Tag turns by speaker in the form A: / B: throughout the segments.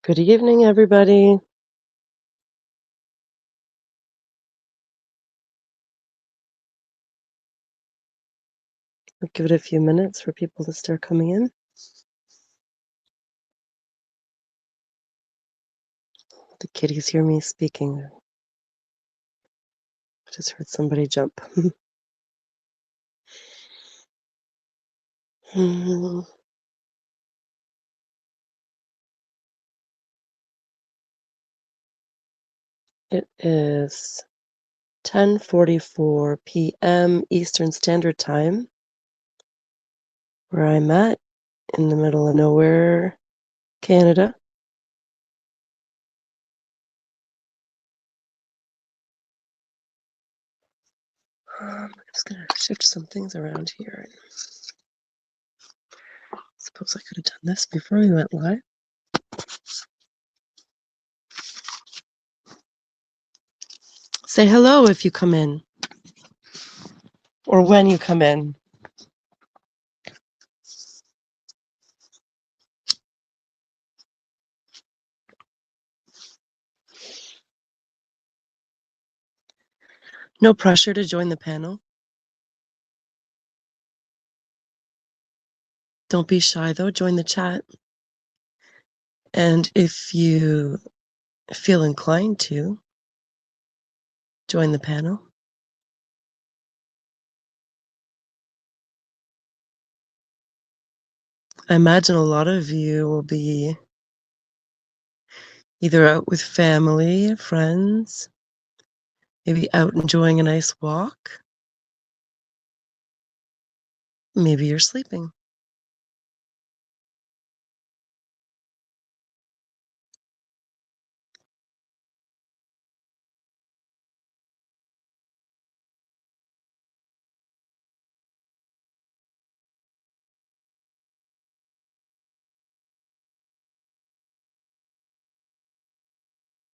A: Good evening, everybody. I'll give it a few minutes for people to start coming in. The kitties hear me speaking. I just heard somebody jump. It is 10:44 p.m. Eastern Standard Time, where I'm at, in the middle of nowhere, Canada. I'm just going to shift some things around here. Suppose I could have done this before we went live. Say hello if you come in, or when you come in. No pressure to join the panel. Don't be shy, though. Join the chat. And if you feel inclined to, join the panel. I imagine a lot of you will be either out with family, friends, maybe out enjoying a nice walk. Maybe you're sleeping.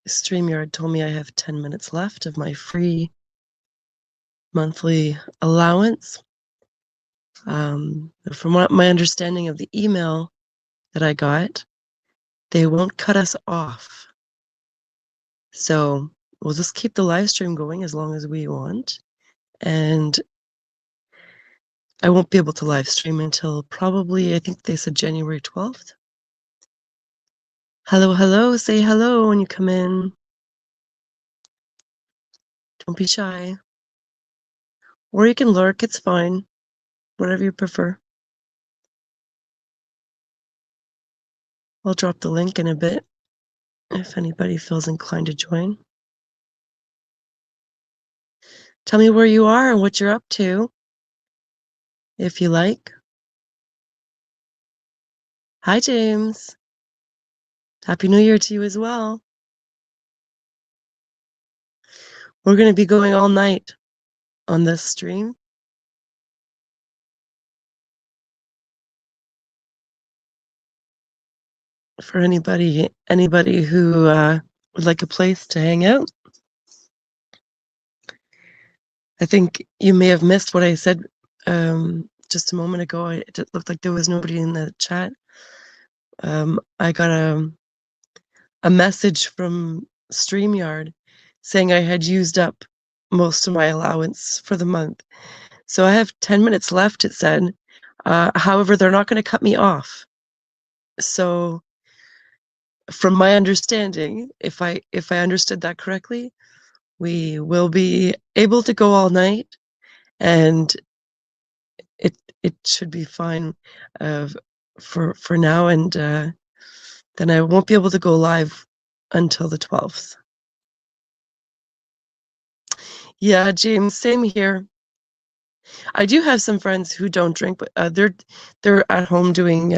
A: StreamYard told me I have 10 minutes left of my free monthly allowance. From what my understanding of the email that I got, they won't cut us off. So we'll just keep the live stream going as long as we want. And I won't be able to live stream until probably, I think they said January 12th. Hello, hello, say hello when you come in. Don't be shy. Or you can lurk, it's fine. Whatever you prefer. I'll drop the link in a bit if anybody feels inclined to join. Tell me where you are and what you're up to, if you like. Hi, James. Happy New Year to you as well. We're going to be going all night on this stream. For anybody who would like a place to hang out. I think you may have missed what I said just a moment ago. It looked like there was nobody in the chat. I got a message from StreamYard saying I had used up most of my allowance for the month. So I have 10 minutes left, it said. However, they're not going to cut me off. So from my understanding, if I understood that correctly, we will be able to go all night, and it should be fine for now, and then I won't be able to go live until the 12th. Yeah, James, same here. I do have some friends who don't drink, but they're at home doing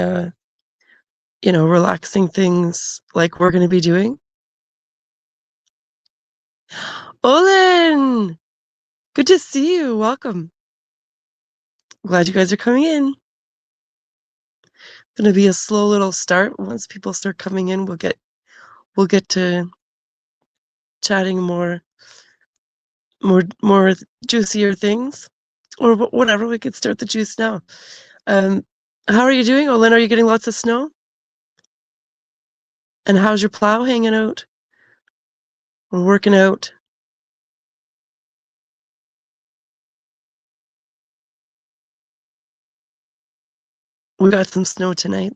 A: relaxing things like we're going to be doing. Olin, good to see you. Welcome. Glad you guys are coming in. Going to be a slow little start. Once people start coming in, we'll get to chatting more juicier things, or whatever. We could start the juice now. How are you doing, Olin? Are you getting lots of snow? And how's your plow hanging out? We're working out. We got some snow tonight.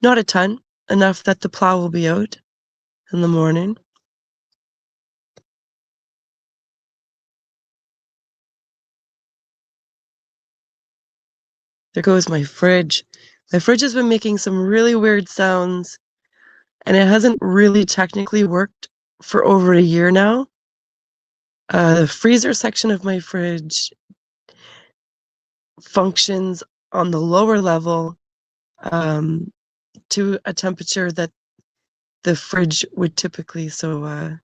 A: Not a ton, enough that the plow will be out in the morning. There goes my fridge. My fridge has been making some really weird sounds, and it hasn't really technically worked for over a year now. The freezer section of my fridge functions on the lower level to a temperature that the fridge would typically, so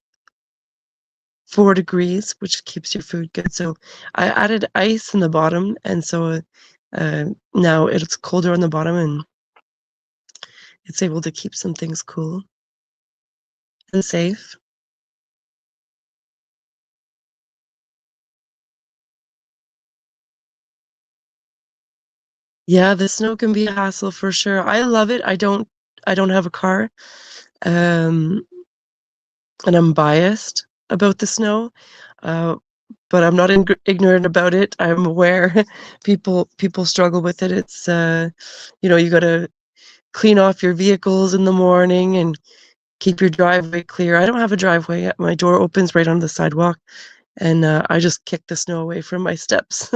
A: 4 degrees, which keeps your food good. So I added ice in the bottom, and so now it's colder on the bottom, and it's able to keep some things cool and safe. Yeah, the snow can be a hassle for sure. I love it. I don't have a car, and I'm biased about the snow, but I'm not ignorant about it. I'm aware people struggle with it. It's you got to clean off your vehicles in the morning and keep your driveway clear. I don't have a driveway. My door opens right on the sidewalk, and I just kick the snow away from my steps.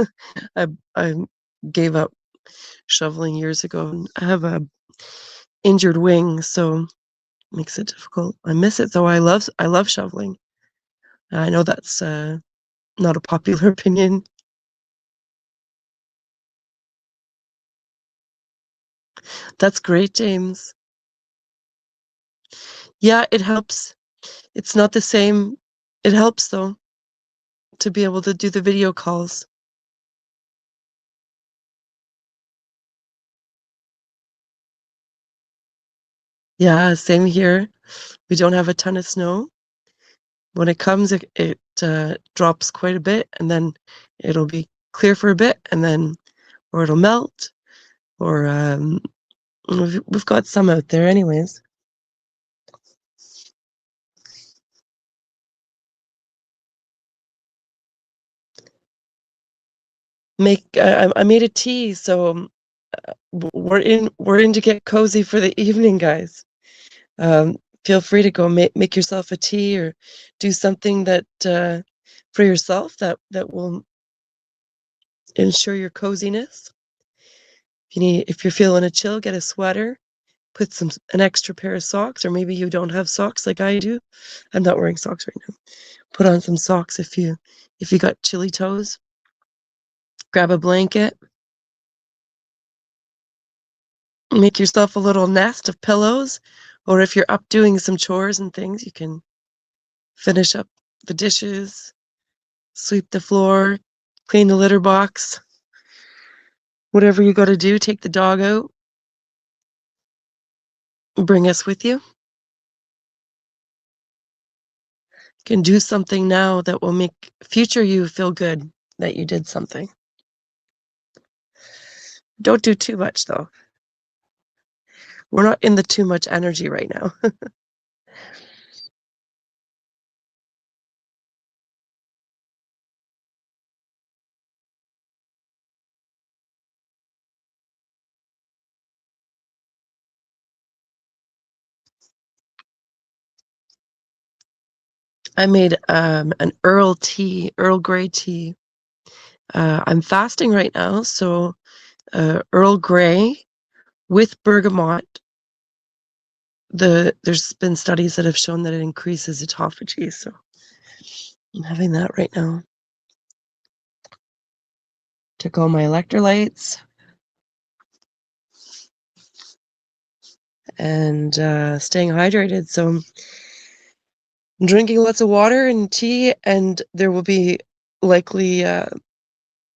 A: I gave up shoveling years ago. I have a injured wing, so it makes it difficult. I miss it though. I love shoveling. I know that's not a popular opinion. That's great, James. Yeah, it helps. It's not the same. It helps though to be able to do the video calls. Yeah, same here. We don't have a ton of snow. When it comes, it drops quite a bit, and then it'll be clear for a bit, and then or it'll melt, or we've got some out there anyways. I made a tea, so we're in to get cozy for the evening, guys. Feel free to go make yourself a tea or do something that for yourself that will ensure your coziness. If you're feeling a chill, get a sweater, put an extra pair of socks, or maybe you don't have socks like I do. I'm not wearing socks right now. Put on some socks if you got chilly toes. Grab a blanket. Make yourself a little nest of pillows, or if you're up doing some chores and things, you can finish up the dishes, sweep the floor, clean the litter box. Whatever you got to do, take the dog out. Bring us with you. You can do something now that will make future you feel good that you did something. Don't do too much though. We're not in the too much energy right now. I made an Earl Grey tea. I'm fasting right now, so Earl Grey with bergamot. There's been studies that have shown that it increases autophagy, so I'm having that right now. Took all my electrolytes and staying hydrated. So I'm drinking lots of water and tea, and there will be likely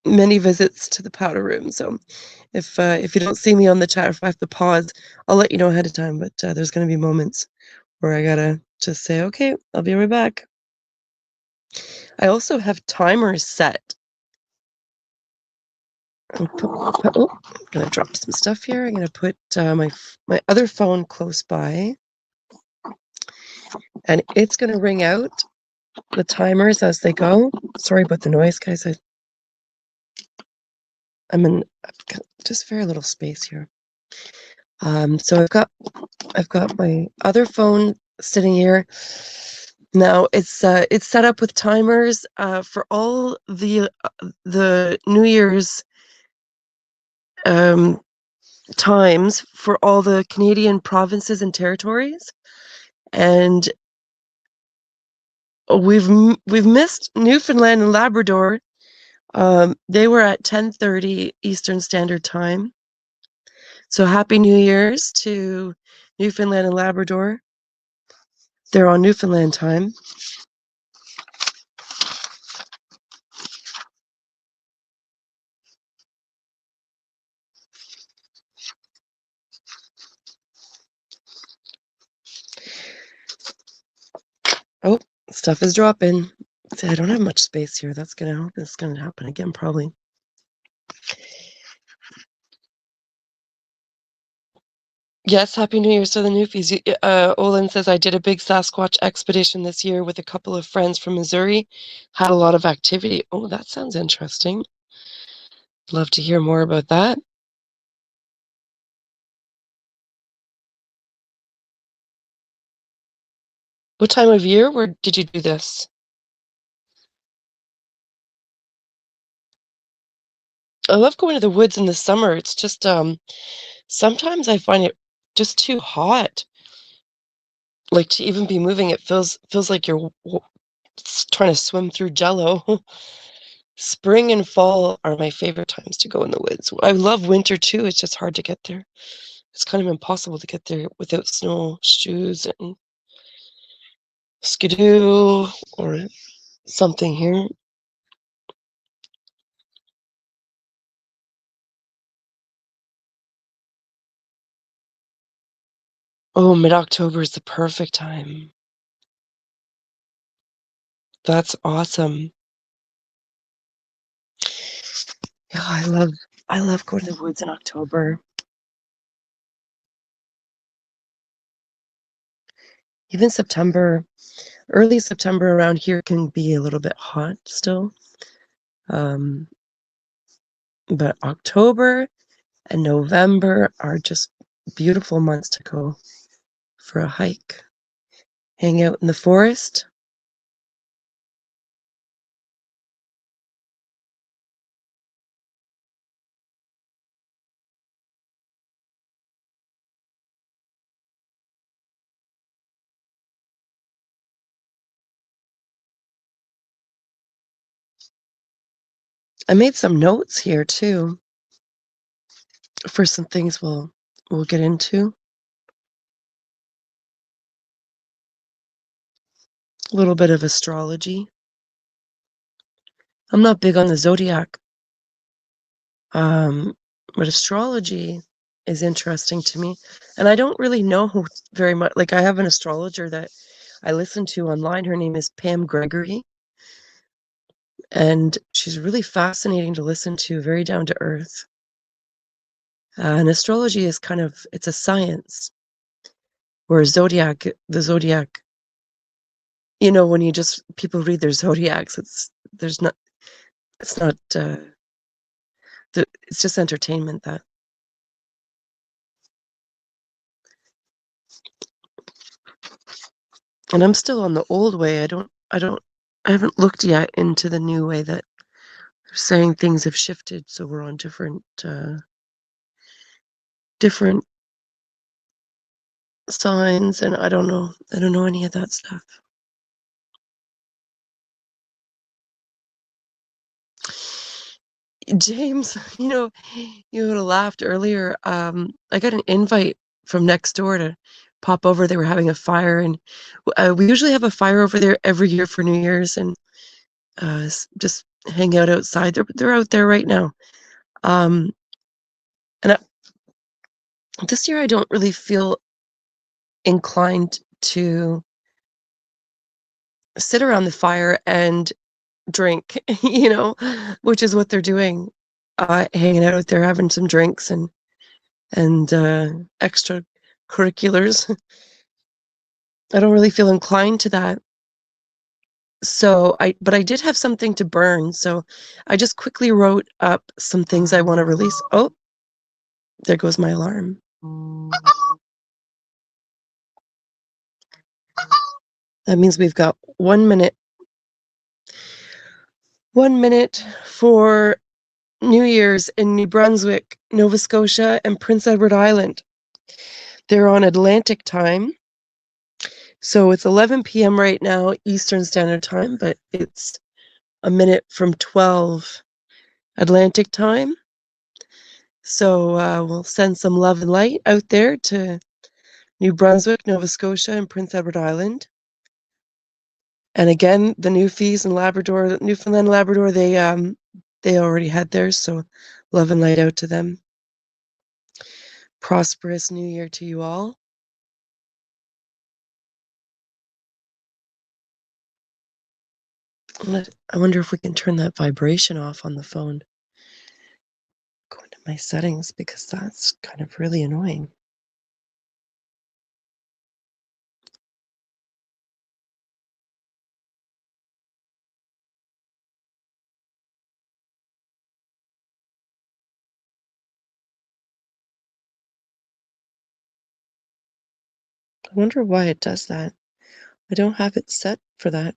A: many visits to the powder room. So if you don't see me on the chat, if I have to pause, I'll let you know ahead of time. But there's going to be moments where I gotta just say, okay, I'll be right back. I also have timers set. I'm gonna drop some stuff here. I'm gonna put my other phone close by. and it's going to ring out the timers as they go. Sorry about the noise, guys. I've got just very little space here. So I've got my other phone sitting here. Now it's set up with timers for all the New Year's times for all the Canadian provinces and territories, and we've missed Newfoundland and Labrador. They were at 10:30 Eastern Standard Time. So Happy New Year's to Newfoundland and Labrador. They're on Newfoundland time. Oh, stuff is dropping. See, I don't have much space here. That's gonna happen again probably. Yes, Happy New Year to the Newfies. Olin says, I did a big Sasquatch expedition this year with a couple of friends from Missouri. Had a lot of activity. Oh, that sounds interesting. Love to hear more about that. What time of year did you do this? I love going to the woods in the summer. It's just sometimes I find it just too hot. Like to even be moving, it feels like you're trying to swim through jello. Spring and fall are my favorite times to go in the woods. I love winter too. It's just hard to get there. It's kind of impossible to get there without snowshoes and skidoo or something here. Oh, mid-October is the perfect time. That's awesome. Yeah, I love going to the woods in October. Even September, early September around here can be a little bit hot still. But October and November are just beautiful months to go for a hike. Hang out in the forest. I made some notes here too for some things we'll get into. A little bit of astrology. I'm not big on the zodiac, but astrology is interesting to me. And I don't really know very much. Like I have an astrologer that I listen to online. Her name is Pam Gregory. And she's really fascinating to listen to, very down to earth. And astrology is it's a science. Whereas the zodiac, when people read their zodiacs, it's just entertainment. That. And I'm still on the old way. I haven't looked yet into the new way that they're saying things have shifted. So we're on different signs, and I don't know any of that stuff. James, you would have laughed earlier. I got an invite from next door to pop over. They were having a fire, and we usually have a fire over there every year for New Year's, and just hang out outside. They're out there right now. And this year I don't really feel inclined to sit around the fire and drink, which is what they're doing, hanging out there, having some drinks and extracurriculars. I don't really feel inclined to that. So but I did have something to burn. So I just quickly wrote up some things I want to release. Oh, there goes my alarm. That means we've got 1 minute. 1 minute for New Year's in New Brunswick, Nova Scotia, and Prince Edward Island. They're on Atlantic time. So it's 11 p.m. right now, Eastern Standard Time, but it's a minute from 12 Atlantic time. So we'll send some love and light out there to New Brunswick, Nova Scotia, and Prince Edward Island. And again, the Newfies and Labrador, Newfoundland, Labrador, they already had theirs, so love and light out to them. Prosperous New Year to you all. I wonder if we can turn that vibration off on the phone. Go into my settings because that's kind of really annoying. I wonder why it does that. I don't have it set for that.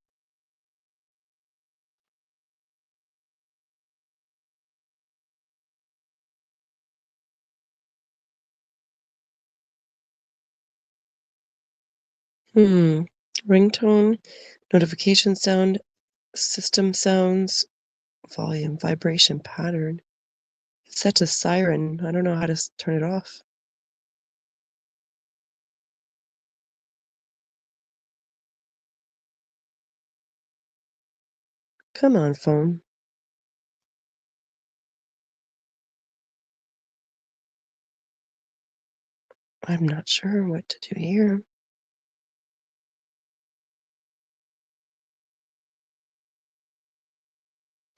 A: Ringtone, notification sound, system sounds, volume, vibration pattern. It's set to siren. I don't know how to turn it off. Come on, phone. I'm not sure what to do here.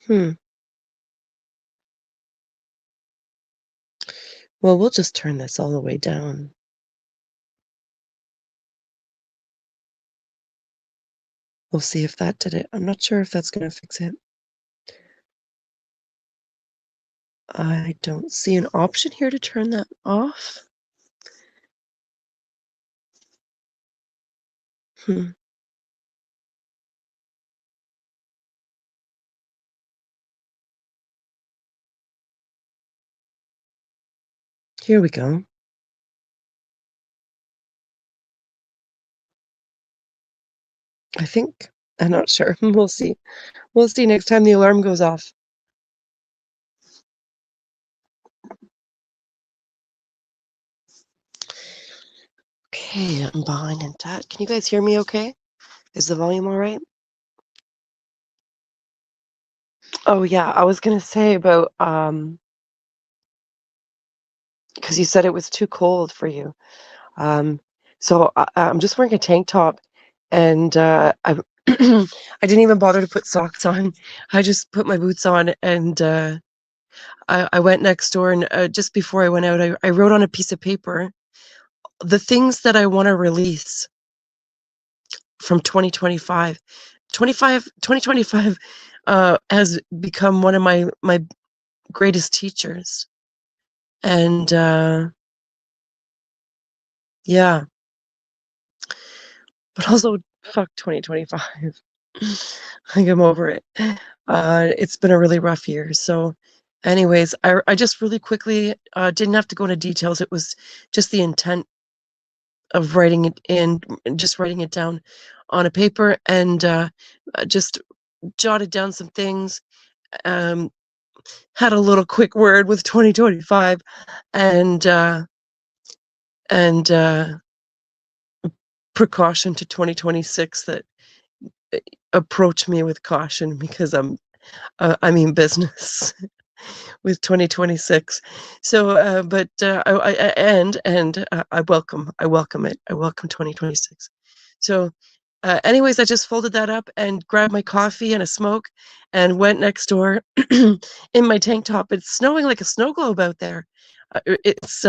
A: Well, we'll just turn this all the way down. We'll see if that did it. I'm not sure if that's going to fix it. I don't see an option here to turn that off. Here we go. I think. I'm not sure. We'll see. We'll see next time the alarm goes off. Okay, I'm behind in that. Can you guys hear me okay? Is the volume all right? Oh, yeah. I was going to say about, because you said it was too cold for you. So I'm just wearing a tank top, and I I didn't even bother to put socks on. I just put my boots on, and I went next door, and just before I went out, I wrote on a piece of paper the things that I want to release from 2025. 2025 has become one of my greatest teachers, and yeah, but also fuck 2025. Like, I'm over it. It's been a really rough year. So anyways, I just really quickly didn't have to go into details. It was just the intent of writing it in, just writing it down on a paper, and just jotted down some things. Had a little quick word with 2025, and precaution to 2026 that approach me with caution, because I mean business with 2026. So, but I welcome it. I welcome 2026. So, anyways, I just folded that up and grabbed my coffee and a smoke and went next door in my tank top. It's snowing like a snow globe out there. It's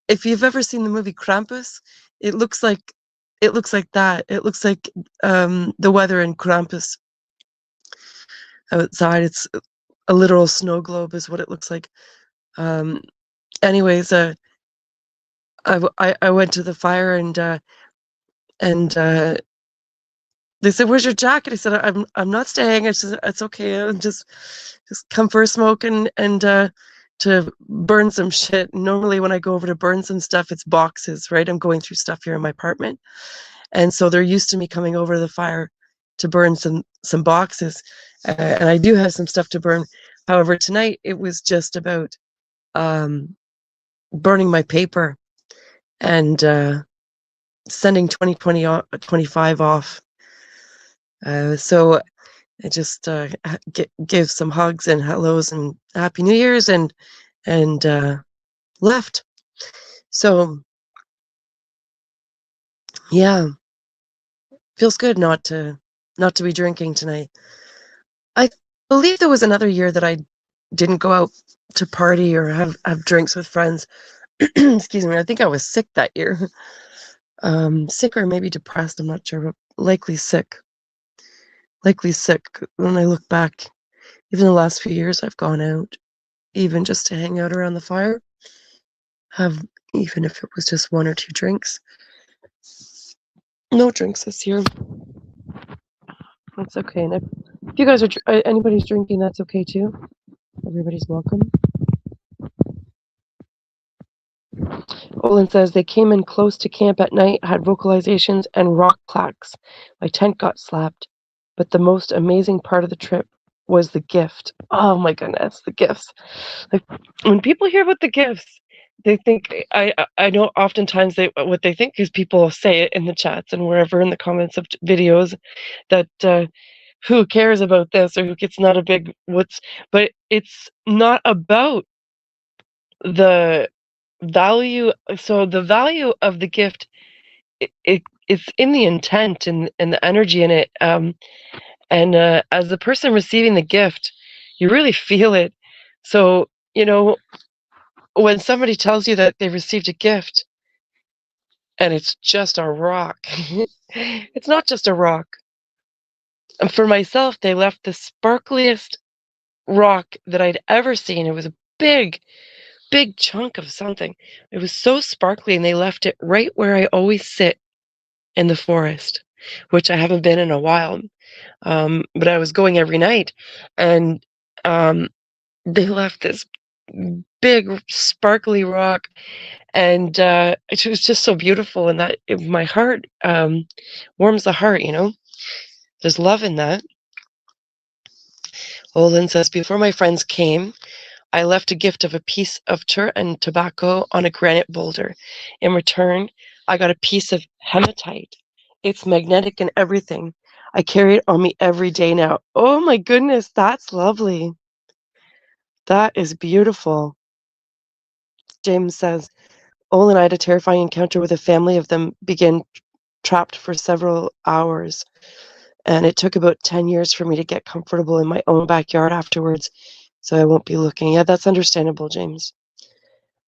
A: if you've ever seen the movie Krampus, it looks like it looks like that. It looks like the weather in Krampus outside. It's a literal snow globe is what it looks like. Anyways, I went to the fire and they said, "Where's your jacket?" I said, "I'm not staying." I said, "It's okay. I'll just come for a smoke and to burn some shit." Normally, when I go over to burn some stuff, it's boxes, right? I'm going through stuff here in my apartment, and so they're used to me coming over to the fire to burn some boxes, and I do have some stuff to burn. However, tonight it was just about burning my paper and sending 2025 off. So I just gave some hugs and hellos and Happy New Year's and left. So yeah, feels good not to be drinking tonight. I believe there was another year that I didn't go out to party or have drinks with friends. Excuse me. I think I was sick that year. Sick or maybe depressed. I'm not sure, but likely sick. Likely sick. When I look back, even the last few years, I've gone out, even just to hang out around the fire. Even if it was just one or two drinks. No drinks this year. That's okay. And if you guys are anybody's drinking, that's okay too. Everybody's welcome. Olin says they came in close to camp at night, had vocalizations and rock clacks. My tent got slapped, but the most amazing part of the trip was the gift. Oh my goodness, the gifts. Like when people hear about the gifts, they think I know oftentimes what they think is people say it in the chats and wherever in the comments of videos that who cares about this or it's not a big but it's not about the value. So the value of the gift, it's in the intent and the energy in it. And as the person receiving the gift, you really feel it. So, when somebody tells you that they received a gift and it's just a rock, it's not just a rock. And for myself, they left the sparkliest rock that I'd ever seen. It was a big chunk of something. It was so sparkly, and they left it right where I always sit in the forest, which I haven't been in a while. But I was going every night, and they left this big sparkly rock, and it was just so beautiful, and my heart warms the heart. There's love in that. Olin says, before my friends came, I left a gift of a piece of tur and tobacco on a granite boulder. In return, I got a piece of hematite. It's magnetic and everything. I carry it on me every day now. Oh my goodness, that's lovely. That is beautiful. James says, Olin and I had a terrifying encounter with a family of them began trapped for several hours. And it took about 10 years for me to get comfortable in my own backyard afterwards. So I won't be looking. Yeah, that's understandable, James.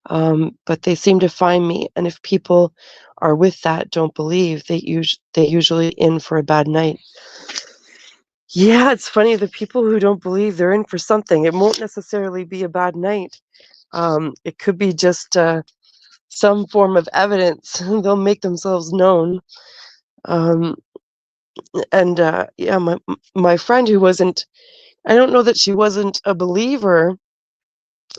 A: But they seem to find me, and if people are with that, don't believe, they usually in for a bad night. Yeah, it's funny. The people who don't believe, they're in for something. It won't necessarily be a bad night. It could be just some form of evidence. They'll make themselves known. And yeah, my friend who wasn't, I don't know that she wasn't a believer.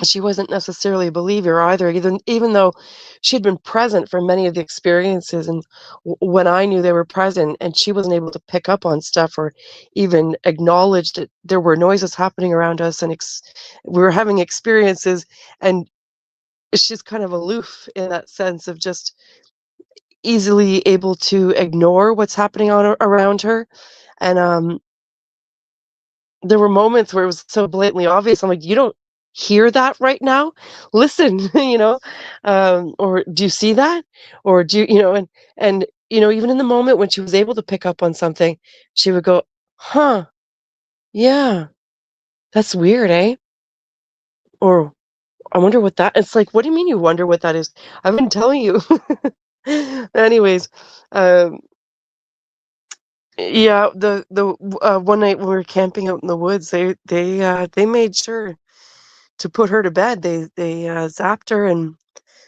A: She wasn't necessarily a believer either, even though she'd been present for many of the experiences, and when I knew they were present, and she wasn't able to pick up on stuff or even acknowledge that there were noises happening around us, and we were having experiences, and she's kind of aloof in that sense of just easily able to ignore what's happening around her. And there were moments where it was so blatantly obvious. I'm like, you don't hear that right now? Listen, or do you see that? Or and even in the moment when she was able to pick up on something, she would go, huh, yeah, that's weird, eh? Or I wonder what that, it's like, what do you mean you wonder what that is? I've been telling you. Anyways, um, yeah, the one night when we were camping out in the woods, they made sure to put her to bed. They zapped her, and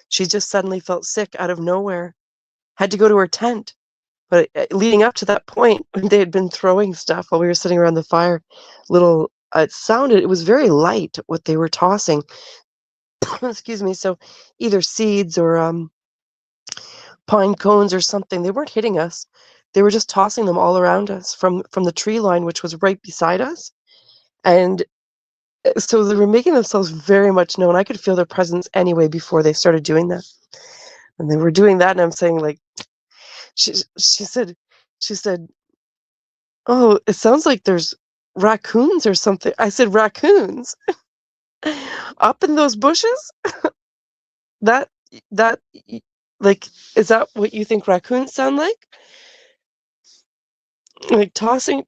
A: she just suddenly felt sick out of nowhere. Had to go to her tent. But leading up to that point, when they had been throwing stuff while we were sitting around the fire, it was very light what they were tossing. Excuse me. So either seeds or pine cones or something. They weren't hitting us. They were just tossing them all around us from the tree line, which was right beside us. And so they were making themselves very much known. I could feel their presence anyway before they started doing that. And they were doing that, and I'm saying, like, she said, "Oh, it sounds like there's raccoons or something." I said, "Raccoons? Up in those bushes? That that like, is that what you think raccoons sound like? Like tossing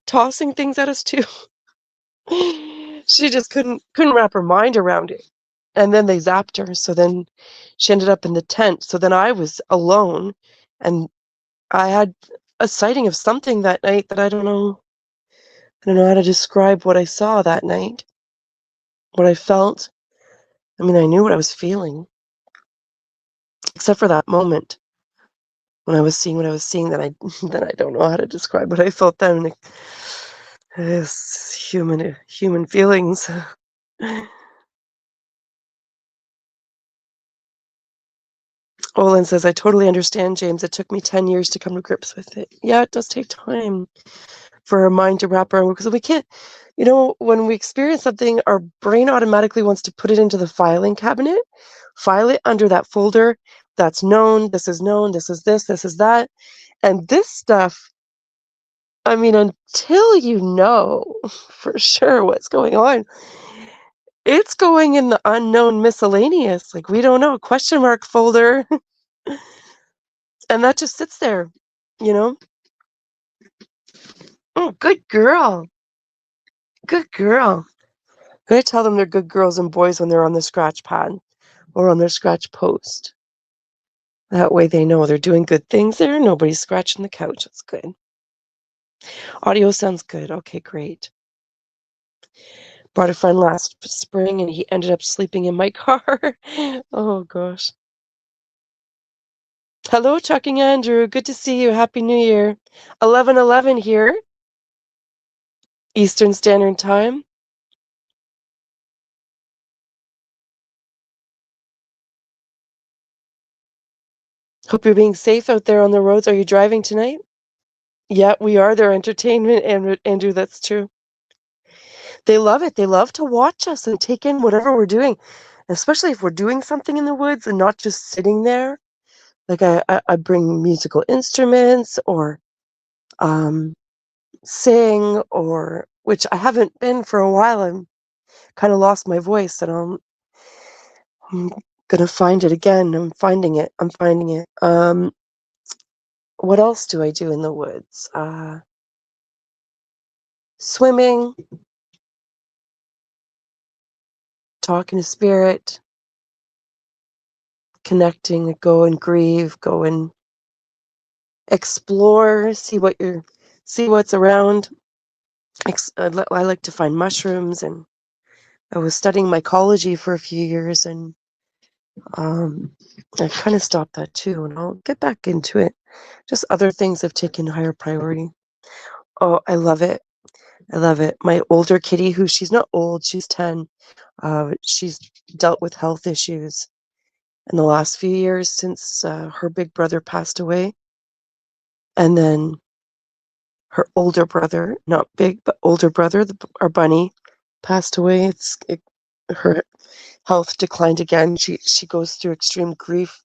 A: things at us too?" She just couldn't wrap her mind around it. And then they zapped her, so then she ended up in the tent. So then I was alone, and I had a sighting of something that night that I don't know how to describe what I saw that night, what I felt. I mean, I knew what I was feeling, except for that moment when I was seeing what I was seeing, that I that I don't know how to describe what I felt then. It's human feelings. Olin says, "I totally understand, James. It took me 10 years to come to grips with it." Yeah, it does take time for our mind to wrap around, because we can't, when we experience something, our brain automatically wants to put it into the filing cabinet, file it under that folder that's known, this is known, this is this is that. And this stuff, I mean, until you know for sure what's going on, it's going in the unknown miscellaneous. Like, we don't know, question mark folder. And that just sits there, you know? Oh, good girl. Good girl. I tell them they're good girls and boys when they're on the scratch pad or on their scratch post. That way they know they're doing good things there. Nobody's scratching the couch. That's good. Audio sounds good. Okay, great. Brought a friend last spring and he ended up sleeping in my car. Oh, gosh. Hello, Chucking Andrew. Good to see you. Happy New Year. 11:11 here, Eastern Standard Time. Hope you're being safe out there on the roads. Are you driving tonight? Yeah, we are their entertainment, Andrew. That's true. They love it. They love to watch us and take in whatever we're doing, especially if we're doing something in the woods and not just sitting there. Like, I bring musical instruments or sing, or which I haven't been for a while. I'm kind of lost my voice, and I'm gonna find it again. I'm finding it. I'm finding it. What else do I do in the woods? Swimming, talking to spirit, connecting, go and grieve, go and explore, see what's around. I like to find mushrooms, and I was studying mycology for a few years, and I kind of stopped that too, and I'll get back into it. Just other things have taken higher priority. Oh, I love it. I love it. My older kitty, she's not old, she's 10. She's dealt with health issues in the last few years since her big brother passed away. And then her older brother, not big, but older brother, our bunny, passed away. Her health declined again. She goes through extreme grief.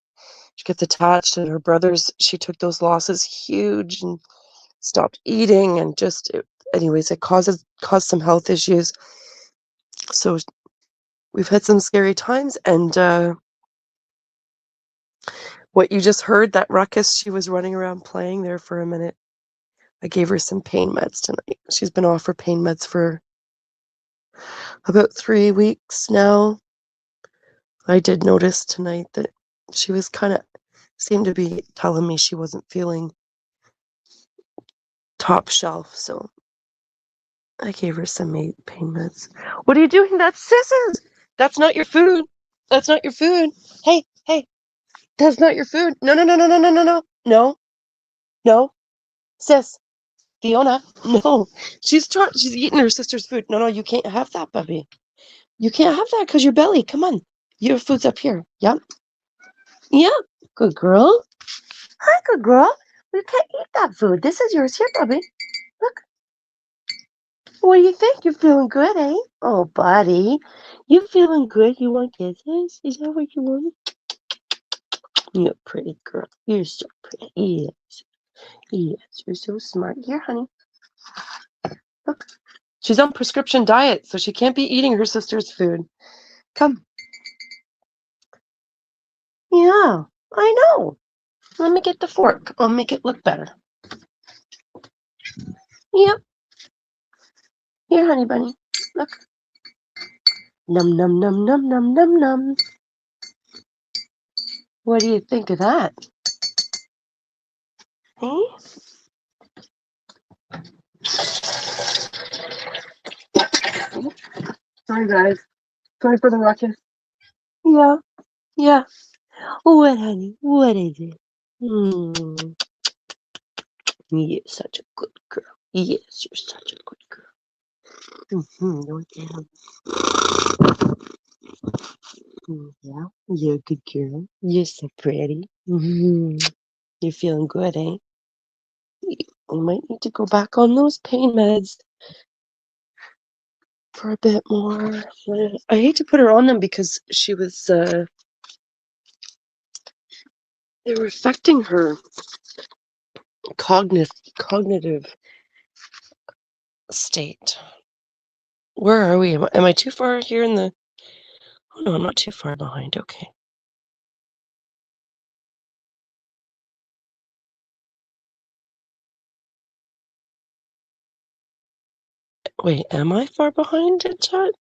A: She gets attached, and her brothers, she took those losses huge and stopped eating, and anyways, it caused some health issues. So we've had some scary times, and what you just heard, that ruckus, she was running around playing there for a minute. I gave her some pain meds tonight. She's been off for pain meds for about 3 weeks now. I did notice tonight that she was kind of seemed to be telling me she wasn't feeling top shelf, so I gave her some pain meds. What are you doing? That's Sis's! That's not your food! That's not your food! Hey, hey! That's not your food! No, no, no, no, no, no, no, no! No! No! Sis! Fiona! No! She's eating her sister's food. No, no, you can't have that, Bubby. You can't have that because your belly. Come on. Your food's up here. Yep. Yeah. Good girl. Hi, good girl. You can't eat that food. This is yours. Here, Bubby. Look. What do you think? You're feeling good, eh? Oh, buddy. You feeling good? You want kisses? Is that what you want? You're a pretty girl. You're so pretty. Yes. Yes. You're so smart. Here, honey. Look. She's on prescription diet, so she can't be eating her sister's food. Come. Yeah, I know. Let me get the fork. I'll make it look better. Yep. Here, honey bunny. Look. Num, num, num, num, num, num, num. What do you think of that? Hey? Sorry, guys. Sorry for the ruckus. Yeah. Yeah. What, honey? What is it? You're such a good girl. Yes, you're such a good girl. Yeah, you're a good girl. You're so pretty. You're feeling good, eh? You might need to go back on those pain meds for a bit more. I hate to put her on them because she was, they were affecting her cognitive state. Where are we? Am I too far here in the... Oh, no, I'm not too far behind. Okay. Wait, am I far behind in chat?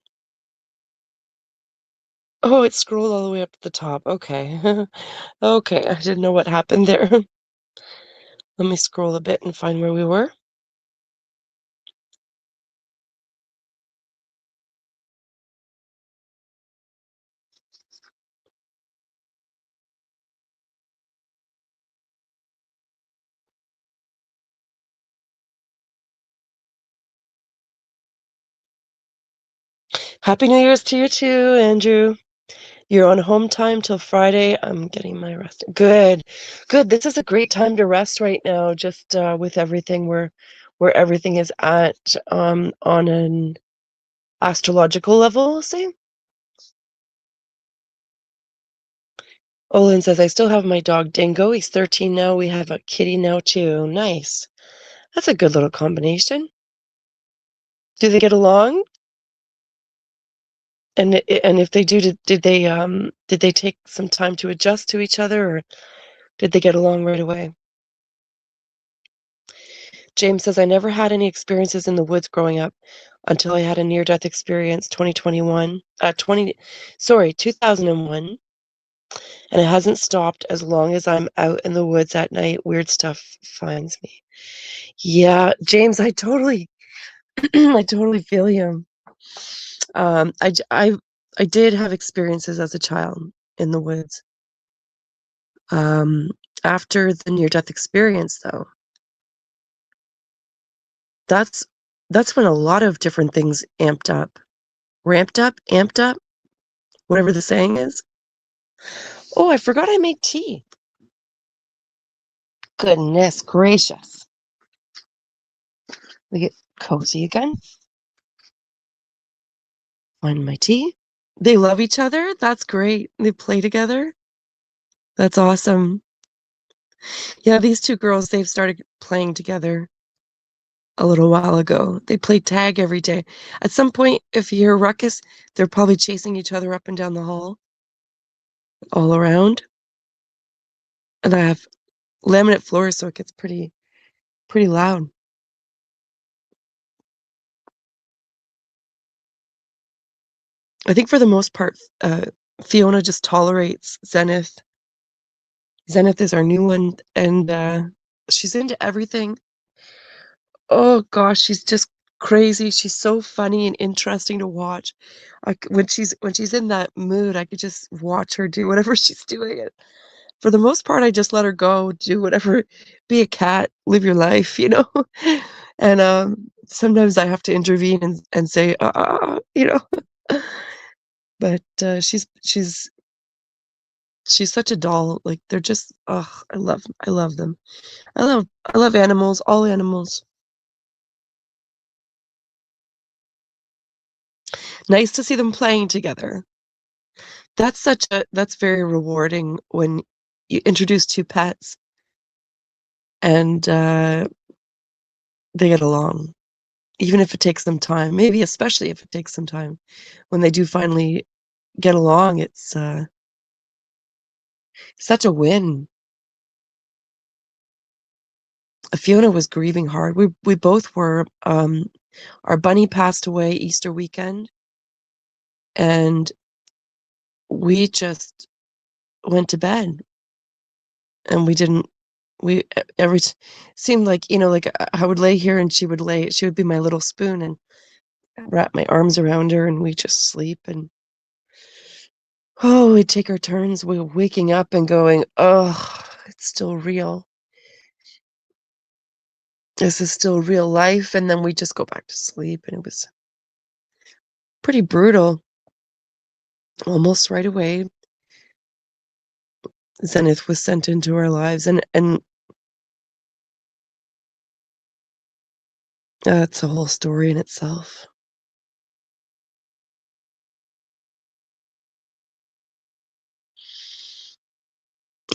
A: Oh, it scrolled all the way up to the top. Okay. Okay, I didn't know what happened there. Let me scroll a bit and find where we were. Happy New Year's to you too, Andrew. You're on home time till Friday. I'm getting my rest. Good. Good. This is a great time to rest right now, just with everything where everything is at on an astrological level, say. Olin says, I still have my dog Dingo. He's 13 now. We have a kitty now too. Nice. That's a good little combination. Do they get along? And if they do, did they take some time to adjust to each other, or did they get along right away? James says, I never had any experiences in the woods growing up until I had a near-death experience 2001, and it hasn't stopped as long as I'm out in the woods at night. Weird stuff finds me. Yeah, James, I totally I totally feel you. I did have experiences as a child in the woods. After the near-death experience, though, that's when a lot of different things ramped up, amped up, whatever the saying is. Oh, I forgot I made tea. Goodness gracious. We get cozy again. Find my tea. They love each other. That's great. They play together. That's awesome. Yeah, these two girls, they've started playing together a little while ago. They play tag every day. At some point, if you hear a ruckus, they're probably chasing each other up and down the hall, all around. And I have laminate floors, so it gets pretty loud. I think for the most part, Fiona just tolerates Zenith Zenith is our new one, and she's into everything. Oh gosh, she's just crazy. She's so funny and interesting to watch. When she's in that mood, I could just watch her do whatever she's doing. It for the most part, I just let her go, do whatever, be a cat, live your life, you know. And sometimes I have to intervene and say, you know. But she's such a doll. Like they're just, oh, I love them. I love animals, all animals. Nice to see them playing together. That's very rewarding when you introduce two pets and they get along, even if it takes them time. Maybe especially if it takes some time. When they do finally get along, it's such a win. Fiona was grieving hard. We both were. Our bunny passed away Easter weekend, and we just went to bed, and we didn't. We every seemed like, you know, like I would lay here and she would be my little spoon and wrap my arms around her and we just sleep, and we'd take our turns. We were waking up and going, oh, it's still real. This is still real life. And then we just go back to sleep, and it was pretty brutal. Almost right away, Zenith was sent into our lives, and that's a whole story in itself.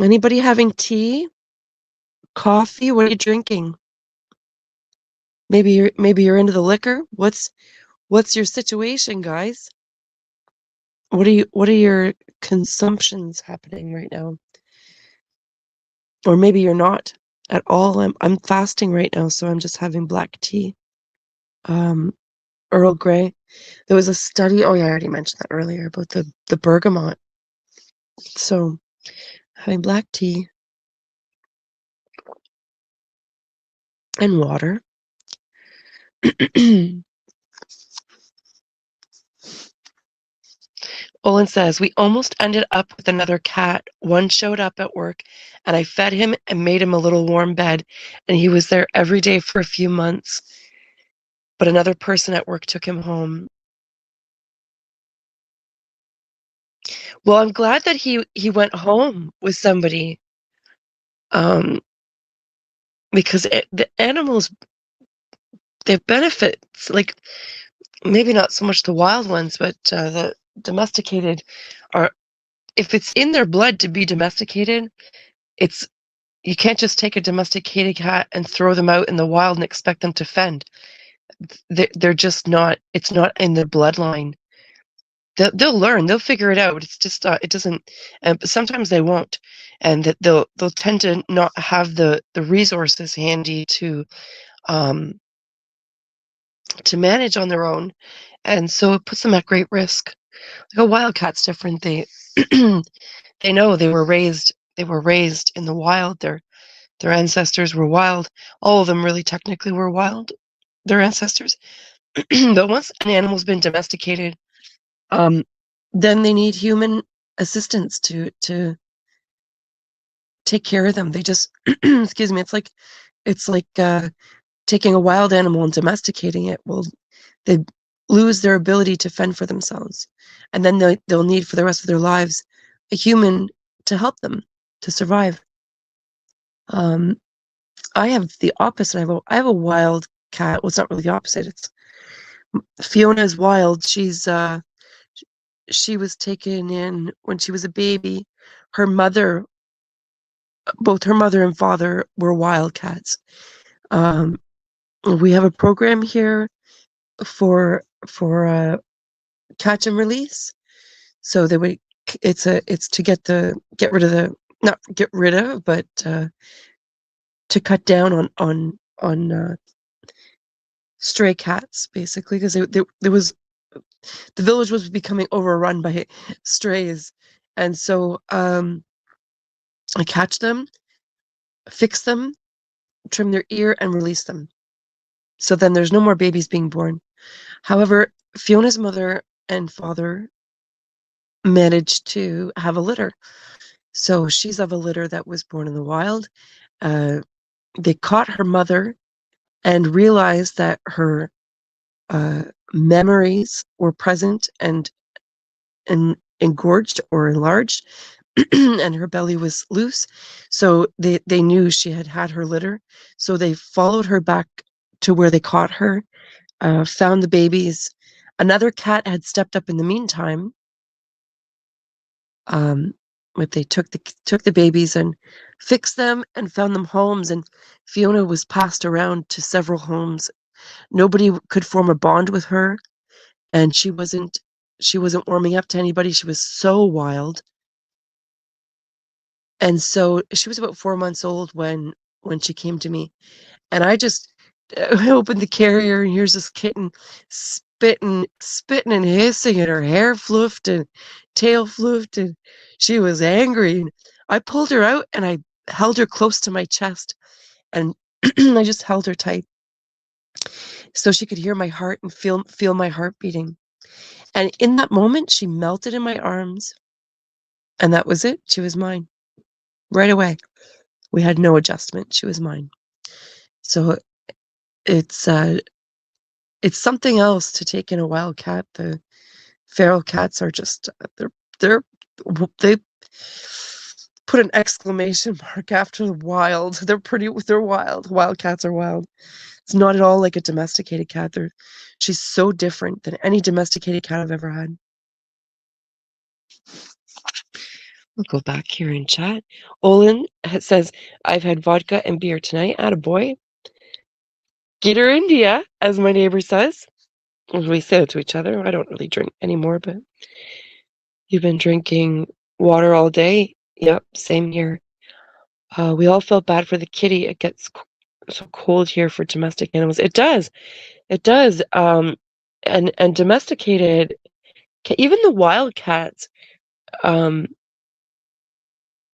A: Anybody having tea, coffee? What are you drinking? Maybe you're into the liquor. What's your situation, guys? What are your consumptions happening right now? Or maybe you're not at all. I'm fasting right now, so I'm just having black tea. Earl Grey. There was a study, oh yeah, I already mentioned that earlier, about the bergamot. So having black tea and water. Olin says, we almost ended up with another cat. One showed up at work, and I fed him and made him a little warm bed, and he was there every day for a few months. But another person at work took him home. Well, I'm glad that he went home with somebody, because the animals, they have benefits. Like, maybe not so much the wild ones, but the domesticated are. If it's in their blood to be domesticated, you can't just take a domesticated cat and throw them out in the wild and expect them to fend. They're just not. It's not in their bloodline. They'll learn. They'll figure it out. It's just it doesn't. But sometimes they won't, and that they'll tend to not have the resources handy to manage on their own, and so it puts them at great risk. Like a wildcat's different. They they know they were raised in the wild. Their ancestors were wild. All of them really technically were wild, their ancestors. But once an animal's been domesticated, then they need human assistance to take care of them. They just excuse me. It's like taking a wild animal and domesticating it. Well, they lose their ability to fend for themselves, and then they'll need for the rest of their lives a human to help them to survive. I have the opposite. I have a wild cat. Well, it's not really the opposite. It's Fiona is wild. She was taken in when she was a baby. Both her mother and father were wildcats. We have a program here for catch and release. So it's to get rid of the, not get rid of, but to cut down on stray cats, basically, because there was, the village was becoming overrun by strays, and so I catch them, fix them, trim their ear, and release them. So then there's no more babies being born. However, Fiona's mother and father managed to have a litter. So she's of a litter that was born in the wild. They caught her mother and realized that her memories were present and engorged or enlarged, and her belly was loose. So they knew she had her litter. So they followed her back to where they caught her, found the babies. Another cat had stepped up in the meantime. But they took the babies and fixed them and found them homes. And Fiona was passed around to several homes. Nobody could form a bond with her, and she wasn't warming up to anybody. She was so wild. And so she was about 4 months old when she came to me, and I just opened the carrier, and here's this kitten spitting and hissing, and her hair fluffed and tail fluffed, and she was angry. And I pulled her out and I held her close to my chest, and I just held her tight so she could hear my heart and feel my heart beating. And in that moment, she melted in my arms, and that was it. She was mine right away. We had no adjustment. She was mine. So it's something else to take in a wild cat. The feral cats are just they put an exclamation mark after the wild. They're wild. Wild cats are wild. It's not at all like a domesticated cat. She's so different than any domesticated cat I've ever had. We'll go back here in chat. Olin says, I've had vodka and beer tonight. Attaboy. Gator India, as my neighbor says. We say it to each other. I don't really drink anymore, but you've been drinking water all day. Yep, same here. We all felt bad for the kitty. It gets so cold here for domestic animals. It does. It does. And domesticated, even the wild cats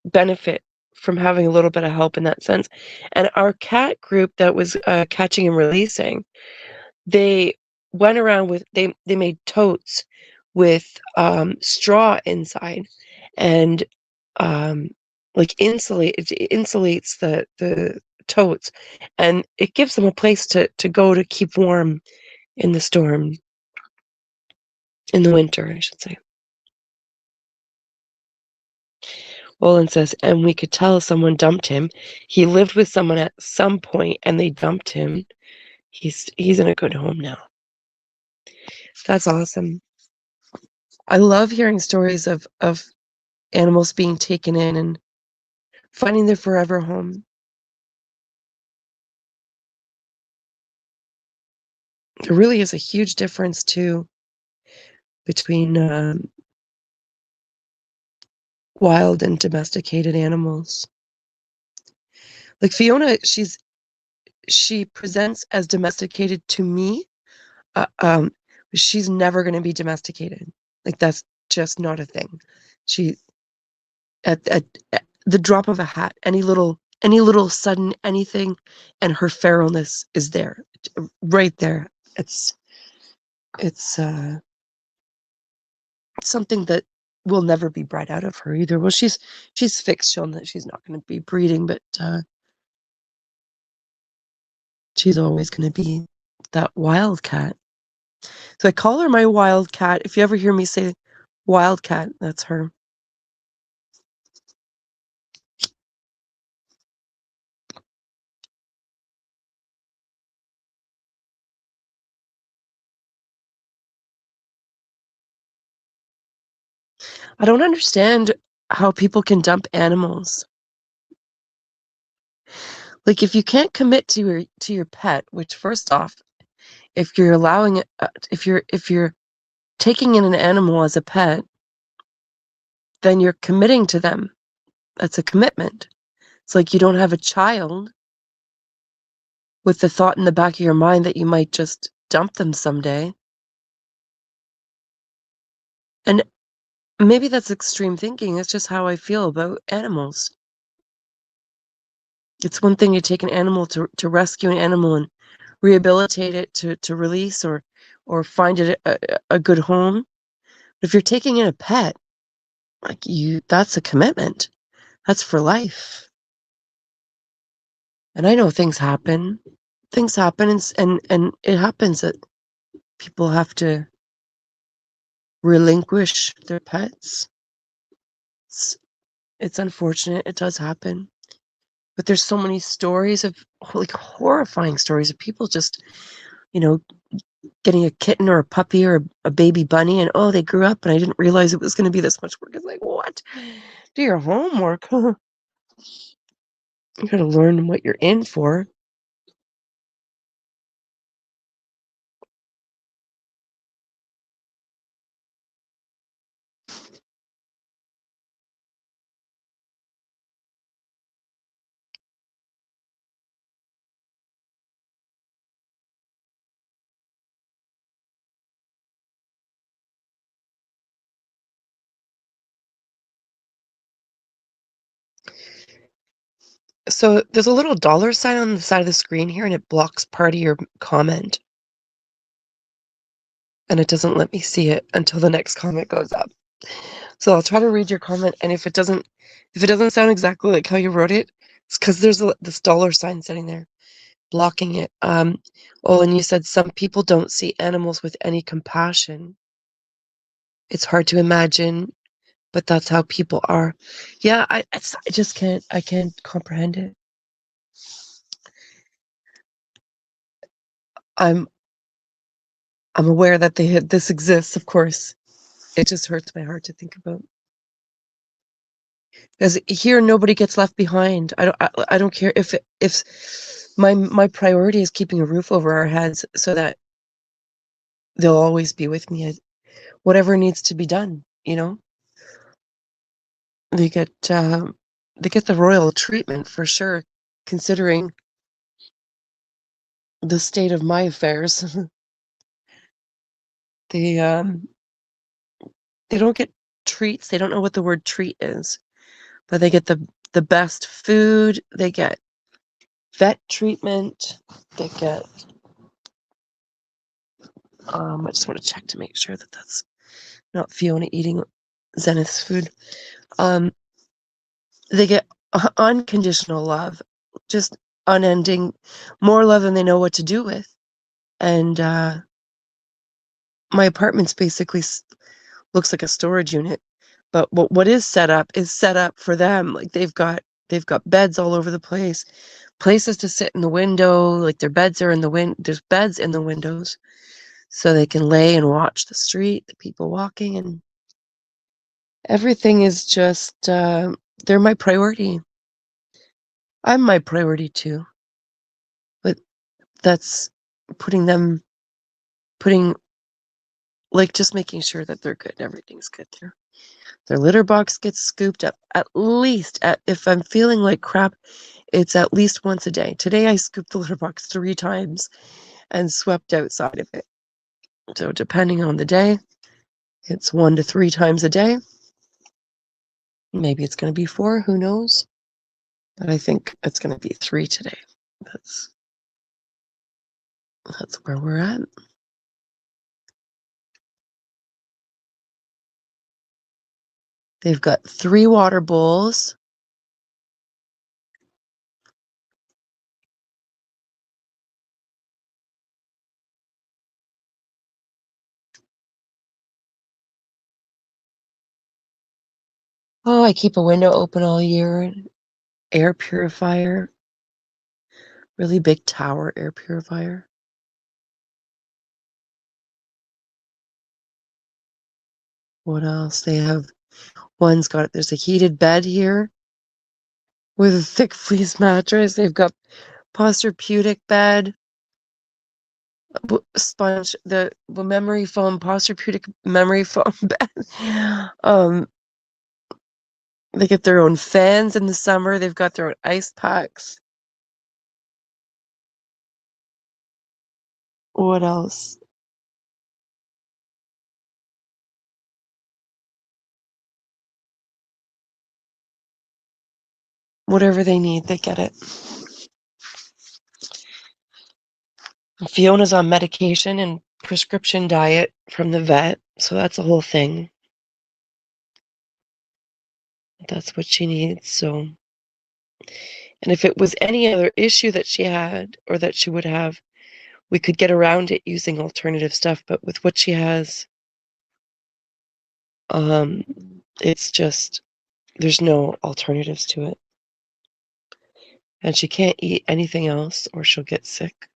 A: benefit from having a little bit of help in that sense. And our cat group that was catching and releasing, they went around with, they made totes with straw inside, and like it insulates the totes, and it gives them a place to go to keep warm in the storm, in the winter, I should say. Olin says, and we could tell someone dumped him. He lived with someone at some point and they dumped him. He's in a good home now. That's awesome. I love hearing stories of animals being taken in and finding their forever home. There really is a huge difference too between wild and domesticated animals. Like Fiona, she presents as domesticated to me. She's never going to be domesticated. Like, that's just not a thing. She, at the drop of a hat, any little sudden anything, and her feralness is there, right there. It's something that will never be bred out of her either. Well, she's fixed, shown that she's not going to be breeding, but she's always going to be that wildcat. So I call her my wildcat. If you ever hear me say wildcat, that's her. I don't understand how people can dump animals. Like, if you can't commit to your pet, which, first off, if you're allowing it, if you're taking in an animal as a pet, then you're committing to them. That's a commitment. It's like you don't have a child with the thought in the back of your mind that you might just dump them someday. And maybe that's extreme thinking. That's just how I feel about animals. It's one thing to take an animal to rescue an animal and rehabilitate it to release or find it a good home. But if you're taking in a pet, like that's a commitment. That's for life. And I know things happen. Things happen, and it happens that people have to relinquish their pets. It's unfortunate. It does happen. But there's so many stories of like horrifying stories of people just, getting a kitten or a puppy or a baby bunny, and they grew up and I didn't realize it was going to be this much work. It's like, what? Do your homework. You got to learn what you're in for. So there's a little $sign on the side of the screen here, and it blocks part of your comment. And it doesn't let me see it until the next comment goes up. So I'll try to read your comment, and if it doesn't sound exactly like how you wrote it, it's because there's this $sign sitting there blocking it. And you said some people don't see animals with any compassion. It's hard to imagine, but that's how people are. Yeah, I just can't comprehend it. I'm aware that this exists, of course. It just hurts my heart to think about. Because here nobody gets left behind. I don't care if my priority is keeping a roof over our heads so that they'll always be with me. Whatever needs to be done, they get the royal treatment for sure, considering the state of my affairs. They don't get treats. They don't know what the word treat is, but they get the best food. They get vet treatment. They get. I just want to check to make sure that that's not Fiona eating Zenith's food. They get unconditional love, just unending, more love than they know what to do with. And my apartment's basically looks like a storage unit, but what is set up for them. Like they've got beds all over the place, places to sit in the window. Like their beds are in the there's beds in the windows, so they can lay and watch the street, the people walking, and everything is just. They're my priority. I'm my priority too, but that's putting like just making sure that they're good and everything's good there. Their litter box gets scooped up at least if I'm feeling like crap, it's at least once a day. Today I scooped the litter box 3 times and swept outside of it. So depending on the day, it's 1 to 3 times a day. Maybe it's going to be 4, who knows? But I think it's going to be 3 today. That's where we're at. They've got 3 water bowls. Oh, I keep a window open all year. Air purifier. Really big tower air purifier. What else? They have there's a heated bed here with a thick fleece mattress. They've got Posturepeutic bed, sponge, the memory foam, Posturepeutic memory foam bed. They get their own fans in the summer. They've got their own ice packs. What else? whatever they need, they get it. Fiona's on medication and prescription diet from the vet, so that's a whole thing. That's what she needs, so. And if it was any other issue that she had or that she would have, we could get around it using alternative stuff, but with what she has, it's just, there's no alternatives to it. And she can't eat anything else or she'll get sick.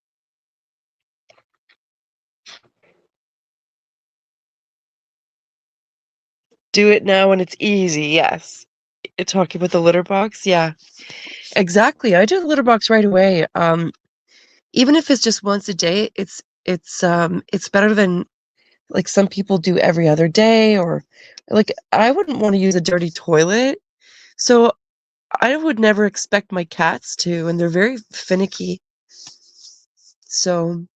A: Do it now and it's easy, yes. Talking about the litter box, yeah. Exactly. I do the litter box right away. Even if it's just once a day, it's better than like some people do every other day, or like I wouldn't want to use a dirty toilet. So I would never expect my cats to, and they're very finicky. So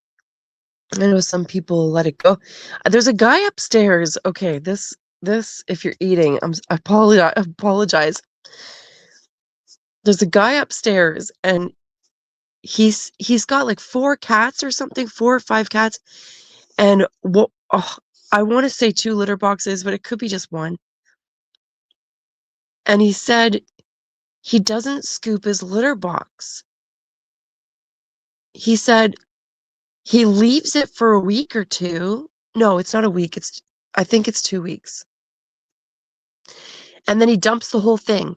A: I know some people let it go. There's a guy upstairs. Okay, this if you're eating, I apologize. There's a guy upstairs and he's got like 4 cats or something, 4 or 5 cats, and I want to say 2 litter boxes, but it could be just 1. And he said he doesn't scoop his litter box. He said he leaves it for a week or 2. No, it's not a week. I think it's 2 weeks. And then he dumps the whole thing.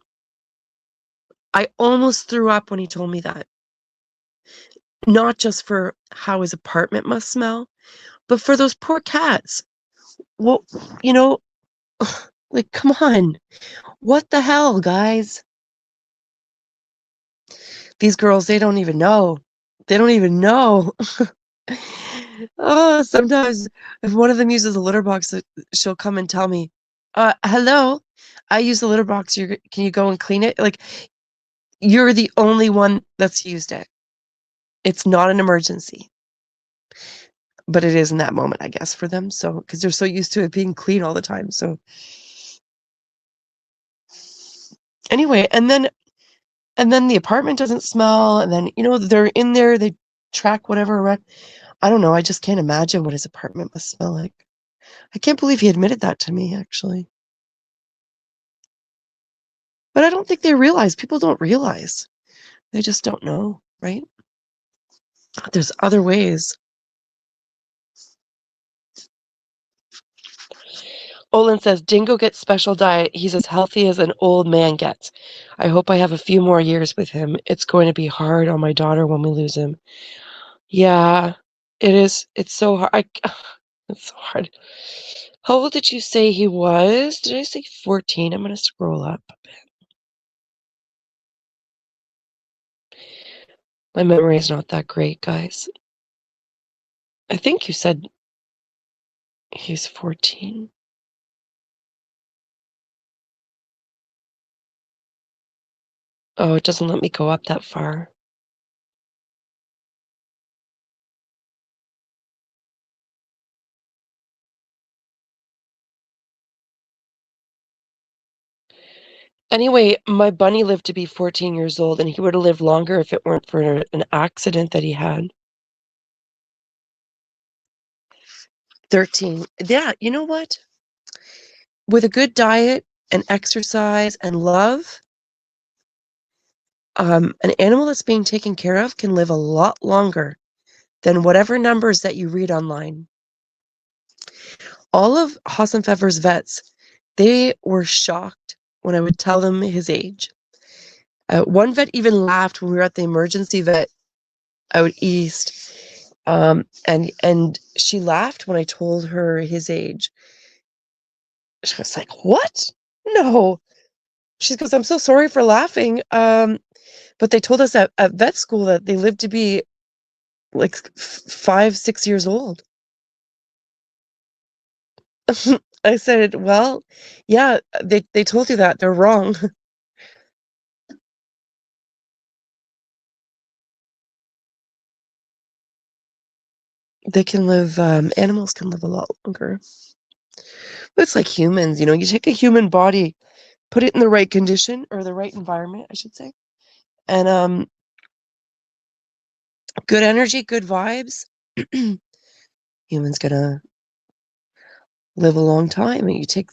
A: I almost threw up when he told me that. Not just for how his apartment must smell, but for those poor cats. Well, like, come on. What the hell, guys? These girls, they don't even know. They don't even know. Oh, sometimes if one of them uses a litter box, she'll come and tell me, hello, I use the litter box. Can you go and clean it? Like, you're the only one that's used it. It's not an emergency. But it is in that moment, I guess, for them. So, because they're so used to it being clean all the time. So, anyway, and then the apartment doesn't smell, and then they're in there, they track whatever around. I don't know, I just can't imagine what his apartment must smell like. I can't believe he admitted that to me, actually. But I don't think they realize. People don't realize. They just don't know, right? There's other ways. Olin says, Dingo gets special diet. He's as healthy as an old man gets. I hope I have a few more years with him. It's going to be hard on my daughter when we lose him. Yeah, it is. It's so hard. It's so hard. How old did you say he was? Did I say 14? I'm going to scroll up a bit. My memory is not that great, guys. I think you said he's 14. Oh, it doesn't let me go up that far. Anyway, my bunny lived to be 14 years old, and he would have lived longer if it weren't for an accident that he had. 13. Yeah, you know what? With a good diet and exercise and love, an animal that's being taken care of can live a lot longer than whatever numbers that you read online. All of Hassan Pfeffer's vets, they were shocked when I would tell them his age. One vet even laughed when we were at the emergency vet out east, and she laughed when I told her his age. She was like, "What? No." She goes, "I'm so sorry for laughing, but they told us at vet school that they lived to be like 5, 6 years old." I said, "Well, yeah, they told you that. They're wrong." They can live, animals can live a lot longer. It's like humans, you take a human body, put it in the right condition or the right environment, I should say. And good energy, good vibes. Human's gonna live a long time. And you take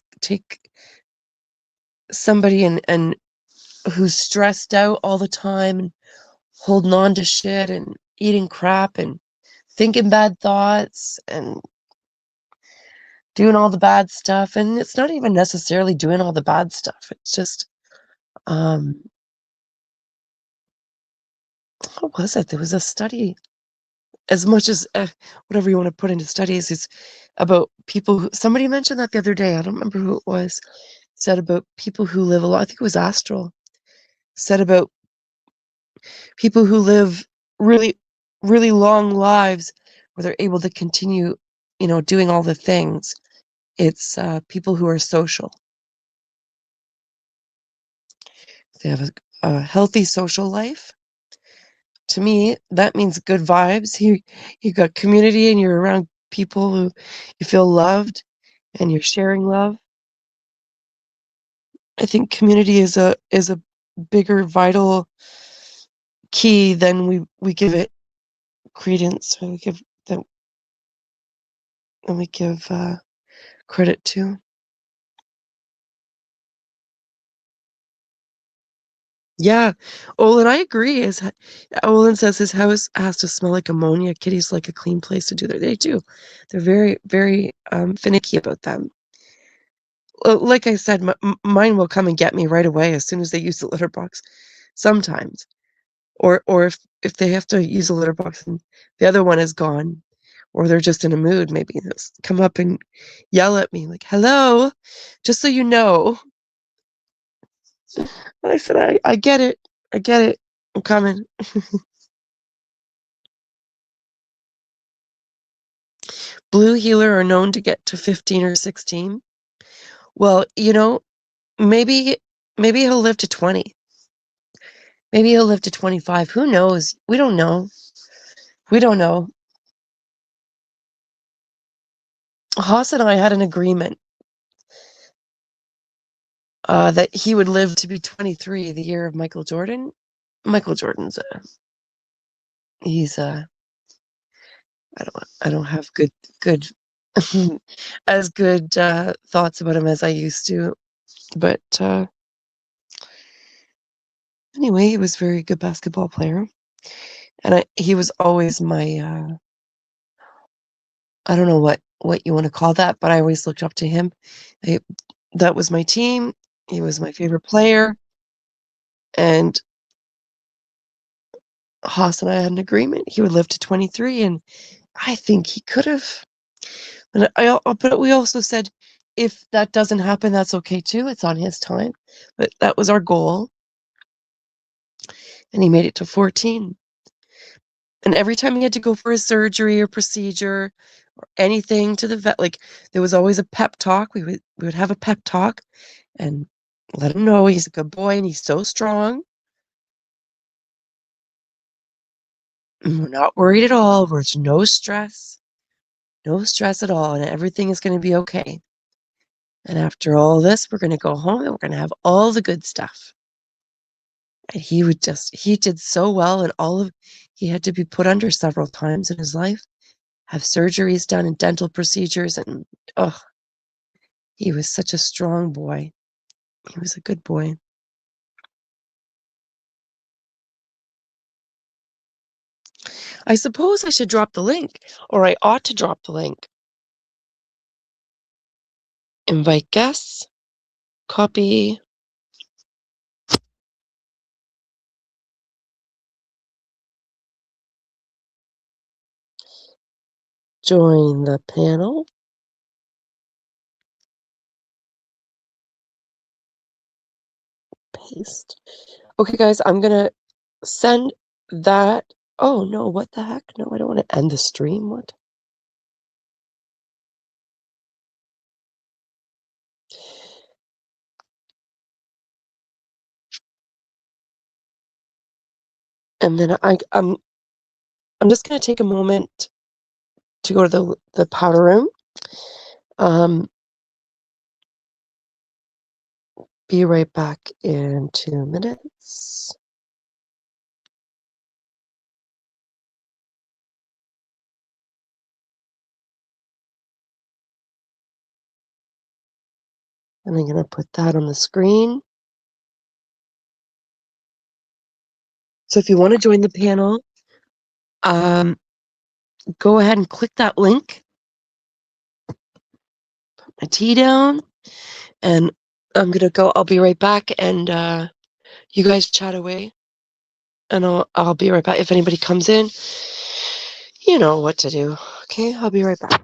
A: somebody and who's stressed out all the time and holding on to shit and eating crap and thinking bad thoughts and doing all the bad stuff. And it's not even necessarily doing all the bad stuff. It's just, what was it? There was a study, as much as whatever you want to put into studies, is about people who, somebody mentioned that the other day, I don't remember who it was, said about people who live a lot, I think it was Astral, said about people who live really, really long lives where they're able to continue, doing all the things. It's people who are social. They have a healthy social life. To me, that means good vibes. You got community and you're around people who you feel loved and you're sharing love. I think community is a bigger vital key than we give it credence, or we give credit to. Yeah. Olin, I agree. Olin says his house has to smell like ammonia. Kitties like a clean place to do their. They do. They're very, very finicky about them. Like I said, mine will come and get me right away as soon as they use the litter box. Sometimes, or if they have to use a litter box and the other one is gone, or they're just in a mood, maybe they'll come up and yell at me like, "Hello, just so you know." And I said, I get it. I get it. I'm coming. Blue healer are known to get to 15 or 16. Well, maybe he'll live to 20. Maybe he'll live to 25. Who knows? We don't know. We don't know. Haas and I had an agreement that he would live to be 23, the year of Michael Jordan. Michael Jordan's he's I don't have good as good thoughts about him as I used to, but anyway, he was a very good basketball player, and he was always my I don't know what you want to call that, but I always looked up to him. That was my team. He was my favorite player, and Haas and I had an agreement. He would live to 23, and I think he could have. But we also said, if that doesn't happen, that's okay too. It's on his time. But that was our goal, and he made it to 14. And every time he had to go for a surgery or procedure or anything to the vet, like there was always a pep talk. We would have a pep talk and let him know he's a good boy and he's so strong. And we're not worried at all. There's no stress at all, and everything is going to be okay. And after all this, we're going to go home and we're going to have all the good stuff. And he did so well, and he had to be put under several times in his life, have surgeries done and dental procedures, and he was such a strong boy. He was a good boy. I suppose I should drop the link, or I ought to drop the link. Invite guests, copy. Join the panel. Paste. Okay, guys, I'm going to send that. Oh, no, what the heck? No, I don't want to end the stream. What? And then I'm just going to take a moment to go to the powder room. Be right back in 2 minutes. And I'm going to put that on the screen. So if you want to join the panel, go ahead and click that link. Put my tea down, and I'm going to go. I'll be right back, and you guys chat away, and I'll be right back. If anybody comes in, you know what to do. Okay, I'll be right back.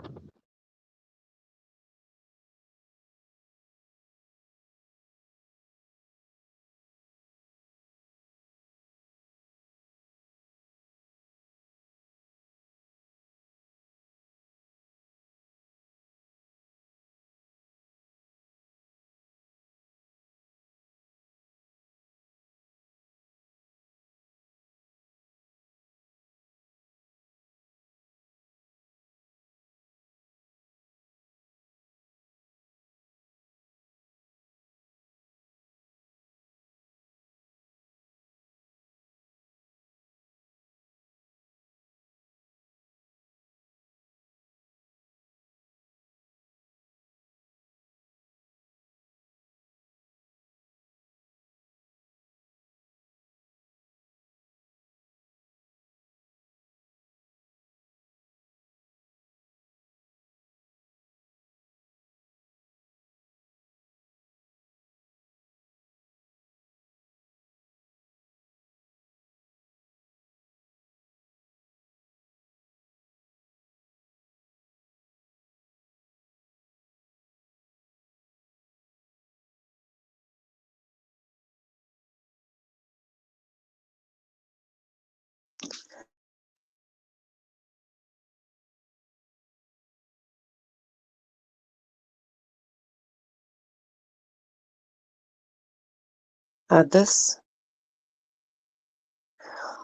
A: Add this.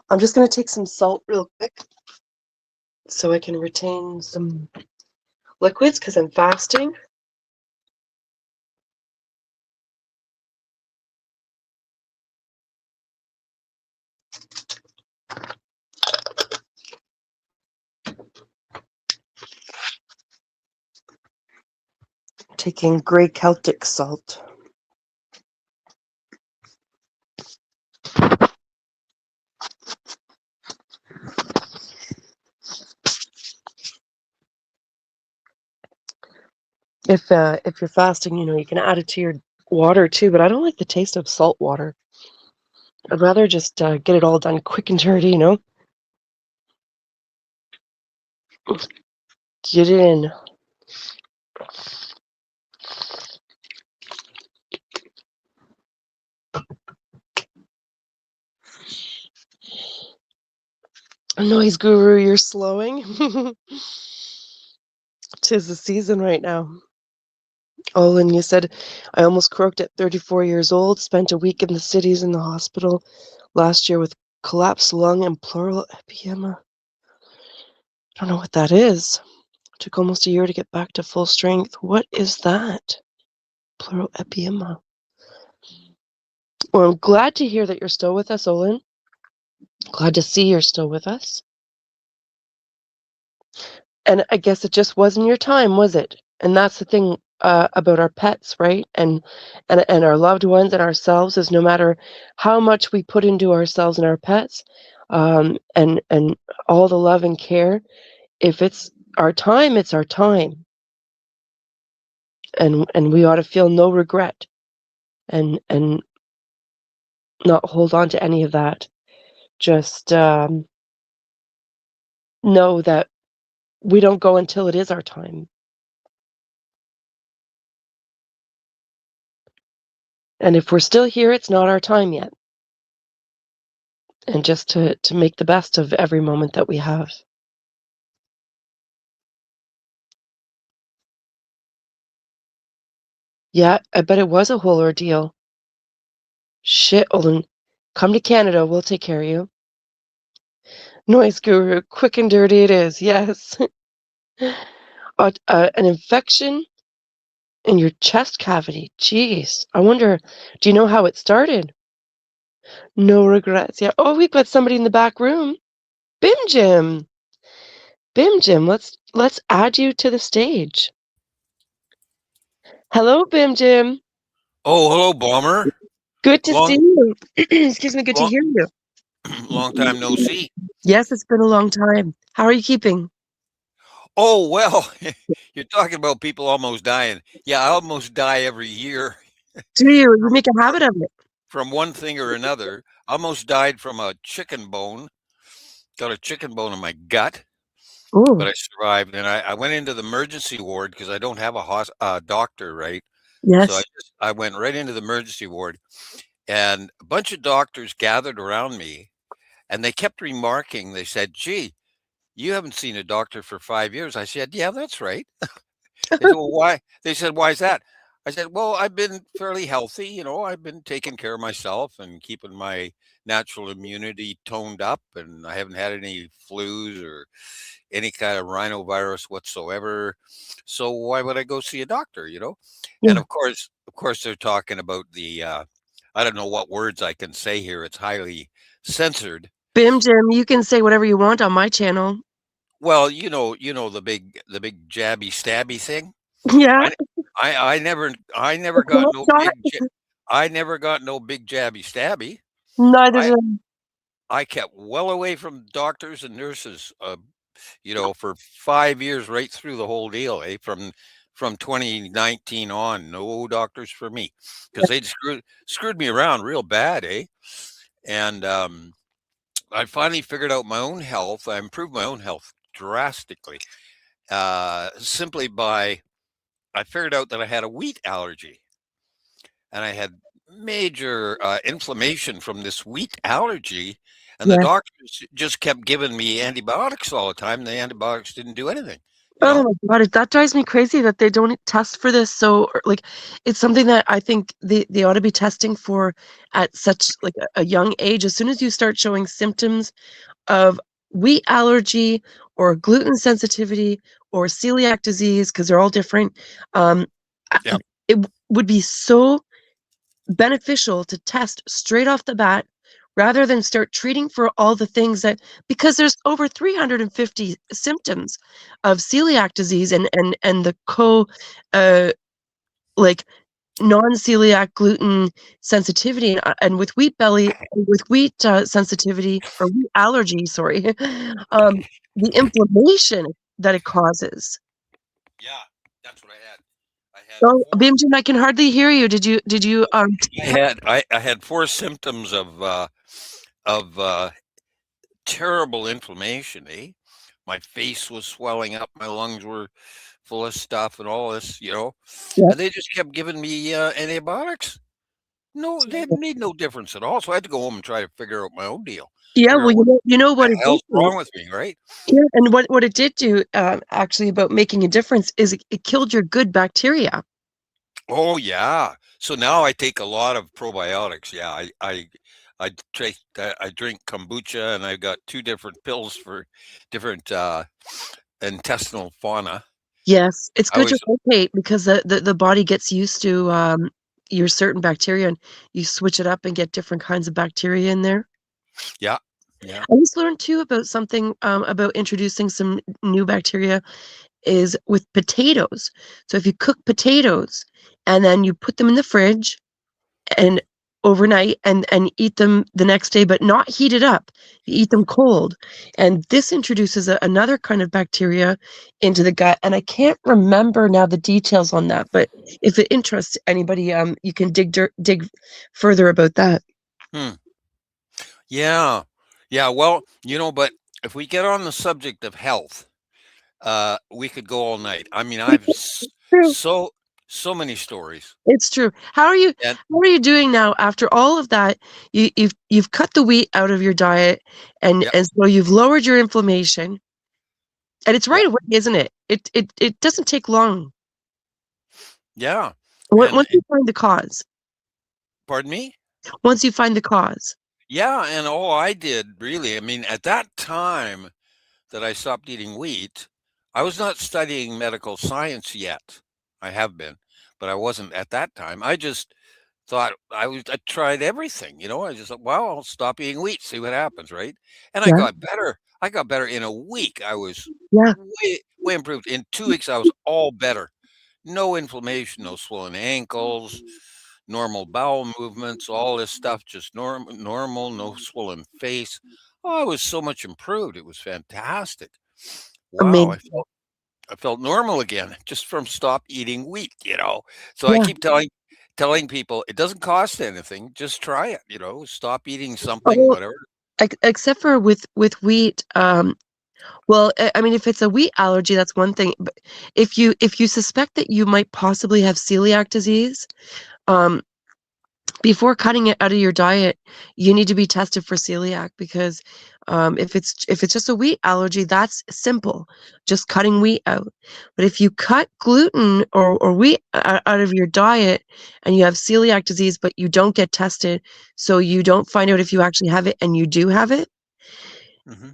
A: I'm just going to take some salt real quick so I can retain some liquids because I'm fasting. Taking gray Celtic salt. If you're fasting, you know, you can add it to your water too, but I don't like the taste of salt water. I'd rather just get it all done quick and dirty, you know? Get it in. Noise guru, you're slowing. 'Tis the season right now. Oh, and you said, I almost croaked at 34 years old, spent a week in the cities in the hospital last year with collapsed lung and pleural edema. I don't know what that is. Took almost a year to get back to full strength. What is that? Pleural edema. Well, I'm glad to hear that you're still with us, Olin. Glad to see you're still with us. And I guess it just wasn't your time, was it? And that's the thing about our pets, right? And our loved ones and ourselves is no matter how much we put into ourselves and our pets, and all the love and care, if it's our time, it's our time. And we ought to feel no regret and not hold on to any of that. Just know that we don't go until it is our time. And if we're still here, it's not our time yet. And just to make the best of every moment that we have. Yeah, I bet it was a whole ordeal. Shit, Olin, come to Canada, we'll take care of you. Noise guru, quick and dirty it is, yes. An infection in your chest cavity, jeez. I wonder, do you know how it started? No regrets, yeah. Oh, we've got somebody in the back room. Bim Jim. Bim Jim, let's add you to the stage. Hello, Bim Jim.
B: Oh, hello, Bomber.
A: Good to see
B: Long,
A: you. Excuse me, good to
B: long,
A: hear you.
B: long time no see.
A: Yes, it's been a long time. How are you keeping?
B: Oh, well, you're talking about people almost dying. Yeah, I almost die every year
A: Do you
B: from,
A: make a habit of it?
B: from one thing or another. I almost died from a chicken bone. Got a chicken bone in my gut, but
A: Oh,
B: I survived. And I went into the emergency ward because I don't have a doctor, right? So
A: yes.
B: I went right into the emergency ward, and a bunch of doctors gathered around me, and they kept remarking. They said, "Gee, you haven't seen a doctor for 5 years." I said, "Yeah, that's right." They said, "Well, why?" They said, "Why is that?" I said, "Well, I've been fairly healthy. I've been taking care of myself and keeping my natural immunity toned up, and I haven't had any flus or any kind of rhinovirus whatsoever. So why would I go see a doctor?" And
A: Yeah.
B: of course, they're talking about I don't know what words I can say here. It's highly censored.
A: Bim Jim, you can say whatever you want on my channel.
B: Well, you know the big jabby stabby thing.
A: Yeah.
B: I I never
A: It's
B: got
A: not
B: no
A: shot.
B: I never got no big jabby stabby.
A: Neither
B: I
A: did I.
B: I kept well away from doctors and nurses, for 5 years right through the whole deal, from 2019 on, no doctors for me because 'cause they'd screwed me around real bad, eh? And, I finally figured out my own health. I improved my own health drastically, simply by I figured out that I had a wheat allergy, and I had major inflammation from this wheat allergy. And the
A: Yeah.
B: doctors just kept giving me antibiotics all the time. The antibiotics didn't do anything, you
A: Oh
B: know?
A: my God, that drives me crazy that they don't test for this. So, like, it's something that I think they ought to be testing for at such like a young age. As soon as you start showing symptoms of wheat allergy or gluten sensitivity or celiac disease, because they're all different, um,
B: Yeah.
A: it would be so beneficial to test straight off the bat rather than start treating for all the things that because there's over 350 symptoms of celiac disease and the uh like non-celiac gluten sensitivity and with wheat sensitivity or wheat allergy, sorry, um, the inflammation that it causes.
B: Yeah. That's what I had. I had
A: Oh,
B: four.
A: Bimjin, I can hardly hear you. Did you
B: I had four symptoms of terrible inflammation, eh? My face was swelling up, my lungs were full of stuff and all this,
A: yeah,
B: and they just kept giving me antibiotics. No, they made no difference at all. So I had to go home and try to figure out my own deal.
A: yeah,
B: Figure
A: well,
B: out what
A: you know
B: the
A: what it did
B: hell's
A: do.
B: wrong with me, right?
A: Yeah, and what it did do, actually about making a difference is it killed your good bacteria.
B: Oh yeah. So now I take a lot of probiotics. Yeah, I drink kombucha, and I've got two different pills for different intestinal fauna.
A: Yes, it's
B: I
A: good to
B: always
A: rotate because the body gets used to your certain bacteria and you switch it up and get different kinds of bacteria in there.
B: Yeah, yeah,
A: I just learned too about something about introducing some new bacteria is with potatoes. So if you cook potatoes and then you put them in the fridge and overnight and eat them the next day, but not heated up. You eat them cold. And this introduces another kind of bacteria into the gut. And I can't remember now the details on that, but if it interests anybody, you can dig further about that.
B: hmm, yeah, yeah. Well, but if we get on the subject of health, we could go all night. I mean, I've
A: True.
B: so many stories,
A: It's true.
B: and
A: How are you doing now after all of that? You've cut the wheat out of your diet
B: yeah,
A: and so you've lowered your inflammation. And it's
B: yeah,
A: right away, isn't it? It doesn't take long.
B: yeah,
A: Once you
B: and
A: find the cause.
B: pardon me.
A: Once you find the cause.
B: Yeah, and all I did really, I mean, at that time that I stopped eating wheat, I was not studying medical science yet. I have been, but I wasn't at that time. I just thought I tried everything. I just thought, well, I'll stop eating wheat, see what happens, right? And I
A: Yeah,
B: got better. I got better in a week. I was
A: yeah.
B: way improved. In 2 weeks, I was all better. No inflammation, no swollen ankles, normal bowel movements, all this stuff, just normal, no swollen face. Oh, I was so much improved. It was fantastic. Wow,
A: Amazing.
B: I felt normal again just from stop eating wheat. So I
A: Yeah.
B: keep telling people it doesn't cost anything. Just try it. Stop eating something,
A: Oh,
B: whatever.
A: except for with wheat. Well, I mean, if it's a wheat allergy, that's one thing. But if you suspect that you might possibly have celiac disease, um, before cutting it out of your diet, you need to be tested for celiac because if it's just a wheat allergy, that's simple, just cutting wheat out. But if you cut gluten or wheat out of your diet and you have celiac disease, but you don't get tested, so you don't find out if you actually have it and you do have it,
B: Hmm.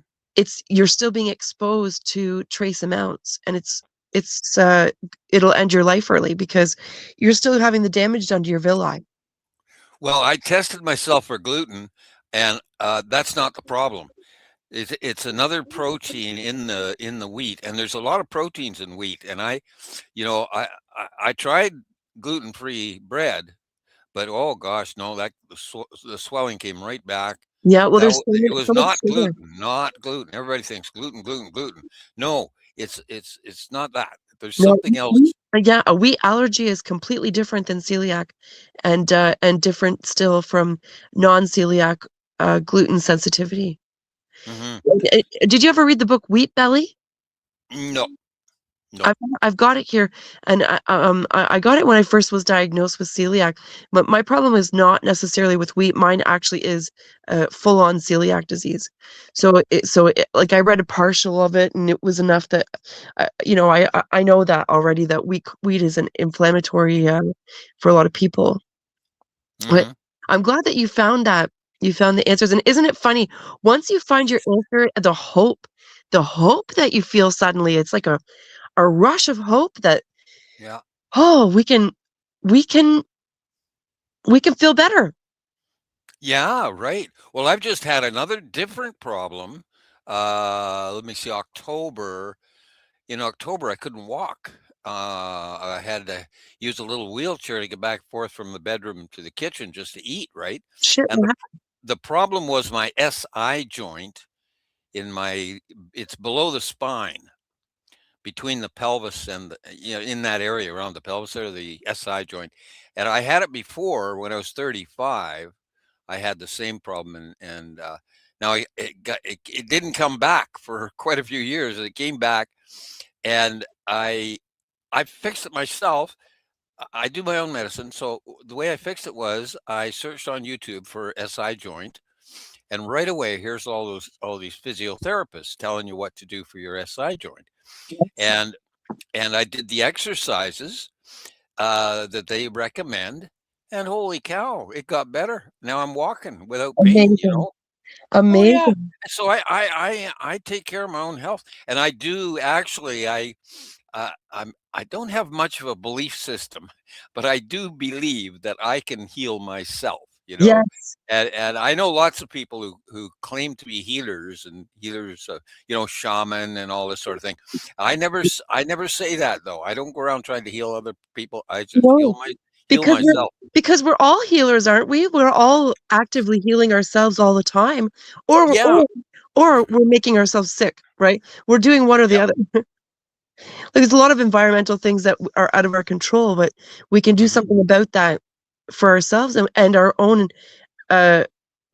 A: you're still being exposed to trace amounts, and it'll end your life early because you're still having the damage done to your villi.
B: Well, I tested myself for gluten, and that's not the problem. It's another protein in the wheat, and there's a lot of proteins in wheat. And I tried gluten-free bread, but oh gosh, no, the swelling came right back.
A: Yeah, well, there's
B: It
A: so
B: was
A: much
B: not
A: sugar.
B: gluten, not gluten. Everybody thinks gluten, gluten, gluten. No, it's not that. There's
A: No,
B: something else.
A: yeah, a wheat allergy is completely different than celiac, and different still from non-celiac gluten sensitivity.
B: Hmm.
A: Did you ever read the book Wheat Belly?
B: No, no.
A: I've got it here, and I got it when I first was diagnosed with celiac. But my problem is not necessarily with wheat. Mine actually is full-on celiac disease. Like I read a partial of it, and it was enough that I know that already that wheat is an inflammatory for a lot of people. But
B: Hmm.
A: I'm glad that you found the answers. And isn't it funny? Once you find your answer, the hope that you feel suddenly, it's like a rush of hope that,
B: Yeah.
A: oh, we can we can feel better.
B: Yeah, right. Well, I've just had another different problem. Let me see, October. In October, I couldn't walk. I had to use a little wheelchair to get back and forth from the bedroom to the kitchen just to eat, right?
A: Shit,
B: And the problem was my SI joint in my it's below the spine, between the pelvis and in that area around the pelvis or the SI joint. And I had it before when I was 35. I had the same problem, and now it didn't come back for quite a few years. It came back, and I fixed it myself. I do my own medicine. So the way I fixed it was I searched on YouTube for SI joint, and right away here's all these physiotherapists telling you what to do for your SI joint,
A: yes,
B: and I did the exercises that they recommend, and holy cow, it got better. Now I'm walking without pain.
A: amazing,
B: Oh yeah.
A: amazing.
B: So I take care of my own health, and I do actually. I don't have much of a belief system, but I do believe that I can heal myself.
A: Yes,
B: And I know lots of people who claim to be healers and healers, shaman and all this sort of thing. I never say that though. I don't go around trying to heal other people. I just
A: no,
B: heal
A: because we're
B: myself.
A: because we're all healers, aren't we? We're all actively healing ourselves all the time, or
B: Yeah.
A: or or we're making ourselves sick, right? We're doing one or the
B: Yep.
A: other. Like, there's a lot of environmental things that are out of our control, but we can do
B: Hmm.
A: something about that for ourselves and our own uh,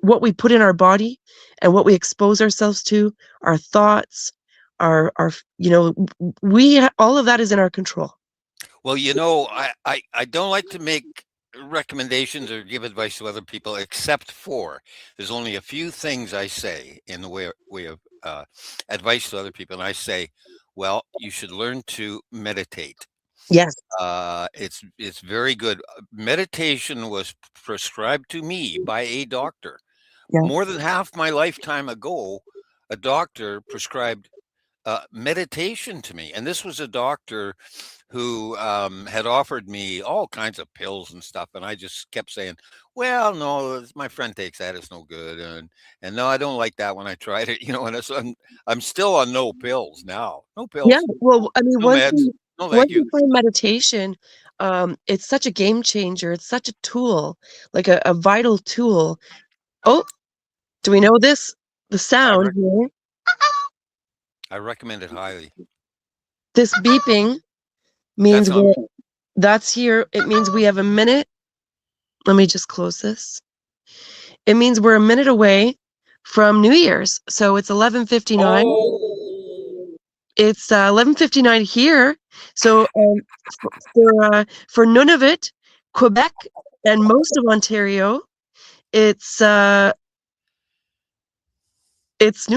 A: what we put in our body and what we expose ourselves to, our thoughts, our all of that is in our control.
B: Well, I don't like to make recommendations or give advice to other people, except for there's only a few things I say in the way of advice to other people, and I say, well, you should learn to meditate.
A: Yes.
B: It's very good. Meditation was prescribed to me by a doctor
A: Yeah.
B: more than half my lifetime ago. A doctor prescribed meditation to me. And this was a doctor who had offered me all kinds of pills and stuff, and I just kept saying, "Well, no, my friend takes that; it's no good." And no, I don't like that when I tried it, And so I'm still on no pills now. No
A: Yeah.
B: pills,
A: Well, I mean,
B: no meds. No,
A: once
B: thank you.
A: you find meditation, it's such a game changer. It's such a tool, like a vital tool. Oh, do we know this? The sound here.
B: I recommend it highly.
A: This beeping means
B: That's not.
A: that's here. It means we have a minute. Let me just close this. It means we're a minute away from New Year's. So it's 11:59.
B: Oh.
A: It's 11:59 here. So for Nunavut, Quebec, and most of Ontario, it's New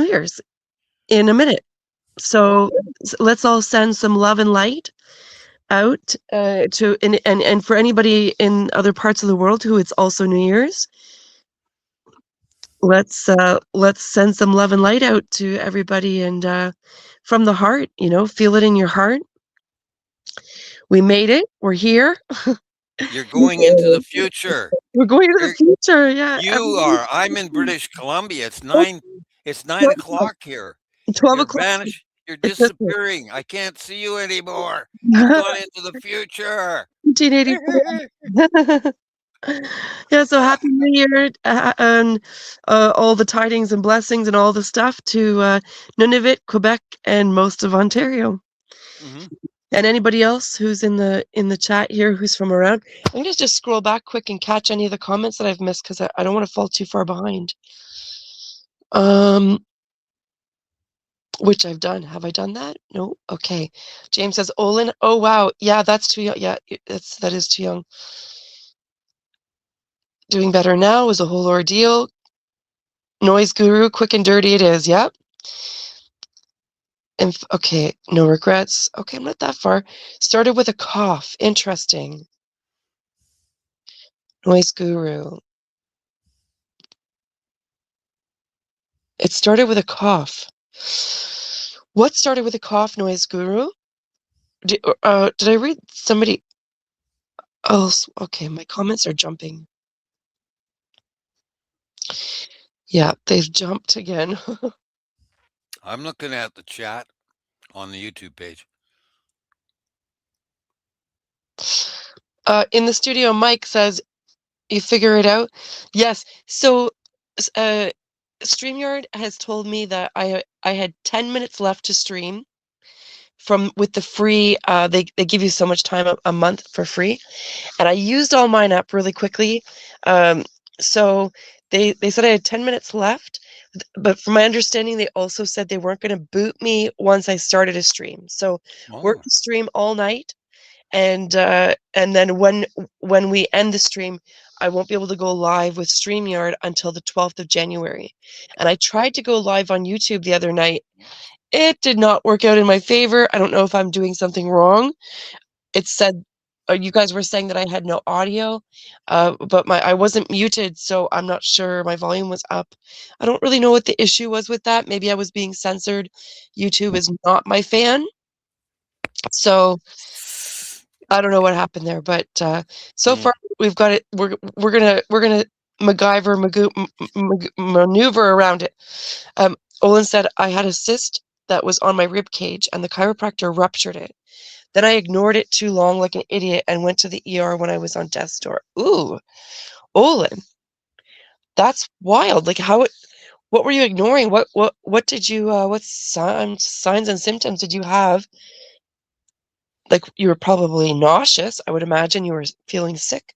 A: Year's in a minute. So let's all send some love and light out to and for anybody in other parts of the world who it's also New Year's. Let's send some love and light out to everybody, and from the heart, feel it in your heart. We made it. We're here.
B: You're going into the future.
A: We're going to the future. Yeah.
B: You are. I'm in British Columbia. It's 9 o'clock here.
A: 12
B: You're
A: o'clock.
B: vanished. You're
A: It's this one.
B: disappearing. I can't see you anymore. You've gone into the future.
A: 1984. Yeah, so happy New Year, and all the tidings and blessings and all the stuff to Nunavut, Quebec, and most of Ontario.
B: Mm-hmm.
A: And anybody else who's in the chat here who's from around. I'm gonna just scroll back quick and catch any of the comments that I've missed because I don't want to fall too far behind. Which I've done. Have I done that? No. Okay. James says Olin. Oh wow. Yeah, that's too young. Yeah, that is too young. Doing better now is a whole ordeal. Noise guru, quick and dirty it is. Yep. And okay, no regrets. Okay, I'm not that far. Started with a cough. Interesting. Noise guru. It started with a cough. What started with a cough, noise guru? Did I read somebody? Oh, okay. My comments are jumping. Yeah, they've jumped again.
B: I'm looking at the chat on the YouTube page.
A: In the studio, Mike says, you figure it out? Yes. So, StreamYard has told me that I had 10 minutes left to stream with the free, they give you so much time a month for free. And I used all mine up really quickly. So they said I had 10 minutes left. But from my understanding, they also said they weren't going to boot me once I started a stream. So work the stream all night. And then when we end the stream, I won't be able to go live with StreamYard until the 12th of January. And I tried to go live on YouTube the other night. It did not work out in my favor. I don't know if I'm doing something wrong. It said, you guys were saying that I had no audio, but I wasn't muted, so I'm not sure my volume was up. I don't really know what the issue was with that. Maybe I was being censored. YouTube is not my fan. So I don't know what happened there, but so far we've got it. We're gonna MacGyver maneuver around it. Olin said I had a cyst that was on my rib cage, and the chiropractor ruptured it. Then I ignored it too long, like an idiot, and went to the ER when I was on death's door. Ooh, Olin, that's wild. Like what were you ignoring? What did you? What signs and symptoms did you have? Like, you were probably nauseous. I would imagine you were feeling sick.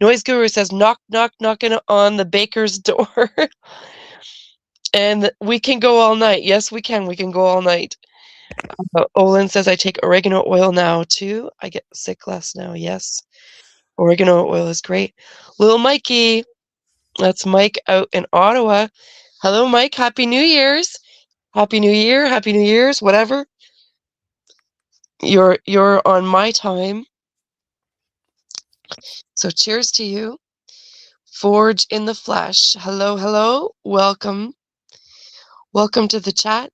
A: Noise Guru says, knock, knock, knocking on the baker's door. And we can go all night. Yes, we can. We can go all night. Olin says, I take oregano oil now, too. I get sick less now. Yes. Oregano oil is great. Little Mikey. That's Mike out in Ottawa. Hello, Mike. Happy New Year's. Happy New Year. Happy New Year's. Whatever. You're on my time. So cheers to you. Forge in the flesh. Hello, hello. Welcome. Welcome to the chat.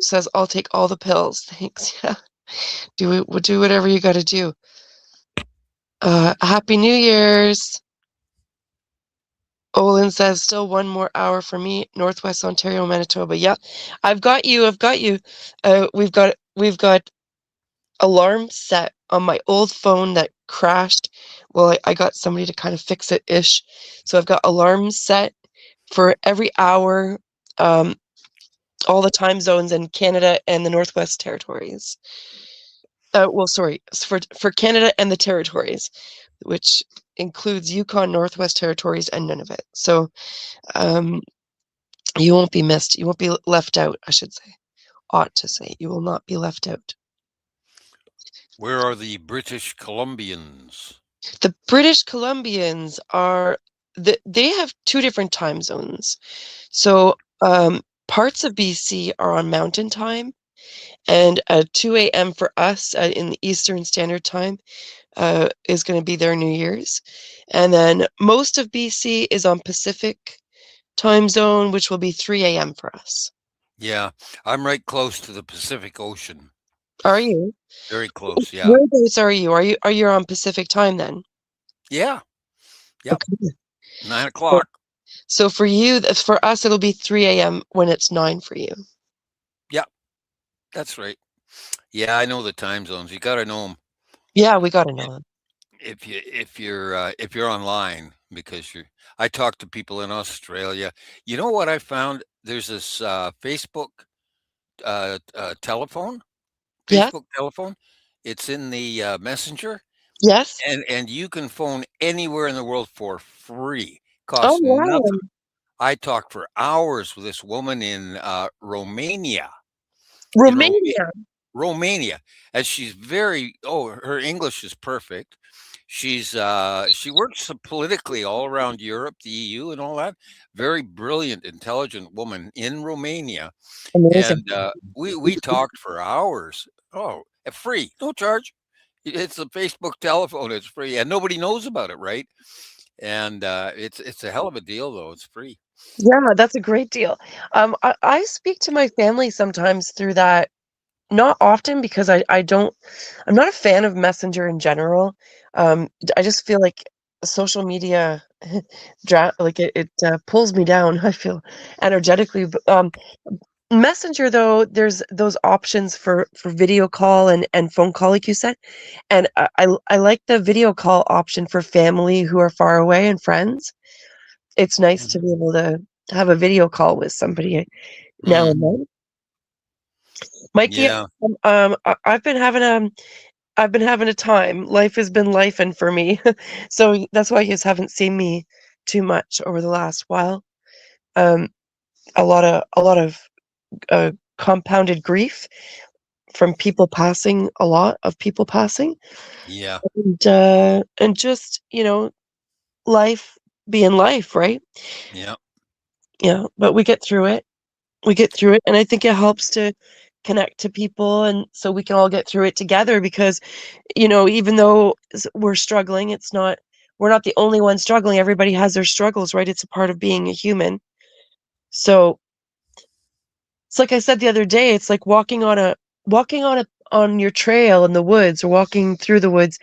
A: Says, I'll take all the pills. Thanks. Yeah. We'll do whatever you got to do. Happy New Year's. Olin says, still one more hour for me. Northwest Ontario, Manitoba. Yeah, I've got you. We've got alarm set on my old phone that crashed. Well, I got somebody to kind of fix it ish. So I've got alarms set for every hour, um, all the time zones in Canada and the Northwest Territories. Well, sorry, for Canada and the territories, which includes Yukon, Northwest Territories, and Nunavut. So um, you won't be missed. You won't be left out, I should say. Ought to say. You will not be left out.
B: Where are the British Columbians?
A: The British Columbians are, they have two different time zones. So parts of BC are on Mountain Time, and 2 a.m. for us in the Eastern Standard Time is going to be their New Year's. And then most of BC is on Pacific Time Zone, which will be 3 a.m. for us.
B: Yeah, I'm right close to the Pacific Ocean.
A: Are you?
B: Very close, yeah.
A: Whereabouts are you? Are you on Pacific Time then?
B: Yeah, yep,
A: Okay.
B: 9
A: So,
B: o'clock.
A: so for you, for us, it'll be 3 a.m. when it's 9 for you.
B: Yeah, that's right. Yeah, I know the time zones. You gotta know them
A: Yeah, we got to know them.
B: if you're online because you're. I talk to people in Australia. You know what I found? There's this Facebook telephone.
A: Yeah.
B: Facebook telephone. It's in the messenger,
A: Yes.
B: and you can phone anywhere in the world for free.
A: Oh,
B: Costs
A: wow.
B: nothing. I talked for hours with this woman in Romania. In
A: Romania.
B: Romania, and she's her English is perfect. She works politically all around Europe, the EU, and all that. Very brilliant, intelligent woman in Romania,
A: Amazing.
B: and we talked for hours. Oh, free, no charge. It's a Facebook telephone. It's free, and nobody knows about it, right? And it's a hell of a deal, though. It's free.
A: Yeah, that's a great deal. I speak to my family sometimes through that. Not often because I'm not a fan of Messenger in general. I just feel like social media, like it pulls me down. I feel energetically. But, Messenger though, there's those options for video call and phone call, like you said, and I like the video call option for family who are far away and friends. It's nice to be
B: Mhm.
A: able to have a video call with somebody now
B: Mm,
A: and then. Mikey,
B: yeah,
A: I've been having a time. Life has been lifing for me. So that's why you just haven't seen me too much over the last while. Um, a lot of uh, compounded grief from people passing, a lot of people passing,
B: yeah,
A: and just, life being life, right?
B: yeah,
A: Yeah, but we get through it. We get through it, and I think it helps to connect to people, and so we can all get through it together because even though we're struggling, we're not the only ones struggling. Everybody has their struggles, right? It's a part of being a human. So it's like I said the other day, it's like walking on your trail in the woods or walking through the woods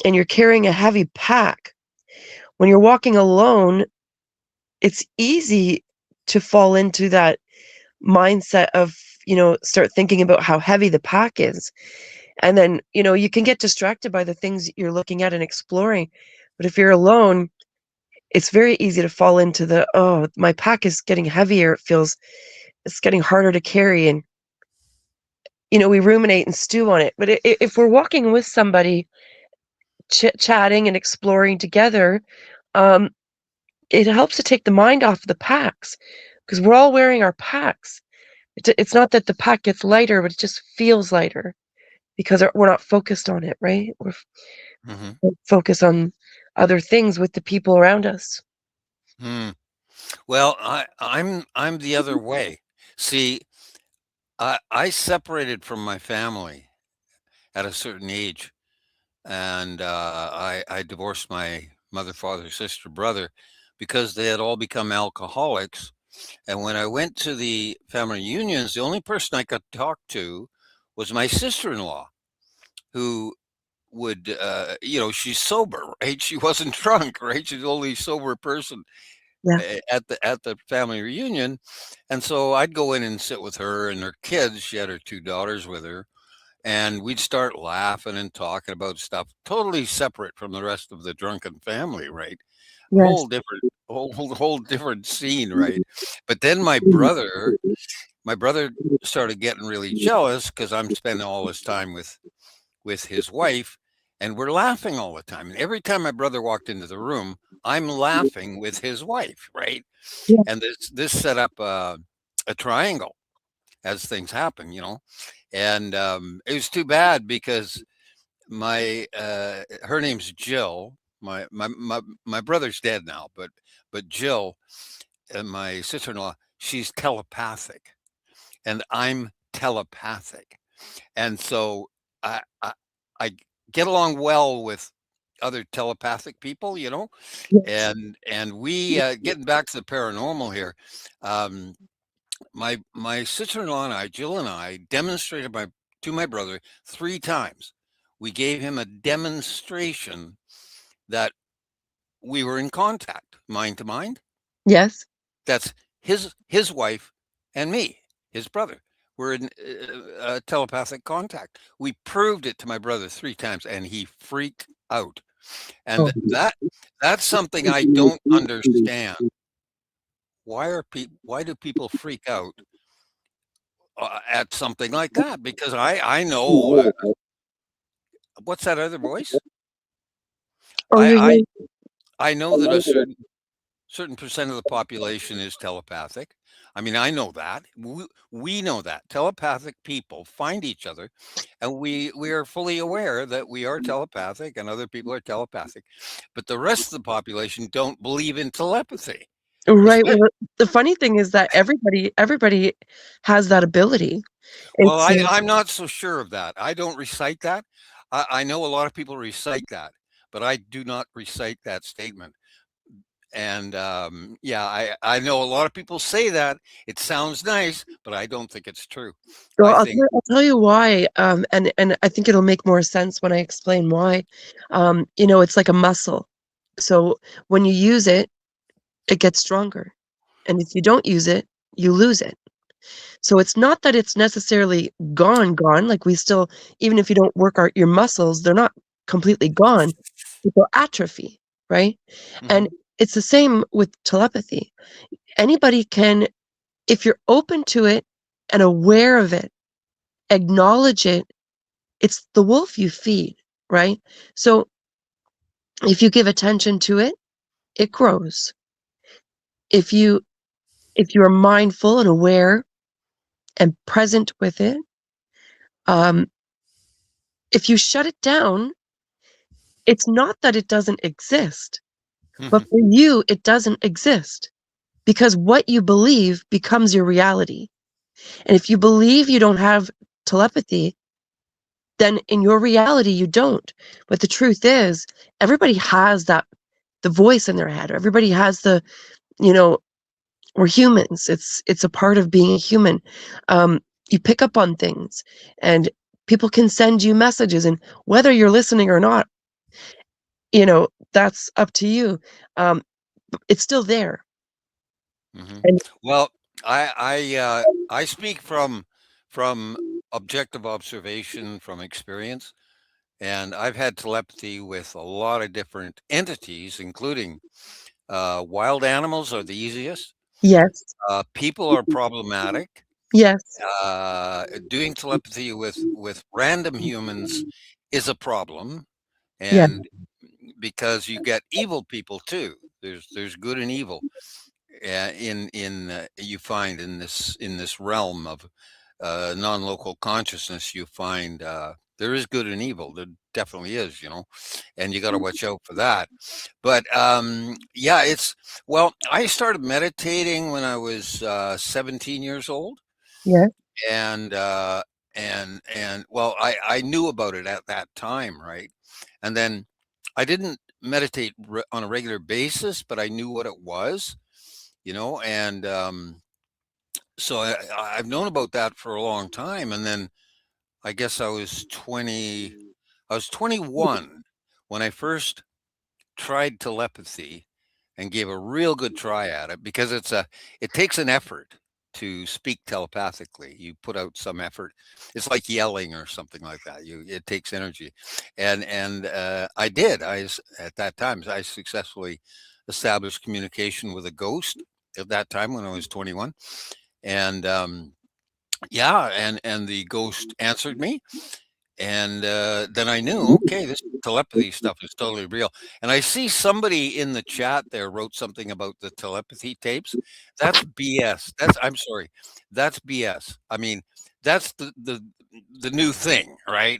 A: and you're carrying a heavy pack. When you're walking alone, it's easy to fall into that mindset of, start thinking about how heavy the pack is. And then, you can get distracted by the things you're looking at and exploring. But if you're alone, it's very easy to fall into oh, my pack is getting heavier. It's getting harder to carry. And, we ruminate and stew on it. But if we're walking with somebody, chatting and exploring together, um, it helps to take the mind off the packs because we're all wearing our packs. It's not that the pack gets lighter, but it just feels lighter because we're not focused on it, right?
B: hmm
A: We're focused on other things with the people around us.
B: hmm. Well, I'm the other way. See, I separated from my family at a certain age, and I divorced my mother, father, sister, brother because they had all become alcoholics. And when I went to the family reunions, the only person I could talk to was my sister-in-law, who would, she's sober, right? She wasn't drunk, right? She's the only sober person
A: Yeah.
B: at the family reunion, and so I'd go in and sit with her and her kids. She had her two daughters with her, and we'd start laughing and talking about stuff totally separate from the rest of the drunken family, right?
A: Yes.
B: Whole different scene, right? But then my brother started getting really jealous because I'm spending all this time with his wife, and we're laughing all the time. And every time my brother walked into the room, I'm laughing with his wife, right?
A: Yeah.
B: And this set up a triangle as things happen, And it was too bad because her name's Jill. My brother's dead now, but Jill, my sister-in-law, she's telepathic, and I'm telepathic, and so I I get along well with other telepathic people,
A: Yes.
B: and we getting back to the paranormal here. Um, my sister-in-law and I, Jill and I, demonstrated to my brother 3 times. We gave him a demonstration that we were in contact, mind to mind.
A: Yes.
B: That's his wife and me, his brother. We're in telepathic contact. We proved it to my brother 3 times, and he freaked out.
A: Oh.
B: And that's something I don't understand. Why do people freak out at something like that? Because I know what's that other voice?
A: Oh, you're
B: I
A: here.
B: I know that a certain percent of the population is telepathic. I mean, I know that. We know that telepathic people find each other, and we are fully aware that we are telepathic and other people are telepathic, but the rest of the population don't believe in telepathy.
A: Right.
B: Especially,
A: Well, the funny thing is that everybody has that ability.
B: well,
A: It's
B: I'm not so sure of that. I don't recite that. I know a lot of people recite that, but I do not recite that statement. And yeah, I know a lot of people say that. It sounds nice, but I don't think it's true.
A: well,
B: I think,
A: I'll tell you why. And I think it'll make more sense when I explain why. It's like a muscle. So when you use it, it gets stronger, and if you don't use it, you lose it. So it's not that it's necessarily gone. Like we still, even if you don't work your muscles, they're not completely gone. They'll atrophy, right? And
B: mhm,
A: it's the same with telepathy. Anybody can, if you're open to it and aware of it, acknowledge it, it's the wolf you feed, right? So if you give attention to it, it grows. If you if you're mindful and aware and present with it, um, if you shut it down, it's not that it doesn't exist, but
B: mhm,
A: for you, it doesn't exist because what you believe becomes your reality. And if you believe you don't have telepathy, then in your reality, you don't. But the truth is, everybody has the voice in their head. Everybody has you know, we're humans. It's a part of being a human. You pick up on things, and people can send you messages, and whether you're listening or not, that's up to you. Um, it's still there.
B: mhm.
A: And
B: Well, I speak from objective observation, from experience, and I've had telepathy with a lot of different entities, including wild animals are the easiest.
A: yes,
B: People are problematic.
A: yes,
B: Doing telepathy with random humans is a problem,
A: yes,
B: and because you get evil people too. There's good and evil in you find in this realm of non-local consciousness. You find there is good and evil. There definitely is, and you got to watch out for that. But yeah, I started meditating when I was 17 years old,
A: yes,
B: and well, I knew about it at that time, right? And then I didn't meditate on a regular basis, but I knew what it was, and so I've known about that for a long time. And then I guess I was 21 when I first tried telepathy and gave a real good try at it, because it takes an effort to speak telepathically. You put out some effort. It's like yelling or something like that. It takes energy, and I did. At that time I successfully established communication with a ghost at that time when I was 21, and yeah, and the ghost answered me, and then I knew, okay, this telepathy stuff is totally real. And I see somebody in the chat there wrote something about the telepathy tapes. That's BS. I'm sorry, that's BS. I mean, that's the new thing, right?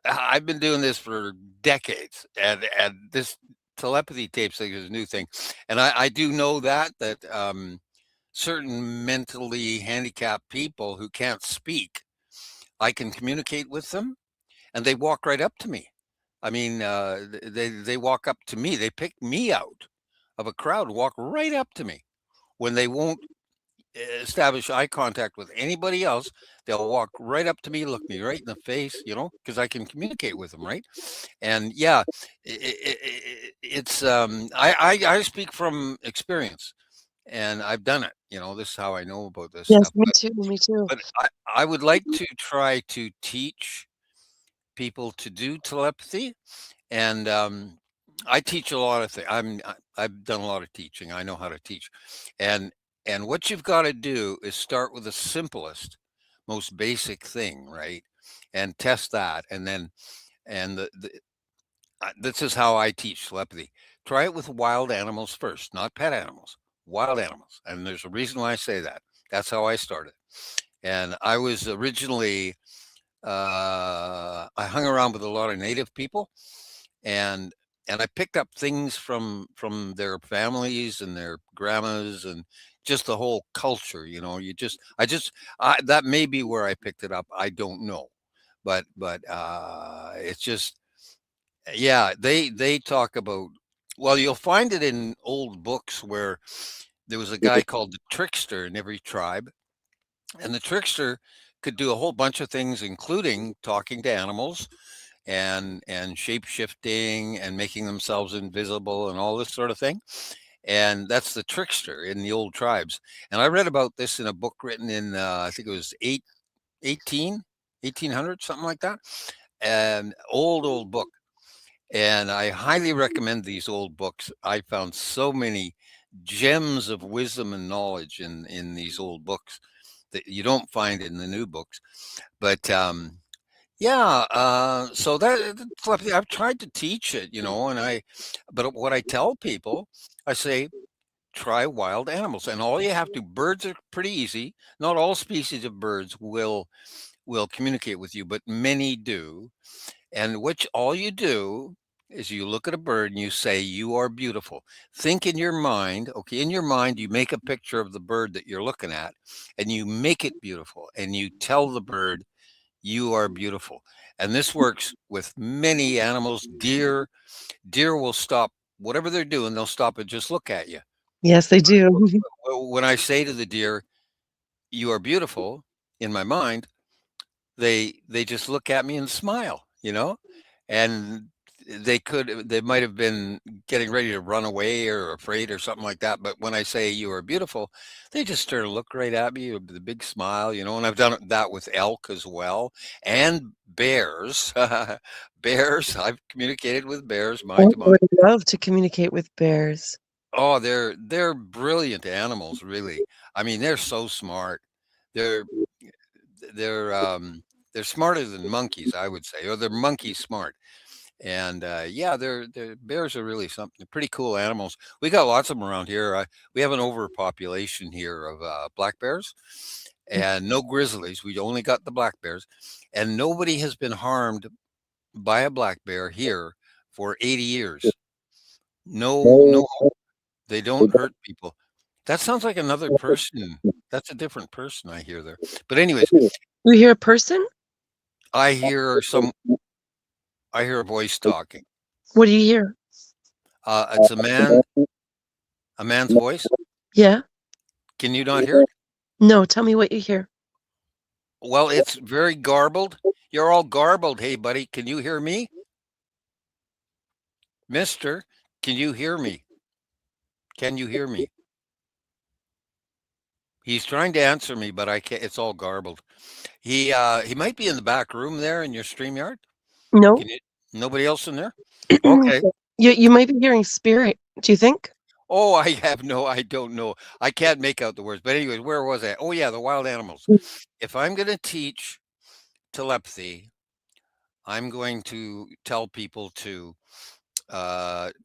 B: I've been doing this for decades, and this telepathy tape thing is a new thing. And I do know that certain mentally handicapped people who can't speak, I can communicate with them, and they walk right up to me. I mean, they walk up to me. They pick me out of a crowd, walk right up to me when they won't establish eye contact with anybody else. They'll walk right up to me, look me right in the face, because I can communicate with them, right? And yeah, I speak from experience, and I've done it. This is how I know about this
A: Yes,
B: stuff.
A: me too. Me too.
B: But I would like to try to teach people to do telepathy, and I teach a lot of things. I've done a lot of teaching. I know how to teach, and what you've got to do is start with the simplest, most basic thing, right? And test that, and then and this is how I teach telepathy. Try it with wild animals first, not pet animals. Wild animals, and there's a reason why I say that. That's how I started. And I was originally I hung around with a lot of native people, and I picked up things from their families and their grandmas and just the whole culture. That may be where I picked it up. I don't know, but it's just, yeah. They talk about, well, you'll find it in old books where there was a guy called the trickster in every tribe, and the trickster could do a whole bunch of things, including talking to animals and shape shifting and making themselves invisible and all this sort of thing. And that's the trickster in the old tribes. And I read about this in a book written in I think it was 1800, something like that. An old book. And I highly recommend these old books. I found so many gems of wisdom and knowledge in these old books that you don't find in the new books. But yeah, so telepathy, I've tried to teach it, but what I tell people, I say, try wild animals, and all you have to, birds are pretty easy. Not all species of birds will communicate with you, but many do. And which all you do is you look at a bird and you say, "You are beautiful." Think in your mind, okay, in your mind, you make a picture of the bird that you're looking at, and you make it beautiful, and you tell the bird, "You are beautiful." And this works with many animals. Deer will stop whatever they're doing. They'll stop and just look at you.
A: Yes, they do.
B: When I say to the deer, "You are beautiful," in my mind, they just look at me and smile, and they might have been getting ready to run away or afraid or something like that. But when I say, "You are beautiful," they just turn and look right at me with a big smile, and I've done that with elk as well, and bears. Bears, I've communicated with bears
A: I
B: mind to mind.
A: would love to communicate with bears.
B: Oh, they're brilliant animals, really. I mean, they're so smart. They're they're they're smarter than monkeys, I would say, or they're monkey smart. And yeah, they're bears are really something. They're pretty cool animals. We got lots of them around here. We have an overpopulation here of black bears, and no grizzlies. We only got the black bears, and nobody has been harmed by a black bear here for 80 years. No, they don't hurt people. That sounds like another person. That's a different person I hear there. But anyways,
A: You hear a person?
B: I hear some. I hear a voice talking.
A: What do you hear?
B: It's a man's voice.
A: Yeah?
B: Can you not hear it?
A: No, tell me what you hear.
B: Well, it's very garbled. You're all garbled. Hey, buddy, can you hear me? Mister, can you hear me? Can you hear me? He's trying to answer me, but I can't. It's all garbled. He might be in the back room there in your StreamYard.
A: No?
B: Can you? Nobody else in there? Okay.
A: You might be hearing spirit, do you think?
B: Oh, I don't know. I can't make out the words. But anyways, where was I? Oh yeah, the wild animals. If I'm going to teach telepathy, I'm going to tell people to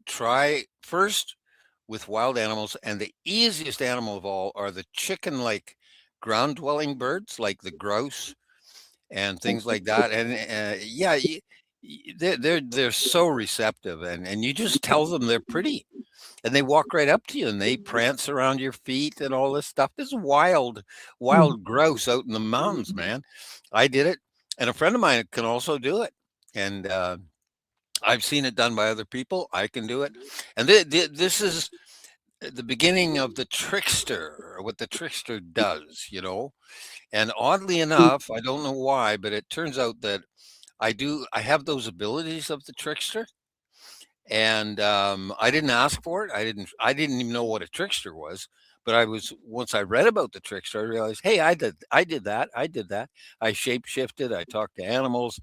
B: try first with wild animals, and the easiest animal of all are the chicken-like ground-dwelling birds, like the grouse and things like that. And yeah, they're so receptive, and you just tell them they're pretty, and they walk right up to you and they prance around your feet and all this stuff. This is wild grouse out in the mountains, man. I did it, and a friend of mine can also do it, and I've seen it done by other people. I can do it, and this is the beginning of the trickster, or what the trickster does, you know. And oddly enough, I don't know why, but it turns out that I have those abilities of the trickster, and I didn't ask for it. I didn't even know what a trickster was. But once I read about the trickster, I realized, hey, I did that. I shape shifted. I talked to animals,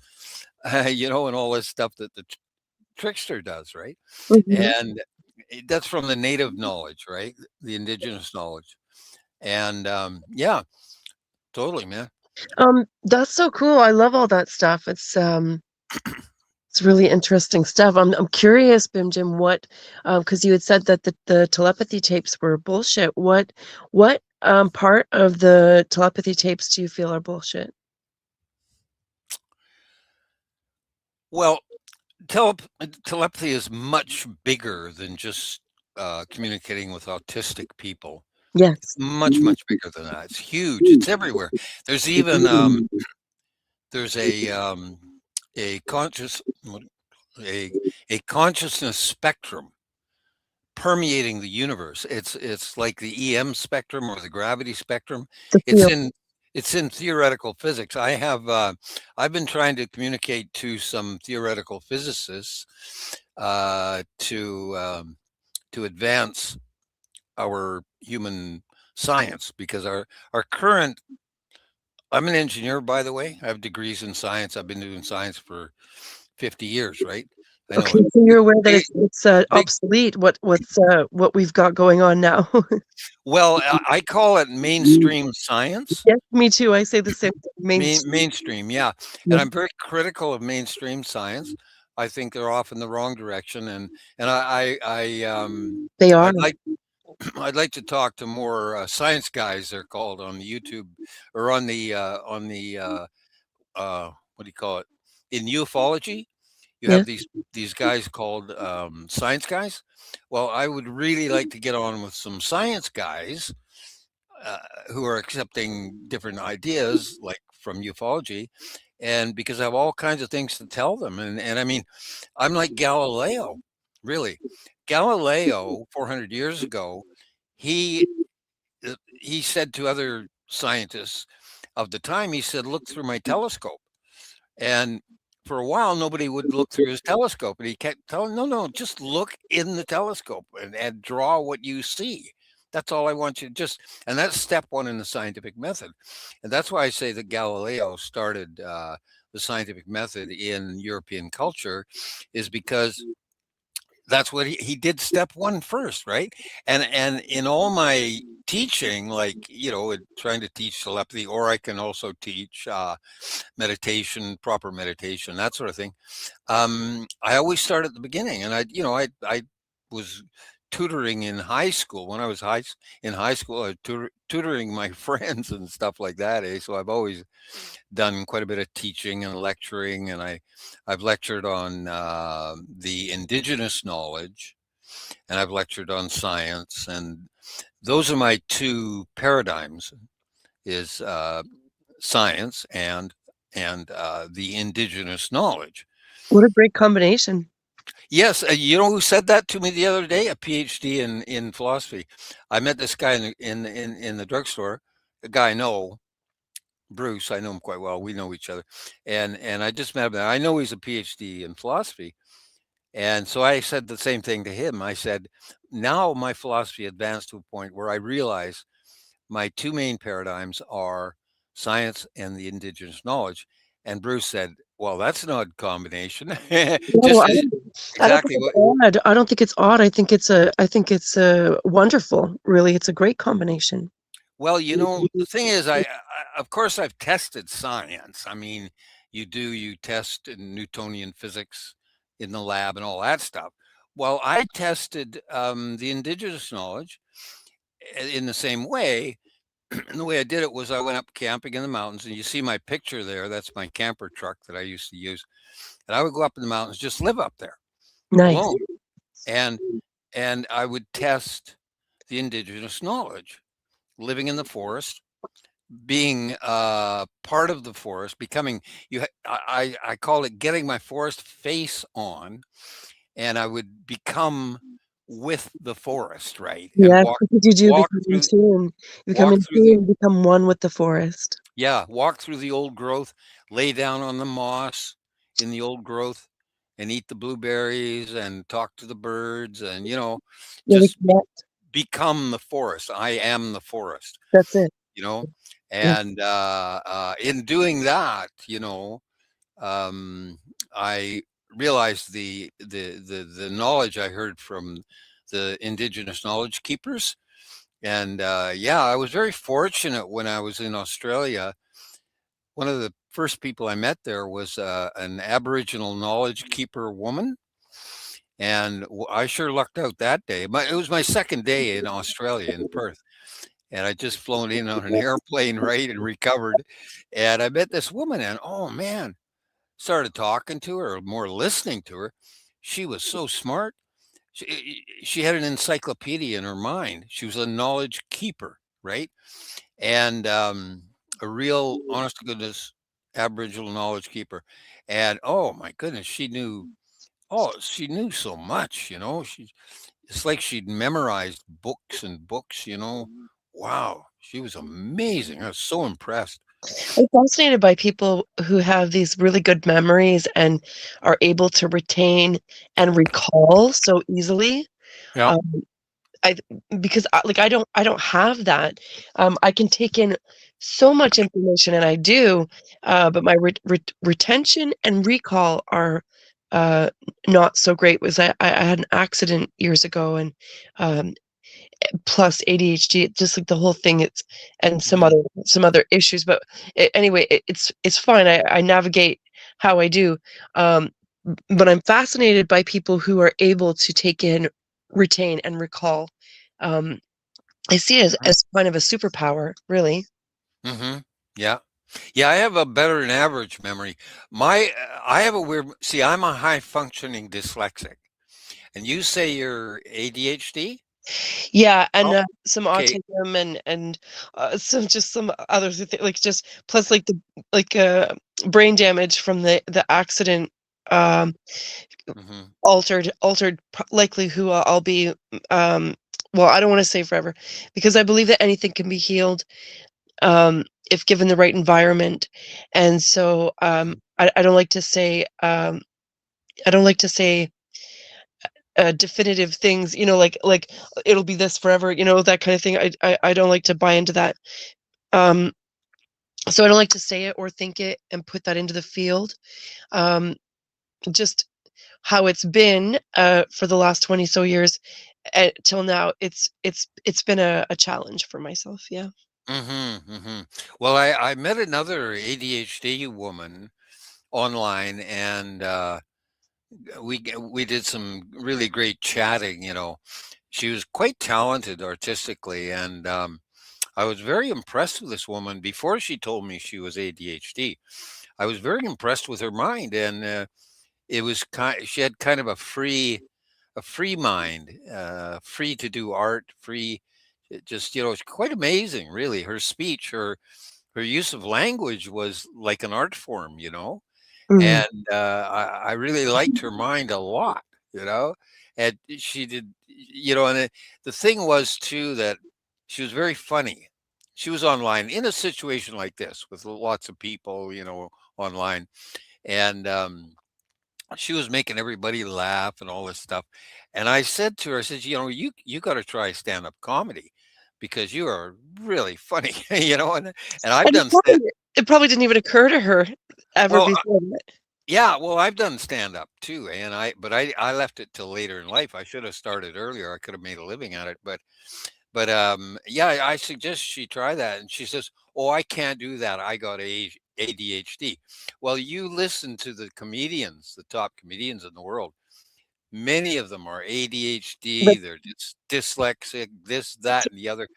B: and all this stuff that the trickster does, right?
A: Mhm.
B: And that's from the native knowledge, right? The indigenous knowledge. And yeah, totally, man.
A: That's so cool. I love all that stuff. It's really interesting stuff. I'm curious, Bim Jim, what because you had said that the telepathy tapes were bullshit. What part of the telepathy tapes do you feel are bullshit?
B: Well, telepathy is much bigger than just communicating with autistic people. It's
A: Yes.
B: much bigger than that. It's huge. It's everywhere. There's even there's a conscious a a consciousness spectrum permeating the universe. It's like the EM spectrum or the gravity spectrum.
A: The
B: It's
A: feel.
B: in it's in theoretical physics. I've been trying to communicate to some theoretical physicists to advance our human science, because our current I'm an engineer, by the way. I have degrees in science. I've been doing science for 50 years, right? I know
A: Okay,
B: it.
A: so you're aware that
B: Big,
A: it's
B: big.
A: obsolete. What we've got going on now?
B: Well, I call it mainstream science.
A: Yes, me too. I say the same thing. Mainstream.
B: Mainstream, yeah. And
A: Yeah,
B: I'm very critical of mainstream science. I think they're off in the wrong direction, and
A: they are.
B: I'd like I'd like to talk to more science guys. They're called on the YouTube or what do you call it, in ufology. You
A: Yeah.
B: have these guys called science guys. Well, I would really like to get on with some science guys uh, who are accepting different ideas, like from ufology, and because I have all kinds of things to tell them. And I mean, I'm like Galileo, really. Galileo, 400 years ago, he he said to other scientists of the time, he said, "Look through my telescope." And for a while, nobody would look through his telescope, and he kept telling, "No, no, just look in the telescope and draw what you see. That's all I want you to just." And that's step one in the scientific method, and that's why I say that Galileo started the scientific method in European culture, is because that's what he did. Step one first, right? And in all my teaching, like, trying to teach telepathy, or I can also teach meditation, proper meditation, that sort of thing. I always start at the beginning, and I was tutoring in high school. When I was in high school, I was tutoring my friends and stuff like that. So I've always done quite a bit of teaching and lecturing, and I've lectured on the indigenous knowledge, and I've lectured on science, and those are my two paradigms: is science and the indigenous knowledge.
A: What a great combination.
B: Yes, you know who said that to me the other day? A PhD in philosophy. I met this guy in the drugstore. A guy I know, Bruce. I know him quite well. We know each other, and I just met him. I know he's a PhD in philosophy, and so I said the same thing to him. I said, now my philosophy advanced to a point where I realize my two main paradigms are science and the indigenous knowledge. And Bruce said, well, that's an odd combination.
A: No,
B: Just as
A: I don't think
B: exactly
A: it's
B: what,
A: odd. I don't think it's odd. I think it's wonderful. Really, it's a great combination.
B: well, the thing is, of course, I've tested science. I mean, you test in Newtonian physics in the lab and all that stuff. Well, I tested the indigenous knowledge in the same way. And the way I did it was I went up camping in the mountains, and you see my picture there. That's my camper truck that I used to use. And I would go up in the mountains, just live up there
A: Nice.
B: alone, and and I would test the indigenous knowledge, living in the forest, being part of the forest, becoming I call it getting my forest face on, and I would become with the forest, right, and
A: Yes, because you do
B: walk
A: become in
B: through
A: tune. You become
B: walk
A: in
B: through the
A: tune, become one with the forest.
B: yeah, walk through the old growth, lay down on the moss in the old growth, and eat the blueberries and talk to the birds, and
A: Really
B: just
A: connect.
B: become the forest. I am the forest.
A: That's it.
B: you know
A: Yeah.
B: and in doing that, um, I realized the knowledge I heard from the indigenous knowledge keepers. And yeah, I was very fortunate when I was in Australia. One of the first people I met there was an Aboriginal knowledge keeper woman, and I sure lucked out that day. It was my second day in Australia, in Perth, and I'd just flown in on an airplane, right, and recovered. And I met this woman, and oh man, started talking to her, or more listening to her. She was so smart. She had an encyclopedia in her mind. She was a knowledge keeper, right? And a real, honest to goodness, Aboriginal knowledge keeper. And oh my goodness, she knew so much. It's like she'd memorized books and books. Wow, she was amazing. I was so impressed.
A: I'm fascinated by people who have these really good memories and are able to retain and recall so easily.
B: Yeah.
A: Um, I because I don't have that. I can take in so much information, and I do, but my retention and recall are uh, not so great. I had an accident years ago, and um, plus ADHD, just like the whole thing. It's and
B: Mhm.
A: some other issues, but anyway, it's fine. I navigate how I do. Um, but I'm fascinated by people who are able to take in, retain, and recall. Um, I see it as kind of a superpower, really.
B: Mhm. Yeah. Yeah, I have a better than average memory. I have a weird. See, I'm a high functioning dyslexic, and you say you're ADHD.
A: Yeah, and
B: Oh,
A: some
B: okay.
A: autism and some other like just plus like the like brain damage from the accident. Um,
B: Hmm.
A: altered likely who I'll be. Um, well, I don't want to say forever because I believe that anything can be healed if given the right environment. And so I don't like to say I don't like to say definitive things, like it'll be this forever, that kind of thing. I don't like to buy into that. Um, so I don't like to say it or think it and put that into the field. Um, just how it's been for the last 20 so years till now. It's been a challenge for myself. Yeah.
B: Hmm. Hmm. Well, I met another ADHD woman online, and we did some really great chatting. She was quite talented artistically, and I was very impressed with this woman before she told me she was ADHD. I was very impressed with her mind, and it was she had kind of a free mind, free to do art, free. It just it's quite amazing, really. Her speech, her use of language was like an art form.
A: Mm.
B: And I really liked her mind a lot, you know. And she did, and the thing was too that she was very funny. She was online in a situation like this with lots of people, online, and she was making everybody laugh and all this stuff. And I said to her, I said, you got to try stand up comedy because you are really funny, you know, and I've
A: And
B: done
A: it probably didn't even occur to her ever
B: well,
A: before that.
B: yeah, well, I've done stand up too, and I left it till later in life. I should have started earlier. I could have made a living at it, but yeah, I suggest she try that. And she says, "Oh, I can't do that. I got ADHD." Well, you listen to the comedians, the top comedians in the world. Many of them are
A: But
B: ADHD. They're dyslexic, this, that, and the other.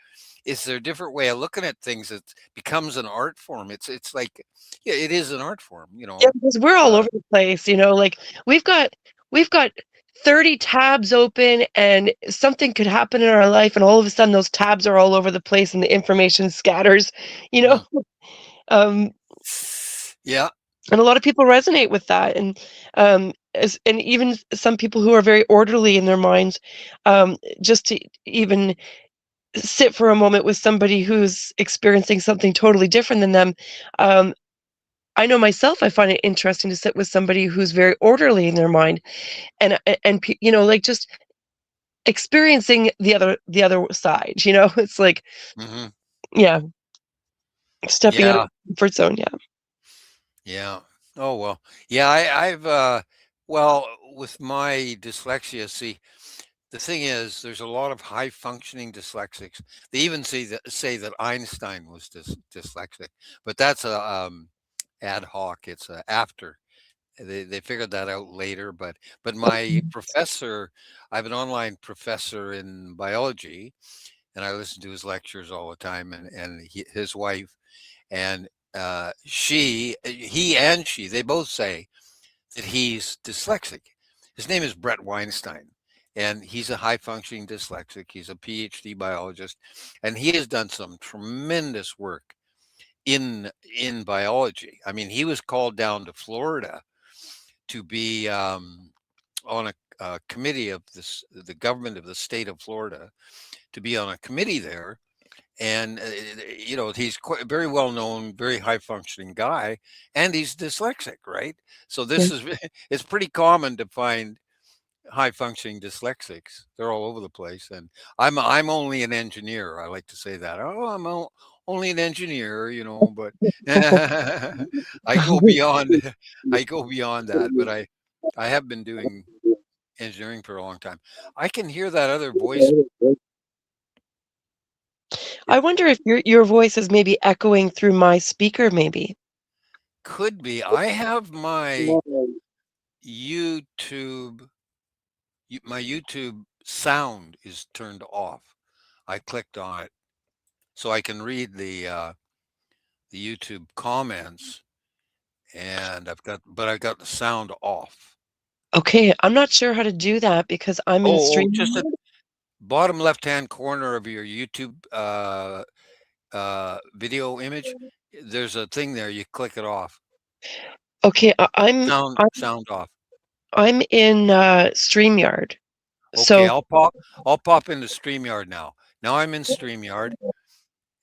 B: It's their different way of looking at things. It becomes an art form. It's like, yeah, it is an art form. You
A: yeah,
B: know.
A: because we're all over the place, like we've got 30 tabs open and something could happen in our life and all of a sudden those tabs are all over the place and the information scatters, you know.
B: Mm.
A: Um,
B: Yeah.
A: and a lot of people resonate with that. And and even some people who are very orderly in their minds, just to even sit for a moment with somebody who's experiencing something totally different than them. Um, I know myself, I find it interesting to sit with somebody who's very orderly in their mind and like just experiencing the other side, It's like,
B: Hmm.
A: yeah, stepping out of
B: Yeah.
A: the comfort zone, yeah.
B: Yeah. Oh well. Yeah. I've well, with my dyslexia, see, the thing is, there's a lot of high functioning dyslexics. They even say that Einstein was dyslexic, but that's a ad hoc. It's after they figured that out later. But my professor, I have an online professor in biology, and I listen to his lectures all the time, and his wife, and he and she, they both say that he's dyslexic. His name is Brett Weinstein, and he's a high functioning dyslexic. He's a PhD biologist, and he has done some tremendous work in biology. I mean, he was called down to Florida to be on a committee of the government of the state of Florida, to be on a committee there. And he's quite very well known, very high functioning guy, and he's dyslexic, right? So
A: Yeah.
B: this is it's pretty common to find high functioning dyslexics. They're all over the place, and I'm only an engineer. I like to say that. Oh, only an engineer, but I go beyond I go beyond that. But I have been doing engineering for a long time. I can hear that other voice.
A: I wonder if your voice is maybe echoing through my speaker, maybe.
B: Could be. I have YouTube my YouTube sound is turned off. I clicked on it so I can read the YouTube comments, and I've got the sound off.
A: Okay, I'm not sure how to do that because I'm in
B: Just
A: stream.
B: at bottom left-hand corner of your YouTube video image, there's a thing there. You click it off.
A: Okay,
B: Sound off.
A: I'm in StreamYard.
B: Okay,
A: So
B: I'll pop into StreamYard now. Now I'm in StreamYard.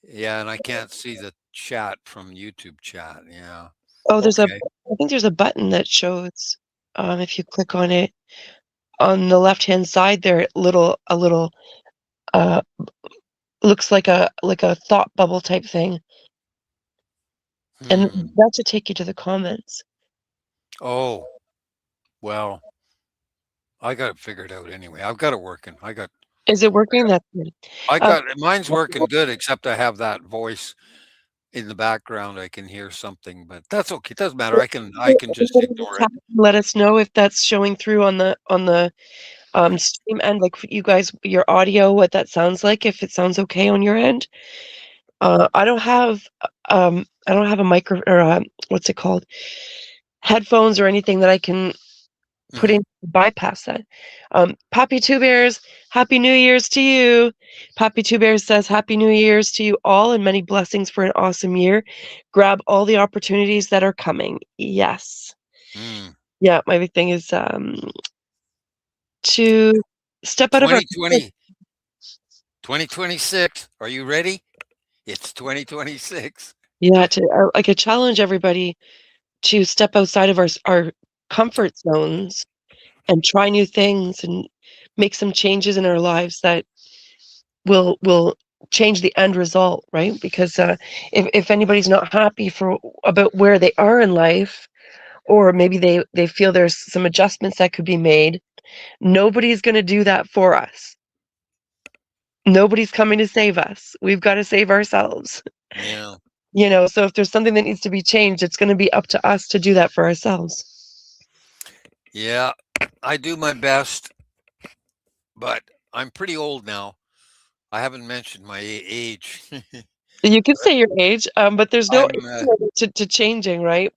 B: Yeah, and I can't see the chat from YouTube chat. Yeah.
A: oh,
B: Okay.
A: I think there's a button that shows, if you click on it on the left-hand side there, a little uh looks like a thought bubble type thing. And
B: Hmm.
A: that should take you to the comments.
B: Oh, well, I got it figured out anyway. I've got it working.
A: Is it working? That's good.
B: I
A: Uh,
B: got mine's working good, except I have that voice in the background. I can hear something, but that's okay. It doesn't matter. I can just ignore it.
A: Let us know if that's showing through on the stream end, like you guys, your audio, what that sounds like, if it sounds okay on your end. I don't have a micro or what's it called? Headphones or anything that I can put
B: Hmm.
A: in to bypass that. Poppy Two Bears, Happy New Year's to you. Poppy Two Bears says, Happy New Year's to you all and many blessings for an awesome year. Grab all the opportunities that are coming. Yes.
B: Mm.
A: Yeah, my big thing is to step out of our
B: 2020, 2026. Are you ready? It's 2026.
A: yeah, to like I challenge everybody to step outside of our comfort zones and try new things and make some changes in our lives that will change the end result, right? Because if anybody's not happy for about where they are in life, or maybe they feel there's some adjustments that could be made, nobody's going to do that for us. Nobody's coming to save us. We've got to save ourselves.
B: Yeah.
A: So if there's something that needs to be changed, it's going to be up to us to do that for ourselves.
B: Yeah. I do my best, but I'm pretty old now. I haven't mentioned my age.
A: You can say your age, but there's no
B: I'm
A: age to changing, right?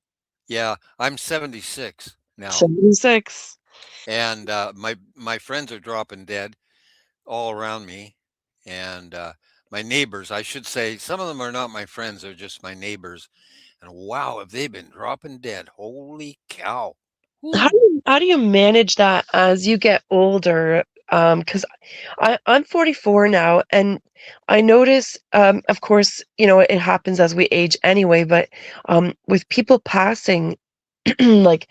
B: yeah, I'm 76 now,
A: 76.
B: and my friends are dropping dead all around me, and my neighbors, I should say, some of them are not my friends; they're just my neighbors. And wow, have they been dropping dead? Holy cow! Whoo.
A: How do you manage that as you get older? Because I'm 44 now, and I notice, of course, it happens as we age anyway, but with people passing, like,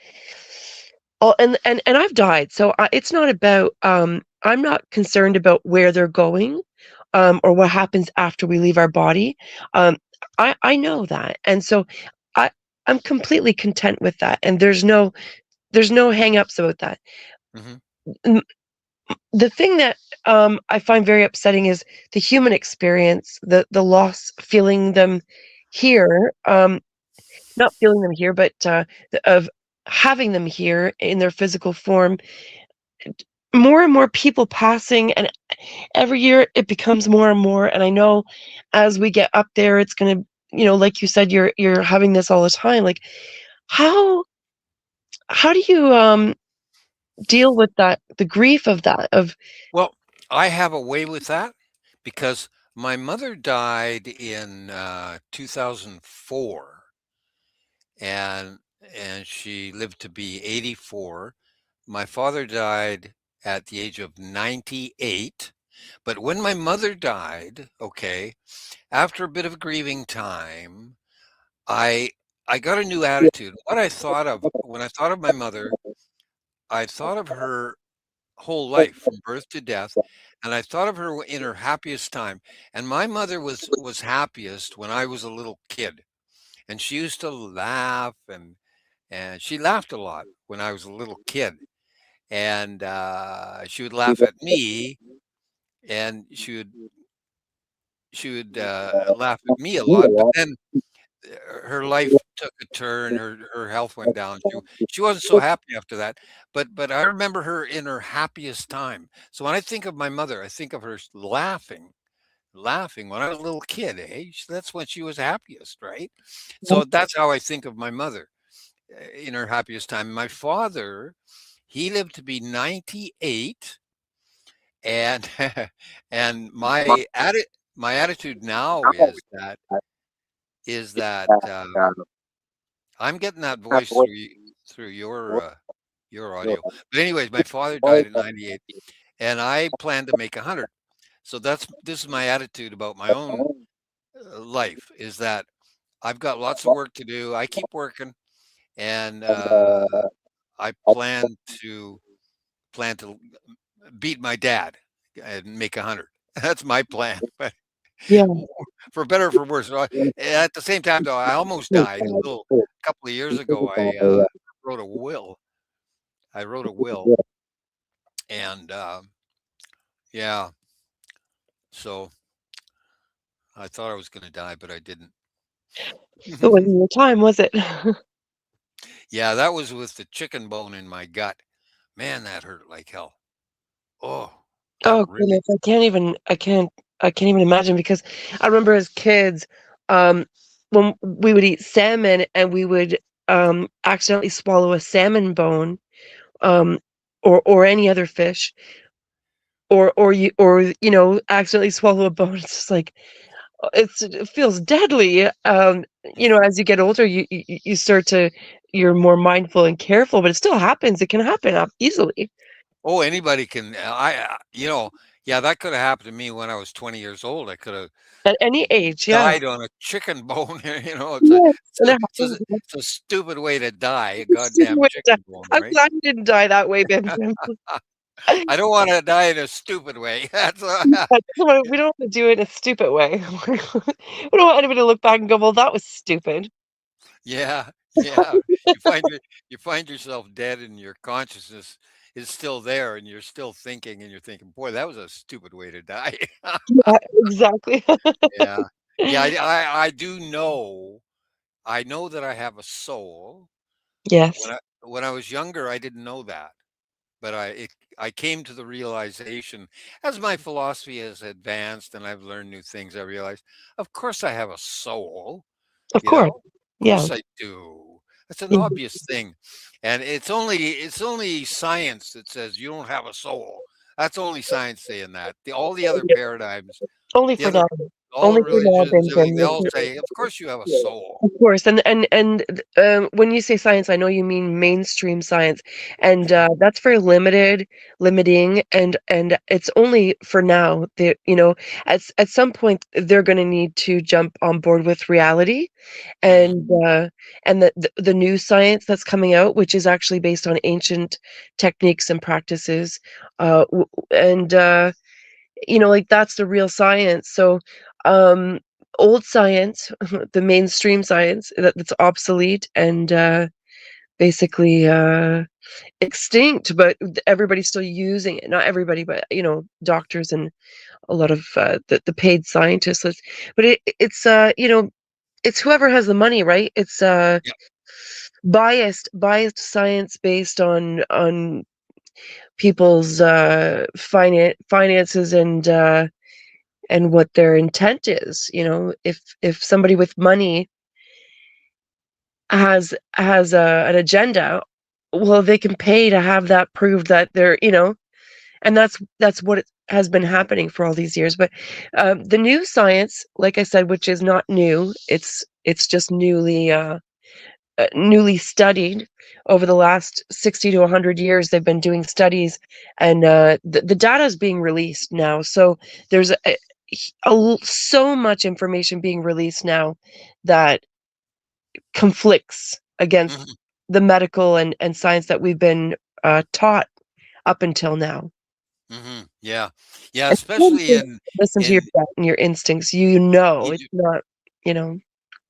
A: oh, and I've died, so it's not about, I'm not concerned about where they're going, or what happens after we leave our body. I know that, and so I I'm completely content with that, and there's no hang-ups about that.
B: Hmm.
A: M The thing that, I find very upsetting is the human experience, the loss, feeling them here, not feeling them here, but, of having them here in their physical form. More and more people passing, and every year it becomes more and more, and I know as we get up there, it's gonna, like you said, you're having this all the time, like, how how do you, deal with that, the grief of that, of
B: Well, I have a way with that because my mother died in 2004, and she lived to be 84. My father died at the age of 98. But when my mother died, okay, after a bit of a grieving time, I I got a new attitude. What I thought of when I thought of my mother, I thought of her whole life from birth to death, and I thought of her in her happiest time. And my mother was happiest when I was a little kid, and she used to laugh, and she laughed a lot when I was a little kid, and she would laugh at me, and she would laugh at me a lot. But then her life took a turn. Her health went down. She wasn't so happy after that. But I remember her in her happiest time. So when I think of my mother, I think of her laughing when I was a little kid. That's when she was happiest, right? So that's how I think of my mother in her happiest time. My father, he lived to be 98, and and my attitude now is that I'm getting that voice through your audio. But anyways, my father died at 98, and I plan to make 100. So this is my attitude about my own life, is that I've got lots of work to do. I keep working, and I plan to beat my dad and make 100. That's my plan. But
A: yeah.
B: for better or for worse. So at the same time, though, I almost died a couple of years ago. I wrote a will. I wrote a will, and yeah, so I thought I was going to die, but I didn't.
A: It wasn't your time, was it?
B: Yeah, that was with the chicken bone in my gut. Man, that hurt like hell. Oh, that
A: Oh
B: really.
A: goodness, I can't even imagine, because I remember as kids, um, when we would eat salmon and we would, accidentally swallow a salmon bone, um, or any other fish, or accidentally swallow a bone. It's just like, it feels deadly. As you get older, you start to, you're more mindful and careful, but it still happens. It can happen easily
B: Oh, anybody can. Yeah, that could have happened to me when I was 20 years old. I could have
A: at any age. Yeah.
B: died on a chicken bone. It's a
A: Yes,
B: it's
A: and
B: a
A: it
B: it's a
A: happens.
B: it's a stupid way to die, a
A: Super
B: goddamn
A: way to die.
B: chicken bone,
A: I'm
B: right?
A: glad you didn't die that way, Benjamin.
B: I don't want to die in a stupid way. That's
A: We don't want to do it in a stupid way. We don't want anybody to look back and go, "Well, that was stupid."
B: yeah, yeah. You find you find yourself dead, and your consciousness is still there, and you're still thinking, and you're thinking, "Boy, that was a stupid way to die."
A: Yeah, exactly.
B: Yeah, yeah. I do know. I know that I have a soul.
A: Yes,
B: When I was younger, I didn't know that, but I came to the realization as my philosophy has advanced and I've learned new things. I realized, of course, I have a soul.
A: of
B: You know,
A: course.
B: of
A: Yeah.
B: course I do. That's an
A: Yeah.
B: obvious thing, and it's only science that says you don't have a soul. That's only science saying that. All the other paradigms,
A: Only
B: the
A: for
B: other
A: now.
B: all the
A: Only for now,
B: religions, everything, they all
A: Benjamin.
B: say, of course you have a soul.
A: Of course, when you say science, I know you mean mainstream science, and that's very limiting, and it's only for now. At some point they're going to need to jump on board with reality,
B: Hmm.
A: and the new science that's coming out, which is actually based on ancient techniques and practices, and like that's the real science. So, um, old science, the mainstream science that's obsolete and basically extinct, but everybody's still using it. Not everybody, but doctors and a lot of the paid scientists. But it's whoever has the money, right? It's
B: Yeah.
A: biased science based on people's finances and what their intent is. If somebody with money has an agenda, well, they can pay to have that proved that and that's what it has been happening for all these years. But the new science, like I said, which is not new, it's just newly studied over the last 60 to 100 years. They've been doing studies, and the data is being released now. So there's so much information being released now that conflicts against
B: Hmm.
A: the medical and science that we've been taught up until now.
B: Hmm. Yeah, yeah.
A: And sometimes
B: Especially
A: you listen to your
B: in
A: gut and your instincts. It's
B: Egypt,
A: not, you know.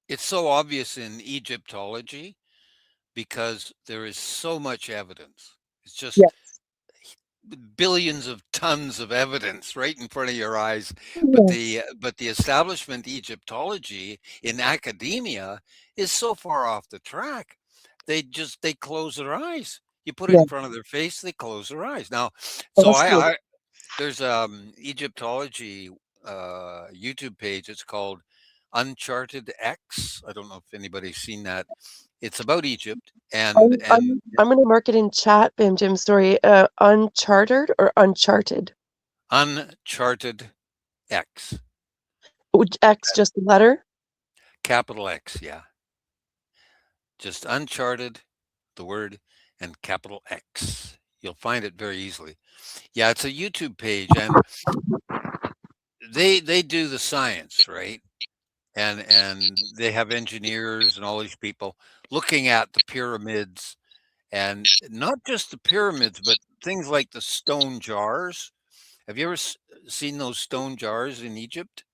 B: it's so obvious in Egyptology because there is so much evidence. It's just
A: Yes.
B: billions of tons of evidence right in front of your eyes. But
A: Yes.
B: the establishment Egyptology in academia is so far off the track. They close their eyes. You put it
A: Yeah.
B: in front of their face, they close their eyes. Now,
A: Well,
B: so
A: that's true.
B: I there's Egyptology YouTube page. It's called Uncharted X. I don't know if anybody's seen that. It's about Egypt and
A: I'm gonna mark it in chat, Bim Jim. Sorry, uncharted or uncharted?
B: Uncharted X.
A: Which X just the letter?
B: Capital X, yeah. Just Uncharted, the word, and capital X. You'll find it very easily. Yeah, it's a YouTube page, and they do the science, right? And they have engineers and all these people looking at the pyramids, and not just the pyramids, but things like the stone jars. Have you ever seen those stone jars in Egypt?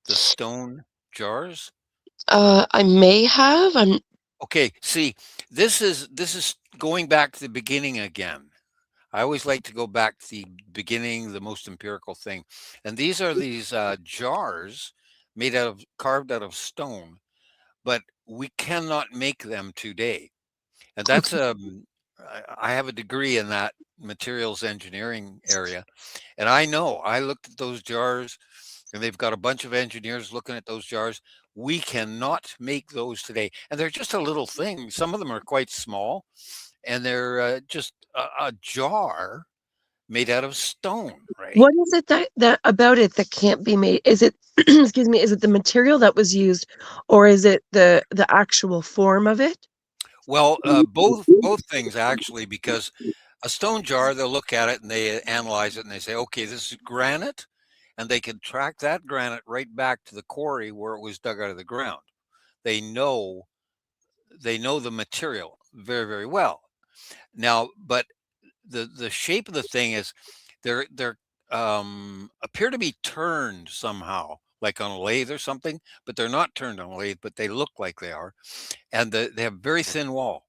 B: The stone jars?
A: I may have.
B: Okay, see, this is going back to the beginning again. I always like to go back to the beginning, the most empirical thing. And these are these jars made out of carved out of stone, but we cannot make them today. And that's I have a degree in that materials engineering area, and I know I looked at those jars, and they've got a bunch of engineers looking at those jars. We cannot make those today, and they're just a little thing. Some of them are quite small, and they're just a jar made out of stone, right?
A: What is it that about it that can't be made? Is it excuse me, is it the material that was used, or is it the actual form of it?
B: Well, both things actually, because a stone jar, they'll look at it and they analyze it and they say, okay, this is granite, and they can track that granite right back to the quarry where it was dug out of the ground. They know the material very, very well. Now, but the shape of the thing is they're appear to be turned somehow, like on a lathe or something, but they're not turned on a lathe, but they look like they are, and they have very thin wall.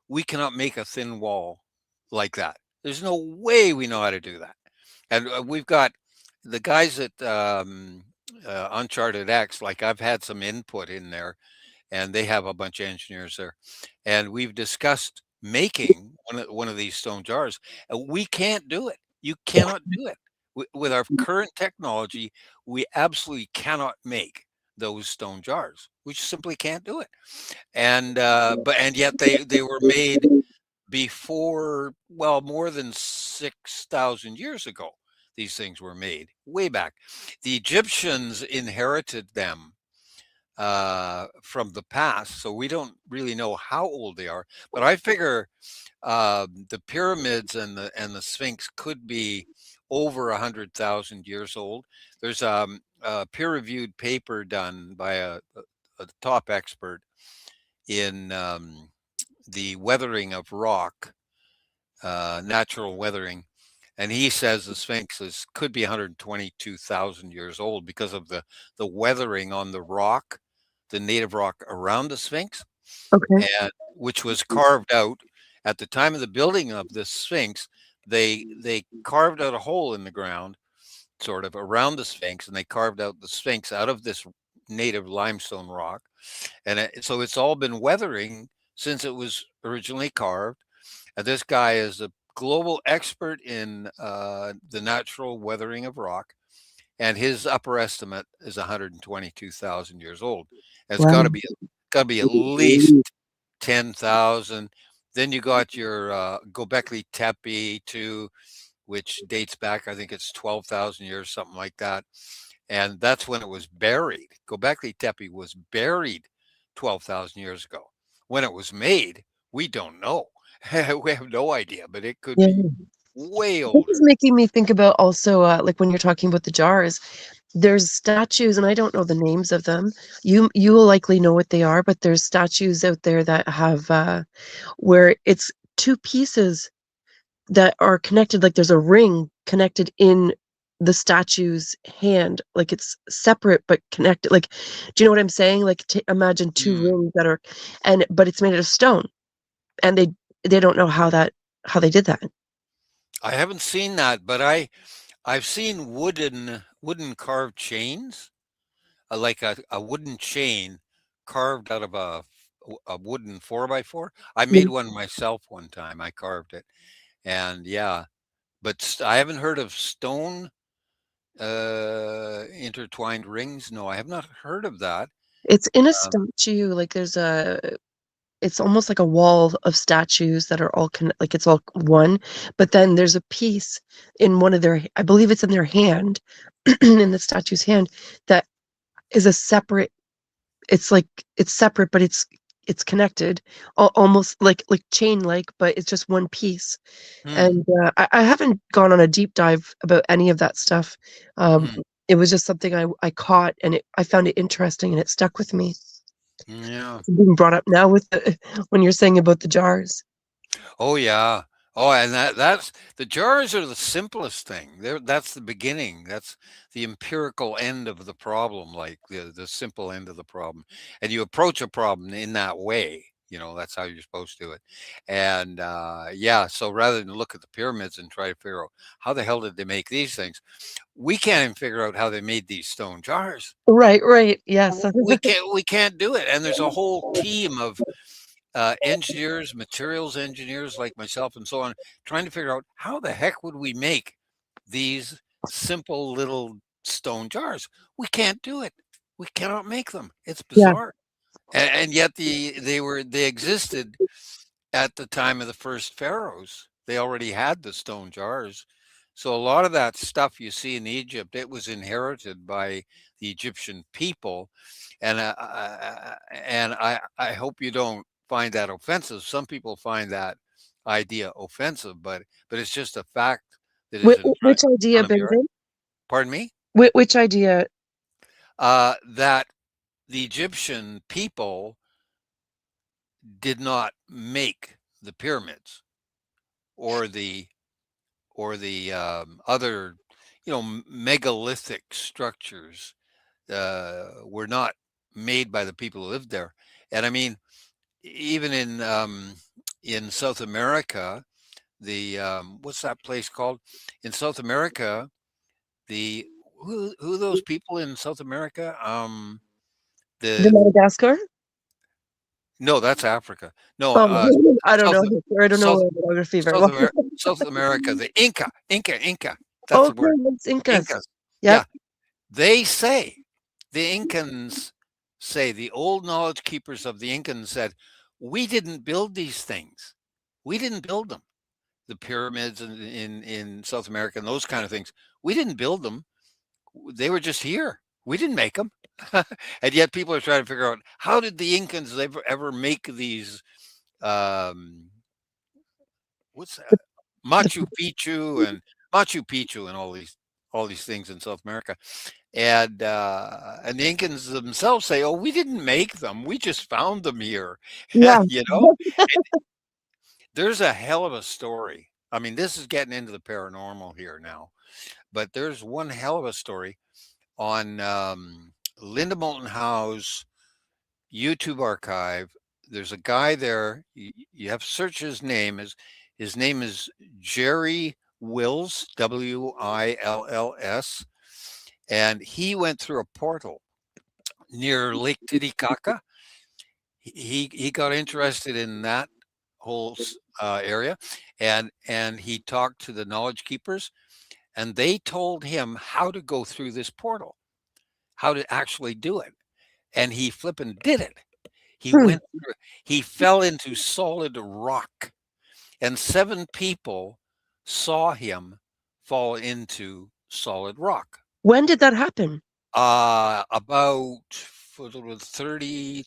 B: We cannot make a thin wall like that. There's no way we know how to do that. And we've got the guys at Uncharted X, like I've had some input in there, and they have a bunch of engineers there. And we've discussed making one of these stone jars, and we can't do it. You cannot do it. With our current technology, we absolutely cannot make those stone jars. We just simply can't do it. And and yet they were made before, well, more than 6,000 years ago. These things were made way back. The Egyptians inherited them from the past, so we don't really know how old they are. But I figure the pyramids and the Sphinx could be over 100,000 years old. There's a peer-reviewed paper done by a top expert in the weathering of rock, natural weathering. And he says the Sphinx could be 122,000 years old because of the weathering on the rock, the native rock around the Sphinx,
A: Okay.
B: and which was carved out at the time of the building of the Sphinx. They carved out a hole in the ground, sort of around the Sphinx, and they carved out the Sphinx out of this native limestone rock, and so it's all been weathering since it was originally carved. And this guy is a global expert in the natural weathering of rock, and his upper estimate is 122,000 years old. And it's
A: Wow.
B: got to be at least 10,000. Then you got your Gobekli Tepe too, which dates back, I think it's 12,000 years, something like that. And that's when it was buried. Gobekli Tepe was buried 12,000 years ago. When it was made, we don't know. We have no idea, but it could
A: Yeah.
B: be way
A: This is
B: older.
A: making me think about also, like when you're talking about the jars, there's statues, and I don't know the names of them. You will likely know what they are, but there's statues out there that have where it's two pieces that are connected, like there's a ring connected in the statue's hand, like it's separate but connected. Like, do you know what I'm saying? Like, imagine two
B: Hmm.
A: rings that are, and but it's made out of stone, and they don't know how they did that.
B: I haven't seen that, but I've seen wooden carved chains, like a wooden chain carved out of a wooden 4x4. I made
A: Mm.
B: one myself one time. I carved it, and yeah, but I haven't heard of stone intertwined rings. No, I have not heard of that.
A: It's in a
B: Um,
A: statue, like there's a it's almost like a wall of statues that are all like it's all one, but then there's a piece in one of their, I believe it's in their hand, in the statue's hand, that is a separate, it's like it's separate, but it's connected, almost like chain like, but it's just one piece.
B: hmm,
A: And I haven't gone on a deep dive about any of that stuff. Um,
B: hmm,
A: it was just something I caught, and I found it interesting, and it stuck with me.
B: yeah.
A: It's being brought up now with the, when you're saying about the jars.
B: Oh yeah. Oh, and that's the jars are the simplest thing. That's the beginning. That's the empirical end of the problem, like the simple end of the problem. And you approach a problem in that way. That's how you're supposed to do it. And yeah, so rather than look at the pyramids and try to figure out how the hell did they make these things, we can't even figure out how they made these stone jars.
A: Right, right. Yes.
B: We can't do it. And there's a whole team of engineers, materials engineers like myself, and so on, trying to figure out how the heck would we make these simple little stone jars. We can't do it. We cannot make them. It's
A: Yeah.
B: bizarre, and yet they existed at the time of the first pharaohs. They already had the stone jars. So a lot of that stuff you see in Egypt, it was inherited by the Egyptian people, and I hope you don't find that offensive. Some people find that idea offensive, but it's just a fact that is in
A: Which idea,
B: front of your.
A: Benjamin?
B: Pardon me.
A: Which idea?
B: That the Egyptian people did not make the pyramids or the other, megalithic structures were not made by the people who lived there. And I mean, even in South America, the what's that place called? In South America, the who are those people in South America?
A: The
B: The
A: Madagascar?
B: No, that's Africa. No,
A: Oh, I don't
B: South
A: know. I don't
B: South
A: know geography very
B: South
A: well.
B: Amer South America, the Inca. That's the
A: Okay,
B: word.
A: it's Incas.
B: Incas.
A: Yep.
B: Yeah, they say the Incans say the old knowledge keepers of the Incans said, we didn't build these things. We didn't build them. The pyramids in South America and those kind of things. We didn't build them. They were just here. We didn't make them. And yet people are trying to figure out, how did the Incans ever make these um, what's that?
A: The,
B: Machu Picchu and all these things in South America. And the Incans themselves say, "Oh, we didn't make them. We just found them here."
A: yeah.
B: You know? There's a hell of a story. I mean, this is getting into the paranormal here now, but there's one hell of a story on Linda Moulton Howe's YouTube archive. There's a guy there. You have to search his name. His name is Jerry Wills, Wills, and he went through a portal near Lake Titicaca. He got interested in that whole area, and he talked to the knowledge keepers, and they told him how to go through this portal, how to actually do it, and he flipping did it. He
A: Hmm.
B: went through, he fell into solid rock, and 7 people saw him fall into solid rock.
A: When did that happen?
B: About 30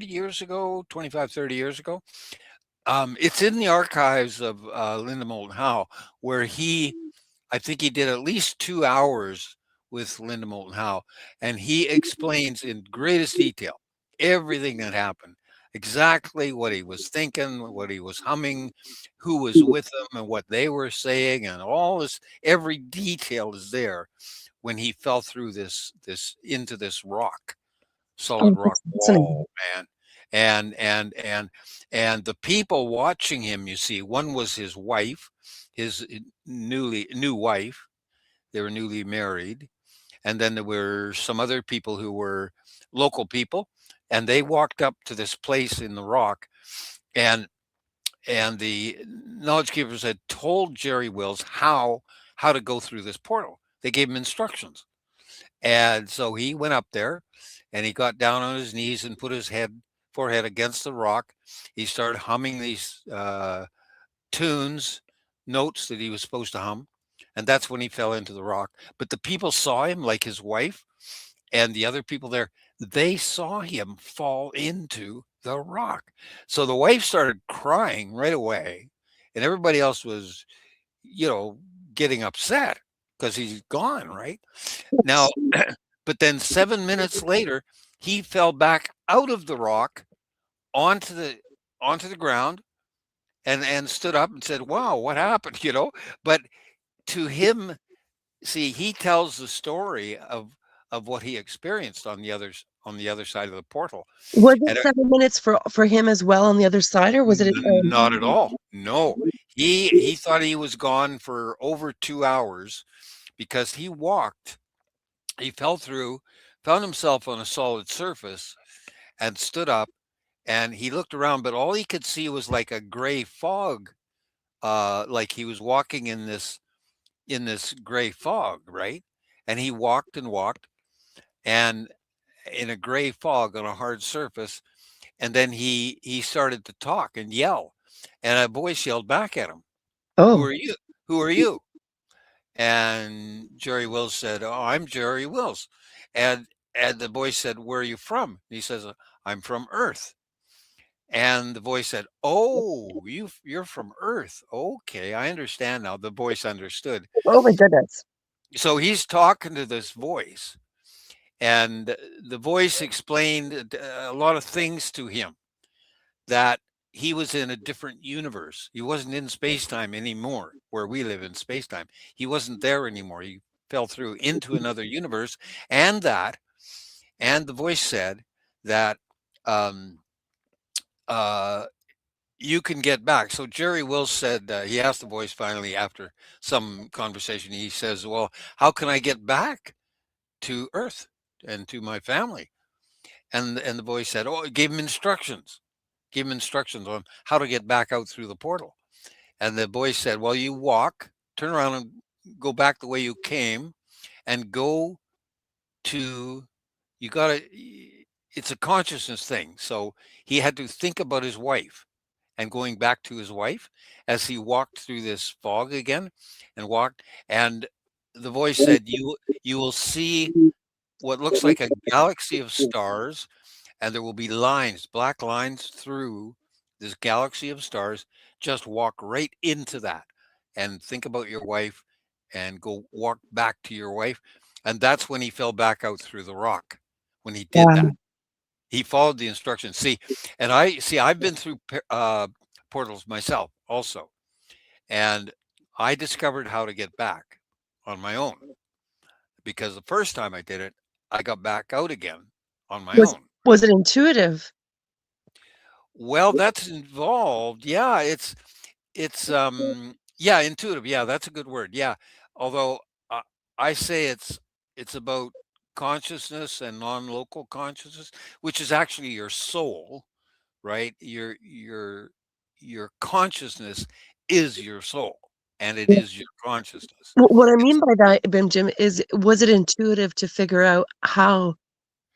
B: years ago, 25, 30 years ago. It's in the archives of Linda Moulton Howe, where I think he did at least 2 hours with Linda Moulton Howe, and he explains in greatest detail everything that happened, exactly what he was thinking, what he was humming, who was with him, and what they were saying, and all this. Every detail is there when he fell through this into this solid
A: Oh,
B: rock
A: that's fascinating.
B: wall, man. And the people watching him, you see, one was his wife, his new wife. They were newly married, and then there were some other people who were local people, and they walked up to this place in the rock, and the knowledge keepers had told Jerry Wills how to go through this portal. They gave him instructions. And so he went up there and he got down on his knees and put his forehead against the rock. He started humming these tunes, notes that he was supposed to hum. And that's when he fell into the rock. But the people saw him, like his wife and the other people there, they saw him fall into the rock. So the wife started crying right away. And everybody else was, you know, getting upset because he's gone, right? Now, but then 7 minutes later, he fell back out of the rock onto the ground and stood up and said, "Wow, what happened?" But to him, see, he tells the story of what he experienced on the other side of the portal.
A: Was it
B: And
A: 7 minutes for him as well on the other side, or was it?
B: not at all. No. He thought he was gone for over 2 hours because he fell through, found himself on a solid surface, and stood up. And he looked around, but all he could see was like a gray fog, like he was walking in this gray fog, right? And he walked and walked, and in a gray fog on a hard surface. And then he started to talk and yell, and a voice yelled back at him, "Who
A: Oh,
B: are you? Who are you?" And Jerry Wills said, "Oh, I'm Jerry Wills." And the voice said, "Where are you from?" And he says, "I'm from Earth." And the voice said, "Oh, you're from Earth. Okay, I understand now." The voice understood.
A: oh my goodness.
B: So he's talking to this voice, and the voice explained a lot of things to him that he was in a different universe. He wasn't in space-time anymore, where we live in space-time. He wasn't there anymore. He fell through into another universe, and the voice said that um, uh, you can get back. So Jerry Wills said he asked the voice finally after some conversation. He says, "Well, how can I get back to Earth and to my family?" And the voice said, "Oh," it gave him instructions. Gave him instructions on how to get back out through the portal. And the voice said, "Well, you walk, turn around and go back the way you came, and go to you got to it's a consciousness thing." So he had to think about his wife and going back to his wife as he walked through this fog again and walked. And the voice said, you will see what looks like a galaxy of stars, and there will be lines, black lines through this galaxy of stars. Just walk right into that and think about your wife and go walk back to your wife. And that's when he fell back out through the rock. When he did that,
A: Wow.
B: he followed the instructions. See, I've been through portals myself also, and I discovered how to get back on my own, because the first time I did it, I got back out again on my
A: Was
B: own.
A: was it intuitive?
B: Well, that's involved. Yeah, yeah, intuitive. Yeah, that's a good word. Yeah. Although uh, I say it's about consciousness and non-local consciousness, which is actually your soul, right? Your consciousness is your soul, and it
A: Yeah.
B: is your consciousness.
A: What I mean
B: It's
A: by that, Bim Jim, is was it intuitive to figure out how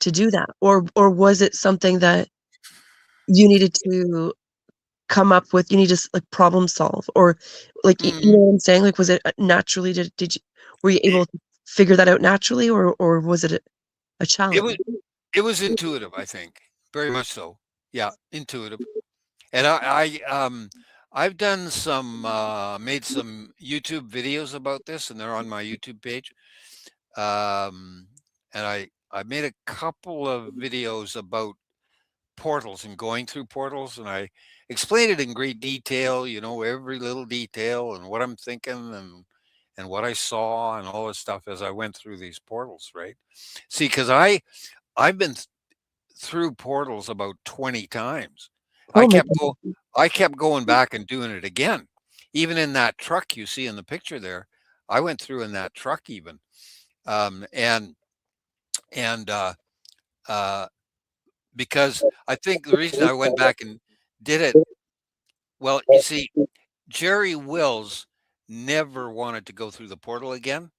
A: to do that? Or was it something that you needed to come up with, you need to like problem solve, or like you know
B: mm,
A: what I'm saying? Like was it naturally, did you, were you
B: it,
A: able to figure that out naturally, or was it a
B: it
A: challenge?
B: was it was intuitive, I think, very much so. Yeah, intuitive. And I've done some made some YouTube videos about this, and they're on my YouTube page. Um, and I made a couple of videos about portals and going through portals, and I explained it in great detail, every little detail and what I'm thinking and what I saw and all this stuff as I went through these portals, right? See, because I've been through portals about 20 times. I
A: Oh my
B: kept go I kept going back and doing it again. Even in that truck you see in the picture there, I went through in that truck even. And uh, because I think the reason I went back and did it, well, you see, Jerry Wills never wanted to go through the portal again.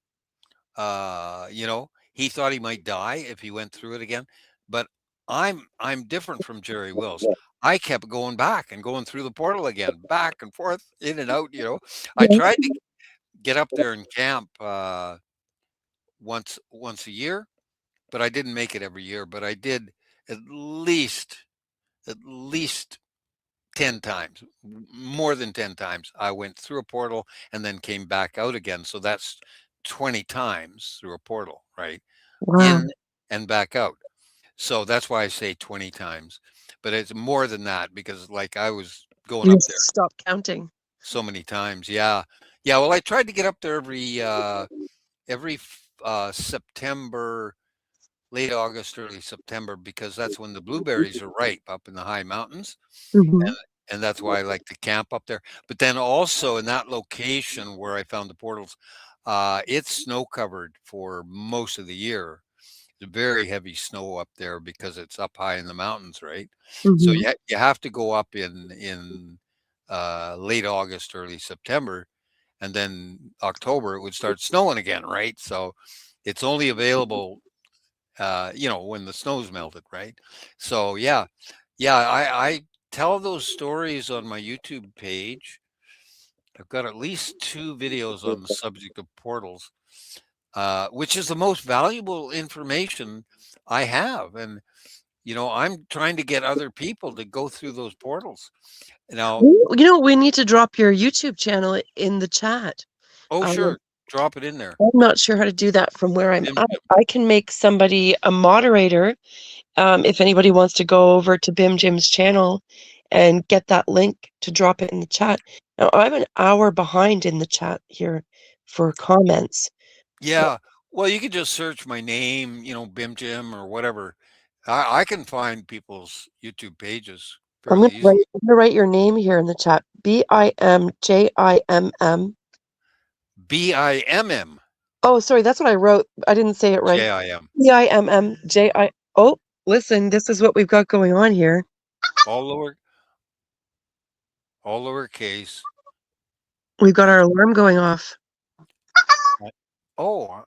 B: He thought he might die if he went through it again. But I'm different from Jerry Wills. I kept going back and going through the portal again, back and forth, in and out. I
A: God.
B: tried to get up there and camp once a year, but I didn't make it every year. But I did at least at least 10 times, more than 10 times. I went through a portal and then came back out again. So that's 20 times through a portal, right?
A: Wow.
B: In and back out. So that's why I say 20 times. But it's more than that because, like, I was going
A: You
B: up
A: just
B: there
A: stopped counting.
B: so many times. Yeah. Yeah. Well, I tried to get up there every September, late August, early September, because that's when the blueberries are ripe up in the high mountains.
A: Mhm.
B: And that's why I like to camp up there. But then also in that location where I found the portals, it's snow covered for most of the year. It's very heavy snow up there because it's up high in the mountains, right? So
A: Mhm.
B: you have to go up in late August, early September, and then October it would start snowing again, right? So it's only available, when the snow's melted, right? So yeah, I tell those stories on my YouTube page. I've got at least two videos on the subject of portals, which is the most valuable information I have. And, I'm trying to get other people to go through those portals. Now,
A: We need to drop your YouTube channel in the chat.
B: oh,
A: Um,
B: sure, drop it in there.
A: I'm not sure how to do that from where I'm
B: Bim
A: at.
B: Jim.
A: I can make somebody a moderator, if anybody wants to go over to Bim Jim's channel and get that link to drop it in the chat. Now, I'm an hour behind in the chat here for comments.
B: Yeah. Well, you can just search my name, Bim Jim or whatever. I can find people's YouTube pages fairly easily.
A: I'm gonna write your name here in the chat. BIMJIMM.
B: BIMM.
A: Oh, sorry, that's what I wrote. I didn't say it right.
B: JIM.
A: BIMMJI. Oh, listen, this is what we've got going on here.
B: All lower, all lowercase.
A: We've got our alarm going off.
B: Oh,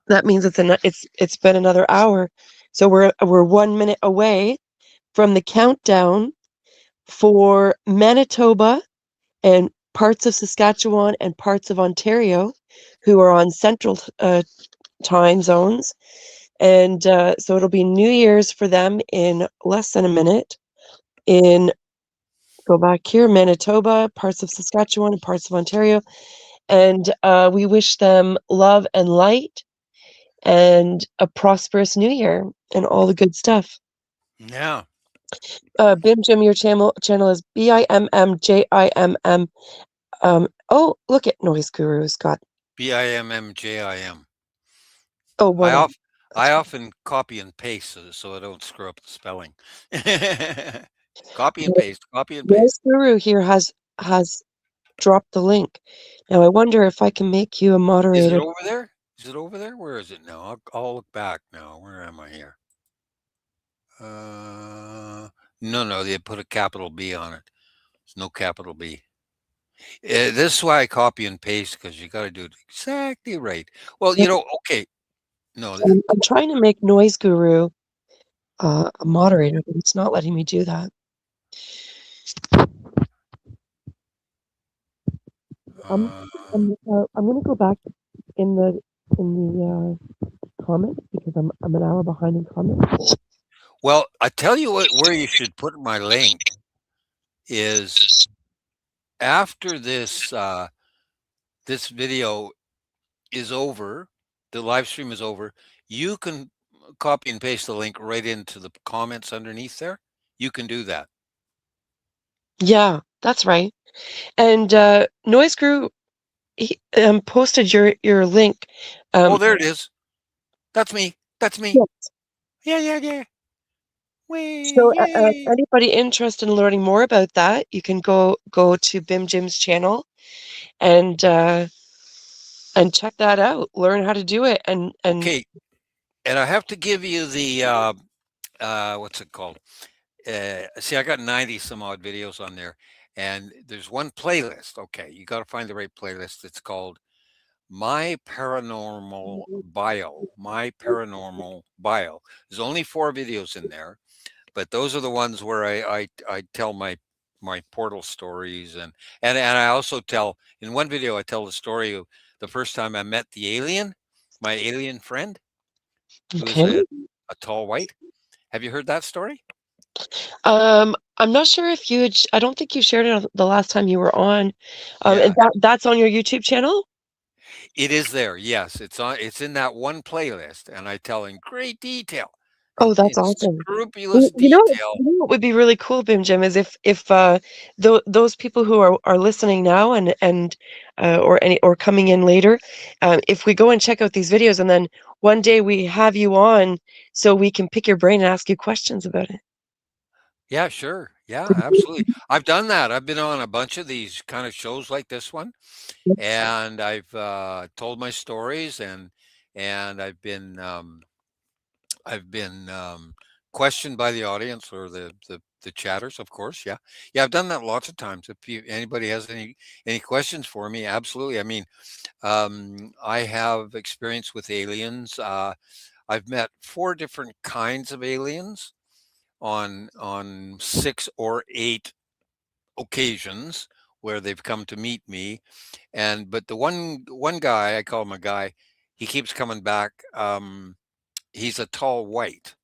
A: That means it's been another hour. So we're 1 minute away from the countdown for Manitoba and parts of Saskatchewan and parts of Ontario who are on central time zones. And so it'll be New Year's for them in less than a minute. Go back here, Manitoba, parts of Saskatchewan, and parts of Ontario. And we wish them love and light and a prosperous new year and all the good stuff.
B: yeah.
A: Bim Jim, your channel is BIMMJIMM. Oh, look at Noise Guru's got.
B: BIMMJIM.
A: Oh, well,
B: I often copy and paste so I don't screw up the spelling. Copy and paste, copy and
A: Noise
B: paste.
A: Guru here has dropped the link. Now I wonder if I can make you a
B: Is it
A: moderator.
B: over there? Is it over there? Where is it now? I'll look back now. Where am I here? No, they put a capital B on it. There's no capital B. This is why I copy and paste, because you got to do it exactly right. Well, okay. No,
A: I'm trying to make Noise Guru a moderator, but it's not letting me do that. I'm going to go back in the comments because I'm an hour behind in comments.
B: well, I tell you where you should put my link is after this this video is over, the live stream is over, you can copy and paste the link right into the comments underneath there. You can do that.
A: Yeah, that's right. And Noise Guru posted your link.
B: Oh, there it is. That's me. That's me.
A: Yes.
B: Yeah.
A: So
B: Yay.
A: anybody interested in learning more about that, you can go to Bim Jim's channel and check that out. Learn how to do it. And
B: Okay. And I have to give you the what's it called? See, I got 90 some odd videos on there, and there's one playlist. Okay, you got to find the right playlist. It's called My Paranormal Bio. My Paranormal Bio. There's only 4 videos in there, but those are the ones where I tell my portal stories, and I also tell, in one video I tell the story of the first time I met the alien, my alien friend, who was
A: okay.
B: a tall white. Have you heard that story?
A: I'm not sure if I don't think you shared it the last time you were on. And
B: Yeah,
A: that's on your YouTube channel?
B: it is there. Yes, it's in that one playlist, and I tell in great detail,
A: Oh,
B: in
A: that's awesome.
B: scrupulous detail.
A: You know what would be really cool, Bim Jim, is if those people who are listening now and or coming in later, if we go and check out these videos and then one day we have you on so we can pick your brain and ask you questions about it.
B: Yeah, sure. Yeah, absolutely. I've done that. I've been on a bunch of these kind of shows like this one, and I've told my stories, and I've been questioned by the audience or the chatters, of course. Yeah, I've done that lots of times. If anybody has any questions for me, absolutely. I mean, I have experience with aliens. I've met 4 different kinds of aliens on 6 or 8 occasions where they've come to meet me, but the one guy, I call him a guy, he keeps coming back. He's a tall white,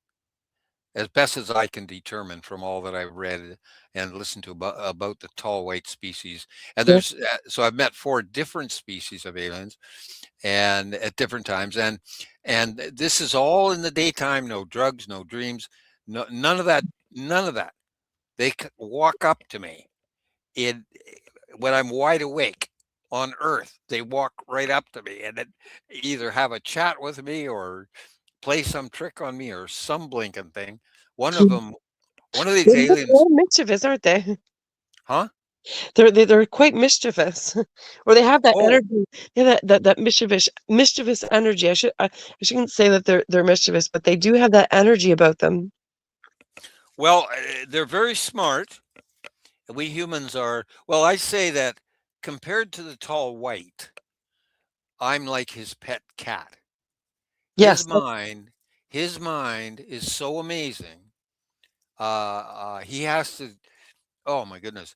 B: as best as I can determine from all that I've read and listened to about the tall white species. And
A: Yeah.
B: there's so I've met 4 different species of aliens, and at different times, and this is all in the daytime. No drugs, no dreams, none of that. None of that. They walk up to me in when I'm wide awake on Earth. They walk right up to me and then either have a chat with me or play some trick on me or some blinking thing. One of them, one of these aliens,
A: They're mischievous, aren't they?
B: huh?
A: They're quite mischievous, or they have that
B: Oh,
A: energy. They have that mischievous energy. I shouldn't say that they're mischievous, but they do have that energy about them.
B: well, they're very smart. We humans are, well, I say that compared to the tall white, I'm like his pet cat. His
A: Yes,
B: mind, his mind is so amazing. He has to, oh my goodness,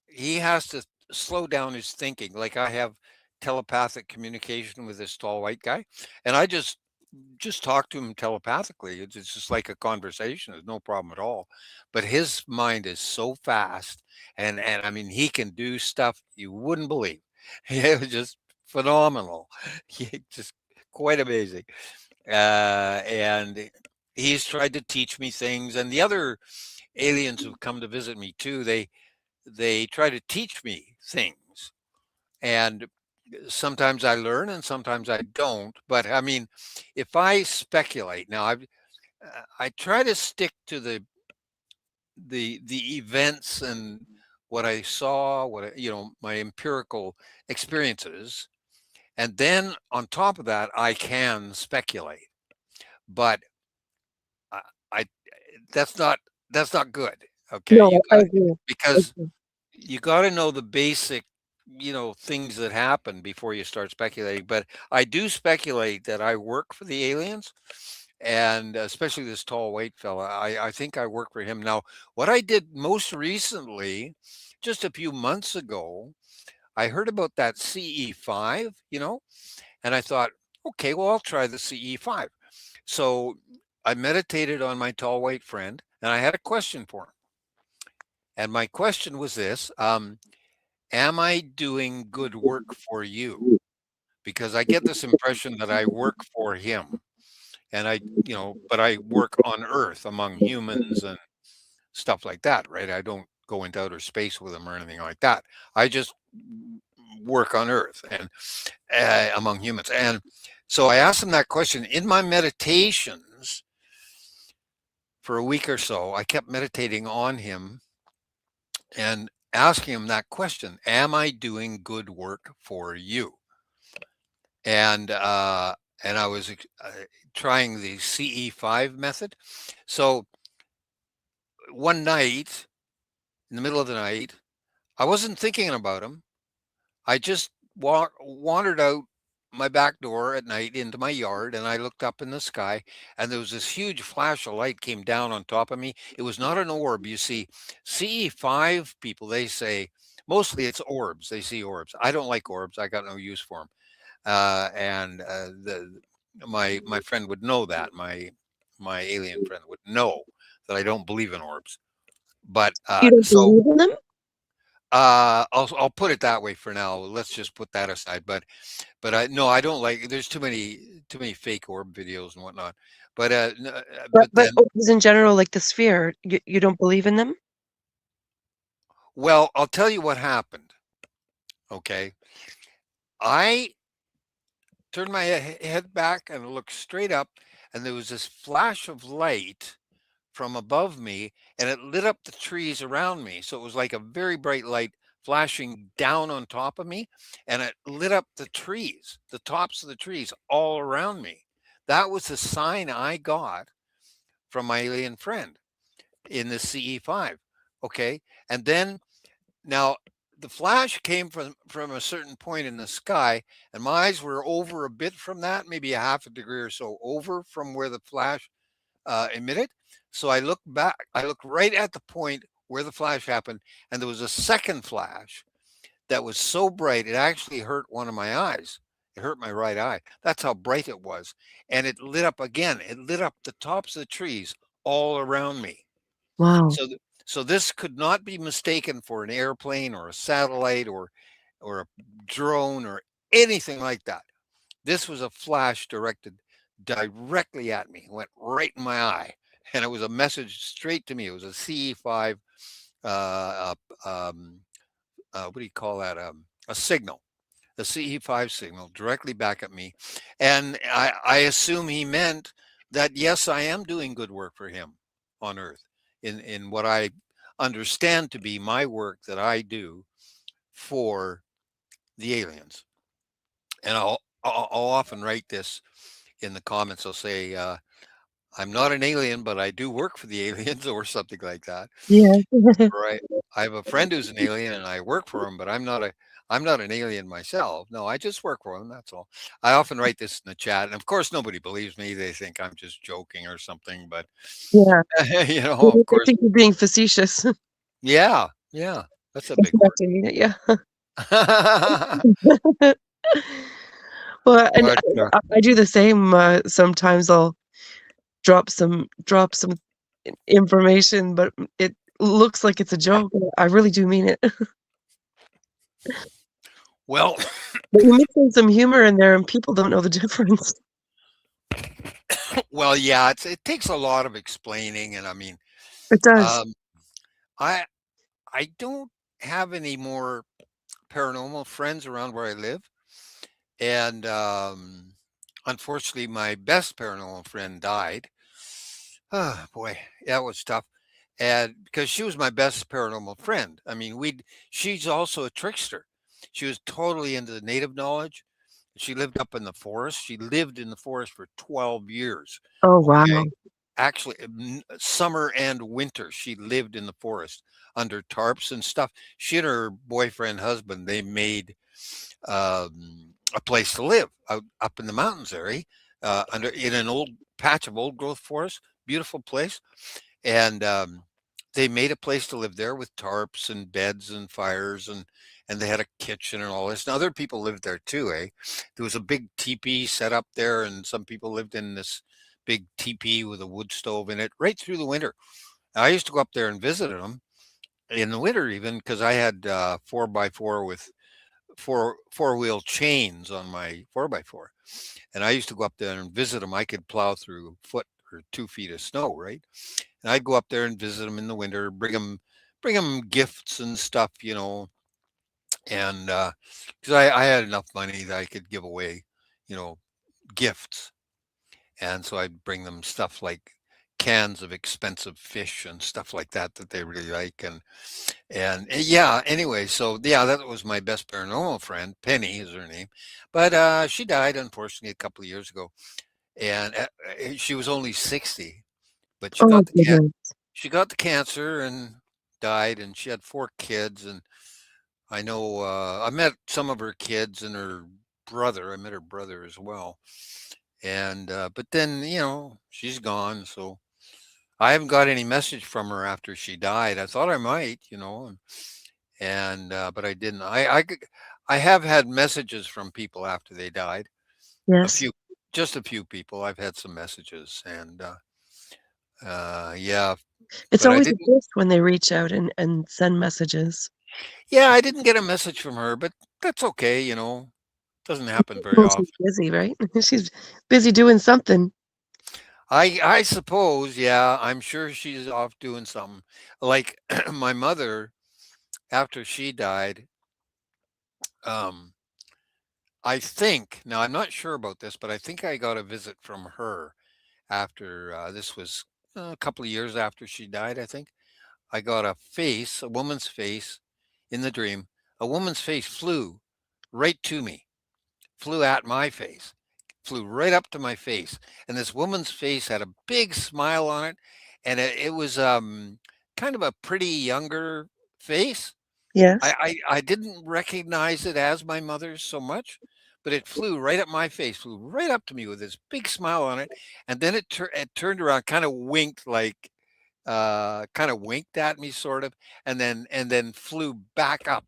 B: he has to slow down his thinking. Like I have telepathic communication with this tall white guy, and I just talk to him telepathically. It's just like a conversation. There's no problem at all. But his mind is so fast, and I mean, he can do stuff you wouldn't believe. It was just phenomenal. Just quite amazing. And he's tried to teach me things, and the other aliens who've come to visit me too. They try to teach me things, and sometimes I learn and sometimes I don't. But I mean, if I speculate now, I try to stick to the events and what I saw, my empirical experiences, and then on top of that, I can speculate. But I, I that's not good. Okay,
A: no,
B: you
A: I
B: got
A: agree. I
B: because
A: agree.
B: you got to know the basic, things that happen before you start speculating. But I do speculate that I work for the aliens, and especially this tall white fella. I think I work for him. Now, what I did most recently, just a few months ago, I heard about that CE5, and I thought, okay, well, I'll try the CE5. So I meditated on my tall white friend, and I had a question for him. And my question was this: am I doing good work for you? Because I get this impression that I work for him, and but I work on Earth among humans and stuff like that, right? I don't go into outer space with him or anything like that. I just work on Earth and among humans. And so I asked him that question in my meditations for a week or so. I kept meditating on him and asking him that question: am I doing good work for you? And I was trying the CE5 method. So one night, in the middle of the night, I wasn't thinking about him. I just wandered out my back door at night into my yard, and I looked up in the sky, and there was this huge flash of light came down on top of me. It was not an orb. You see, CE5 people, they say mostly it's orbs. They see orbs. I don't like orbs. I got no use for them. And the my friend would know that my alien friend would know that I don't believe in orbs. But
A: You don't believe in them?
B: I'll put it that way for now. Let's just put that aside. But I no, I don't like. There's too many fake orb videos and whatnot. But but
A: But
B: then,
A: orbs in general, like the sphere, you don't believe in them?
B: well, I'll tell you what happened. Okay, I turned my head back and looked straight up, and there was this flash of light from above me, and it lit up the trees around me. So it was like a very bright light flashing down on top of me, and it lit up the trees, the tops of the trees all around me. That was the sign I got from my alien friend in the CE5. Okay. And then now the flash came from a certain point in the sky, and my eyes were over a bit from that, maybe a half a degree or so over from where the flash emitted. So I looked back, I looked right at the point where the flash happened, and there was a second flash that was so bright it actually hurt one of my eyes. It hurt my right eye. That's how bright it was. And it lit up again. It lit up the tops of the trees all around me.
A: Wow.
B: So so this could not be mistaken for an airplane or a satellite or a drone or anything like that. This was a flash directed directly at me, went right in my eye. and it was a message straight to me. It was a CE5, uh, what do you call that? A signal, a CE5 signal directly back at me. And I assume he meant that, yes, I am doing good work for him on Earth in what I understand to be my work that I do for the aliens. And I'll often write this in the comments. I'll say, I'm not an alien, but I do work for the aliens or something like that.
A: Yeah.
B: Right. I have a friend who's an alien and I work for him, but I'm not an alien myself. No, I just work for him. That's all. I often write this in the chat, and of course nobody believes me. They think I'm just joking or something, but
A: Yeah.
B: of
A: I
B: course.
A: think you're being facetious.
B: Yeah, yeah. That's a
A: If
B: big
A: you have
B: word.
A: to mean it, yeah. Well, and
B: But
A: I do the same, sometimes I'll drop some information, but it looks like it's a joke. I really do mean it.
B: well,
A: But you mix in some humor in there, and people don't know the difference.
B: well, yeah, it takes a lot of explaining, and I mean,
A: It does.
B: um, I I don't have any more paranormal friends around where I live. And unfortunately, my best paranormal friend died. Oh boy, that was tough. And because she was my best paranormal friend, I mean, she's also a trickster. She was totally into the native knowledge. She lived up in the forest. She lived in the forest for 12 years.
A: Oh,
B: Okay.
A: wow.
B: Actually, summer and winter, she lived in the forest under tarps and stuff. She and her boyfriend, husband, they made a place to live out up in the mountains area, under in an old patch of old growth forest, beautiful place, and they made a place to live there with tarps and beds and fires and they had a kitchen and all this. And other people lived there too, eh? There was a big teepee set up there, and some people lived in this big teepee with a wood stove in it right through the winter. I used to go up there and visit them in the winter, even because I had 4x4 with four-wheel chains on my 4x4, and I used to go up there and visit them. I could plow through a foot or 2 feet of snow, right? And I'd go up there and visit them in the winter, bring them gifts and stuff, and because I had enough money that I could give away, you know, gifts, and so I'd bring them stuff like cans of expensive fish and stuff like that that they really like, and yeah, anyway, so yeah, that was my best paranormal friend. Penny is her name, but she died unfortunately a couple of years ago, and she was only 60, but
A: Oh, goodness.
B: she got the cancer and died, and she had 4 kids, and I know I met some of her kids and her brother. I met her brother as well, and but then she's gone, so I haven't got any message from her after she died. I thought I might, and but I didn't. I have had messages from people after they died. A
A: Yes.
B: few, just a few people. I've had some messages, and yeah,
A: It's
B: but I
A: always a
B: didn't.
A: gift when they reach out and send messages.
B: Yeah, I didn't get a message from her, but that's okay. Doesn't happen very
A: Well, she's
B: often.
A: busy, right? She's busy doing something.
B: I suppose. Yeah, I'm sure she's off doing something. Like my mother, after she died, um, I think. Now I'm not sure about this, but I think I got a visit from her after this was a couple of years after she died. I think I got a woman's face in the dream. A woman's face flew right to me, flew at my face, flew right up to my face. And this woman's face had a big smile on it. And it was kind of a pretty younger face.
A: Yes.
B: I didn't recognize it as my mother's so much, but it flew right at my face, flew right up to me with this big smile on it. And then it turned around, kind of winked at me sort of, and then flew back up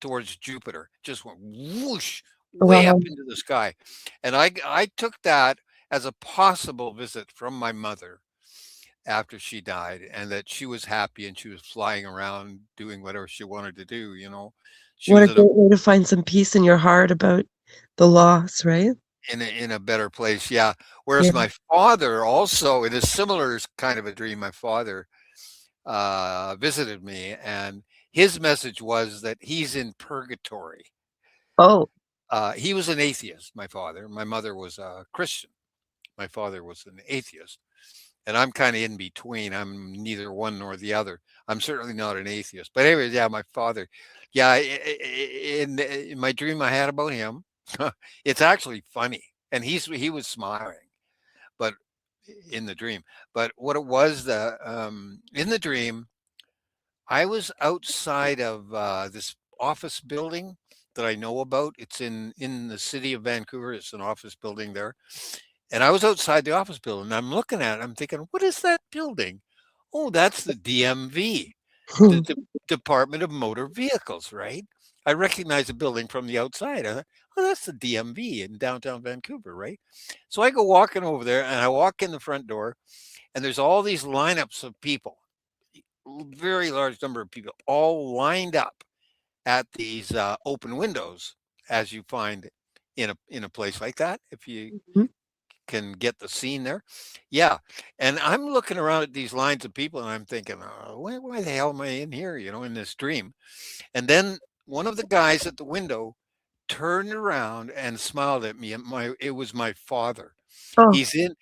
B: towards Jupiter. Just went whoosh way up
A: Wow.
B: into the sky. And I took that as a possible visit from my mother after she died, and that she was happy and she was flying around doing whatever she wanted to do. She
A: What
B: was
A: a
B: at a
A: great way to find some peace in your heart about the loss, right?
B: in a better place. Yeah. Whereas
A: Yeah.
B: my father also, in a similar kind of a dream, my father visited me, and his message was that he's in purgatory.
A: Oh.
B: He was an atheist, my father. My mother was a Christian. My father was an atheist. And I'm kind of in between. I'm neither one nor the other. I'm certainly not an atheist. But anyways, yeah, my father. Yeah, in my dream I had about him, it's actually funny. And he was smiling, but in the dream. But what it was, the in the dream, I was outside of this office building that I know about. It's in the city of Vancouver. It's an office building there, and I was outside the office building. And I'm looking at it. I'm thinking, what is that building? Oh, that's the DMV, the Department of Motor Vehicles, right? I recognize the building from the outside. I thought, oh, that's the DMV in downtown Vancouver, right? So I go walking over there, and I walk in the front door, and there's all these lineups of people, very large number of people, all lined up at these open windows, as you find in a place like that, if you
A: Mhm.
B: can get the scene there. Yeah. And I'm looking around at these lines of people and I'm thinking, why the hell am I in here, in this dream? And then one of the guys at the window turned around and smiled at me. And it was my father.
A: Oh.
B: He's in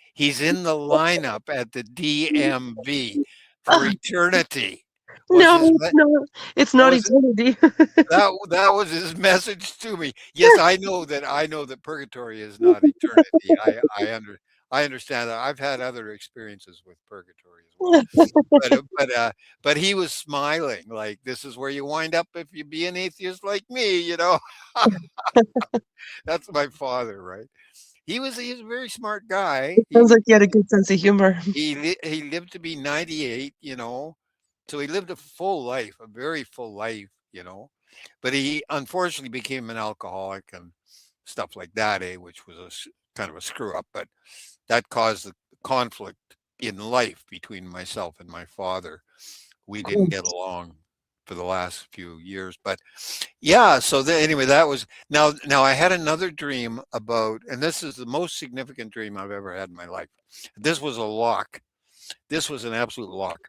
B: the lineup at the DMV for eternity. Was his
A: No, it's not. It's
B: that
A: not
B: was
A: eternity.
B: that was his message to me. Yes, I know that purgatory is not eternity. I understand that. I've had other experiences with purgatory as well. But he was smiling like this is where you wind up if you be an atheist like me. That's my father, right? He's a very smart guy.
A: Sounds
B: He
A: like you had a good sense of humor.
B: he lived to be 98. So he lived a full life, a very full life. But he unfortunately became an alcoholic and stuff like that, which was kind of a screw up. But that caused the conflict in life between myself and my father. We didn't get along for the last few years, but yeah. So anyway, that was now. I had another dream about, and this is the most significant dream I've ever had in my life. This was a lock. This was an absolute lock,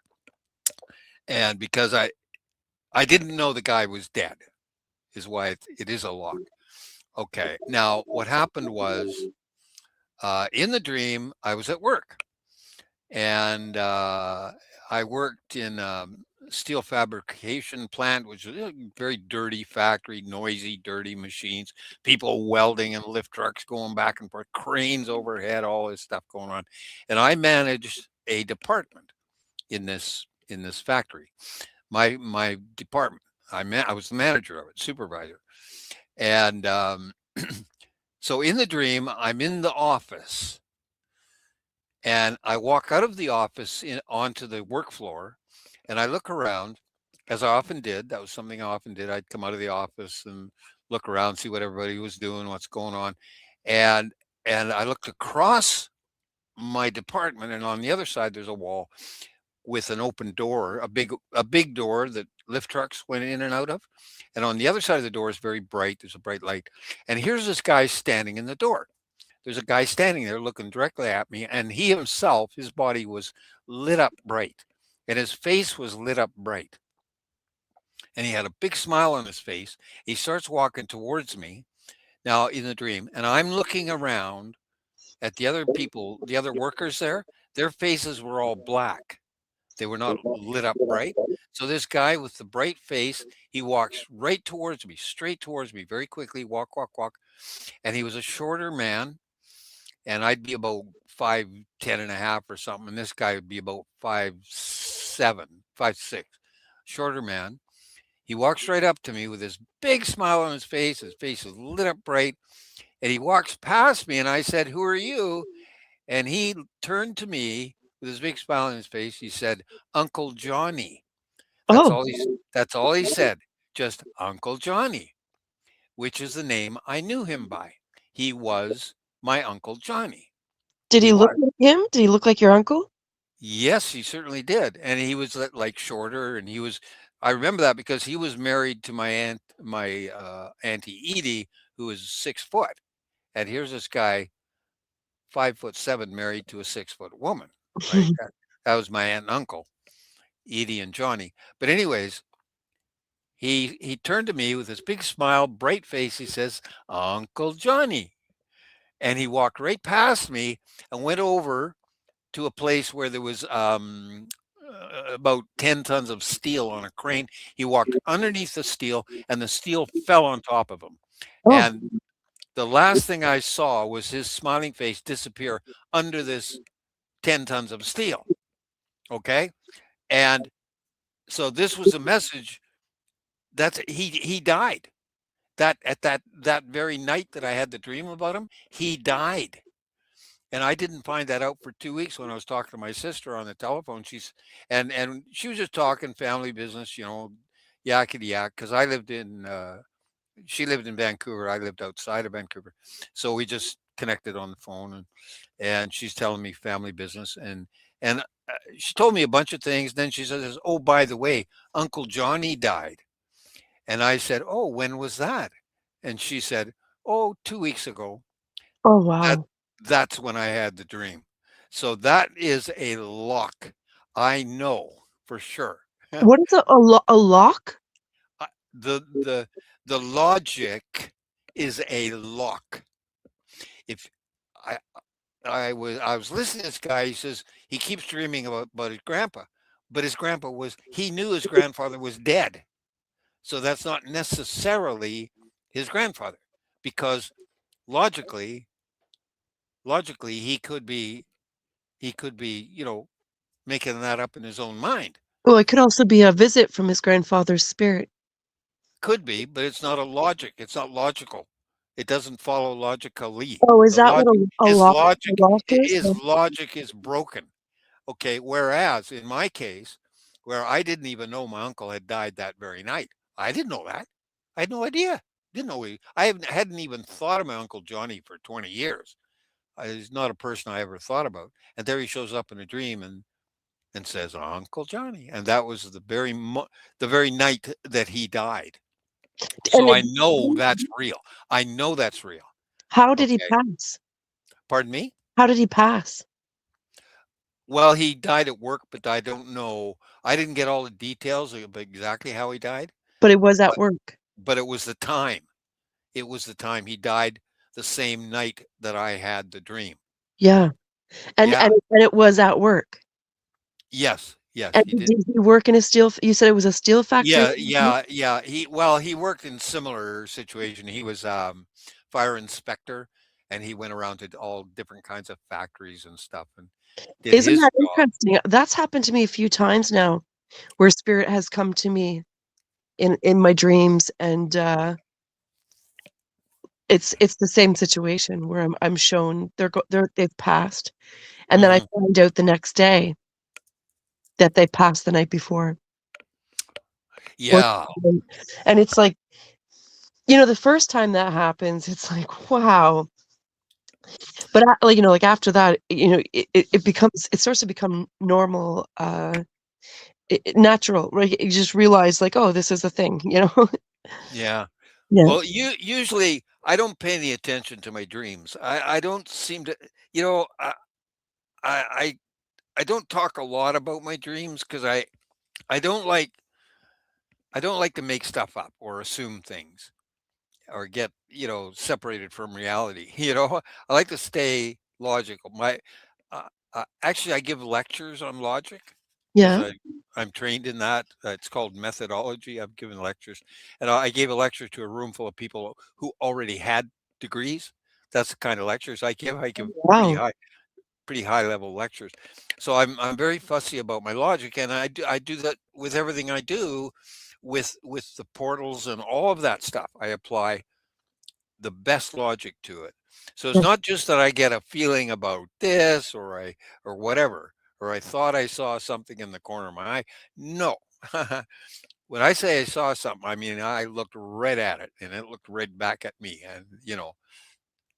B: and because I didn't know the guy was dead, is why it is a lock. Okay. Now, what happened was in the dream, I was at work and I worked in a steel fabrication plant, which is a very dirty factory, noisy, dirty machines, people welding and lift trucks going back and forth, cranes overhead, all this stuff going on. And I managed a department in this factory. My department. I was the manager of it, supervisor. And so in the dream, I'm in the office and I walk out of the office onto the work floor and I look around as I often did. That was something I often did. I'd come out of the office and look around, see what everybody was doing, what's going on. And and I looked across my department and on the other side there's a wall with an open door, a big door that lift trucks went in and out of. And on the other side of the door is very bright. There's a bright light. And here's this guy standing in the door. There's a guy standing there looking directly at me, and he himself, his body was lit up bright, and his face was lit up bright. And he had a big smile on his face. He starts walking towards me now in the dream, and I'm looking around at the other people, the other workers there. Their faces were all black. They were not lit up bright. So this guy with the bright face, he walks right towards me, straight towards me, very quickly, walk, walk, walk. And he was a shorter man, and I'd be about 5'10" and a half or something, and this guy would be about 5'7", 5'6", shorter man. He walks right up to me with this big smile on his face. His face is lit up bright, and he walks past me, and I said, "Who are you?" And he turned to me with his big smile on his face. He said, "Uncle Johnny." That's
A: Oh,
B: all he said. Just Uncle Johnny, which is the name I knew him by. He was my Uncle Johnny.
A: did
B: He
A: he look
B: was.
A: like him? Did he look like your uncle?
B: Yes, he certainly did. And he was like shorter and I remember that because he was married to my Auntie Edie, who was 6 foot. And here's this guy, 5'7", married to a 6-foot woman, right? That was my aunt and uncle, Edie and Johnny. But anyways, he turned to me with his big smile, bright face. He says, "Uncle Johnny," and he walked right past me and went over to a place where there was about 10 tons of steel on a crane. He walked underneath the steel, and the steel fell on top of him.
A: Oh,
B: And the last thing I saw was his smiling face disappear under this 10 tons of steel. Okay. And so this was a message that's he died. That at that very night that I had the dream about him, he died. And I didn't find that out for 2 weeks when I was talking to my sister on the telephone. And she was just talking family business, yakety yak, because I lived in she lived in Vancouver. I lived outside of Vancouver. So we just connected on the phone, and she's telling me family business, and she told me a bunch of things. Then she says, "Oh, by the way, Uncle Johnny died." And I said, "Oh, when was that?" And she said, "Oh, 2 weeks ago."
A: oh
B: That
A: wow.
B: that's when I had the dream. So that is a lock. I know for sure.
A: What is a lock?
B: I- the logic is a lock. If I I was listening to this guy, he says he keeps dreaming about his grandpa, but his grandpa he knew his grandfather was dead. So that's not necessarily his grandfather, because logically logically he could be, making that up in his own mind.
A: Well, it could also be a visit from his grandfather's spirit.
B: Could be, but it's not a logic. It's not logical. It doesn't follow logically.
A: Oh, is
B: The
A: that what
B: logic his
A: a
B: logic
A: lock is?
B: his logic is broken. Okay, whereas in my case, where I didn't even know my uncle had died that very night. I didn't know that. I had no idea. Didn't know hadn't even thought of my uncle Johnny for 20 years. He's not a person I ever thought about. And there he shows up in a dream and says, "Uncle Johnny," and that was the very night that he died.
A: And
B: So I know that's real. I know that's real.
A: how did he
B: Okay.
A: pass?
B: Pardon me?
A: How did he pass?
B: Well, he died at work, but I don't know. I didn't get all the details of exactly how he died,
A: But it was at
B: but
A: work.
B: but it was the time. It was the time he died, the same night that I had the dream.
A: Yeah. And
B: Yeah.
A: it was at work.
B: Yes. Yes,
A: And
B: he did.
A: did he work in a steel you said it was a steel factory?
B: Yeah, yeah, yeah. He worked in similar situation. He was fire inspector, and he went around to all different kinds of factories and stuff and did
A: Isn't
B: his
A: that
B: job.
A: interesting? That's happened to me a few times now, where spirit has come to me in my dreams, and it's the same situation where I'm shown they've passed, and then I
B: Mhm.
A: find out the next day that they passed the night before. Or
B: Yeah.
A: and it's like, the first time that happens, it's like, wow. But like, like after that, it starts to become normal, natural, right? You just realize like, oh, this is a thing,
B: Yeah.
A: Yeah.
B: Well, usually I don't pay any attention to my dreams. I don't seem to, you know, I I I don't talk a lot about my dreams because I don't like I don't like to make stuff up or assume things or get, separated from reality. I like to stay logical. Actually, I give lectures on logic because
A: Yeah.
B: I'm trained in that. It's called methodology. I've given lectures, and I gave a lecture to a room full of people who already had degrees. That's the kind of lectures I give. I give
A: Wow.
B: pretty high level lectures. So I'm very fussy about my logic, and I do that with everything I do, with the portals and all of that stuff. I apply the best logic to it. So it's
A: Yeah.
B: not just that I get a feeling about this or whatever, or I thought I saw something in the corner of my eye. No. When I say I saw something, I mean I looked right at it and it looked right back at me. And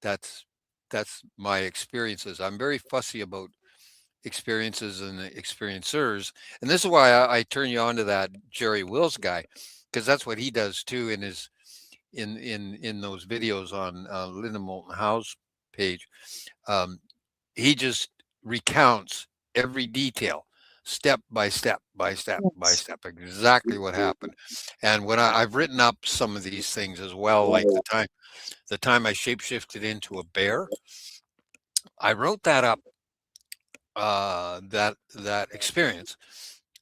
B: that's that's my experiences. I'm very fussy about experiences and the experiencers. And this is why I turn you on to that Jerry Wills guy, because that's what he does too in in those videos on Linda Moulton Howe's page. Um, he just recounts every detail, step by step by step by
A: Yes.
B: step, exactly what happened. And when I've written up some of these things as well, like the time I shapeshifted into a bear, I wrote that up. That experience,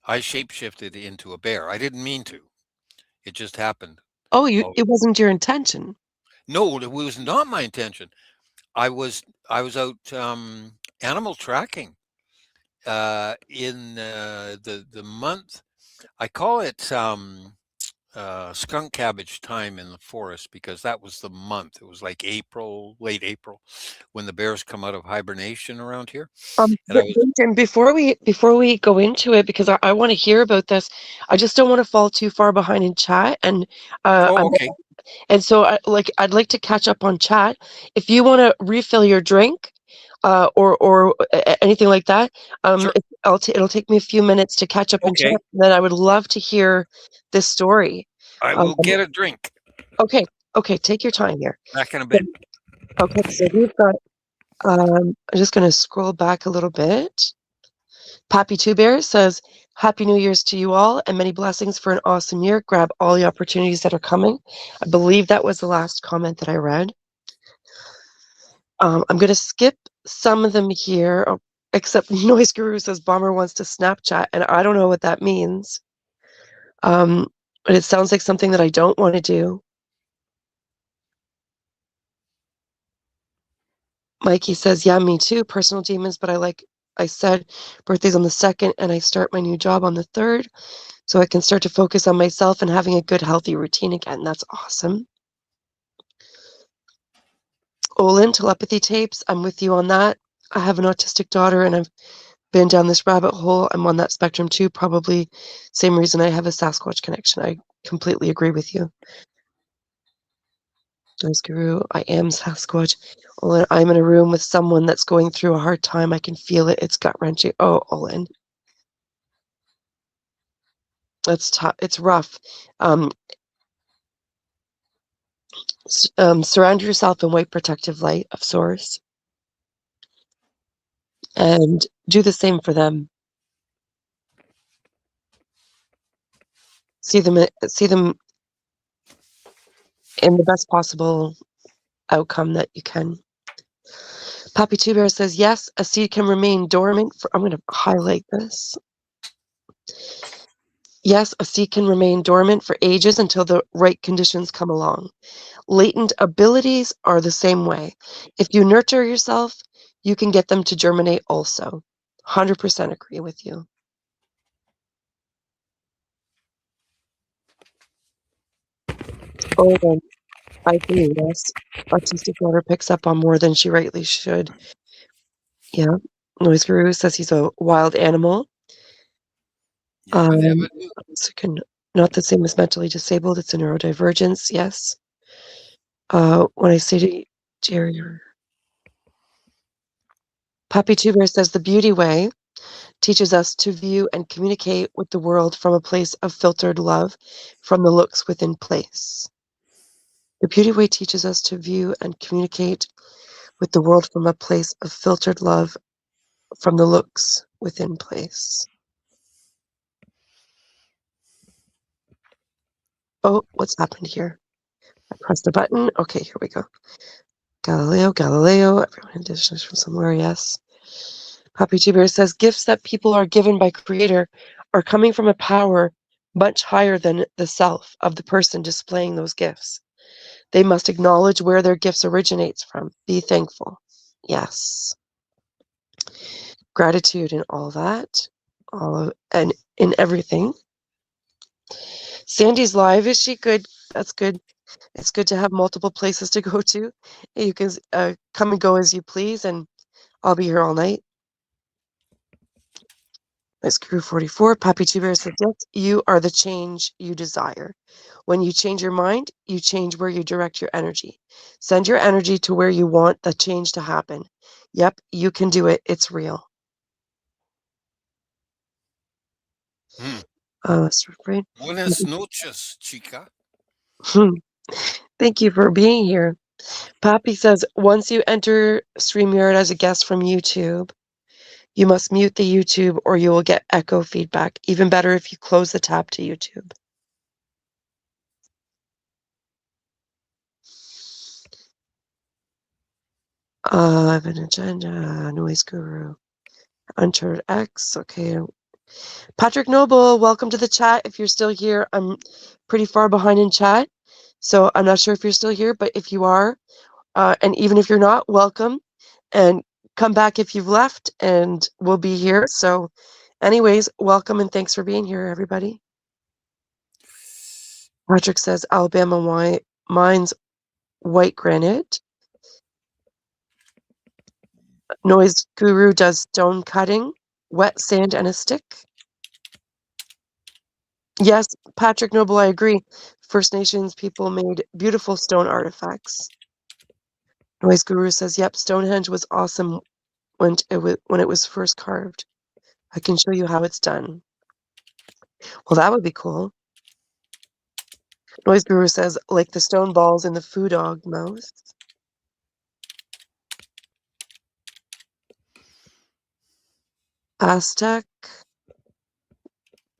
B: I shapeshifted into a bear. I didn't mean to. It just happened.
A: Oh,
B: Oh,
A: it wasn't your intention.
B: no, it was not my intention. I was out animal tracking in the month. I call it skunk cabbage time in the forest because that was the month. It was like April, late April, when the bears come out of hibernation around here. And I was,
A: Brenton, before we go into it, because I want to hear about this, I just don't want to fall too far behind in chat, and
B: oh, okay,
A: so I'd like to catch up on chat. If you want to refill your drink, or anything like that,
B: sure,
A: it'll take me a few minutes to catch up in chat.
B: okay.
A: Then I would love to hear this story.
B: I
A: Um,
B: will get a drink.
A: okay, okay, take your time here.
B: Back in a
A: So-
B: bit.
A: Okay, so we've got. I'm just going to scroll back a little bit. Pappy Two Bears says, Happy New Year's to you all and many blessings for an awesome year. Grab all the opportunities that are coming. I believe that was the last comment that I read. I'm going to skip some of them here, except Noise Guru says Bomber wants to Snapchat, and I don't know what that means. But it sounds like something that I don't want to do. Mikey says, yeah, me too. Personal demons, but I said birthday's on the 2nd, and I start my new job on the 3rd. So I can start to focus on myself and having a good, healthy routine again. That's awesome. Olin, telepathy tapes. I'm with you on that. I have an autistic daughter and I've been down this rabbit hole. I'm on that spectrum too. Probably same reason I have a Sasquatch connection. I completely agree with you. Nice Guru, I am Sasquatch. Olin, I'm in a room with someone that's going through a hard time. I can feel it. It's gut wrenching. Oh, Olin. That's tough. It's rough. Surround yourself in white protective light of source and do the same for them. See them in the best possible outcome that you can. Poppy Two Bear says, yes, a seed can remain dormant for, I'm going to highlight this. Yes, a seed can remain dormant for ages until the right conditions come along. Latent abilities are the same way. If you nurture yourself, you can get them to germinate also. 100% agree with you. Oh, then I agree, yes. Autistic daughter picks up on more than she rightly should. Yeah. Noise Guru says he's a wild animal.
B: You would never do.
A: Not the same as mentally disabled. It's a neurodivergence. Yes. When I say to Jerry, Poppy Tuber says the beauty way teaches us to view and communicate with the world from a place of filtered love, from the looks within place. The beauty way teaches us to view and communicate with the world from a place of filtered love, from the looks within place. Oh, what's happened here? I pressed the button. Okay, here we go. Galileo, everyone in distance from somewhere, yes. Poppy Two Bear says gifts that people are given by Creator are coming from a power much higher than the self of the person displaying those gifts. They must acknowledge where their gifts originates from. Be thankful. Yes. Gratitude in all that. And in everything. Sandy's live. Is she good? That's good. It's good to have multiple places to go to. You can come and go as you please, and I'll be here all night. That's Crew 44. Pappy Two Bears says, yes, you are the change you desire. When you change your mind, you change where you direct your energy. Send your energy to where you want the change to happen. Yep, you can do it. It's real.
B: Hmm.
A: Buenas
B: noches, chica.
A: Thank you for being here. Poppy says, once you enter StreamYard as a guest from YouTube, you must mute the YouTube or you will get echo feedback. Even better if you close the tab to YouTube. I have an agenda, noise guru, entered X, okay. Patrick Noble, welcome to the chat. If you're still here, I'm pretty far behind in chat, so I'm not sure if you're still here, but if you are, and even if you're not, welcome, and come back if you've left, and we'll be here. So anyways, welcome and thanks for being here, everybody. Patrick says, Alabama wine, mine's white granite. Noise Guru does stone cutting, wet sand and a stick. Yes, Patrick Noble, I agree. First Nations people made beautiful stone artifacts. Noise Guru says, yep, Stonehenge was awesome when it was first carved. I can show you how it's done. Well, that would be cool. Noise Guru says, like the stone balls in the foo dog mouth. Aztec.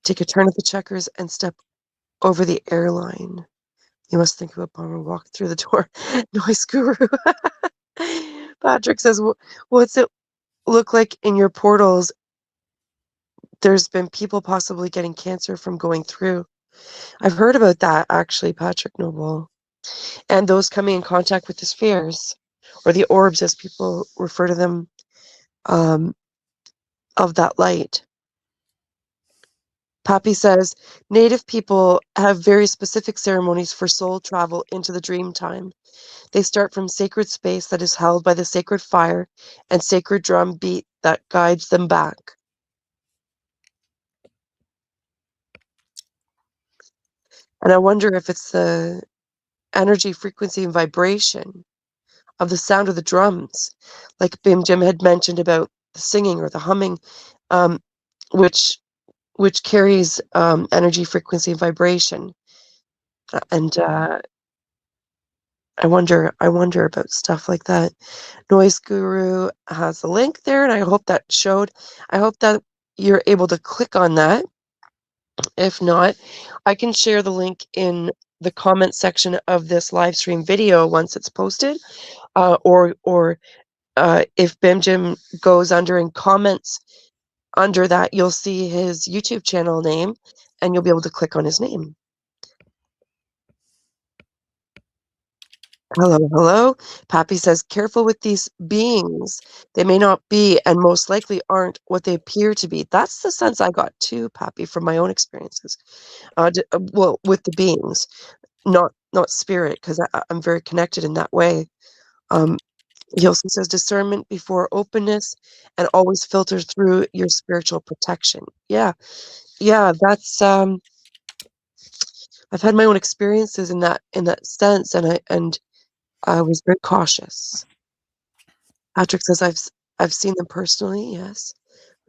A: Take a turn at the checkers and step over the airline. You must think of a bomber walk through the door. Noise Guru. Patrick says, what's it look like in your portals? There's been people possibly getting cancer from going through. I've heard about that, actually, Patrick Noble. And those coming in contact with the spheres, or the orbs, as people refer to them, of that light. Pappy says, Native people have very specific ceremonies for soul travel into the dream time. They start from sacred space that is held by the sacred fire and sacred drum beat that guides them back. And I wonder if it's the energy, frequency, and vibration of the sound of the drums, like Bim Jim had mentioned about the singing or the humming, which carries energy, frequency, and vibration. And I wonder about stuff like that. Noise Guru has a link there, and I hope that showed. I hope that you're able to click on that. If not, I can share the link in the comment section of this live stream video once it's posted, or if Bim Jim goes under and comments under that, you'll see his YouTube channel name, and you'll be able to click on his name. Hello, hello. Pappy says, careful with these beings. They may not be, and most likely aren't, what they appear to be. That's the sense I got too, Pappy, from my own experiences. Well, with the beings, not spirit, because I'm very connected in that way. He also says discernment before openness, and always filter through your spiritual protection. Yeah, that's I've had my own experiences in that sense, and I was very cautious. Patrick says I've seen them personally. Yes.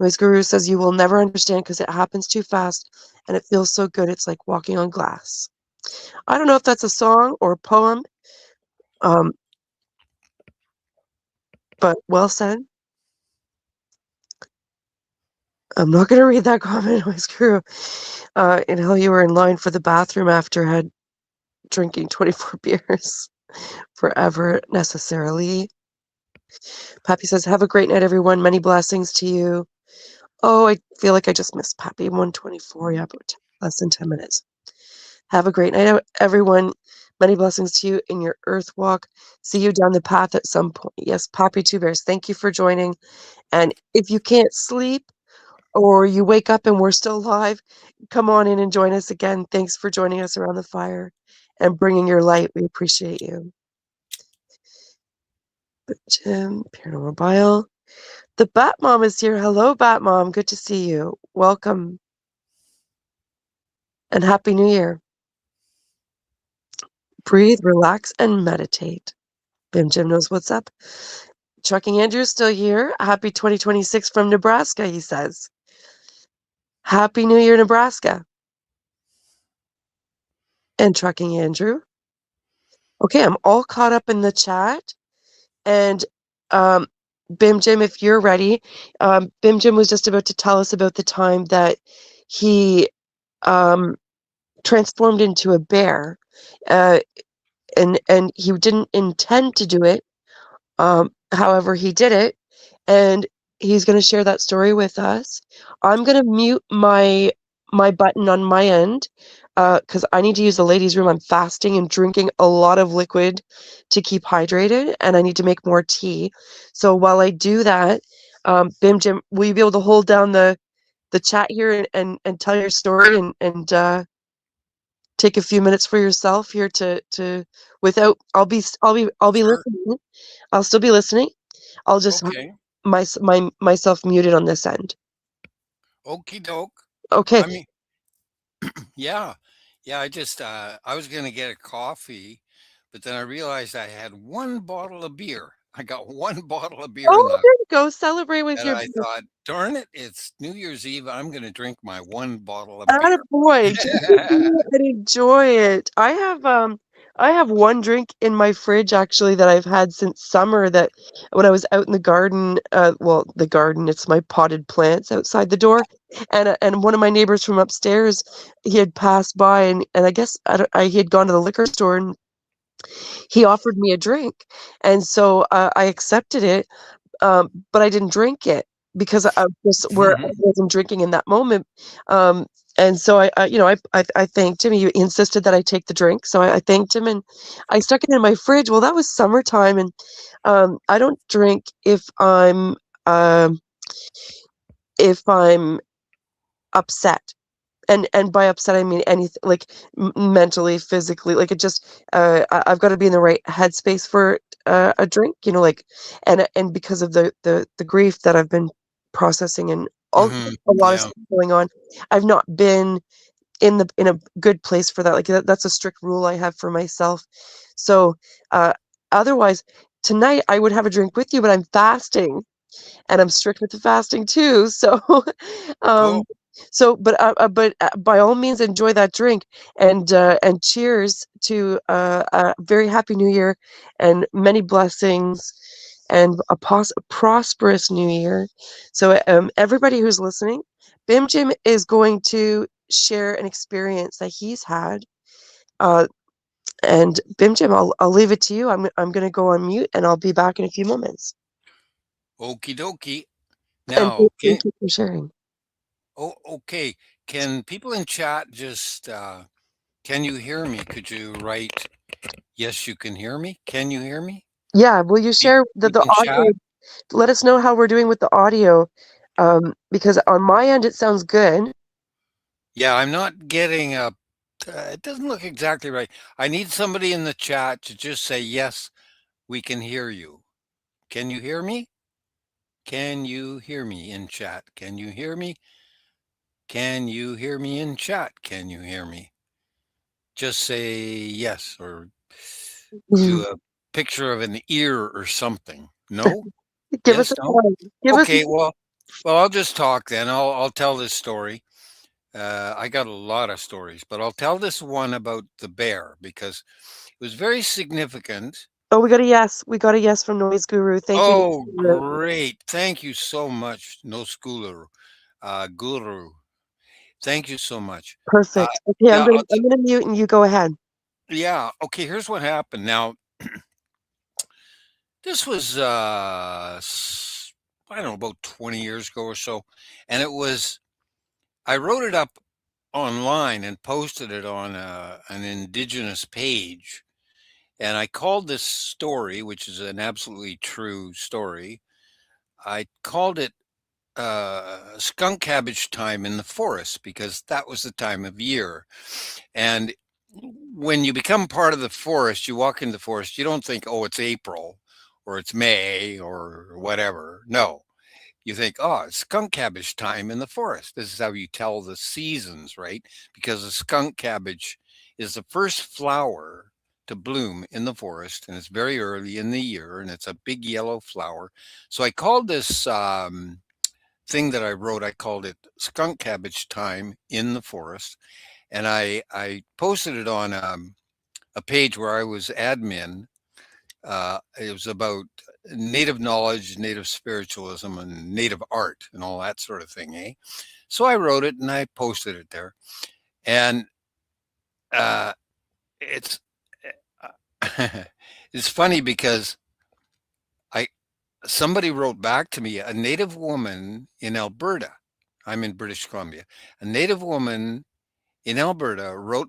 A: Noise Guru says you will never understand because it happens too fast, and it feels so good. It's like walking on glass. I don't know if that's a song or a poem, but well said. I'm not going to read that comment, Noise Guru. And how you were in line for the bathroom after drinking 24 beers forever, necessarily. Pappy says, have a great night, everyone. Many blessings to you. Oh, I feel like I just missed Pappy. 124, yeah, about less than 10 minutes. Have a great night, everyone. Many blessings to you in your earth walk. See you down the path at some point. Yes, Pappy Two Bears, thank you for joining. And if you can't sleep or you wake up and we're still live, come on in and join us again. Thanks for joining us around the fire and bringing your light. We appreciate you. Jim, Paranormal Bile. The Bat Mom is here. Hello, Bat Mom. Good to see you. Welcome. And Happy New Year. Breathe, relax, and meditate. Bim Jim knows what's up. Trucking Andrew's still here. Happy 2026 from Nebraska, he says. Happy New Year, Nebraska. And Trucking Andrew. Okay, I'm all caught up in the chat. And Bim Jim, if you're ready, Bim Jim was just about to tell us about the time that he um, transformed into a bear, uh, and he didn't intend to do it. However, he did it, and he's going to share that story with us. I'm going to mute my button on my end because I need to use the ladies' room. I'm fasting and drinking a lot of liquid to keep hydrated, and I need to make more tea. So while I do that, Bim Jim, will you be able to hold down the chat here and tell your story and take a few minutes for yourself here to without I'll be
B: Sure.
A: listening. I'll still be listening. I'll just have
B: Okay.
A: myself muted on this end.
B: Okie doke.
A: Okay.
B: I mean, yeah. Yeah, I was gonna get a coffee, but then I realized I had one bottle of beer. I got one bottle of beer in
A: Oh,
B: the
A: there you go. Celebrate with
B: and
A: your
B: I thought, darn it, it's New Year's Eve. I'm gonna drink my one bottle of beer.
A: boy. Drink it and enjoy it. I have one drink in my fridge actually that I've had since summer that when I was out in the garden, well, the garden, it's my potted plants outside the door. And one of my neighbors from upstairs, he had passed by and I guess he had gone to the liquor store and he offered me a drink. And so I accepted it, but I didn't drink it because I just where I wasn't drinking in that moment. Um, and so I thanked him. He insisted that I take the drink, so I thanked him and I stuck it in my fridge. Well, that was summertime, and I don't drink um, if I'm upset. And by upset I mean anything like mentally, physically, like it just I've got to be in the right headspace for a drink, like and because of the grief that I've been processing and
B: Hmm.
A: a lot of
B: Yeah.
A: stuff going on, I've not been in a good place for that. Like that's a strict rule I have for myself. So uh otherwise tonight I would have a drink with you, but I'm fasting and I'm strict with the fasting too. So, um,
B: Cool.
A: but by all means, enjoy that drink and cheers to a very happy New Year and many blessings and a prosperous New Year. So, everybody who's listening, Bim Jim is going to share an experience that he's had. Uh, and Bim Jim, I'll leave it to you. I'm going to go on mute and I'll be back in a few moments.
B: Okie dokie.
A: And
B: Now,
A: thank you for sharing.
B: okay. Can people in chat just can you hear me? Could you write yes, you can hear me? Can you hear me?
A: Yeah, will you share the
B: People in chat?
A: audio? Let us know how we're doing with the audio, because on my end it sounds good.
B: Yeah, I'm not getting a it doesn't look exactly right. I need somebody in the chat to just say yes, we can hear you. Can you hear me? Can you hear me in chat? Can you hear me? Can you hear me in chat? Can you hear me? Just say yes or do
A: Mhm.
B: a picture of an ear or something. No?
A: Give us
B: Yes,
A: a
B: no?
A: time. Give us.
B: Okay, well, I'll just talk then. I'll tell this story. I got a lot of stories, but I'll tell this one about the bear because it was very significant.
A: Oh, we got a yes. We got a yes from Noise Guru. Thank you. Noise
B: Oh,
A: Guru.
B: great. Thank you so much, no schooler, guru. Thank you so much. Uh,
A: Perfect. Okay,
B: yeah,
A: I'm gonna mute and you go ahead.
B: yeah. Okay, here's what happened. Now, this was I don't know, about 20 years ago or so, and I wrote it up online and posted it on an indigenous page. And I called this story, which is an absolutely true story, I called it skunk cabbage time in the forest because that was the time of year. And when you become part of the forest, you walk into the forest, you don't think, oh, it's April or it's May or whatever. No, you think, oh, it's skunk cabbage time in the forest. This is how you tell the seasons, right? Because the skunk cabbage is the first flower to bloom in the forest, and it's very early in the year, and it's a big yellow flower. So I called this thing that I wrote, I called it skunk cabbage time in the forest, and I posted it on a a page where I was admin. It was about native knowledge, native spiritualism, and native art, and all that sort of thing. Eh? So I wrote it and I posted it there, and uh, it's it's funny because I somebody wrote back to me, a native woman in Alberta. I'm in British Columbia. A native woman in Alberta wrote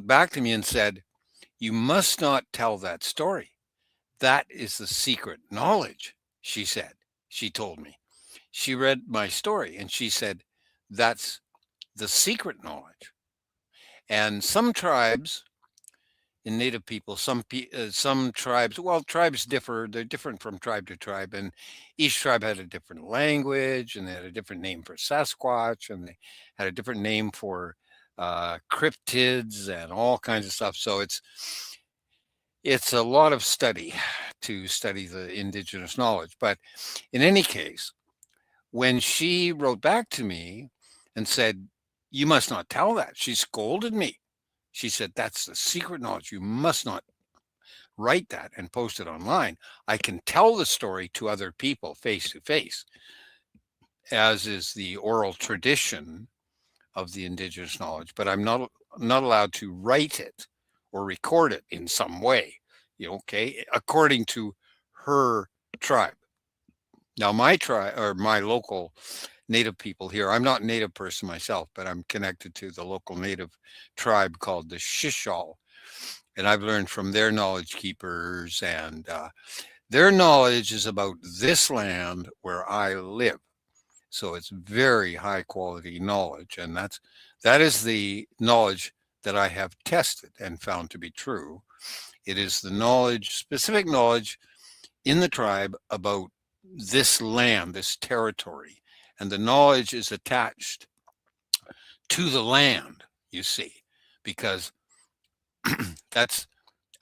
B: back to me and said, "You must not tell that story. That is the secret knowledge," she said. She told me. She read my story and she said, "That's the secret knowledge." And some tribes in native people, some tribes, well, tribes differ. They're different from tribe to tribe, and each tribe had a different language, and they had a different name for Sasquatch, and they had a different name for cryptids and all kinds of stuff. So it's a lot of study to study the indigenous knowledge. But in any case, when she wrote back to me and said, "You must not tell that," she scolded me. She said, "That's the secret knowledge. You must not write that and post it online. I can tell the story to other people face to face, as is the oral tradition of the indigenous knowledge, but I'm not allowed to write it or record it in some way, okay, according to her tribe." Now, my tribe, or my local native people here, I'm not a native person myself, but I'm connected to the local native tribe called the Shishal. And I've learned from their knowledge keepers, and their knowledge is about this land where I live. So it's very high quality knowledge. And that is the knowledge that I have tested and found to be true. It is the knowledge, specific knowledge in the tribe about this land, this territory. And the knowledge is attached to the land, you see, because that's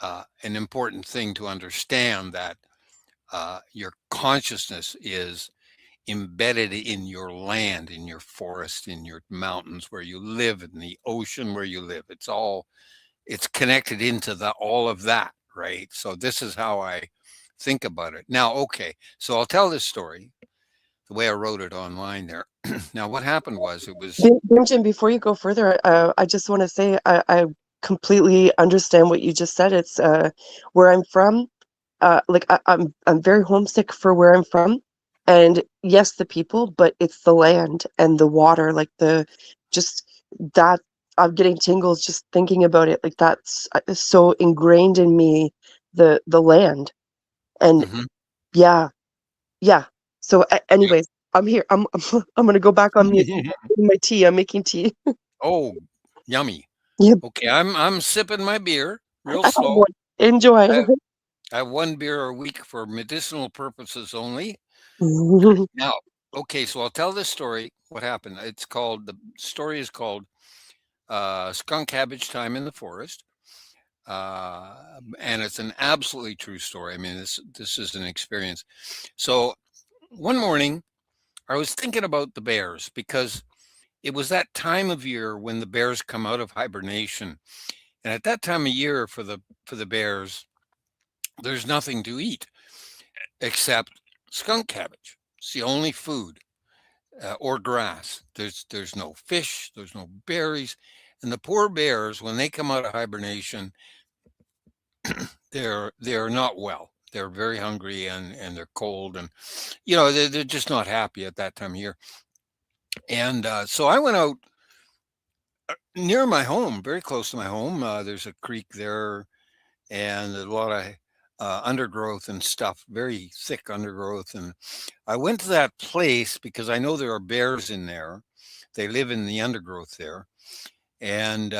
B: an important thing to understand, that your consciousness is embedded in your land, in your forest, in your mountains where you live, in the ocean where you live. It's connected into all of that, right? So this is how I think about it. Now, okay, so I'll tell this story the way I wrote it online there. Now, what happened was it was.
A: Benjamin, before you go further, I just want to say I completely understand what you just said. It's where I'm from. Like I'm very homesick for where I'm from, and yes, the people, but it's the land and the water, like just that. I'm getting tingles just thinking about it. Like that's so ingrained in me, the land, and
B: Mhm.
A: yeah, yeah. So, anyways, I'm here. I'm gonna go back on mute.
B: Yep.
A: My tea. I'm making tea.
B: Oh, yummy.
A: Yep.
B: Okay, I'm sipping my beer real
A: I have
B: slow.
A: one. Enjoy.
B: I have, I have one beer a week for medicinal purposes only. Now, okay, so I'll tell this story. What happened? The story is called Skunk Cabbage Time in the Forest. And it's an absolutely true story. I mean, this is an experience. So one morning, I was thinking about the bears because it was that time of year when the bears come out of hibernation, and at that time of year for the bears, there's nothing to eat except skunk cabbage. It's the only food, or grass. There's no fish, there's no berries, and the poor bears, when they come out of hibernation, they're not well. They're very hungry, and they're cold, and they're just not happy at that time of year. And so I went out near my home, very close to my home. There's a creek there, and a lot of undergrowth and stuff, very thick undergrowth. And I went to that place because I know there are bears in there. They live in the undergrowth there, and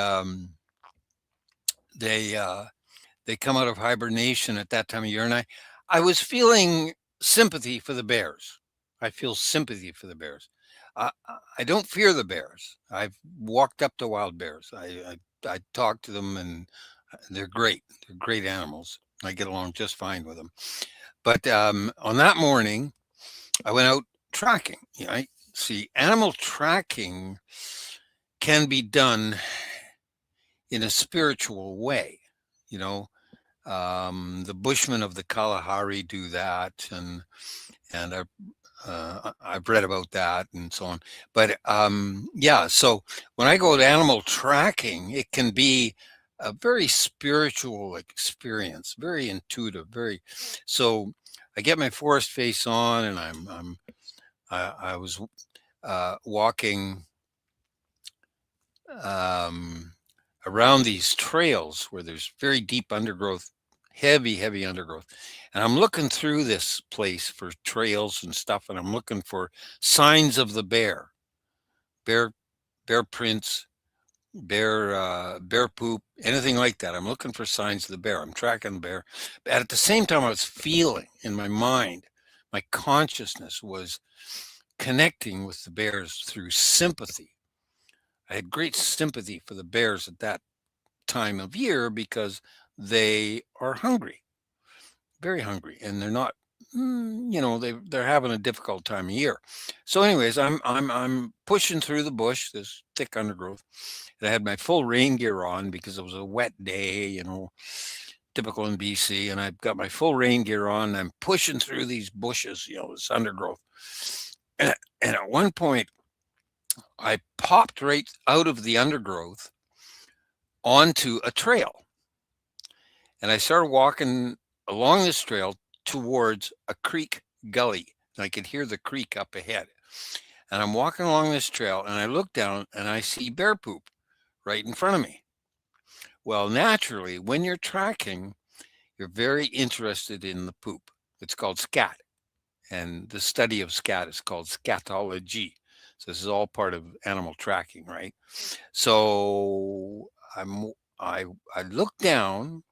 B: they they come out of hibernation at that time of year. And I was feeling sympathy for the bears. I feel sympathy for the bears. I don't fear the bears. I've walked up to wild bears. I talk to them, and they're great. They're great animals. I get along just fine with them. But on that morning, I went out tracking. See, animal tracking can be done in a spiritual way, you know. The Bushmen of the Kalahari do that, and I've read about that and so on. But yeah, so when I go to animal tracking, it can be a very spiritual experience, very intuitive, very. So I get my forest face on, and I was walking um, around these trails where there's very deep undergrowth, heavy undergrowth. And I'm looking through this place for trails and stuff, and I'm looking for signs of the bear, bear prints, bear poop, anything like that. I'm looking for signs of the bear. I'm tracking the bear. But at the same time, I was feeling in my mind, my consciousness was connecting with the bears through sympathy. I had great sympathy for the bears at that time of year because they are hungry, very hungry, and they're not, they're having a difficult time of year. So anyways, I'm pushing through the bush, this thick undergrowth, and I had my full rain gear on because it was a wet day, typical in BC, and I've got my full rain gear on, and I'm pushing through these bushes, this undergrowth. And at one point I popped right out of the undergrowth onto a trail. And I started walking along this trail towards a creek gully. And I could hear the creek up ahead. And I'm walking along this trail, and I look down and I see bear poop right in front of me. Well, naturally, when you're tracking, you're very interested in the poop. It's called scat. And the study of scat is called scatology. So this is all part of animal tracking, right? So I look down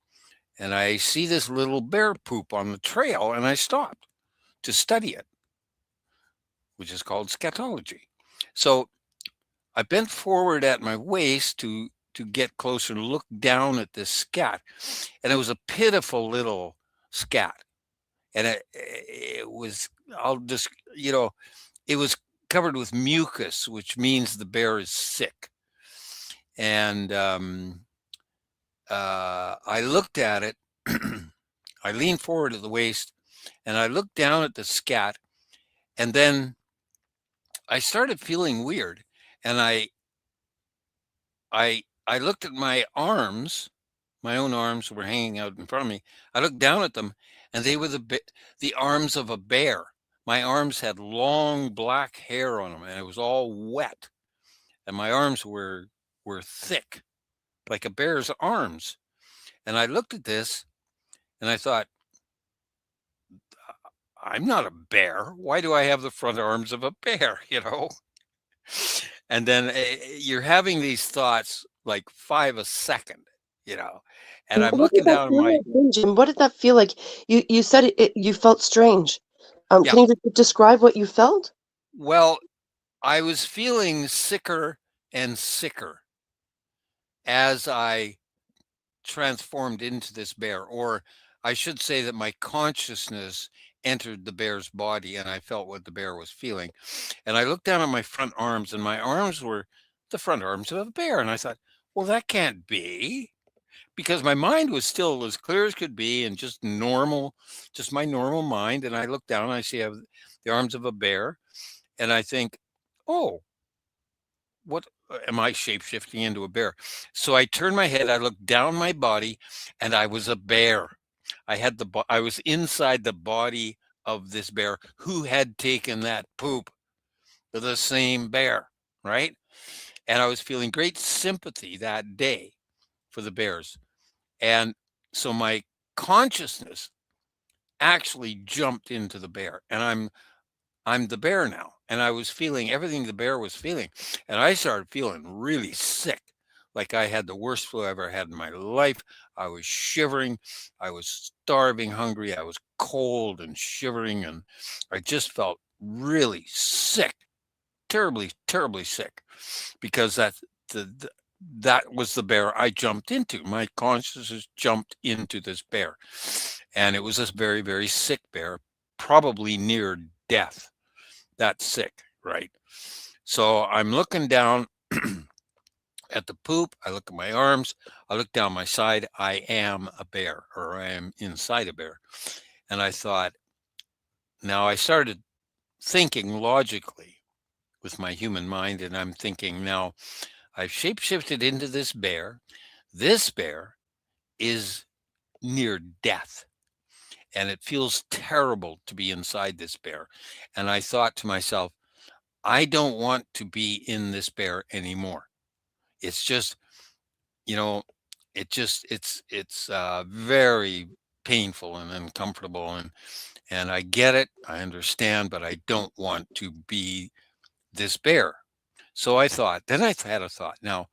B: and I see this little bear poop on the trail, and I stopped to study it, which is called scatology. So I bent forward at my waist to get closer and look down at this scat, and it was a pitiful little scat, and it was I'll just it was covered with mucus, which means the bear is sick, and I looked at it. I leaned forward at the waist, and I looked down at the scat, and then I started feeling weird, and I looked at my arms. My own arms were hanging out in front of me. I looked down at them, and they were the arms of a bear. My arms had long black hair on them, and it was all wet, and my arms were thick, like a bear's arms. And I looked at this, and I thought, I'm not a bear. Why do I have the front arms of a bear? And then you're having these thoughts like 5 a second, you know. And
A: And
B: I'm
A: what did
B: looking
A: that
B: down at
A: feel
B: my
A: like then, Jim? What did that feel like? You said you felt strange.
B: yeah.
A: Can you describe what you felt?
B: Well, I was feeling sicker and sicker as I transformed into this bear, or I should say that my consciousness entered the bear's body and I felt what the bear was feeling. And I looked down at my front arms, and my arms were the front arms of a bear. And I thought, well, that can't be, because my mind was still as clear as could be and just normal, just my normal mind. And I look down and I see I have the arms of a bear, and I think, oh, what am I shape shifting into a bear? So I turned my head, I looked down my body, and I was a bear. I was inside the body of this bear who had taken that poop, the same bear, right? And I was feeling great sympathy that day for the bears. And so my consciousness actually jumped into the bear, and I'm the bear now. And I was feeling everything the bear was feeling. And I started feeling really sick, like I had the worst flu I ever had in my life. I was shivering. I was starving hungry. I was cold and shivering. And I just felt really sick, terribly sick, because that was the bear I jumped into. My consciousness jumped into this bear. And it was this very sick bear, probably near death, that sick, right? So I'm looking down at the poop, I look at my arms, I look down my side, I am a bear, or I am inside a bear. And I thought, now I started thinking logically with my human mind, and I'm thinking, now I've shapeshifted into this bear. This bear is near death, and it feels terrible to be inside this bear. And I thought to myself, I don't want to be in this bear anymore. It's just, you know, it's very painful and uncomfortable, and I get it, I understand, but I don't want to be this bear. So I thought, then I had a thought. Now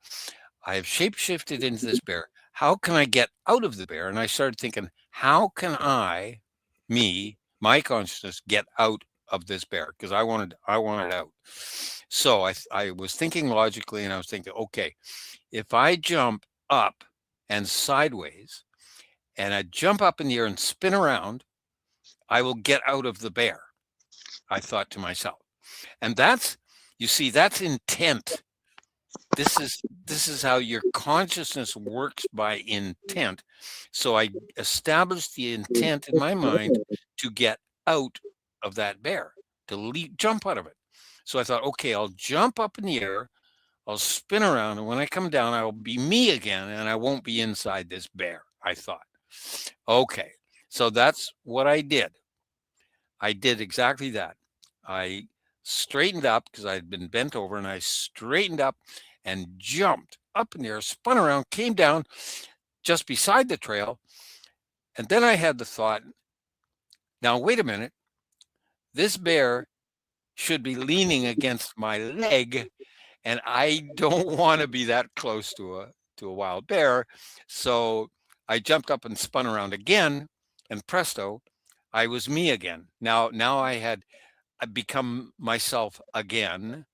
B: I have shapeshifted into this bear. How can I get out of the bear? And I started thinking, how can my consciousness, get out of this bear? Because I wanted out. So I was thinking logically, and I was thinking, okay, if I jump up and sideways, and I jump up in the air and spin around, I will get out of the bear. I thought to myself. And that's, you see, that's intent. This is how your consciousness works, by intent. So I established the intent in my mind to get out of that bear, to jump out of it. So I thought, okay, I'll jump up in the air, I'll spin around, and when I come down, I will be me again, and I won't be inside this bear, I thought. Okay, so that's what I did. I did exactly that. I straightened up because I had been bent over, and I straightened up and jumped up in the air, spun around, came down just beside the trail. And then I had the thought, now, wait a minute, this bear should be leaning against my leg, and I don't want to be that close to a wild bear. So I jumped up and spun around again, and presto, I was me again. Now I become myself again.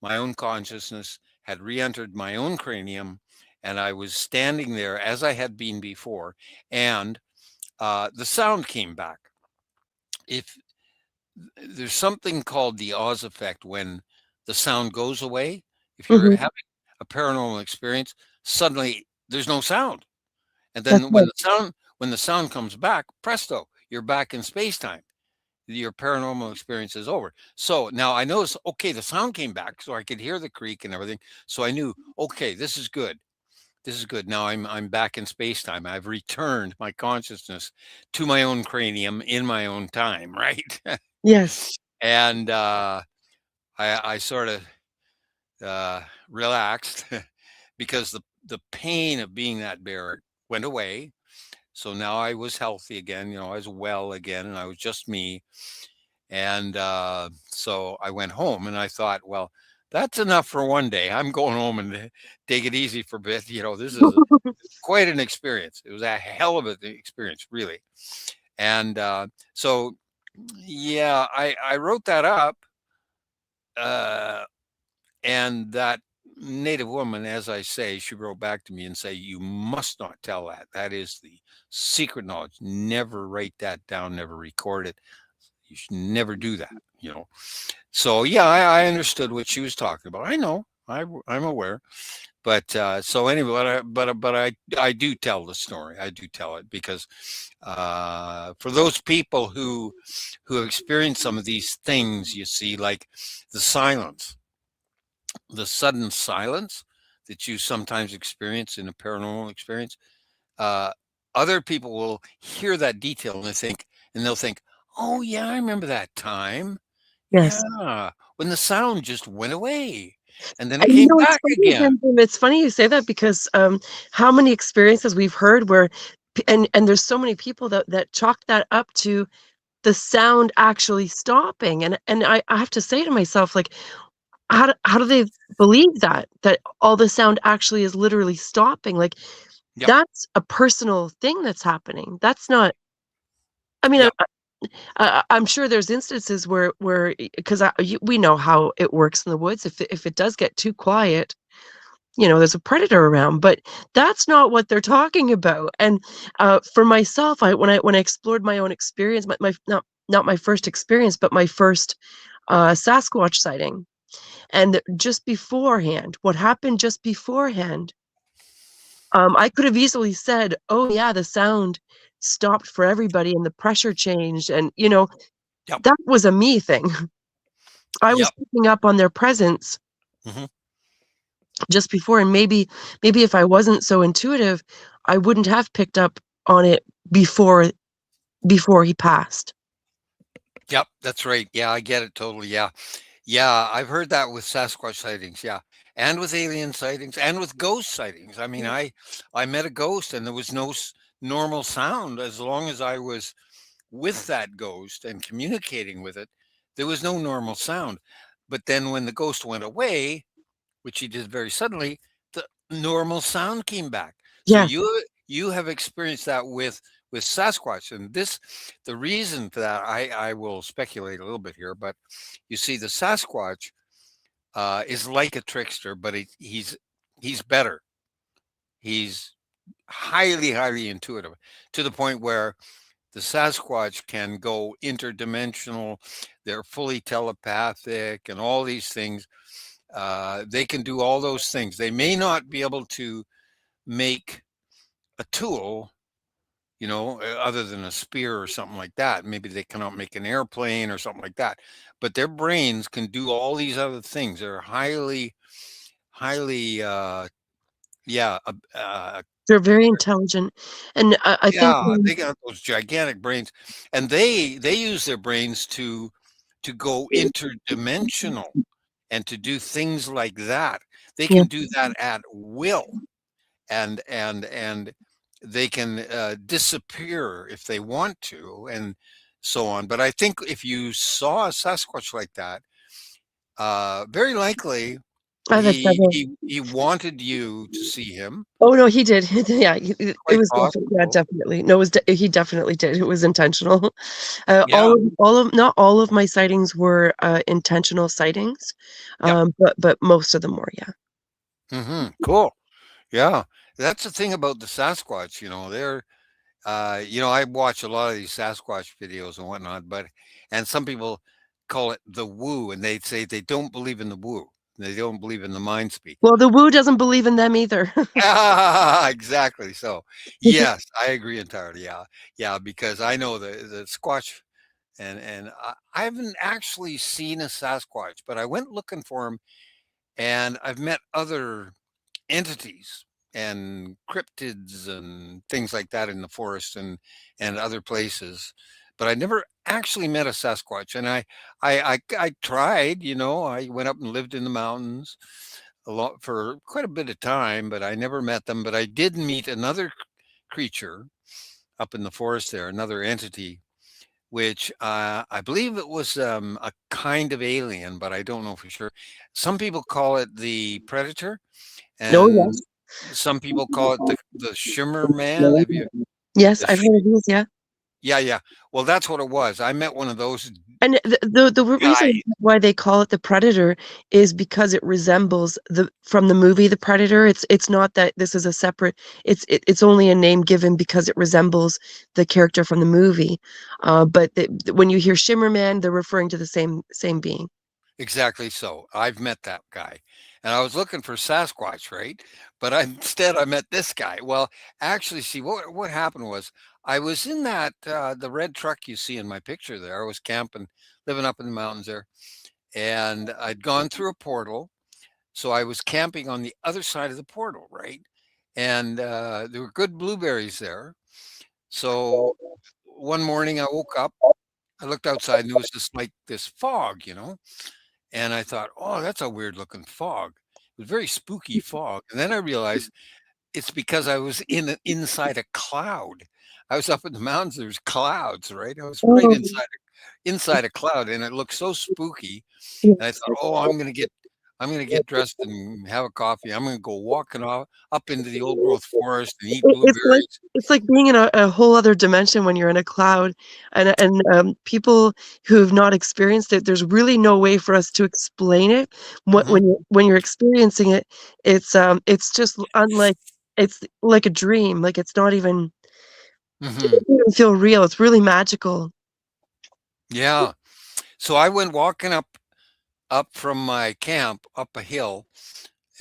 B: My own consciousness had re-entered my own cranium, and I was standing there as I had been before, and the sound came back. If there's something called the Oz effect, when the sound goes away, if you're
A: Mhm.
B: having a paranormal experience, suddenly there's no sound. And
A: That's
B: then
A: right.
B: when the sound comes back, presto, you're back in space time. Your paranormal experience is over. So now I noticed, okay, the sound came back, so I could hear the creak and everything. So I knew, okay, this is good. This is good. Now I'm back in space time. I've returned my consciousness to my own cranium in my own time, right?
A: Yes.
B: And I sort of relaxed because the pain of being that bear went away. So now I was healthy again. I was well again, and I was just me. And so I went home, and I thought, well, that's enough for one day. I'm going home and take it easy for a bit. This is quite an experience. It was a hell of an experience, really. And so, yeah, I wrote that up. Uh, and that native woman, as I say, she wrote back to me and say, you must not tell that. That is the secret knowledge. Never write that down, never record it. You should never do that. So yeah, I understood what she was talking about. I know, I'm aware. But so anyway, I do tell the story. I do tell it because for those people who have experienced some of these things, you see, like the silence, the sudden silence that you sometimes experience in a paranormal experience. Uh, Other people will hear that detail and they'll think, oh yeah, I remember that time.
A: Yes.
B: Yeah, when the sound just went away, and then it
A: And
B: came
A: it's
B: back
A: funny,
B: again.
A: it's funny you say that because how many experiences we've heard where, and there's so many people that chalk that up to the sound actually stopping, and I have to say to myself, like, how do they believe that all the sound actually is literally stopping? Like,
B: Yep,
A: that's a personal thing that's happening. That's not. I mean,
B: yep,
A: I'm sure there's instances where because we know how it works in the woods. If it does get too quiet, there's a predator around, but that's not what they're talking about. And for myself, when I explored my own experience, my not my first experience, but my first Sasquatch sighting. And just beforehand, what happened just beforehand, I could have easily said, oh yeah, the sound stopped for everybody and the pressure changed. And,
B: Yep.
A: that was a me thing. I was
B: Yep.
A: picking up on their presence
B: Hmm.
A: just before. And maybe if I wasn't so intuitive, I wouldn't have picked up on it before he passed.
B: Yep. That's right. Yeah, I get it totally. Yeah. Yeah, I've heard that with Sasquatch sightings, yeah, and with alien sightings, and with ghost sightings. I mean, I met a ghost, and there was no normal sound as long as I was with that ghost and communicating with it. There was no normal sound. But then when the ghost went away, which he did very suddenly, the normal sound came back. So
A: Yes.
B: you have experienced that with Sasquatch, and the reason for that I will speculate a little bit here, but you see, the Sasquatch is like a trickster, but he's better. He's highly intuitive to the point where the Sasquatch can go interdimensional. They're fully telepathic and all these things. They can do all those things. They may not be able to make a tool, other than a spear or something like that. Maybe they cannot make an airplane or something like that. But their brains can do all these other things. They're highly, yeah,
A: They're very intelligent. And I think,
B: yeah. They got those gigantic brains, and they use their brains to go interdimensional and to do things like that. They
A: yeah,
B: can do that at will. And they can disappear if they want to, and so on. But I think if you saw a Sasquatch like that, very likely
A: I've had several.
B: he wanted you to see him.
A: Oh no, he did. Yeah, it
B: Quite
A: was definitely, yeah,
B: possible.
A: definitely. No, he definitely did. It was intentional.
B: Yeah.
A: Not all of my sightings were intentional sightings,
B: Yep.
A: but most of them were. Yeah.
B: Cool. Yeah. That's the thing about the Sasquatch. They're I watch a lot of these Sasquatch videos and whatnot, and some people call it the woo, and they say they don't believe in the woo. They don't believe in the mind speak.
A: Well, the Woo doesn't believe in them either.
B: Exactly. So, yes, I agree entirely. Yeah, yeah, because I know the Squatch, and I haven't actually seen a Sasquatch, but I went looking for him, and I've met other entities and cryptids and things like that in the forest and other places, but I never actually met a Sasquatch. And I tried. I went up and lived in the mountains a lot for quite a bit of time, but I never met them. But I did meet another creature up in the forest there, another entity, which I believe it was a kind of alien, but I don't know for sure. Some people call it the predator,
A: No,
B: and
A: yes.
B: some people call it the shimmer man. Have you
A: Yes,
B: the
A: I've
B: sh
A: heard of these, yeah.
B: Yeah, yeah. Well, that's what it was. I met one of those
A: And the reason
B: guys.
A: why they call it the Predator is because it resembles from the movie The Predator. It's not that this is a separate. It's only a name given because it resembles the character from the movie. But when you hear Shimmerman, they're referring to the same being.
B: Exactly so. I've met that guy. And I was looking for Sasquatch, right? But instead I met this guy. Well, actually, see what happened was I was in that the red truck you see in my picture there. I was camping, living up in the mountains there, and I'd gone through a portal. So I was camping on the other side of the portal, right? And there were good blueberries there. So one morning I woke up, I looked outside and there was this fog. And I thought, oh, that's a weird looking fog. It was very spooky fog. And then I realized it's because I was inside a cloud. I was up in the mountains, there's clouds, right? I was right
A: Oh,
B: inside a cloud, and it looked so spooky. And I
A: yes.
B: thought, oh, I'm gonna get dressed and have a coffee. I'm gonna go walking up into the old growth forest and eat
A: It's like
B: blueberries.
A: it's like being in a whole other dimension when you're in a cloud, and people who've not experienced it, there's really no way for us to explain it.
B: Hmm.
A: When you're experiencing it, it's just unlike it's like a dream. Like it
B: Hmm.
A: doesn't even feel real. It's really magical.
B: Yeah. So I went walking up up from my camp up a hill.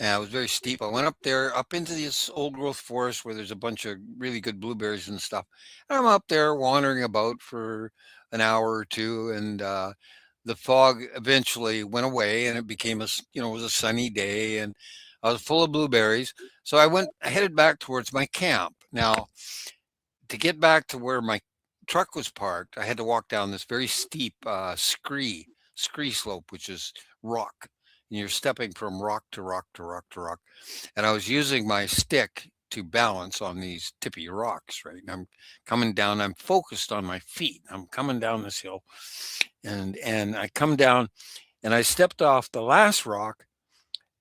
B: And it was very steep. I went up there, up into this old growth forest where there's a bunch of really good blueberries and stuff. And I'm up there wandering about for an hour or two, and the fog eventually went away, and it became it was a sunny day, and I was full of blueberries. So I headed back towards my camp. Now, to get back to where my truck was parked, I had to walk down this very steep scree slope, which is rock. And you're stepping from rock to rock to rock to rock. And I was using my stick to balance on these tippy rocks, right? And I'm coming down, I'm focused on my feet. I'm coming down this hill, and I come down, and I stepped off the last rock,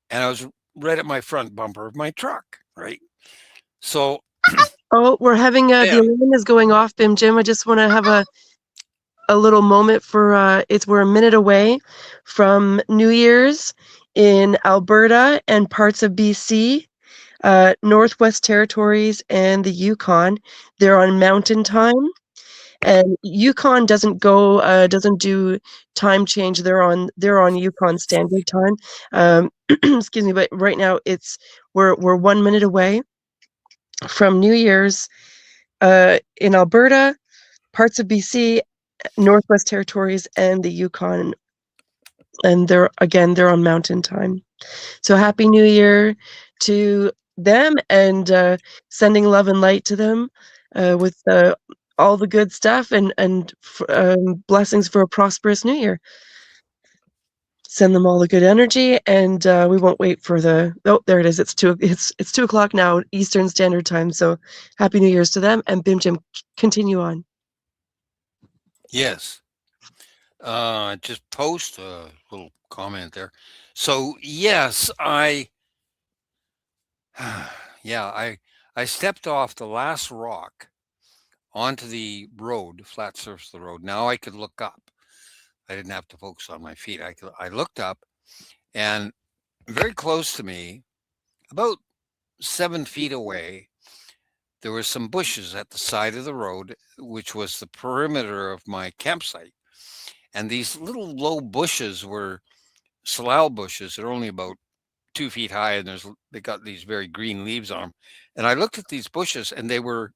B: and I was right at my front bumper of my truck, right? So
A: Oh, we're having the
B: bam.
A: alarm is going off, Bim Jim. I just want to have a little moment for we're a minute away from New Year's in Alberta and parts of BC, Northwest Territories and the Yukon. They're on mountain time, and Yukon doesn't do time change. They're on Yukon Standard Time. Excuse me, but right now we're 1 minute away from New Year's in Alberta, parts of BC, Northwest Territories, and the Yukon. And they're on mountain time. So happy New Year to them, and sending love and light to them with all the good stuff, and blessings for a prosperous New Year. Send them all the good energy, and we won't wait for there it is. It's 2 o'clock now, Eastern Standard Time. So happy New Year's to them, and Bim Jim, continue on.
B: Yes. Just post a little comment there. So yes, yeah, I stepped off the last rock onto the road, flat surface of the road. Now I could look up. I didn't have to focus on my feet. I looked up, and very close to me, about 7 feet away, there were some bushes at the side of the road, which was the perimeter of my campsite. And these little low bushes were salal bushes. They're only about 2 feet high, and they got these very green leaves on them. And I looked at these bushes, and they were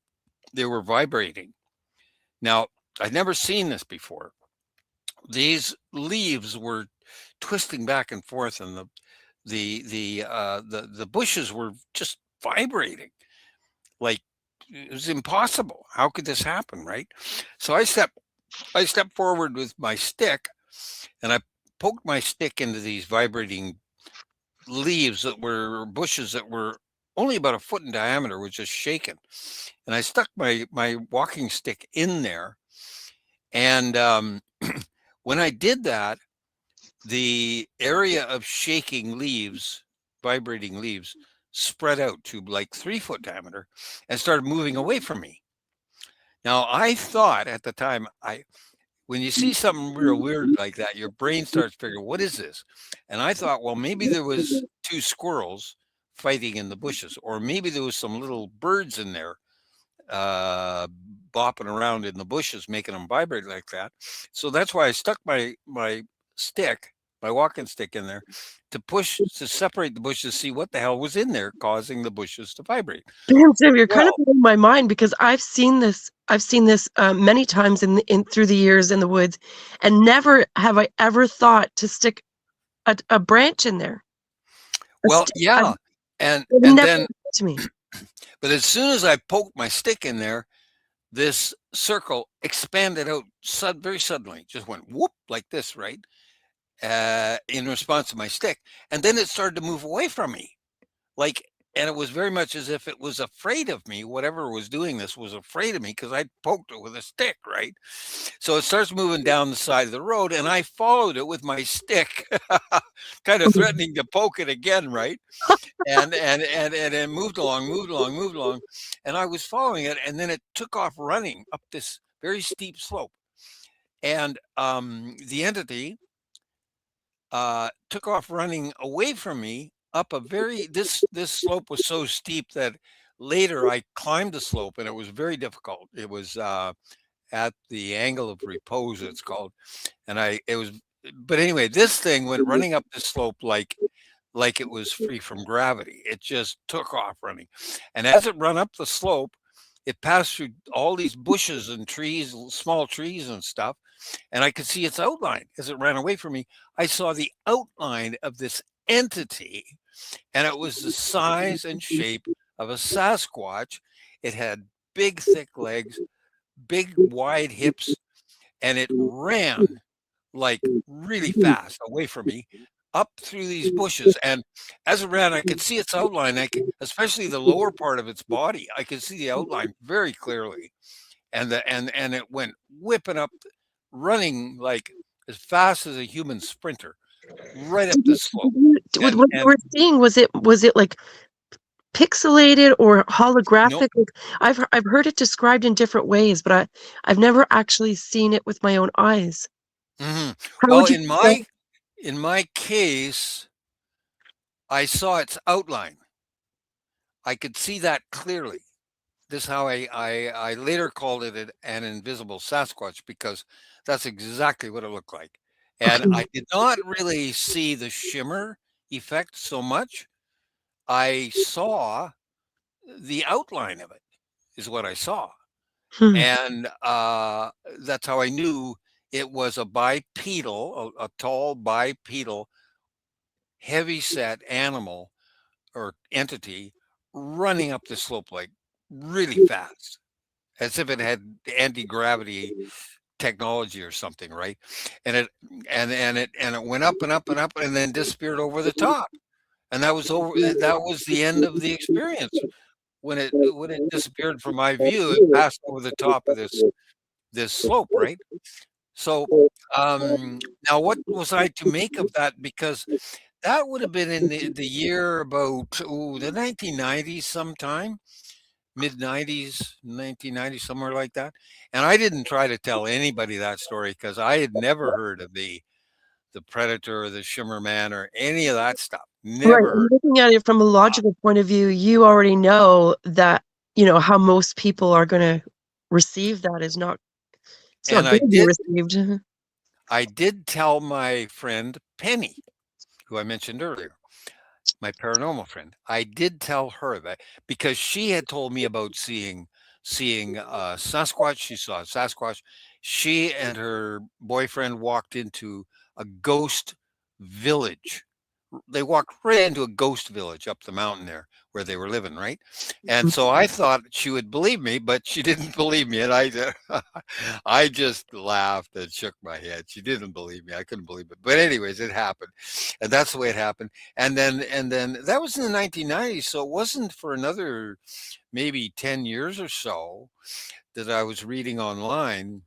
B: vibrating. Now, I'd never seen this before. These leaves were twisting back and forth, and the bushes were just vibrating. Like, it was impossible. How could this happen, right? So I stepped forward with my stick, and I poked my stick into these vibrating leaves that were bushes that were only about a foot in diameter, was just shaking. And I stuck my walking stick in there. And when I did that, the area of shaking leaves, vibrating leaves, spread out to like 3 foot diameter and started moving away from me. Now I thought at the time, when you see something real weird like that, your brain starts figuring, what is this? And I thought, well, maybe there was two squirrels fighting in the bushes, or maybe there was some little birds in there uh, bopping around in the bushes, making them vibrate like that. So that's why I stuck my stick, my walking stick in there to separate the bushes, see what the hell was in there causing the bushes to vibrate.
A: Tim, you're kind of
B: Well,
A: blowing my mind, because I've seen this. I've seen this many times in through the years in the woods, and never have I ever thought to stick a branch in there. A
B: well,
A: stick.
B: yeah. And
A: It
B: and
A: never
B: then
A: occurred to me.
B: but as soon as I poked my stick in there, this circle expanded out very suddenly, just went whoop like this, right? In response to my stick. And then it started to move away from me. Like, and it was very much as if it was afraid of me. Whatever was doing this was afraid of me because I poked it with a stick, right? So it starts moving down the side of the road, and I followed it with my stick, kind of threatening to poke it again, right? And it moved along, moved along, moved along, and I was following it, and then it took off running up this very steep slope, and the entity took off running away from me up a very this slope was so steep that later I climbed the slope, and it was very difficult. It was at the angle of repose, it's called, and I it was but anyway, this thing went running up the slope like it was free from gravity. It just took off running. And as it run up the slope, it passed through all these bushes and trees, small trees and stuff, and I could see its outline as it ran away from me. I saw the outline of this entity, and it was the size and shape of a Sasquatch. It had big, thick legs, big, wide hips, and it ran like really fast away from me up through these bushes. And as it ran, I could see its outline, especially the lower part of its body. I could see the outline very clearly. And it went whipping up, running like as fast as a human sprinter right up the slope.
A: With
B: And
A: what you were seeing, was it like pixelated or
B: no,
A: holographic? Like, I've heard it described in different ways, but I've never actually seen it with my own eyes.
B: mhm.
A: How
B: Well,
A: would you describe?
B: in my case, I saw its outline. I could see that clearly. This how I later called it an invisible Sasquatch because that's exactly what it looked like. And
A: Okay.
B: I did not really see the shimmer effect so much. I saw the outline of it is what I saw.
A: Hmm.
B: And that's how I knew it was a bipedal, a tall bipedal, heavy set animal or entity running up the slope like really fast, as if it had anti-gravity technology or something, right? And it and it went up and up and up and then disappeared over the top. And that was the end of the experience. When it disappeared from my view, it passed over the top of this slope, right? So now what was I to make of that? Because that would have been in the year about the 1990s sometime, mid 90s, 1990s, somewhere like that. And I didn't try to tell anybody that story because I had never heard of the predator or the shimmer man or any of that stuff.
A: Right.
B: Never
A: And
B: heard.
A: looking at it from a logical point of view, you already know that, how most people are going to receive that is not, it's not
B: And
A: going to be received.
B: I did tell my friend Penny, who I mentioned earlier, my paranormal friend. I did tell her that because she had told me about seeing Sasquatch. She saw a Sasquatch. She and her boyfriend walked into a ghost village. They walked right into a ghost village up the mountain there where they were living, right? And so I thought she would believe me, but she didn't believe me, and I just laughed and shook my head. She didn't believe me. I couldn't believe it. But anyways, it happened, and that's the way it happened. And then that was in the 1990s, so it wasn't for another maybe 10 years or so that I was reading online,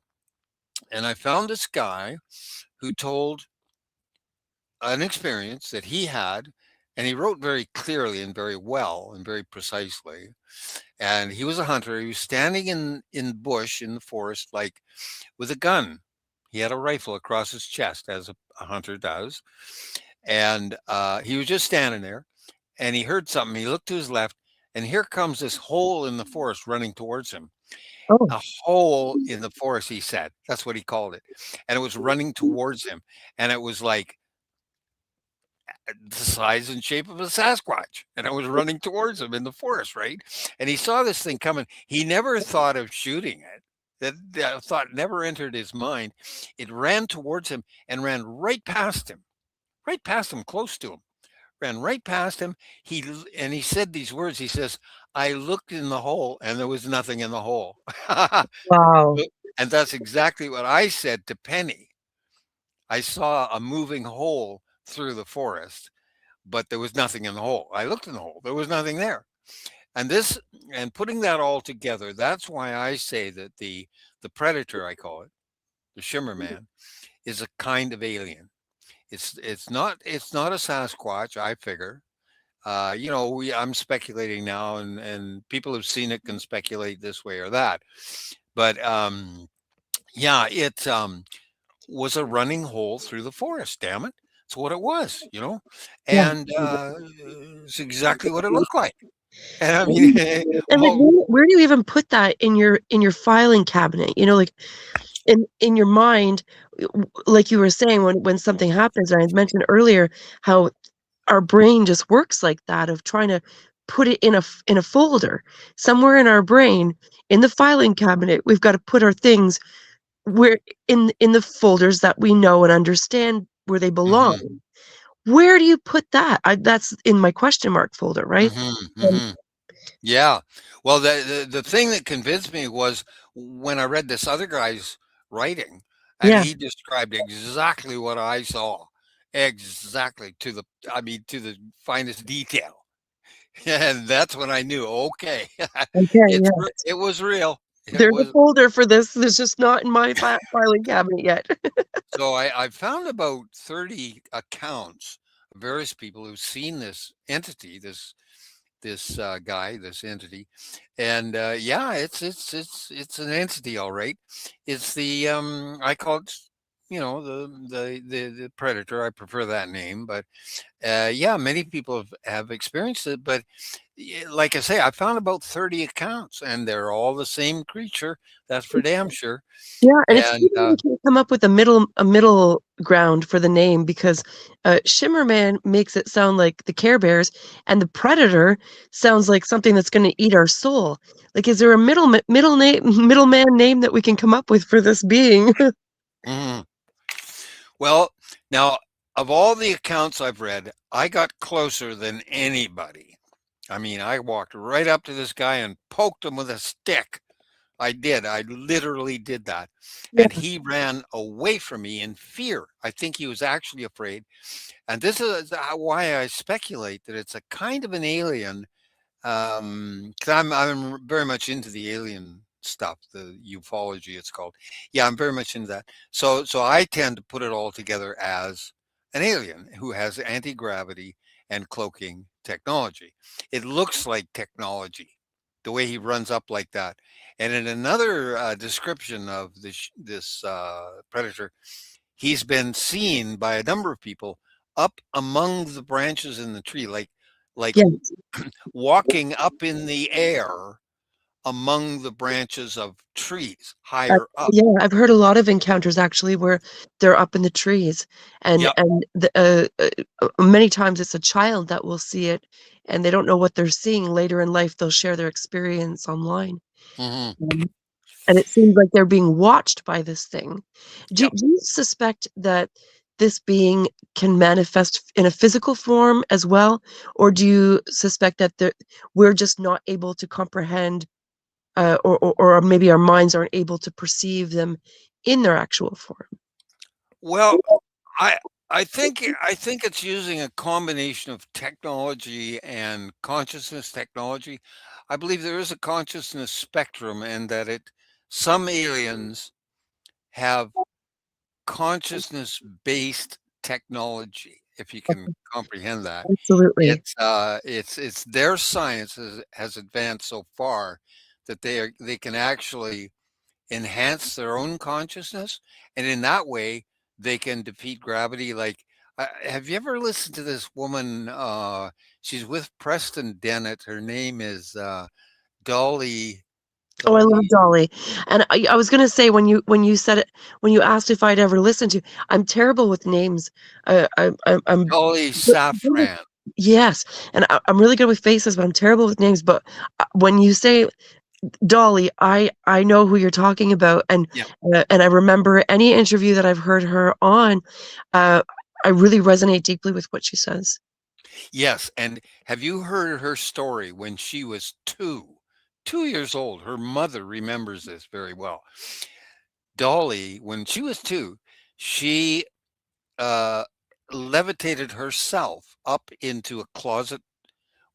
B: and I found this guy who told an experience that he had, and he wrote very clearly and very well and very precisely. And he was a hunter. He was standing in bush in the forest, like with a gun. He had a rifle across his chest, as a hunter does. And he was just standing there, and he heard something. He looked to his left, and here comes this hole in the forest running towards him.
A: Oh,
B: A hole in the forest, he said. That's what he called it. And it was running towards him. And it was like the size and shape of a Sasquatch, and I was running towards him in the forest, right? And he saw this thing coming. He never thought of shooting it. That thought never entered his mind. It ran towards him and ran right past him, close to him, ran right past him. And he said these words. He says, "I looked in the hole, and there was nothing in the hole."
A: wow.
B: And that's exactly what I said to Penny. I saw a moving hole through the forest, but there was nothing in the hole. I looked in the hole. There was nothing there. And this and putting that all together, that's why I say that the predator, I call it, the shimmer man, is a kind of alien. It's not a Sasquatch, I figure. I'm speculating now, and people who've seen it can speculate this way or that. But yeah, it was a running hole through the forest. Damn it, it's what it was.
A: Yeah.
B: And it's exactly what it looked like. And I mean,
A: And like,
B: mo
A: where do you even put that in your filing cabinet? Like, in your mind, like you were saying, when something happens, and I mentioned earlier how our brain just works like that, of trying to put it in a folder somewhere in our brain, in the filing cabinet. We've got to put our things where, in the folders that we know and understand where they belong.
B: Mhm.
A: Where do you put that? That's in my question mark folder, right?
B: Mhm.
A: And
B: Mhm. Yeah. Well, the thing that convinced me was when I read this other guy's writing, and
A: yeah,
B: he described exactly what I saw, exactly to the, I mean, to the finest detail. And that's when I knew, okay,
A: okay, yeah.
B: it was real. It
A: There's a
B: was.
A: folder for this. It's just not in my filing cabinet yet.
B: So I found about 30 accounts of various people who've seen this entity, this guy, this entity, and yeah, it's an entity, all right. It's the I call it, the predator. I prefer that name, but yeah, many people have experienced it. But like I say, I found about 30 accounts, and they're all the same creature. That's for damn sure.
A: Yeah, and it's
B: And
A: funny we can't come up with a middle ground for the name, because Shimmerman makes it sound like the Care Bears, and the Predator sounds like something that's going to eat our soul. Like, is there a middle name, middleman name that we can come up with for this being?
B: mhm. Well, now, of all the accounts I've read, I got closer than anybody. I mean, I walked right up to this guy and poked him with a stick. I did. I literally did that.
A: Yeah,
B: And he ran away from me in fear. I think he was actually afraid. And this is why I speculate that it's a kind of an alien, 'cause I'm very much into the alien stuff, the ufology it's called. Yeah, I'm very much into that. So I tend to put it all together as an alien who has anti-gravity and cloaking technology. It looks like technology, the way he runs up like that. And in another description of this predator, he's been seen by a number of people up among the branches in the tree, like
A: yeah,
B: walking up in the air among the branches of trees
A: I,
B: higher up.
A: yeah. I've heard a lot of encounters actually where they're up in the trees, and
B: Yep.
A: many times it's a child that will see it, and they don't know what they're seeing. Later in life, they'll share their experience online.
B: Hmm.
A: Um, and it seems like they're being watched by this thing. Do,
B: Yep.
A: do you suspect that this being can manifest in a physical form as well, or do you suspect that we're just not able to comprehend, or maybe our minds aren't able to perceive them in their actual form?
B: Well, I I think it's using a combination of technology and consciousness technology. I believe there is a consciousness spectrum, and that it some aliens have consciousness based technology, if you can comprehend that.
A: Absolutely.
B: It's their science has advanced so far that they can actually enhance their own consciousness, and in that way they can defeat gravity. Like, have you ever listened to this woman? She's with Preston Dennett. Her name is Dolly.
A: Oh, I love
B: Dolly.
A: Dolly. And I was gonna say, when you said it, when you asked if I'd ever listened to, I'm terrible with names. I'm
B: Dolly
A: really,
B: Safran.
A: yes, and I'm really good with faces, but I'm terrible with names. But when you say Dolly, I know who you're talking about,
B: Yeah.
A: and I remember any interview that I've heard her on. Uh, I really resonate deeply with what she says.
B: Yes, and have you heard her story when she was 2 years old? Her mother remembers this very well. Dolly, when she was 2, she, uh, levitated herself up into a closet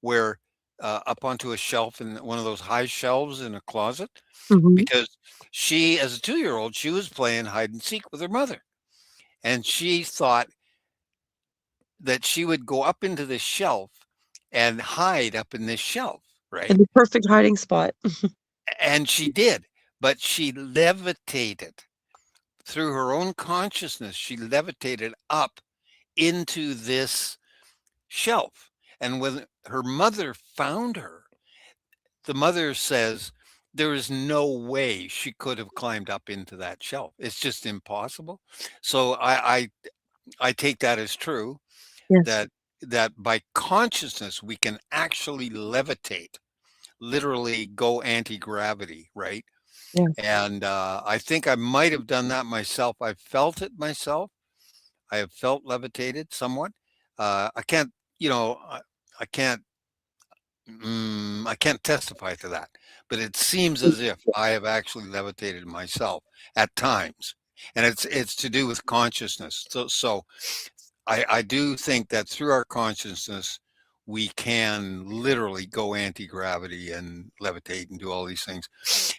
B: where up onto a shelf, in one of those high shelves in a closet,
A: Hmm.
B: because she, as a 2-year-old, she was playing hide and seek with her mother, and she thought that she would go up into this shelf and hide up in this shelf,
A: In
B: right?
A: the perfect hiding spot.
B: And she did, but she levitated through her own consciousness. She levitated up into this shelf. And when her mother found her, the mother says, there is no way she could have climbed up into that shelf. It's just impossible. So I take that as true,
A: Yes.
B: that by consciousness we can actually levitate, literally go anti-gravity, right?
A: Yeah.
B: And I think I might have done that myself. I felt it myself. I have felt levitated somewhat. I can't, you know, I can't, I can't testify to that, but it seems as if I have actually levitated myself at times, and it's to do with consciousness. So I do think that through our consciousness, we can literally go anti-gravity and levitate and do all these things.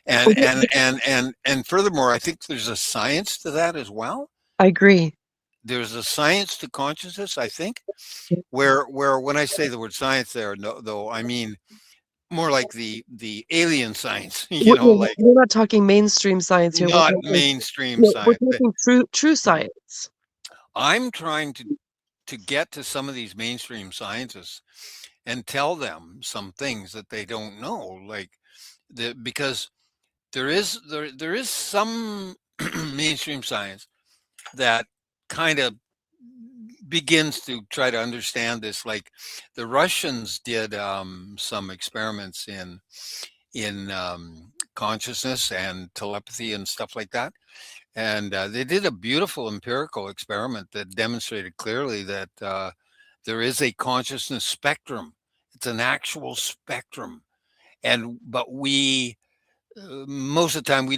B: And furthermore, I think there's a science to that as well.
A: I agree.
B: There's a science to consciousness, I think, where when I say the word science there, no, though, I mean more like the alien science, like
A: We're not talking mainstream science here.
B: not mainstream
A: We're
B: science.
A: talking true science.
B: I'm trying to get to some of these mainstream scientists and tell them some things that they don't know, like because there is some mainstream science that kind of begins to try to understand this. Like the Russians did some experiments in consciousness and telepathy and stuff like that, and they did a beautiful empirical experiment that demonstrated clearly that there is a consciousness spectrum. It's an actual spectrum, and but we most of the time we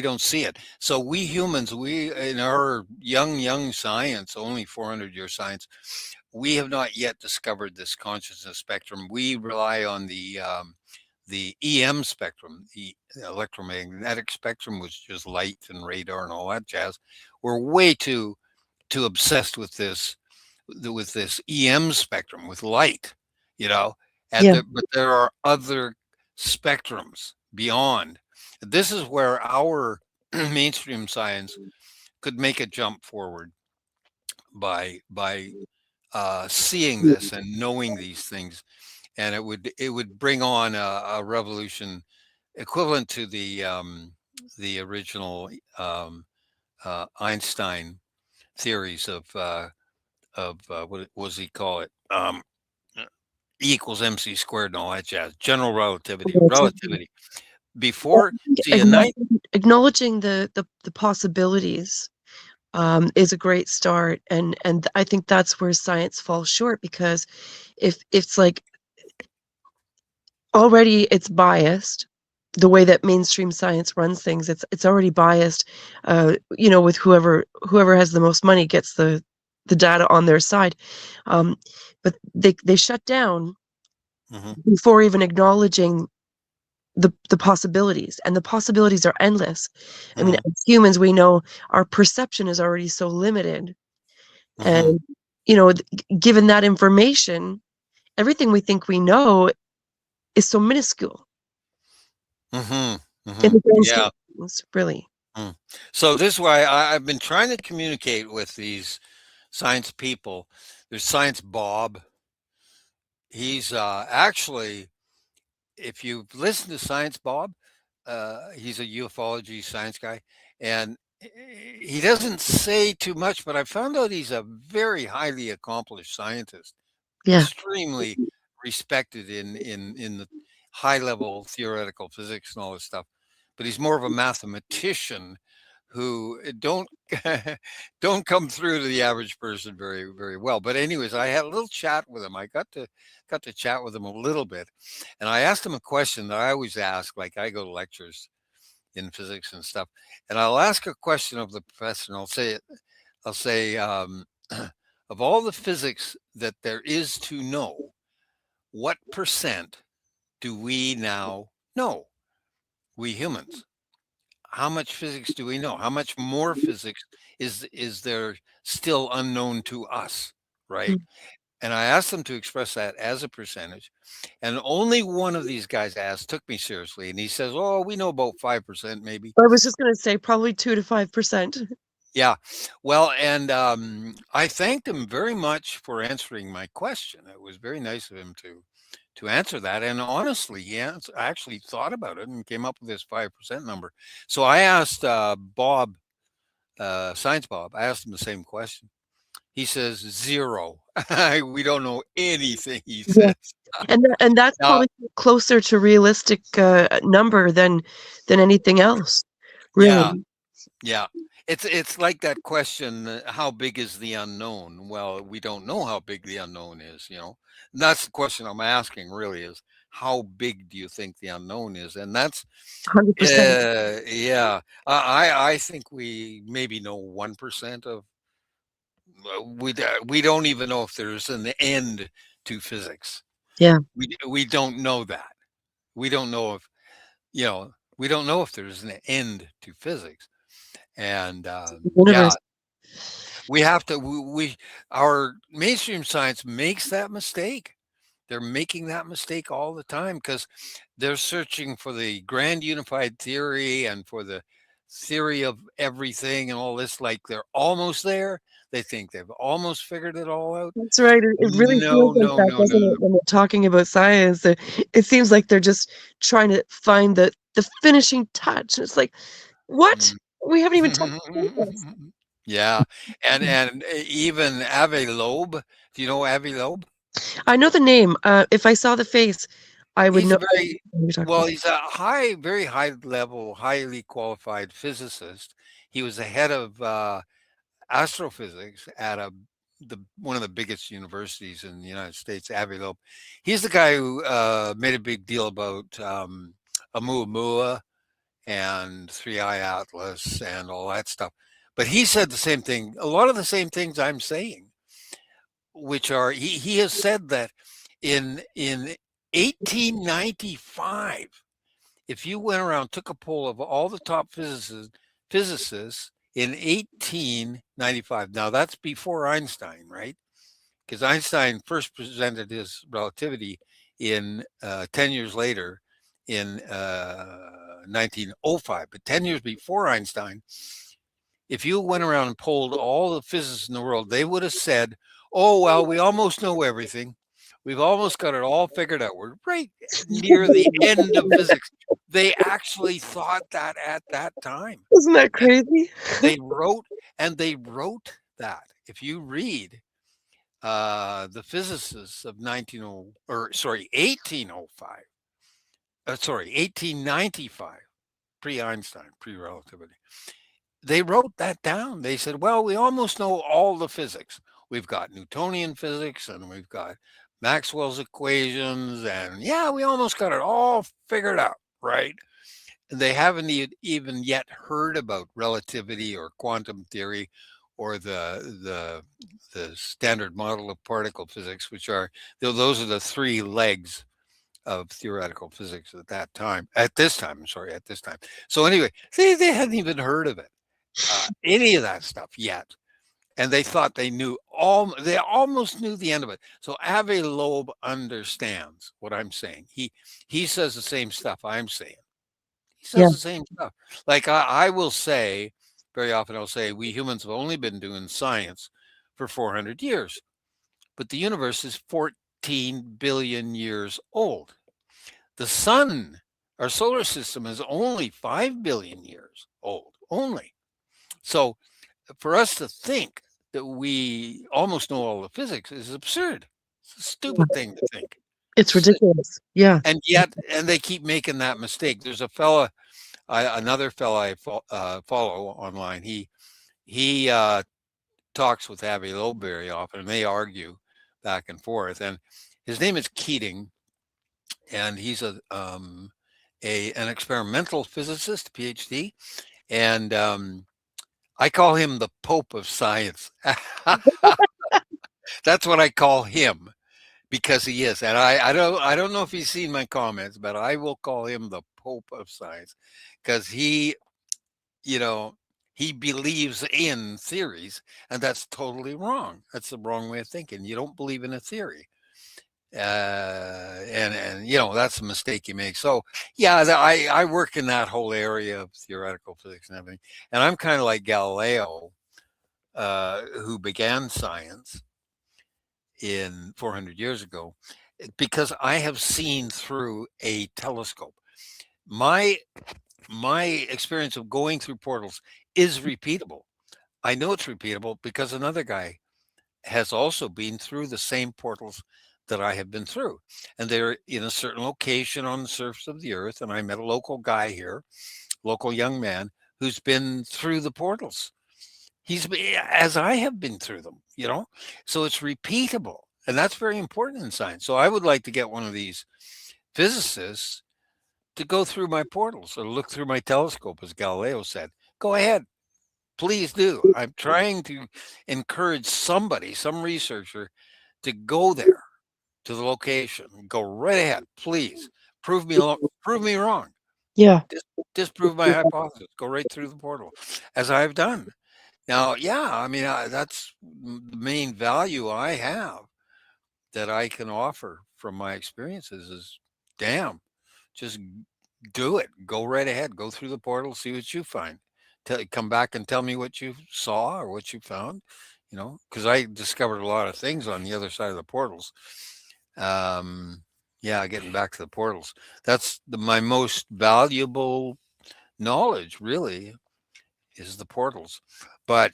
B: don't see it. So we humans, we in our young science, only 400-year science, we have not yet discovered this consciousness spectrum. We rely on the EM spectrum, the electromagnetic spectrum, which is light and radar and all that jazz. We're way too obsessed with this EM spectrum, with light, you know.
A: Yeah.
B: But there are other spectrums beyond. This is where our mainstream science could make a jump forward by seeing this and knowing these things, and it would bring on a revolution equivalent to the original Einstein theories of what was he call it? E equals MC squared and all that jazz. General relativity. Relativity.
A: Well,
B: Before,
A: I think
B: see, in night.
A: acknowledging the possibilities is a great start, and I think that's where science falls short, because if it's like already it's biased, the way that mainstream science runs things, it's already biased, with whoever has the most money gets the data on their side, but they shut down before even acknowledging the possibilities, and the possibilities are endless. I mean, as humans, we know our perception is already so limited, and given that information, everything we think we know is so minuscule in the grand scheme
B: Yeah.
A: of things, really.
B: So this is why I've been trying to communicate with these science people. There's Science Bob. He's actually, if you listen to Science Bob, he's a ufology science guy, and he doesn't say too much, but I found out he's a very highly accomplished scientist,
A: Yeah.
B: extremely respected in the high level theoretical physics and all this stuff. But he's more of a mathematician who don't don't come through to the average person very well. But anyways, I had a little chat with him. I got to chat with him a little bit, and I asked him a question that I always ask. Like I go to lectures in physics and stuff, and I'll ask a question of the professor, and I'll say, of all the physics that there is to know, what percent do we now know, we humans? How much physics do we know? How much more physics is there still unknown to us, right?
A: Mm.
B: And I asked them to express that as a percentage, and only one of these guys took me seriously, and he says, "Oh, we know about 5%, maybe."
A: I was just going to say probably 2 to 5%.
B: Yeah, well, and I thanked him very much for answering my question. It was very nice of him to answer that. And honestly, yeah, I actually thought about it and came up with this 5% number. So I asked Bob, Science Bob, I asked him the same question. He says zero. We don't know anything, he
A: Yeah.
B: says.
A: And that's
B: Now,
A: probably closer to realistic number than anything else,
B: yeah,
A: really.
B: yeah. It's like that question, how big is the unknown? Well, we don't know how big the unknown is, you know. And that's the question I'm asking really is how big do you think the unknown is? And that's
A: 100%.
B: yeah. I think we maybe know 1% of we don't even know if there's an end to physics.
A: Yeah.
B: We don't know that. We don't know if, you know, we don't know if there's an end to physics. And
A: The
B: yeah,
A: universe.
B: we have to our mainstream science makes that mistake. They're making that mistake all the time because they're searching for the grand unified theory and for the theory of everything and all this, like they're almost there. They think they've almost figured it all out.
A: That's right. It really feels
B: No,
A: like
B: no,
A: that,
B: no, no,
A: doesn't it,
B: no.
A: when we're talking about science? It seems like they're just trying to find the finishing touch. It's like, what?
B: Mm.
A: We haven't even touched the surface.
B: Yeah, and even Avi Loeb. Do you know Avi Loeb?
A: I know the name. If I saw the face, I would
B: He's
A: know
B: a very
A: who you're talking
B: well,
A: about.
B: he's a very high level, highly qualified physicist. He was the head of astrophysics at the one of the biggest universities in the United States, Avi Loeb. He's the guy who made a big deal about Oumuamua and Three Eye Atlas and all that stuff. But he said the same thing, a lot of the same things I'm saying, which are he has said that in 1895, if you went around took a poll of all the top physicists in 1895. Now that's before Einstein, right? Because Einstein first presented his relativity in 10 years later in 1905. But 10 years before Einstein, if you went around and polled all the physicists in the world, they would have said, oh, well, we almost know everything. We've almost got it all figured out. We're right near the end of physics. They actually thought that at that time.
A: Isn't that
B: And
A: crazy?
B: they wrote that. If you read the physicists of 1805, 1895, pre-Einstein, pre-relativity, they wrote that down. They said, well, we almost know all the physics. We've got Newtonian physics and we've got Maxwell's equations. And yeah, we almost got it all figured out, right? And they haven't even yet heard about relativity or quantum theory or the standard model of particle physics, which are those are the three legs of theoretical physics at that time. At this time, I'm sorry, at this time. So anyway, they hadn't even heard of it, any of that stuff yet. And they thought they knew they almost knew the end of it. So Avi Loeb understands what I'm saying. He says the same stuff I'm saying. He
A: Yeah.
B: says the same stuff. Like I will say, very often I'll say, we humans have only been doing science for 400 years, but the universe is 14 billion years old. The sun, our solar system, is only 5 billion years old, only. So for us to think that we almost know all the physics is absurd. It's a stupid thing to think.
A: It's ridiculous. Yeah.
B: And yet, and they keep making that mistake. There's a fella, another fella I follow online. He talks with Avi Loeb very often, and they argue back and forth. And his name is Keating, and he's an experimental physicist, PhD, and I call him the Pope of Science. That's what I call him because he is. And I don't know if he's seen my comments, but I will call him the Pope of Science because you know, he believes in theories, and that's totally wrong. That's the wrong way of thinking. You don't believe in a theory. And you know that's a mistake you make. So yeah, I work in that whole area of theoretical physics and everything, and I'm kind of like Galileo, who began science in 400 years ago, because I have seen through a telescope. My my experience of going through portals is repeatable. I know it's repeatable because another guy has also been through the same portals that I have been through. And they're in a certain location on the surface of the earth. And I met a local guy here, local young man, who's been through the portals. As I have been through them, you know? So it's repeatable. And that's very important in science. So I would like to get one of these physicists to go through my portals or look through my telescope, as Galileo said. Go ahead. Please do. I'm trying to encourage somebody, some researcher, to go there to the location. Go right ahead, please. Prove me wrong.
A: Yeah.
B: Disprove my hypothesis. Go right through the portal, as I've done. Now, yeah, I mean that's the main value I have that I can offer from my experiences is, damn, just do it. Go right ahead. Go through the portal. See what you find. Come back and tell me what you saw or what you found. You know, because I discovered a lot of things on the other side of the portals. Um, yeah, getting back to the portals. That's my most valuable knowledge, really, is the portals. But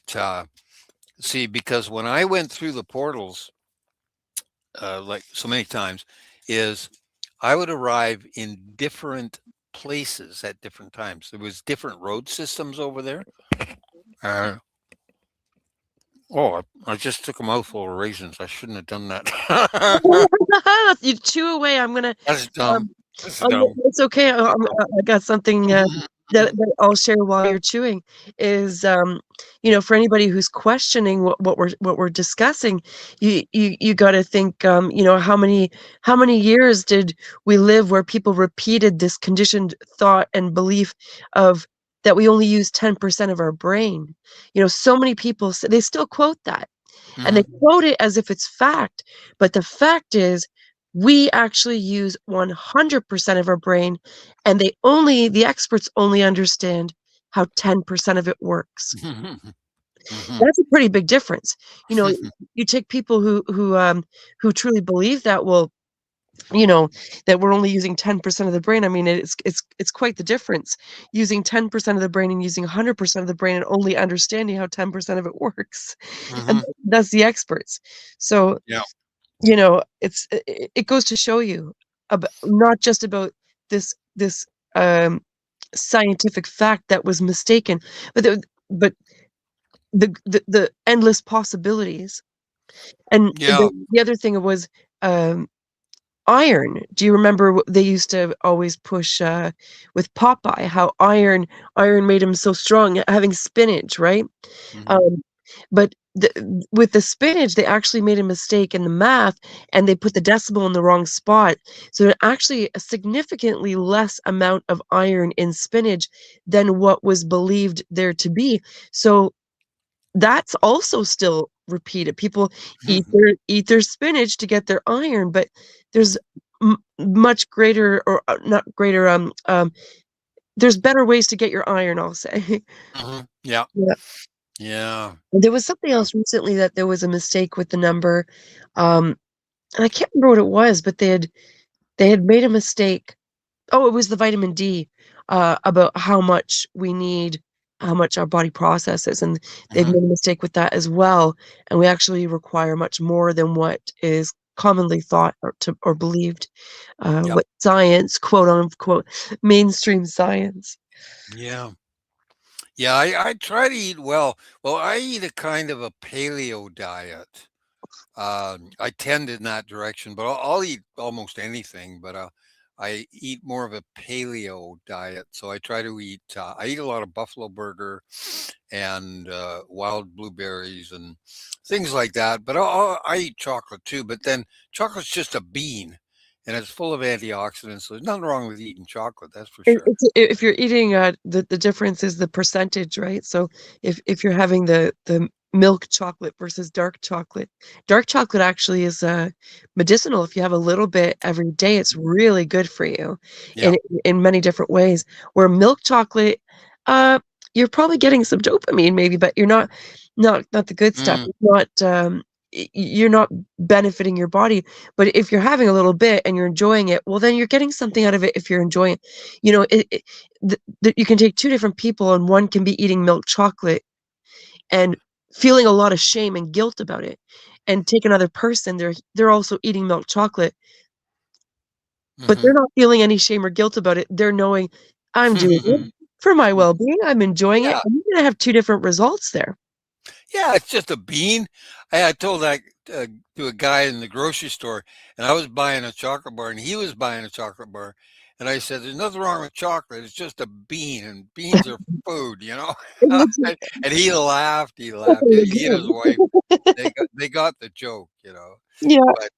B: see, because when I went through the portals, like so many times, is I would arrive in different places at different times. There was different road systems over there. Uh, I just took a mouthful of raisins. I shouldn't have done that.
A: You chew away. I'm gonna.
B: That's dumb.
A: Um,
B: That's dumb.
A: it's okay. I got something that I'll share while you're chewing. Is for anybody who's questioning what we're discussing, you got to think. How many years did we live where people repeated this conditioned thought and belief of that we only use 10% of our brain. So many people they still quote that. And they quote it as if it's fact. But the fact is, we actually use 100% of our brain, and the experts only understand how 10% of it works. That's a pretty big difference. You take people who truly believe that, well, that we're only using 10% of the brain. I mean, it's quite the difference. Using 10% of the brain and using 100% of the brain and only understanding how 10% of it works. And that's the experts. So,
B: Yeah.
A: it goes to show you not just about this scientific fact that was mistaken, but the endless possibilities. And
B: Yeah.
A: the other thing was iron. Do you remember they used to always push with Popeye how iron made him so strong, having spinach, right? But with the spinach, they actually made a mistake in the math, and they put the decimal in the wrong spot. So actually a significantly less amount of iron in spinach than what was believed there to be. So that's also still repeated. People eat their spinach to get their iron, but there's much greater, or not greater. There's better ways to get your iron, I'll say.
B: Yeah.
A: Yeah.
B: Yeah.
A: There was something else recently that there was a mistake with the number, and I can't remember what it was, but they had made a mistake. Oh, it was the vitamin D, about how much we need, how much our body processes, and they've made a mistake with that as well. And we actually require much more than what is commonly thought or believed.
B: Yep.
A: What science, quote unquote, mainstream science.
B: Yeah. Yeah. I try to eat well. Well, I eat a kind of a paleo diet. I tend in that direction, but I'll eat almost anything. But I eat more of a paleo diet, so I try to eat. I eat a lot of buffalo burger and wild blueberries and things like that. But I eat chocolate too. But then chocolate's just a bean, and it's full of antioxidants. So there's nothing wrong with eating chocolate. That's for sure.
A: If you're eating, the difference is the percentage, right? So if you're having the milk chocolate versus dark chocolate actually is medicinal. If you have a little bit every day, it's really good for you
B: Yeah.
A: in many different ways. Where milk chocolate, you're probably getting some dopamine maybe, but you're not the good stuff.
B: Mm,
A: It's not. you're not benefiting your body. But if you're having a little bit and you're enjoying it, well, then you're getting something out of it. If you're enjoying it, you can take two different people, and one can be eating milk chocolate and feeling a lot of shame and guilt about it, and take another person, they're also eating milk chocolate, but they're not feeling any shame or guilt about it. They're knowing, I'm doing it for my well-being, I'm enjoying it,
B: Yeah.
A: and you're gonna have two different results there.
B: Yeah, it's just a bean. I told that to a guy in the grocery store, and I was buying a chocolate bar, and he was buying a chocolate bar, and I said, "There's nothing wrong with chocolate. It's just a bean, and beans are food, you know." And he laughed. He laughed. He and his wife, they got the joke, you know.
A: Yeah.
B: But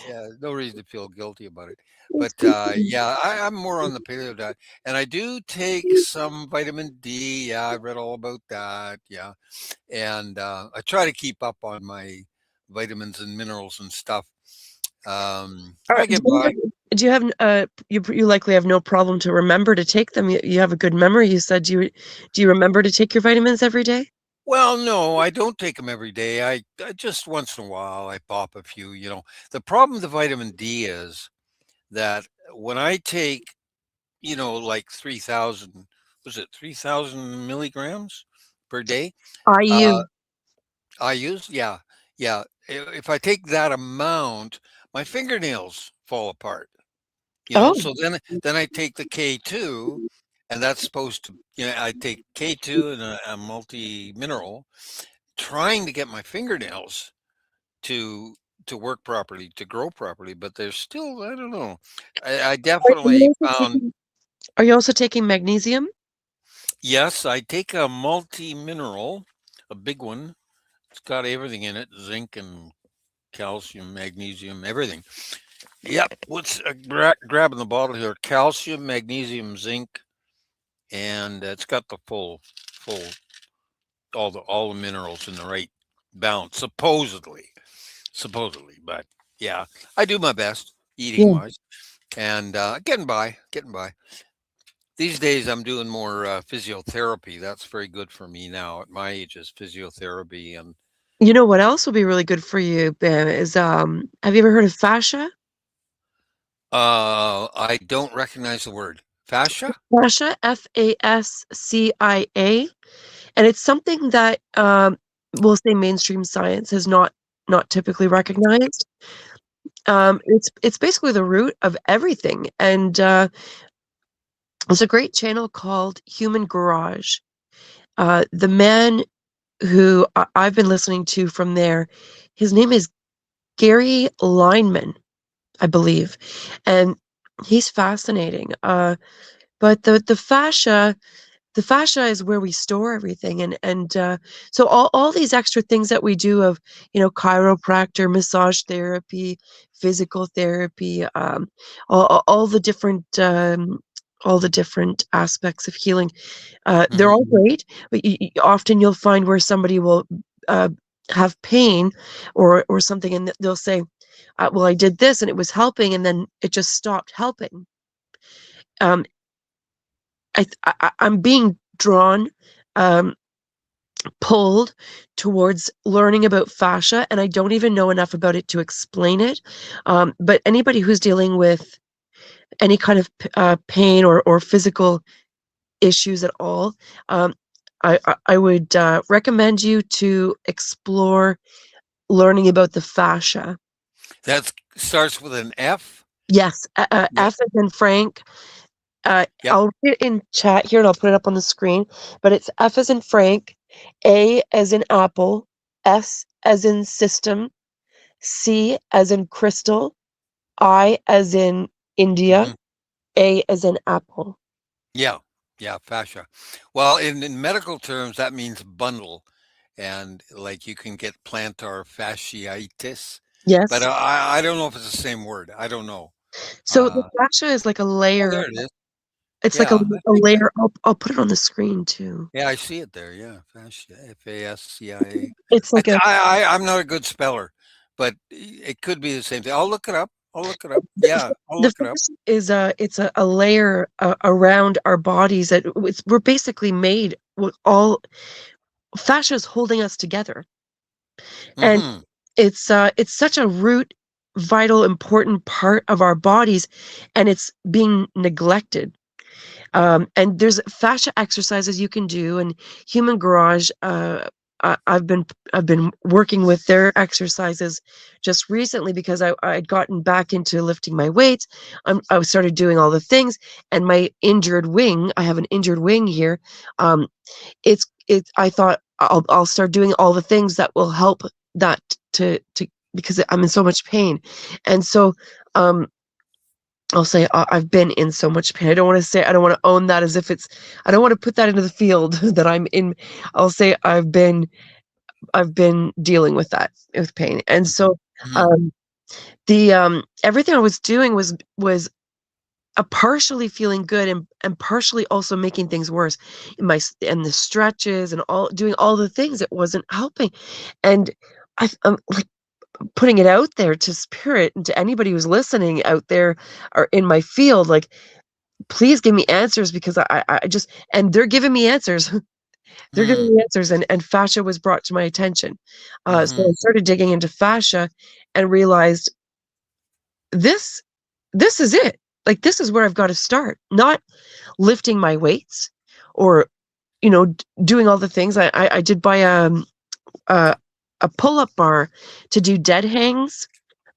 B: yeah, no reason to feel guilty about it. But yeah, I'm more on the paleo diet, and I do take some vitamin D. Yeah, I read all about that. Yeah, and I try to keep up on my vitamins and minerals and stuff. I
A: Do
B: get by.
A: you have you likely have no problem to remember to take them. You have a good memory. You said do you remember to take your vitamins every day?
B: Well, no, I don't take them every day. I just once in a while I pop a few. You know, the problem with the vitamin D is that when I take, like 3,000, was it 3,000 milligrams per day? Uh,
A: IU.
B: I use, yeah, yeah. If I take that amount, my fingernails fall apart.
A: Oh,
B: So then I take the K2, and that's supposed to, I take K2 and a multi mineral, trying to get my fingernails to work properly, to grow properly, but they're still, I don't know. I
A: are you
B: definitely
A: also
B: found,
A: taking, are you also taking magnesium?
B: yes, I take a multi mineral, a big one. It's got everything in it, zinc and calcium, magnesium, everything. Yep. What's grabbing the bottle here? Calcium, magnesium, zinc, and it's got the full all the minerals in the right balance, supposedly. But yeah, I do my best eating
A: Yeah.
B: wise, and getting by. These days, I'm doing more physiotherapy. That's very good for me now at my age, is physiotherapy. And
A: You know what else will be really good for you, Ben, is have you ever heard of fascia?
B: I don't recognize the word fascia.
A: Fascia, FASCIA, and it's something that we'll say mainstream science has not typically recognized. It's basically the root of everything, and there's a great channel called Human Garage. The man who I've been listening to from there, his name is Gary Lineman, I believe, and he's fascinating. But the fascia is where we store everything, and so all these extra things that we do of chiropractor, massage therapy, physical therapy, all the different aspects of healing, they're
B: Hmm.
A: all great, but often you'll find where somebody will uh, have pain or something, and they'll say, well, I did this and it was helping, and then it just stopped helping. um, I'm being drawn, um, pulled towards learning about fascia, and I don't even know enough about it to explain it. But anybody who's dealing with any kind of pain or physical issues at all, um, I would recommend you to explore learning about the fascia.
B: That starts with an F.
A: Yes,
B: Yeah.
A: F as in Frank.
B: Yep.
A: I'll read it in chat here and I'll put it up on the screen. But it's F as in Frank, A as in Apple, S as in System, C as in Crystal, I as in India,
B: Hmm.
A: A as in Apple.
B: Yeah. Yeah. Fascia. Well, in medical terms, that means bundle, and like you can get plantar fasciitis, but
A: Yes.
B: I don't know if it's the same word. I don't know.
A: So the
B: Uh,
A: fascia is like a
B: oh,
A: layer.
B: there it is.
A: It's like
B: Yeah, I
A: a
B: think
A: layer. I'll put it on the screen too.
B: yeah, I see it there. Yeah, fascia, FASCIA.
A: It's like a
B: I'm not a good speller, but it could be the same thing. I'll look it up. I'll look it up. Yeah, I'll
A: the
B: look it up.
A: fascia is a layer around our bodies that we're basically made with all fascia is holding us together. And
B: Hmm.
A: it's such a root, vital, important part of our bodies, and it's being neglected. And there's fascia exercises you can do, and Human Garage. I've been working with their exercises just recently because I'd gotten back into lifting my weights. I started doing all the things, and my injured wing. I have an injured wing here. Um, it's. I thought I'll start doing all the things that will help that to because I'm in so much pain, and so I'll say I've been in so much pain. I don't want to say, I don't want to own that as if it's, I don't want to put that into the field that I'm in. I'll say I've been dealing with that, with pain. And so,
B: Mhm.
A: um, everything I was doing was a partially feeling good and partially also making things worse. And the stretches and doing all the things, it wasn't helping. And I'm like putting it out there to spirit and to anybody who's listening out there or in my field, like, please give me answers, because I just, and they're giving me answers. They're
B: Mm.
A: giving me answers, and fascia was brought to my attention. So I
B: Mhm.
A: started digging into fascia and realized this this is it. Like, this is where I've got to start. Not lifting my weights or, doing all the things. I did buy a a pull-up bar to do dead hangs.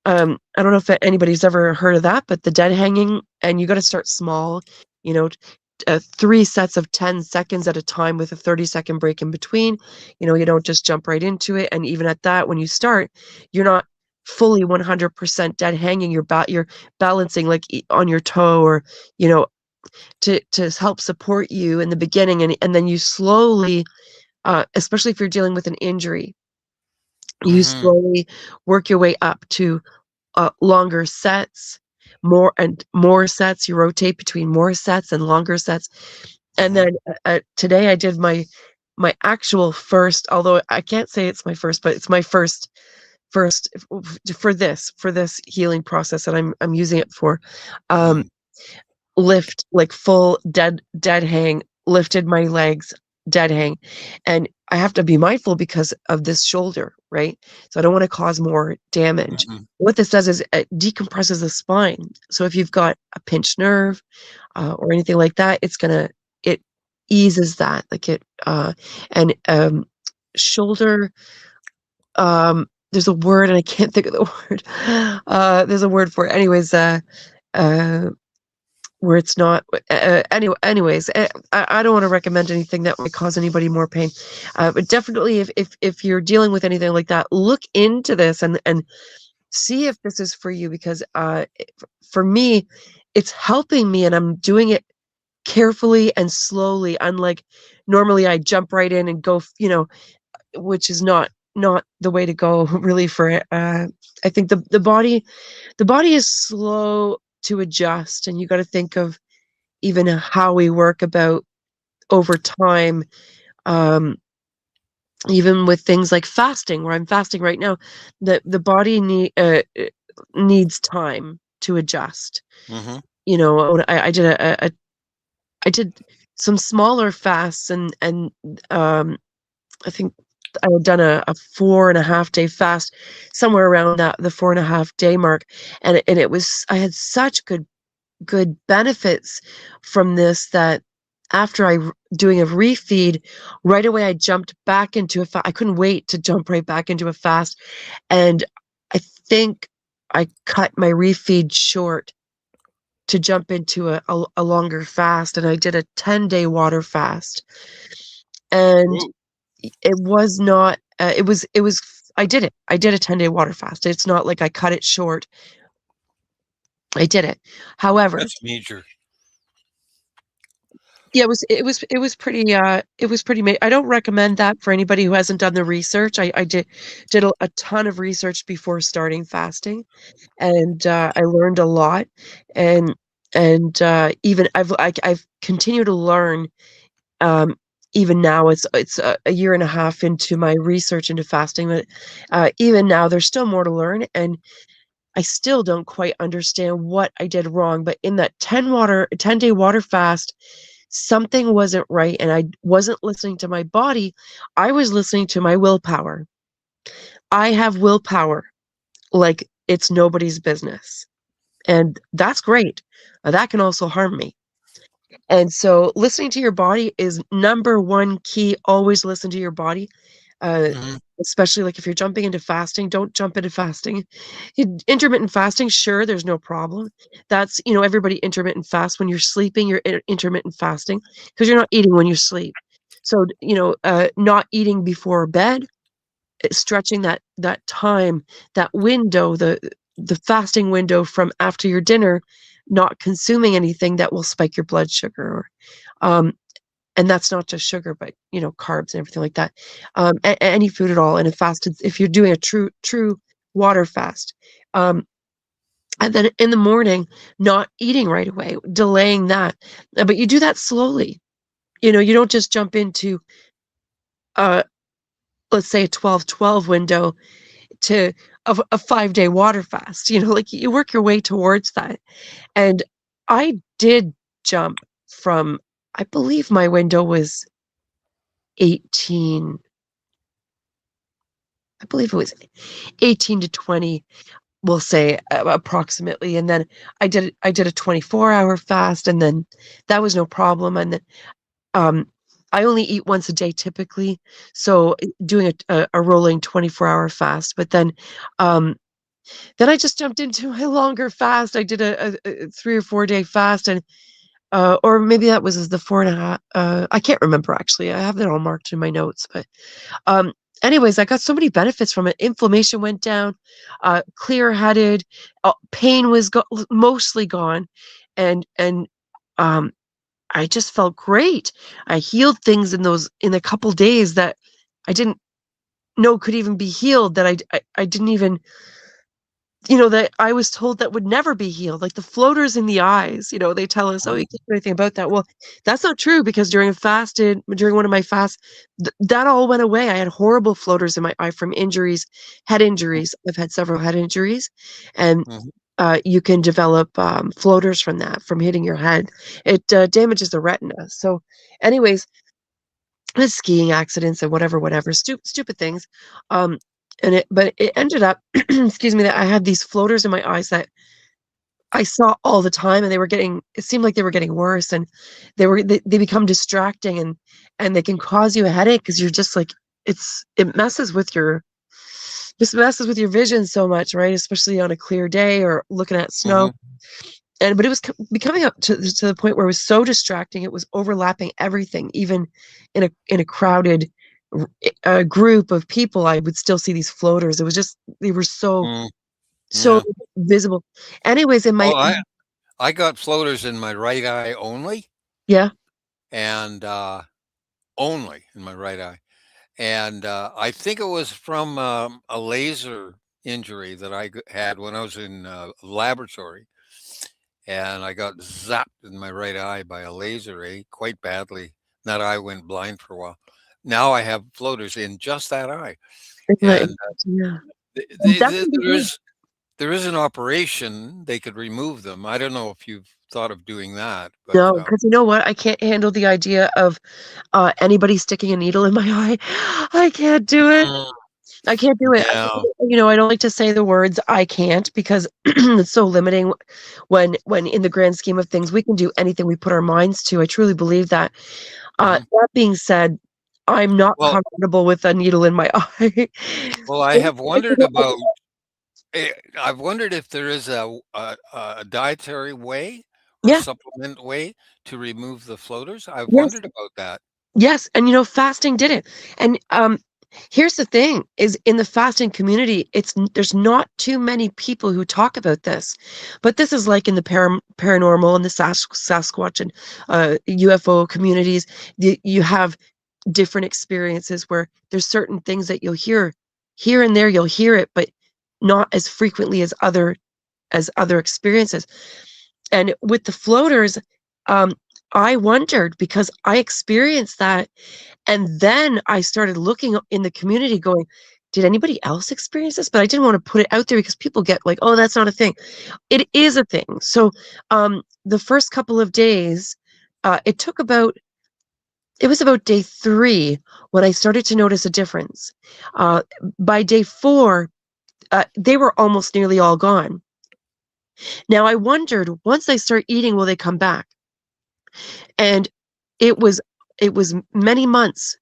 A: I don't know if anybody's ever heard of that, but the dead hanging, and you got to start small, you know, 3 sets of 10 seconds at a time with a 30-second break in between. You don't just jump right into it. And even at that, when you start, you're not fully 100% dead hanging. You're balancing like on your toe, or, you know, to help support you in the beginning. And then you slowly, especially if you're dealing with an injury, you
B: Mhm.
A: slowly work your way up to longer sets, more sets. You rotate between more sets and longer sets. And
B: Mhm.
A: then today I did my actual first, although I can't say it's my first, but it's my first for this healing process that I'm using it for. Um,
B: Mm.
A: Lift, like full dead hang, lifted my legs, dead hang. And I have to be mindful because of this shoulder, right? So I don't want to cause more damage.
B: Mhm.
A: What this does is it decompresses the spine. So if you've got a pinched nerve, or anything like that, it eases that, like it and shoulder, there's a word and I can't think of the word. There's a word for it. Anyways, uh where it's not, anyways, I don't want to recommend anything that might cause anybody more pain. But definitely, if you're dealing with anything like that, look into this and see if this is for you, because for me, it's helping me, and I'm doing it carefully and slowly. Unlike normally, I jump right in and go, which is not the way to go, really. For it, I think the body is slow to adjust, and you got to think of even how we work about over time. Um, Even with things like fasting, where I'm fasting right now, the body needs time to adjust.
B: Mhm.
A: I did I did some smaller fasts, and I think I had done a 4.5 day fast, somewhere around that the 4.5 day mark, and it was, I had such good benefits from this, that after doing a refeed, right away I jumped back into a fast. I couldn't wait to jump right back into a fast, and I think I cut my refeed short to jump into a longer fast, and I did a 10-day water fast. And
B: Ooh.
A: it was not, it was, I did it. I did a 10-day water fast. It's not like I cut it short. I did it. However,
B: That's major.
A: yeah, it was pretty I don't recommend that for anybody who hasn't done the research. I did a ton of research before starting fasting, and I learned a lot. And even I've continued to learn. um Even now, it's a year and a half into my research into fasting, but even now there's still more to learn, and I still don't quite understand what I did wrong. But in that 10-day water fast, something wasn't right, and I wasn't listening to my body. I was listening to my willpower. I have willpower like it's nobody's business. And that's great. That can also harm me. And so listening to your body is number one key. Always listen to your body.
B: Mhm.
A: Especially like if you're jumping into fasting, don't jump into fasting. Intermittent fasting, sure, there's no problem. That's, everybody intermittent fast. When you're sleeping, you're intermittent fasting because you're not eating when you sleep. So, not eating before bed, stretching that time, that window, the fasting window from after your dinner, not consuming anything that will spike your blood sugar, or and that's not just sugar, but carbs and everything like that. Any food at all in a fast, if you're doing a true water fast, and then in the morning, not eating right away, delaying that, but you do that slowly. You don't just jump into uh let's say a 12-12 window to a 5-day water fast. Like you work your way towards that. And I did jump from, I believe my window was 18. I believe it was 18 to 20, we'll say, approximately. And then I did a 24-hour fast, and then that was no problem. And then um I only eat once a day typically, so doing a rolling 24-hour fast. But then I just jumped into a longer fast. I did a 3 or 4 day fast, and or maybe that was the 4.5. I can't remember actually. I have it all marked in my notes, but um, anyways, I got so many benefits from it. Inflammation went down, clear-headed, pain was mostly gone, and um, I just felt great. I healed things in a couple days that I didn't know could even be healed. That I didn't even, that I was told that would never be healed, like the floaters in the eyes. They tell us, oh, you
B: Mhm.
A: can't do anything about that. Well, that's not true, because during one of my fasts, that all went away. I had horrible floaters in my eye from injuries, head injuries. I've had several head injuries, and
B: Mhm.
A: you can develop floaters from that, from hitting your head. It damages the retina. So, anyways, skiing accidents and whatever, stupid things. Um, but it ended up, excuse me, that I had these floaters in my eyes that I saw all the time, and it seemed like they were getting worse, and they become distracting, and they can cause you a headache because you're just like, it messes with your vision so much, right? Especially on a clear day or looking at snow.
B: Mhm.
A: But it was becoming up to the point where it was so distracting. It was overlapping everything, even in a crowded group of people. I would still see these floaters. It was just, they were
B: Mhm.
A: so
B: Yeah.
A: visible. Anyways, in my
B: Well, I got floaters in my right eye only,
A: yeah,
B: and only in my right eye. And I think it was from a laser injury that had when I was in laboratory, and I got zapped in my right eye by a laser, quite badly. That eye went blind for a while. Now I have floaters in just that eye,
A: right,
B: and
A: yeah, that can be
B: there
A: good.
B: is an operation. They could remove them. I don't know if you've thought of doing that, but
A: No, because you know what? I can't handle the idea of anybody sticking a needle in my eye. I can't do it.
B: Mm,
A: I can't do it.
B: yeah.
A: I don't like to say the words "I can't" because it's so limiting. When in the grand scheme of things, we can do anything we put our minds to. I truly believe that.
B: Mhm.
A: That being said, I'm not
B: Well,
A: comfortable with a needle in my eye.
B: I have wondered about. I've wondered if there is a dietary way or
A: Yeah.
B: supplement way to remove the floaters. I've
A: Yes.
B: wondered about that.
A: Yes, and fasting did it. And here's the thing: is in the fasting community, there's not too many people who talk about this, but this is like in the paranormal and the Sasquatch and UFO communities. You have different experiences where there's certain things that you'll hear here and there. You'll hear it, but not as frequently as other experiences. And with the floaters, um, I wondered because I experienced that, and then I started looking in the community going, did anybody else experience this? But I didn't want to put it out there because people get like, oh, that's not a thing. It is a thing. So the first couple of days, it took about it was about day 3 when I started to notice a difference. By day 4, they were almost nearly all gone. Now I wondered, once I start eating, will they come back? And it was many months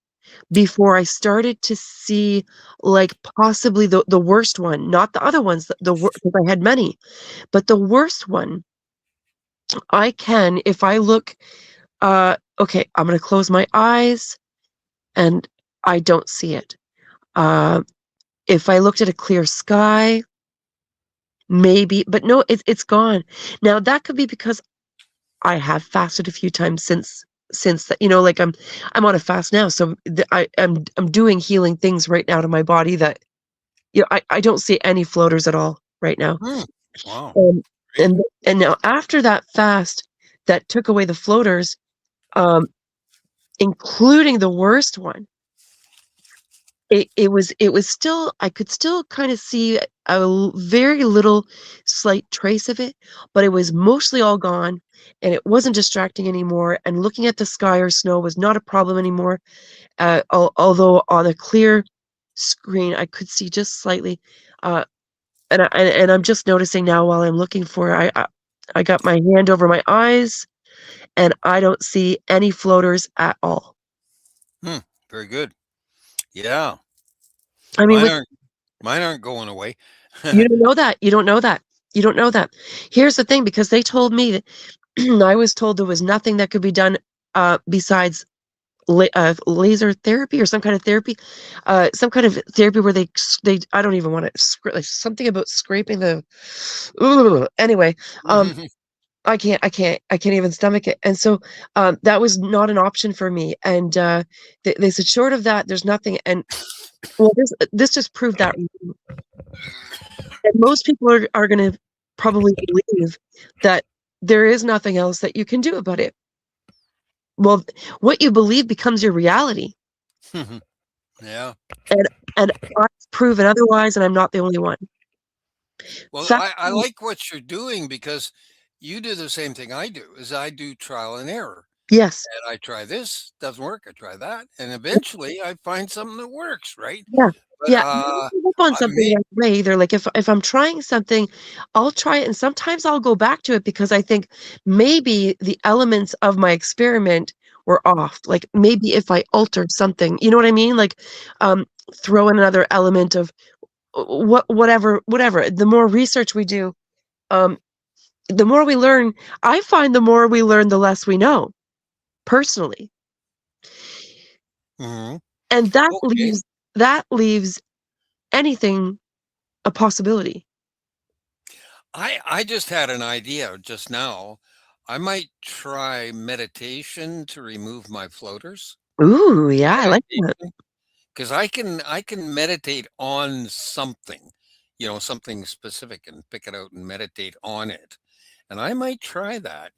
A: before I started to see, like, possibly the worst one, not the other ones, because I had many, but the worst one. I can, if I look, okay, I'm gonna close my eyes, and I don't see it. Uh, if I looked at a clear sky, maybe, but no, it's gone. Now that could be because I have fasted a few times since that, like I'm on a fast now, so I'm doing healing things right now to my body that, I don't see any floaters at all right now.
B: Hmm. Wow.
A: Um,
B: Great.
A: and now after that fast that took away the floaters, um, including the worst one, it was still, I could still kind of see very little slight trace of it, but it was mostly all gone, and it wasn't distracting anymore, and looking at the sky or snow was not a problem anymore, although on a clear screen I could see just slightly, uh, and I'm just noticing now while I'm looking for it, I got my hand over my eyes, and I don't see any floaters at all.
B: Hmm. Very good. Yeah.
A: I mean,
B: Mine
A: with
B: aren't mine aren't going away.
A: you don't know that. You don't know that. You don't know that. Here's the thing, because they told me that I was told there was nothing that could be done besides laser therapy or some kind of therapy where they I don't even want to like something about scraping the. Ugh. Anyway, I can't even stomach it, and so that was not an option for me. And they said short of that, there's nothing. And well, this just proved that. And most people are going to probably believe that there is nothing else that you can do about it. Well, what you believe becomes your reality.
B: Yeah.
A: And I've proven otherwise, and I'm not the only one.
B: Well,
A: Fact,
B: I like what you're doing because you do the same thing I do, is I do trial and error.
A: yes.
B: And I try this, doesn't work. I try that, and eventually I find something that works, right?
A: Yeah.
B: But
A: Yeah. I don't give up on
B: I
A: something
B: may
A: right away either. Like if I'm trying something, I'll try it, and sometimes I'll go back to it because I think maybe the elements of my experiment were off. Like maybe if I altered something, you know what I mean? Like um throw in another element of whatever. The more research we do, um the more we learn. I find the more we learn, the less we know, personally.
B: Mhm.
A: And that
B: Okay.
A: leaves anything a possibility.
B: I just had an idea just now. I might try meditation to remove my floaters.
A: Ooh, yeah, I like that.
B: Meditation, because I can meditate on something, something specific, and pick it out and meditate on it. And I might try that.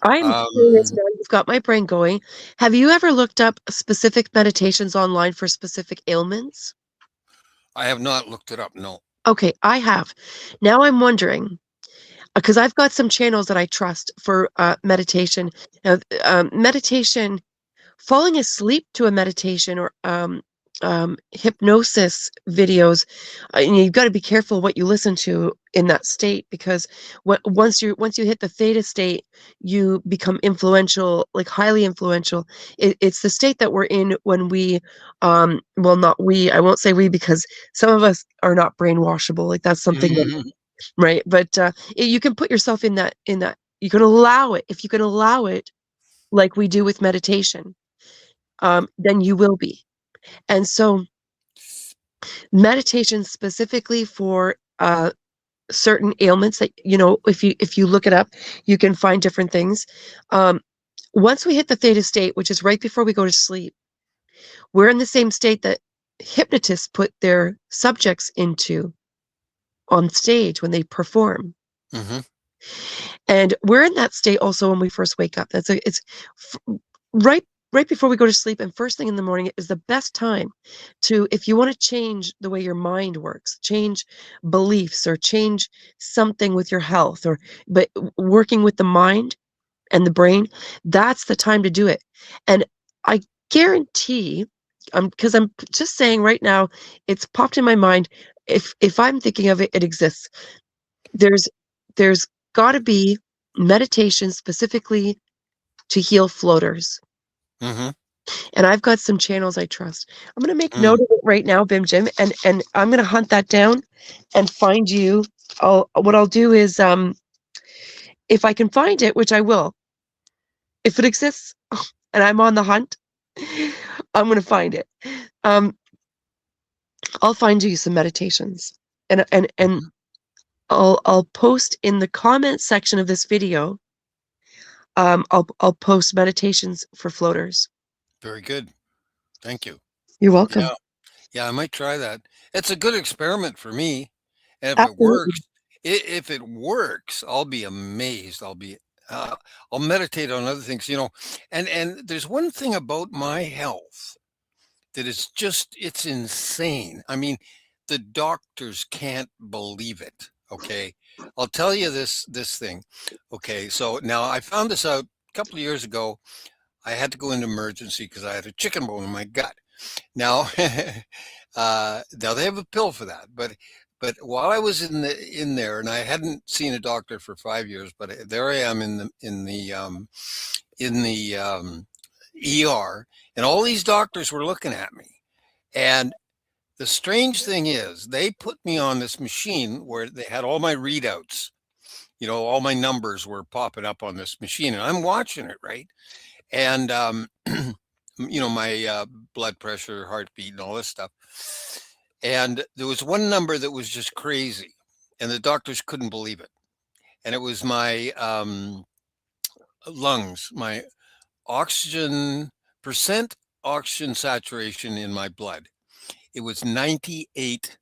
A: I'm curious
B: Um,
A: now, you've got my brain going. Have you ever looked up specific meditations online for specific ailments?
B: I have not looked it up. No.
A: Okay, I have. Now I'm wondering, because I've got some channels that I trust for meditation. Now, meditation, falling asleep to a meditation or hypnosis videos, you've got to be careful what you listen to in that state, because once you hit the theta state, you become influential, like highly influential. It's the state that we're in when we, well, not we. I won't say we because some of us are not brainwashable. Like that's something that,
B: Mhm.
A: right? But you can put yourself in that. You can allow it if you can allow it, like we do with meditation. Then you will be. And so meditation specifically for certain ailments that, if you look it up, you can find different things. Um, Once we hit the theta state, which is right before we go to sleep, we're in the same state that hypnotists put their subjects into on stage when they perform.
B: Mhm.
A: And we're in that state also when we first wake up. It's right right before we go to sleep, and first thing in the morning is the best time to, if you want to change the way your mind works, change beliefs or change something with your health, or working with the mind and the brain, that's the time to do it. And I guarantee, because I'm just saying right now, it's popped in my mind. If I'm thinking of it, it exists. There's got to be meditation specifically to heal floaters.
B: Mm-hmm.
A: And I've got some channels I trust. I'm going to make
B: Mm.
A: note of it right now, Bim Jim, and I'm going to hunt that down and find you. What I'll do is, if I can find it, which I will, if it exists, and I'm on the hunt, I'm going to find it. Um, I'll find you some meditations, and
B: Mhm.
A: I'll post in the comment section of this video. I'll post meditations for floaters.
B: Very good. Thank you.
A: You're welcome.
B: Yeah. Yeah, I might try that. It's a good experiment for me. And if it
A: Absolutely.
B: works, if it works, I'll be amazed. Uh, I'll meditate on other things, and there's one thing about my health that is just, it's insane. I mean, the doctors can't believe it. Okay. I'll tell you this thing. Okay. So now I found this out a couple of years ago. I had to go into emergency because I had a chicken bone in my gut. Now, now they have a pill for that, but while I was in there, and I hadn't seen a doctor for 5 years, but there I am in the ER, and all these doctors were looking at me. And the strange thing is, they put me on this machine where they had all my readouts. All my numbers were popping up on this machine, and I'm watching it, right? And my blood pressure, heartbeat, and all this stuff. And there was one number that was just crazy, and the doctors couldn't believe it. And it was my lungs, my oxygen percent oxygen saturation in my blood. It was 98%.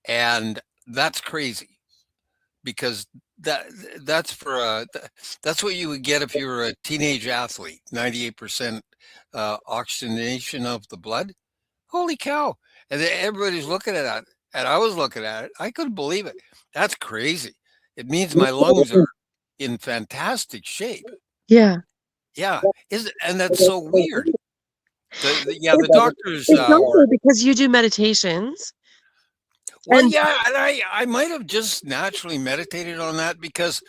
B: And that's crazy because that that's for that's what you would get if you were a teenage athlete. 98% oxygenation of the blood. Holy cow! And then everybody's looking at that, and I was looking at it. I couldn't believe it. That's crazy. It means my lungs are in fantastic shape.
A: Yeah.
B: Yeah, and that's so weird. The
A: It's
B: doctors
A: it's
B: were.
A: also because you do meditations.
B: Well,
A: And
B: yeah, and I might have just naturally meditated on that because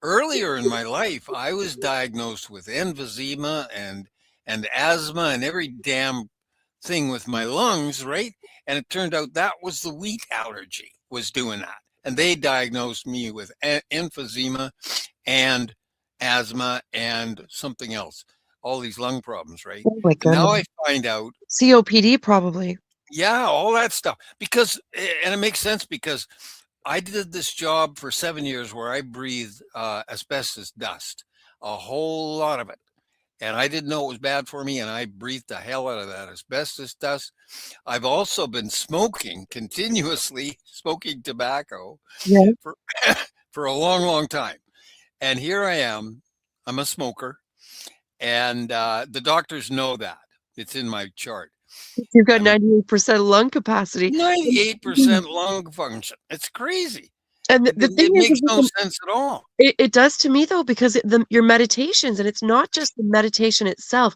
B: earlier in my life I was diagnosed with emphysema and asthma and every damn thing with my lungs, right? And it turned out that was the wheat allergy was doing that. And they diagnosed me with emphysema and asthma and something else, all these lung problems, right?
A: oh my
B: And now
A: goodness.
B: I find out,
A: COPD probably.
B: yeah, all that stuff. And it makes sense because I did this job for 7 years where I breathed asbestos dust, a whole lot of it. And I didn't know it was bad for me, and I breathed the hell out of that asbestos dust. I've also been smoking continuously, smoking tobacco
A: Yeah.
B: for for a long, long time. And here I am. I'm a smoker, and the doctors know that. It's in my chart.
A: You've got
B: I mean,
A: 98% lung capacity.
B: 98% lung function. It's crazy.
A: And
B: It,
A: the thing
B: it
A: is
B: makes
A: with
B: no sense at all.
A: it does to me though, because your meditations, and it's not just the meditation itself,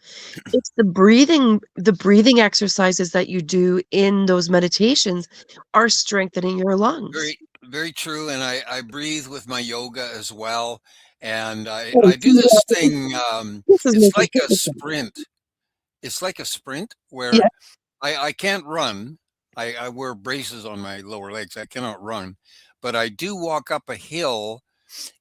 A: it's the breathing exercises that you do in those meditations are strengthening your lungs.
B: Very, very true. And I breathe with my yoga as well. And
A: Oh,
B: I do this thing.
A: this is
B: It's
A: making
B: like a
A: perfect sense.
B: sprint. It's like a sprint
A: Yeah,
B: where I can't run. I wear braces on my lower legs. I cannot run, but I do walk up a hill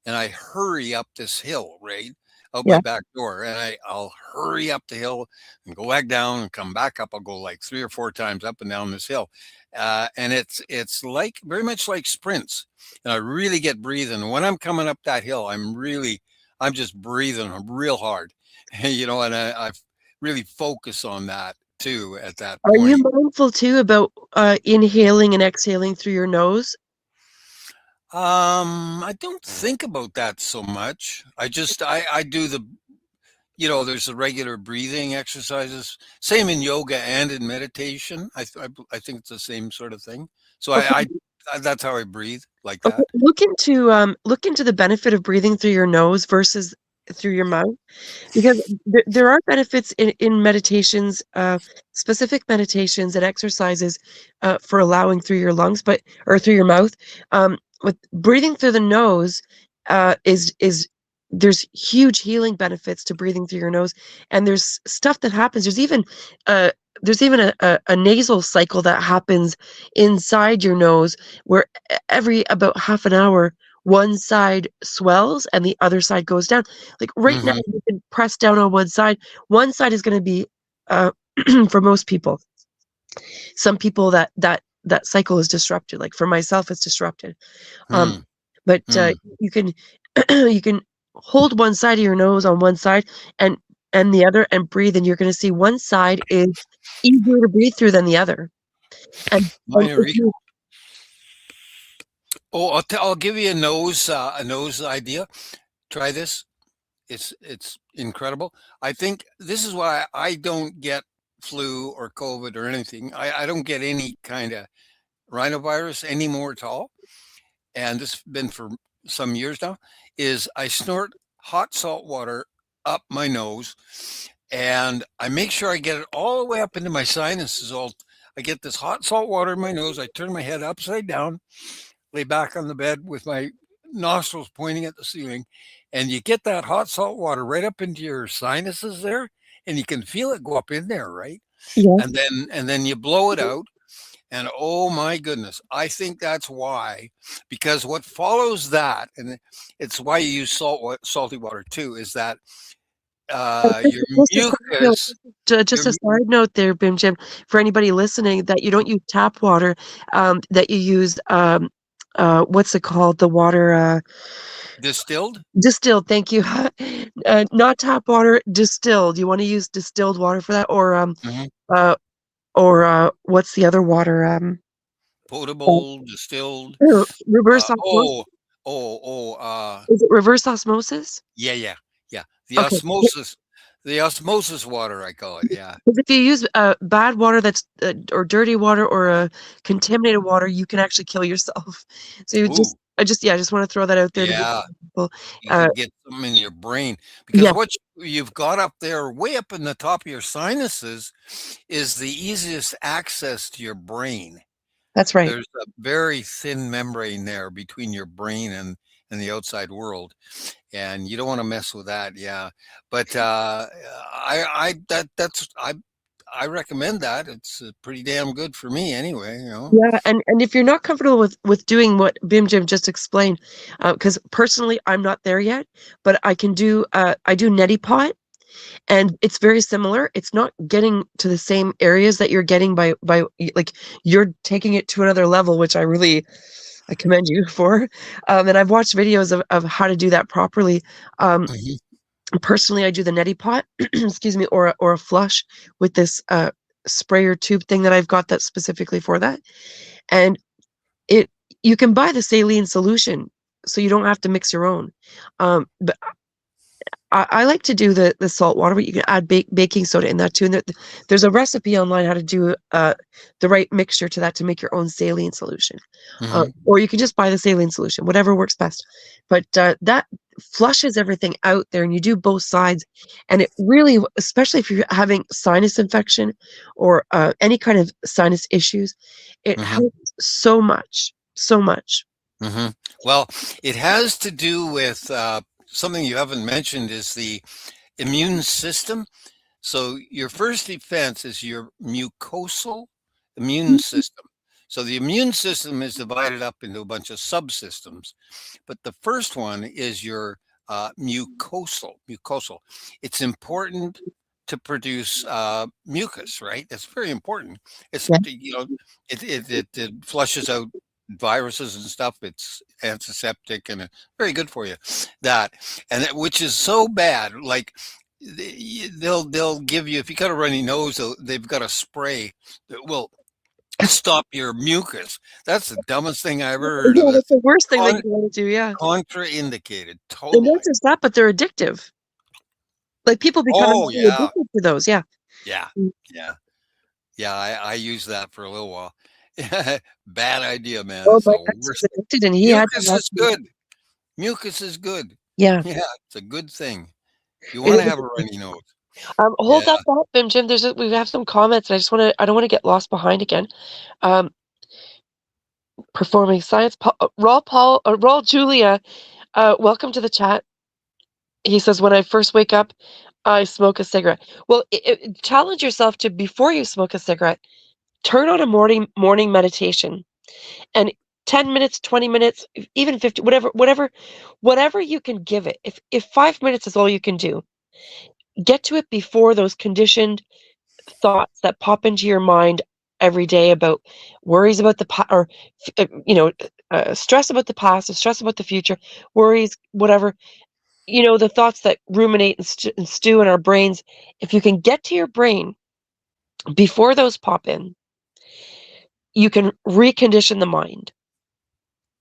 B: and I hurry up this hill, right? Out my
A: yeah.
B: back door. And I'll hurry up the hill and go back down and come back up. I'll go like 3 or 4 times up and down this hill. And it's like very much like sprints. And I really get breathing. And when I'm coming up that hill, I'm just breathing real hard, and I really focus on that too at that
A: Are you
B: point.
A: mindful too about inhaling and exhaling through your nose?
B: I don't think about that so much. I do there's the regular breathing exercises. Same in yoga and in meditation. I think it's the same sort of thing. So
A: Okay.
B: that's how I breathe like
A: Okay.
B: that.
A: Look into the benefit of breathing through your nose versus through your mouth, because there are benefits in meditations, specific meditations and exercises for allowing through your lungs, but or through your mouth. With breathing through the nose, is there's huge healing benefits to breathing through your nose, and there's stuff that happens. Uh, there's even a nasal cycle that happens inside your nose, where every about half an hour, one side swells and the other side goes down. Like right now,
B: Mm-hmm.
A: you can press down on one side. One side is going to be, uh, for most people. Some people that cycle is disrupted. Like for myself, it's disrupted. Um,
B: Mm.
A: but
B: Mm.
A: you can you can hold one side of your nose on one side and the other and breathe, and you're going to see one side is easier to breathe through than the other. And
B: Mine are
A: if you,
B: Oh, I'll give you a nose idea. Try this. It's incredible. I think this is why I don't get flu or COVID or anything. I don't get any kind of rhinovirus anymore at all. And this has been for some years now. Is I snort hot salt water up my nose, and I make sure I get it all the way up into my sinuses. I get this hot salt water in my nose. I turn my head upside down, lay back on the bed with my nostrils pointing at the ceiling, and you get that hot salt water right up into your sinuses there, and you can feel it go up in there, right?
A: yeah,
B: And then you blow it out, and oh my goodness, I think that's why, because what follows that, and it's why you use salty water too, is that your
A: just a side note,
B: mucus, your
A: just a side note there, Bim Jim, for anybody listening, that you don't use tap water, that you use what's it called? The water
B: distilled.
A: distilled. Thank you. Not tap water, distilled. You want to use distilled water for that,
B: Mhm.
A: uh, what's the other water? Uh,
B: Potable, distilled.
A: reverse osmosis.
B: Oh,
A: Is it reverse osmosis?
B: yeah, yeah, yeah.
A: Okay.
B: The osmosis water, I call it. Yeah.
A: Because if you use bad water that's or dirty water or contaminated water, you can actually kill yourself. So
B: Ooh,
A: I just want to throw that out there to
B: yeah.
A: people.
B: You
A: Uh,
B: can get something in your brain because
A: yeah,
B: what you've got up there, way up in the top of your sinuses, is the easiest access to your brain.
A: that's right.
B: There's a very thin membrane there between your brain and the outside world, and you don't want to mess with that. Yeah, but I recommend that. It's pretty damn good for me anyway.
A: Yeah, and if you're not comfortable with doing what Bim Jim just explained, because personally I'm not there yet, but I do neti pot, and it's very similar. It's not getting to the same areas that you're getting like you're taking it to another level, which I commend you for. And I've watched videos of how to do that properly. Um,
B: Mhm.
A: Personally, I do the neti pot, excuse me, or a flush with this sprayer tube thing that I've got that's specifically for that. And it you can buy the saline solution, so you don't have to mix your own. But I like to do the salt water, but you can add baking soda in that too. And there's a recipe online how to do the right mixture to that to make your own saline solution.
B: Mhm.
A: Or you can just buy the saline solution, whatever works best. But that flushes everything out there, and you do both sides. And it really, especially if you're having sinus infection or any kind of sinus issues, it
B: Mhm.
A: helps so much, so much.
B: Mhm. Well, it has to do with something you haven't mentioned is the immune system. So your first defense is your mucosal immune system. So the immune system is divided up into a bunch of subsystems, but the first one is your mucosal. It's important to produce mucus, right? That's very important. It's
A: Yeah,
B: it flushes out viruses and stuff. It's antiseptic and very good for you. That which is so bad. Like they'll give you if you got a runny nose, they've got a spray that will stop your mucus. That's the dumbest thing I ever heard of.
A: yeah, that's
B: That's
A: the worst thing that
B: con-
A: you want to do. Yeah,
B: contraindicated.
A: and not
B: Totally.
A: just that, but they're addictive. Like, people become
B: Oh
A: actually
B: yeah,
A: addicted to those, yeah.
B: yeah,
A: Mm.
B: yeah, yeah. I used that for a little while. Bad idea, man.
A: Oh,
B: It's
A: my
B: the
A: ex
B: worst
A: was
B: thing.
A: addicted, and he had to
B: Mucus is
A: actually,
B: good. Mucus is good.
A: yeah.
B: Yeah, it's a good thing. You want to have a runny nose.
A: Hold
B: Yeah.
A: that thought, Bim Jim. We have some comments, and I don't want to get lost behind again. Performing science, Raw Julia, welcome to the chat. He says, when I first wake up, I smoke a cigarette. Well, challenge yourself to, before you smoke a cigarette, turn on a morning meditation, and 10 minutes, 20 minutes, even 50, whatever you can give it. If 5 minutes is all you can do, get to it before those conditioned thoughts that pop into your mind every day about worries about the past, or stress about the past, or stress about the future, worries, whatever, the thoughts that ruminate and stew in our brains. If you can get to your brain before those pop in, you can recondition the mind,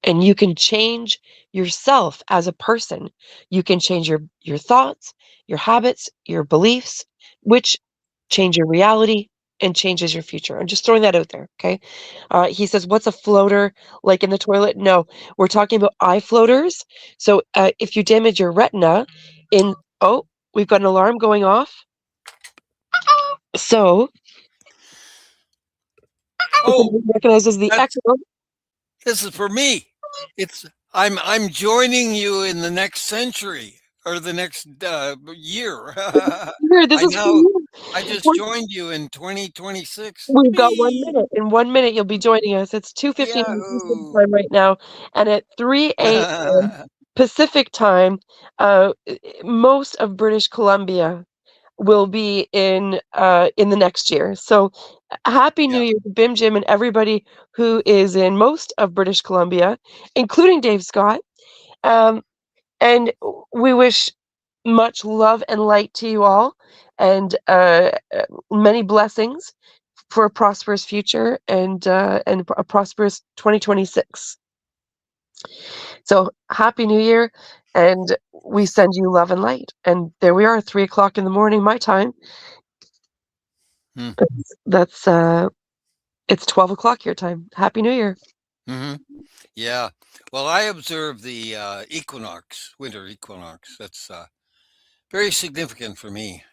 A: and you can change yourself as a person. You can change your thoughts, your habits, your beliefs, which change your reality and changes your future. I'm just throwing that out there, okay? He says, what's a floater like in the toilet? No, we're talking about eye floaters. So if you damage your retina oh, we've got an alarm going off. So
B: Oh,
A: recognizes the
B: that's
A: echo.
B: this is for me. It's I'm joining you in the next century or the next year.
A: Here, this is for you.
B: I just joined you in 2026.
A: We've got 1
B: Yippee!
A: minute. In 1 minute, you'll be joining us. It's 2:15 Eastern
B: Yahoo!
A: time right now, and at 3 a.m. Pacific time, most of British Columbia will be in the next year. So, happy New
B: Yeah.
A: Year to Bim Jim and everybody who is in most of British Columbia, including Dave Scott. And we wish much love and light to you all, and many blessings for a prosperous future, and a prosperous 2026. So happy New Year, and we send you love and light. And there we are, 3 o'clock in the morning, my time.
B: Hmm.
A: That's it's 12 o'clock your time. Happy New Year.
B: Mm-hmm. Yeah. Well, I observe the winter equinox. That's very significant for me.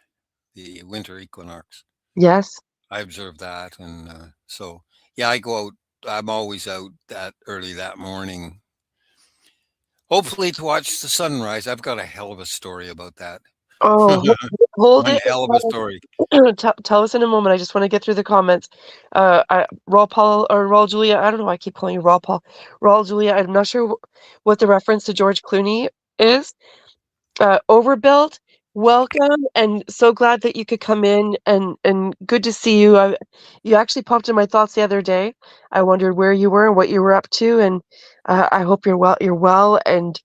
B: The winter equinox.
A: Yes.
B: I observe that, and so yeah, I go out. I'm always out that early that morning, hopefully to watch the sunrise. I've got a hell of a story about that.
A: Oh, hold
B: One
A: it.
B: hell of a story.
A: Tell us in a moment. I just want to get through the comments. Raw Paul or Raw Julia. I don't know why I keep calling you Raw Paul. Raw Julia. I'm not sure what the reference to George Clooney is. Overbuilt. Welcome, and so glad that you could come in, and good to see you. You actually popped in my thoughts the other day. I wondered where you were and what you were up to, and I hope you're well. You're well, and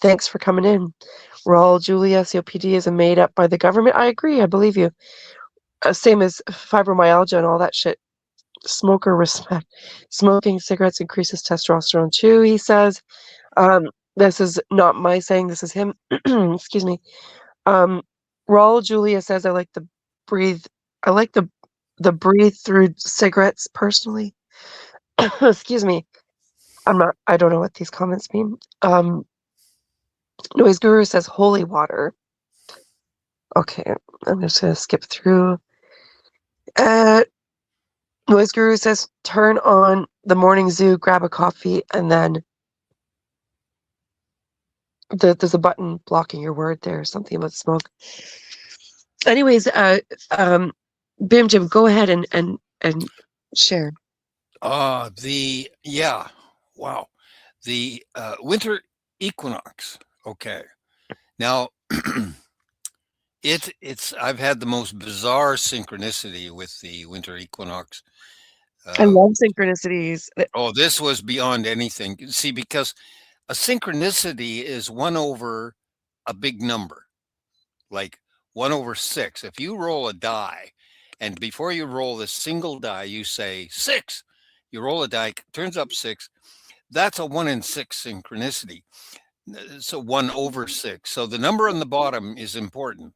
A: thanks for coming in. Raul Julia, COPD is made up by the government. I agree. I believe you. Same as fibromyalgia and all that shit. Smoker respect. Smoking cigarettes increases testosterone too, he says. This is not my saying, this is him. Excuse me. Raul Julia says breathe I like the breathe through cigarettes personally. Excuse me. I don't know what these comments mean. Noise Guru says holy water. Okay, I'm just gonna skip through. Noise Guru says turn on the morning zoo, grab a coffee, and then there's a button blocking your word there, something about smoke. Anyways, Bim Jim, go ahead and share.
B: Wow. The winter equinox. Okay. Now it's I've had the most bizarre synchronicity with the winter equinox.
A: I love synchronicities.
B: Oh, this was beyond anything. See, because a synchronicity is 1 over a big number, like 1/6. If you roll a die, and before you roll this single die, you say 6, you roll a die, turns up 6, that's a 1 in 6 synchronicity. So 1/6. So the number on the bottom is important.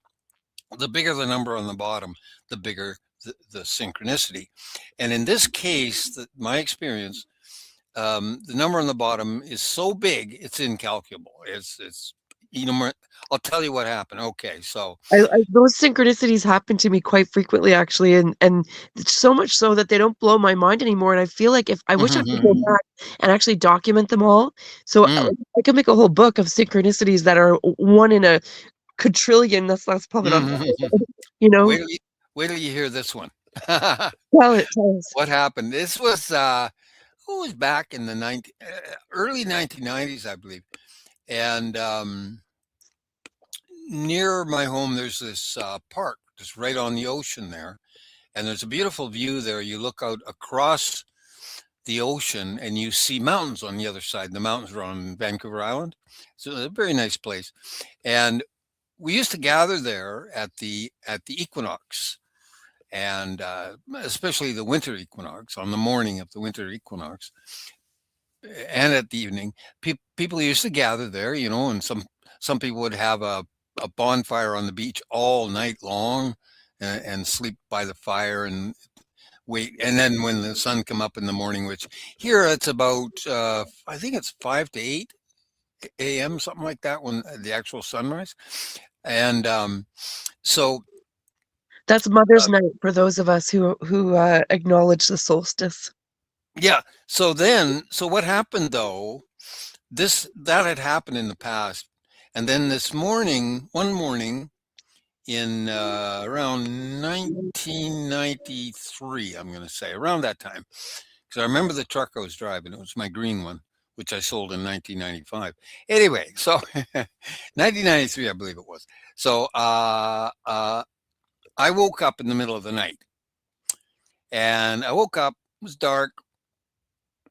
B: The bigger the number on the bottom, the bigger the synchronicity. And in this case, my experience, the number on the bottom is so big, it's incalculable. It's you know, I'll tell you what happened. Okay, so
A: Those synchronicities happen to me quite frequently, actually, and so much so that they don't blow my mind anymore. And I feel like if I wish I could go back and actually document them all, so I could make a whole book of synchronicities that are one in a quadrillion. That's probably not, you know.
B: Wait till you hear this one.
A: Tell us.
B: What happened? This was back in the early 1990s, I believe, and near my home there's this park just right on the ocean there, and there's a beautiful view there. You look out across the ocean and you see mountains on the other side. The mountains are on Vancouver Island, so it's a very nice place. And we used to gather there at the equinox, and especially the winter equinox, on the morning of the winter equinox, and at the evening. People used to gather there, you know, and some people would have a bonfire on the beach all night long, and sleep by the fire and wait. And then when the sun come up in the morning, which here it's about I think it's 5 to 8 a.m., something like that, when the actual sunrise. And so
A: That's Mother's Night for those of us who acknowledge the solstice.
B: yeah. So what happened though? That had happened in the past, and then one morning in around 1993, I'm going to say around that time, because I remember the truck I was driving. It was my green one, which I sold in 1995. Anyway, so 1993, I believe it was. So I woke up in the middle of the night, and I woke up. It was dark.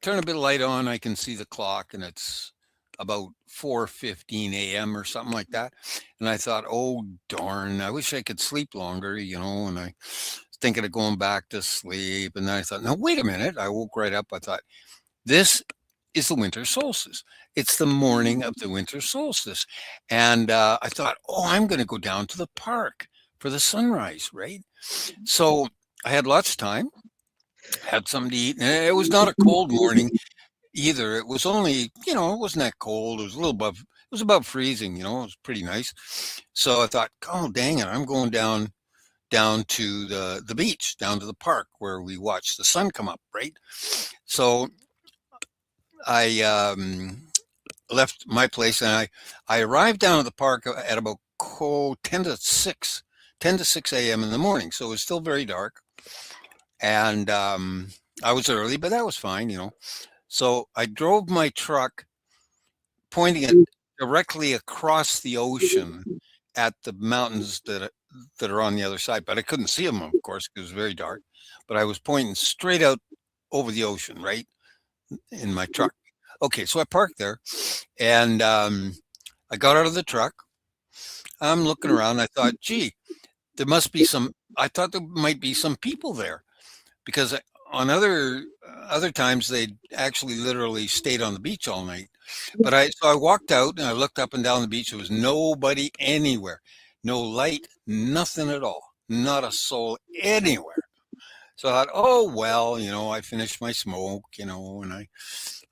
B: Turn a bit of light on. I can see the clock, and it's about 4:15 a.m. or something like that. And I thought, oh darn, I wish I could sleep longer, you know. And I was thinking of going back to sleep. And then I thought, no, wait a minute. I woke right up. I thought, this is the winter solstice. It's the morning of the winter solstice. And I thought, oh, I'm going to go down to the park for the sunrise, right? So I had lots of time, had something to eat. And it was not a cold morning either. It was only, you know, it wasn't that cold. It was a little above, it was above freezing, you know, it was pretty nice. So I thought, oh, dang it, I'm going down to the beach, down to the park where we watch the sun come up, right? So I left my place, and I arrived down at the park at about 10 to 6 a.m. in the morning. So it was still very dark, and I was early, but that was fine, you know. So I drove my truck, pointing it directly across the ocean at the mountains that are on the other side. But I couldn't see them, of course, because it was very dark. But I was pointing straight out over the ocean, right, in my truck. Okay, so I parked there, and I got out of the truck. I'm looking around. I thought, gee, there must be some. I thought there might be some people there, because on other times they actually literally stayed on the beach all night. But so I walked out and I looked up and down the beach. There was nobody anywhere, no light, nothing at all, not a soul anywhere. So I thought, oh well, you know, I finished my smoke, you know, and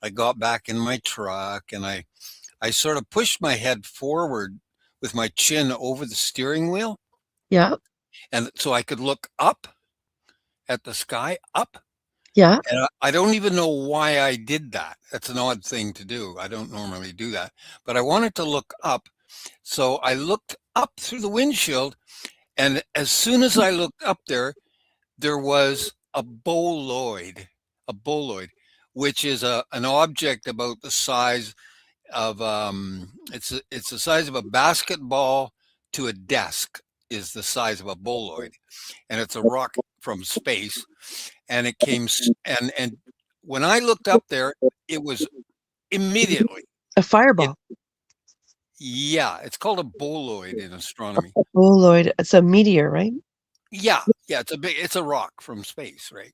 B: I got back in my truck, and I sort of pushed my head forward with my chin over the steering wheel,
A: Yeah.
B: and so I could look up at the sky, up.
A: Yeah.
B: And I don't even know why I did that. That's an odd thing to do. I don't normally do that, but I wanted to look up. So I looked up through the windshield, and as soon as I looked up there was a boloid, which is an object about the size of it's the size of a basketball to a desk, is the size of a boloid, and it's a rock from space. And it came, and when I looked up there, it was immediately
A: A fireball.
B: yeah, it's called a boloid in astronomy.
A: A boloid. It's a meteor, right?
B: Yeah, it's a rock from space, right?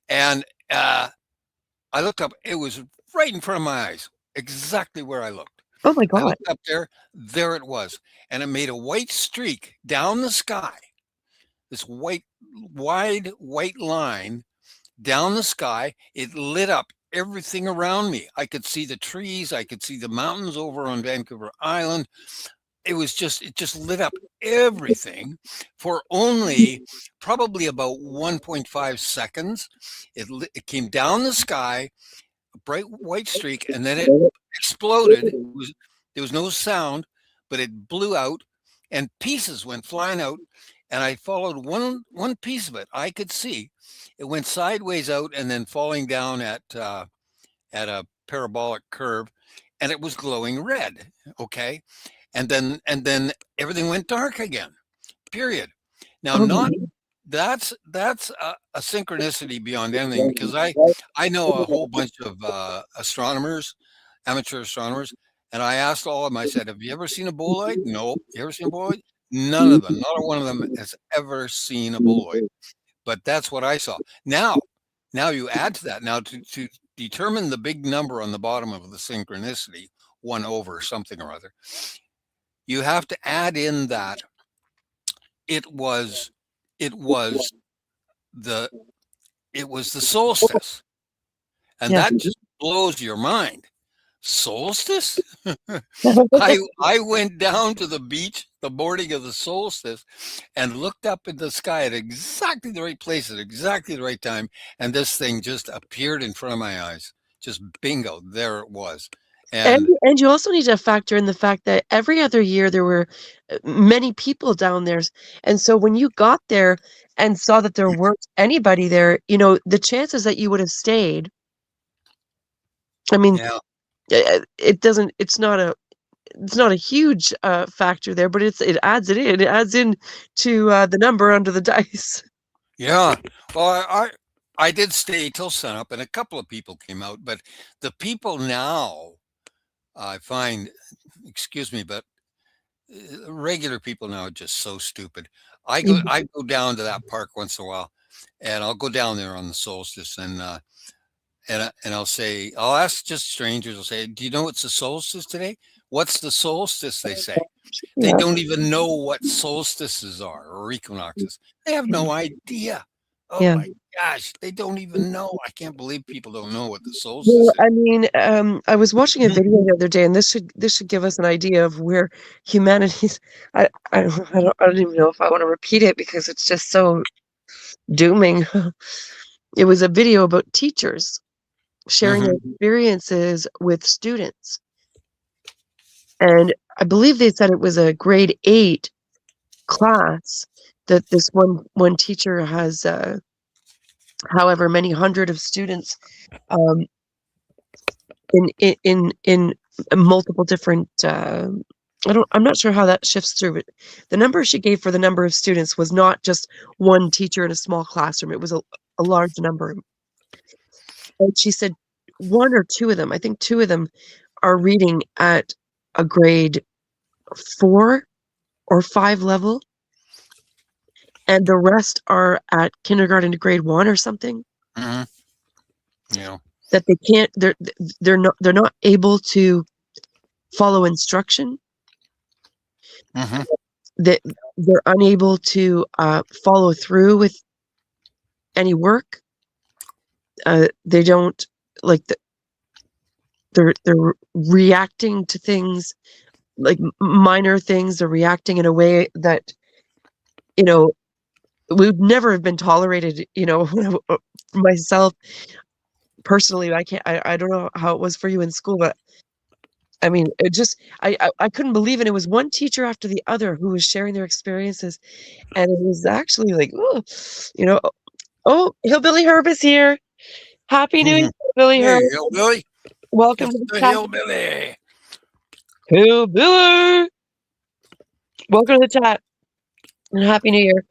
B: And I looked up, it was right in front of my eyes, exactly where I looked.
A: Oh my
B: I
A: God.
B: looked up there it was, and it made a white streak down the sky. This wide white line down the sky. It lit up everything around me. I could see the trees. I could see the mountains over on Vancouver Island. it just lit up everything for only probably about 1.5 seconds. It came down the sky, a bright white streak, and then it exploded. There was no sound, but it blew out, and pieces went flying out. And I followed one piece of it. I could see it went sideways out and then falling down at a parabolic curve, and it was glowing red. Okay, and then everything went dark again. Period. Now, not that's a synchronicity beyond anything, because I know a whole bunch of astronomers, amateur astronomers, and I asked all of them. I said, "Have you ever seen a boloid?" No. You ever seen a boloid? None of them. Not one of them has ever seen a boloid. But that's what I saw. Now you add to that. Now to determine the big number on the bottom of the synchronicity, 1 over something or other, you have to add in that it was it was the it was the solstice, and
A: Yeah.
B: that just blows your mind. Solstice?
A: Yeah.
B: I went down to the beach the morning of the solstice and looked up in the sky at exactly the right place at exactly the right time, and this thing just appeared in front of my eyes. Just bingo, there it was. And
A: And you also need to factor in the fact that every other year there were many people down there. And so when you got there and saw that there weren't anybody there, you know, the chances that you would have stayed, I mean,
B: yeah,
A: it doesn't, it's not a huge factor there, but it adds it in. It adds in to the number under the dice.
B: yeah. Well, I did stay till sunup, and a couple of people came out, but the people now, I find, excuse me, but regular people now are just so stupid. I go down to that park once in a while, and I'll go down there on the solstice, and I'll say, I'll ask just strangers. I'll say, "Do you know it's the solstice today? What's the solstice?" They say. They
A: Yeah.
B: don't even know what solstices are or equinoxes. They have no idea. Oh
A: Yeah.
B: my gosh, they don't even know. I can't believe people don't know what the
A: Well,
B: solstice is.
A: I mean, I was watching a video the other day, and this should give us an idea of where humanity's. I don't even know if I want to repeat it because it's just so dooming. It was a video about teachers sharing their
B: Hmm.
A: experiences with students, and I believe they said it was a grade 8 class that this one teacher has, however many hundred of students, um, in multiple different, I'm not sure how that shifts through, but the number she gave for the number of students was not just one teacher in a small classroom, it was a large number. And she said 1 or 2 of them, I think 2 of them are reading at a grade 4 or 5 level, and the rest are at kindergarten to grade 1 or something,
B: Hmm. Yeah.
A: that they're not able to follow instruction.
B: Hmm.
A: That they're unable to follow through with any work. They don't like they're reacting to things like minor things. They're reacting in a way that, you know, would never have been tolerated. You know, myself personally, I don't know how it was for you in school, but I mean, it just I couldn't believe it. It was one teacher after the other who was sharing their experiences, and it was actually like, oh, you know, oh, Hillbilly Herb is here. Happy New
B: Hmm.
A: Year, Billy Herb.
B: Hey, hillbilly,
A: Welcome
B: it's
A: to the
B: the
A: chat.
B: hillbilly.
A: Hillbilly. Welcome to the chat. And Happy New Year.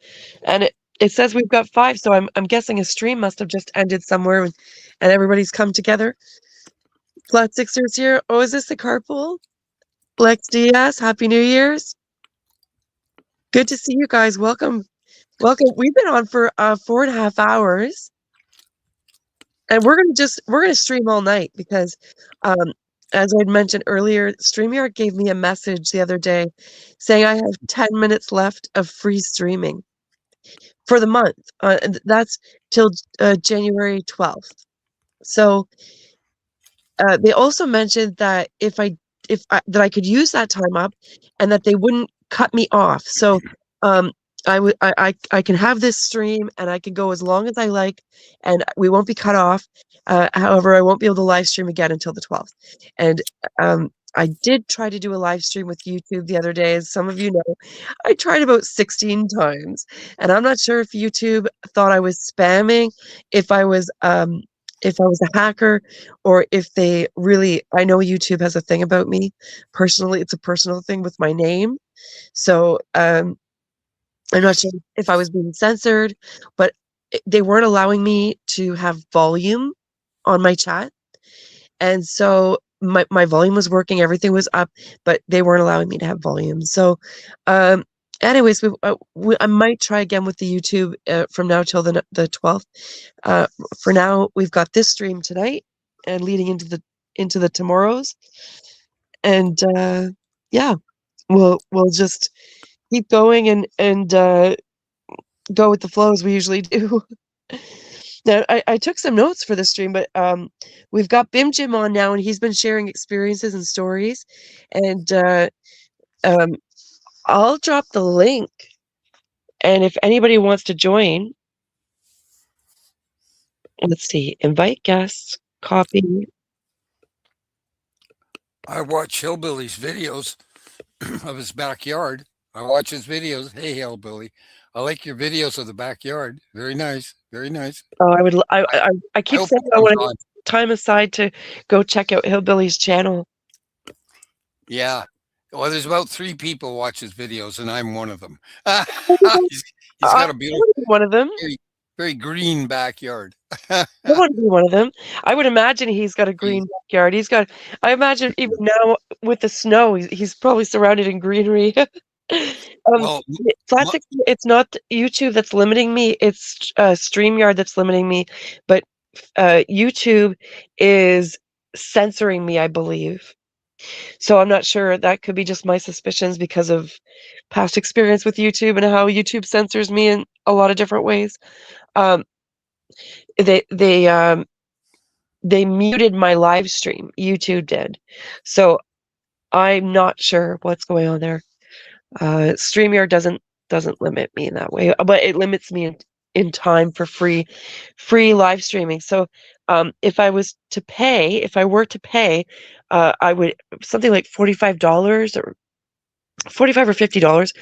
A: And it says we've got 5, so I'm guessing a stream must have just ended somewhere and everybody's come together. Flat Sixers here. Oh, is this the carpool? Lex Diaz, Happy New Year's. Good to see you guys. Welcome. Welcome. We've been on for 4.5 hours. And we're gonna stream all night because, as I'd mentioned earlier, StreamYard gave me a message the other day saying I have 10 minutes left of free streaming for the month. And that's till January 12th. So they also mentioned that if I that I could use that time up, and that they wouldn't cut me off. So I can have this stream and I can go as long as I like, and we won't be cut off. However, I won't be able to live stream again until the 12th. And I did try to do a live stream with YouTube the other day, as some of you know. I tried about 16 times, and I'm not sure if YouTube thought I was spamming, if I was a hacker, or if they really, I know YouTube has a thing about me personally. It's a personal thing with my name. So I'm not sure if I was being censored, but they weren't allowing me to have volume on my chat. And so my volume was working, everything was up, but they weren't allowing me to have volume. So, anyways, I might try again with the YouTube from now till the 12th. For now, we've got this stream tonight and leading into the tomorrows, and yeah, we'll just keep going and go with the flow as we usually do. Now, I took some notes for the stream, but we've got Bim Jim on now, and he's been sharing experiences and stories. And I'll drop the link, and if anybody wants to join, let's see, invite guests, copy.
B: I watch Hillbilly's videos of his backyard. I watch his videos. Hey, Hillbilly, I like your videos of the backyard. Very nice. Very nice.
A: Oh, I keep saying I want to time aside to go check out Hillbilly's channel.
B: Yeah. Well, there's about 3 people watch his videos, and I'm one of them. he's got a beautiful,
A: one of them.
B: Very, very green backyard.
A: I want to be one of them. I would imagine he's got a green backyard. I imagine even now with the snow, he's probably surrounded in greenery.
B: Well,
A: it's not YouTube that's limiting me. It's StreamYard that's limiting me. But YouTube is censoring me, I believe. So I'm not sure. That could be just my suspicions because of past experience with YouTube and how YouTube censors me in a lot of different ways. They muted my live stream. YouTube did. So I'm not sure what's going on there. StreamYard doesn't limit me in that way, but it limits me in time for free live streaming. So if I were to pay, I would something like $45 or $45 or $50.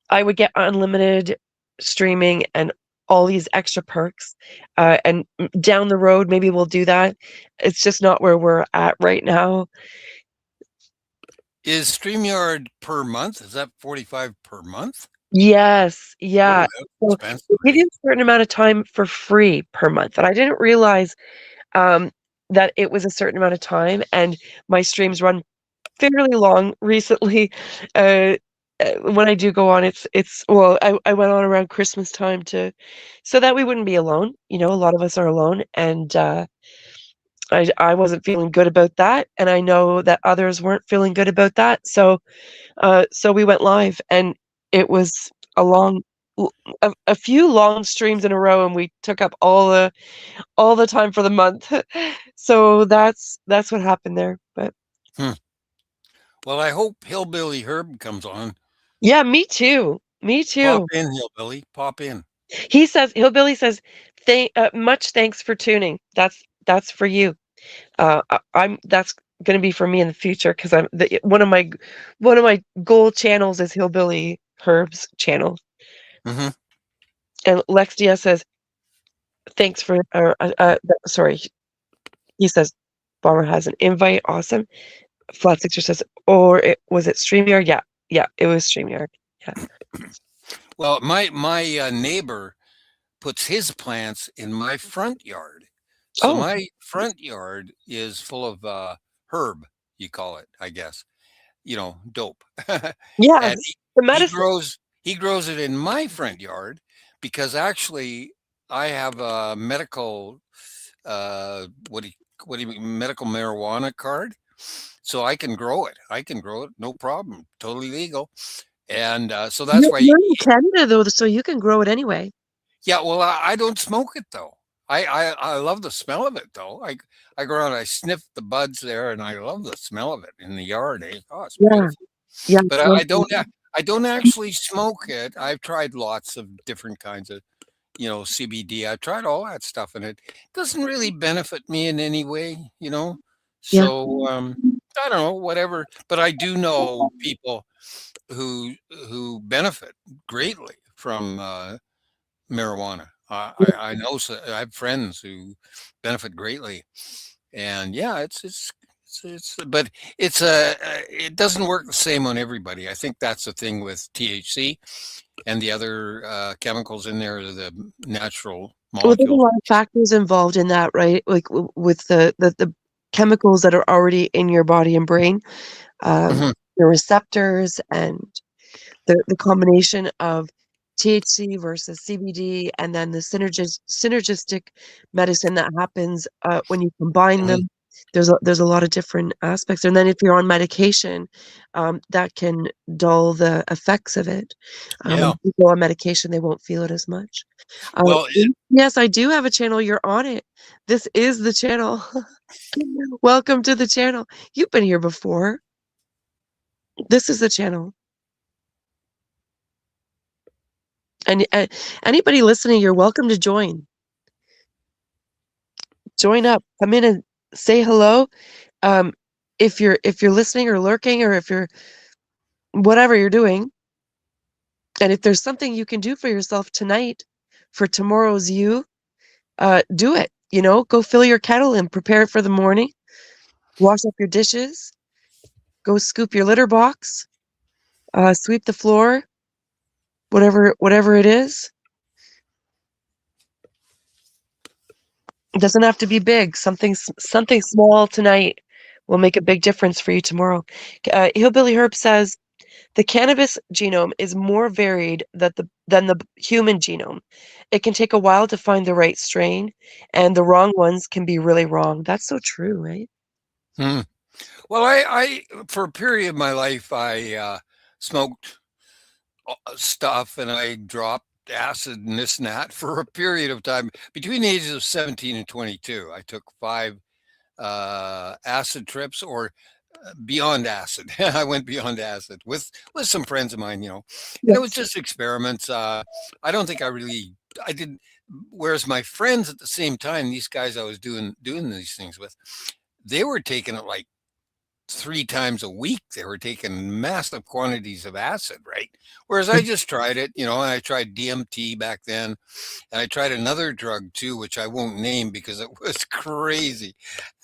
A: I would get unlimited streaming and all these extra perks. And down the road, maybe we'll do that. It's just not where we're at right now.
B: Is StreamYard per month? Is that $45 per month?
A: Yes. Yeah.
B: So
A: we did a certain amount of time for free per month. And I didn't realize that it was a certain amount of time. And my streams run fairly long recently. When I do go on, I went on around Christmas time so that we wouldn't be alone. You know, a lot of us are alone, and I wasn't feeling good about that, and I know that others weren't feeling good about that. So we went live, and it was a few long streams in a row, and we took up all the time for the month. So that's what happened there. But
B: well, I hope Hillbilly Herb comes on.
A: Yeah, me too.
B: Pop in, Hillbilly. Pop in.
A: Hillbilly says, much thanks for tuning. That's for you. That's going to be for me in the future, because one of my goal channels is Hillbilly Herb's channel.
B: Mm-hmm.
A: And Lex Diaz says, thanks for, sorry. He says, Bomber has an invite. Awesome. Flat Sixer says, was it StreamYard? Yeah, it was StreamYard. Yeah.
B: Well, my neighbor puts his plants in my front yard. So my front yard is full of herb, you call it, I guess. You know, dope.
A: Yeah,
B: the medicine. He grows it in my front yard because actually I have a medical medical marijuana card. So I can grow it. No problem. Totally legal. And so that's why
A: you're in Canada, though, so you can grow it anyway.
B: Yeah, well, I don't smoke it though. I love the smell of it though. I go around, I sniff the buds there, and I love the smell of it in the yard. Eh? Oh, it's
A: Yeah,
B: beautiful.
A: yeah.
B: But I don't actually smoke it. I've tried lots of different kinds of, CBD. I've tried all that stuff, and it doesn't really benefit me in any way.
A: Yeah.
B: So I don't know, whatever. But I do know people who benefit greatly from marijuana. I know, I have friends who benefit greatly, and yeah, but it doesn't work the same on everybody. I think that's the thing with THC and the other chemicals in there, the natural
A: Well, there's a
B: molecules.
A: lot of factors involved in that, right? Like with the chemicals that are already in your body and brain, um,
B: Mhm.
A: the receptors and the combination of THC versus CBD, and then the synergistic medicine that happens when you combine
B: Mhm.
A: them. There's a lot of different aspects, and then if you're on medication, that can dull the effects of it. When
B: Yeah.
A: people on medication, they won't feel it as much.
B: Well,
A: Yes, I do have a channel. You're on it. This is the channel. Welcome to the channel. You've been here before. This is the channel. And anybody listening, you're welcome to join. Join up. Come in and say hello. Um, if you're listening or lurking, or if you're whatever you're doing, and if there's something you can do for yourself tonight for tomorrow's you, do it. Go fill your kettle and prepare it for the morning. Wash up your dishes. Go scoop your litter box. Sweep the floor. Whatever it is. It doesn't have to be big. Something small tonight will make a big difference for you tomorrow. Hillbilly Herb says the cannabis genome is more varied than the human genome. It can take a while to find the right strain, and the wrong ones can be really wrong. That's so true, right?
B: hmm. Well, I for a period of my life, I smoked stuff, and I dropped acid and this and that for a period of time between the ages of 17 and 22. I took 5 acid trips, or beyond acid. I went beyond acid with some friends of mine, and it was
A: Yes.
B: just experiments. I don't think I did. Whereas my friends at the same time, these guys I was doing these things with, they were taking it like 3 times a week. They were taking massive quantities of acid, right? Whereas I just tried it, and I tried DMT back then, and I tried another drug too, which I won't name because it was crazy,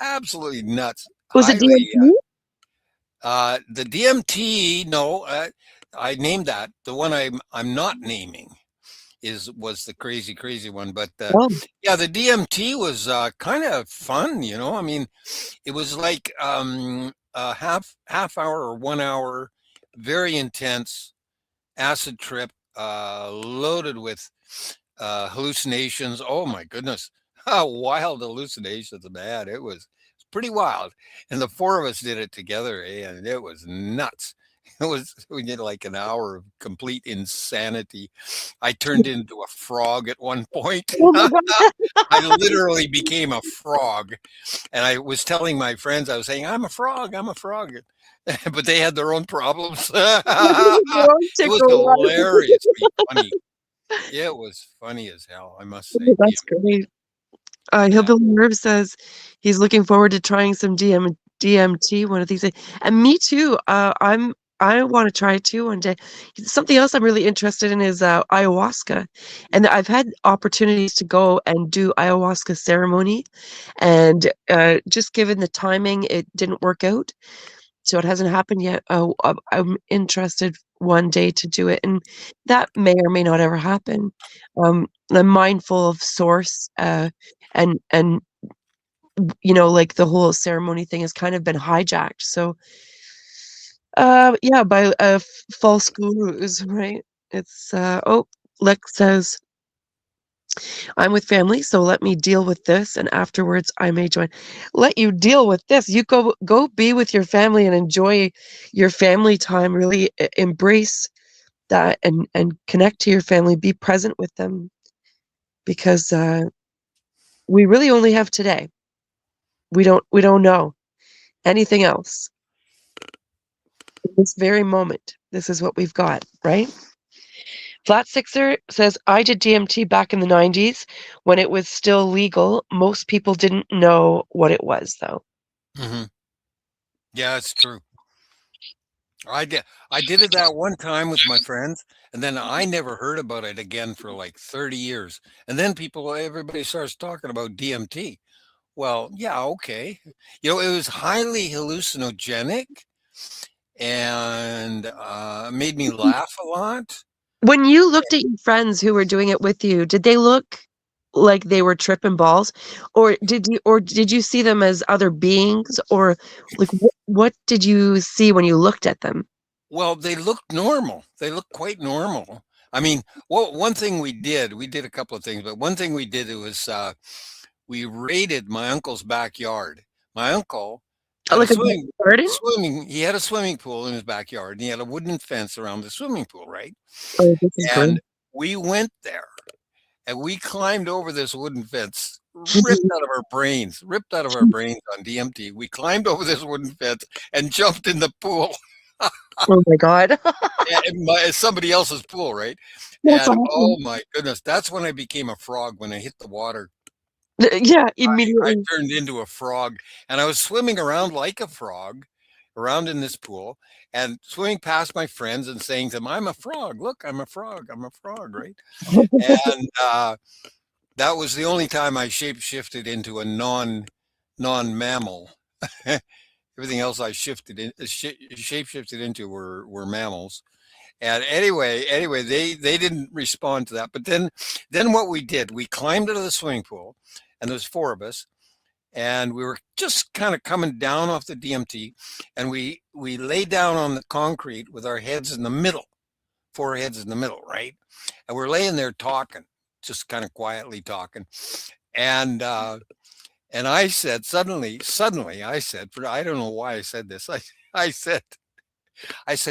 B: absolutely nuts.
A: Was it
B: Highly,
A: DMT?
B: the DMT. No, I named that. The one I'm not naming was the crazy one. But
A: Oh,
B: yeah, the DMT was kind of fun. I mean, it was like a half hour or 1 hour, very intense acid trip, loaded with hallucinations. Oh my goodness, how wild hallucinations, man! It was pretty wild, and the 4 of us did it together, and it was nuts. We did like an hour of complete insanity. I turned into a frog at one point.
A: oh my God.
B: I literally became a frog, and I was telling my friends, I was saying, "I'm a frog, I'm a frog," but they had their own problems.
A: Your own
B: It was
A: tickle, right?
B: hilariously funny. It was funny as hell, I must say.
A: That's great.
B: Yeah.
A: Hillbilly Herb says he's looking forward to trying some DMT one of these days. And me too. I want to try it too one day. Something else I'm really interested in is ayahuasca, and I've had opportunities to go and do ayahuasca ceremony, and just given the timing, it didn't work out, so it hasn't happened yet. I'm interested one day to do it, and that may or may not ever happen. I'm mindful of source, and like the whole ceremony thing has kind of been hijacked. So, yeah, by false gurus, right? It's Lex says, I'm with family, so let me deal with this, and afterwards I may join. Let you deal with this. You go be with your family and enjoy your family time. Really embrace that and connect to your family. Be present with them, because We really only have today. We don't know anything else. In this very moment, this is what we've got, right? Flat Sixer says, I did DMT back in the 90s when it was still legal. Most people didn't know what it was, though.
B: Mm-hmm. Yeah, it's true. I did it that one time with my friends, and then I never heard about it again for like 30 years. And then everybody starts talking about DMT. Well, yeah, okay. It was highly hallucinogenic and made me laugh a lot.
A: When you looked at your friends who were doing it with you, did they look like they were tripping balls, or did you see them as other beings, or like what did you see when you looked at them?
B: Well, they looked normal. They looked quite normal. I mean, one thing we did a couple of things, but one thing we did, it was we raided my uncle's backyard. My uncle had a
A: Like a garden?
B: he had a swimming pool in his backyard, and he had a wooden fence around the swimming pool, right?
A: Oh, this is
B: And
A: great.
B: we went there, and we climbed over this wooden fence, ripped out of our brains on DMT. We climbed over this wooden fence and jumped in the pool.
A: Oh my God.
B: Somebody else's pool, right?
A: That's
B: And
A: awesome.
B: oh my goodness, that's when I became a frog. When I hit the water,
A: Yeah,
B: I
A: immediately.
B: turned into a frog, and I was swimming around like a frog, around in this pool, and swimming past my friends and saying to them, "I'm a frog. Look, I'm a frog. I'm a frog." Right? And that was the only time I shape shifted into a non mammal. Everything else I shape shifted into were mammals. And anyway, they didn't respond to that. But then what we did, we climbed into the swimming pool, and there's four of us, and we were just kind of coming down off the DMT, and we lay down on the concrete with our heads in the middle, four heads in the middle, right? And we're laying there talking, just kind of quietly talking, and I said suddenly I said, for I don't know why I said this, I said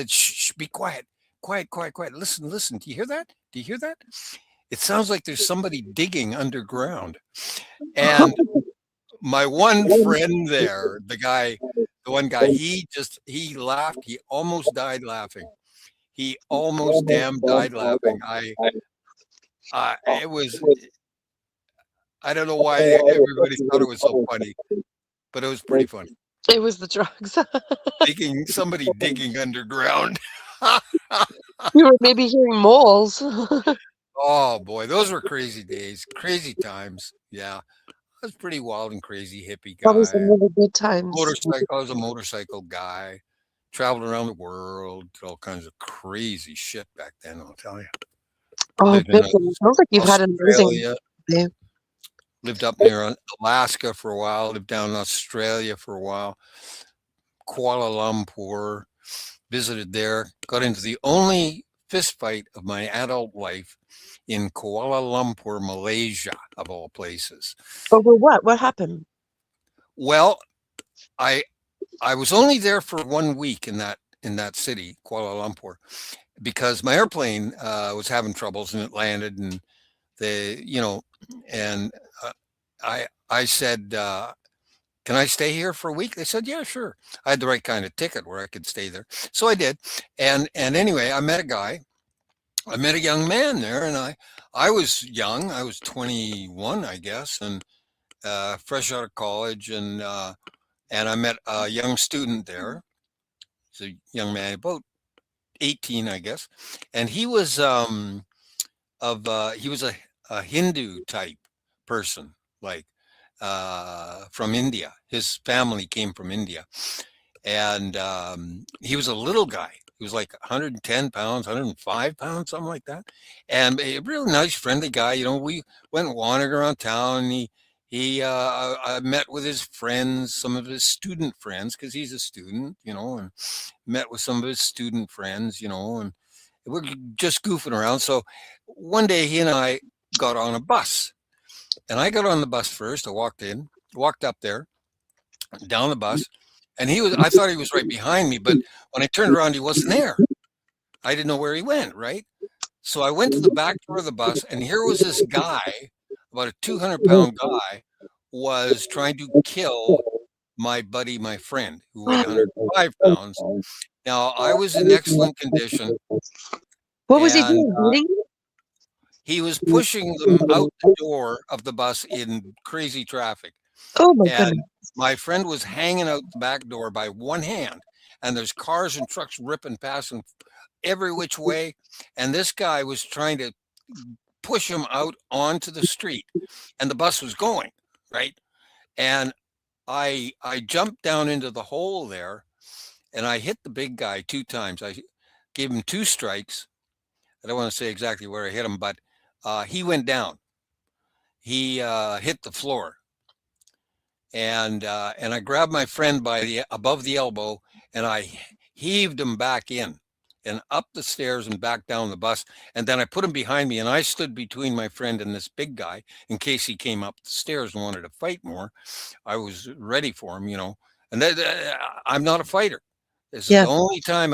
B: shh, be quiet. Quiet, quiet, quiet. Listen, listen. Do you hear that? Do you hear that? It sounds like there's somebody digging underground. And my one friend there, the one guy, he laughed. He almost died laughing. He almost damn died laughing. It was, I don't know why everybody thought it was so funny, but it was pretty funny.
A: It was the drugs.
B: Somebody digging underground.
A: You were maybe hearing moles.
B: Oh boy, those were crazy days, crazy times. Yeah, I was pretty wild and crazy hippie
A: Probably some
B: guy.
A: really good times.
B: I was a motorcycle guy. Traveled around the world, did all kinds of crazy shit back then. I'll tell you.
A: Oh,
B: Lived in
A: good. Sounds like you've had an amazing
B: Australia.
A: day.
B: Lived up near Alaska for a while. Lived down in Australia for a while. Kuala Lumpur. Visited there. Got into the only fist fight of my adult life in Kuala Lumpur, Malaysia, of all places.
A: Over what? What happened?
B: Well, I was only there for 1 week in that city, Kuala Lumpur, because my airplane was having troubles and it landed, and and I said, "Can I stay here for a week?" They said, "Yeah, sure." I had the right kind of ticket where I could stay there, so I did. And anyway, I met a guy. I met a young man there, and I was young. I was 21, I guess, and fresh out of college, and I met a young student there. He's a young man, about 18, I guess, and he was he was a Hindu type person, like from India. His family came from India, and he was a little guy. He was like 110 pounds, 105 pounds, something like that. And a really nice, friendly guy. We went wandering around town. And I met with his friends, some of his student friends, because he's a student, and met with some of his student friends, and we're just goofing around. So one day he and I got on a bus, and I got on the bus first. I walked up there, down the bus, and I thought he was right behind me, but when I turned around, he wasn't there. I didn't know where he went, right? So I went to the back door of the bus, and here was this guy about a 200-pound guy was trying to kill my buddy, my friend, who weighed 105 pounds. Now, I was in excellent condition,
A: What was he
B: and
A: doing? Beating you?
B: he was pushing them out the door of the bus in crazy traffic.
A: Oh my
B: And
A: goodness.
B: my friend was hanging out the back door by one hand, and there's cars and trucks ripping past him every which way. And this guy was trying to push him out onto the street, and the bus was going, right? And I jumped down into the hole there, and I hit the big guy 2 times. I gave him 2 strikes. I don't want to say exactly where I hit him, but he went down. He hit the floor, and I grabbed my friend by the above the elbow, and I heaved him back in and up the stairs and back down the bus. And then I put him behind me, and I stood between my friend and this big guy in case he came up the stairs and wanted to fight more. I was ready for him, you know. And I'm not a fighter. This is
A: Yeah.
B: the only time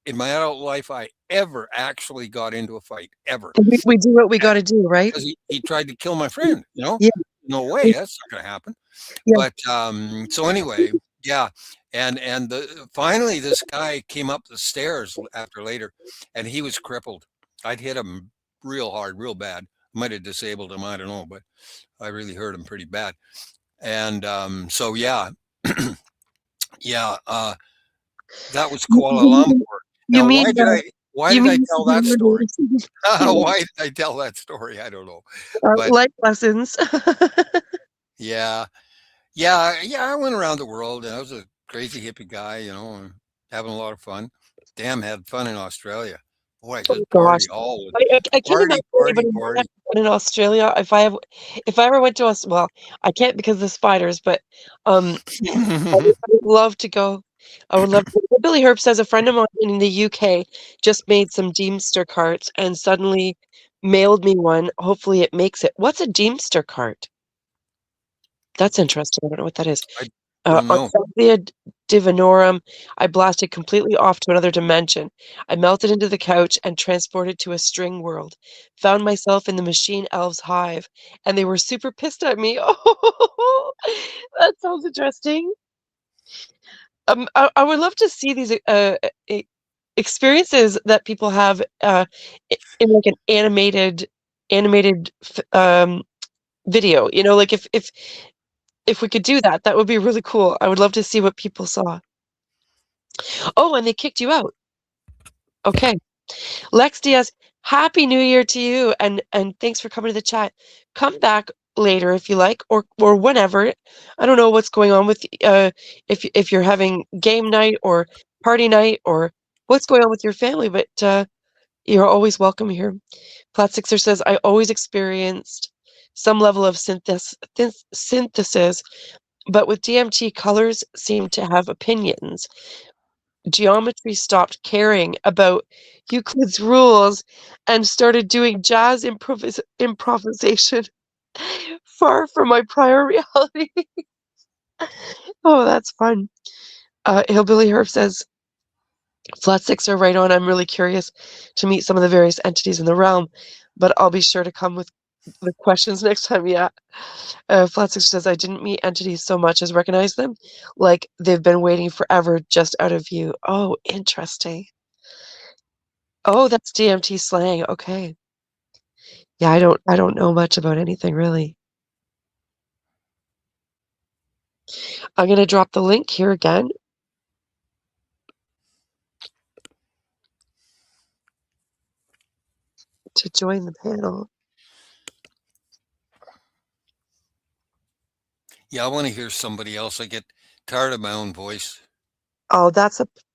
B: in my adult life, I ever actually got into a fight, ever.
A: We do what we got to do, right?
B: Because he tried to kill my friend, you know?
A: Yeah.
B: No way, that's not going to happen.
A: Yeah.
B: But so anyway, yeah. And finally, this guy came up the stairs after later, and he was crippled. I'd hit him real hard, real bad. Might have disabled him, I don't know, but I really hurt him pretty bad. And so, yeah. Yeah, that was Kuala Lumpur.
A: You
B: Now,
A: mean
B: why did I tell that story? Why did I tell that story? I don't know. But
A: life lessons.
B: yeah, I went around the world, and I was a crazy hippie guy, you know, and having a lot of fun. Damn, had fun in Australia. Boy,
A: Oh
B: just
A: gosh.
B: party all
A: I can't imagine anybody might have fun in Australia. If I ever went to us, well, I can't because of the spiders, but I would love to go. I would love to. Billy Herb says a friend of mine in the UK just made some Deemster carts and suddenly mailed me one. Hopefully it makes it. What's a Deemster cart? That's interesting. I don't know what that is.
B: I don't
A: On
B: know.
A: Saturday Divinorum, I blasted completely off to another dimension. I melted into the couch and transported to a string world. Found myself in the machine elves' hive, and they were super pissed at me. Oh, that sounds interesting. I would love to see these experiences that people have in like an animated video. You know, like if we could do that, that would be really cool. I would love to see what people saw. Oh, and they kicked you out. Okay. Lex Diaz, Happy New Year to you, and thanks for coming to the chat. Come back later if you like, or whenever. I don't know what's going on with if you're having game night or party night or what's going on with your family, but you're always welcome here. Plat Sixer says, I always experienced some level of synthesis, but with DMT, colors seem to have opinions. Geometry stopped caring about Euclid's rules and started doing jazz improvisation far from my prior reality. Oh, that's fun. Hillbilly Herb says, Flat Six are right on. I'm really curious to meet some of the various entities in the realm, but I'll be sure to come with the questions next time. Yeah. Flat Six says, I didn't meet entities so much as recognize them, like they've been waiting forever just out of view. Oh, interesting. Oh, that's DMT slang. Okay. Yeah, I don't know much about anything really. I'm going to drop the link here again. To join the panel.
B: Yeah, I want to hear somebody else. I get tired of my own voice.
A: Oh,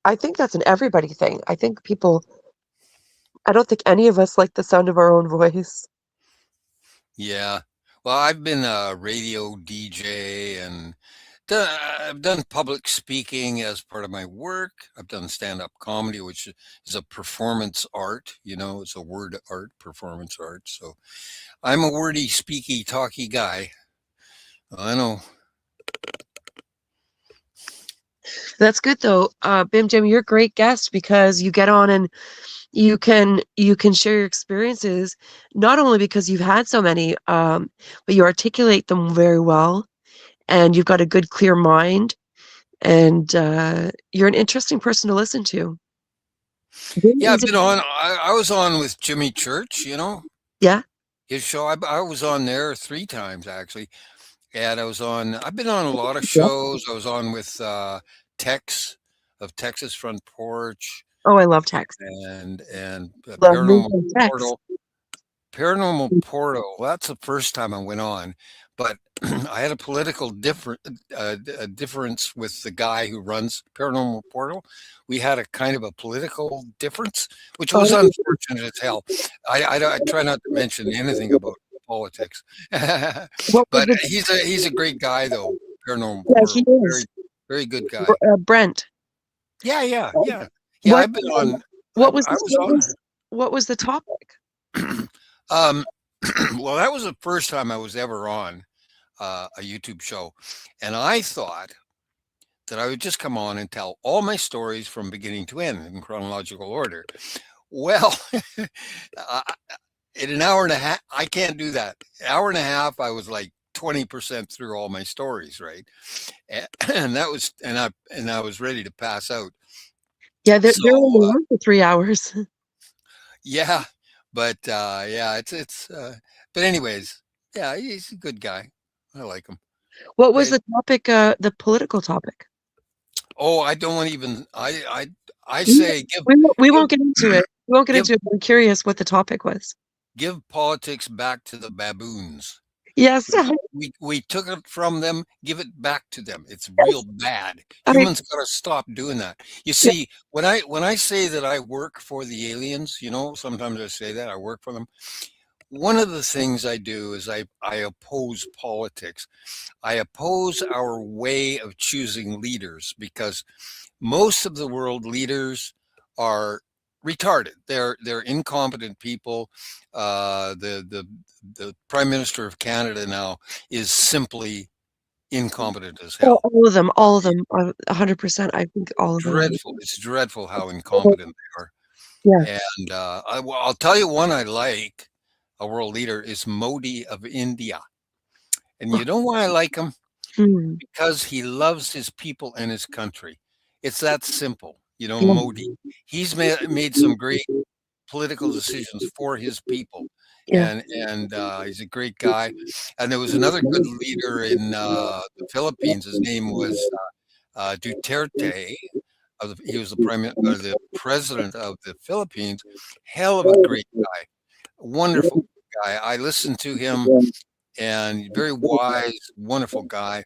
A: I think that's an everybody thing. I don't think any of us like the sound of our own voice.
B: Yeah. Well, I've been a radio DJ, and I've done public speaking as part of my work. I've done stand-up comedy, which is a performance art. You know, it's a word art, performance art. So I'm a wordy, speaky, talky guy. I know.
A: That's good though. Bim Jim, you're a great guest because you get on and you can share your experiences, not only because you've had so many, but you articulate them very well, and you've got a good, clear mind, and you're an interesting person to listen to. Very
B: Yeah, I've
A: easy.
B: been on. I was on with Jimmy Church.
A: Yeah.
B: His show. I was on there 3 times actually, and I was on. I've been on a lot of
A: Yeah.
B: shows. I was on with Tex of Texas Front Porch
A: Oh, I love text.
B: and
A: Love
B: Paranormal
A: moving text.
B: Portal. Paranormal Portal. That's the first time I went on, but I had a political a difference with the guy who runs Paranormal Portal. We had a kind of a political difference, which was
A: Oh,
B: unfortunate as hell. I try not to mention anything about politics,
A: what was
B: but
A: the?
B: he's a great guy though. Paranormal
A: Yeah, he
B: Portal,
A: is.
B: very good guy.
A: Brent.
B: Yeah.
A: What?
B: I've been on.
A: What was
B: I
A: this?
B: was on.
A: What was the topic?
B: Um, well, that was the first time I was ever on a YouTube show. And I thought that I would just come on and tell all my stories from beginning to end in chronological order. Well, in an hour and a half, I can't do that. An hour and a half, I was like 20% through all my stories, right? And that was, and I was ready to pass out.
A: Yeah, they're
B: So,
A: only on for 3 hours.
B: yeah, but yeah, but anyways, yeah, he's a good guy. I like him.
A: What was
B: It,
A: the topic? The political topic.
B: oh, I don't even. I say
A: We
B: give
A: won't get into it. We won't get
B: give
A: into it. I'm curious what the topic was.
B: give politics back to the baboons.
A: Yes.
B: We took it from them. Give it back to them. It's real bad.
A: I,
B: Humans got to stop doing that. You
A: yeah.
B: see, when I say that I work for the aliens, sometimes I say that I work for them. One of the things I do is I oppose politics. I oppose our way of choosing leaders because most of the world leaders are retarded. They're incompetent people. The Prime Minister of Canada now is simply incompetent as hell.
A: All of them, 100%. I think all of them are.
B: Dreadful. It's dreadful how incompetent they are.
A: Yeah.
B: And I'll tell you one I like. A world leader is Modi of India. And you know why I like him?
A: Hmm.
B: Because he loves his people and his country. It's that simple.
A: Yeah.
B: Modi. He's made some great political decisions for his people,
A: Yeah.
B: and he's a great guy. And there was another good leader in the Philippines. His name was Duterte. He was the president of the Philippines. Hell of a great guy, wonderful guy. I listened to him, and very wise, wonderful guy.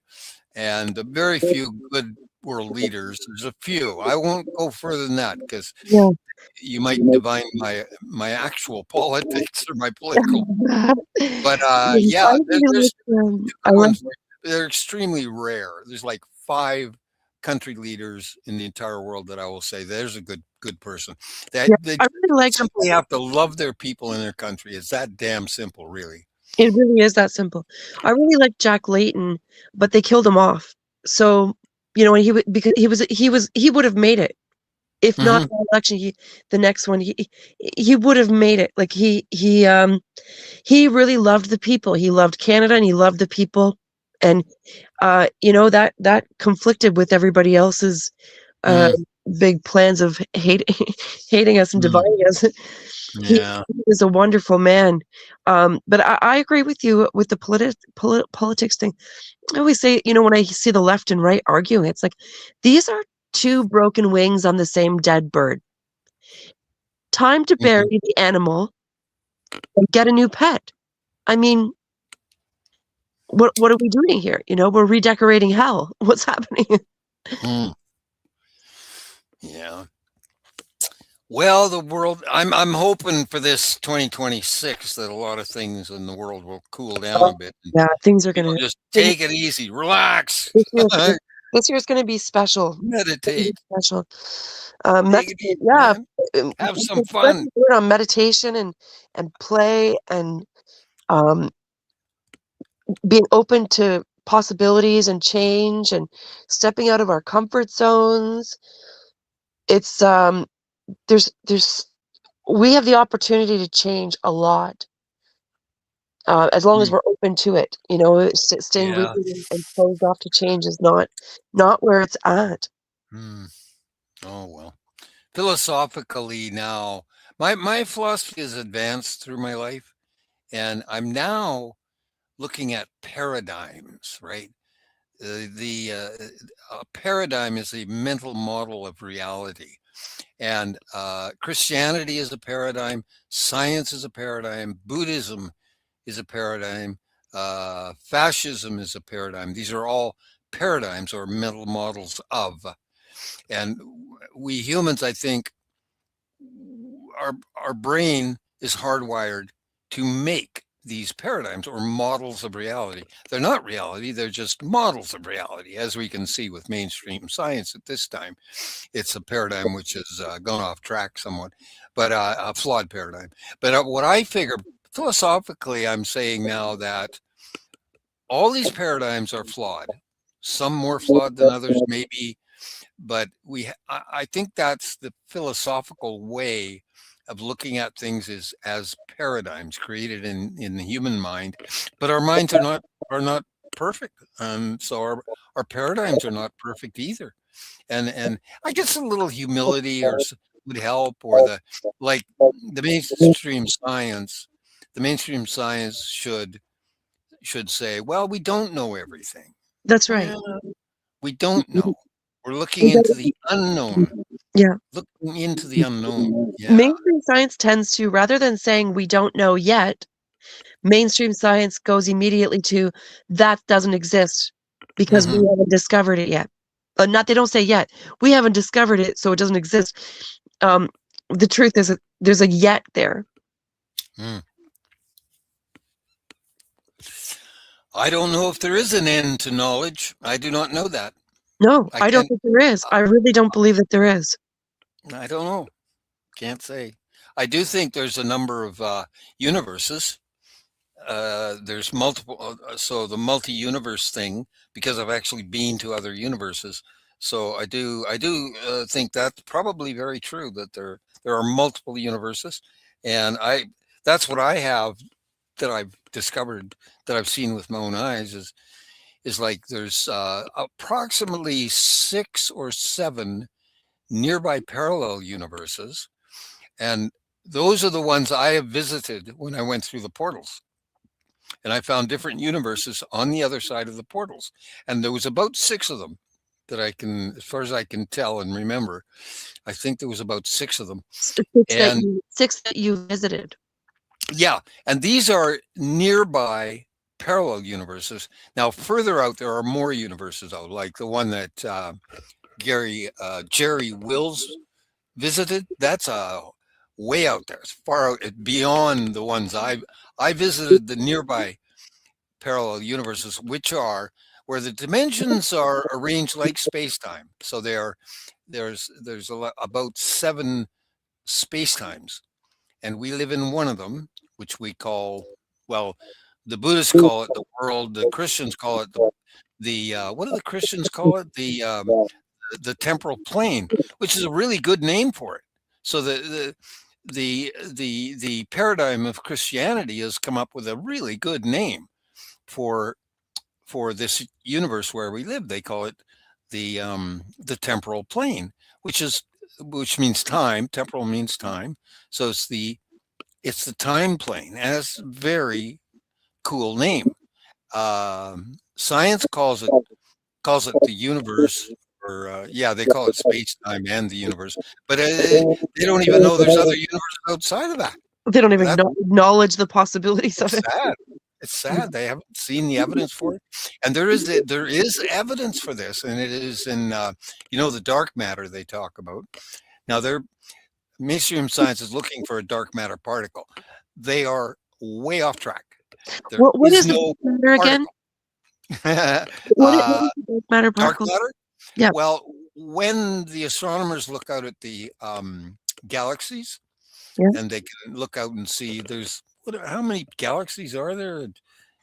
B: And very few good world leaders. There's a few. I won't go further than that because
A: Yeah.
B: you might divine my actual politics or my political. But
A: I
B: yeah,
A: really
B: there's
A: like,
B: two
A: I
B: good
A: like,
B: ones. They're extremely rare. There's like 5 country leaders in the entire world that I will say there's a good person. That
A: yeah,
B: they
A: I really like,
B: simply have to love their people and their country. It's that damn simple, really.
A: it really is that simple. I really like Jack Layton, but they killed him off. So, when because he would have made it. If not
B: Hmm.
A: the election, the next one, he would have made it. Like he really loved the people. He loved Canada and he loved the people. And that conflicted with everybody else's uh,
B: Mm,
A: big plans of hating us and
B: mm,
A: dividing us. He
B: yeah.
A: is a wonderful man. But I agree with you with the politics thing. I always say, when I see the left and right arguing, it's like these are two broken wings on the same dead bird. Time to
B: Mhm.
A: bury the animal and get a new pet. I mean, what are we doing here? We're redecorating hell. What's happening?
B: Mm, yeah. Well, the world. I'm hoping for this 2026 that a lot of things in the world will cool down a bit. And
A: Yeah, things are
B: people
A: gonna.
B: just take it easy, relax,
A: This year's gonna, this year's gonna be special.
B: meditate,
A: Special.
B: take it easy,
A: Yeah,
B: man.
A: um,
B: Have some
A: spread
B: fun.
A: the word on meditation and play and um, being open to possibilities and change and stepping out of our comfort zones. It's there's we have the opportunity to change a lot, as long as we're open to it. You know, staying
B: Yeah.
A: rigid and closed off to change is not where it's at.
B: Oh, well. Philosophically now, my philosophy has advanced through my life, and I'm now looking at paradigms, right? A paradigm is a mental model of reality. And Christianity is a paradigm, science is a paradigm, Buddhism is a paradigm, fascism is a paradigm. These are all paradigms or mental models of. And we humans, I think, our brain is hardwired to make these paradigms or models of reality. They're not reality, they're just models of reality, as we can see with mainstream science at this time. It's a paradigm which has gone off track somewhat, but a flawed paradigm. But what I figure philosophically, I'm saying now that all these paradigms are flawed, some more flawed than others, maybe, but I think that's the philosophical way of looking at things as paradigms created in the human mind, but our minds are not perfect, so our paradigms are not perfect either. And I guess a little humility would help, or like the mainstream science should say, well, we don't know everything.
A: That's right.
B: Well, we don't know. We're looking into the unknown.
A: Yeah.
B: Looking into the unknown. Yeah.
A: Mainstream science tends to, rather than saying we don't know yet, mainstream science goes immediately to that doesn't exist because we
B: Hmm.
A: haven't discovered it yet. Not they don't say yet. We haven't discovered it, so it doesn't exist. The truth is that there's a yet there.
B: Mm. I don't know if there is an end to knowledge. I do not know that.
A: No,
B: I
A: I don't
B: can't.
A: think there is. I really don't believe that there is.
B: I don't know. Can't say. I do think there's a number of universes. There's multiple. So the multi-universe thing, because I've actually been to other universes. So I do think that's probably very true that there are multiple universes, and that's what I have that I've discovered that I've seen with my own eyes is like there's approximately 6 or 7 nearby parallel universes, and those are the ones I have visited when I went through the portals. And I found different universes on the other side of the portals. And there was about 6 of them that I can, as far as I can tell and remember, I think there was about 6 of them. And
A: Six that you visited.
B: yeah, and these are nearby parallel universes. Now, further out, there are more universes, though, like the one that Jerry Wills visited. That's way out there. It's far out, beyond the ones I visited. The nearby parallel universes, which are where the dimensions are arranged like space-time. So there's about 7 space-times, and we live in one of them, which we call, well, the Buddhists call it the world, the Christians call it the what do the Christians call it? The temporal plane, which is a really good name for it. So the paradigm of Christianity has come up with a really good name for this universe where we live. They call it the temporal plane, which means time. Temporal means time, so it's the time plane, and it's a very cool name. Science calls it the universe, or yeah, they call it space time and the universe, but they don't even know there's other universes outside of that.
A: They don't even
B: That's
A: acknowledge the possibilities of it.
B: sad. It's sad they haven't seen the evidence for it, and there is evidence for this, and it is in the dark matter they talk about. Now, mainstream science is looking for a dark matter particle. They are way off track. There
A: What
B: is
A: is the
B: no
A: dark matter again?
B: particle.
A: What is the dark matter
B: Dark
A: particle?
B: matter.
A: Yeah.
B: Well, when the astronomers look out at the galaxies,
A: Yeah.
B: and they can look out and see how many galaxies are there?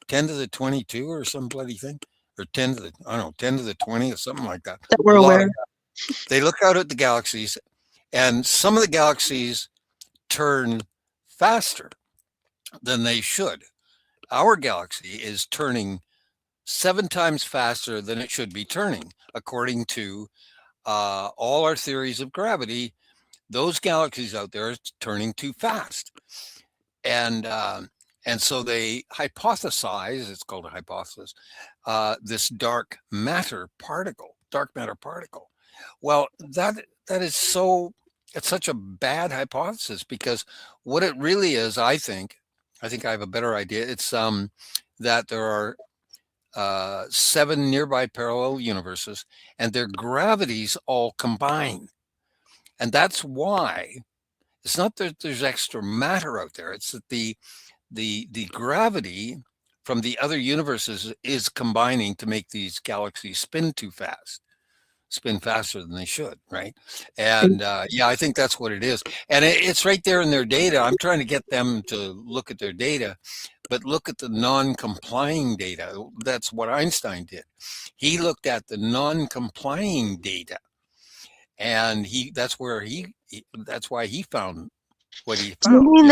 B: 10 to the 22 or some bloody thing, or 10 to the, I don't know, 10 to the 20 or something like that.
A: That we're
B: A lot
A: aware
B: of
A: of.
B: They look out at the galaxies, and some of the galaxies turn faster than they should. Our galaxy is turning 7 times faster than it should be turning, according to all our theories of gravity. Those galaxies out there are turning too fast, and so they hypothesize. It's called a hypothesis. This dark matter particle. Well, that is so. It's such a bad hypothesis, because what it really is, I think I have a better idea. It's that there are 7 nearby parallel universes, and their gravities all combine. And that's why it's not that there's extra matter out there. It's that the gravity from the other universes is combining to make these galaxies spin too fast, spin faster than they should, right? And yeah, I think that's what it is. And it's right there in their data. I'm trying to get them to look at their data, but look at the non-complying data. That's what Einstein did. He looked at the non-complying data, and that's why he found what he
A: Do you
B: found.
A: mean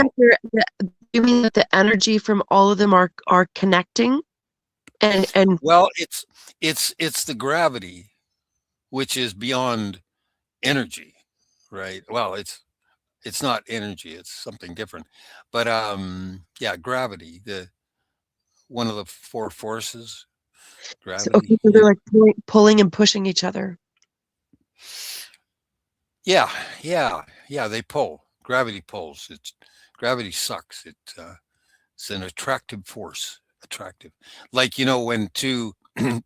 A: you mean that the energy from all of them are connecting? And
B: Well, it's the gravity, which is beyond energy, right? Well, it's not energy, it's something different. But yeah, gravity, one of the 4 forces, gravity.
A: so they're like pulling and pushing each other.
B: Yeah, they pull. Gravity pulls. Gravity sucks. It's an attractive force. Attractive. Like, when two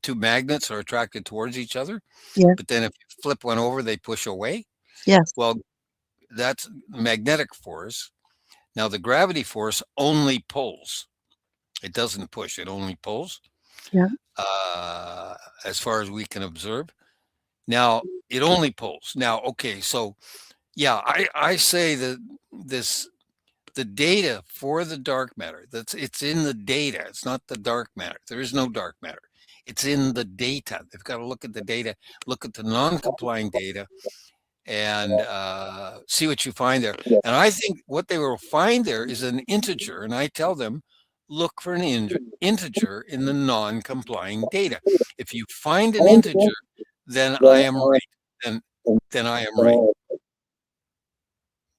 B: magnets are attracted towards each other,
A: Yeah.
B: but then if you flip one over, they push away.
A: Yes.
B: Well, that's magnetic force. Now the gravity force only pulls. It doesn't push. It only pulls.
A: Yeah.
B: As far as we can observe. Now it only pulls. Now, okay, so yeah, I say that the data for the dark matter, it's in the data. It's not the dark matter. There is no dark matter. It's in the data. They've got to look at the data, look at the non-complying data, and see what you find there. And I think what they will find there is an integer. And I tell them, look for an integer in the non-complying data. If you find an integer, then I am right. Then I am right.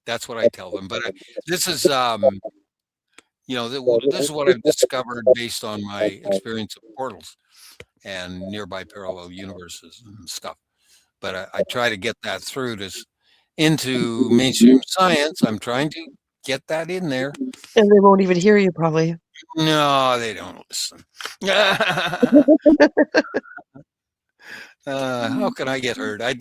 B: That's what I tell them. But this is, this is what I've discovered based on my experience of portals and nearby parallel universes and stuff. But I try to get that through into mainstream science. I'm trying to get that in there.
A: And they won't even hear you, probably.
B: No, they don't listen. How can I get heard? I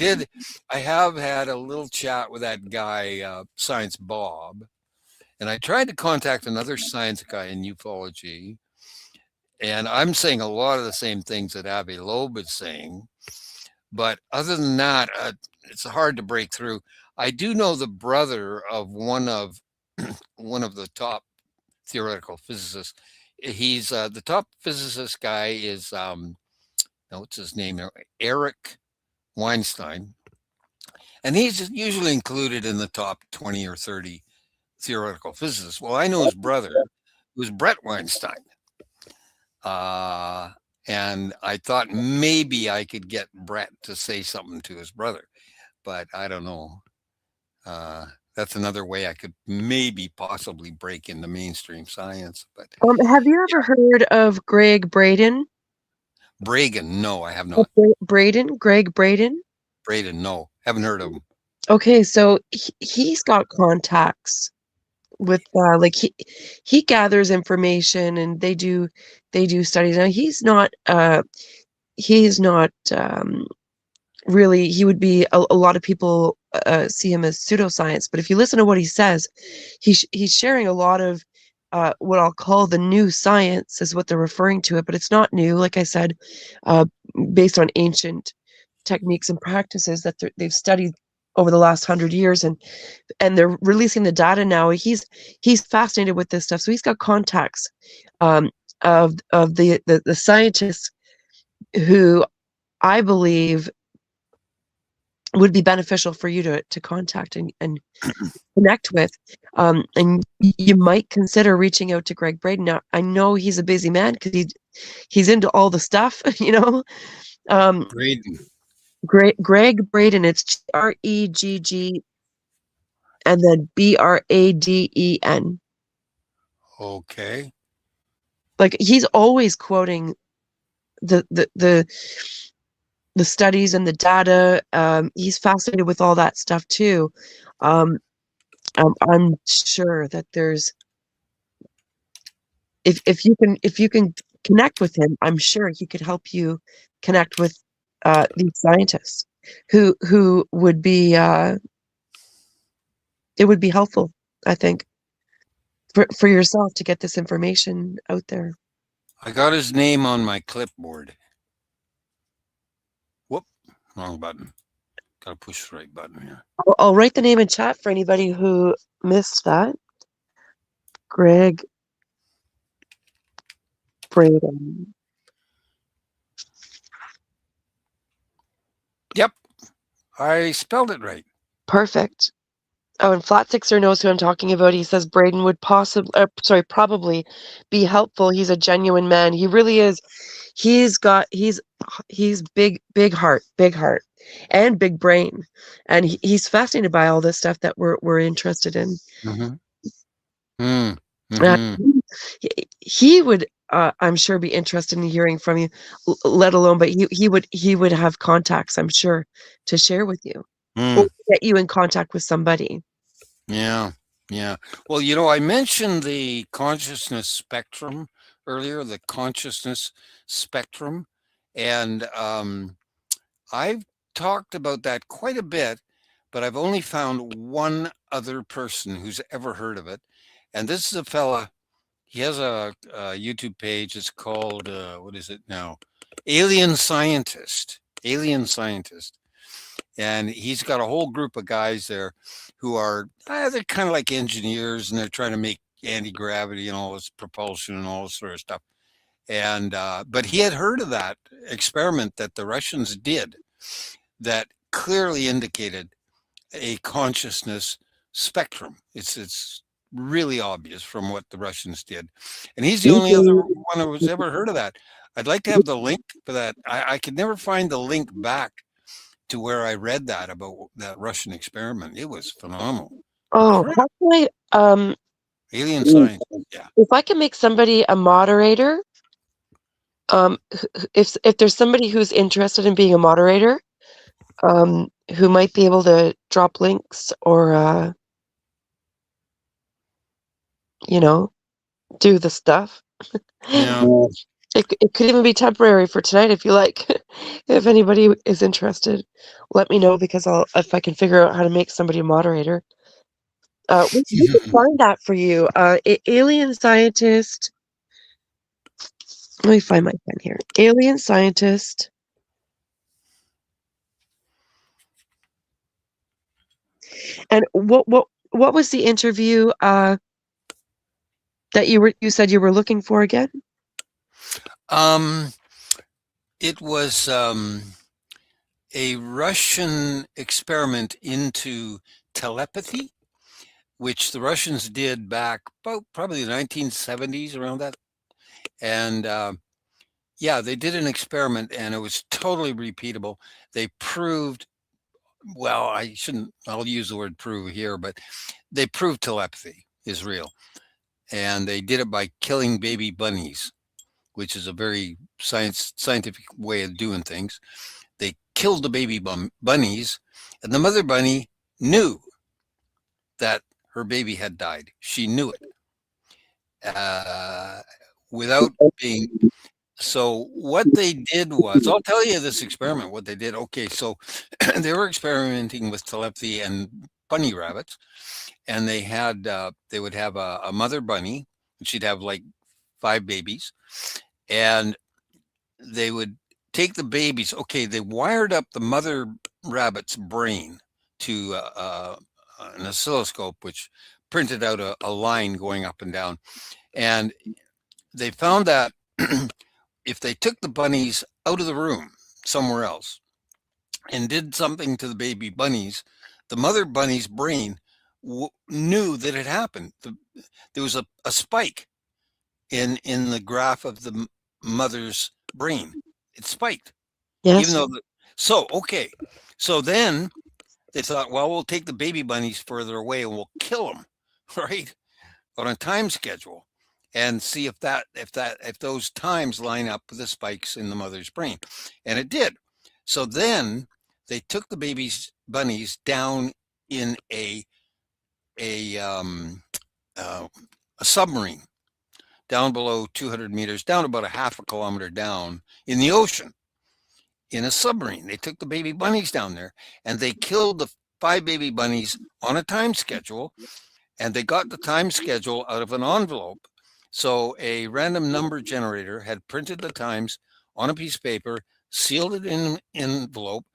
B: have had a little chat with that guy, Science Bob, and I tried to contact another science guy in ufology, and I'm saying a lot of the same things that Avi Loeb is saying, but other than that, it's hard to break through. I do know the brother of one of the top theoretical physicists. He's the top physicist guy is what's his name? Eric Weinstein. And he's usually included in the top 20 or 30 theoretical physicists. Well, I know his brother, who's Brett Weinstein. And I thought maybe I could get Brett to say something to his brother, but I don't know. That's another way I could maybe possibly break into mainstream science. But
A: have you ever heard of Greg Braden?
B: Braden, no, I have not.
A: Greg Braden?
B: Braden, no, haven't heard of him.
A: Okay, so he's got contacts with like he gathers information, and they do studies. Now he's not really, he would be a lot of people see him as pseudoscience, but if you listen to what he says, he's sharing a lot of what I'll call the new science is what they're referring to it, but it's not new. Like I said, based on ancient techniques and practices that they've studied over the last 100 years, and they're releasing the data now. He's fascinated with this stuff, so he's got contacts of the scientists who I believe would be beneficial for you to contact and connect with. And you might consider reaching out to Greg Braden. Now, I know he's a busy man because he's into all the stuff, you know.
B: Braden.
A: Greg Braden, it's REGG and then BRADEN.
B: Okay.
A: Like he's always quoting the studies and the data. He's fascinated with all that stuff too. I'm sure that there's if you can connect with him, I'm sure he could help you connect with these scientists who would be it would be helpful, I think, for yourself to get this information out there.
B: I got his name on my clipboard. Whoop, wrong button. Got to push the right button here.
A: I'll write the name in chat for anybody who missed that. Greg Braden.
B: Yep, I spelled it right.
A: Perfect. Oh, and Flat Sixer knows who I'm talking about. He says Braden would probably be helpful. He's a genuine man. He really is. He's big heart, and big brain, and he's fascinated by all this stuff that we're interested in. He would, I'm sure, be interested in hearing from you. Let alone, but he would have contacts, I'm sure, to share with you, or get you in contact with somebody.
B: Yeah. Well, you know, I mentioned the consciousness spectrum earlier, the consciousness spectrum, and I've talked about that quite a bit, but I've only found one other person who's ever heard of it, and this is a fella. He has a YouTube page. It's called what is it now? Alien Scientist. Alien Scientist. And he's got a whole group of guys there who are they're kind of like engineers, and they're trying to make anti-gravity and all this propulsion and all this sort of stuff. And but he had heard of that experiment that the Russians did that clearly indicated a consciousness spectrum. It's really obvious from what the Russians did, and he's the only other one who's ever heard of that. I'd like to have the link for that. I could never find the link back to where I read that about that Russian experiment. It was phenomenal.
A: Oh, hopefully,
B: Alien science. Yeah.
A: if I can make somebody a moderator, if there's somebody who's interested in being a moderator, who might be able to drop links or you know, do the stuff.
B: Yeah.
A: It could even be temporary for tonight if you like. If anybody is interested, let me know, because if I can figure out how to make somebody a moderator. We can find that for you. Alien scientist. Let me find my pen here. Alien scientist. And what was the interview that you said you were looking for again?
B: It was a Russian experiment into telepathy, which the Russians did back about probably the 1970s, around that. And yeah, they did an experiment, and it was totally repeatable. They proved, well, I'll use the word prove here, but they proved telepathy is real. And they did it by killing baby bunnies, which is a very scientific way of doing things. They killed the baby bunnies, and the mother bunny knew that her baby had died. She knew it without being. So what they did was, I'll tell you this experiment, what they did. Okay, so they were experimenting with telepathy and bunny rabbits, and they would have a mother bunny, and she'd have like 5 babies, and they would take the babies. Okay, they wired up the mother rabbit's brain to an oscilloscope, which printed out a line going up and down. And they found that if they took the bunnies out of the room somewhere else, and did something to the baby bunnies, the mother bunny's brain knew that it happened. There was a spike in the graph of the mother's brain. It spiked, even
A: Yes.
B: though okay. So then they thought, well, we'll take the baby bunnies further away and we'll kill them, right, on a time schedule, and see if those times line up with the spikes in the mother's brain, and it did. So then they took the bunnies down in a um, uh, a submarine down below 200 meters, down about a half a kilometer down in the ocean, in a submarine. They took the baby bunnies down there and they killed the 5 baby bunnies on a time schedule, and they got the time schedule out of an envelope. So a random number generator had printed the times on a piece of paper, sealed it in an envelope.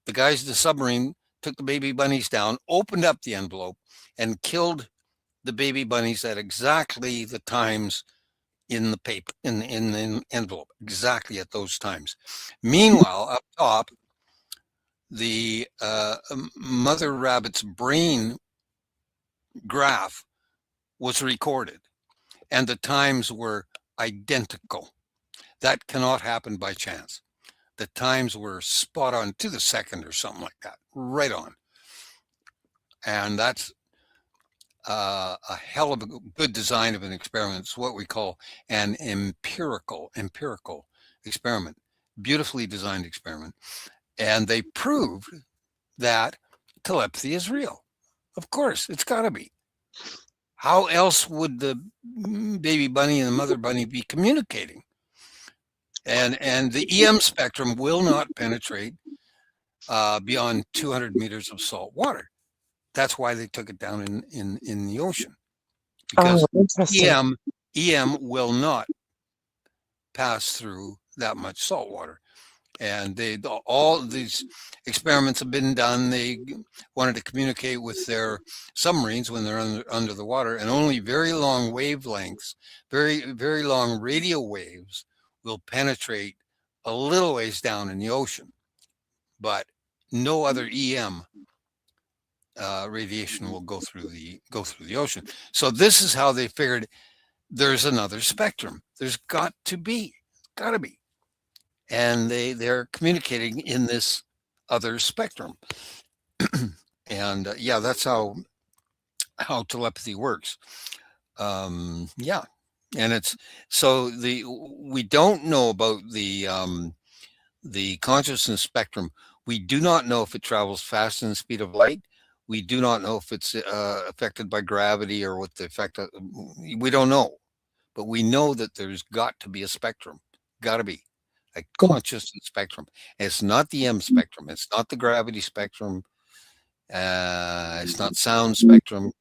B: The guys in the submarine took the baby bunnies down, opened up the envelope, and killed the baby bunnies at exactly the times in the paper, in the envelope, exactly at those times. Meanwhile, up top, the mother rabbit's brain graph was recorded, and the times were identical. That cannot happen by chance. The times were spot on to the second or something like that, right on. And that's a hell of a good design of an experiment. It's what we call an empirical experiment, beautifully designed experiment. And they proved that telepathy is real. Of course, it's got to be. How else would the baby bunny and the mother bunny be communicating? And the EM spectrum will not penetrate beyond 200 meters of salt water. That's why they took it down in the ocean, because
A: Interesting.
B: EM will not pass through that much salt water. And all these experiments have been done. They wanted to communicate with their submarines when they're under the water, and only very long wavelengths, very long radio waves will penetrate a little ways down in the ocean, but no other EM radiation will go through the ocean. So this is how they figured there's another spectrum. There's got to be. And they're communicating in this other spectrum. And yeah, that's how telepathy works. Yeah, and it's so we don't know about the consciousness spectrum. We do not know if it travels faster than the speed of light. We do not know if it's affected by gravity or what the effect of, we don't know, but we know that there's got to be a spectrum. Got to be a consciousness spectrum. It's not the M spectrum. It's not the gravity spectrum. It's not sound spectrum.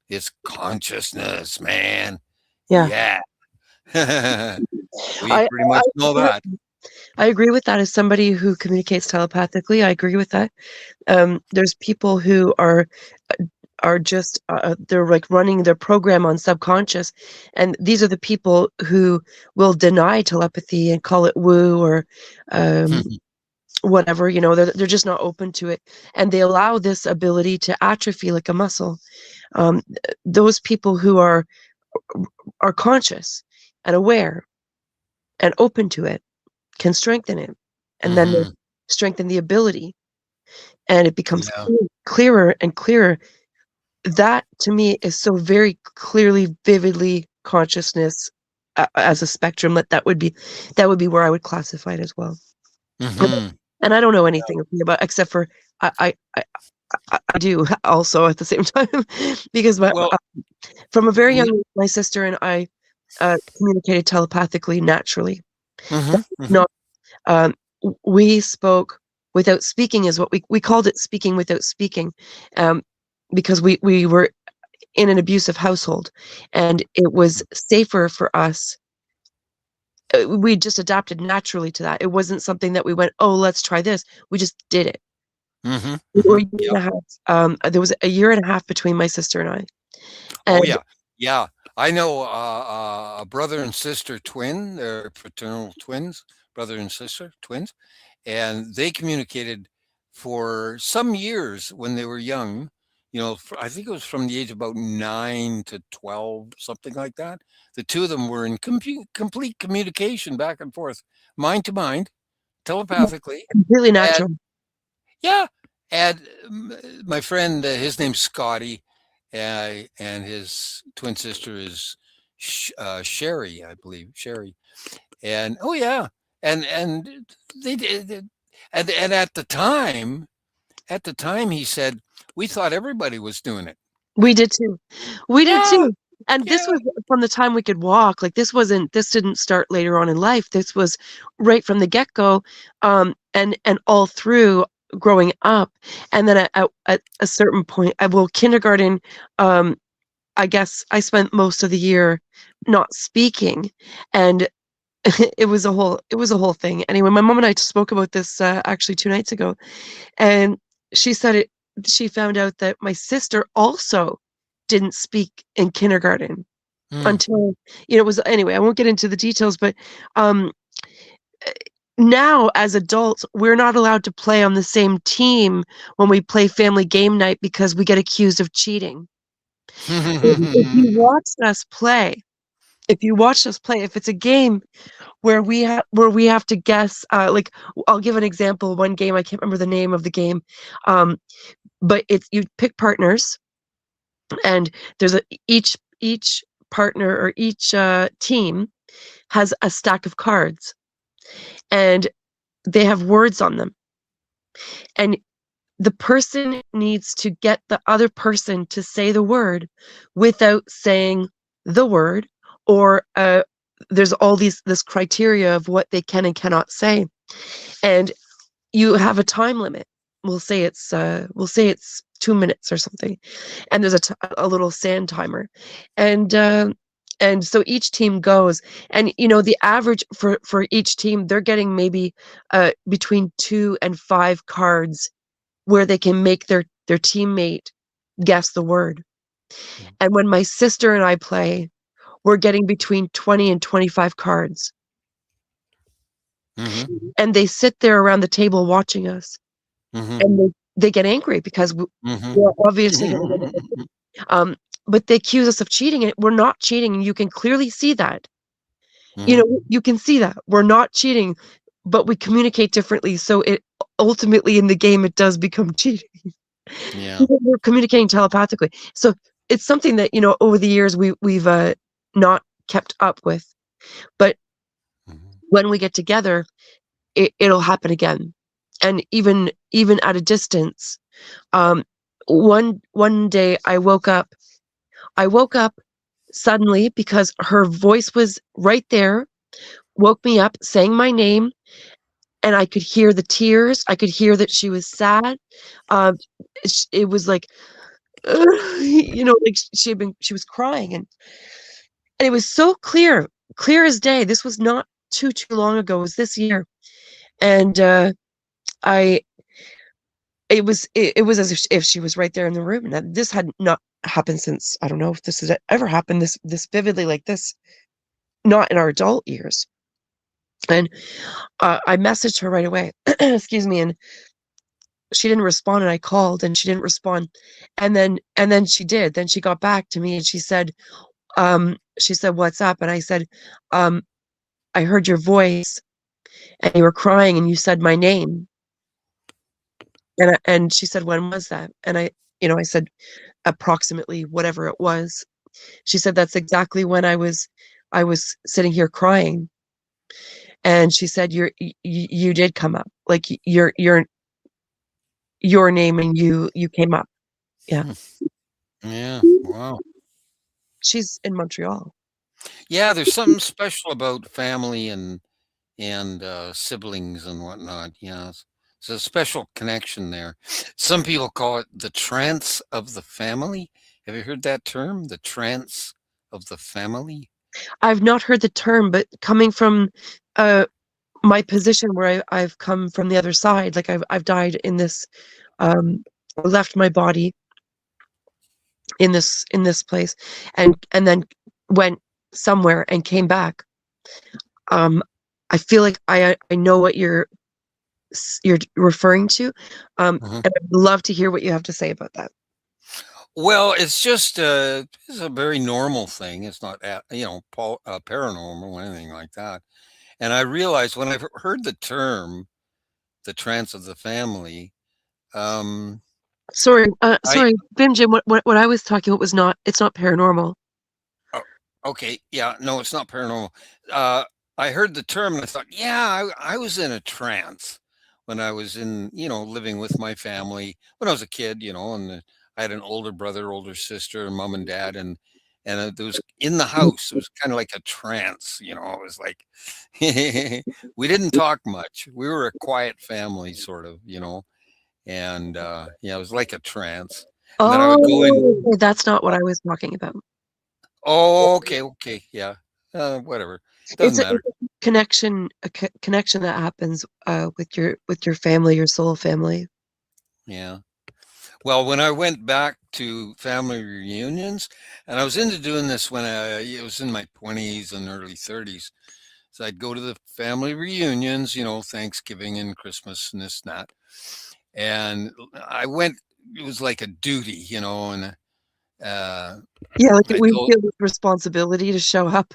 B: It's consciousness, man.
A: Yeah.
B: We pretty much know that.
A: I agree with that. As somebody who communicates telepathically, I agree with that. There's people who are just they're like running their program on subconscious, and these are the people who will deny telepathy and call it woo or whatever. They're just not open to it, and they allow this ability to atrophy like a muscle. Those people who are conscious and aware and open to it can strengthen it, and then strengthen the ability, and it becomes clearer and clearer. That to me is so very clearly, vividly consciousness as a spectrum. That would be where I would classify it as well. And I don't know anything about, except for I do also at the same time, because from a very young age, my sister and I communicated telepathically naturally. No, we spoke without speaking, is what we called it, speaking without speaking, because we were in an abusive household, and it was safer for us. We just adapted naturally to that. It wasn't something that we went, oh, let's try this. We just did it. There was a year and a half between my sister and I. And
B: yeah. I know a brother and sister twin. They're fraternal twins, brother and sister twins, and they communicated for some years when they were young, I think it was from the age of about 9 to 12, something like that. The two of them were in complete communication back and forth, mind to mind, telepathically.
A: Completely
B: And
A: natural.
B: yeah, and my friend, his name's Scotty, and his twin sister is Sherry, I believe, Sherry. And oh yeah, and they did, and at the time, he said we thought everybody was doing it.
A: We did too. We did
B: Yeah,
A: too. And this
B: yeah.
A: was from the time we could walk. Like this didn't start later on in life. This was right from the get-go, and all through growing up. And then at a certain point, well, kindergarten, I guess I spent most of the year not speaking, and it was a whole thing. Anyway, my mom and I spoke about this actually 2 nights ago, and she said she found out that my sister also didn't speak in kindergarten
B: Mm.
A: until, it was anyway, I won't get into the details, but um now as adults, we're not allowed to play on the same team when we play family game night because we get accused of cheating. If you watched us play, if it's a game where we have to guess, like I'll give an example. One game, I can't remember the name of the game, um, but it's you pick partners, and there's each partner or each team has a stack of cards, and they have words on them, and the person needs to get the other person to say the word without saying the word, or there's all this criteria of what they can and cannot say, and you have a time limit. We'll say it's 2 minutes or something, and there's a little sand timer, and so each team goes, and the average for each team, they're getting maybe between 2 and 5 cards where they can make their teammate guess the word. And when my sister and I play, we're getting between 20 and 25 cards,
B: Mm-hmm.
A: and they sit there around the table watching us,
B: Mm-hmm.
A: and they get angry because
B: Mm-hmm.
A: we're obviously going to get it. But they accuse us of cheating, and we're not cheating, and you can clearly see that.
B: Mm-hmm.
A: You can see that we're not cheating, but we communicate differently. So it ultimately in the game it does become cheating
B: Yeah.
A: because we're communicating telepathically. So it's something that over the years we've not kept up with, but
B: Mm-hmm.
A: when we get together, it'll happen again, and even at a distance. Um, one day I woke up suddenly because her voice was right there, woke me up saying my name, and I could hear the tears. I could hear that she was sad. Um, it was like, like she was crying, and it was so clear as day. This was not too long ago. It was this year, and I it was as if she was right there in the room. Now, this had not happened since, I don't know if this has ever happened this vividly like this, not in our adult years. And I messaged her right away, excuse me, and she didn't respond. And I called, and she didn't respond. And then she did. Then she got back to me, and she said, "What's up?" And I said, um, "I heard your voice, and you were crying, and you said my name." And she said, "When was that?" And I said approximately whatever it was. She said, "That's exactly when I was sitting here crying." And she said, you did come up, like your name, and you came up." Yeah.
B: Yeah. Wow.
A: She's in Montreal.
B: Yeah, there's something special about family and siblings and whatnot. Yeah, it's a special connection there. Some people call it the trance of the family. Have you heard that term, the trance of the family?
A: I've not heard the term, but coming from uh my position where I've come from the other side, like I've died in this, left my body in this place, and then went somewhere and came back. um I feel like I know what you're you're referring to.
B: Mhm.
A: And I'd love to hear what you have to say about that.
B: Well, it's just it's a very normal thing. It's not paranormal or anything like that. And I realized when I heard the term "the trance of the family," um,
A: Sorry,
B: I
A: sorry, Bim Jim. What I was talking about was not. It's not paranormal.
B: oh, okay, yeah, no, it's not paranormal. Uh, I heard the term and I thought, yeah, I was in a trance when I was living with my family when I was a kid, and I had an older brother, older sister, and mom and dad, and there was in the house. It was kind of like a trance, It was like we didn't talk much. We were a quiet family, sort of, and yeah, it was like a trance. And then I would go in.
A: Oh, okay, that's not what I was talking about.
B: Oh, okay, yeah, whatever. Doesn't matter.
A: It's a connection, connection that happens with your family, your soul family.
B: Yeah. Well, when I went back to family reunions, and I was into doing this when it was in my 20s and early 30s. So I'd go to the family reunions, Thanksgiving and Christmas and this and that. And I went, it was like a duty, and
A: Yeah, like
B: I
A: we
B: go,
A: feel this responsibility to show up.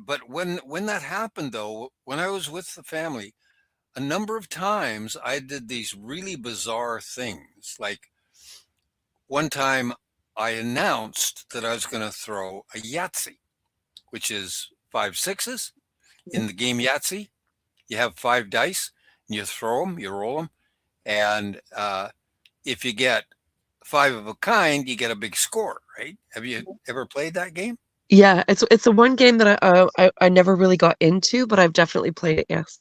B: but when that happened though, when I was with the family, a number of times I did these really bizarre things. Like one time I announced that I was going to throw a Yahtzee, which is five sixes in the game Yahtzee. You have five dice, and you throw them, you roll them, and if you get five of a kind, you get a big score, right? Have you ever played that game?
A: Yeah, it's the one game that I never really got into, but I've definitely played it. Yes.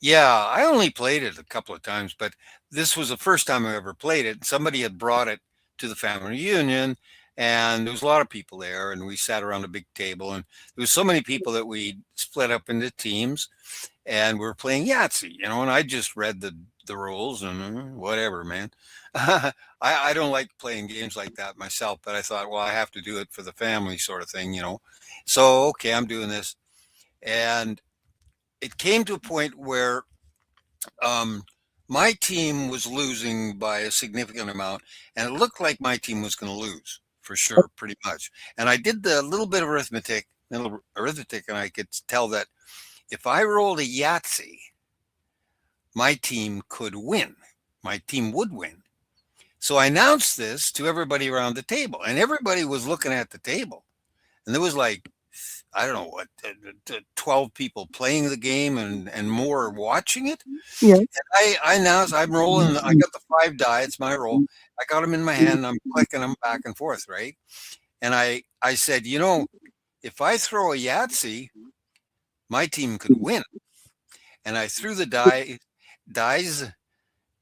B: Yeah, I only played it a couple of times, but this was the first time I ever played it. Somebody had brought it to the family reunion, and there was a lot of people there, and we sat around a big table, and there was so many people that we split up into teams, and we were playing Yahtzee, and I just read the rules and whatever, man. I don't like playing games like that myself, but I thought, well, I have to do it for the family, sort of thing. So okay, I'm doing this, and it came to a point where um, my team was losing by a significant amount, and it looked like my team was going to lose for sure, pretty much. And I did the little arithmetic, and I could tell that if I rolled a Yahtzee, my team could win. My team would win. So I announced this to everybody around the table, and everybody was looking at the table, and there was like I don't know what 12 people playing the game and more watching it.
A: Yeah.
B: I announced I'm rolling. I got the five die. It's my roll. I got them in my hand. And I'm clicking them back and forth, right? And I said, if I throw a Yahtzee, my team could win. And I threw the dies,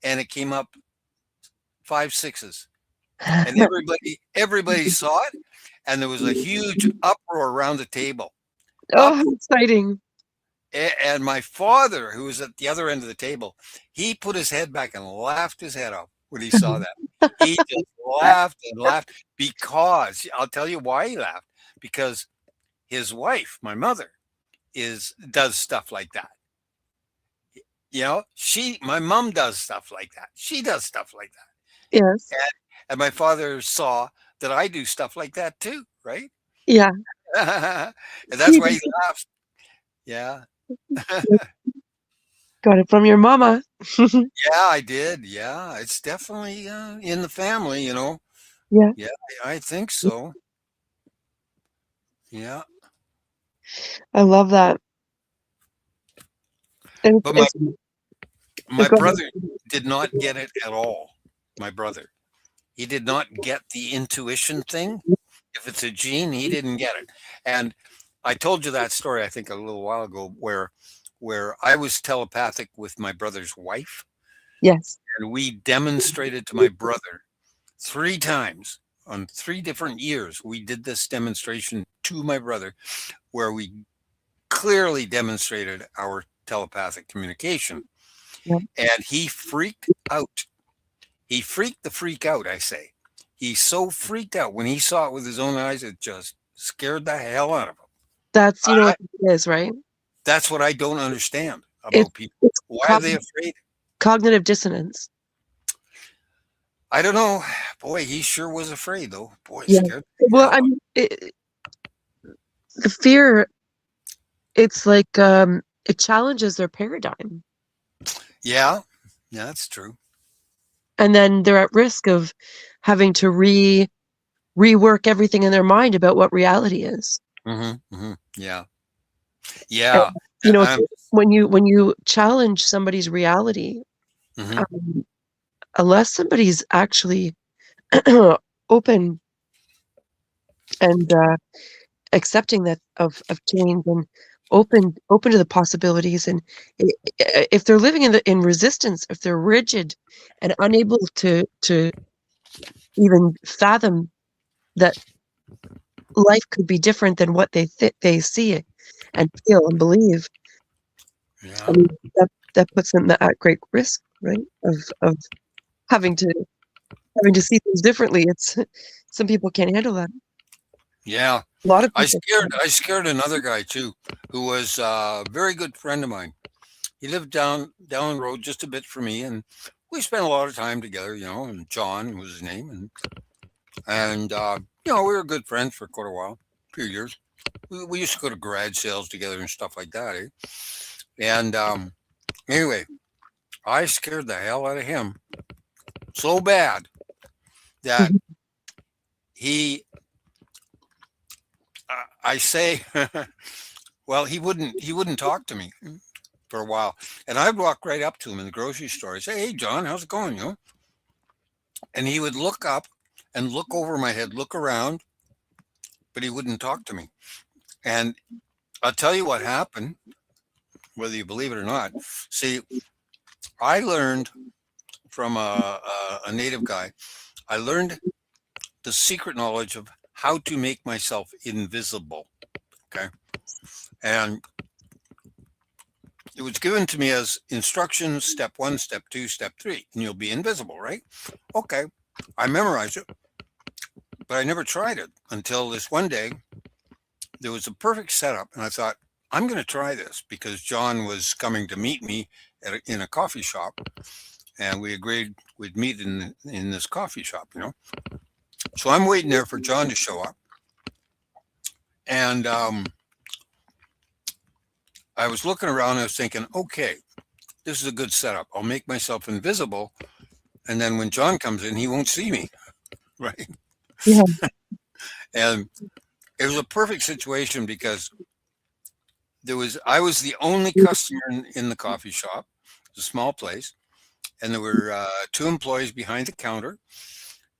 B: and it came up five sixes. And everybody saw it, and there was a huge uproar around the table.
A: Oh,
B: Up
A: how exciting.
B: And my father, who was at the other end of the table, he put his head back and laughed his head off when he saw that. He just laughed and laughed because I'll tell you why he laughed. Because his wife, my mother, does stuff like that. My mom does stuff like that. She does stuff like
A: Yes.
B: that. And my father saw that I do stuff like that too, right?
A: Yeah.
B: And that's why he laughs. Yeah.
A: Got it from your mama.
B: Yeah, I did. Yeah, it's definitely in the family.
A: Yeah.
B: Yeah, I think so. Yeah,
A: I love that. And
B: but my
A: it's
B: my
A: go ahead.
B: brother did not get it at all. My brother, he did not get the intuition thing. If it's a gene, he didn't get it. And I told you that story, I think, a little while ago, where I was telepathic with my brother's wife,
A: Yes.
B: and we demonstrated to my brother three times on 3 different years. We did this demonstration to my brother where we clearly demonstrated our telepathic communication.
A: Yeah.
B: And he freaked out. He freaked the freak out, I say. He so freaked out when he saw it with his own eyes, it just scared the hell out of him.
A: That's
B: I,
A: what it is, right?
B: that's what I don't understand. about people.
A: It's
B: Why are they afraid?
A: cognitive dissonance.
B: I don't know. Boy, he sure was afraid, though. Boy, it
A: Yeah.
B: scared the
A: Well,
B: hell
A: I
B: out.
A: mean, the fear, it's like it challenges their paradigm.
B: Yeah, yeah, that's true.
A: And then they're at risk of having to rework everything in their mind about what reality is.
B: Yeah,
A: And,
B: yeah.
A: you know,
B: Um,
A: when you challenge somebody's reality,
B: mhm.
A: um, unless somebody's actually open and accepting that of change and open to the possibilities, and if they're living in resistance, if they're rigid and unable to even fathom that life could be different than what they see it and feel and believe, I
B: Yeah,
A: mean, that puts them at great risk, right? Of having to having to see things differently. It's some people can't handle that.
B: yeah.
A: A lot of
B: I
A: people
B: scared.
A: can't.
B: I scared another guy too, who was a very good friend of mine. He lived down the road just a bit from me, and we spent a lot of time together. And John was his name, and we were good friends for quite a while, a few years. We used to go to garage sales together and stuff like that. And anyway, I scared the hell out of him so bad that
A: Mhm.
B: he, I say, well, he wouldn't talk to me for a while, and I'd walk right up to him in the grocery store. I'd say, "Hey, John, how's it going?" And he would look up and look over my head, look around, but he wouldn't talk to me. And I'll tell you what happened, whether you believe it or not. See, I learned from a native guy. I learned the secret knowledge of how to make myself invisible. Okay. And it was given to me as instructions: step one, step two, step three, and you'll be invisible, right? Okay. I memorized it, but I never tried it until this one day. There was a perfect setup, and I thought, I'm going to try this because John was coming to meet me in a coffee shop, and we agreed we'd meet in this coffee shop. So I'm waiting there for John to show up, and I was looking around. I was thinking, okay, this is a good setup. I'll make myself invisible, and then when John comes in, he won't see me, right?
A: Yeah,
B: And it was a perfect situation because I was the only customer in the coffee shop. It's a small place, and there were two employees behind the counter.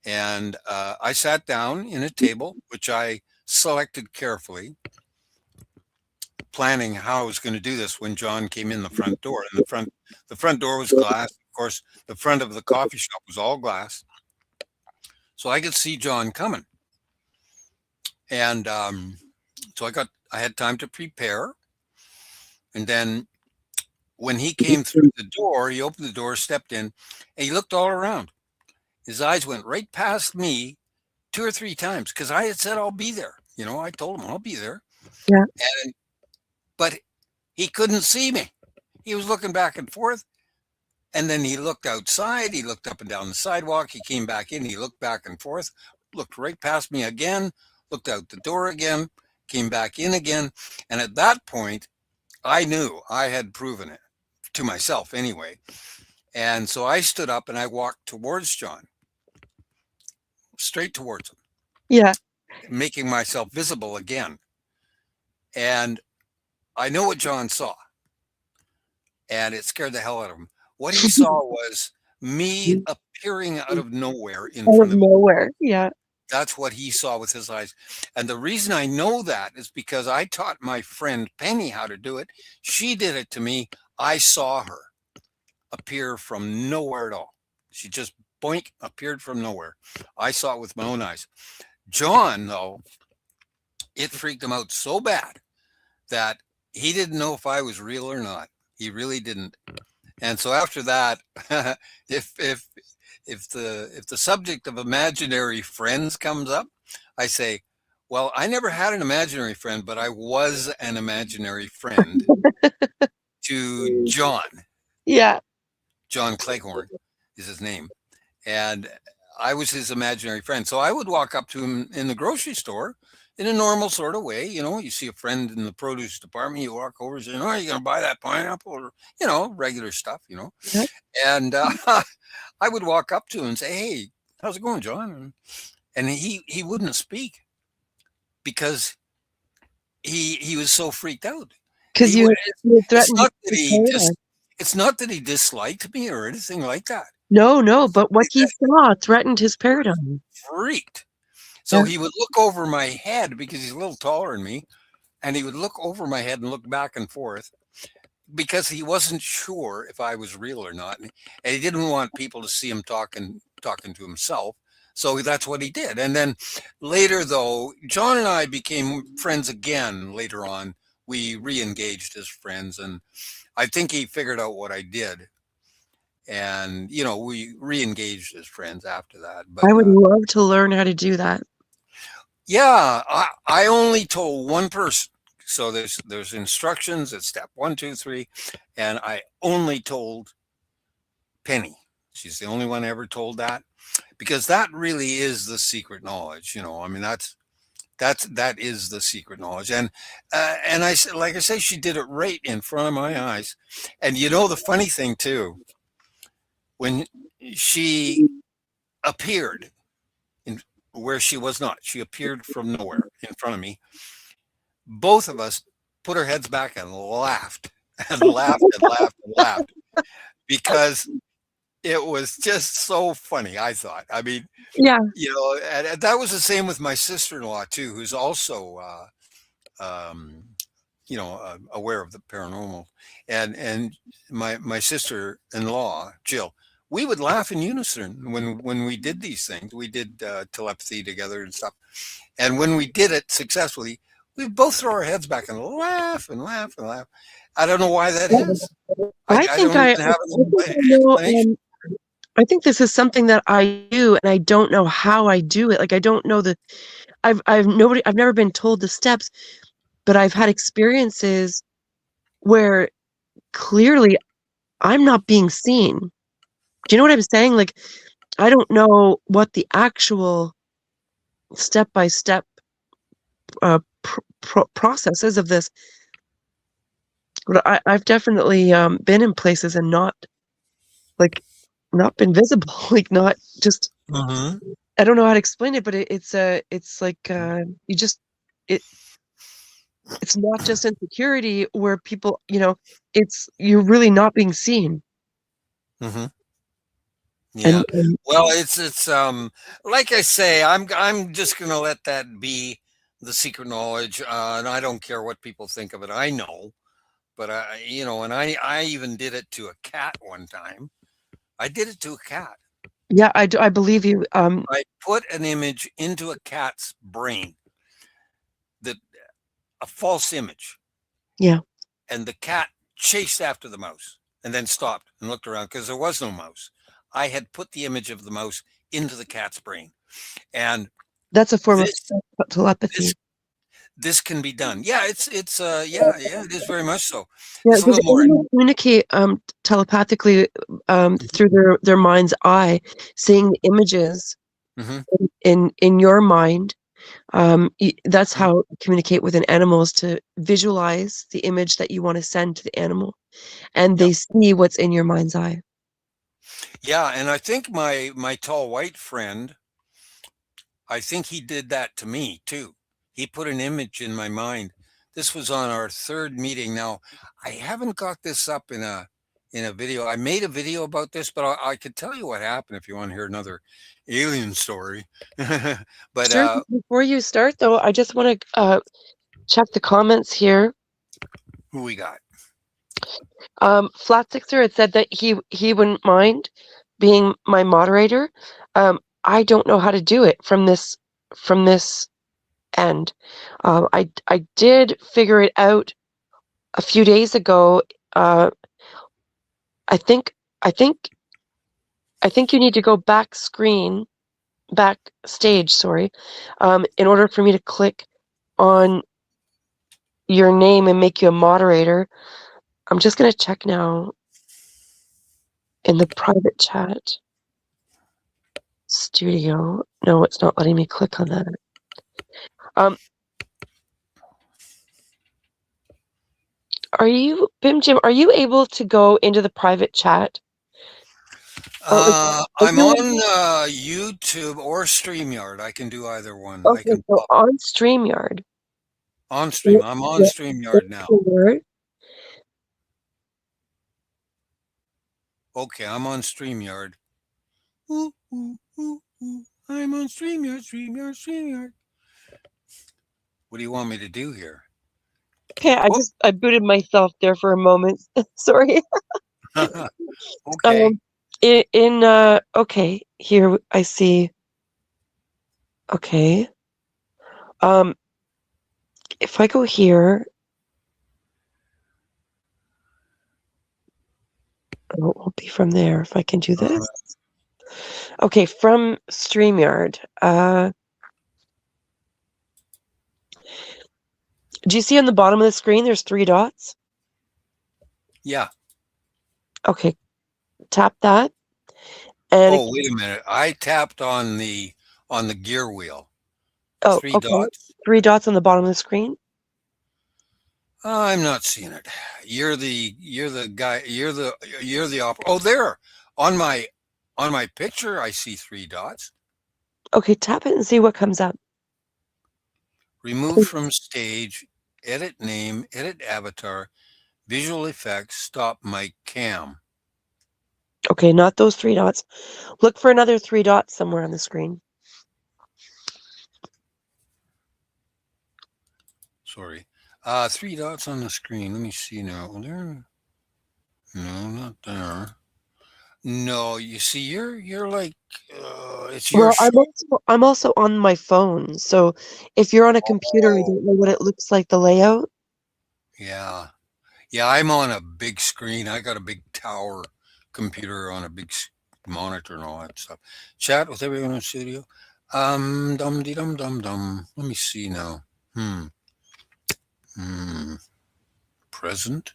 B: And I sat down in a table, which I selected carefully, planning how I was going to do this when John came in the front door. And the front door was glass. Of course, the front of the coffee shop was all glass, so I could see John coming. And so I had time to prepare. And then when he came through the door, he opened the door, stepped in, and he looked all around. His eyes went right past me two or three times because I had said I'll be there. I told him I'll be there.
A: yeah,
B: And but he couldn't see me. He was looking back and forth, and then he looked outside. He looked up and down the sidewalk. He came back in. He looked back and forth, looked right past me again, looked out the door again, came back in again. And at that point, I knew I had proven it to myself anyway. And so I stood up and I walked towards John, straight towards him,
A: yeah,
B: making myself visible again. And I know what John saw, and it scared the hell out of him. What he saw was me appearing out of nowhere in
A: out of
B: front of him.
A: nowhere. Yeah,
B: That's what he saw with his eyes. And the reason I know that is because I taught my friend Penny how to do it. She did it to me. I saw her appear from nowhere at all. She just boink appeared from nowhere. I saw it with my own eyes. John, though, it freaked him out so bad that he didn't know if I was real or not. He really didn't. And so after that, if if the subject of imaginary friends comes up, I say, well, I never had an imaginary friend, but I was an imaginary friend. to John.
A: Yeah.
B: John Cleghorn is his name. And I was his imaginary friend. So I would walk up to him in the grocery store in a normal sort of way. You know, you see a friend in the produce department, you walk over and say, "Oh, are you going to buy that pineapple?" Or, you know, regular stuff, you know.
A: Yeah.
B: And I would walk up to him and say, "Hey, how's it going, John?" And he wouldn't speak because he was so freaked out.
A: Because
B: He wa-
A: you
B: it's
A: threatened
B: not that
A: his
B: he
A: paradise.
B: it's not that he disliked me or anything like that.
A: No, but what he
B: That
A: saw threatened his
B: he was
A: paradigm.
B: freaked.
A: Yeah.
B: So he would look over my head because he's a little taller than me, and he would look over my head and look back and forth because he wasn't sure if I was real or not, and he didn't want people to see him talking to himself. So that's what he did. And then later, though, John and I became friends again. Later on, we re-engaged as friends, and I think he figured out what I did, and we re-engaged as friends after that. But
A: I would love to learn how to do that.
B: yeah, I only told one person. So there's instructions at step 1, 2, 3, and I only told Penny. She's the only one I ever told that, because that really is the secret knowledge. I mean, that is the secret knowledge. And I said, like I say, she did it right in front of my eyes. And the funny thing too, when she appeared in where she was not, she appeared from nowhere in front of me. Both of us put our heads back and laughed and laughed and laughed and laughed because it was just so funny. I thought. I mean,
A: Yeah.
B: and that was the same with my sister-in-law too, who's also um, aware of the paranormal, and my sister-in-law Jill. We would laugh in unison when we did these things. We did telepathy together and stuff, and when we did it successfully, we both throw our heads back and laugh and laugh and laugh. I don't know why that is. I don't even have an
A: know.
B: explanation.
A: I think this is something that I do, and I don't know how I do it. Like, I don't know I've never been told the steps, but I've had experiences where clearly I'm not being seen. Do you know what I'm saying? Like, I don't know what the actual step-by-step processes of this, but I've definitely been in places and not been visible, like not just.
B: Mm-hmm.
A: I don't know how to explain it, but it's like you just it's not just insecurity where people, it's you're really not being seen.
B: Mm-hmm. Yeah. Well, it's like I say, I'm just gonna let that be the secret knowledge, and I don't care what people think of it. I know, but and I even did it to a cat one time. I did it to a cat.
A: Yeah, I believe you.
B: I put an image into a cat's brain, that a false image,
A: Yeah,
B: and the cat chased after the mouse and then stopped and looked around because there was no mouse. I had put the image of the mouse into the cat's brain, and
A: that's a form of
B: this
A: telepathy.
B: this can be done. Yeah, yeah, it is very much so.
A: Yeah,
B: It's a
A: because
B: little more.
A: animals communicate telepathically through their mind's eye, seeing the images
B: Mhm,
A: in your mind. That's
B: mhm.
A: how you communicate with an animal, is to visualize the image that you want to send to the animal, and
B: Yeah,
A: they see what's in your mind's eye.
B: yeah, and I think my tall white friend, I think he did that to me too. He put an image in my mind. This was on our third meeting. Now, I haven't got this up in a video. I made a video about this, but I could tell you what happened if you want to hear another alien story. But
A: Sure. Before you start, though, I just want to check the comments here.
B: who we got?
A: Flat Sixer had said that he wouldn't mind being my moderator. I don't know how to do it from this end. I did figure it out a few days ago. I think I think I think you need to go backstage, sorry, in order for me to click on your name and make you a moderator. I'm just gonna check now in the private chat studio. No, it's not letting me click on that. Are you, Bim Jim, are you able to go into the private chat?
B: I'm on YouTube or StreamYard. I can do either one. I
A: Okay,
B: can
A: so
B: pop
A: on StreamYard.
B: on Stream. I'm on StreamYard now. Okay, I'm on StreamYard. Ooh, ooh, ooh, ooh. I'm on StreamYard, StreamYard, StreamYard. What do you want me to do here?
A: Okay, I booted myself there for a moment. Sorry.
B: Okay.
A: Okay, here I see. Okay. If I go here, oh, it won't be from there if I can do this. Okay, from StreamYard. Do you see on the bottom of the screen there's 3 dots?
B: Yeah.
A: Okay, tap that. And
B: Oh, wait a minute. I tapped on the gear wheel.
A: oh,
B: 3
A: okay.
B: dots.
A: 3 dots on the bottom of the screen.
B: I'm not seeing it. You're the guy. You're the Oh, there on my picture. I see 3 dots.
A: Okay, tap it and see what comes up.
B: Remove from stage. Edit name. Edit avatar. Visual effects. Stop mic cam.
A: Okay, not those 3 dots. Look for another 3 dots somewhere on the screen.
B: Sorry. 3 dots on the screen. Let me see now. There. No, not there. No, you see, you're like it's your
A: Well,
B: show.
A: I'm also on my phone, so if you're on a computer, I
B: Oh,
A: don't know what it looks like, the layout.
B: yeah. Yeah, I'm on a big screen. I got a big tower computer on a big monitor and all that stuff. Chat with everyone in the studio. Dum de dum dum dum. Let me see now. Present.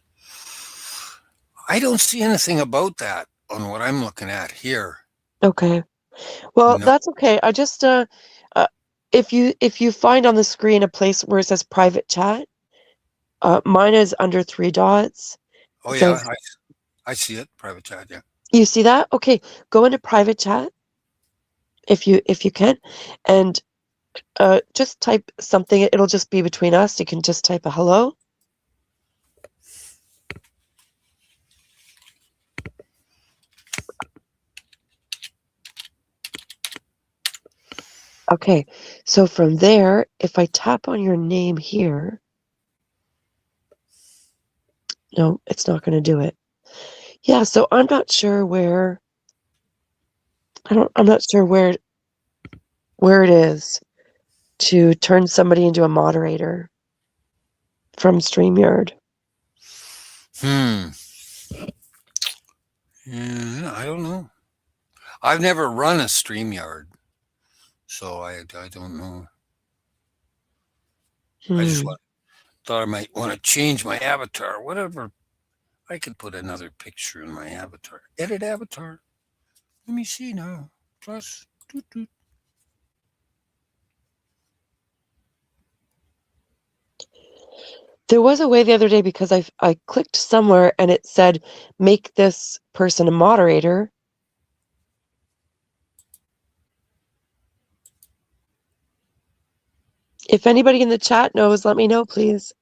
B: I don't see anything about that on what I'm looking at here.
A: Okay. Well,
B: No.
A: that's okay. I just if you find on the screen a place where it says private chat, mine is under 3 dots.
B: Oh
A: It
B: yeah,
A: says,
B: I see it. Private chat. Yeah.
A: you see that? Okay, go into private chat if you can, and just type something. It'll just be between us. You can just type a hello. Okay, so from there, if I tap on your name here, no, it's not going to do it. Yeah, so I'm not sure where. I'm not sure where it is to turn somebody into a moderator from StreamYard.
B: Yeah, I don't know. I've never run a StreamYard, so I don't know. I just thought I might want to change my avatar. Whatever. I could put another picture in my avatar. Edit avatar. Let me see now. Plus. Doot, doot.
A: There was a way the other day because I clicked somewhere and it said, make this person a moderator. If anybody in the chat knows, let me know, please.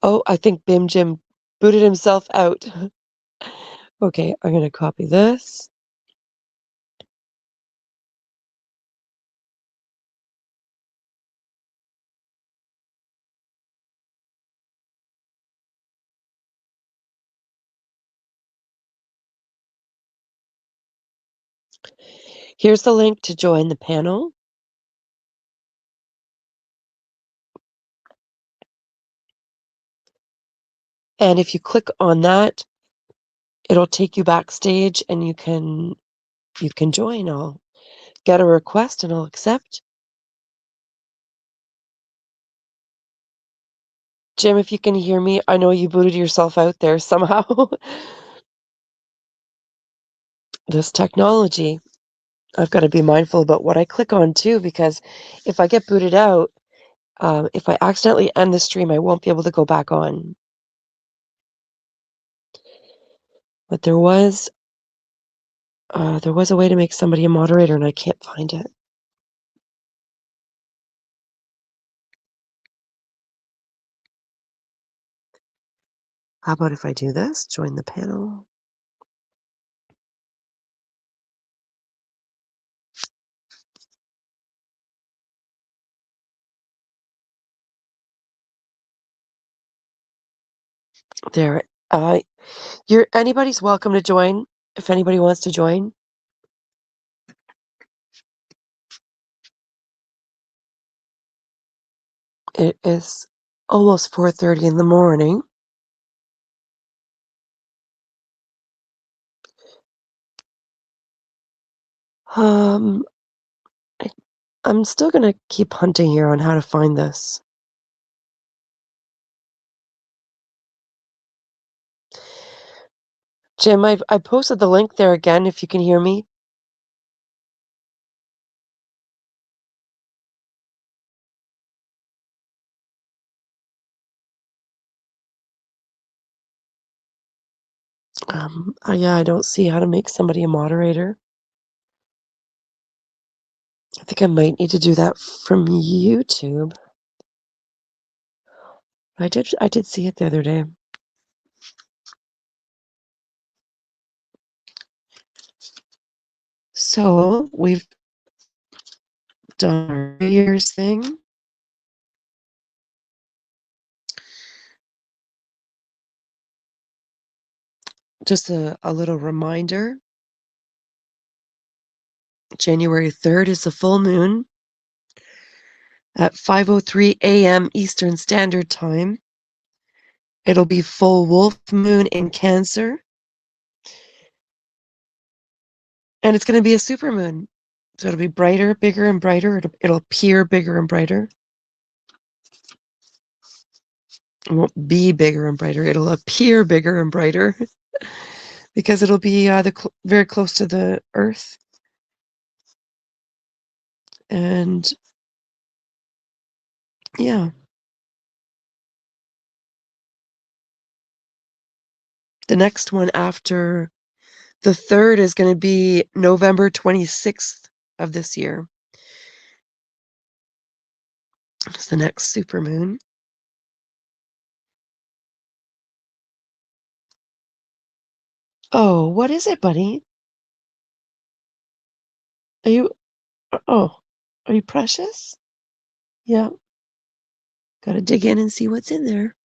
A: Oh, I think Bim Jim booted himself out. Okay, I'm going to copy this. Here's the link to join the panel. And if you click on that, it'll take you backstage and you can join. I'll get a request and I'll accept. Jim, if you can hear me, I know you booted yourself out there somehow. This technology, I've got to be mindful about what I click on too, because if I get booted out, if I accidentally end the stream, I won't be able to go back on. But there was a way to make somebody a moderator, and I can't find it. How about if I do this? Join the panel. There. Anybody's welcome to join if anybody wants to join. It is almost 4:30 in the morning. I'm still gonna keep hunting here on how to find this. Jim, I posted the link there again if you can hear me. Yeah, I don't see how to make somebody a moderator. I think I might need to do that from YouTube. I did see it the other day. So we've done our New Year's thing. Just a little reminder. January 3rd is the full moon at 5:03 a.m. Eastern Standard Time. It'll be full wolf moon in Cancer. And it's going to be a super moon. So it'll be brighter, bigger, and brighter. It'll appear bigger and brighter. It won't be bigger and brighter. It'll appear bigger and brighter because it'll be very close to the Earth. And yeah. The next one after the 3rd is going to be November 26th of this year. It's the next supermoon. Oh, what is it, buddy? Are you Precious? Yeah. Gotta dig in and see what's in there.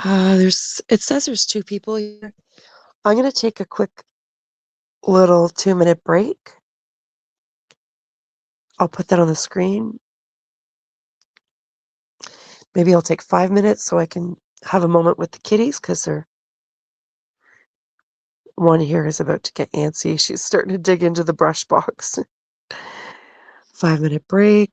A: It says there's 2 people here. I'm gonna take a quick little 2-minute break. I'll put that on the screen. Maybe I'll take 5 minutes so I can have a moment with the kitties, because one here is about to get antsy. She's starting to dig into the brush box. 5-minute break.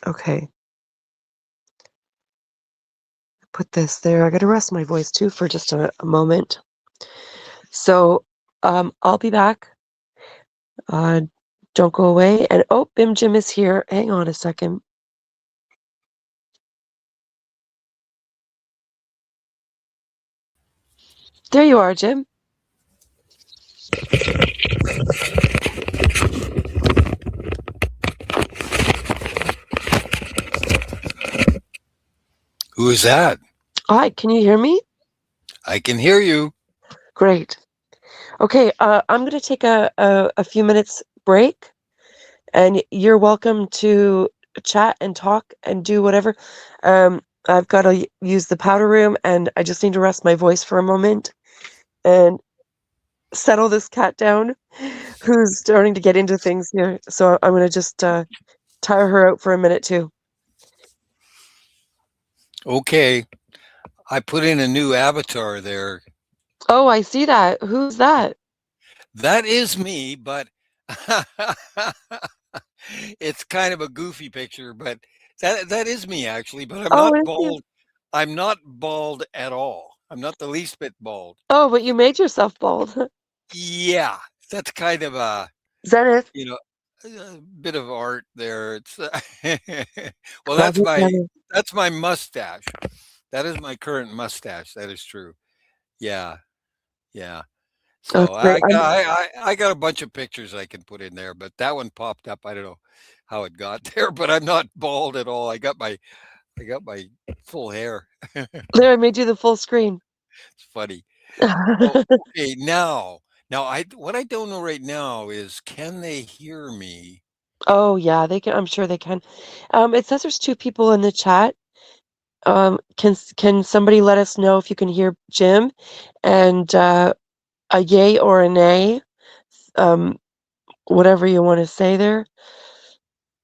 A: Okay. Put this there. I gotta rest my voice too for just a moment. So I'll be back. Don't go away. And Bim Jim is here. Hang on a second. There you are, Jim.
B: Who is that?
A: Hi, can you hear me?
B: I can hear you.
A: Great. Okay, I'm going to take a few minutes break. and you're welcome to chat and talk and do whatever. I've got to use the powder room, and I just need to rest my voice for a moment and settle this cat down, who's starting to get into things here. So I'm gonna just tire her out for a minute too.
B: Okay, I put in a new avatar there.
A: Oh, I see that. Who's that?
B: That is me, but it's kind of a goofy picture, but that is me actually, but I'm
A: Oh,
B: not
A: it's you.
B: bald. I'm not bald at all. I'm not the least bit bald.
A: Oh, but you made yourself bald.
B: Yeah, that's kind of a,
A: Zenith.
B: you know, a bit of art there. It's well,
A: Clever, clever.
B: that's my mustache. That is my current mustache. That is true. Yeah, yeah.
A: Oh,
B: So
A: it's great.
B: I got a bunch of pictures I can put in there, but that one popped up. I don't know how it got there, but I'm not bald at all. I got my full hair.
A: There, I made you the full screen.
B: It's funny. Oh, okay. Now I what I don't know right now is can they hear me?
A: Oh yeah, they can. I'm sure they can. It says there's two people in the chat. Can somebody let us know if you can hear Jim, and a yay or a nay, um, whatever you want to say there.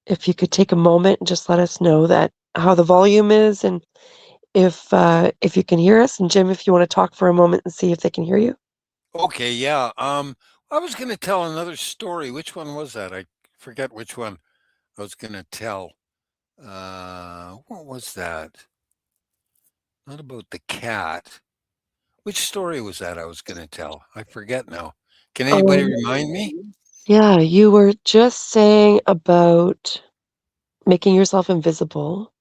A: If you could take a moment and just let us know that how the volume is, and if you can hear us, and Jim, if you want to talk for a moment and see if they can hear you.
B: Okay, yeah. I was gonna tell another story. Which one was that? I forget which one I was gonna tell. What was that? Not about the cat. Which story was that I was gonna tell? I forget now. Can anybody
A: Um,
B: remind me?
A: yeah, you were just saying about making yourself invisible,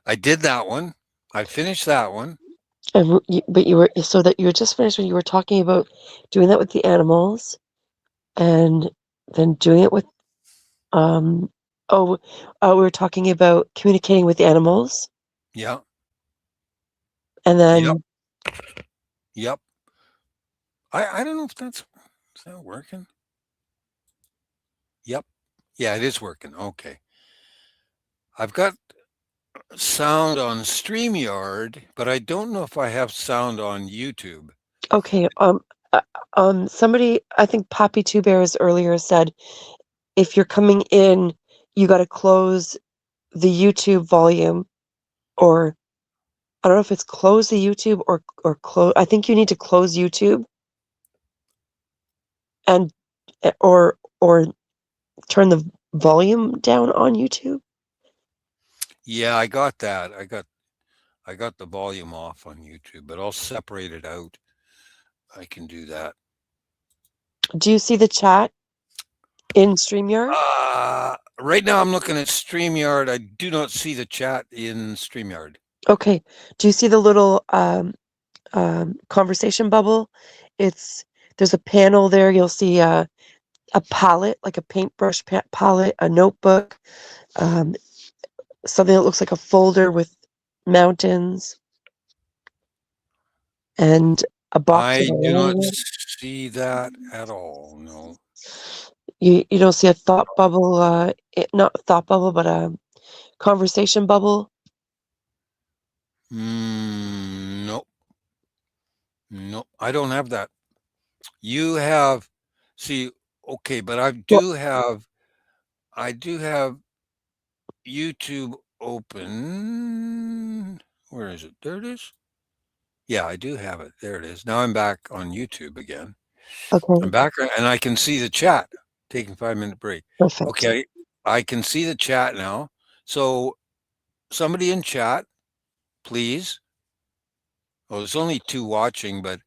B: I did that one. I finished that one.
A: and but you were so that you were just finished when you were talking about doing that with the animals, and then doing it with um. Oh, we were talking about communicating with animals,
B: Yeah.
A: and
B: Yep.
A: then
B: Yep. I don't know if that's is that working? Yep. Yeah, it is working. Okay. I've got sound on StreamYard, but I don't know if I have sound on YouTube.
A: okay, somebody, I think Poppy Two Bears earlier said if you're coming in, you got to close the YouTube volume, or I don't know if it's close the YouTube or close. I think you need to close YouTube and or turn the volume down on YouTube.
B: Yeah, I got that. I got the volume off on YouTube, but I'll separate it out. I can do that.
A: Do you see the chat in StreamYard?
B: Right now I'm looking at StreamYard. I do not see the chat in StreamYard.
A: Okay. Do you see the little conversation bubble? It's there's a panel there. You'll see a palette, like a paintbrush palette, a notebook, um, something that looks like a folder with mountains, and a box with
B: I
A: a
B: do
A: line
B: not
A: in
B: see that at all. No.
A: it. You don't see a thought bubble, not a thought bubble, but a conversation bubble.
B: Nope. Nope. I don't have that. You have, see, okay, but
A: Well,
B: I do have YouTube open. Where is it? There it is. Yeah, I do have it. There it is. Now I'm back on YouTube again. I'm
A: okay,
B: back and I can see the chat. Taking 5 minute break.
A: perfect.
B: Okay, I can see the chat now. So somebody in chat, please. Oh, there's only two watching, but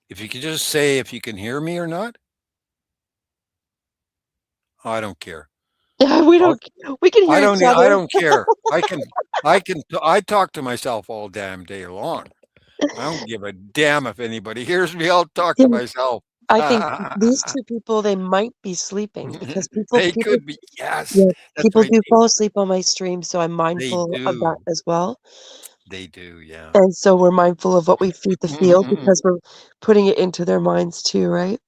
B: if you could just say if you can hear me or not, I don't care.
A: Yeah, we
B: I'll,
A: don't. We can hear each
B: I
A: other.
B: don't care. I talk to myself all damn day long. I don't give a damn if anybody hears me. I'll talk to
A: Yeah,
B: myself.
A: I think these two people, they might be sleeping because people
B: They
A: people
B: could be. Yes,
A: yeah,
B: that's
A: people
B: right.
A: do fall asleep on my stream, so I'm
B: They
A: mindful of that
B: do.
A: as well.
B: They do. Yeah.
A: And so we're mindful of what we feed the field because we're putting it into their minds too, right?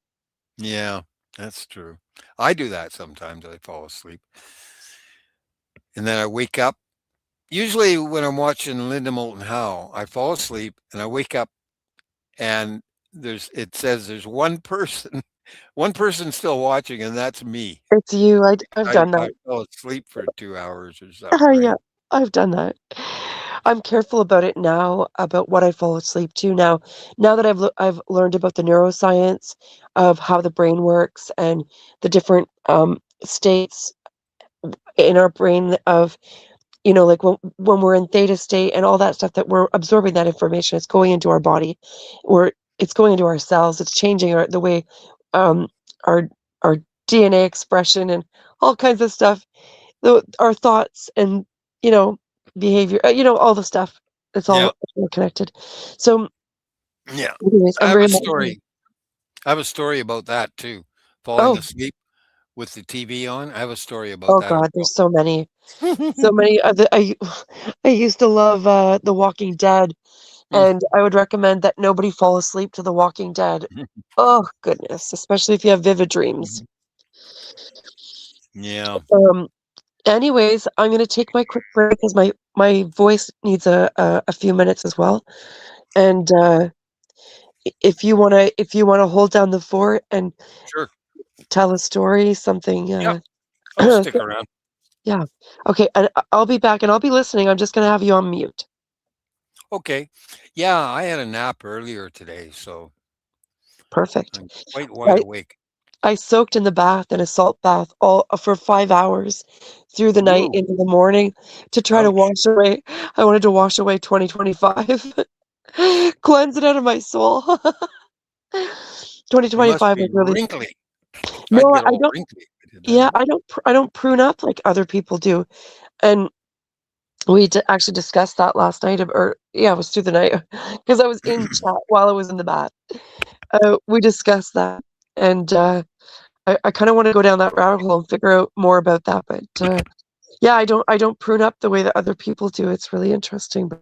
B: Yeah. That's true. I do that sometimes. I fall asleep and then I wake up. Usually when I'm watching Linda Moulton Howe, I fall asleep and I wake up and it says there's one person, one person still watching, and that's me.
A: It's you. I've
B: I
A: done
B: I
A: that.
B: fell asleep for 2 hours or something,
A: Yeah,
B: right?
A: I've done that. I'm careful about it now, about what I fall asleep to now. Now that I've learned about the neuroscience of how the brain works and the different states in our brain of, like when we're in theta state and all that stuff, that we're absorbing that information, it's going into our body, or it's going into our cells, it's changing the way um our our DNA expression and all kinds of stuff, our thoughts and, you know, behavior, all the stuff.
B: Yeah,
A: It's all connected. So,
B: yeah.
A: anyways,
B: I
A: I'm
B: have
A: very
B: a
A: mindful.
B: story. I have a story about that too. Falling
A: Oh,
B: asleep with the TV on. I have a story about
A: oh
B: that as
A: God,
B: well.
A: there's so many, so many. I used to love The Walking Dead,
B: Mm,
A: and I would recommend that nobody fall asleep to The Walking Dead. Oh goodness, especially if you have vivid dreams.
B: mhm. Yeah,
A: Um, Anyways, I'm gonna take my quick break because my voice needs a few minutes as well. And if you wanna hold down the fort and
B: sure.
A: tell a story, something,
B: Yep. I'll stick around.
A: yeah. Okay, and I'll be back and I'll be listening. I'm just gonna have you on mute.
B: Okay. Yeah, I had a nap earlier today, so
A: Perfect.
B: I'm quite wide
A: I
B: awake.
A: I soaked in the bath, in a salt bath, all for 5 hours through the night
B: Ooh,
A: into the morning to try to
B: ouch.
A: wash away. I wanted to wash away 2025. Cleanse it out of my soul.
B: You must
A: 2025 was
B: be
A: really.
B: wrinkly. I'd
A: No,
B: get
A: I
B: all
A: don't.
B: wrinkly if I did that.
A: Yeah, I don't prune up like other people do, and we actually discussed that last night, or yeah, it was through the night because I was in chat while I was in the bath. We discussed that, and I kind of want to go down that rabbit hole and figure out more about that. But yeah, I don't prune up the way that other people do. It's really interesting, but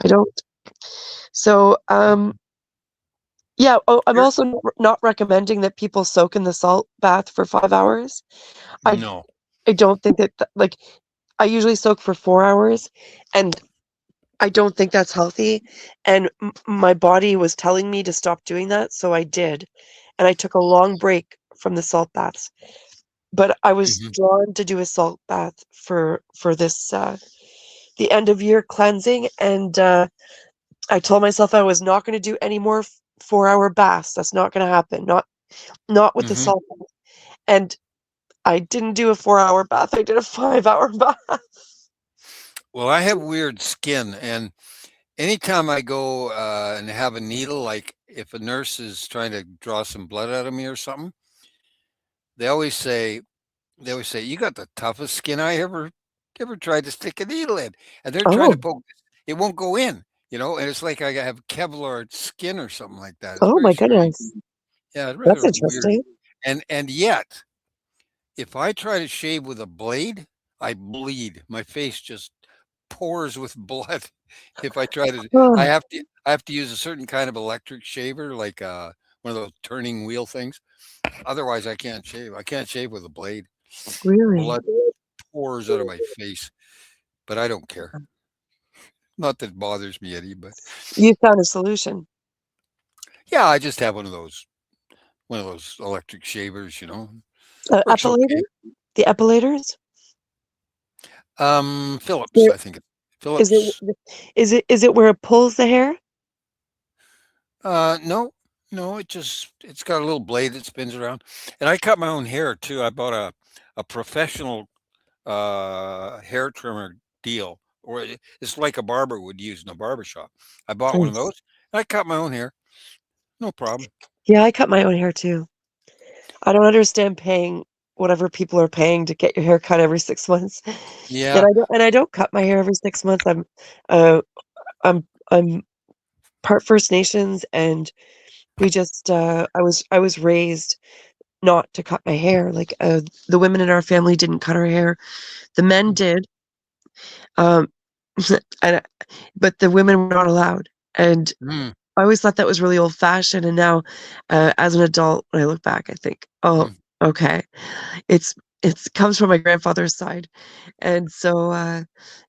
A: I don't. So yeah. Oh, I'm
B: Sure.
A: also not recommending that people soak in the salt bath for 5 hours. I
B: No.
A: I don't think that like I usually soak for 4 hours, and I don't think that's healthy. And my body was telling me to stop doing that, so I did. And I took a long break from the salt baths. But I was
B: Mhm,
A: drawn to do a salt bath for this the end of year cleansing, and I told myself I was not going to do any more 4 hour baths. That's not going to happen. Not with the
B: mhm.
A: salt bath. And I didn't do a 4 hour bath. I did a 5 hour bath.
B: Well, I have weird skin, and anytime I go, and have a needle, like if a nurse is trying to draw some blood out of me or something, they always say "You got the toughest skin I ever tried to stick a needle in." And they're trying to
A: Oh,
B: poke it won't go in, and it's like I have Kevlar skin or something like that. It's
A: oh
B: very
A: my
B: strange.
A: goodness.
B: Yeah, it's
A: That's
B: rather weird.
A: interesting.
B: And yet, if I try to shave with a blade, I bleed. My face just pours with blood. If I try to
A: Oh,
B: I have to use a certain kind of electric shaver, like, one of those turning wheel things. Otherwise, I can't shave. I can't shave with a blade.
A: really?
B: Blood pours out of my face, but I don't care. Not that it bothers me any, but
A: You found a solution.
B: yeah, I just have one of those electric shavers, works
A: Epilator?
B: okay.
A: The epilators?
B: Phillips,
A: Where
B: I think.
A: is it?
B: Phillips.
A: Is it where it pulls the hair?
B: No, no, it's got a little blade that spins around, and I cut my own hair too. I bought a professional hair trimmer deal, or it's like a barber would use in a barber shop. I bought one of
A: Nice.
B: those. And I cut my own hair, no problem.
A: Yeah, I cut my own hair too. I don't understand paying whatever people are paying to get your hair cut every 6 months. And
B: Yeah.
A: I don't cut my hair every 6 months. Uh I'm part First Nations, and we just I was raised not to cut my hair. Like the women in our family didn't cut our hair. The men did. Um and but the women were not allowed. And
B: Mm.
A: I always thought that was really old fashioned. And now, as an adult, when I look back, I think, oh,
B: Mm.
A: okay. It's, comes from my grandfather's side. And so,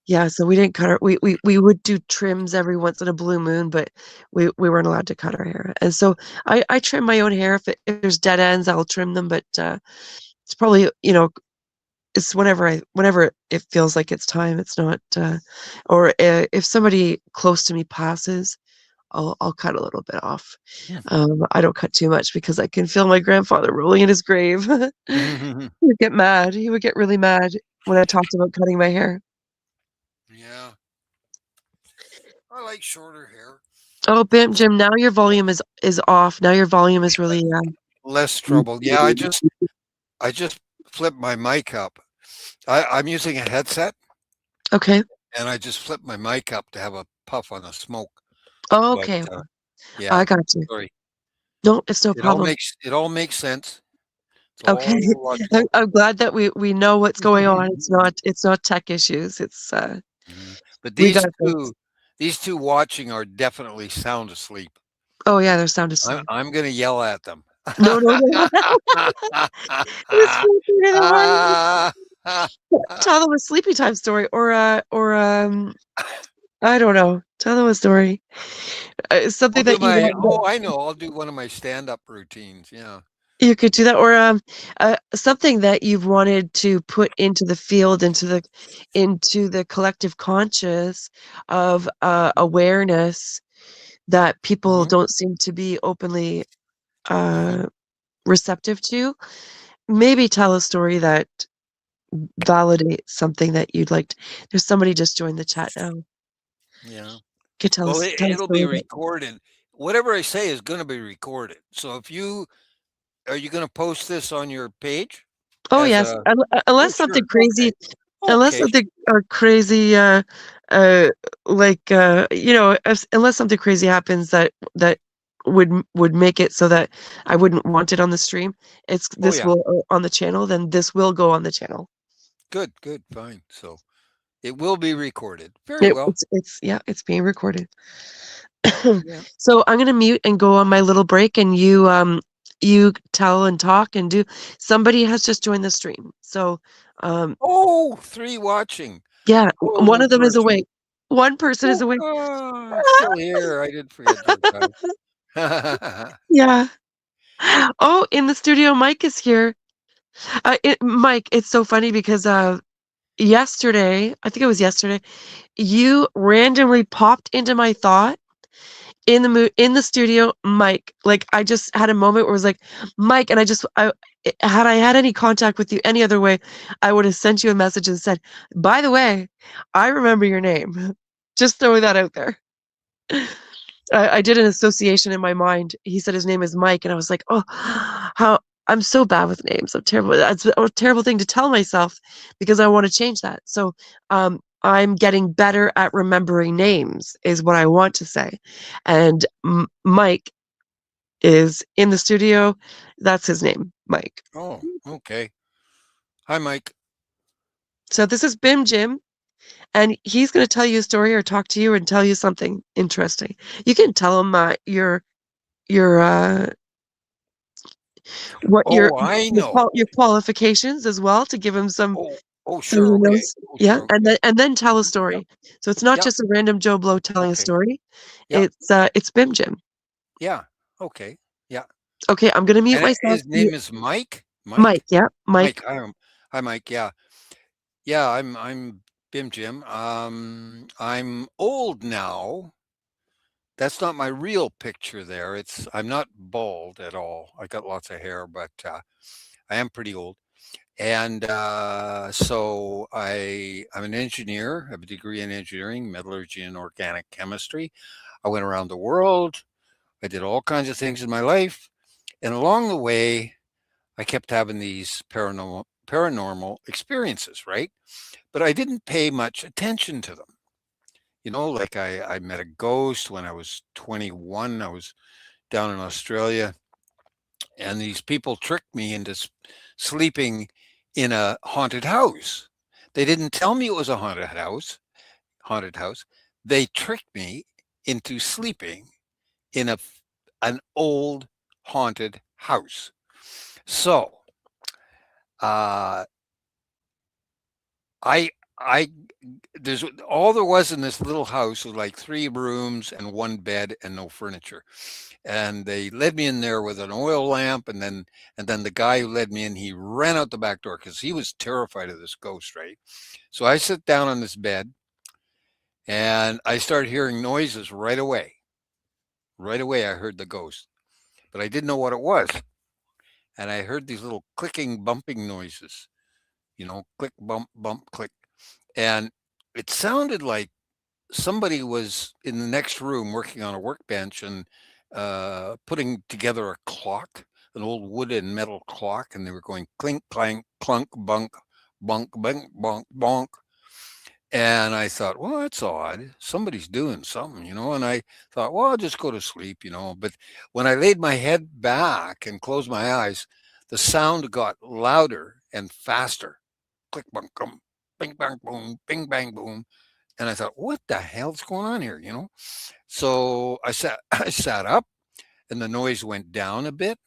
A: yeah, so we didn't cut we would do trims every once in a blue moon, but we weren't allowed to cut our hair. And so I trim my own hair. If there's dead ends, I'll trim them, but, it's probably, it's whenever it feels like it's time. It's not, or if somebody close to me passes, I'll cut a little bit off. I don't cut too much because I can feel my grandfather rolling in his grave.
B: Mm.
A: He would get mad. He would get really mad when I talked about cutting my hair.
B: Yeah, I like shorter hair.
A: Oh, Bam Jim, now your volume is off. Now your volume is really,
B: Less trouble. Yeah, I just flipped my mic up. I'm using a headset,
A: okay.
B: and I just flipped my mic up to have a puff on the smoke.
A: Oh,
B: But
A: okay.
B: yeah,
A: I got you.
B: sorry.
A: No, it's no problem.
B: It all makes sense. It's
A: Okay.
B: all logical.
A: I'm glad that we know what's going on. It's not tech issues. It's,
B: Mhm. But
A: we got this.
B: these two watching are definitely sound asleep.
A: Oh yeah, they're sound asleep.
B: I'm gonna yell at them.
A: No, no, no. It's creepy to the heart. Tell them a sleepy time story or I don't know. Tell them a story.
B: I'll
A: Something
B: do
A: that you
B: my
A: want.
B: I know, I'll do one of my stand-up routines, yeah.
A: You could do that, or something that you've wanted to put into the field, into the collective conscious of awareness that people
B: Mhm,
A: don't seem to be openly
B: mhm,
A: uh, receptive to. Maybe tell a story that validates something that you'd like. There's somebody just joined the chat now.
B: yeah.
A: Could tell
B: Well,
A: us tell a
B: it'll be
A: story that.
B: recorded. Whatever I say is gonna be recorded. So if you are you gonna post this on your page
A: Oh
B: as
A: yes,
B: a oh,
A: unless something
B: sure,
A: crazy,
B: okay. Okay,
A: crazy, like unless something crazy happens that would make it so that I wouldn't want it on the stream. It's
B: oh,
A: this
B: yeah.
A: will on the channel. Then this will go on the channel.
B: Good, good, fine. So it will be recorded. Very
A: It,
B: well.
A: it's yeah, it's being recorded.
B: Yeah.
A: So I'm gonna mute and go on my little break, and you tell and talk and do. Somebody has just joined the stream, so
B: Oh, 3 watching.
A: yeah,
B: Oh,
A: one
B: new
A: of them is
B: person.
A: awake. One person is
B: Oh,
A: awake.
B: still here. I didn't forget those guys.
A: Yeah. Oh, in the studio, Mike is here. Mike, it's so funny because yesterday, I think it was yesterday, you randomly popped into my thought in the studio, Mike. Like I just had a moment where it was like, Mike, and had I had any contact with you any other way, I would have sent you a message and said, by the way, I remember your name. Just throwing that out there. I did an association in my mind. He said his name is Mike, and I was like, "Oh, how I'm so bad with names. I'm terrible. That's a terrible thing to tell myself because I want to change that." So, I'm getting better at remembering names, is what I want to say. And Mike is in the studio. That's his name, Mike.
B: Oh, okay. Hi, Mike.
A: So this is Bim Jim, and he's going to tell you a story or talk to you and tell you something interesting. You can tell him your what
B: Oh, I know.
A: your qualifications as well to give him some
B: Oh, oh,
A: so
B: sure.
A: he
B: Okay.
A: knows.
B: Oh,
A: Yeah,
B: sure.
A: and
B: Okay.
A: then tell a
B: Yep.
A: story. So it's not
B: Yep.
A: just a random Joe Blow telling a
B: Okay.
A: story.
B: Yep.
A: It's Bim Jim.
B: Yeah. Okay. Yeah.
A: Okay, I'm gonna mute
B: And
A: myself.
B: his name is Mike?
A: Mike,
B: Mike?
A: yeah,
B: Mike.
A: Mike.
B: Hi, Mike. Yeah. Yeah, I'm Bim Jim. I'm old now. That's not my real picture there. I'm not bald at all. I got lots of hair, but I am pretty old. And so I'm an engineer. I have a degree in engineering, metallurgy, and organic chemistry. I went around the world. I did all kinds of things in my life, and along the way, I kept having these paranormal experiences. Right, but I didn't pay much attention to them. Like I met a ghost when I was 21. I was down in Australia, and these people tricked me into sleeping in a haunted house. They didn't tell me it was a haunted house. They tricked me into sleeping in an old haunted house. So uh, I I there's all there was in this little house was like 3 rooms and 1 bed and no furniture. And they led me in there with an oil lamp, and then the guy who led me in, he ran out the back door because he was terrified of this ghost, right? So I sit down on this bed and I started hearing noises right away. Right away I heard the ghost, but I didn't know what it was. And I heard these little clicking, bumping noises, click, bump, bump, click. And it sounded like somebody was in the next room working on a workbench and putting together a clock, an old wood and metal clock, and they were going clink, clank, clunk, bunk, bunk, bunk, bonk, bonk. And I thought, well, that's odd. Somebody's doing something. And I thought, well, I'll just go to sleep. But when I laid my head back and closed my eyes, the sound got louder and faster. Click, bunk, bing, bang, boom, bing, bang, boom. And I thought, what the hell's going on here? So I sat, I sat up, and the noise went down a bit.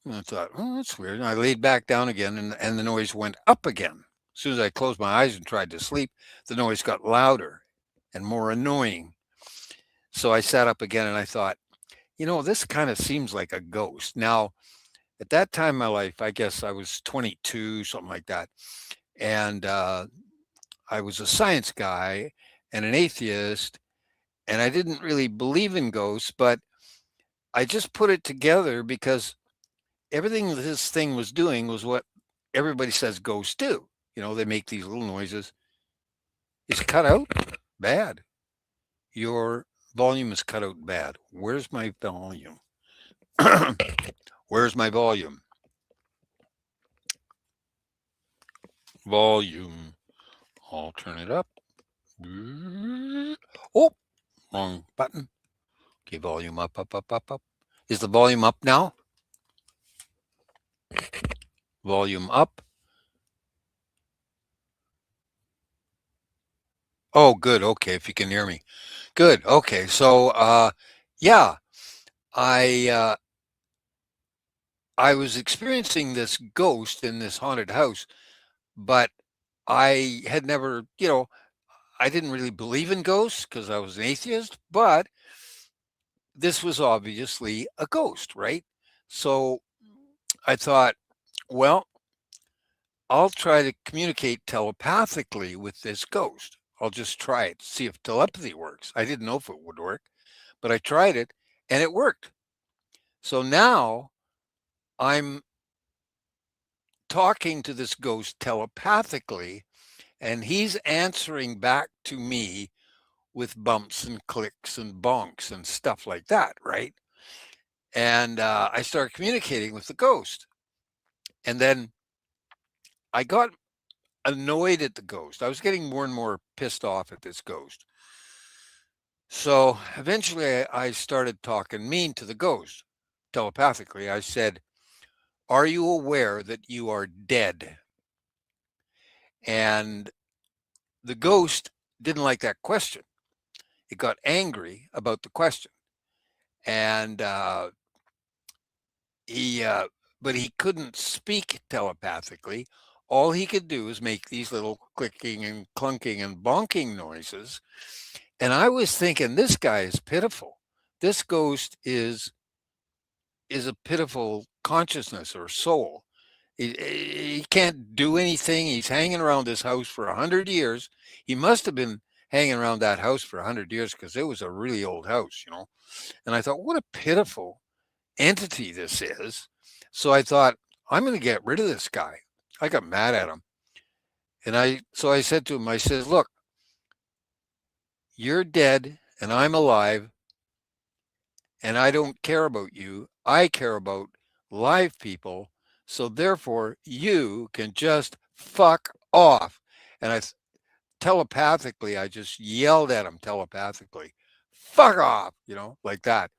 B: And I thought, oh, that's weird. And I laid back down again, and the noise went up again. As soon as I closed my eyes and tried to sleep, the noise got louder and more annoying. So I sat up again, and I thought, this kind of seems like a ghost. Now, at that time in my life, I guess I was 22, something like that. And I was a science guy and an atheist, and I didn't really believe in ghosts, but I just put it together because everything this thing was doing was what everybody says ghosts do. They make these little noises. It's cut out bad. Your volume is cut out bad. Where's my volume? Where's my volume? Volume. I'll turn it up. Oh, wrong button. Okay, volume up, up, up, up, up. Is the volume up now? Volume up. Oh, good. Okay, if you can hear me. Good. Okay. So yeah, I I was experiencing this ghost in this haunted house, but I had never, I didn't really believe in ghosts because I was an atheist, but this was obviously a ghost, right? So I thought, well, I'll try to communicate telepathically with this ghost. I'll just try it, see if telepathy works. I didn't know if it would work, but I tried it and it worked. So now I'm talking to this ghost telepathically, and he's answering back to me with bumps and clicks and bonks and stuff like that, right? And I start communicating with the ghost. And then I got annoyed at the ghost. I was getting more and more pissed off at this ghost. So eventually I started talking mean to the ghost telepathically. I said, are you aware that you are dead? And the ghost didn't like that question. It got angry about the question. And he, but he couldn't speak telepathically. All he could do is make these little clicking and clunking and bonking noises. And I was thinking, this guy is pitiful. This ghost is a pitiful consciousness or soul. He can't do anything. He's hanging around this house for 100 years. He must have been hanging around that house for 100 years because it was a really old house. And I thought, what a pitiful entity this is. So I thought, I'm going to get rid of this guy. I got mad at him. And so I said to him, I says, look, you're dead and I'm alive and I don't care about you. I care about live people. So therefore, you can just fuck off. And telepathically, I just yelled at him telepathically, fuck off, like that.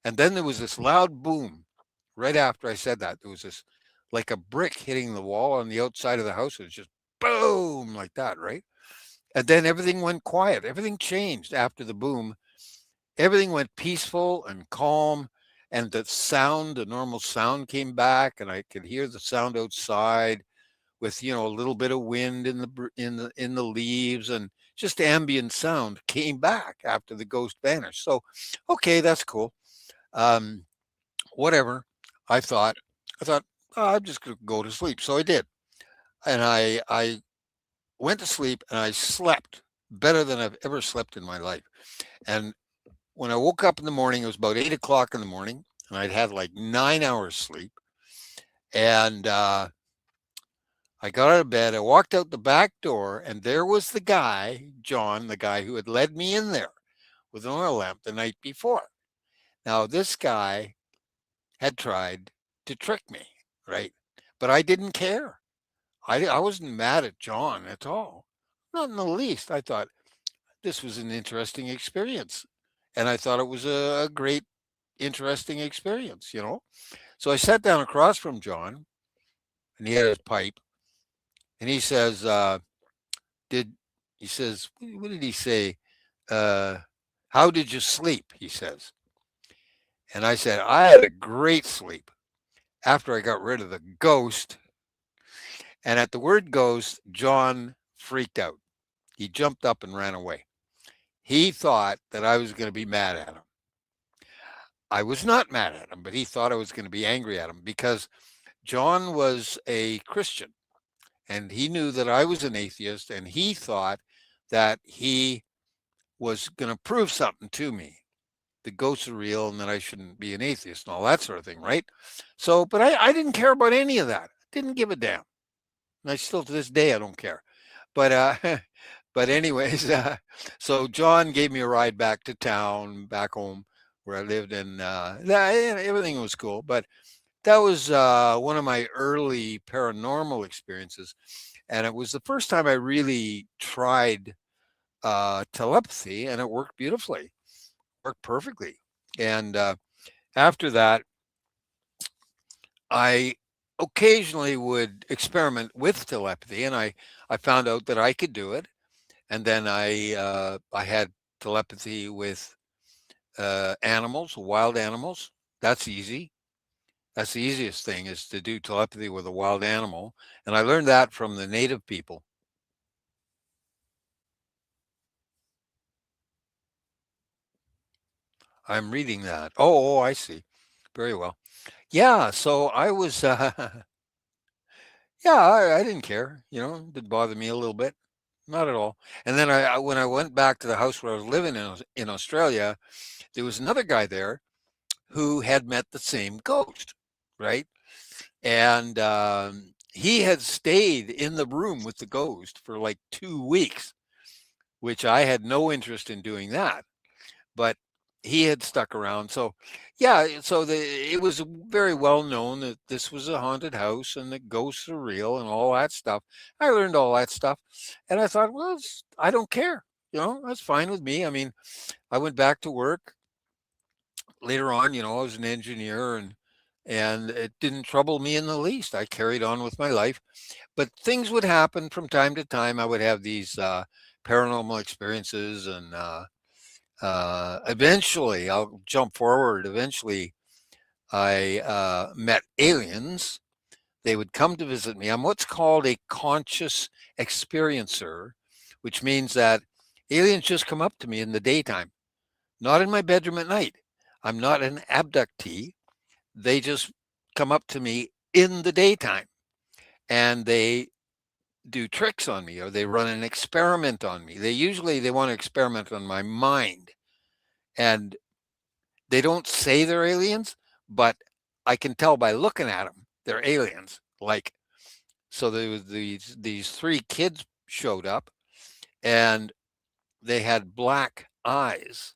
B: And then there was this loud boom right after I said that. There was this like a brick hitting the wall on the outside of the house. It was just boom, like that, right? And then everything went quiet. Everything changed after the boom. everything went peaceful and calm, and the normal sound came back, and I could hear the sound outside with, a little bit of wind in the leaves, and just ambient sound came back after the ghost vanished. So, okay, that's cool. Um, Whatever. I thought, I thought, "Oh, I'm just gonna go to sleep." So I did, and I went to sleep, and I slept better than I've ever slept in my life. And when I woke up in the morning, it was about 8 o'clock in the morning, and I'd had like 9 hours sleep. And I got out of bed, I walked out the back door, and there was the guy, John, the guy who had led me in there with an oil lamp the night before. Now, this guy had tried to trick me, right? But I didn't care. I wasn't mad at John at all, not in the least. I thought this was an interesting experience, and I thought it was a great, interesting experience. So I sat down across from John, and he had his pipe, and he says, "Did," he says, "what did he say? Uh, how did you sleep?" He says, and I said, "I had a great sleep after I got rid of the ghost." And at the word ghost, John freaked out. He jumped up and ran away. He thought that I was going to be mad at him. I was not mad at him, but he thought I was going to be angry at him because John was a Christian, and he knew that I was an atheist, and he thought that he was going to prove something to me. The ghosts are real and that I shouldn't be an atheist and all that sort of thing, right? So, but I didn't care about any of that. Didn't give a damn. And I still, to this day, I don't care. But but anyways, so John gave me a ride back to town, back home where I lived, and everything was cool. But that was one of my early paranormal experiences, and it was the first time I really tried telepathy, and it worked beautifully, worked perfectly. And after that, I occasionally would experiment with telepathy, and I found out that I could do it. And then I had telepathy with animals, wild animals. That's easy. That's the easiest thing, is to do telepathy with a wild animal. And I learned that from the native people. I'm reading that. Oh, I see. Very well. Yeah. So I was, yeah, I didn't care. It didn't bother me a little bit. Not at all. And then when I went back to the house where I was living in Australia, there was another guy there who had met the same ghost, right? And he had stayed in the room with the ghost for like 2 weeks, which I had no interest in doing that. But he had stuck around. So, yeah, so it was very well known that this was a haunted house and that ghosts are real and all that stuff. I learned all that stuff, and I thought, well, I don't care. That's fine with me. I mean, I went back to work later on. I was an engineer, and it didn't trouble me in the least. I carried on with my life, but things would happen from time to time. I would have these paranormal experiences, and eventually, I'll jump forward. Eventually, I met aliens. They would come to visit me. I'm what's called a conscious experiencer, which means that aliens just come up to me in the daytime, not in my bedroom at night. I'm not an abductee. They just come up to me in the daytime, and they do tricks on me, or they run an experiment on me. They want to experiment on my mind, and they don't say they're aliens, but I can tell by looking at them they're aliens. Like, so there was these three kids showed up, and they had black eyes,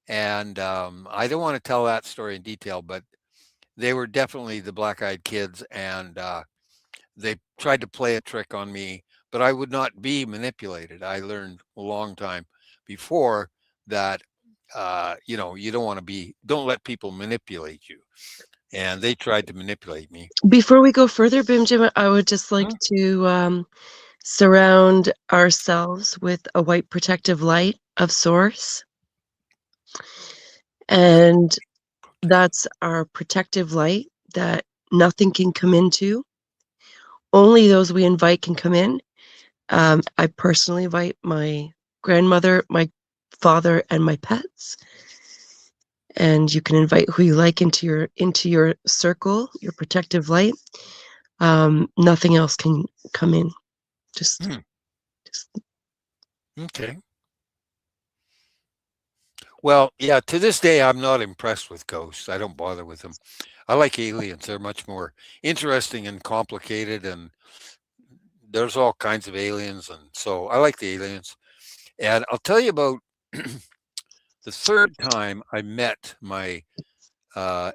B: and I don't want to tell that story in detail, but they were definitely the black-eyed kids, and they tried to play a trick on me, but I would not be manipulated. I learned a long time before that, you don't let people manipulate you. And they tried to manipulate me.
A: Before we go further, Boom Jim, I would just like to surround ourselves with a white protective light of source. And that's our protective light that nothing can come into. Only those we invite can come in. I personally invite my grandmother, my father, and my pets. And you can invite who you like into your circle, your protective light. Nothing else can come in. Just, just
B: Okay. Well, yeah, to this day, I'm not impressed with ghosts. I don't bother with them. I like aliens. They're much more interesting and complicated, and there's all kinds of aliens. And so I like the aliens. And I'll tell you about the third time I met my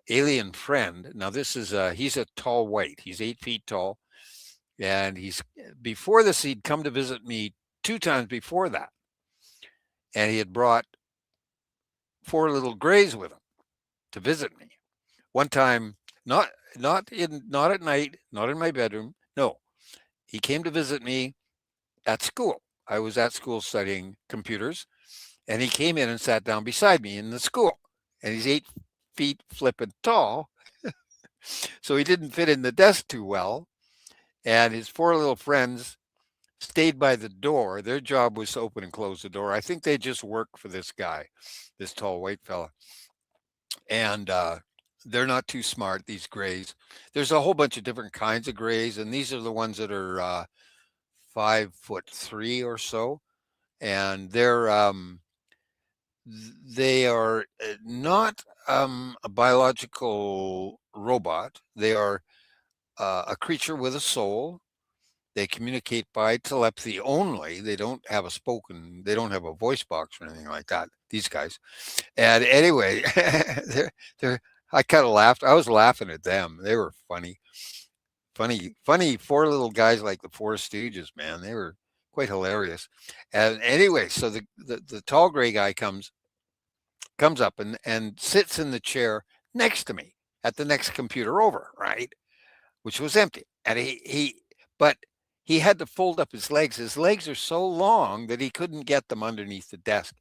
B: alien friend. Now, this is, he's a tall white, he's 8 feet tall. And before this, he'd come to visit me 2 times before that. And he had brought 4 little grays with him to visit me. One time, not not at night, not in my bedroom. No, he came to visit me at school. I was at school studying computers, and he came in and sat down beside me in the school. And he's 8 feet flippin' tall, so he didn't fit in the desk too well. And his 4 little friends stayed by the door. Their job was to open and close the door. I think they just worked for this guy, this tall white fella. And they're not too smart, these grays. There's a whole bunch of different kinds of grays, and these are the ones that are 5'3" or so, and they are not a biological robot. They are a creature with a soul. They communicate by telepathy only. They don't have they don't have a voice box or anything like that. These guys. And anyway, they're, I kind of laughed. I was laughing at them. They were funny, funny 4 little guys like the Four Stooges, man. They were quite hilarious. And anyway, so the tall gray guy comes up and sits in the chair next to me at the next computer over, right? Which was empty. And but he had to fold up his legs. His legs are so long that he couldn't get them underneath the desk.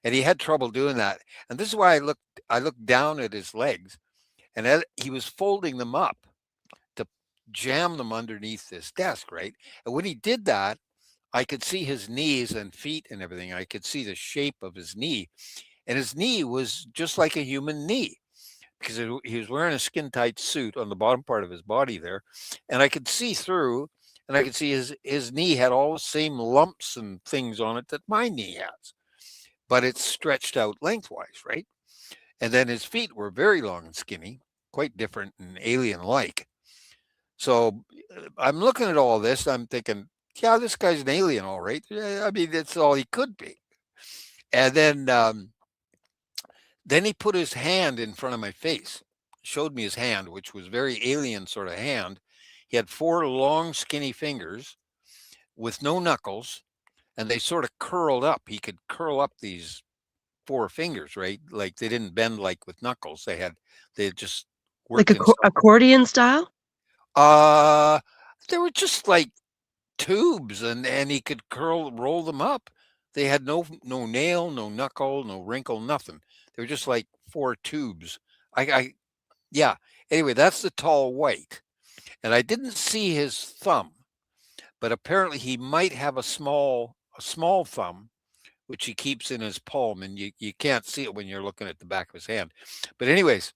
B: And he had trouble doing that. And this is why I looked down at his legs, and he was folding them up to jam them underneath this desk, right? And when he did that, I could see his knees and feet and everything. I could see the shape of his knee. And his knee was just like a human knee because he was wearing a skin tight suit on the bottom part of his body there. And I could see through, and I could see his knee had all the same lumps and things on it that my knee has, but it's stretched out lengthwise, right? And then his feet were very long and skinny, quite different and alien like. So I'm looking at all this. I'm thinking, yeah, this guy's an alien, all right. I mean, that's all he could be. And then he put his hand in front of my face, showed me his hand, which was very alien sort of hand. He had 4 long, skinny fingers with no knuckles, and they sort of curled up. He could curl up these 4 fingers, right? Like they didn't bend like with knuckles. They had just
A: like
B: worked in some.
A: accordion style.
B: Uh, they were just like tubes, and he could roll them up. They had no nail, no knuckle, no wrinkle, nothing. They were just like 4 tubes. I yeah. Anyway, that's the tall white, and I didn't see his thumb, but apparently he might have a small thumb, which he keeps in his palm, and you can't see it when you're looking at the back of his hand. But anyways,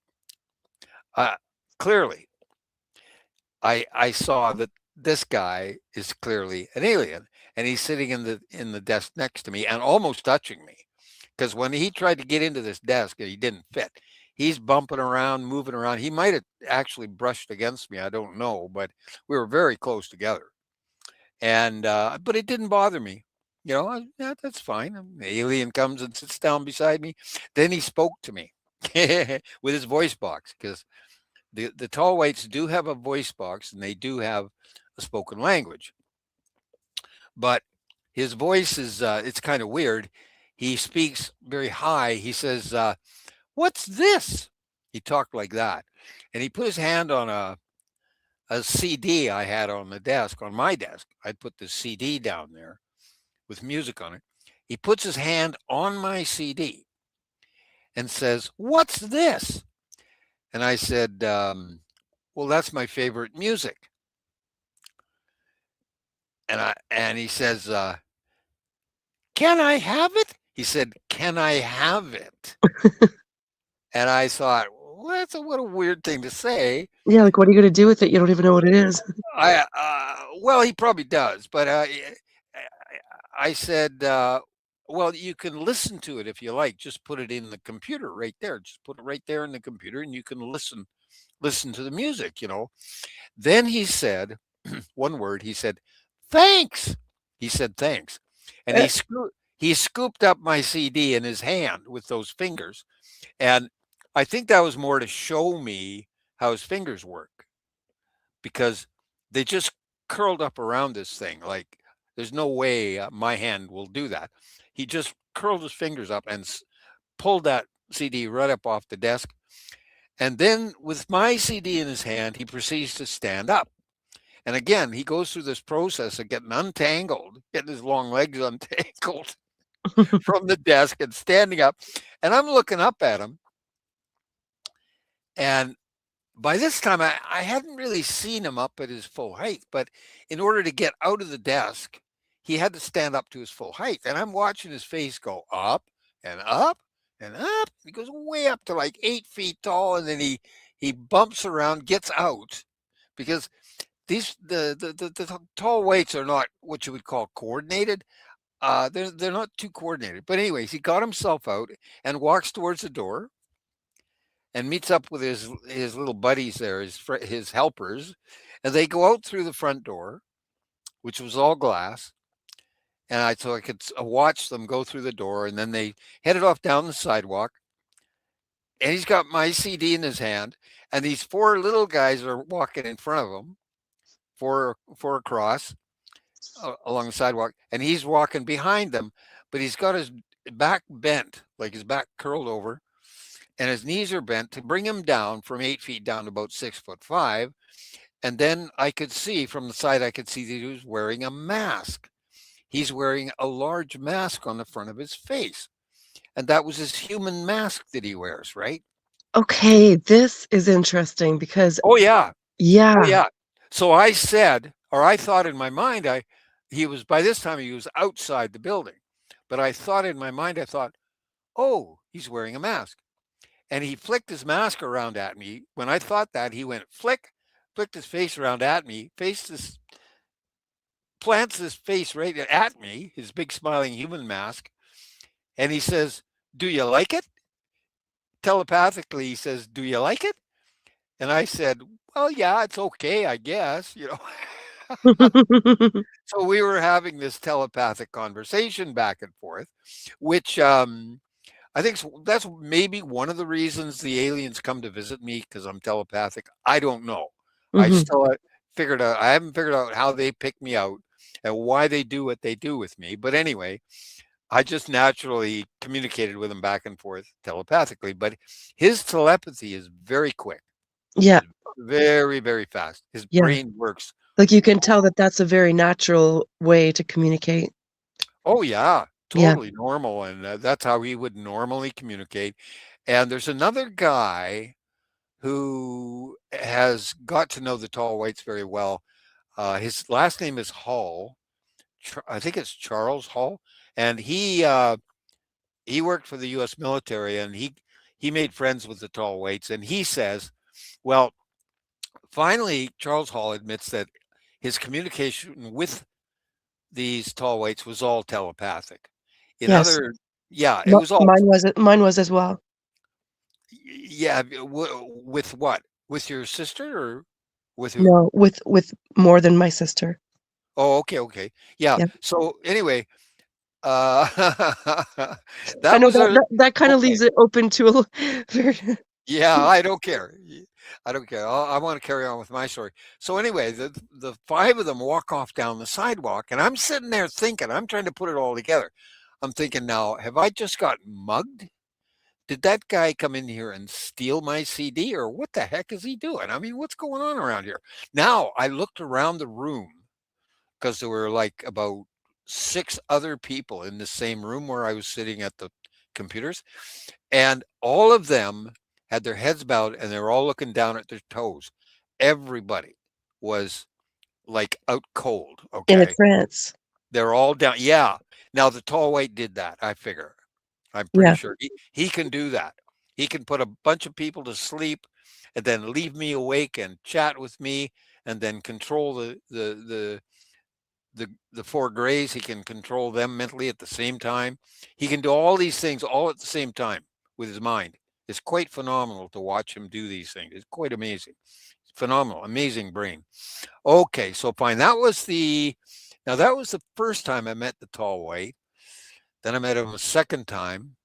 B: uh, clearly I saw that this guy is clearly an alien, and he's sitting in the desk next to me and almost touching me. Because when he tried to get into this desk, he didn't fit. He's bumping around, moving around. He might have actually brushed against me. I don't know, but we were very close together. And but it didn't bother me. Yeah, that's fine. The alien comes and sits down beside me. Then he spoke to me with his voice box because the tall whites do have a voice box and they do have a spoken language, but his voice is it's kind of weird. He speaks very high. He says, "What's this?" He talked like that, and he put his hand on a CD I had on the desk on my desk. I put the CD down there with music on it. He puts his hand on my CD, and says, "What's this?" And I said, "Well, that's my favorite music." And he says, "Can I have it?" He said, "Can I have it?" And I thought, well, what a weird thing to say.
A: Yeah, like, what are you gonna do with it? You don't even know what it is.
B: Well, he probably does, but I said, well, you can listen to it if you like. Just put it in the computer right there. Just put it right there in the computer, and you can listen to the music. Then he said one word. He said, "Thanks." He said, "Thanks," and
A: Eh,
B: he scooped up my CD in his hand with those fingers, and I think that was more to show me how his fingers work because they just curled up around this thing. Like there's no way my hand will do that. He just curled his fingers up and pulled that CD right up off the desk. And then with my CD in his hand, he proceeds to stand up. And again, he goes through this process of getting untangled, getting his long legs untangled from the desk and standing up. And I'm looking up at him. And by this time, I hadn't really seen him up at his full height, but in order to get out of the desk, he had to stand up to his full height. And I'm watching his face go up and up and up. He goes way up to like 8 feet tall, and then he bumps around, gets out because the tall weights are not what you would call coordinated. They're not too coordinated. But anyways, he got himself out and walks towards the door and meets up with his little buddies there, his helpers, and they go out through the front door, which was all glass. And so I could watch them go through the door, and then they headed off down the sidewalk. And he's got my CD in his hand, and these four little guys are walking in front of him, four across along the sidewalk, and he's walking behind them, but he's got his back bent, like his back curled over, and his knees are bent to bring him down from 8 feet down to about 6'5". And then I could see from the side, I could see that he was wearing a mask. He's wearing a large mask on the front of his face. And that was his human mask that he wears, right?
A: okay, this is interesting because
B: Oh yeah. Oh
A: yeah.
B: yeah. So I said, or I thought in my mind, he was by this time he was outside the building. But I thought in my mind, I thought, oh, he's wearing a mask. And he flicked his mask around at me. When I thought that, he went flicked his face around at me, plants his face right at me, his big smiling human mask, and he says, "Do you like it?" Telepathically, he says, "Do you like it?" And I said, "Well, yeah, it's okay, I guess." So we were having this telepathic conversation back and forth, which I think that's maybe one of the reasons the aliens come to visit me because I'm telepathic. I don't know. I
A: Mhm.
B: still figured out. I haven't figured out how they pick me out and why they do what they do with me. But anyway, I just naturally communicated with him back and forth telepathically. But his telepathy is very quick.
A: Yeah,
B: It's very, very fast. His
A: yeah.
B: brain works.
A: Like, you can tell that that's a very natural way to communicate.
B: Oh yeah,
A: Yeah.
B: totally normal, and that's how he would normally communicate. And there's another guy who has got to know the tall whites very well. His last name is Hall. I think it's Charles Hall, and he worked for the U.S. military, and he made friends with the tall whites. And he says, well, finally, Charles Hall admits that his communication with these tall whites was all telepathic. In
A: Yes.
B: other, yeah, it was all,
A: Mine was as well.
B: yeah. With what? With your sister or with who?
A: No, with more than my sister.
B: Oh, okay, okay. Yeah.
A: Yeah.
B: So anyway, uh
A: I
B: that
A: know
B: was
A: that
B: a
A: that kinda
B: okay.
A: leaves it open to a very
B: Yeah, I don't care. I don't care. I want to carry on with my story. So anyway, the five of them walk off down the sidewalk, and I'm sitting there thinking, I'm trying to put it all together. I'm thinking now, have I just got mugged? Did that guy come in here and steal my CD, or what the heck is he doing? I mean, what's going on around here? Now I looked around the room because there were like about six other people in the same room where I was sitting at the computers, and all of them had their heads bowed and they were all looking down at their toes. Everybody was like out cold.
A: In a
B: Okay,
A: trance.
B: they're all down. Yeah. Now the tall white did that. I figure. I'm pretty
A: Yeah.
B: sure he can do that. He can put a bunch of people to sleep and then leave me awake and chat with me and then control the four grays. He can control them mentally at the same time. He can do all these things all at the same time with his mind. It's quite phenomenal to watch him do these things. It's quite amazing. Phenomenal, amazing brain. Okay, so fine. That was the first time I met the tall white. Then I met him a second time,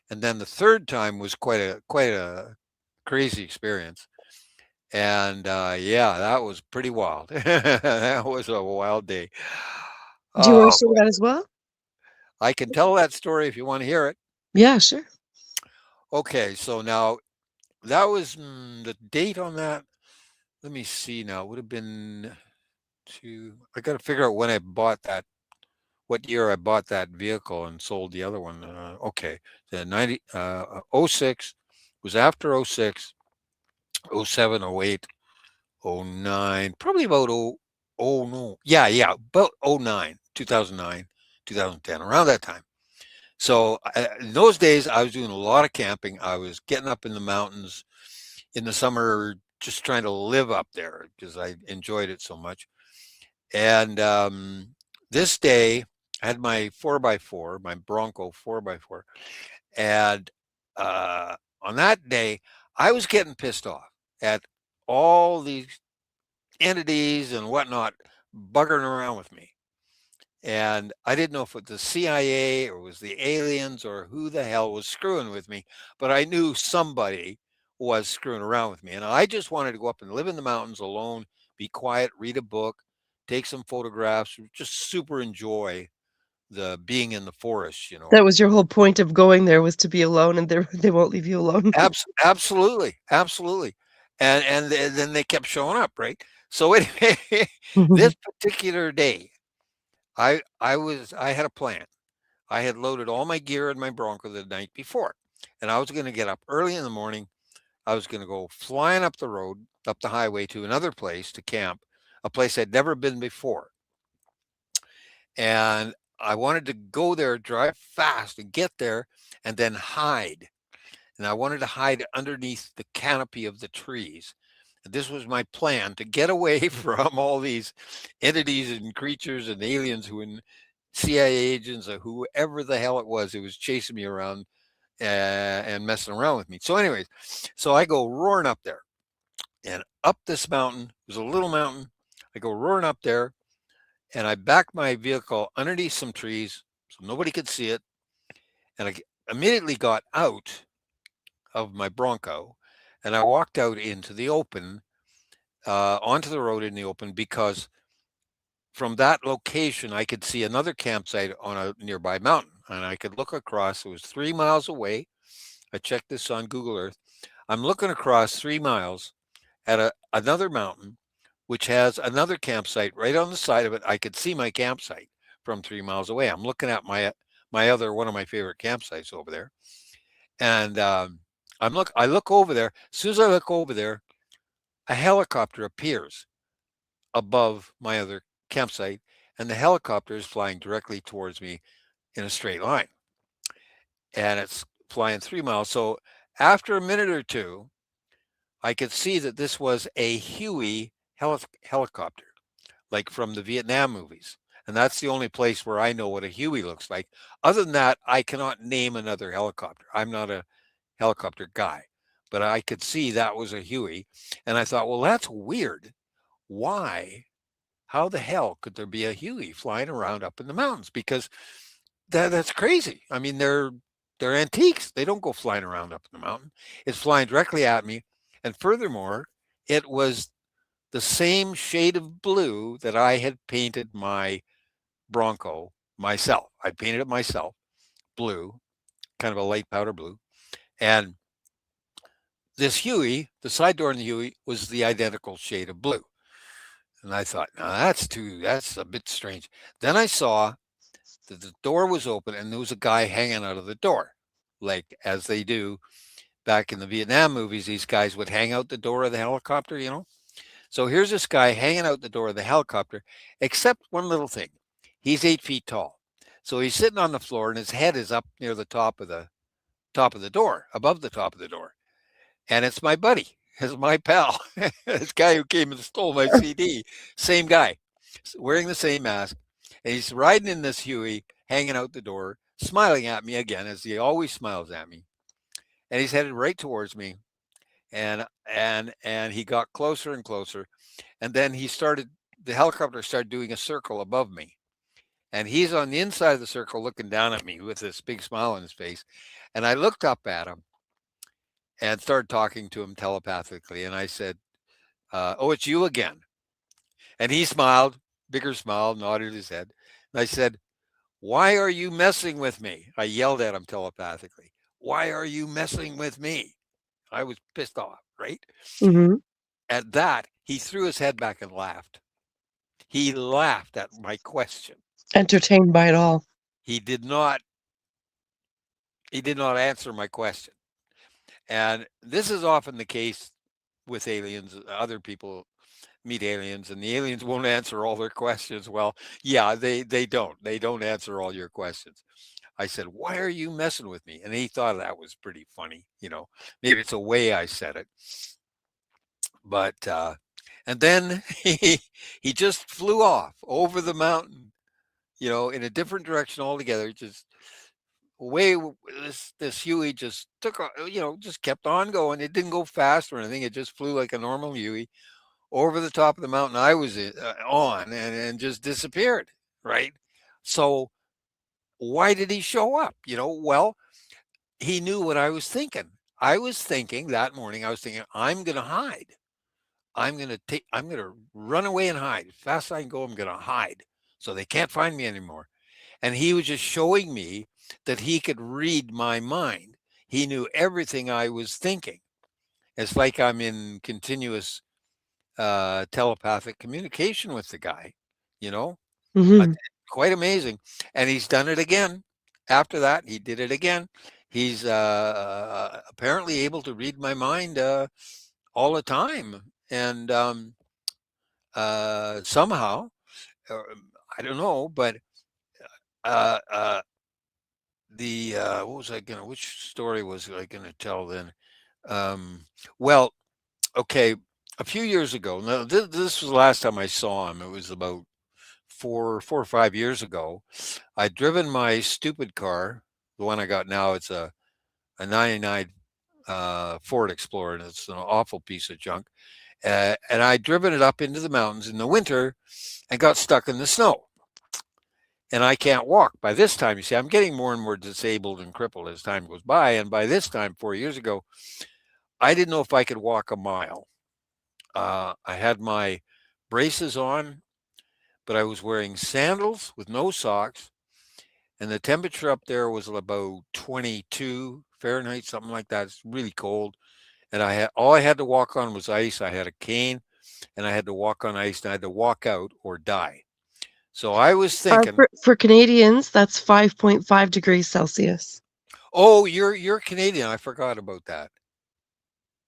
B: and then the third time was quite a crazy experience. And yeah, that was pretty wild. That was a wild day.
A: Do you wanna
B: Oh
A: share
B: boy,
A: that as well?
B: I can tell that story if you want to hear it.
A: Yeah, sure.
B: Okay, so now that was the date on that. Let me see now. It would have been I got to figure out when I bought that, what year I bought that vehicle and sold the other one. Okay, the 06 was after 06, 07, 08, 09, probably about oh no, yeah, about 09, 2009, 2010, around that time. So in those days, I was doing a lot of camping. I was getting up in the mountains in the summer, just trying to live up there because I enjoyed it so much. And this day, I had my 4x4, my Bronco 4x4. And on that day, I was getting pissed off at all these entities and whatnot buggering around with me. And I didn't know if it was the CIA or was the aliens or who the hell was screwing with me, but I knew somebody was screwing around with me. And I just wanted to go up and live in the mountains alone, be quiet, read a book, take some photographs, just super enjoy the being in the forest.
A: That was your whole point of going there was to be alone and they won't leave you alone.
B: Absolutely, absolutely. And then they kept showing up, right? So anyway, this particular day, I had a plan. I had loaded all my gear in my Bronco the night before, and I was going to get up early in the morning. I was going to go flying up the road, up the highway to another place to camp, a place I'd never been before. And I wanted to go there, drive fast and get there and then hide. And I wanted to hide underneath the canopy of the trees. And this was my plan to get away from all these entities and creatures and aliens CIA agents or whoever the hell it was who was chasing me around and messing around with me. So, anyways, so I go roaring up there and up this mountain. It was a little mountain. I go roaring up there and I back my vehicle underneath some trees so nobody could see it. And I immediately got out of my Bronco and I walked out into the open, onto the road in the open, because from that location, I could see another campsite on a nearby mountain and I could look across. It was 3 miles away. I checked this on Google Earth. I'm looking across 3 miles at another mountain, which has another campsite right on the side of it. I could see my campsite from 3 miles away. I'm looking at my other one of my favorite campsites over there, and I look over there. As soon as I look over there, a helicopter appears above my other campsite, and the helicopter is flying directly towards me in a straight line, and it's flying 3 miles. So after a minute or two, I could see that this was a Huey helicopter, like from the Vietnam movies. And that's the only place where I know what a Huey looks like. Other than that, I cannot name another helicopter. I'm not a helicopter guy, but I could see that was a Huey. And I thought, well, that's weird. Why? How the hell could there be a Huey flying around up in the mountains? Because that's crazy. I mean, they're antiques. They don't go flying around up in the mountain. It's flying directly at me. And furthermore, it was the same shade of blue that I had painted my Bronco myself. I painted it myself, blue, kind of a light powder blue. And this Huey, the side door in the Huey, was the identical shade of blue. And I thought, no, that's a bit strange. Then I saw that the door was open and there was a guy hanging out of the door. like as they do back in the Vietnam movies. These guys would hang out the door of the helicopter, you know. So here's this guy hanging out the door of the helicopter, except one little thing. He's 8 feet tall. So he's sitting on the floor and his head is up near the top of the door, above the top of the door. And it's my buddy, it's my pal, this guy who came and stole my CD. Same guy, wearing the same mask. And he's riding in this Huey, hanging out the door, smiling at me again, as he always smiles at me. And he's headed right towards me. And he got closer and closer. And then the helicopter started doing a circle above me. And he's on the inside of the circle looking down at me with this big smile on his face. And I looked up at him and started talking to him telepathically. And I said, "Oh, it's you again." And he smiled, bigger smile, nodded his head. And I said, "Why are you messing with me?" I yelled at him telepathically. "Why are you messing with me?" I was pissed off, right?
A: Mm-hmm.
B: At that, he threw his head back and laughed. He laughed at my question.
A: Entertained by it all.
B: He did not answer my question. And this is often the case with aliens. Other people meet aliens and the aliens won't answer all their questions. Well, yeah, they don't answer all your questions. I said, "Why are you messing with me?" And he thought that was pretty funny, you know. Maybe it's a way I said it. But and then he just flew off over the mountain, you know, in a different direction altogether. Just way this Huey just took, you know, just kept on going. It didn't go fast or anything. It just flew like a normal Huey over the top of the mountain I was on, and just disappeared. Right. So why did he show up? You know, well, he knew what I was thinking. I was thinking that morning. I was thinking, I'm going to hide. I'm going to run away and hide as fast as I can go. I'm going to hide so they can't find me anymore. And he was just showing me that he could read my mind. He knew everything I was thinking. It's like I'm in continuous telepathic communication with the guy, you know, uh,
A: Mm-hmm.
B: quite amazing. And he's done it again. After that, he did it again. He's apparently able to read my mind all the time. And somehow, uh, I don't know, but uh, uh, what was I gonna? Which story was I gonna tell then? Um, well, okay, a few years ago. Now, this was the last time I saw him. It was about 4 or 5 years ago. I'd driven my stupid car, the one I got now. It's a '99 Ford Explorer, and it's an awful piece of junk. And I'd driven it up into the mountains in the winter and got stuck in the snow. And I can't walk. By this time, you see, I'm getting more and more disabled and crippled as time goes by. And by this time, 4 years ago, I didn't know if I could walk a mile. I had my braces on, but I was wearing sandals with no socks. And the temperature up there was about 22 Fahrenheit, something like that. It's really cold. And all I had to walk on was ice. I had a cane and I had to walk on ice and I had to walk out or die. So I was thinking,
A: For Canadians, that's 5.5 degrees Celsius.
B: oh, you're Canadian. I forgot about that.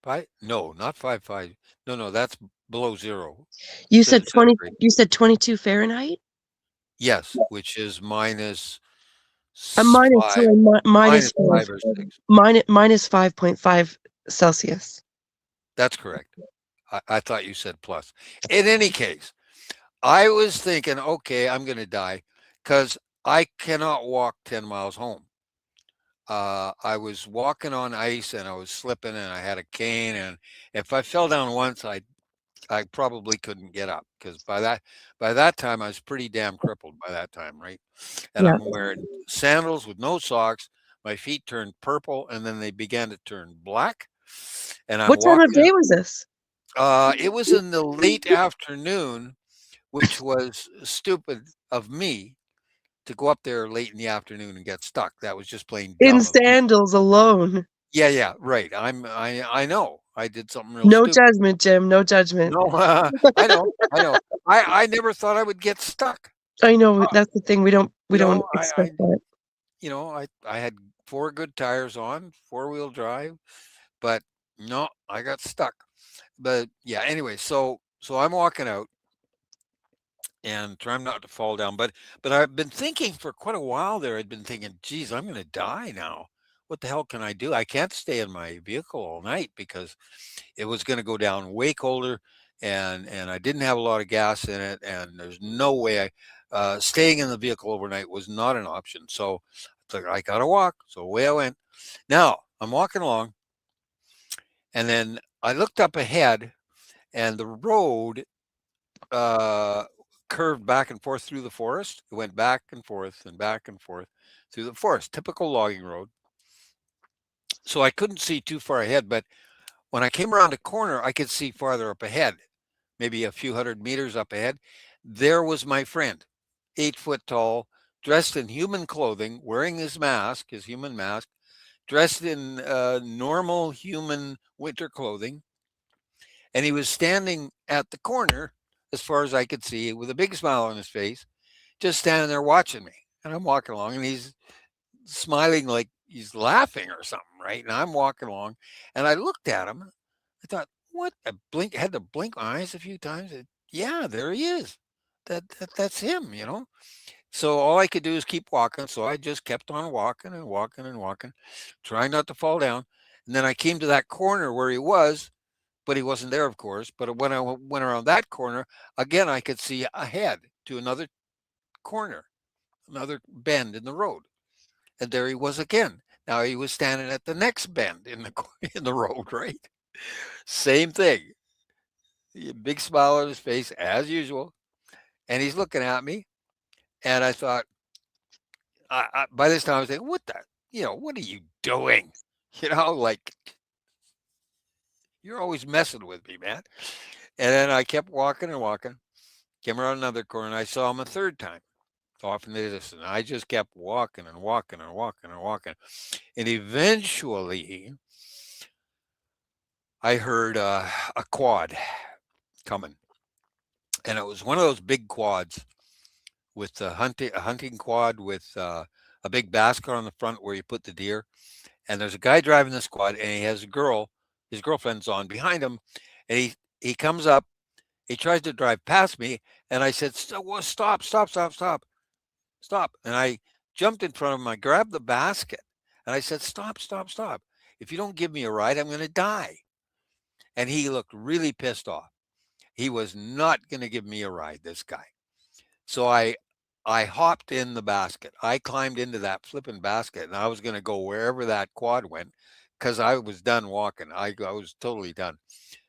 B: Five? No, not 5.5. No, that's below zero
A: You said 20.
B: centigrade.
A: You said 22 Fahrenheit.
B: Yes, which is minus
A: Minus
B: five,
A: sorry,
B: minus 5 or 6.
A: minus 5.5 Celsius.
B: That's correct. I thought you said plus. In any case, I was thinking, okay, I'm going to die because I cannot walk 10 miles home. I was walking on ice and I was slipping and I had a cane. And if I fell down once, I probably couldn't get up because by that time I was pretty damn crippled by that time, right? And
A: Yeah.
B: I'm wearing sandals with no socks. My feet turned purple and then they began to turn black. And I'm
A: What time of
B: walking.
A: day was this?
B: It was in the late afternoon, which was stupid of me to go up there late in the afternoon and get stuck. That was just plain
A: In
B: dumb of me.
A: sandals alone.
B: Yeah, right. I know. I did something real
A: No
B: stupid.
A: judgment, Jim. No judgment.
B: No, I know. I never thought I would get stuck.
A: I know that's the thing. We don't
B: You know,
A: expect that.
B: I had 4 good tires on, four-wheel drive, but no, I got stuck. But yeah, anyway, so I'm walking out and trying not to fall down. But I've been thinking for quite a while there. I'd been thinking, geez, I'm going to die now. What the hell can I do? I can't stay in my vehicle all night because it was going to go down way colder, and I didn't have a lot of gas in it, and there's no way staying in the vehicle overnight was not an option. So it's like I gotta walk. So away I went. Now I'm walking along, and then I looked up ahead, and the road uh, curved back and forth through the forest. It went back and forth through the forest, typical logging road. So I couldn't see too far ahead, but when I came around a corner, I could see farther up ahead, maybe a few hundred meters up ahead. There was my friend, 8 foot tall, dressed in human clothing, wearing his mask, his human mask, dressed in normal human winter clothing. And he was standing at the corner, as far as I could see, with a big smile on his face, just standing there watching me. And I'm walking along, and he's smiling like he's laughing or something, right? And I'm walking along, and I looked at him. I thought, what? I had to blink my eyes a few times. Yeah, there he is. That's him. So all I could do is keep walking. So I just kept on walking and walking and walking, trying not to fall down. And then I came to that corner where he was, but he wasn't there, of course. But when I went around that corner, again, I could see ahead to another corner, another bend in the road. And there he was again. Now he was standing at the next bend in the in the road, right? Same thing. Big smile on his face as usual, and he's looking at me. And I thought, by this time I was thinking, what are you doing? Like you're always messing with me, man. And then I kept walking and walking, came around another corner, and I saw him a third time off in the distance. I just kept walking and walking and walking and walking. And eventually I heard a quad coming. And it was one of those big quads with a hunting quad with a big basket on the front where you put the deer. And there's a guy driving this quad, and he has a girl. His girlfriend's on behind him, and he comes up. He tries to drive past me, and I said, "Stop! Stop! Stop! Stop! Stop!" And I jumped in front of him. I grabbed the basket, and I said, "Stop! Stop! Stop! If you don't give me a ride, I'm going to die." And he looked really pissed off. He was not going to give me a ride, this guy. So I hopped in the basket. I climbed into that flipping basket, and I was going to go wherever that quad went because I was done walking. I was totally done.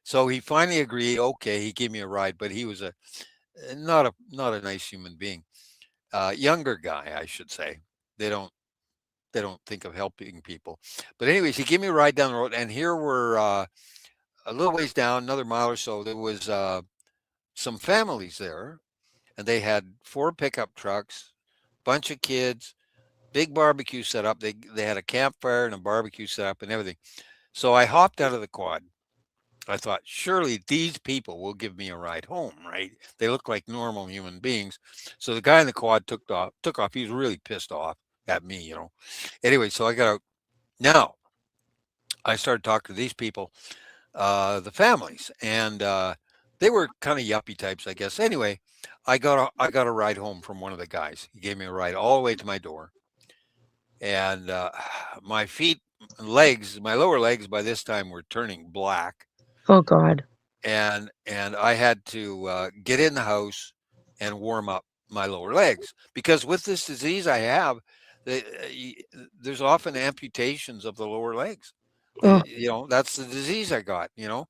B: So he finally agreed. Okay, he gave me a ride, but he was not a nice human being. Younger guy, I should say. They don't they don't think of helping people. But anyways, he gave me a ride down the road, and here we're a little ways down, another mile or so. There was some families there, and they had 4 pickup trucks, bunch of kids, big barbecue set up. They had a campfire and a barbecue set up and everything. So I hopped out of the quad. I thought, surely these people will give me a ride home, right? They look like normal human beings. So the guy in the quad took off. Took off. He was really pissed off at me. Anyway, so I got out. Now I started talking to these people, the families, and they were kind of yuppie types, I guess. Anyway, I got a ride home from one of the guys. He gave me a ride all the way to my door, and my feet, legs, my lower legs by this time were turning black,
A: Oh God.
B: and I had to get in the house and warm up my lower legs because with this disease I have, there's often amputations of the lower legs.
A: Oh,
B: That's the disease I got, and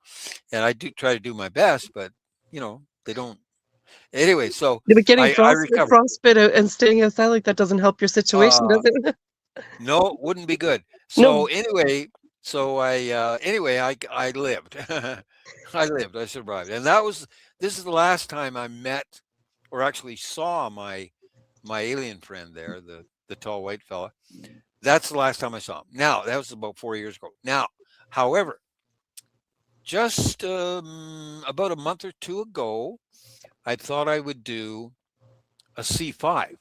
B: I do try to do my best, but they don't. Anyway, so
A: yeah, but getting
B: I recovered.
A: frostbite and staying outside like that doesn't help your situation,
B: Uh,
A: does it?
B: no, wouldn't be good.
A: No.
B: So anyway, I lived. I lived. I survived, and this is the last time I met or actually saw my alien friend there, the tall white fella. That's the last time I saw him. Now that was about 4 years ago. Now, however, just about a month or two ago, I thought I would do a C5.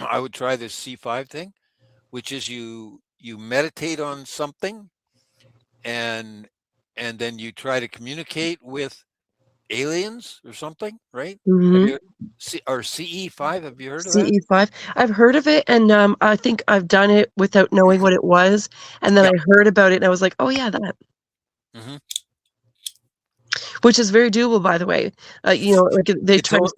B: I would try this C5 thing, which is you meditate on something, and then you try to communicate with aliens or something, right? Have
A: Hmm.
B: you or CE5? Have you heard of that?
A: CE5. I've heard of it, and I think I've done it without knowing what it was, and then
B: Yeah.
A: I heard about it, and I was like, "Oh yeah, that,"
B: Hmm.
A: which is very doable, by the way. Like they
B: It's
A: try to
B: all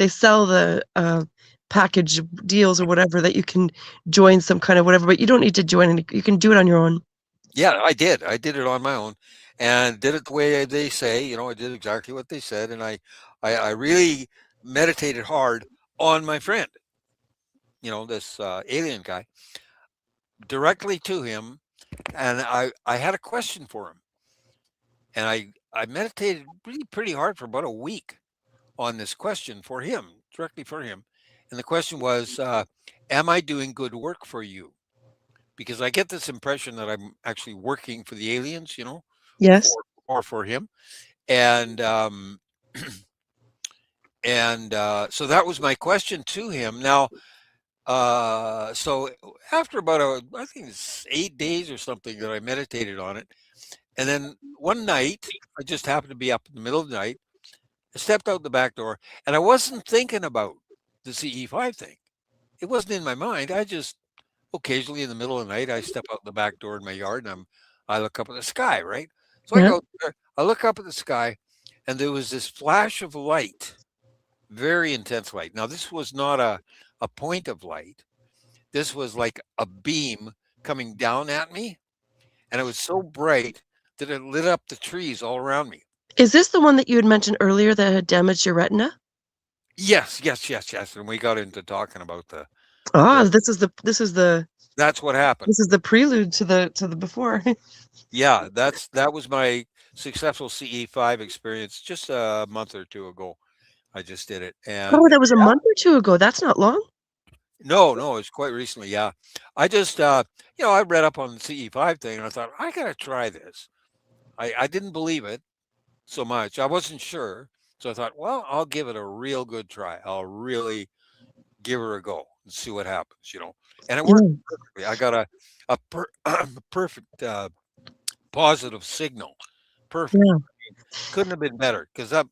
A: sell the package deals or whatever that you can join some kind of whatever, but you don't need to join any. You can do it on your own.
B: yeah. I did it on my own, and did it the way they say. I did exactly what they said, and I really meditated hard on my friend. This alien guy, directly to him, and I had a question for him, and I meditated really pretty hard for about a week on this question for him, directly for him. And the question was, am I doing good work for you? Because I get this impression that I'm actually working for the aliens,
A: Yes.
B: for or for him. And so that was my question to him. Now, so after about I think it's 8 days or something that I meditated on it, and then one night I just happened to be up in the middle of the night. I stepped out the back door, and I wasn't thinking about the CE5 thing. It wasn't in my mind. I just occasionally in the middle of the night, I step out the back door in my yard and I look up at the sky, right? So I
A: Yeah.
B: go there, I look up at the sky, and there was this flash of light, very intense light. Now, this was not a point of light. This was like a beam coming down at me, and it was so bright that it lit up the trees all around me.
A: Is this the one that you had mentioned earlier that had damaged your retina?
B: Yes, yes, yes, yes. And we got into talking about
A: Ah,
B: the
A: this
B: that's what happened.
A: is the prelude to the before.
B: Yeah, that was my successful CE5 experience just a month or two ago. I just did it.
A: Oh,
B: And
A: that was a month or 2 ago. That's not long.
B: no, no, it's quite recently. Yeah. I just, I read up on the CE5 thing and I thought, I got to try this. I didn't believe it so much. I wasn't sure. So I thought, well, I'll give it a real good try. I'll really give her a go and see what happens. And it worked
A: Yeah,
B: perfectly. I got a perfect positive signal. Perfect.
A: yeah.
B: Couldn't have been better because that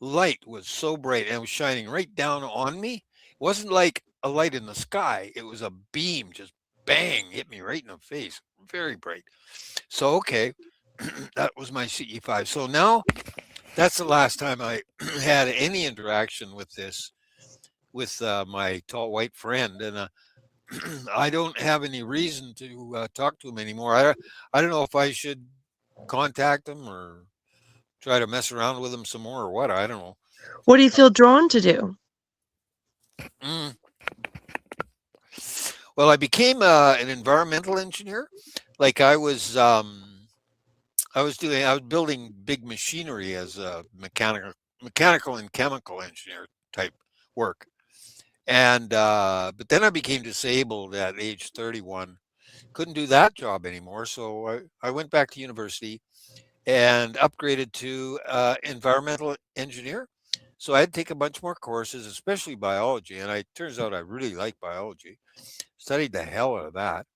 B: light was so bright and it was shining right down on me. It wasn't like a light in the sky. It was a beam, just bang, hit me right in the face. Very bright. So, okay, that was my CE5. So now that's the last time I had any interaction with this, with my tall white friend. And I don't have any reason to talk to him anymore. I don't know if I should contact him or try to mess around with him some more or what. I don't know.
A: What do you feel drawn to do?
B: Mm. Well, I became an environmental engineer. Like I was building big machinery as a mechanical and chemical engineer type work. And but then I became disabled at age 31. Couldn't do that job anymore, so I went back to university and upgraded to environmental engineer. So I had to take a bunch more courses, especially biology. And I turns out I really like biology. Studied the hell out of that.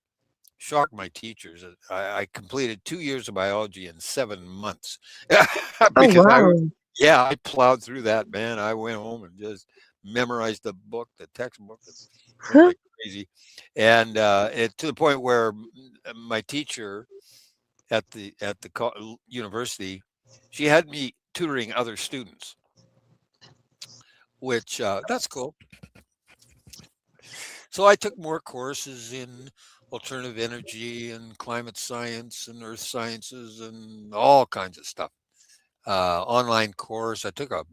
B: Shocked my teachers. I completed 2 years of biology in 7 months
A: Oh,
B: because
A: wow.
B: yeah, I plowed through that, man. I went home and just memorized the book, the textbook, and went
A: Huh.
B: like crazy. And to the point where my teacher at the university, she had me tutoring other students, which that's cool. So I took more courses in alternative energy and climate science and earth sciences and all kinds of stuff. Online course. I took a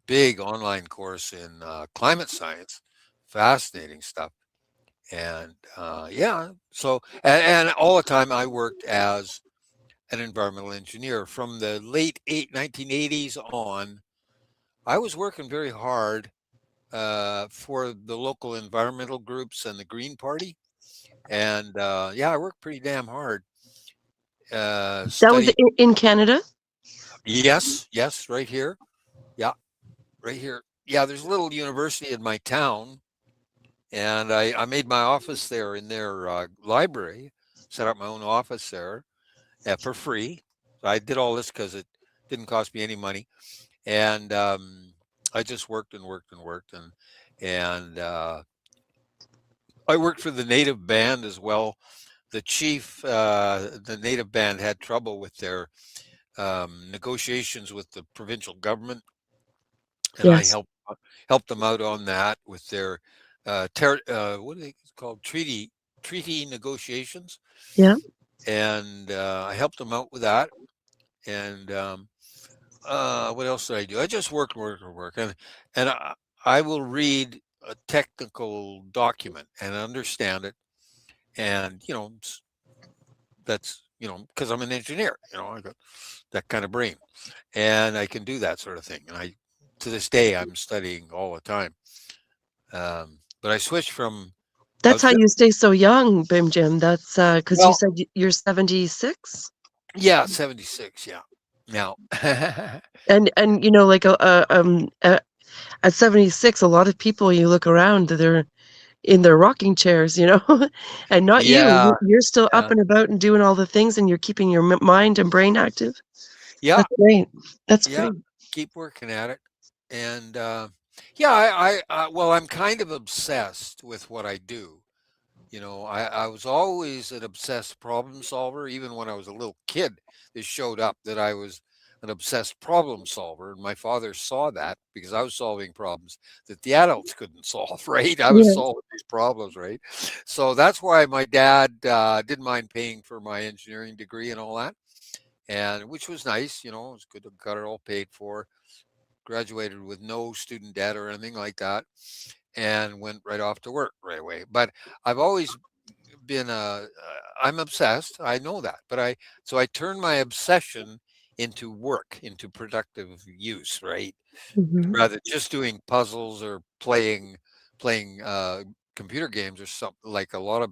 B: big online course in climate science. Fascinating stuff. And yeah, so and all the time I worked as an environmental engineer from the late 1980s on. I was working very hard for the local environmental groups and the Green Party. And yeah, I worked pretty damn hard.
A: That was
B: Studied,
A: in Canada?
B: yes, yes, right here. Yeah, right here. Yeah, there's a little university in my town, and I made my office there in their library, set up my own office there for free. So I did all this because it didn't cost me any money, and I just worked and worked and worked, and I worked for the native band as well. The chief, the native band had trouble with their negotiations with the provincial government, and I
A: Yes.
B: helped them out on that with their what are they called, treaty negotiations,
A: Yeah.
B: and I helped them out with that. And what else did I do? I just worked, work, and work, and I will read a technical document and understand it, and that's because I'm an engineer, I got that kind of brain, and I can do that sort of thing. And I, to this day, I'm studying all the time. But I switched from I
A: That's
B: was
A: how
B: very
A: you stay so young, Bim Jim. That's because you
B: well,
A: said you're 76?
B: yeah, 76, yeah. Now,
A: And like, at 76, a lot of people, you look around, they're in their rocking chairs, and not you.
B: yeah,
A: You're still up
B: yeah,
A: and about and doing all the things, and you're keeping your mind and brain active.
B: yeah,
A: That's great. That's
B: yeah.
A: great.
B: Keep working at it, and yeah, well, I'm kind of obsessed with what I do. I was always an obsessed problem solver. Even when I was a little kid, it showed up that I was an obsessed problem solver. And my father saw that because I was solving problems that the adults couldn't solve, right? I was
A: Yes.
B: solving these problems, right? So that's why my dad didn't mind paying for my engineering degree and all that. And which was nice, it was good to got it all paid for. Graduated with no student debt or anything like that, and went right off to work right away. But I've always been I'm obsessed. I know that, but I turn my obsession into work, into productive use, right?
A: Mhm.
B: Rather just doing puzzles or playing computer games or something like a lot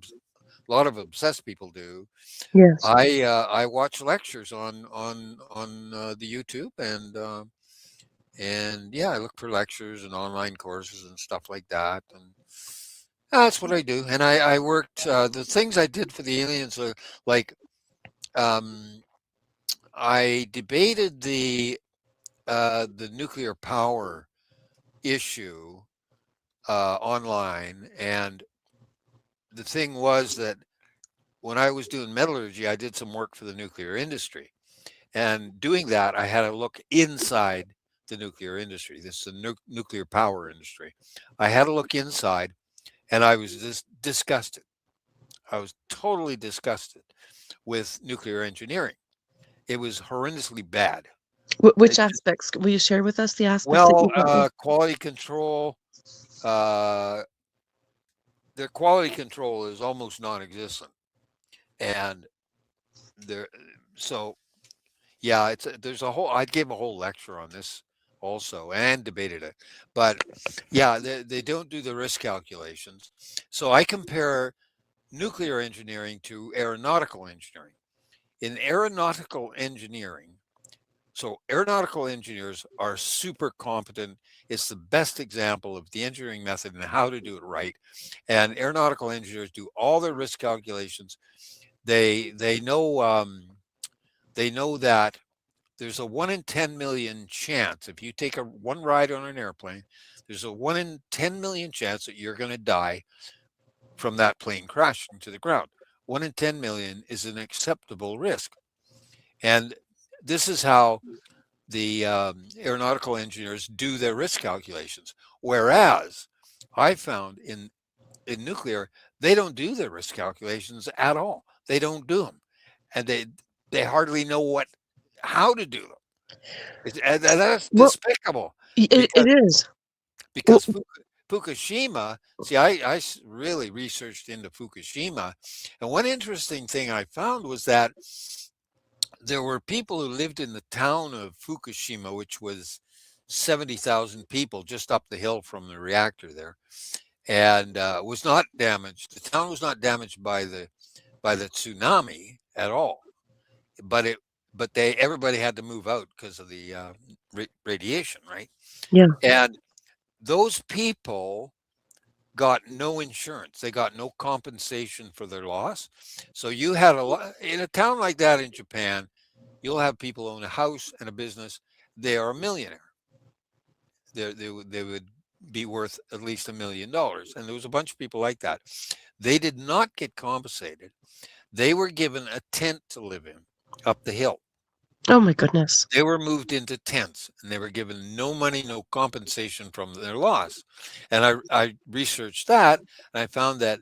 B: of obsessed people do.
A: Yes.
B: I watch lectures on the YouTube, and yeah, I look for lectures and online courses and stuff like that, and that's what I do. And I worked the things I did for the aliens are like um, I debated the nuclear power issue online, and the thing was that when I was doing metallurgy, I did some work for the nuclear industry, and doing that, I had to look inside the nuclear industry. This is the nuclear power industry. I had to look inside, and I was just disgusted. I was totally disgusted with nuclear engineering. It was horrendously bad.
A: Which
B: It just,
A: aspects? Will you share with us the aspects that
B: well,
A: you thought were?
B: quality control, uh, their quality control is almost non-existent, and there. So yeah, there's a whole. I gave a whole lecture on this also and debated it, but yeah, they don't do the risk calculations. So I compare nuclear engineering to aeronautical engineering. In aeronautical engineering, so aeronautical engineers are super competent. It's the best example of the engineering method and how to do it right. And aeronautical engineers do all their risk calculations. They know that there's a 1 in 10 million chance if you take one ride on an airplane. There's a 1 in 10 million chance that you're going to die from that plane crashing to the ground. 1 in 10 million is an acceptable risk, and this is how the aeronautical engineers do their risk calculations. Whereas I found in nuclear, they don't do their risk calculations at all. They don't do them, and they hardly know how to do them. And that's
A: Well,
B: despicable
A: it
B: because
A: is. Well,
B: because Fukushima. See, I really researched into Fukushima, and one interesting thing I found was that there were people who lived in the town of Fukushima, which was 70,000 people just up the hill from the reactor there, and was not damaged. The town was not damaged by the tsunami at all, but everybody had to move out because of the radiation, right?
A: yeah.
B: And those people got no insurance. They got no compensation for their loss. So you had a lot in a town like that in Japan. You'll have people own a house and a business. They are a millionaire. They would be worth at least $1 million. And there was a bunch of people like that. They did not get compensated. They were given a tent to live in up the hill.
A: Oh my goodness.
B: They were moved into tents and they were given no money, no compensation from their loss. And I researched that and I found that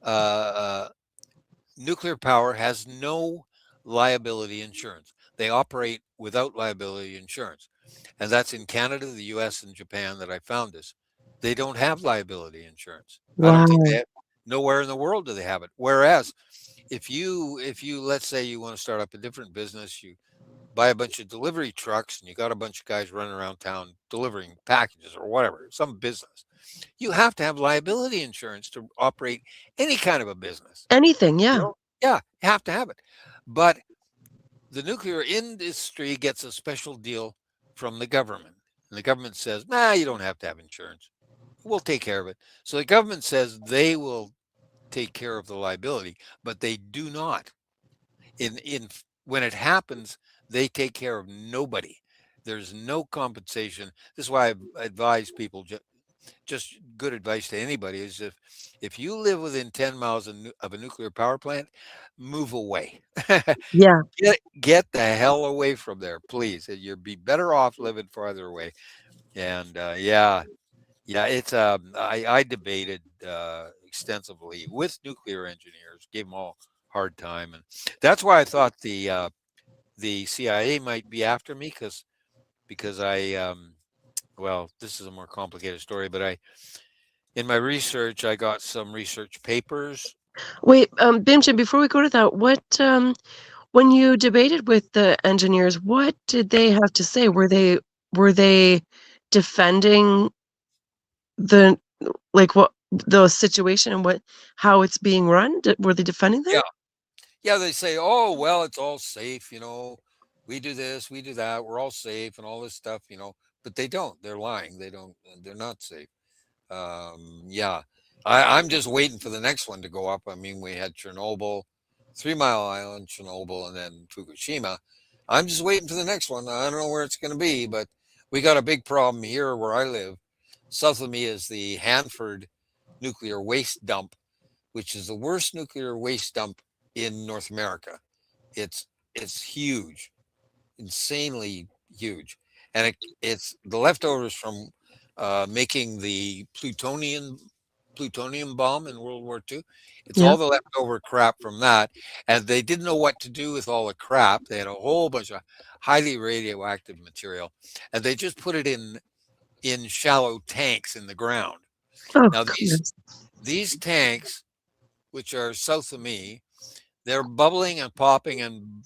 B: uh, uh, nuclear power has no liability insurance. They operate without liability insurance. And that's in Canada, the US, and Japan that I found this. They don't have liability insurance. I don't think they
A: Wow.
B: have, nowhere in the world do they have it. Whereas if you let's say you want to start up a different business, you buy a bunch of delivery trucks and you got a bunch of guys running around town delivering packages or whatever, some business. You have to have liability insurance to operate any kind of a business.
A: Anything,
B: You
A: yeah.
B: know? Yeah, you have to have it. But the nuclear industry gets a special deal from the government. And the government says, nah, you don't have to have insurance. We'll take care of it. So the government says they will take care of the liability, but they do not. In when it happens, they take care of nobody. There's no compensation. This is why I advise people, just good advice to anybody is if you live within 10 miles of a nuclear power plant, move away.
A: Yeah.
B: Get the hell away from there, please. You'd be better off living farther away. And yeah, it's I debated extensively with nuclear engineers, gave them all hard time, and that's why I thought the CIA might be after me because I well, this is a more complicated story, but I in my research I got some research papers.
A: Wait, Bimchen, before we go to that, when you debated with the engineers, what did they have to say? Were they defending the what the situation and how it's being run? Were they defending
B: Yeah,
A: that?
B: yeah, they say, oh well, it's all safe, we do this, we do that, we're all safe, and all this stuff, but they don't. They're lying. They don't. They're not safe. Yeah, I'm just waiting for the next one to go up. I mean, we had Chernobyl, 3 Mile Island, Chernobyl, and then Fukushima. I'm just waiting for the next one. I don't know where it's going to be, but we got a big problem here where I live. South of me is the Hanford nuclear waste dump, which is the worst nuclear waste dump in North America. It's huge, insanely huge, and it's the leftovers from making the plutonium bomb in World War II. It's
A: Yeah.
B: all the leftover crap from that, and they didn't know what to do with all the crap. They had a whole bunch of highly radioactive material, and they just put it in shallow tanks in the ground.
A: Oh
B: Now
A: goodness.
B: these tanks, which are south of me, they're bubbling and popping and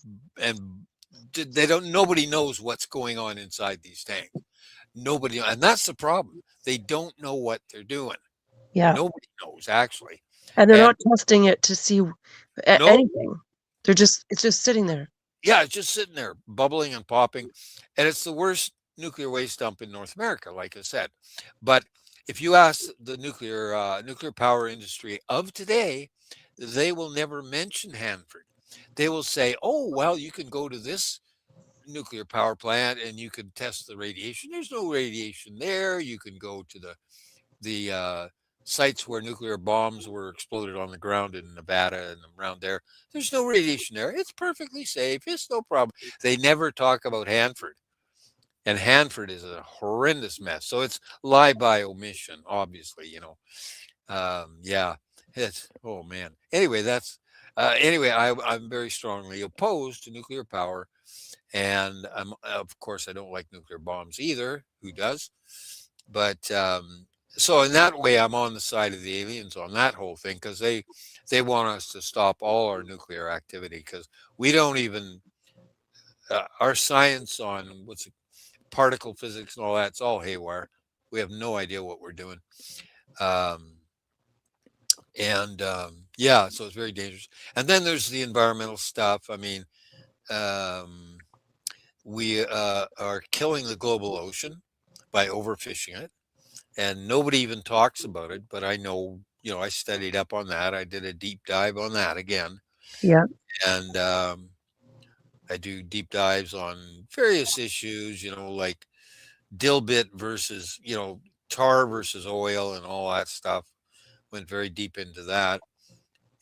B: they don't. Nobody knows what's going on inside these tanks. Nobody, and that's the problem. They don't know what they're doing.
A: Yeah.
B: Nobody knows actually,
A: And they're
B: and
A: not testing it to see
B: no,
A: anything. It's just sitting there.
B: yeah, it's just sitting there bubbling and popping, and it's the worst nuclear waste dump in North America, like I said. But if you ask the nuclear power industry of today, they will never mention Hanford. They will say, "Oh, well, you can go to this nuclear power plant and you can test the radiation. There's no radiation there. You can go to the sites where nuclear bombs were exploded on the ground in Nevada and around there. There's no radiation there. It's perfectly safe. It's no problem." They never talk about Hanford, and Hanford is a horrendous mess. So it's lie by omission, obviously. Yeah, it's oh man. Anyway, anyway. I'm very strongly opposed to nuclear power, and of course I don't like nuclear bombs either. Who does? But so in that way, I'm on the side of the aliens on that whole thing because they want us to stop all our nuclear activity because we don't even our science on what's it, particle physics and all that, it's all haywire. We have no idea what we're doing. Um, and yeah, so it's very dangerous. And then there's the environmental stuff. I mean, um, we are killing the global ocean by overfishing it. and nobody even talks about it. But I know, I studied up on that. I did a deep dive on that again,
A: Yeah.
B: and I do deep dives on various issues, like dilbit versus, tar versus oil and all that stuff. Went very deep into that.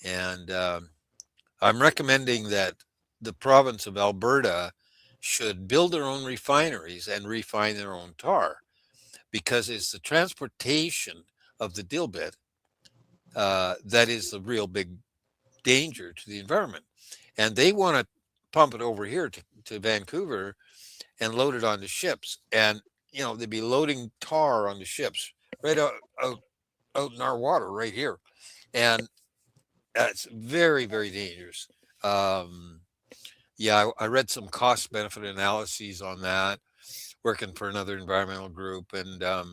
B: And I'm recommending that the province of Alberta should build their own refineries and refine their own tar, because it's the transportation of the dilbit that is the real big danger to the environment. And they want to pump it over here to Vancouver and load it onto ships. And, they'd be loading tar on the ships right out, out in our water right here. And it's very, very dangerous. Um, yeah, I read some cost benefit analyses on that, working for another environmental group. And, I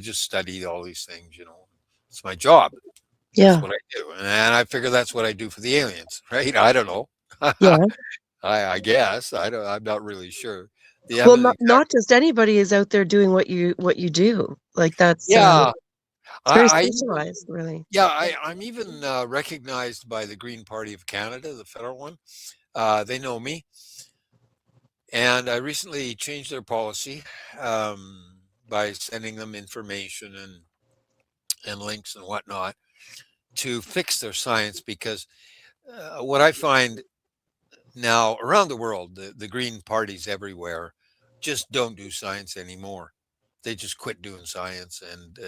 B: just study all these things, it's my job. That's
A: Yeah.
B: what I do. And I figure that's what I do for the aliens, right? I don't know.
A: Yeah.
B: I guess I'm not really sure. You
A: Well,
B: haven't
A: not
B: exactly.
A: just anybody is out there doing what you do. Like that's
B: Yeah,
A: it's very
B: I even
A: specialized, really.
B: yeah, I'm even recognized by the Green Party of Canada, the federal one. They know me, and I recently changed their policy by sending them information and links and whatnot to fix their science. Because what I find now around the world, the Green parties everywhere just don't do science anymore. They just quit doing science. And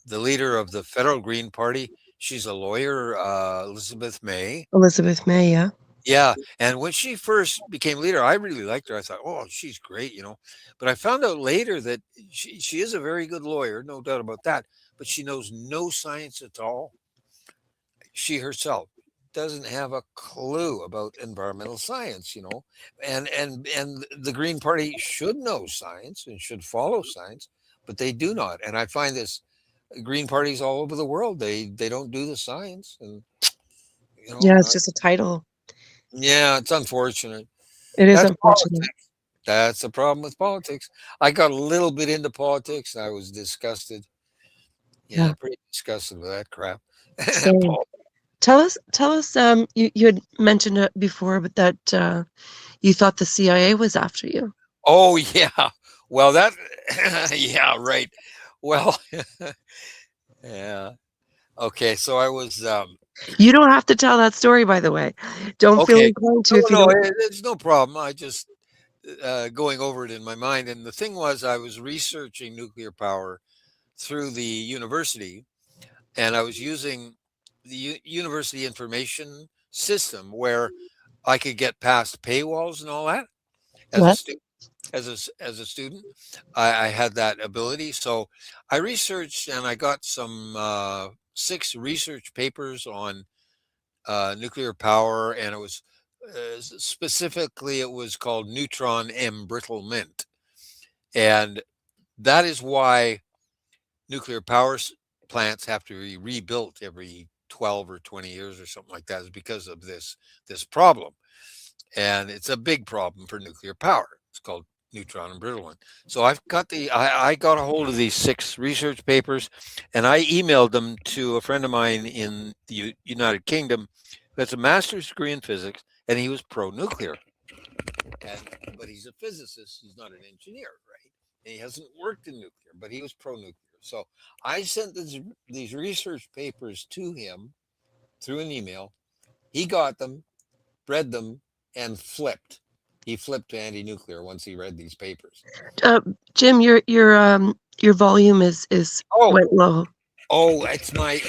B: the leader of the federal Green Party, she's a lawyer, Elizabeth May.
A: Elizabeth May, yeah.
B: Yeah, and when she first became leader, I really liked her. I thought, "Oh, she's great." But I found out later that she is a very good lawyer, no doubt about that. But she knows no science at all. She herself doesn't have a clue about environmental science. And the Green Party should know science and should follow science, but they do not. And I find this Green parties all over the world, they don't do the science. And you
A: Yeah,
B: know
A: it's
B: uh,
A: just a title.
B: yeah, it's unfortunate.
A: It is
B: That's
A: unfortunate.
B: politics. That's the problem with politics. I got a little bit into politics and I was disgusted.
A: Yeah,
B: Yeah, pretty disgusted with that crap.
A: same. Tell us, you had mentioned it before, but that you thought the CIA was after you.
B: Oh, yeah. Well, that yeah, right. Well, yeah. Okay, so I was,
A: You don't have to tell that story, by the way. Don't feel
B: okay.
A: inclined to
B: No,
A: if you
B: no,
A: don't.
B: it's no problem. I just, going over it in my mind, and the thing was I was researching nuclear power through the university, and I was using the university information system where I could get past paywalls and all that as a
A: What?
B: student. As a student, I had that ability. So I researched and I got some 6 research papers on nuclear power, and it was specifically it was called neutron embrittlement, and that is why nuclear plants have to be rebuilt every 12 or 20 years or something like that, is because of this problem. And it's a big problem for nuclear power. It's called neutron embrittlement. So I got a hold of these 6 research papers, and I emailed them to a friend of mine in the United Kingdom who has a master's degree in physics, and he was pro-nuclear. But he's a physicist. He's not an engineer, right? And he hasn't worked in nuclear, but he was pro-nuclear. So I sent these research papers to him through an email. He got them, read them, and flipped. He flipped to anti-nuclear once he read these papers.
A: Uh, Jim, your volume is
B: Oh,
A: went low.
B: it's my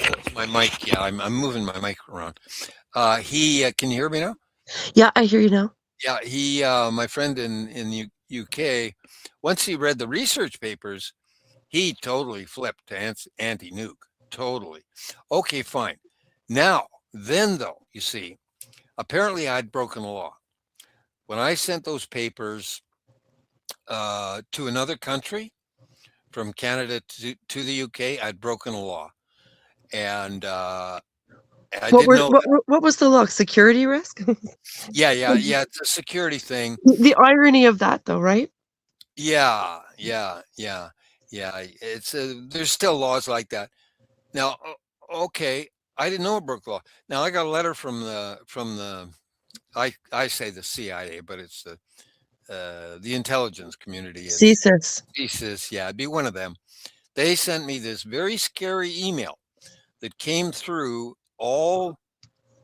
B: mic. Yeah, I'm moving my mic around. He can you hear me now?
A: Yeah, I hear you now.
B: Yeah, he my friend in the UK. Once he read the research papers, he totally flipped to anti-nuke. Totally. Okay, fine. Now, then though, you see, apparently I'd broken the law when I sent those papers to another country, from Canada to the UK. I'd broken a law, and I
A: What
B: didn't
A: were
B: know
A: what
B: that.
A: what was the look? Security risk?
B: Yeah, yeah, yeah. It's a security thing.
A: The irony of that, though, right?
B: Yeah, yeah, yeah, yeah. It's there's still laws like that. Now, okay, I didn't know it broke the law. Now I got a letter from the I say the CIA, but it's the intelligence community. It's
A: CSIS.
B: thesis. Yeah, it'd be one of them. They sent me this very scary email that came through all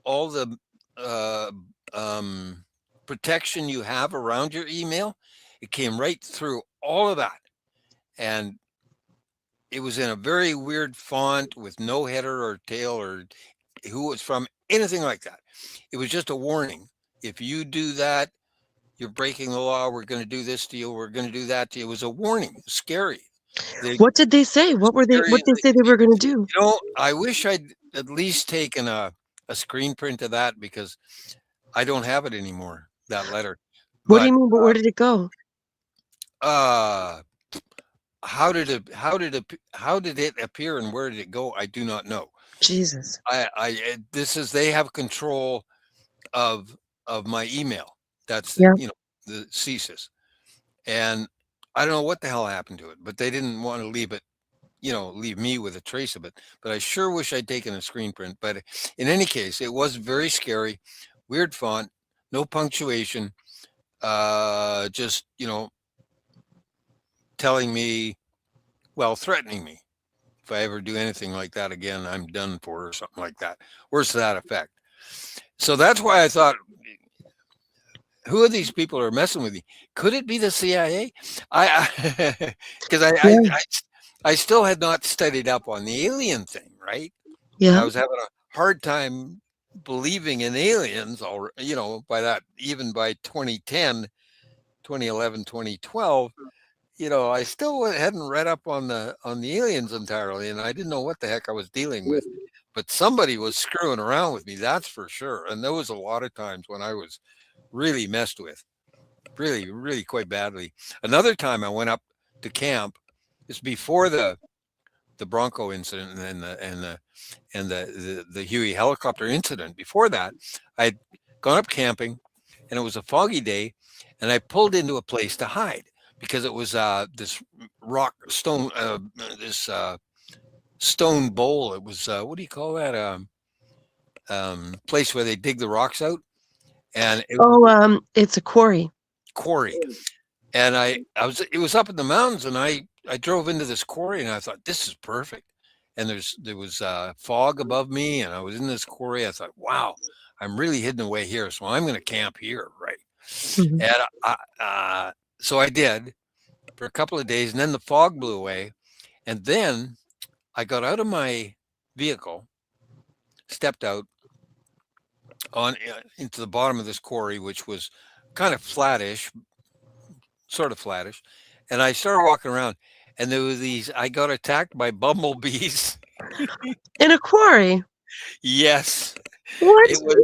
B: the uh, um, protection you have around your email. It came right through all of that, and it was in a very weird font with no header or tail or who it's from, anything like that. It was just a warning. If you do that, you're breaking the law. We're going to do this to you. We're going to do that to you. It was a warning. Scary. The
A: What did they say?
B: scary.
A: What did they say they were going to do?
B: I wish I'd at least taken a screen print of that because I don't have it anymore. That letter,
A: What do you
B: but
A: mean? But where did it go?
B: uh, how did it appear and where did it go? I do not know.
A: Jesus.
B: This is they have control of my email. That's
A: Yeah.
B: the CSIS, and I don't know what the hell happened to it, but they didn't want to leave it, leave me with a trace of it. But I sure wish I'd taken a screen print. But in any case, it was very scary, weird font, no punctuation, just telling me, well, threatening me. If I ever do anything like that again, I'm done for, or something like that. Words to that effect. So that's why I thought, who are these people who are messing with me? Could it be the CIA? Because
A: Yeah.
B: I still had not studied up on the alien thing, right?
A: Yeah.
B: I was having a hard time believing in aliens, or by that, even by 2010, 2011, 2012. I still hadn't read up on the aliens entirely, and I didn't know what the heck I was dealing with. But somebody was screwing around with me, that's for sure. And there was a lot of times when I was really messed with, really, really quite badly. Another time I went up to camp. It's before the Bronco incident and the Huey helicopter incident. Before that, I'd gone up camping, and it was a foggy day, and I pulled into a place to hide because it was this rock stone, this stone bowl. It was what do you call that? Place where they dig the rocks out, and it was
A: Oh, it's a quarry.
B: quarry. And it was up in the mountains, and I drove into this quarry, and I thought this is perfect. And there was fog above me, and I was in this quarry. I thought, wow, I'm really hidden away here, so I'm going to camp here, right?
A: Mhm.
B: And so I did for a couple of days, and then the fog blew away, and then I got out of my vehicle, stepped out on into the bottom of this quarry, which was kind of flattish, sort of flattish, and I started walking around, and there were these. I got attacked by bumblebees.
A: In a quarry.
B: Yes,
A: What?
B: it was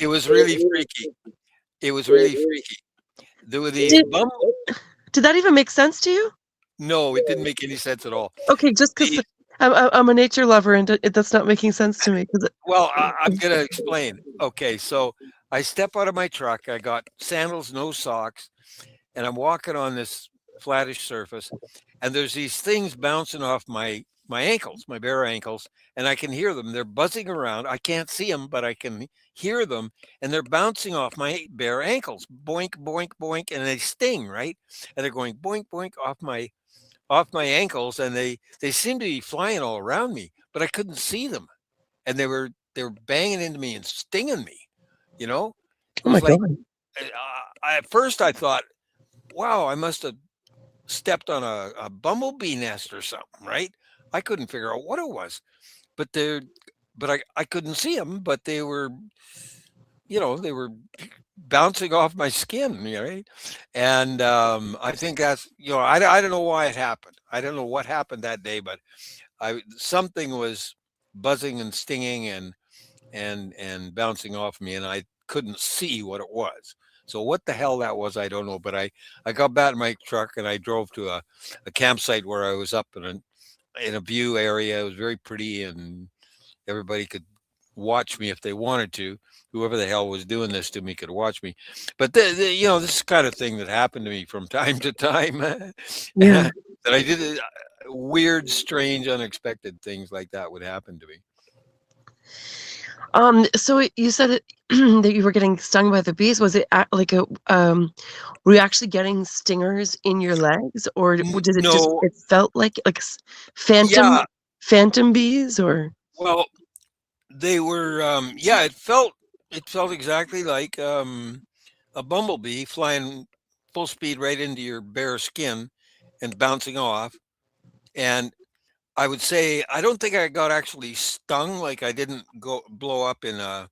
B: it was really freaky. It was really freaky. There were these
A: Did,
B: bumble.
A: did that even make sense to you?
B: No, it didn't make any sense at all.
A: Okay, just because
B: The
A: I'm a nature lover and that's not making sense to me.
B: Well, I'm gonna explain. Okay, so I step out of my truck. I got sandals, no socks, and I'm walking on this flattish surface, and there's these things bouncing off my ankles, my bare ankles, and I can hear them. They're buzzing around. I can't see them, but I can hear them, and they're bouncing off my bare ankles. Boink, boink, boink, and they sting, right? And they're going boink, boink off my ankles, and they seem to be flying all around me, but I couldn't see them, and they were banging into me and stinging me. You know, it
A: Oh my
B: was like
A: God.
B: at first I thought, wow, I must have stepped on a bumblebee nest or something, right? I couldn't figure out what it was, but I couldn't see them, but they were bouncing off my skin, right? And I think that's I don't know why it happened. I don't know what happened that day, but I something was buzzing and stinging and bouncing off me, and I couldn't see what it was. So what the hell that was, I don't know. But I got back in my truck and I drove to a campsite where I was up in a view area. It was very pretty, and everybody could watch me if they wanted to. Whoever the hell was doing this to me could watch me. But this is the kind of thing that happened to me from time to time.
A: Yeah.
B: That I did weird, strange, unexpected things like that would happen to me.
A: So you said that, that you were getting stung by the bees. Was it like a were you actually getting stingers in your legs, or did it just
B: No,
A: it felt like phantom
B: yeah.
A: phantom bees, or?
B: Well, they were yeah, it felt exactly like a bumblebee flying full speed right into your bare skin and bouncing off. And I would say I don't think I got actually stung, like I didn't go blow up in a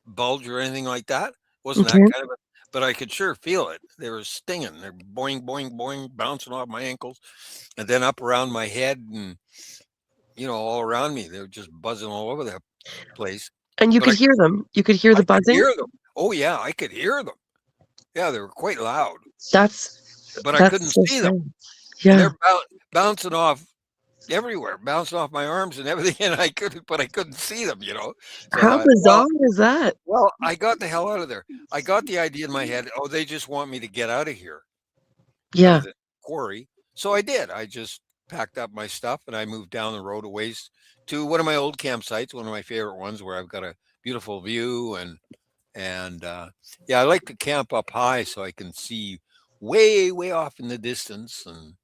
B: bulge or anything like that. Wasn't that
A: Okay.
B: kind of a, but I could sure feel it. They were stinging. They're boing, boing, boing, bouncing off my ankles and then up around my head and all around me. They were just buzzing all over the place.
A: And you
B: But
A: could hear them. You could hear
B: I
A: the
B: could
A: buzzing.
B: hear them. Oh yeah, I could hear them. Yeah, they were quite loud,
A: That's
B: but I couldn't
A: that's so
B: see them.
A: strange.
B: And
A: Yeah.
B: they're bouncing off everywhere, bouncing off my arms and everything, and I couldn't see them. So I
A: How
B: thought, well,
A: bizarre is that?
B: I got the hell out of there. I got the idea in my head. Oh, they just want me to get out of here, out
A: Yeah.
B: of the quarry. So I did. I just packed up my stuff and I moved down the road a ways to one of my old campsites, one of my favorite ones, where I've got a beautiful view and yeah, I like to camp up high so I can see way, way off in the distance. And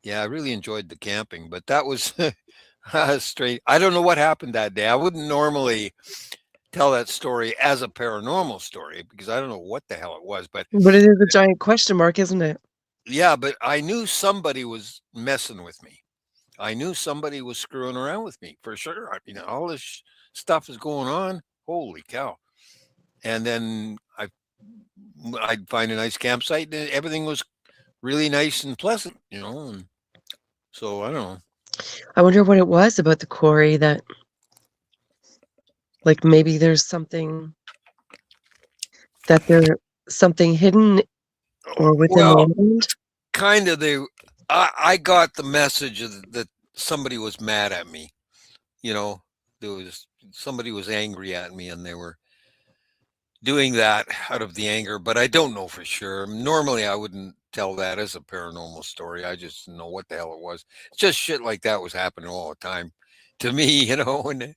B: yeah, I really enjoyed the camping, but that was straight. I don't know what happened that day. I wouldn't normally tell that story as a paranormal story because I don't know what the hell it was. But
A: But it is a giant question mark, isn't it?
B: yeah, but I knew somebody was messing with me. I knew somebody was screwing around with me for sure. I mean, all this stuff is going on. Holy cow. And then I'd find a nice campsite and everything was really nice and pleasant. And so I don't know.
A: I wonder what it was about the quarry that, like, maybe there's something something hidden or within the
B: Well,
A: land.
B: kind of I got the message that somebody was mad at me. You know, there was somebody was angry at me and they were doing that out of the anger, but I don't know for sure. Normally, I wouldn't tell that as a paranormal story. I just know what the hell it was. It's just shit like that was happening all the time to me.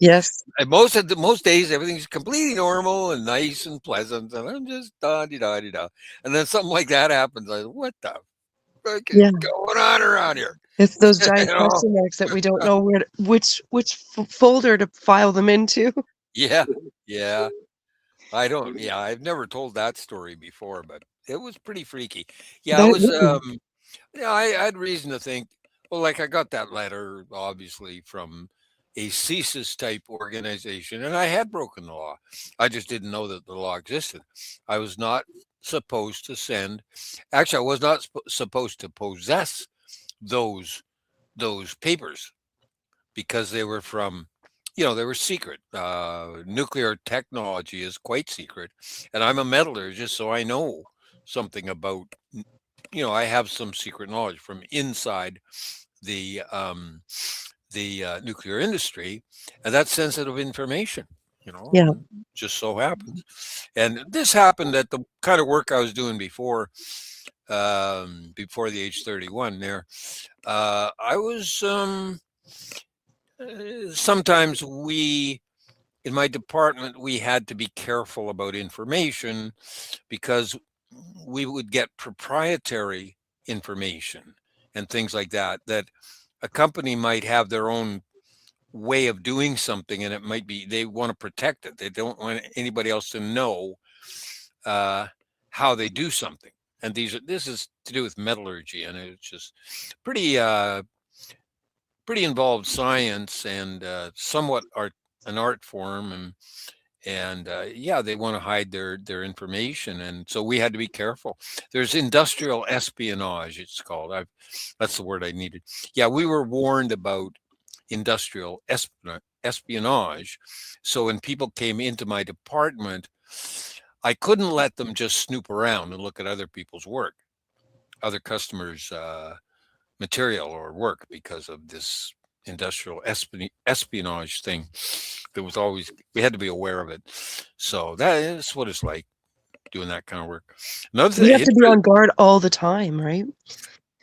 A: Yes.
B: And most days everything's completely normal and nice and pleasant, and I'm just da di da di da. And then something like that happens. What the fuck is
A: Yeah.
B: going on around here?
A: It's those
B: you
A: giant
B: know?
A: question marks that we don't know which folder to file them into.
B: Yeah, yeah. I don't. Yeah, I've never told that story before, but it was pretty freaky. Yeah, it
A: That
B: was.
A: would be.
B: Yeah, I had reason to think. Well, like I got that letter, obviously from a CSIS type organization, and I had broken the law. I just didn't know that the law existed. I was not supposed to send. Actually, I was not supposed to possess those those papers because they were from they were secret. Nuclear technology is quite secret, and I'm a metallurgist, so I know something about. I have some secret knowledge from inside the nuclear industry, and that's sensitive information.
A: Yeah.
B: Just so happens, and this happened at the kind of work I was doing before the age 31. There, I was. Sometimes in my department, we had to be careful about information because we would get proprietary information and things like that a company might have their own way of doing something and it might be they want to protect it. They don't want anybody else to know uh, how they do something. And this is to do with metallurgy, and it's just pretty pretty involved science and somewhat an art form, and yeah, they want to hide their information, and so we had to be careful. There's industrial espionage, it's called. That's the word I needed. Yeah, we were warned about industrial espionage. So when people came into my department, I couldn't let them just snoop around and look at other people's work, other customers material or work, because of this industrial espionage thing. There was always, we had to be aware of it. So that is what it's like doing that kind of work. Another
A: You have
B: thing,
A: to be on guard all the time, right?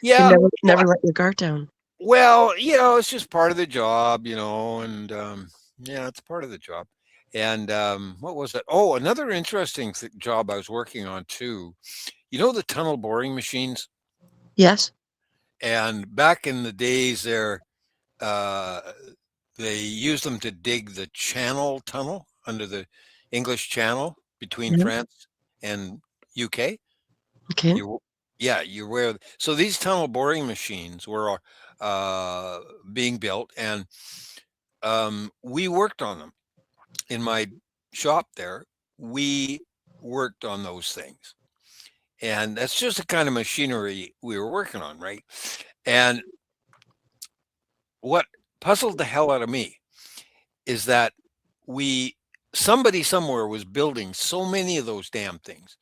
A: You can
B: yeah,
A: never let your guard down.
B: well, it's just part of the job, and yeah, it's part of the job. And what was it? Oh, another interesting job I was working on too. The tunnel boring machines,
A: Yes.
B: and back in the days there, uh, they used them to dig the Channel Tunnel under the English Channel between
A: Yeah.
B: France and UK.
A: Okay.
B: You, yeah, you're aware. So these tunnel boring machines were uh, being built, and we worked on them in my shop there. We worked on those things, and that's just the kind of machinery we were working on, right? And what puzzled the hell out of me is that we somebody somewhere was building so many of those damn things.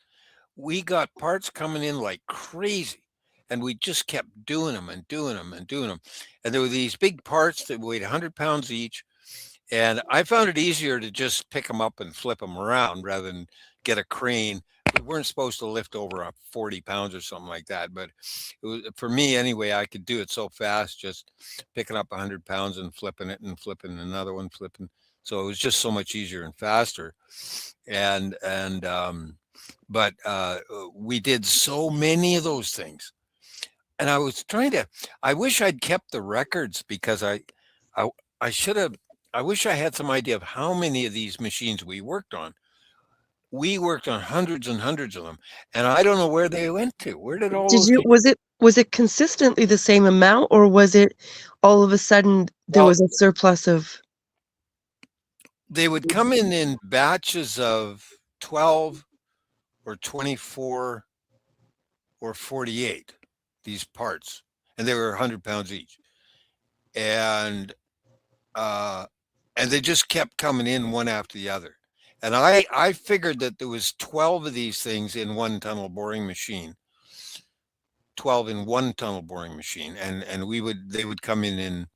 B: We got parts coming in like crazy, and we just kept doing them and doing them and doing them. And there were these big parts that weighed 100 pounds each. And I found it easier to just pick them up and flip them around rather than get a crane. We weren't supposed to lift over 40 pounds or something like that. But it was, for me anyway, I could do it so fast, just picking up 100 pounds and flipping it and flipping another one, flipping. So it was just so much easier and faster. But we did so many of those things. And I wish I'd kept the records because I, I should have, I wish I had some idea of how many of these machines we worked on. We worked on hundreds and hundreds of them, and I don't know where they went to. Where did all
A: Did
B: those
A: you
B: things?
A: was it consistently the same amount, or was it all of a sudden there
B: Well,
A: was a surplus of?
B: they would come in batches of 12 or 24 or 48, these parts, and they were 100 pounds each. And uh, and they just kept coming in one after the other. And I figured that there was 12 of these things in one tunnel boring machine, 12 in one tunnel boring machine, and they would come in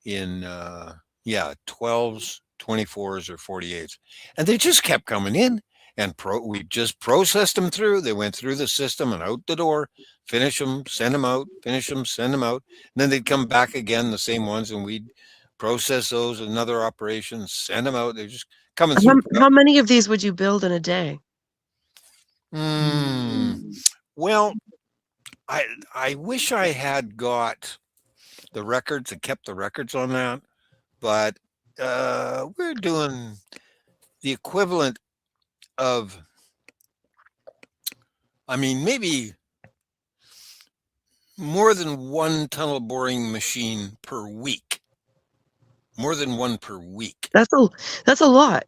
B: yeah, 12s, 24s, or 48s, and they just kept coming in. And we just processed them through. They went through the system and out the door, finish them, send them out, finish them, send them out. And then they'd come back again, the same ones, and we'd process those, another operation, send them out. They're just coming through.
A: How many of these would you build in a day?
B: Well, I wish I had got the records and kept the records on that, but we're doing the equivalent of, I mean, maybe more than one tunnel boring machine per week. More than one per week
A: That's a lot.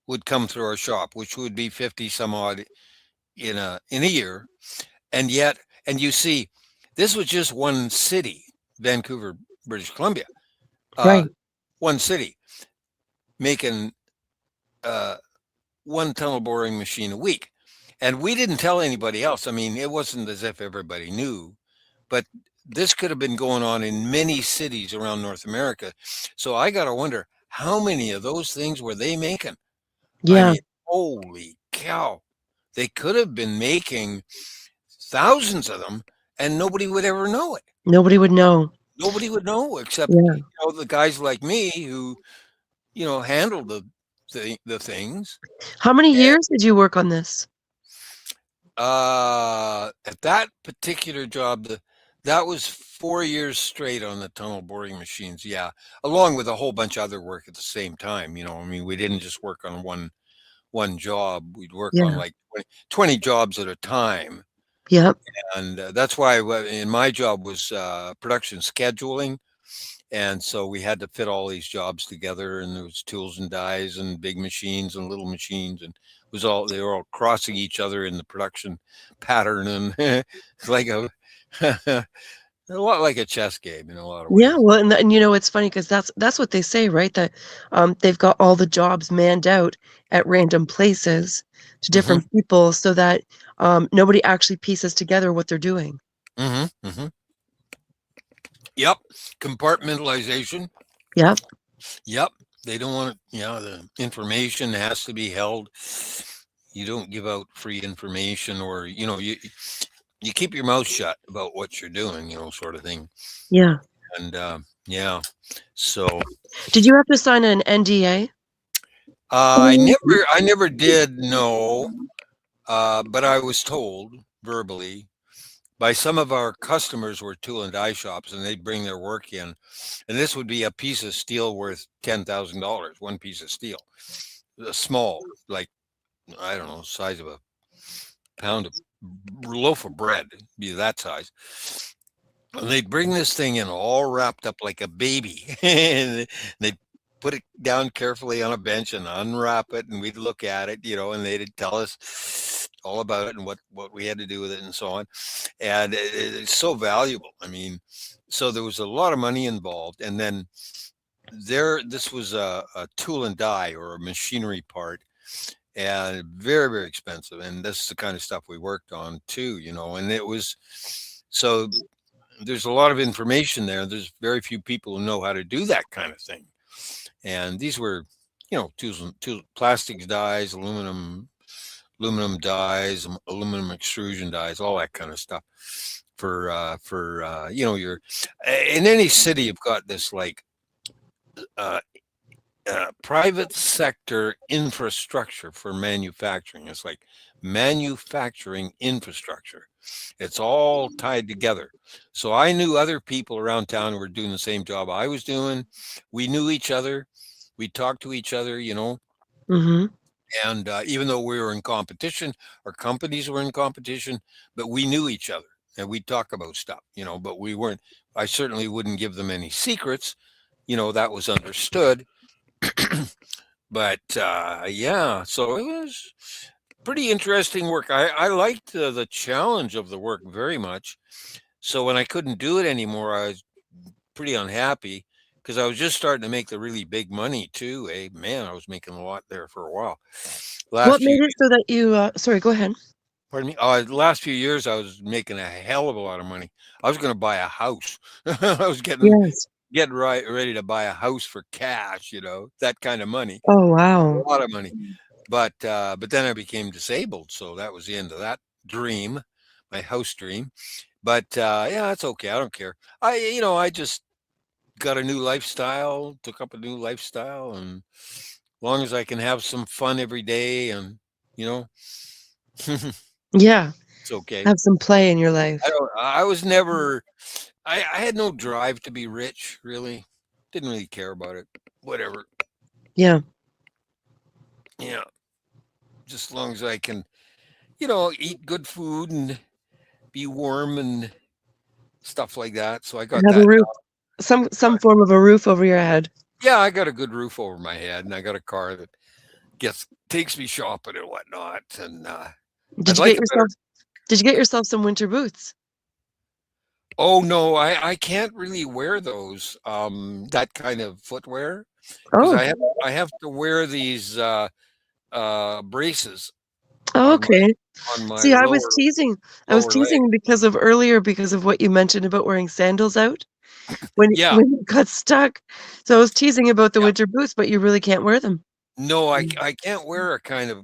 B: would come through our shop, which would be 50 some odd in a year. And yet, and you see, this was just one city, Vancouver, British Columbia.
A: Right.
B: One city making one tunnel boring machine a week. And we didn't tell anybody else. I mean, it wasn't as if everybody knew, but this could have been going on in many cities around North America. So I got to wonder how many of those things were they making? I
A: Yeah.
B: mean, holy cow. They could have been making thousands of them and nobody would ever know it.
A: Nobody would know.
B: Nobody would know except
A: Yeah.
B: the guys like me who handled the things.
A: How many years did you work on this?
B: At that particular job, that was 4 years straight on the tunnel boring machines. Yeah, along with a whole bunch of other work at the same time. I mean, we didn't just work on one job. We'd work on
A: Yeah.
B: like 20 jobs at a time.
A: Yep.
B: And that's why in my job was production scheduling. And so we had to fit all these jobs together, and there was tools and dies and big machines and little machines, and they were all crossing each other in the production pattern, and it's like a lot like a chess game in a lot of ways.
A: Yeah, well, and it's funny because that's what they say, right? That they've got all the jobs manned out at random places to different people so that nobody actually pieces together what they're doing.
B: Yep. Compartmentalization.
A: Yep.
B: Yep. They don't want, the information has to be held. You don't give out free information, or, you keep your mouth shut about what you're doing, sort of thing.
A: Yeah.
B: And yeah, so
A: Did you have to sign an NDA?
B: I never did know, but I was told verbally by some of our customers were tool and die shops, and they'd bring their work in, and this would be a piece of steel worth $10,000. One piece of steel, a small, like, I don't know, size of a pound of loaf of bread, be that size. And they'd bring this thing in all wrapped up like a baby, and they'd put it down carefully on a bench and unwrap it, and we'd look at it, and they'd tell us all about it and what we had to do with it and so on. And it's so valuable. I mean, so there was a lot of money involved, and then this was a tool and die, or a machinery part, and very, very expensive. And this is the kind of stuff we worked on too, and it was, so there's a lot of information there. There's very few people who know how to do that kind of thing. And these were, tools, plastics dies, aluminum dies, aluminum extrusion dies, all that kind of stuff. You're in any city, you've got this, like, uh, private sector infrastructure for manufacturing. It's like manufacturing infrastructure. It's all tied together. So I knew other people around town who were doing the same job I was doing. We knew each other. We talked to each other,
A: Mm-hmm.
B: and even though we were in competition, our companies were in competition, but we knew each other, and we'd talk about stuff, but we weren't, I certainly wouldn't give them any secrets, that was understood. But yeah, so it was pretty interesting work. I liked the challenge of the work very much. So when I couldn't do it anymore, I was pretty unhappy, because I was just starting to make the really big money too. Man, I was making a lot there for a while.
A: What
B: Last few
A: made it so that you, sorry, go ahead.
B: Pardon me. The last few years, I was making a hell of a lot of money. I was going to buy a house. I was
A: Yes.
B: getting ready to buy a house for cash. That kind of money,
A: Oh,
B: a
A: wow.
B: lot of money. But then I became disabled, so that was the end of that dream, my house dream. But yeah, that's okay. I don't care. I just got a new lifestyle, took up a new lifestyle, and as long as I can have some fun every day, and you know,
A: Yeah.
B: it's okay.
A: Have some play in your life.
B: I was never. I had no drive to be rich. Really, didn't really care about it. Whatever.
A: Yeah.
B: Yeah, just as long as I can, eat good food and be warm and stuff like that. So I got
A: Have a
B: that.
A: roof, some form of a roof over your head.
B: Yeah, I got a good roof over my head, and I got a car that takes me shopping and whatnot. And
A: Did
B: I'd
A: you get
B: like a better.
A: yourself did you get yourself some winter boots?
B: Oh no, I can't really wear those, that kind of footwear, because
A: Oh.
B: I have to wear these braces
A: Oh,
B: on
A: okay.
B: my
A: See, I was
B: lower leg.
A: teasing because of what you mentioned about wearing sandals out
B: Yeah,
A: when you got stuck. So I was teasing about the
B: yeah.
A: winter boots, but you really can't wear them.
B: No, I can't wear a kind of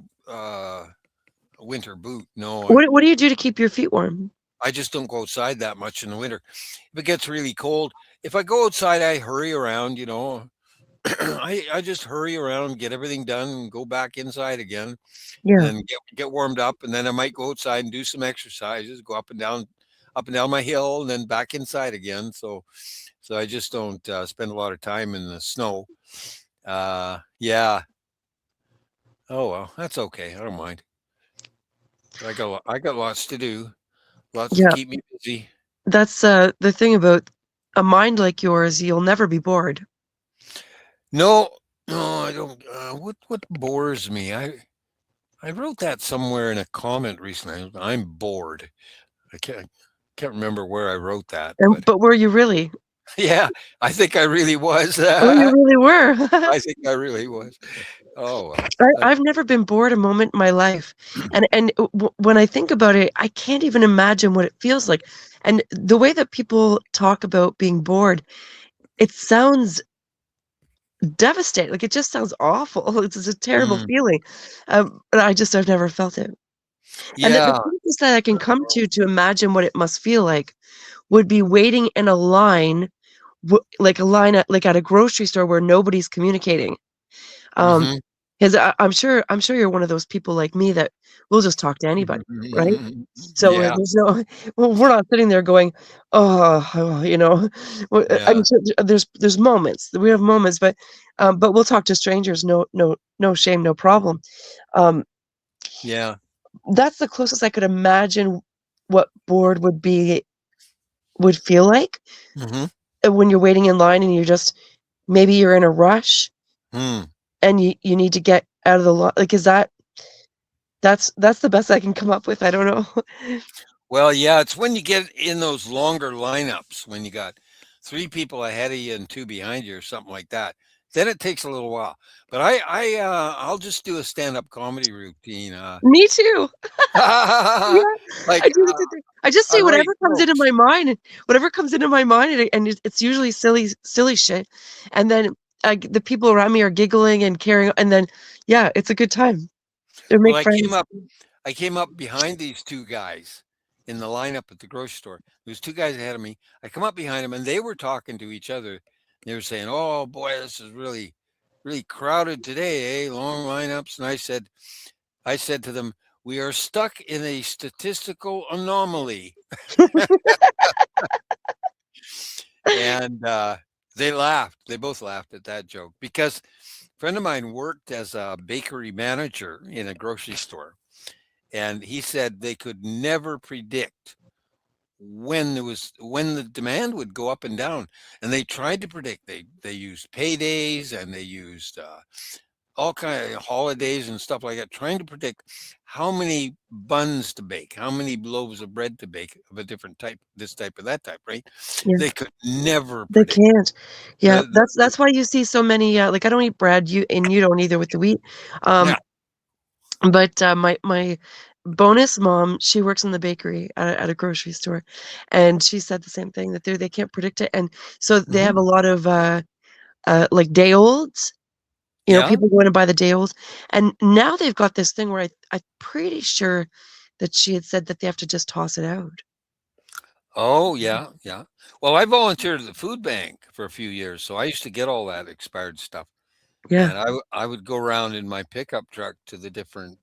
B: winter boot. No,
A: What do you do to keep your feet warm?
B: I just don't go outside that much in the winter. If it gets really cold, if I go outside, I hurry around. I just hurry around, get everything done, and go back inside again, and
A: Yeah.
B: then get warmed up, and then I might go outside and do some exercises, go up and down my hill, and then back inside again. So I just don't spend a lot of time in the snow. Yeah. Oh well, that's okay. I don't mind. I got lots to do, lots to
A: Yeah.
B: keep me busy.
A: That's the thing about a mind like yours, you'll never be bored.
B: No, no, I don't. What bores me? I wrote that somewhere in a comment recently. I'm bored. I can't remember where I wrote that, but
A: But were you really?
B: yeah, I think I really was.
A: Oh, you
B: I
A: really were.
B: think I really was. Oh well.
A: I've never been bored a moment in my life, and when I think about it, I can't even imagine what it feels like. And the way that people talk about being bored, it sounds devastating. Like it just sounds awful. It's a terrible
B: Mm,
A: feeling. But I've never felt it. And the
B: yeah.
A: closest that I can come to imagine what it must feel like would be waiting in a line, like a line at a grocery store where nobody's communicating. Um,
B: Hmm.
A: 'Cause I'm sure you're one of those people like me that will just talk to anybody, right? So,
B: Yeah.
A: there's no well, we're not sitting there going, "Oh," well, I
B: Yeah.
A: mean, so there's moments. We have moments, but we'll talk to strangers, no shame, no problem. Um,
B: Yeah.
A: that's the closest I could imagine what bored would feel like,
B: Hmm.
A: when you're waiting in line and maybe you're in a rush
B: Hmm.
A: and you need to get out of the line. Like, that's the best I can come up with, I don't know.
B: Well, yeah, it's when you get in those longer lineups when you got three people ahead of you and two behind you or something like that. Then it takes a little while. But I'll just do a stand-up comedy routine.
A: Me too.
B: Like
A: Yeah, I do the same thing. I just
B: I
A: say
B: write
A: whatever comes into
B: jokes.
A: my mind, whatever comes into my mind, and it's usually silly shit, and then, the people around me are giggling and carrying and then yeah, it's a good time. Or
B: Well,
A: make friends.
B: I came up behind these two guys in the lineup at the grocery store. There was two guys ahead of me. I come up behind them and they were talking to each other. They were saying, "Oh boy, this is really crowded today, eh? Long lineups." And I said to them, "We are stuck in a statistical anomaly." And they laughed. They both laughed at that joke because a friend of mine worked as a bakery manager in a grocery store, and he said they could never predict when the demand would go up and down, and they tried to predict. They used paydays and they used all kind of holidays and stuff like that, trying to predict how many buns to bake, how many loaves of bread to bake of a different type, this type or that type, right?
A: Yeah,
B: They could never
A: they
B: predict.
A: can't. Yeah,
B: The
A: that's why you see so many, like, I don't eat bread, you don't either with the wheat,
B: Yeah.
A: um, but, my bonus mom, she works in the bakery at a grocery store, and she said the same thing, that they can't predict it, and so they have a
B: Mhm.
A: lot of, like, day olds,
B: Yeah.
A: people going to buy the day olds, and now they've got this thing where I'm pretty sure that she had said that they have to just toss it out.
B: Oh, yeah, yeah. Well, I volunteered at the food bank for a few years, so I used to get all that expired stuff,
A: Yeah,
B: and I would go around in my pickup truck to the different,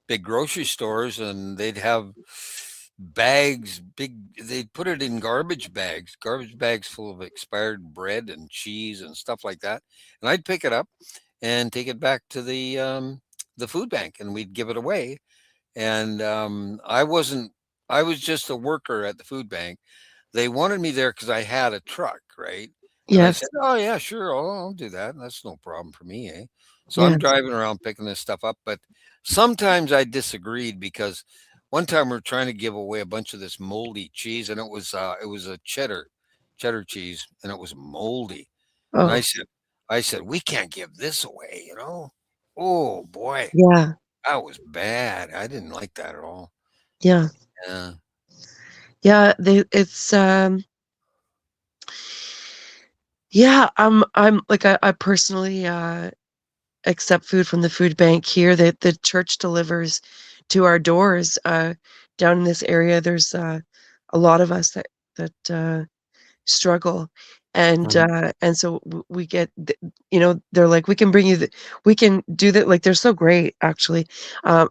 B: big grocery stores, and they'd have they'd put it in garbage bags full of expired bread and cheese and stuff like that, and I'd pick it up and take it back to the food bank, and we'd give it away, and, I was just a worker at the food bank. They wanted me there because I had a truck, right? And I said,
A: yes,
B: "Oh, yeah, sure, I'll do that. That's no problem for me, eh?" So I'm
A: yes.
B: driving around picking this stuff up, but sometimes I disagreed because one time we are trying to give away a bunch of this moldy cheese, and it was a cheddar cheese, and it was moldy. And
A: Oh,
B: I said, "We can't give this away, you know?" Oh boy,
A: yeah,
B: that was bad. I didn't like that at all.
A: yeah,
B: Yeah.
A: yeah, yeah, I'm like, I personally, accept food from the food bank here that the church delivers to our doors, down in this area. There's, a lot of us that struggle,
B: Mhm.
A: and so we get they're like, we can bring you we can do that, like they're so great actually.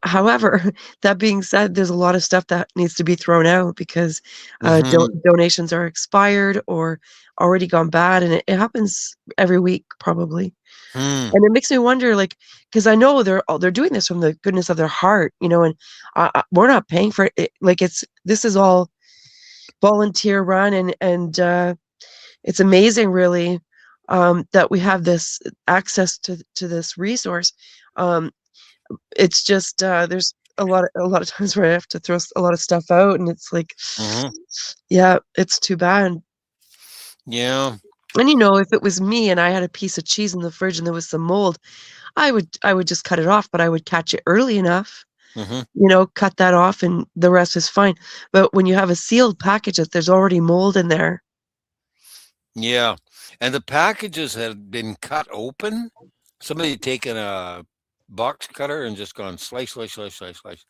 A: However, that being said, there's a lot of stuff that needs to be thrown out because
B: Mhm.
A: donations are expired or already gone bad, and it happens every week probably.
B: Hmm.
A: And it makes me wonder, like, because I know they're doing this from the goodness of their heart, and we're not paying for it. Like, this is all volunteer run, and it's amazing, really, that we have this access to this resource. Um, it's just there's a lot of times where I have to throw a lot of stuff out, and it's like,
B: Mhm.
A: yeah, it's too bad.
B: Yeah.
A: And if it was me and I had a piece of cheese in the fridge and there was some mold, I would just cut it off, but I would catch it early enough,
B: Hmm.
A: cut that off and the rest is fine. But when you have a sealed package that there's already mold in there.
B: Yeah. And the packages had been cut open. Somebody had taken a box cutter and just gone slice, slice, slice, slice, slice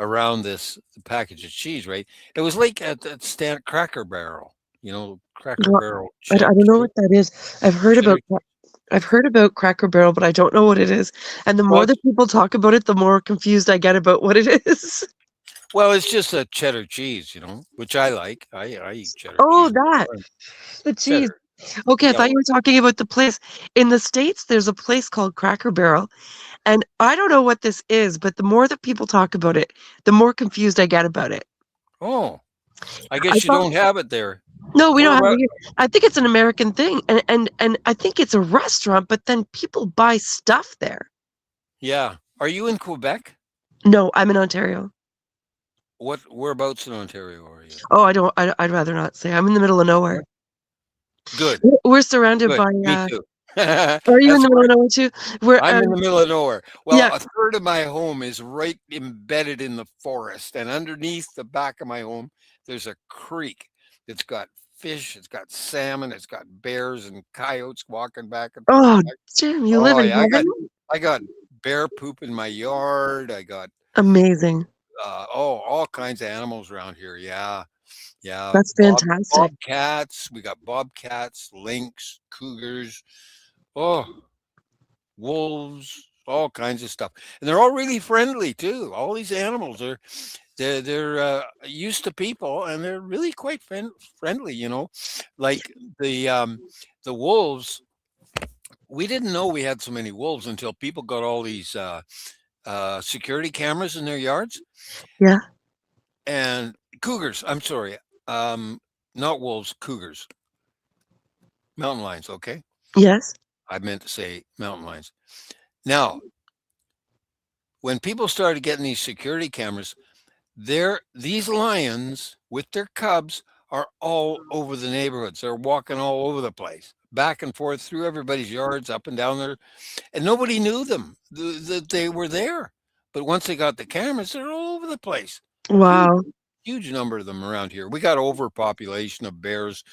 B: around this package of cheese, right? It was like at stand Cracker Barrel, Cracker
A: Well,
B: Barrel
A: I don't know what that is.
B: cheddar.
A: I've heard about Cracker Barrel, but I don't know what it is. And the more
B: Well,
A: that people talk about it, the more confused I get about what it is.
B: well, it's just a cheddar cheese, which I like. I eat cheddar
A: Oh,
B: cheese all
A: that.
B: the time.
A: The cheese.
B: Cheddar,
A: Okay, I thought you
B: yellow.
A: were talking about the place. In the States, there's a place called Cracker Barrel, and I don't know what this is, but the more that people talk about it, the more confused I get about it.
B: Oh, I
A: I
B: guess you
A: thought
B: don't have it there.
A: No, we
B: Where
A: don't have it
B: about?
A: here. I think it's an American thing, and I think it's a restaurant, but then people buy stuff there.
B: Yeah. Are you in Quebec?
A: No, I'm in Ontario.
B: Whereabouts in Ontario are you?
A: Oh, I don't. I'd rather not say. I'm in the middle of nowhere.
B: Good,
A: We're surrounded
B: good.
A: by.
B: Me too.
A: Are you in
B: That's
A: the middle of nowhere too? We're.
B: I'm in the middle of nowhere. Well,
A: Yeah.
B: a third of my home is right embedded in the forest, and underneath the back of my home, there's a creek. It's got fish, it's got salmon, it's got bears and coyotes walking back and forth.
A: Oh, Jim, you live
B: Oh
A: in
B: yeah,
A: heaven.
B: I got bear poop in my yard. I got
A: Amazing.
B: all kinds of animals around here. Yeah, yeah.
A: That's fantastic.
B: Bobcats. We got bobcats, lynx, cougars. Oh, wolves, all kinds of stuff, and they're all really friendly too. All these animals are they're used to people, and they're really quite friendly. Like the wolves. We didn't know we had so many wolves until people got all these security cameras in their yards
A: Yeah.
B: and cougars. I'm sorry, not wolves, cougars, mountain lions. Okay,
A: Yes.
B: I meant to say mountain lions. Now, when people started getting these security cameras, these lions with their cubs are all over the neighborhoods. They're walking all over the place, back and forth through everybody's yards, up and down there, and nobody knew them that they were there. But once they got the cameras, they're all over the place. Huge,
A: Wow.
B: huge number of them around here. We got overpopulation of bears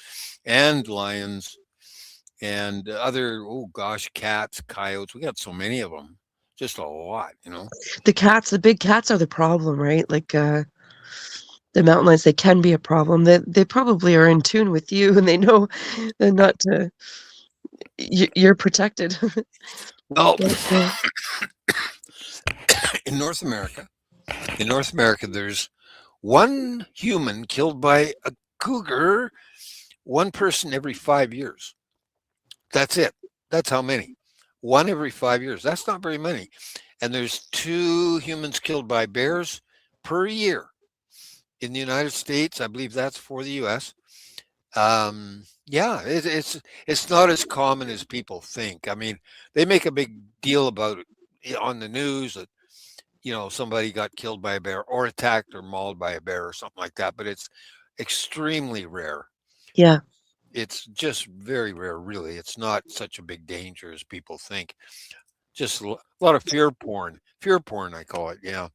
B: and lions and other, oh gosh, cats, coyotes. We got so many of them, just a lot.
A: The big cats are the problem, right? Like the mountain lions, they can be a problem. They probably are in tune with you, and they know they're not to. You're protected.
B: Well,
A: But,
B: in North America, there's one human killed by a cougar, one person every 5 years. That's it. That's how many. One every 5 years. That's not very many. And there's two humans killed by bears per year in the United States. I believe that's for the U.S. Yeah, it's not as common as people think. I mean, they make a big deal about it on the news that somebody got killed by a bear or attacked or mauled by a bear or something like that, but it's extremely rare.
A: yeah,
B: It's just very rare, really. It's not such a big danger as people think. Just a lot of fear porn, I call it. Yeah,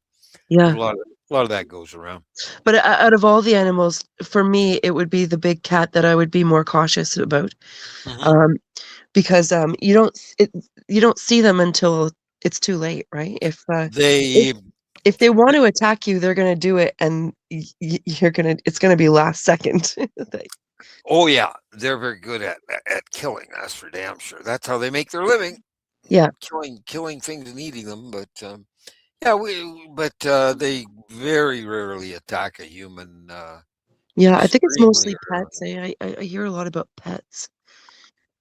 B: there's
A: yeah.
B: a lot of that goes around.
A: But out of all the animals, for me, it would be the big cat that I would be more cautious about,
B: Hmm.
A: um, because you don't see them until it's too late, right? If
B: They,
A: if they want to attack you, they're gonna do it, and it's gonna be last second.
B: oh yeah, they're very good at killing. That's for damn sure. That's how they make their living,
A: Yeah,
B: killing things and eating them. But yeah, they very rarely attack a human.
A: yeah. I think it's
B: Extremely
A: mostly
B: rare.
A: pets. I hear a lot about pets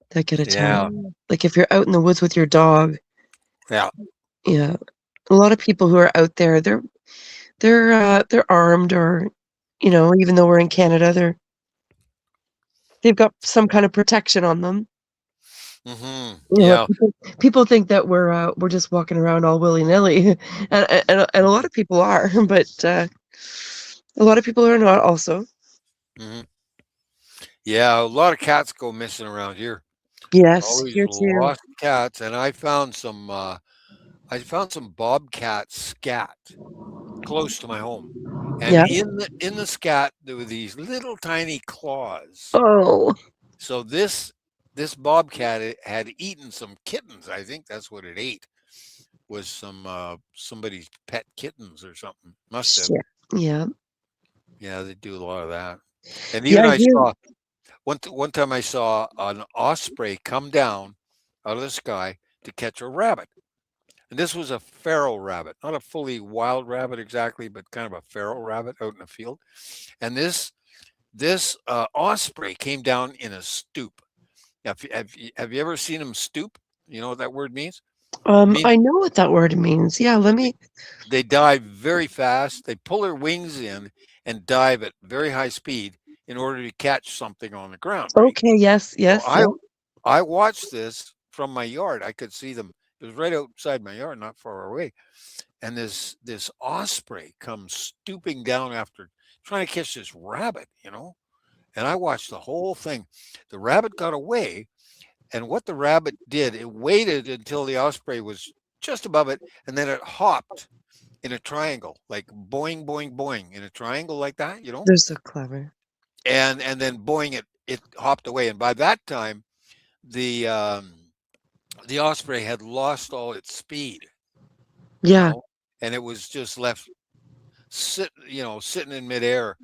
A: that get attacked.
B: Yeah,
A: Like if you're out in the woods with your dog,
B: yeah.
A: yeah. A lot of people who are out there, they're armed, or even though we're in Canada, they've got some kind of protection on them.
B: Hmm. Yeah.
A: People think that we're just walking around all willy-nilly, and a lot of people are, but a lot of people are not also.
B: Hmm. Yeah, a lot of cats go missing around here.
A: Yes,
B: Always
A: here too.
B: lost cats, and I found some bobcat scat close to my home. And
A: Yeah.
B: in the scat, there were these little tiny claws.
A: Oh,
B: So this bobcat had eaten some kittens. I think that's what it ate, was some somebody's pet kittens or something. Must have.
A: shit. Yeah.
B: Yeah, they do a lot of that. And
A: Yeah,
B: even I
A: here.
B: saw one time I saw an osprey come down out of the sky to catch a rabbit. And this was a feral rabbit, not a fully wild rabbit exactly, but kind of a feral rabbit out in the field. And this osprey came down in a stoop. Have you ever seen them stoop? You know what that word means? It means
A: I know what that word means. Yeah, let
B: they,
A: me.
B: they dive very fast. They pull their wings in and dive at very high speed in order to catch something on the ground, right?
A: Okay, yes,
B: So
A: yes, yeah.
B: I watched this from my yard. I could see them. It was right outside my yard, not far away. And this osprey comes stooping down after trying to catch this rabbit, and I watched the whole thing. The rabbit got away, and what the rabbit did, it waited until the osprey was just above it, and then it hopped in a triangle, like boing, boing, boing, in a triangle like that,
A: They're so clever.
B: and then boing, it hopped away. And by that time, the um, the osprey had lost all its speed, you
A: Yeah,
B: know, and it was just left sitting in midair,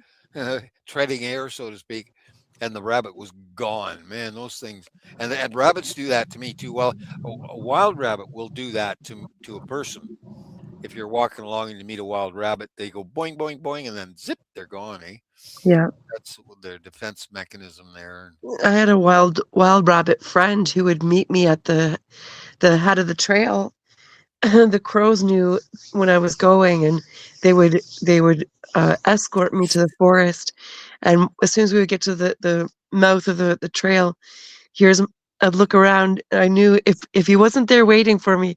B: treading air, so to speak. And the rabbit was gone. Man, those things, and rabbits do that to me too. Well, a wild rabbit will do that to a person. If you're walking along and you meet a wild rabbit, they go boing, boing, boing, and then zip, they're gone. Eh?
A: yeah.
B: That's their defense mechanism there.
A: I had a wild rabbit friend who would meet me at the head of the trail. The crows knew when I was going, and they would escort me to the forest. And as soon as we would get to the mouth of the trail, here's I'd look around. And I knew if he wasn't there waiting for me,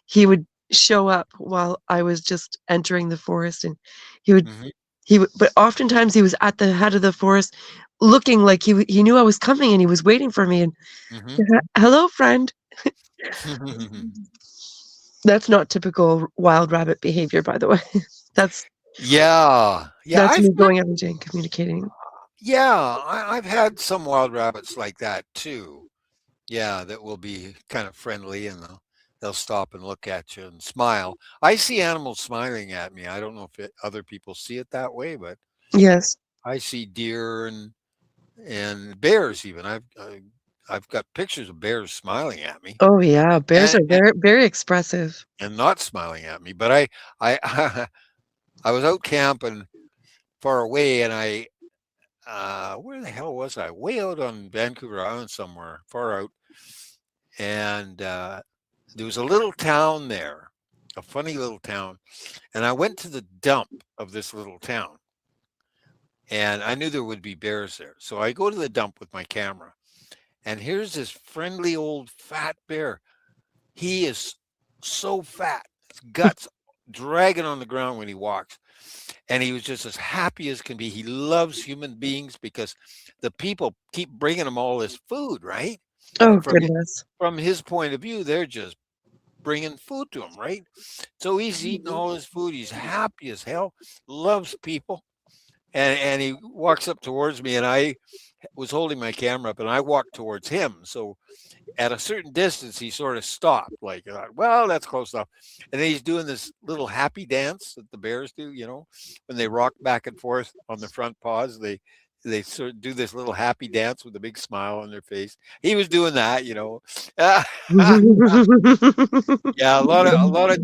A: he would show up while I was just entering the forest, and he would
B: Hmm.
A: he would. But oftentimes he was at the head of the forest, looking like he knew I was coming, and he was waiting for me. And
B: Hmm.
A: hello, friend. That's not typical wild rabbit behavior, by the way. That's
B: Yeah, yeah.
A: that's me going out and communicating.
B: I've had some wild rabbits like that too. Yeah, that will be kind of friendly, and they'll stop and look at you and smile. I see animals smiling at me. I don't know if other people see it that way, but
A: Yes.
B: I see deer and bears even. I've got pictures of bears smiling at me
A: Oh, yeah, bears
B: and,
A: are very, very expressive.
B: and not smiling at me. But I I was out camping far away, and where the hell was I? Way out on Vancouver Island somewhere, far out, and there was a little town there, a funny little town, and I went to the dump of this little town, and I knew there would be bears there. So I go to the dump with my camera, and here's this friendly old fat bear. He is so fat, his guts dragging on the ground when he walks. And he was just as happy as can be. He loves human beings because the people keep bringing him all this food, right?
A: Oh,
B: And
A: goodness.
B: from his point of view, they're just bringing food to him, right? So he's eating all his food. He's happy as hell, loves people. And he walks up towards me, and I was holding my camera up, and I walked towards him. So at a certain distance, he sort of stopped, like, well, that's close enough. And then he's doing this little happy dance that the bears do, when they rock back and forth on the front paws. They sort of do this little happy dance with a big smile on their face. He was doing that. Yeah, a lot of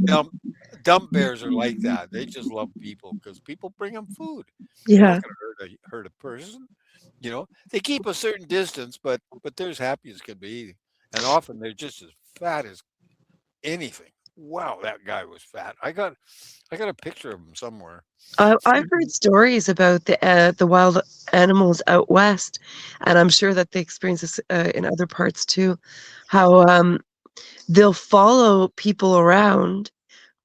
B: dump bears are like that. They just love people because people bring them food. They're not
A: Yeah.
B: going to hurt a person. They keep a certain distance, but they're as happy as can be, and often they're just as fat as anything. Wow, that guy was fat. I got a picture of him somewhere.
A: I've heard stories about the wild animals out west, and I'm sure that they experience this in other parts too. How they'll follow people around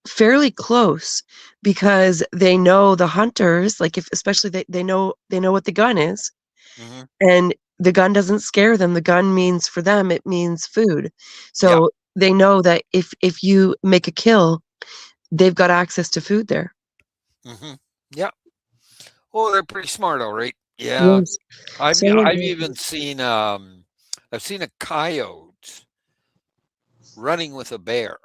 A: fairly close because they know the hunters. Like if especially they know what the gun is,
B: Hmm.
A: and the gun doesn't scare them. The gun means, for them, it means food.
B: Yeah.
A: So they know that if you make a kill, they've got access to food there.
B: Hmm. Yeah. Oh, they're pretty smart, all right. Yeah.
A: Yes.
B: I've
A: So
B: I've even seen I've seen a coyote running with a bear,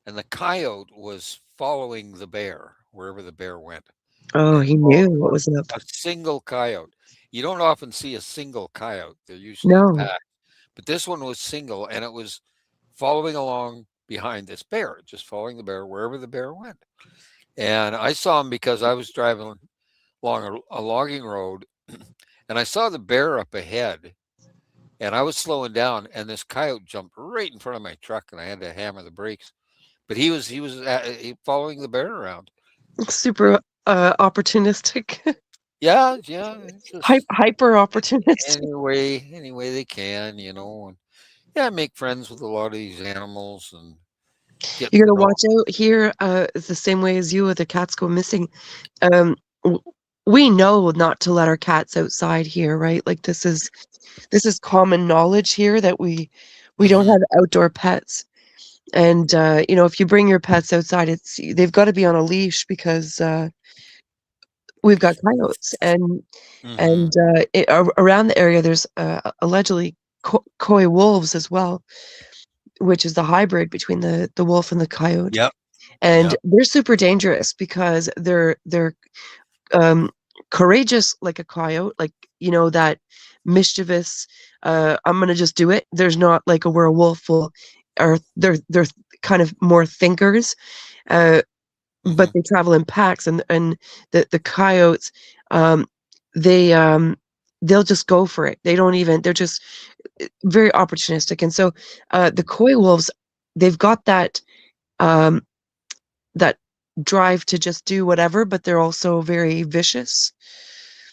B: and the coyote was following the bear wherever the bear went.
A: oh,
B: And
A: he knew what was up.
B: a single coyote. You don't often see a single coyote. They're usually in
A: No.
B: pack. But this one was single, and it was following along behind this bear, just following the bear wherever the bear went. And I saw him because I was driving along a logging road, and I saw the bear up ahead, and I was slowing down, and this coyote jumped right in front of my truck, and I had to hammer the brakes. But he was following the bear around.
A: Super opportunistic.
B: Yeah, yeah, it's just
A: Hyper opportunistic.
B: any way they can, and yeah, make friends with a lot of these animals and get
A: You
B: to
A: gotta
B: know.
A: watch out here. It's the same way as you with the cats go missing. Um, w- we know not to let our cats outside here, right? Like this is common knowledge here that we don't
B: Hmm.
A: have outdoor pets. And if you bring your pets outside, they've got to be on a leash because we've got coyotes and
B: Hmm.
A: around the area there's allegedly coy wolves as well, which is the hybrid between the wolf and the coyote.
B: Yep.
A: And
B: Yep.
A: they're super dangerous because they're um, courageous like a coyote, like that mischievous. I'm gonna just do it. There's not like a where a wolf will, or they're kind of more thinkers, uh, but
B: Hmm.
A: they travel in packs, and the coyotes, um, they they'll just go for it. They don't even. They're just very opportunistic, and so the coy wolves, they've got um, that drive to just do whatever, but they're also very vicious.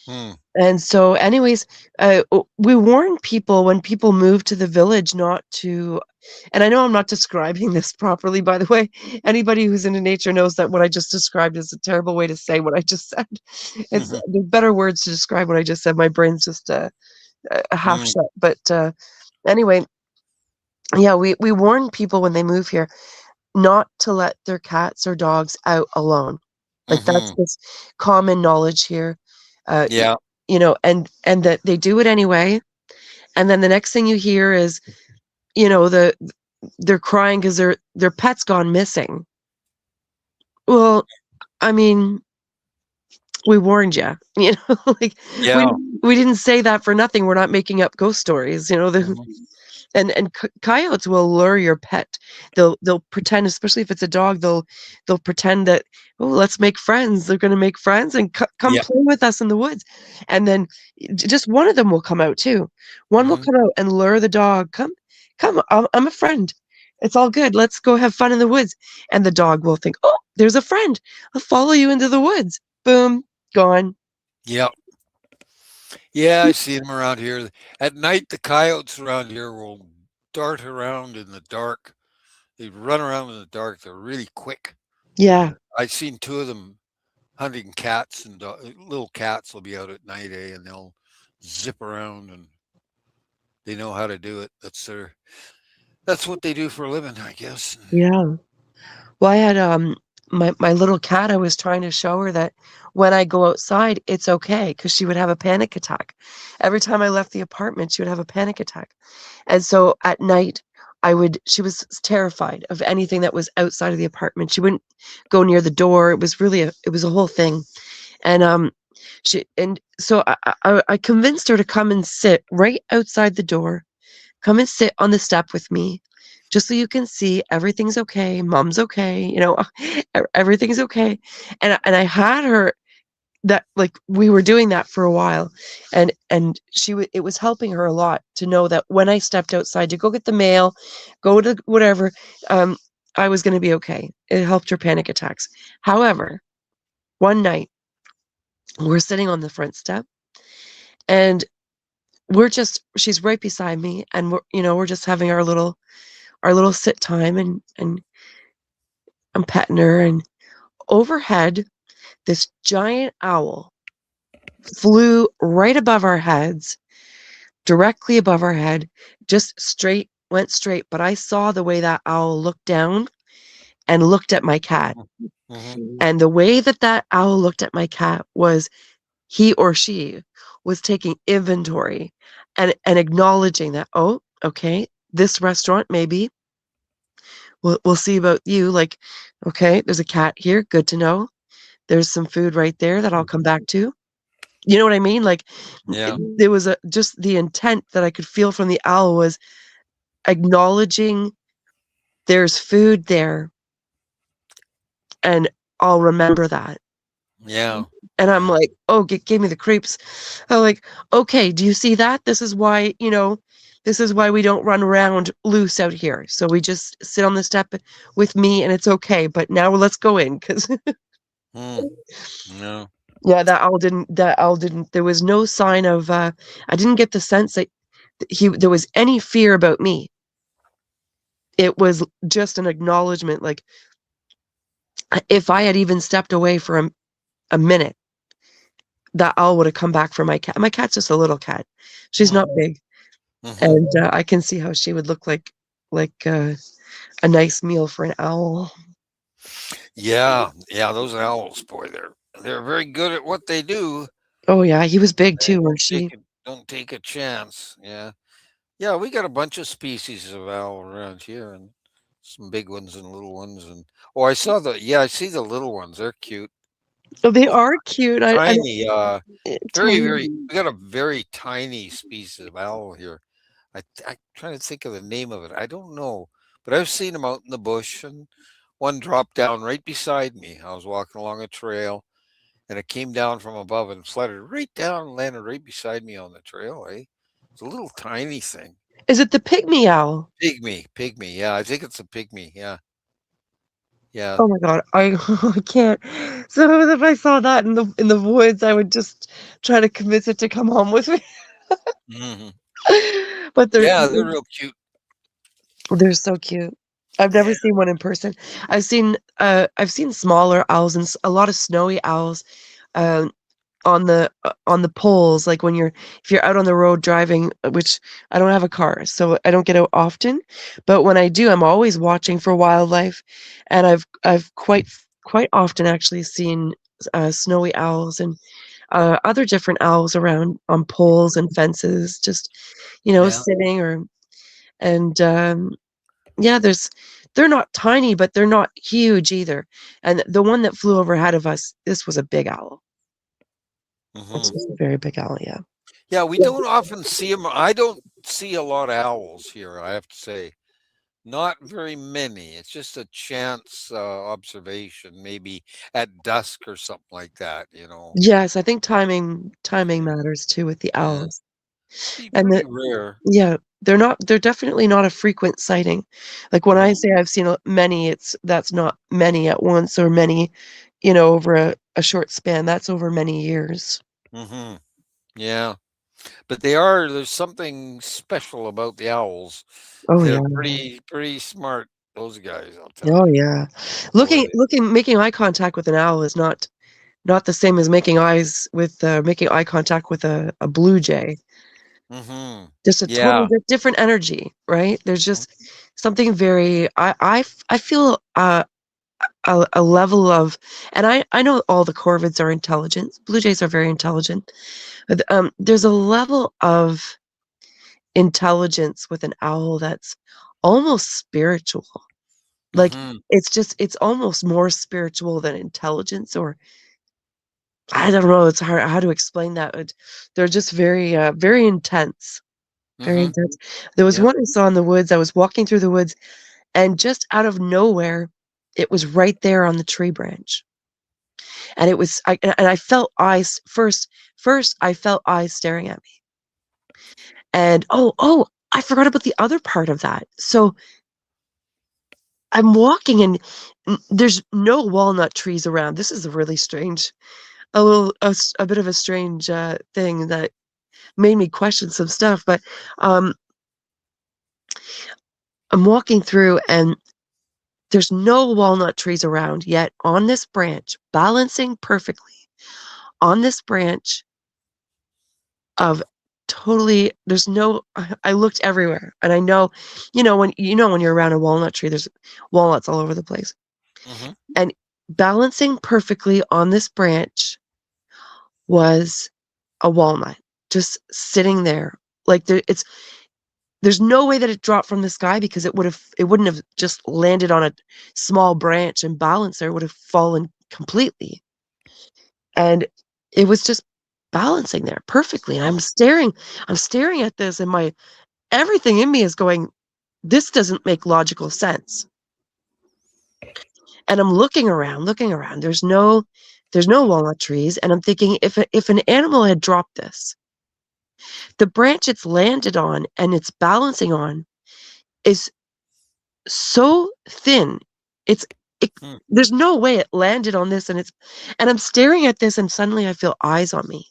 B: Hmm.
A: And so, anyways, we warn people when people move to the village not to. And I know I'm not describing this properly, by the way. Anybody who's into nature knows that what I just described is a terrible way to say what I just said. It's
B: Hmm.
A: there's better words to describe what I just said. My brain's just a half
B: Hmm.
A: shut. But anyway, yeah, we warn people when they move here not to let their cats or dogs out alone. Like that's
B: Hmm.
A: just common knowledge here. Uh, y-
B: Yeah.
A: and that they do it anyway. And then the next thing you hear is, they're crying because their pet's gone missing. Well, I mean, we warned you. Like we
B: Yeah.
A: we didn't say that for nothing. We're not making up ghost stories.
B: Hmm.
A: And coyotes will lure your pet. They'll pretend, especially if it's a dog, they'll pretend that, oh, let's make friends. They're going to make friends and come
B: Yeah.
A: play with us in the woods. And then just one of them will come out too. One will
B: Hmm.
A: come out and lure the dog. Come, I'm a friend. It's all good. Let's go have fun in the woods. And the dog will think, oh, there's a friend. I'll follow you into the woods. Boom, gone.
B: Yeah. Yeah. I see them around here at night. The coyotes around here will dart around in the dark. They run around in the dark. They're really quick,
A: Yeah.
B: and I've seen two of them hunting cats and little cats will be out at night, and they'll zip around and they know how to do it. That's what they do for a living, I guess.
A: Yeah. Well, I had my little cat. I was trying to show her that when I go outside, it's okay because she would have a panic attack. Every time I left the apartment, she would have a panic attack. And so at night, she was terrified of anything that was outside of the apartment. She wouldn't go near the door. It was a whole thing. And so I convinced her to come and sit right outside the door. Come and sit on the step with me, just so you can see everything's okay. Mom's okay. Everything's okay. And I had her that like we were doing that for a while, and it was helping her a lot to know that when I stepped outside to go get the mail, go to whatever, um, I was going to be okay. It helped her panic attacks. However, one night we're sitting on the front step, and she's right beside me, and we're just having our little sit time, and I'm petting her, and overhead this giant owl flew right above our heads, directly above our head, just straight, went straight. But I saw the way that owl looked down and looked at my cat.
B: Mm-hmm.
A: And the way that that owl looked at my cat was he or she was taking inventory and acknowledging that, oh, okay, this restaurant maybe we'll see about you. Like, okay, there's a cat here, good to know. There's some food right there that I'll come back to. You know what I mean? Like,
B: Yeah.
A: there was just the intent that I could feel from the owl was acknowledging there's food there, and I'll remember that.
B: Yeah.
A: And I'm
B: Yeah.
A: like, oh, gave me the creeps. I'm like, okay, do you see that? This is why, this is why we don't run around loose out here. So we just sit on the step with me and it's okay. But now let's go in because
B: Mm. No.
A: yeah, that owl didn't, there was no sign of, I didn't get the sense that there was any fear about me. It was just an acknowledgement. Like if I had even stepped away for a minute, that owl would have come back for my cat. My cat's just a little cat. She's
B: Mm.
A: not big.
B: Mm-hmm.
A: And I can see how she would look like a nice meal for an owl.
B: Yeah. Yeah. Those owls, boy, they're very good at what they do.
A: Oh yeah, he was big
B: They
A: too, was she?
B: don't take a chance. Yeah. Yeah, we got a bunch of species of owl around here, and some big ones and little ones. And oh, I see the little ones. They're cute.
A: Oh, they
B: Those
A: are cute. I
B: tiny, very.
A: tiny.
B: We got a very tiny species of owl here. I'm trying to think of the name of it. I don't know, but I've seen them out in the bush, and one dropped down right beside me. I was walking along a trail, and it came down from above and fluttered right down and landed right beside me on the trail. Eh? It's a little tiny thing.
A: Is it the pygmy owl?
B: Pygmy. Yeah, I think it's a pygmy. Yeah, yeah.
A: Oh my god, I can't. So if I saw that in the woods, I would just try to convince it to come home with me.
B: Hmm.
A: But
B: Yeah, they're real cute.
A: they're so cute. I've never
B: Yeah,
A: seen one in person. I've seen smaller owls and a lot of snowy owls. Um, on the poles, like when if you're out on the road driving, which I don't have a car, so I don't get out often, but when I do, I'm always watching for wildlife, and I've quite often actually seen snowy owls and other different owls around on poles and fences, just
B: yeah.
A: sitting and yeah, they're not tiny, but they're not huge either. And the one that flew overhead of us, this was a big owl. This
B: Hmm.
A: was a very big owl, yeah.
B: Yeah, we don't often see them. I don't see a lot of owls here. I have to say, not very many. It's just a chance observation, maybe at dusk or something like that.
A: Yes, I think timing
B: Yeah,
A: matters too with the
B: yeah.
A: owls. And
B: Pretty rare.
A: yeah, they're definitely not a frequent sighting. Like when I
B: Hmm.
A: say I've seen many, that's not many at once or many, over a short span. That's over many years.
B: Hmm. Yeah, but there's something special about the owls.
A: Oh
B: They're
A: yeah.
B: pretty smart. Those guys, I'll tell
A: Oh
B: you.
A: yeah.
B: Boy.
A: Making eye contact with an owl is not the same as making eye contact with a blue jay.
B: Hmm.
A: Just a totally
B: Yeah.
A: different energy, right? There's
B: Mhm.
A: just something very I feel a level of, and I know all the corvids are intelligent. Blue jays are very intelligent. But, there's a level of intelligence with an owl that's almost spiritual. Like
B: Mhm.
A: it's almost more spiritual than intelligence, or I don't know. It's hard how to explain that. They're just very intense. Very
B: Mhm.
A: intense. There was
B: Yeah.
A: one I saw in the woods. I was walking through the woods, and just out of nowhere, it was right there on the tree branch. And it was and I felt eyes first I felt eyes staring at me. And oh, I forgot about the other part of that. So I'm walking and there's no walnut trees around. This is a really strange, a bit of a strange thing that made me question some stuff. But um, I'm walking through and there's no walnut trees around, yet on this branch, balancing perfectly on this branch of totally, there's no, I looked everywhere, and I know, when you're around a walnut tree, there's walnuts all over the place.
B: Mm-hmm.
A: And balancing perfectly on this branch was a walnut, just sitting there. Like there's no way that it dropped from the sky, because it wouldn't have just landed on a small branch and balanced there. It would have fallen completely. And it was just balancing there perfectly. And I'm staring at this, and everything in me is going, this doesn't make logical sense. And I'm looking around. There's no walnut trees, and I'm thinking, if an animal had dropped this, the branch it's landed on and it's balancing on is so thin. It's it,
B: Hmm.
A: there's no way it landed on this, and I'm staring at this, and suddenly I feel eyes on me.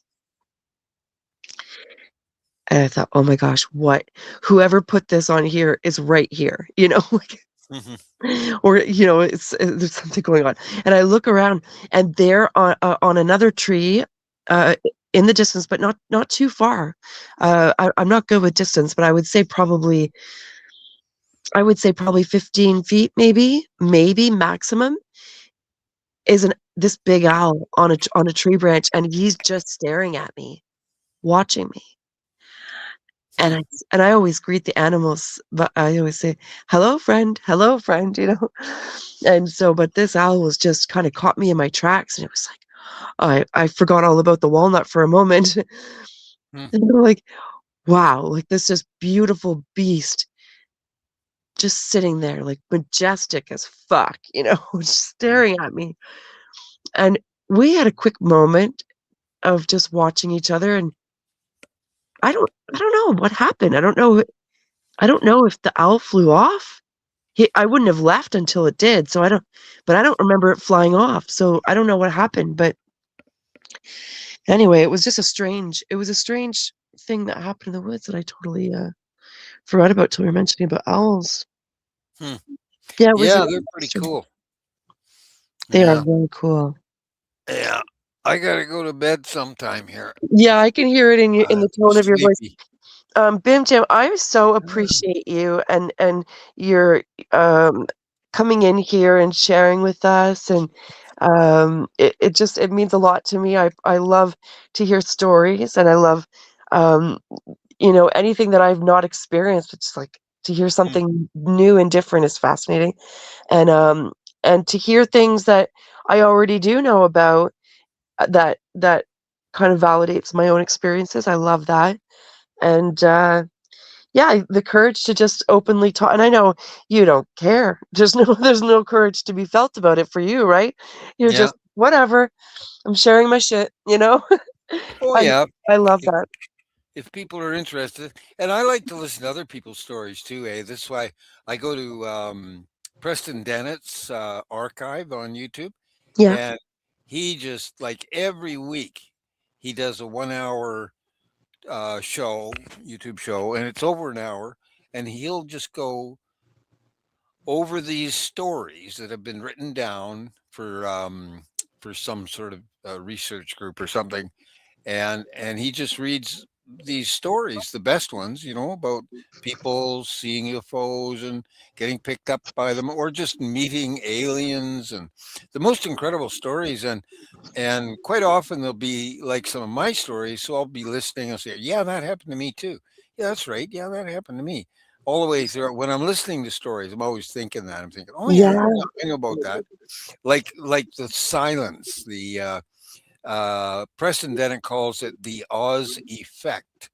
A: And I thought, oh my gosh, whoever put this on here is right here, like,
B: Mm-hmm.
A: or there's something going on. And I look around, and they're on another tree, uh, in the distance, but not too far. I'm not good with distance, but I would say probably 15 feet, maybe maximum, is this big owl on a tree branch, and he's just staring at me, watching me. And
B: Hmm.
A: I always greet the animals, but I always say, hello, friend," And so, but this owl was just kind of caught me in my tracks, and it was like, I forgot all about the walnut for a moment.
B: Hmm.
A: And I'm like, wow, like this just beautiful beast just sitting there, like majestic as fuck, just staring at me. And we had a quick moment of just watching each other, and I don't know what happened. I don't know if the owl flew off. I wouldn't have left until it did, so I don't remember it flying off, so I don't know what happened. But anyway, it was a strange thing that happened in the woods that I totally, forgot about till we were mentioning about owls.
B: Hmm.
A: Yeah, it was
B: Yeah, they're pretty
A: interesting.
B: cool.
A: They are
B: Yeah.
A: very cool.
B: Yeah. I gotta go to bed sometime here.
A: Yeah, I can hear it in
B: I'm
A: the tone of your voice.
B: sleepy.
A: Bim Jam, I so
B: Yeah.
A: appreciate you and your um coming in here and sharing with us, and it means a lot to me. I love to hear stories, and I love um anything that I've not experienced. It's like to hear
B: Hmm.
A: something new and different is fascinating, and to hear things that I already do know about, that kind of validates my own experiences. I love that. And yeah, the courage to just openly talk. And I know you don't care. There's no courage to be felt about it for you, right? You're
B: Yeah.
A: just whatever. I'm sharing my shit.
B: Oh
A: I
B: yeah.
A: I love
B: If
A: that.
B: if people are interested, and I like to listen to other people's stories too. This is why I go to Preston Dennett's archive on YouTube,
A: Yeah.
B: and he just like every week he does a 1 hour show, YouTube show, and it's over an hour, and he'll just go over these stories that have been written down for some sort of research group or something, and he just reads these stories, the best ones, about people seeing UFOs and getting picked up by them, or just meeting aliens, and the most incredible stories. And quite often they'll be like some of my stories, so I'll be listening and say, "Yeah, that happened to me too. Yeah, that's right. Yeah, that happened to me." All the way through. When I'm listening to stories, I'm always thinking that. I'm thinking, "Oh yeah,
A: Yeah.
B: yeah, I know about that." Like the silence, the Preston Dennett calls it the Oz effect.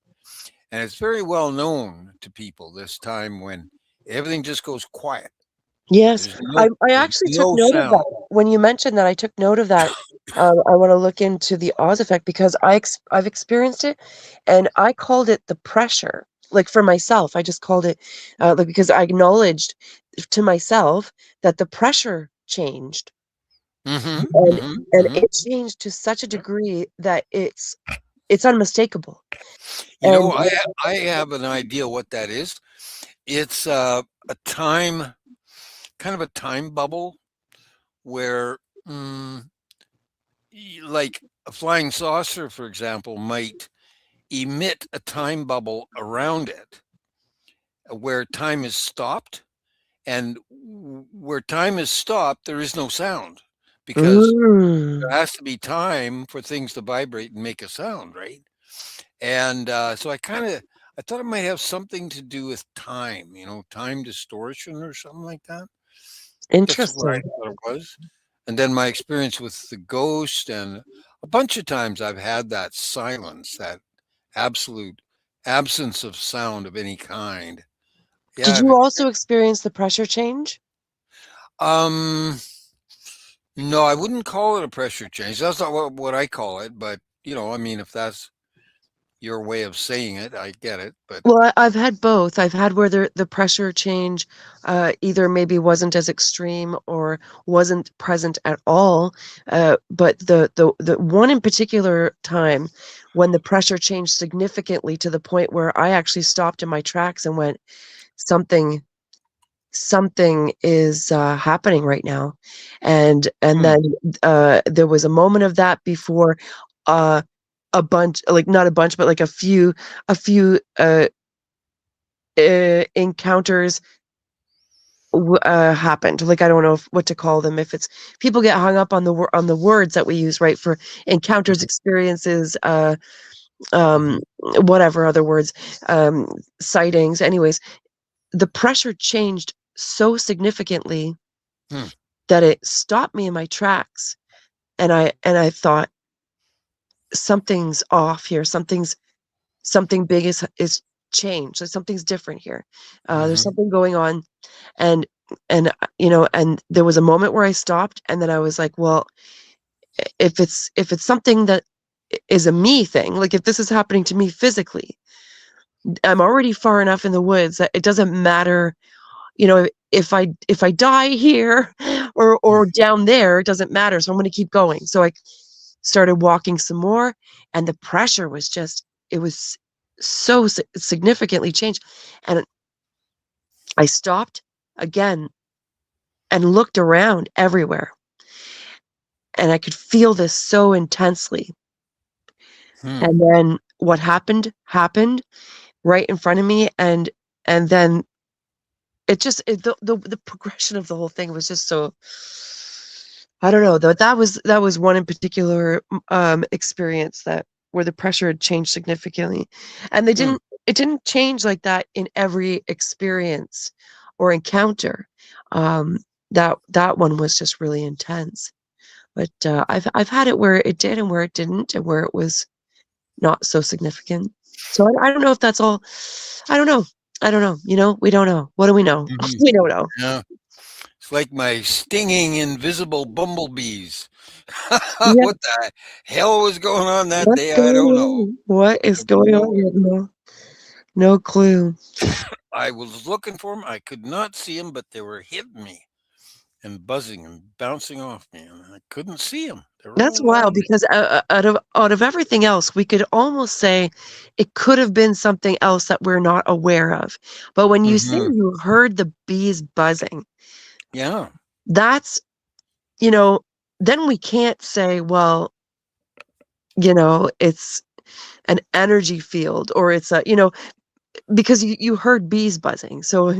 B: And it's very well known to people this time when everything just goes quiet.
A: Yes,
B: There's
A: I
B: there's
A: actually took
B: no
A: note of
B: sound.
A: that. When you mentioned that, I took note of that. I want to look into the Oz effect, because I've experienced it, and I called it the pressure. Like for myself, I just called it, like, because I acknowledged to myself that the pressure changed,
B: Hmm.
A: and
B: Hmm.
A: and
B: Hmm.
A: it changed to such a degree that it's unmistakable.
B: You
A: And
B: know, I have an idea what that is. It's a time, kind of a time bubble where, like a flying saucer, for example, might emit a time bubble around it where time is stopped. And where time is stopped, there is no sound because there
A: Mm.
B: has to be time for things to vibrate and make a sound, right? And so I thought it might have something to do with time, time distortion or something like that. That's what I
A: Interesting.
B: thought it was. And then my experience with the ghost, and a bunch of times I've had that silence, that absolute absence of sound of any kind. Yeah,
A: Did
B: I've
A: you also
B: experienced.
A: experience the pressure change?
B: Um, no, I wouldn't call it a pressure change. That's not what I call it, but I mean, if that's your way of saying it, I get it. But
A: Well, I've had both. I've had where the pressure change either maybe wasn't as extreme or wasn't present at all. But the one in particular time when the pressure changed significantly to the point where I actually stopped in my tracks and went, something something is happening right now, and
B: hmm,
A: then there was a moment of that before uh, a bunch, like not a bunch, but like a few encounters happened. Like I don't know what to call them. If it's people get hung up on on the words that we use, right? For encounters, experiences,
B: hmm,
A: whatever other words, sightings. Anyways, the pressure changed so significantly
B: hmm,
A: that it stopped me in my tracks, and I thought something's off here. Something big is changed. Like something's different here. There's
B: hmm,
A: something going on, and and there was a moment where I stopped, and then I was like, well, if it's something that is a me thing, like if this is happening to me physically, I'm already far enough in the woods that it doesn't matter, if I die here or
B: hmm,
A: down there, it doesn't matter. So I'm going to keep going. So I started walking some more, and the pressure was just, it was so significantly changed. And I stopped again and looked around everywhere, and I could feel this so intensely.
B: hmm,
A: And then what happened right in front of me, and then the progression of the whole thing was just so, I don't know, that was one in particular experience that where the pressure had changed significantly. And
B: hmm,
A: it didn't change like that in every experience or encounter. Um that one was just really intense. But I've had it where it did and where it didn't, and where it was not so significant. So I don't know if that's all. I don't know. I don't know. We don't know. What do we know?
B: hmm.
A: We don't know.
B: Yeah, it's like my stinging invisible bumblebees.
A: Yeah.
B: What the hell was going on that
A: What's
B: day? I
A: going
B: don't know.
A: on? What
B: I
A: is
B: have
A: going
B: no
A: on? We have no clue.
B: I was looking for them. I could not see them, but they were hitting me and buzzing and bouncing off me, and I couldn't see them. They were
A: That's
B: all
A: wild
B: around me.
A: because out of everything else, we could almost say it could have been something else that we're not aware of. But when you say
B: Hmm.
A: you heard the bees buzzing,
B: Yeah.
A: that's, you know, then we can't say, well, it's an energy field, or it's because you heard bees buzzing. So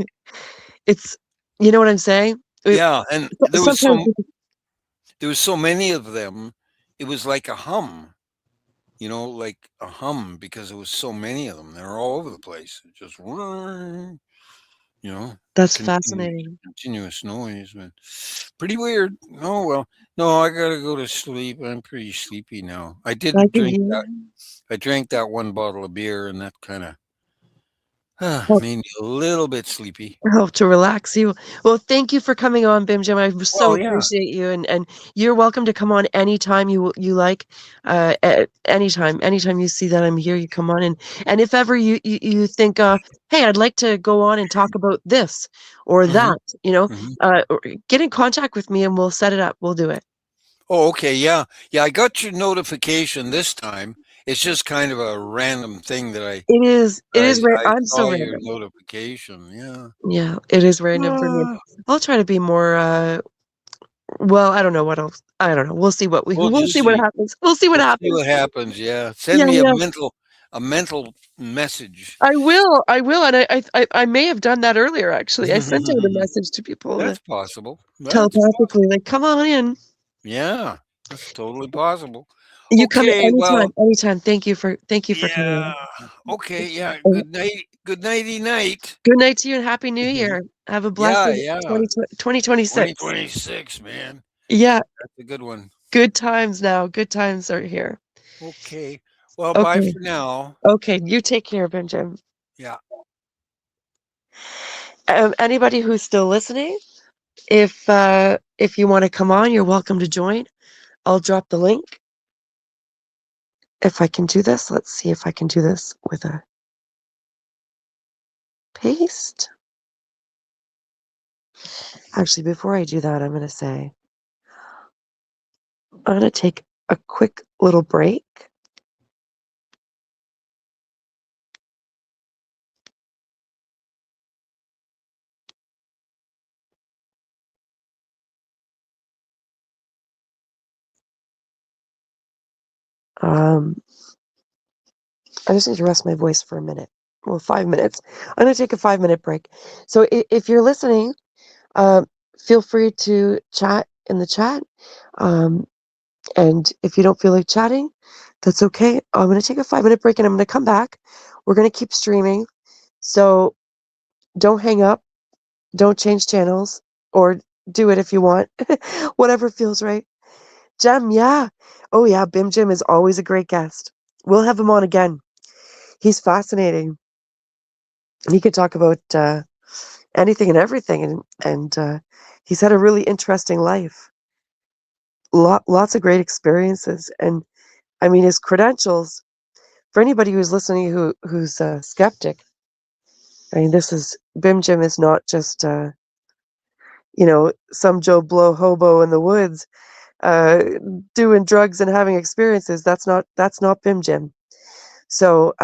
A: it's, you know what I'm saying?
B: Yeah, and
A: Sometimes
B: there was so many of them. It was like a hum, like a hum because there was so many of them. They were all over the place. Just you know,
A: that's
B: continuous,
A: fascinating.
B: continuous noise, man. Pretty weird. Oh well. No, I gotta go to sleep. I'm pretty sleepy now. I
A: I
B: did
A: can
B: drink
A: hear.
B: that. I drank that one bottle of beer, and that kind of made me a little bit sleepy.
A: Help to relax you. Well, thank you for coming on, Bim Jim. I so
B: Well, yeah.
A: appreciate you, and you're welcome to come on anytime you like. Anytime you see that I'm here, you come on, and if ever you think, hey, I'd like to go on and talk about this or
B: Hmm,
A: that,
B: hmm.
A: or get in contact with me and we'll set it up. We'll do it.
B: Oh, okay. Yeah, yeah. I got your notification this time. It's just kind of a random thing that I
A: It is. It
B: I,
A: is.
B: I
A: I'm so
B: saw your
A: random.
B: notification. Yeah.
A: Yeah, it is random for me.
B: Uh,
A: I'll try to be more. Well, I don't know what else. I don't know. We'll see what
B: we'll
A: we'll
B: just
A: see what
B: see.
A: happens. We'll see what
B: We'll see
A: happens.
B: what happens. Yeah. Send
A: Yeah,
B: me a
A: yeah.
B: a mental message.
A: I will, and I may have done that earlier, actually. I sent out a message to people
B: That's possible. That's
A: telepathically,
B: possible.
A: like, "Come on in."
B: Yeah, that's totally possible.
A: You come
B: Okay,
A: anytime,
B: well,
A: anytime. Thank you for
B: yeah.
A: coming.
B: Okay, yeah.
A: And
B: Good night. Good nighty night.
A: good night to you and happy New Year. Have a blessed
B: Yeah, yeah.
A: 2026.
B: 2026, man.
A: Yeah,
B: That's a good one.
A: good times now. Good times are here.
B: Okay. Well, bye
A: Okay.
B: for now.
A: Okay, you take care, Benjamin.
B: Yeah.
A: Anybody who's still listening, if you want to come on, you're welcome to join. I'll drop the link. If I can do this, let's see if I can do this with a paste. Actually, before I do that, I'm going to take a quick little break. I just need to rest my voice for a minute. Well, 5 minutes. I'm going to take a 5-minute break. So if you're listening, feel free to chat in the chat. And if you don't feel like chatting, that's okay. I'm going to take a 5-minute break and I'm going to come back. We're going to keep streaming. So don't hang up. Don't change channels, or do it if you want. Whatever feels right. Jem, yeah. Oh, yeah. Bim Jim is always a great guest. We'll have him on again. He's fascinating. He could talk about anything and everything, and he's had a really interesting life. Lots of great experiences, and I mean his credentials. For anybody who's listening who's a skeptic, I mean this is Bim Jim is not just some Joe Blow hobo in the woods uh, doing drugs and having experiences. That's not Bim Jim. So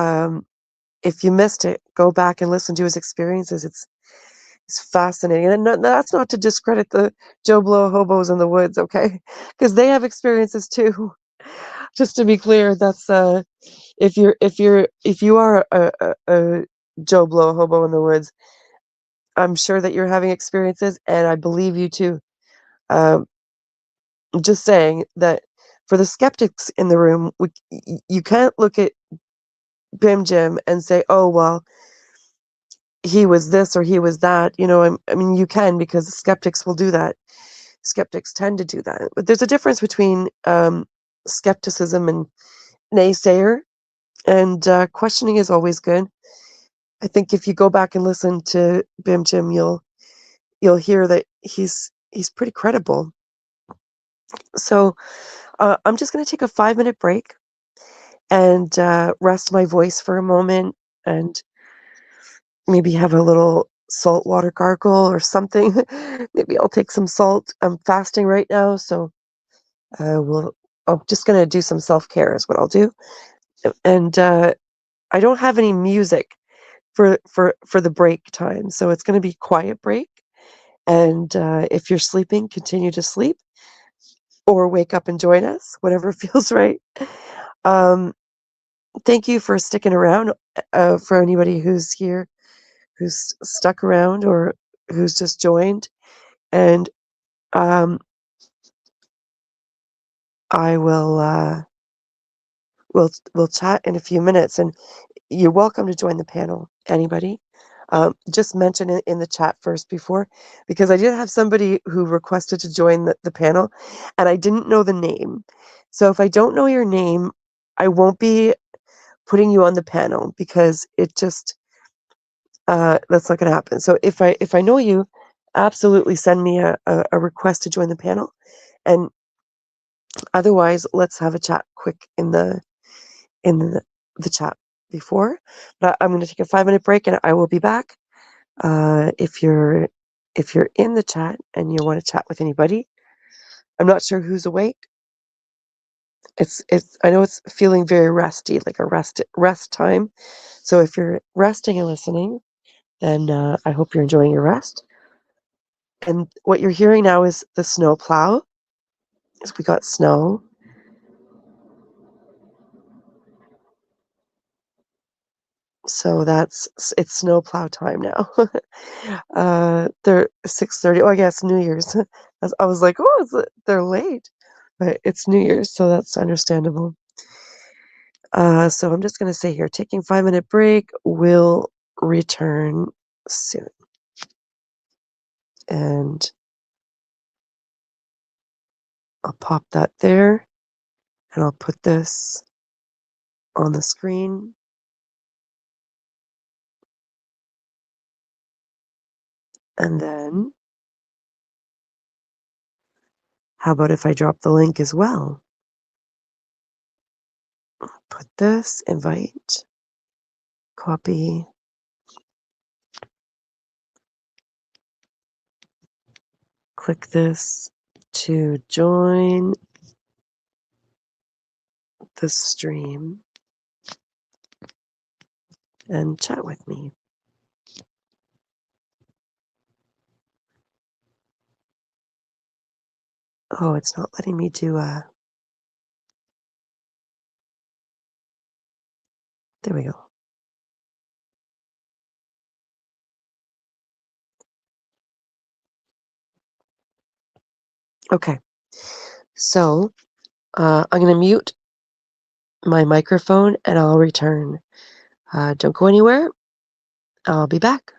A: if you missed it, go back and listen to his experiences. It's fascinating, and that's not to discredit the Joe Blow hobos in the woods, okay? Because they have experiences too. Just to be clear, that's if you are a Joe Blow hobo in the woods, I'm sure that you're having experiences, and I believe you too. Um, just saying that for the skeptics in the room, you can't look at Bim Jim and say, "Oh well, he was this or he was that." I mean, you can, because skeptics will do that. Skeptics tend to do that, but there's a difference between skepticism and naysayer, and questioning is always good. I think if you go back and listen to Bim Jim, you'll hear that he's pretty credible. So I'm just going to take a 5-minute break and rest my voice for a moment, and maybe have a little saltwater gargle or something. Maybe I'll take some salt. I'm fasting right now, so I'm just going to do some self-care is what I'll do. And I don't have any music for the break time, so it's going to be quiet break. And if you're sleeping, continue to sleep or wake up and join us, whatever feels right. Um, Thank you for sticking around. For anybody who's here, who's stuck around, or who's just joined, and I will we'll chat in a few minutes, and you're welcome to join the panel. Anybody, just mention it in the chat first before, because I did have somebody who requested to join the panel, and I didn't know the name. So if I don't know your name, I won't be putting you on the panel, because it just that's not going to happen. So if I know you, absolutely send me a request to join the panel, and otherwise let's have a chat quick in the chat before. But I'm going to take a 5-minute break, and I will be back. If you're in the chat and you want to chat with anybody, I'm not sure who's awake. It's I know it's feeling very resty, like a rest time. So if you're resting and listening, then I hope you're enjoying your rest. And what you're hearing now is the snow plow. Is we got snow. So it's snowplow time now. They're 6:30. Oh, I guess New Year's. I was like, oh, they're late, but it's New Year's, so that's understandable. So I'm just gonna say here, taking 5-minute break. Will return soon, and I'll pop that there, and I'll put this on the screen, and then how about if I drop the link as well? Put this, invite, copy, click this to join the stream and chat with me. Oh, it's not letting me do there we go. Okay, so I'm gonna mute my microphone and I'll return. Don't go anywhere. I'll be back.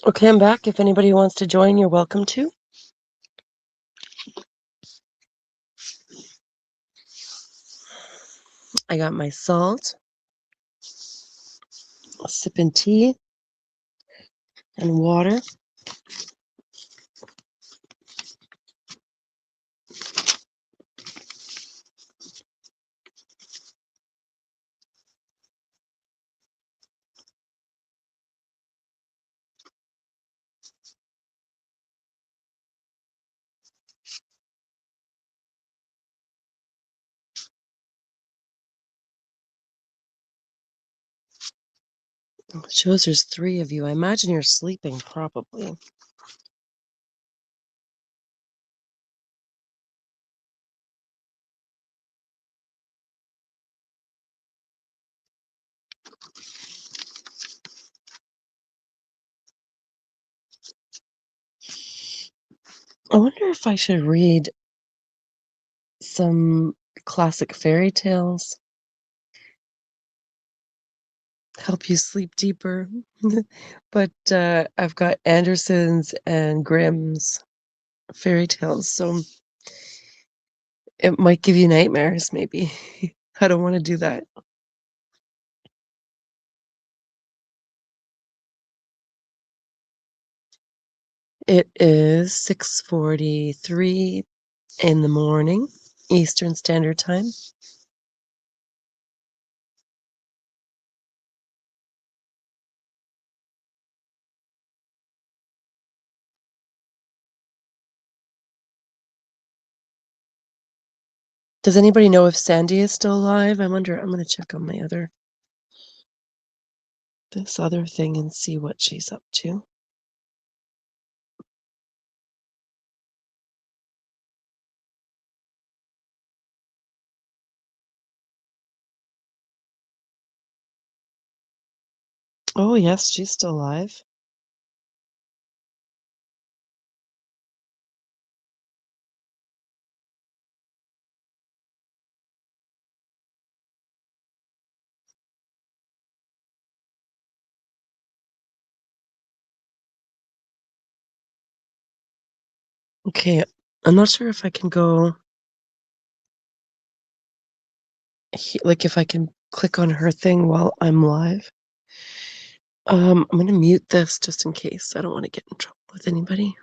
A: Okay, I'm back. If anybody wants to join, you're welcome to. I got my salt, sipping tea, and water. It shows there's 3 of you. I imagine you're sleeping, probably. I wonder if I should read some classic fairy tales. Help you sleep deeper. But I've got Anderson's and Grimm's fairy tales, so it might give you nightmares, maybe. I don't want to do that. It is 6:43 in the morning, Eastern Standard Time. Does anybody know if Sandy is still alive? I'm gonna check on this other thing and see what she's up to. Oh yes, she's still alive. Okay, I'm not sure if I can go like if I can click on her thing while I'm live. I'm gonna mute this just in case. I don't want to get in trouble with anybody.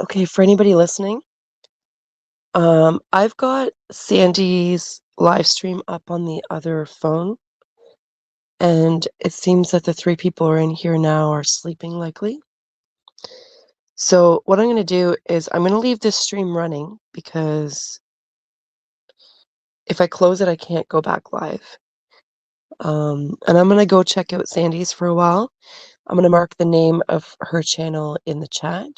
A: Okay, for anybody listening, I've got Sandy's live stream up on the other phone, and it seems that the 3 people are in here now are sleeping likely. So what I'm going to do is I'm going to leave this stream running because if I close it, I can't go back live. And I'm going to go check out Sandy's for a while. I'm going to mark the name of her channel in the chat.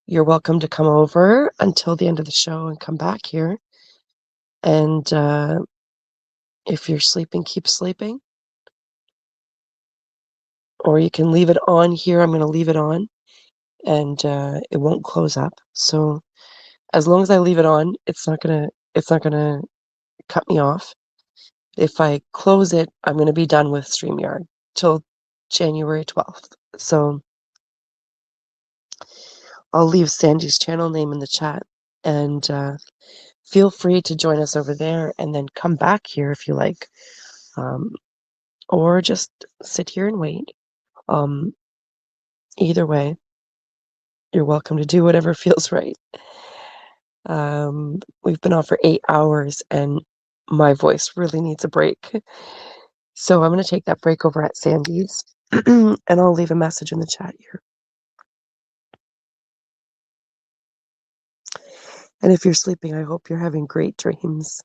A: You're welcome to come over until the end of the show and come back here. And if you're sleeping, keep sleeping. Or you can leave it on here. I'm going to leave it on, and it won't close up. So as long as I leave it on, it's not gonna cut me off. If I close it, I'm gonna be done with StreamYard till January 12th. So I'll leave Sandy's channel name in the chat, and feel free to join us over there, and then come back here if you like, or just sit here and wait. Either way, you're welcome to do whatever feels right. We've been on for 8 hours, and my voice really needs a break. So I'm going to take that break over at Sandy's, and I'll leave a message in the chat here. And if you're sleeping, I hope you're having great dreams.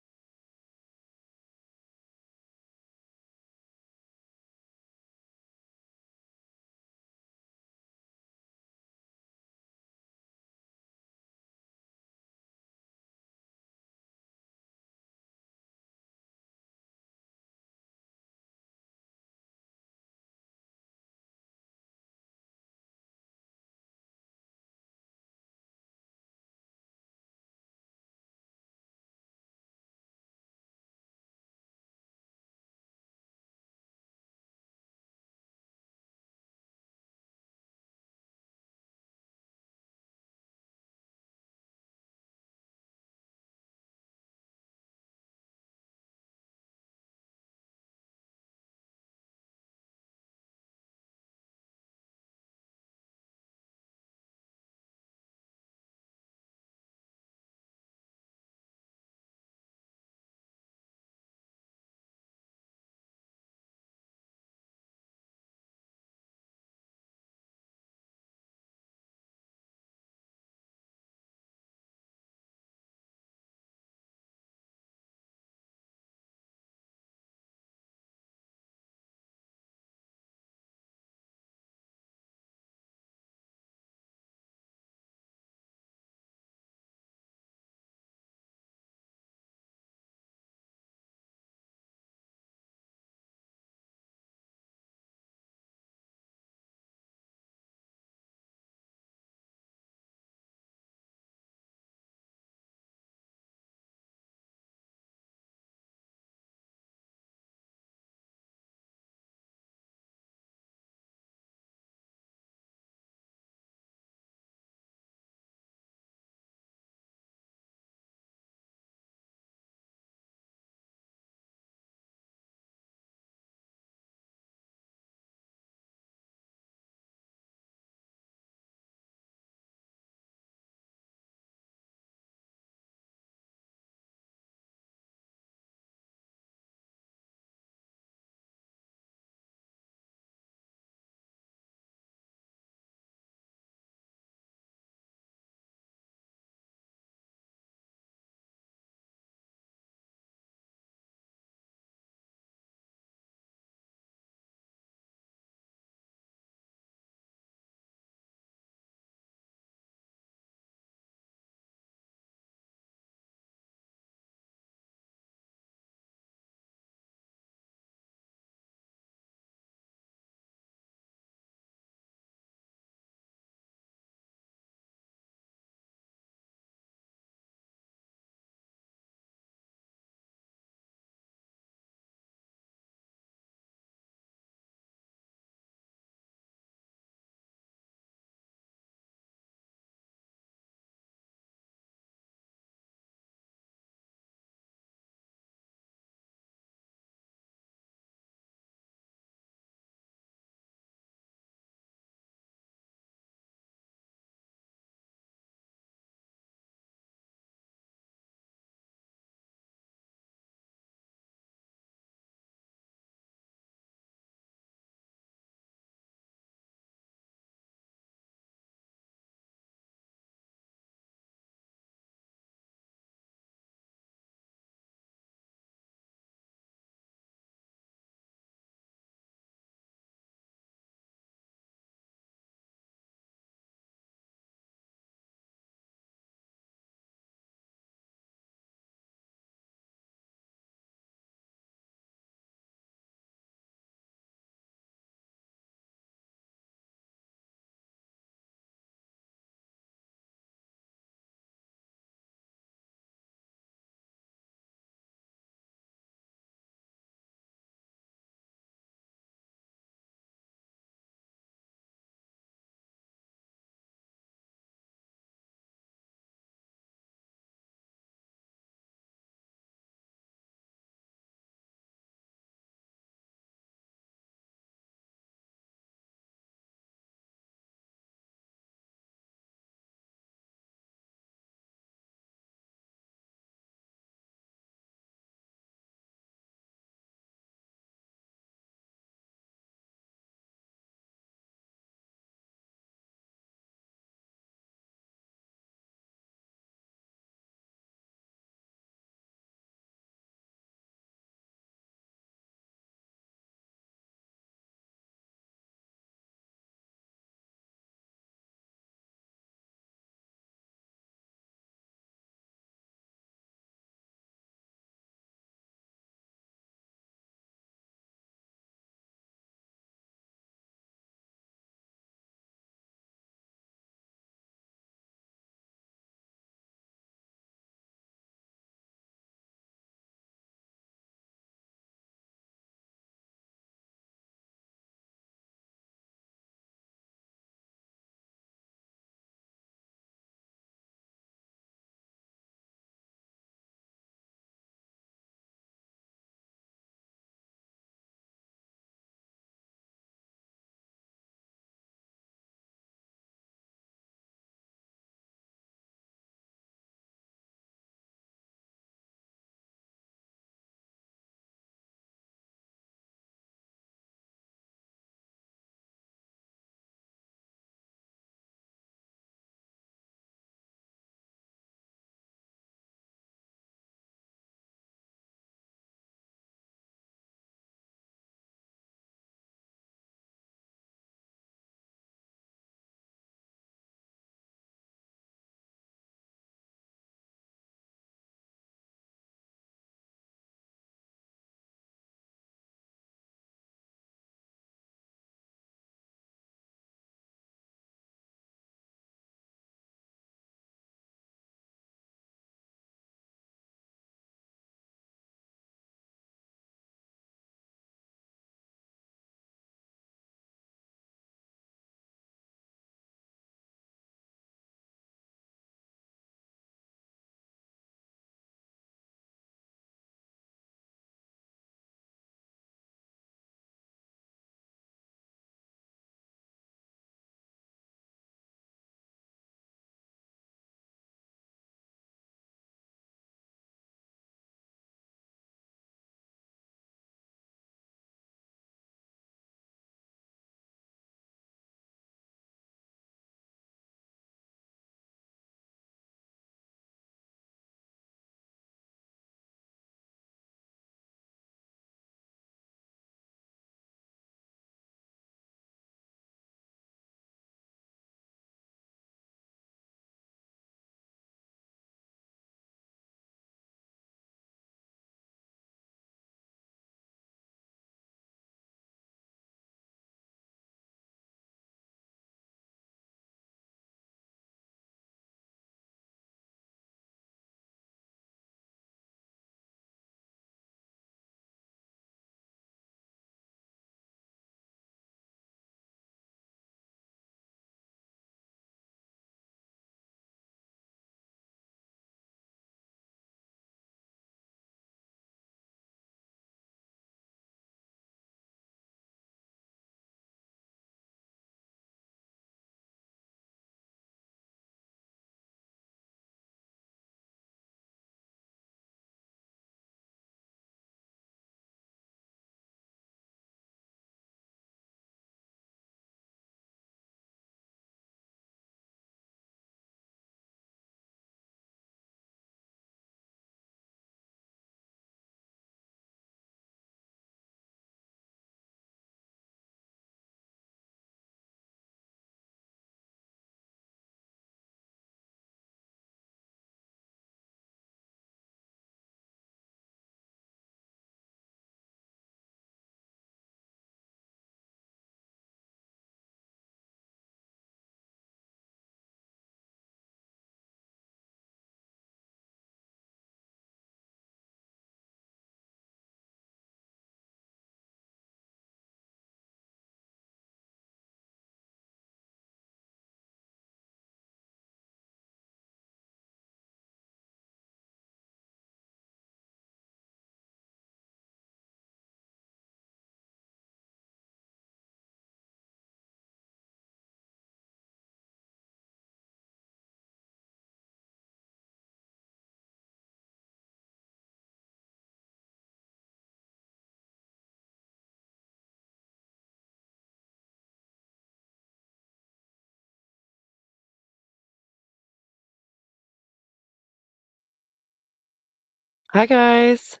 A: Hi, guys.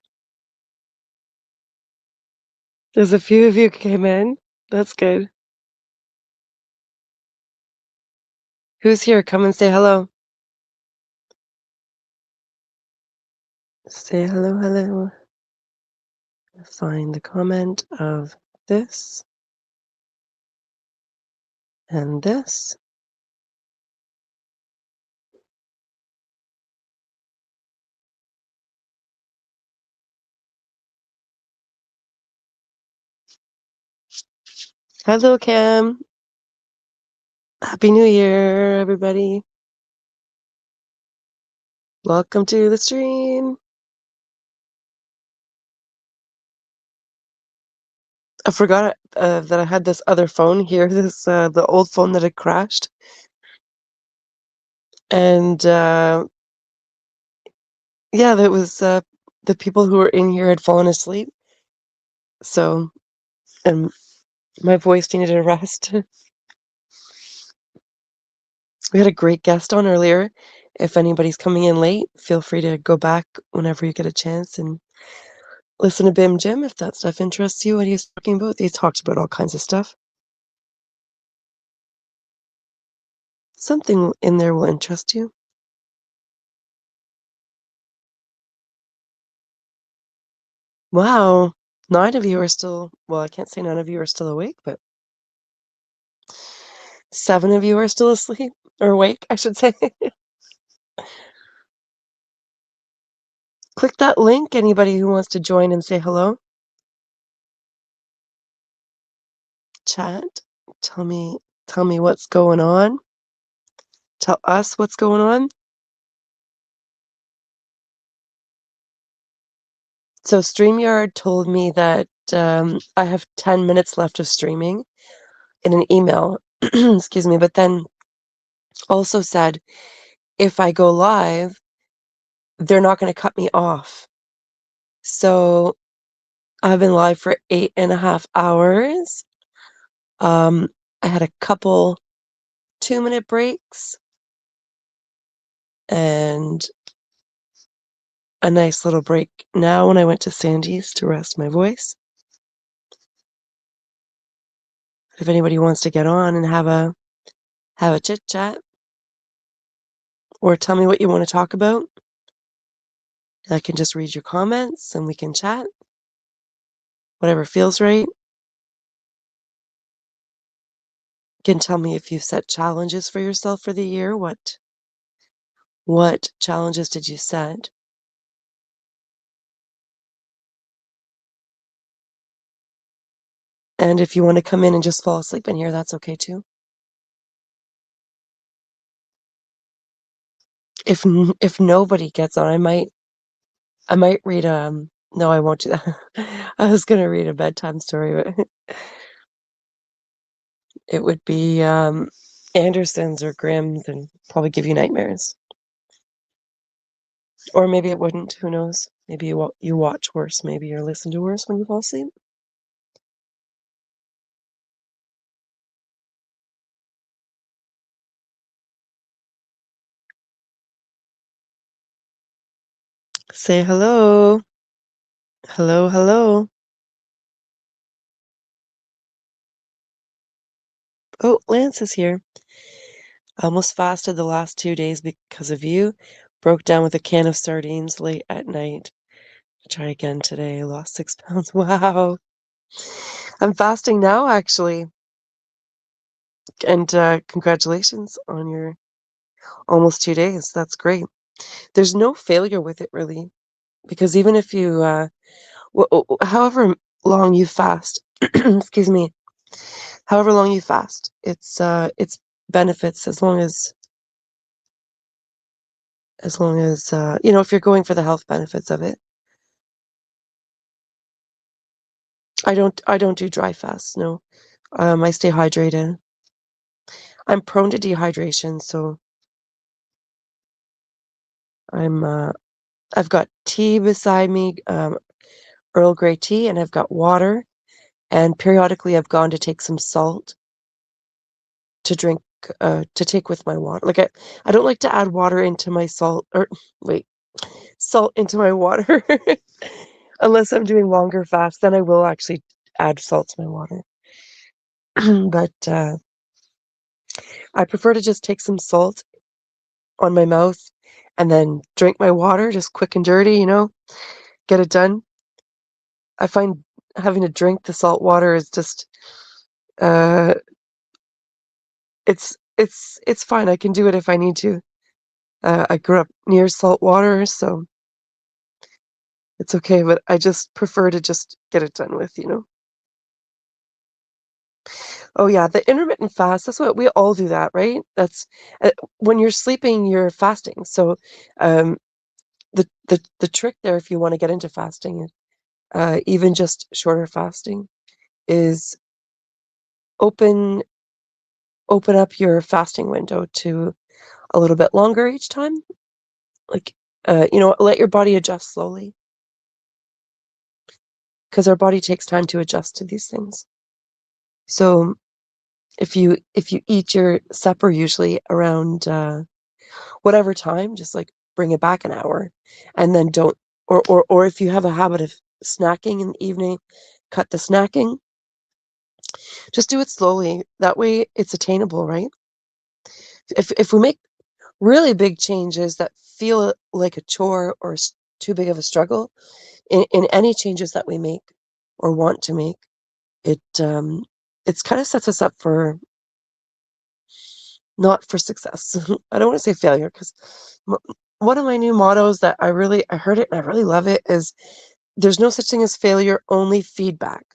A: There's a few of you came in. That's good. Who's here? Come and say hello. Say hello, hello. Find the comment of this and this. Hello, Cam. Happy New Year, everybody. Welcome to the stream. I forgot that I had this other phone here, the old phone that had crashed. And yeah, that was the people who were in here had fallen asleep. So, and my voice needed a rest. We had a great guest on earlier. If anybody's coming in late, feel free to go back whenever you get a chance and listen to Bim Jim if that stuff interests you. What he's talking about, he talks about all kinds of stuff. Something in there will interest you. Wow, 9 of you are still, well, I can't say 9 of you are still awake, but 7 of you are still asleep, or awake, I should say. Click that link, anybody who wants to join and say hello. Chat, tell me what's going on. Tell us what's going on. So StreamYard told me that I have 10 minutes left of streaming in an email, excuse me, but then also said if I go live, they're not going to cut me off. So I've been live for 8.5 hours. I had a couple 2-minute breaks and a nice little break now when I went to Sandy's to rest my voice. If anybody wants to get on and have a chit chat or tell me what you want to talk about, I can just read your comments and we can chat. Whatever feels right. You can tell me if you've set challenges for yourself for the year. What challenges did you set? And if you want to come in and just fall asleep in here, that's okay too. If nobody gets on, I might read no, I won't do that. I was gonna read a bedtime story, but it would be Anderson's or Grimm's and probably give you nightmares. Or maybe it wouldn't, who knows? Maybe you watch worse, maybe you listen to worse when you fall asleep. Say hello. Hello, hello. Oh, Lance is here. I almost fasted the last 2 days because of you. Broke down with a can of sardines late at night. Try again today. Lost 6 pounds. Wow. I'm fasting now, actually. And congratulations on your almost 2 days. That's great. There's no failure with it, really. Because even if you, however long you fast, excuse me, however long you fast, it's benefits as long as if you're going for the health benefits of it. I don't do dry fasts, no. I stay hydrated. I'm prone to dehydration, so I've got tea beside me, Earl Grey tea, and I've got water, and periodically I've gone to take some salt to drink, to take with my water. Like I don't like to add water into my salt, or wait, salt into my water. Unless I'm doing longer fasts, then I will actually add salt to my water. But I prefer to just take some salt on my mouth and then drink my water, just quick and dirty, get it done. I find having to drink the salt water is just, uh, it's fine. I can do it if I need to. I grew up near salt water, so it's okay, but I just prefer to just get it done with. Oh yeah, the intermittent fast, that's what we all do that, right? That's when you're sleeping, you're fasting. So um, the trick there, if you want to get into fasting, even just shorter fasting, is open open up your fasting window to a little bit longer each time. Like, let your body adjust slowly, because our body takes time to adjust to these things. So if you eat your supper usually around whatever time, just like bring it back an hour, and then don't, or if you have a habit of snacking in the evening, cut the snacking. Just do it slowly. That way it's attainable, right? If we make really big changes that feel like a chore or too big of a struggle, in any changes that we make or want to make, it's kind of sets us up for not for success. I don't want to say failure, because one of my new mottos that I heard it and I really love it is, there's no such thing as failure, only feedback.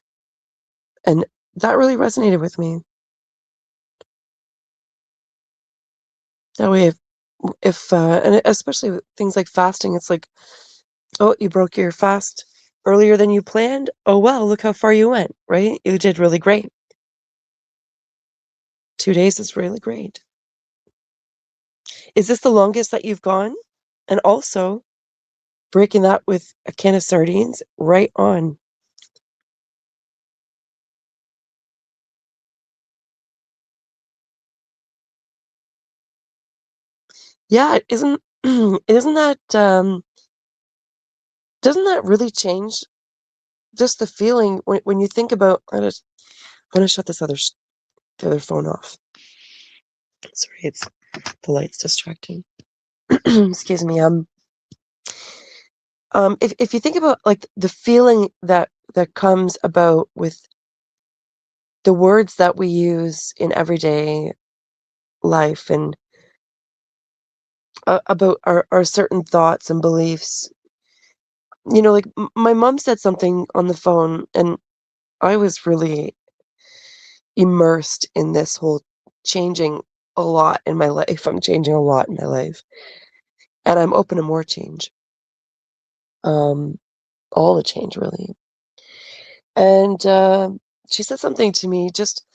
A: And that really resonated with me. That way, and especially with things like fasting, it's like, oh, you broke your fast earlier than you planned. Oh, well, look how far you went, right? You did really great. 2 days is really great. Is this the longest that you've gone? And also, breaking that with a can of sardines, right on. Yeah, isn't isn't that doesn't that really change just the feeling when you think about? I'm gonna shut this the other phone off. Sorry, it's the light's distracting. Excuse me. If you think about like the feeling that comes about with the words that we use in everyday life, and about our certain thoughts and beliefs. Like my mom said something on the phone, and I was really immersed in this whole changing a lot in my life. I'm changing a lot in my life, and I'm open to more change. Um, all the change, really. And she said something to me just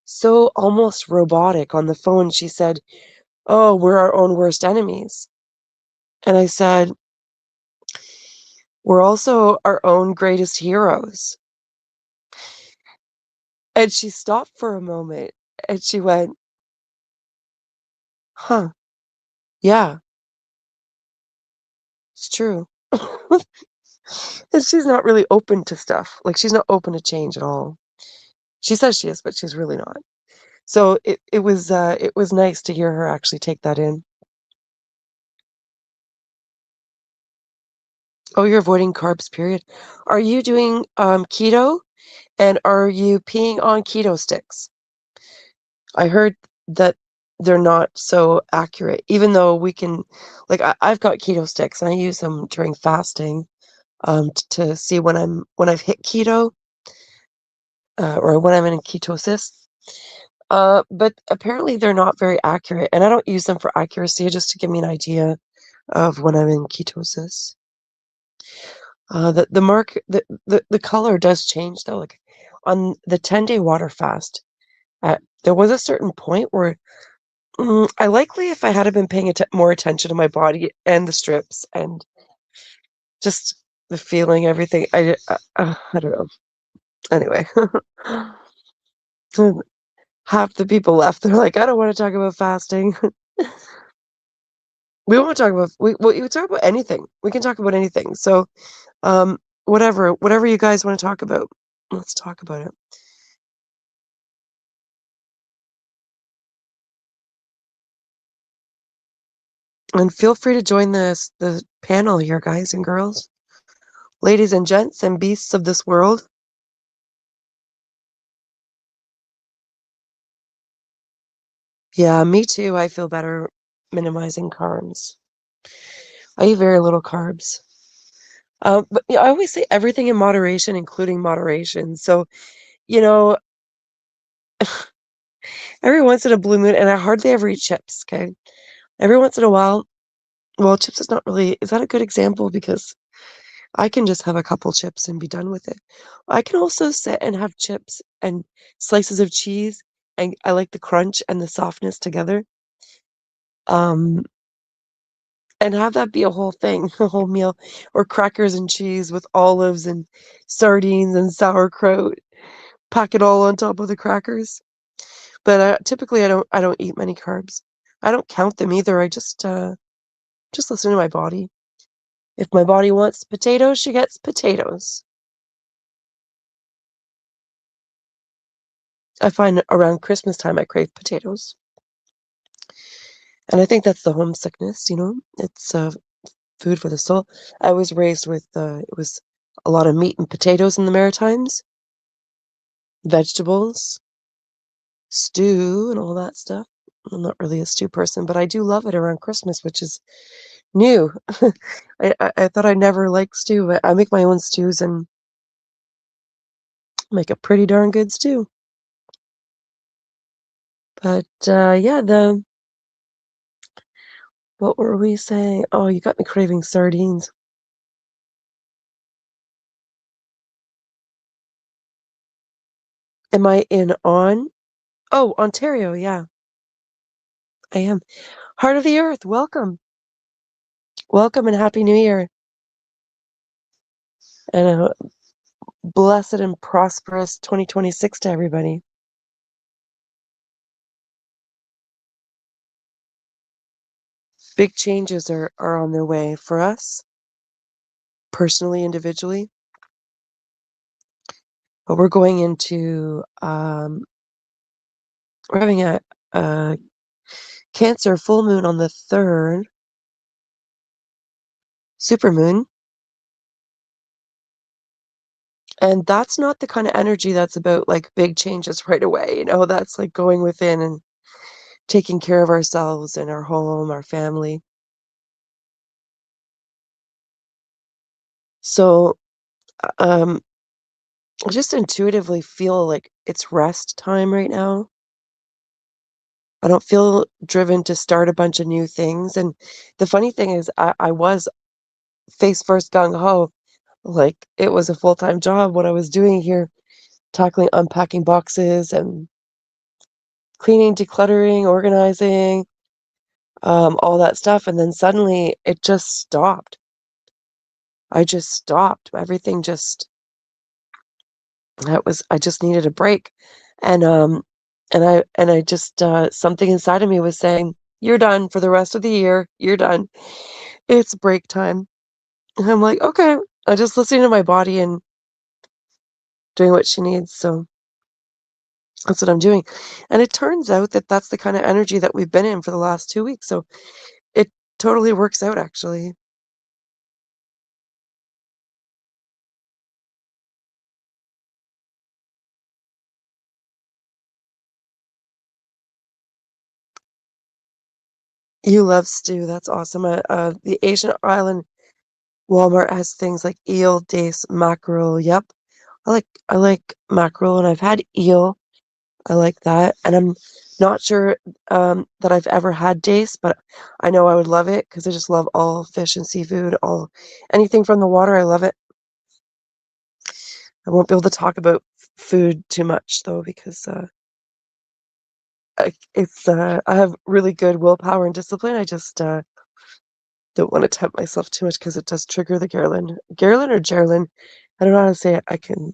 A: so almost robotic on the phone. She said, "Oh, we're our own worst enemies." And I said, "We're also our own greatest heroes." And she stopped for a moment and she went, "Huh, yeah, it's true." And she's not really open to stuff. Like, she's not open to change at all. She says she is, but she's really not. So it was nice to hear her actually take that in. Oh, you're avoiding carbs, period. Are you doing keto, and are you peeing on keto sticks? I heard that they're not so accurate, even though we can, like, I've got keto sticks and I use them during fasting, to see when I've hit keto, or when I'm in ketosis. But apparently they're not very accurate, and I don't use them for accuracy, just to give me an idea of when I'm in ketosis. The color does change though. Like on the 10-day water fast, there was a certain point where, I likely, if I had been paying more attention to my body and the strips and just the feeling, everything, I don't know. Anyway, half the people left. They're like, I don't want to talk about fasting. We won't talk about we talk about anything. We can talk about anything. So, whatever you guys want to talk about, let's talk about it. And feel free to join the panel here, guys and girls, ladies and gents, and beasts of this world. Yeah, me too. I feel better minimizing carbs. I eat very little carbs. But yeah, I always say everything in moderation, including moderation. So, you know, every once in a blue moon, and I hardly ever eat chips, okay? Every once in a while, well, chips is not really, is that a good example? Because I can just have a couple chips and be done with it. I can also sit and have chips and slices of cheese, and I like the crunch and the softness together. Um, and have that be a whole thing, a whole meal, or crackers and cheese with olives and sardines and sauerkraut. Pack it all on top of the crackers. But typically, I don't eat many carbs. I don't count them either. I just listen to my body. If my body wants potatoes, she gets potatoes. I find around Christmas time I crave potatoes. And I think that's the homesickness, It's food for the soul. I was raised with it was a lot of meat and potatoes in the Maritimes, vegetables, stew, and all that stuff. I'm not really a stew person, but I do love it around Christmas, which is new. I thought I never liked stew, but I make my own stews and make a pretty darn good stew. But yeah, what were we saying? Oh, you got me craving sardines. Am I in on? Oh, Ontario, yeah, I am. Heart of the Earth, welcome. Welcome and Happy New Year. And a blessed and prosperous 2026 to everybody. Big changes are on their way for us, personally, individually. But we're going into, we're having a Cancer full moon on the 3rd, supermoon. And that's not the kind of energy that's about like big changes right away. That's like going within and taking care of ourselves and our home, our family. So, I just intuitively feel like it's rest time right now. I don't feel driven to start a bunch of new things. And the funny thing is, I was face first gung ho, like it was a full-time job what I was doing here, tackling unpacking boxes and cleaning, decluttering, organizing, all that stuff. And then suddenly it just stopped. I just stopped. Everything just, I just needed a break. And I just, something inside of me was saying, you're done for the rest of the year. You're done. It's break time. And I'm like, okay, I'm just listening to my body and doing what she needs. So that's what I'm doing. And it turns out that that's the kind of energy that we've been in for the last 2 weeks. So it totally works out, actually. You love stew. That's awesome. The Asian island Walmart has things like eel, dace, mackerel. Yep. I like mackerel, and I've had eel. I like that. And I'm not sure that I've ever had dace, but I know I would love it because I just love all fish and seafood, all anything from the water. I love it. I won't be able to talk about food too much though because I have really good willpower and discipline. I just don't want to tempt myself too much because it does trigger the Gerlin. Gerlin or Gerlin, I don't know how to say it. I can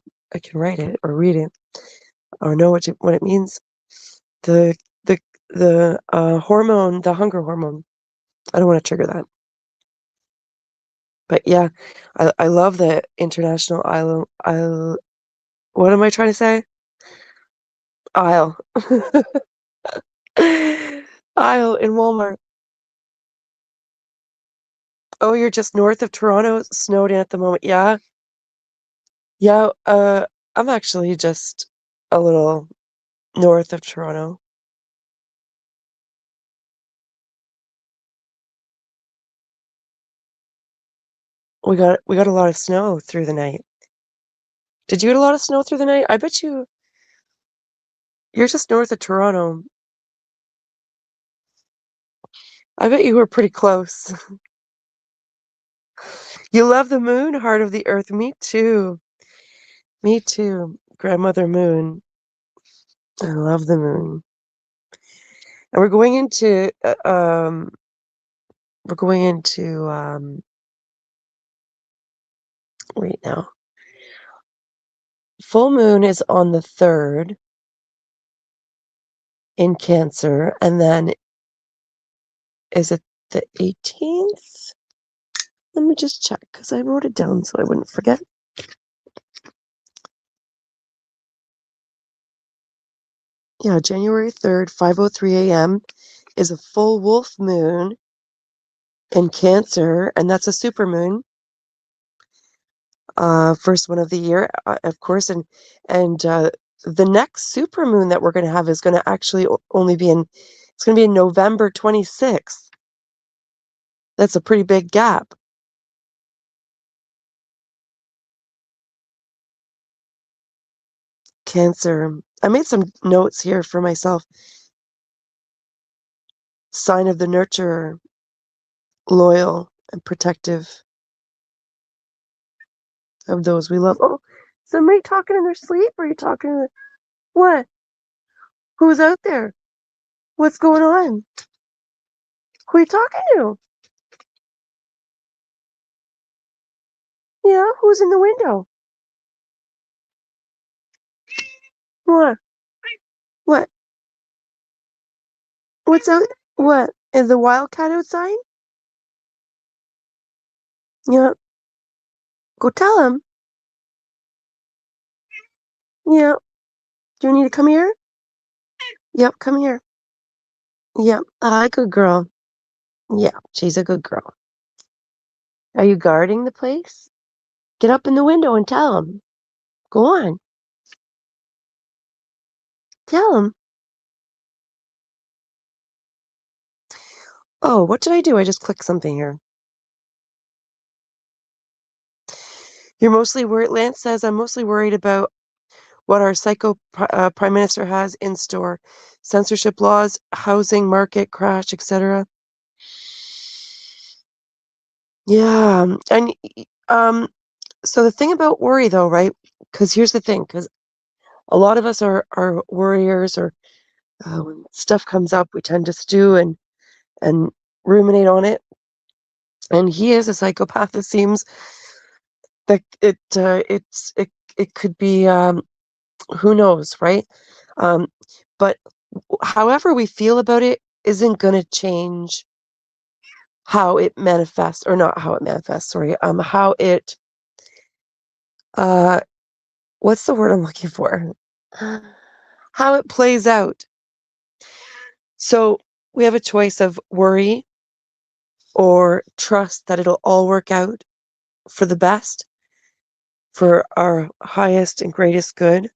A: write it or read it or know what it means. The the hormone, the hunger hormone. I don't want to trigger that. But yeah, I love the international aisle. What am I trying to say? Aisle. Aisle in Walmart. Oh, you're just north of Toronto, snowed in at the moment. Yeah. Yeah, I'm actually just a little north of Toronto. We got a lot of snow through the night. Did you get a lot of snow through the night? I bet you're just north of Toronto. I bet you were pretty close. You love the moon, heart of the earth. Me too. Me too. Grandmother Moon. I love the moon. And we're going into wait now. Full moon is on the 3rd in Cancer, and then is it the 18th? Let me just check because I wrote it down so I wouldn't forget. Yeah, January 3rd, 5:03 a.m. is a full wolf moon in Cancer, and that's a supermoon. First one of the year, of course, and the next supermoon that we're going to have is going to actually only be it's going to be in November 26th. That's a pretty big gap. Cancer. I made some notes here for myself. Sign of the nurturer, loyal and protective of those we love. Oh, somebody talking in their sleep? Or are you talking in what? Who's out there? What's going on? Who are you talking to? Yeah, who's in the window? What? What? What's out? What? Is the wildcat outside? Yeah. Go tell him. Yeah. Do you need to come here? Yep, come here. Yep. Hi, good girl. Yeah, she's a good girl. Are you guarding the place? Get up in the window and tell him. Go on. Tell him. Oh, what did I do? I just clicked something here. You're mostly worried. Lance says, I'm mostly worried about what our psycho prime minister has in store. Censorship laws, housing market crash, etc. Yeah. And so the thing about worry, though, right? Because here's the thing, because a lot of us are worriers, or when stuff comes up, we tend to stew and ruminate on it. And he is a psychopath. It seems that it could be who knows, right? But however we feel about it isn't going to change how it manifests, or not how it manifests. Sorry, how it what's the word I'm looking for? How it plays out. So we have a choice of worry or trust that it'll all work out for the best, for our highest and greatest good.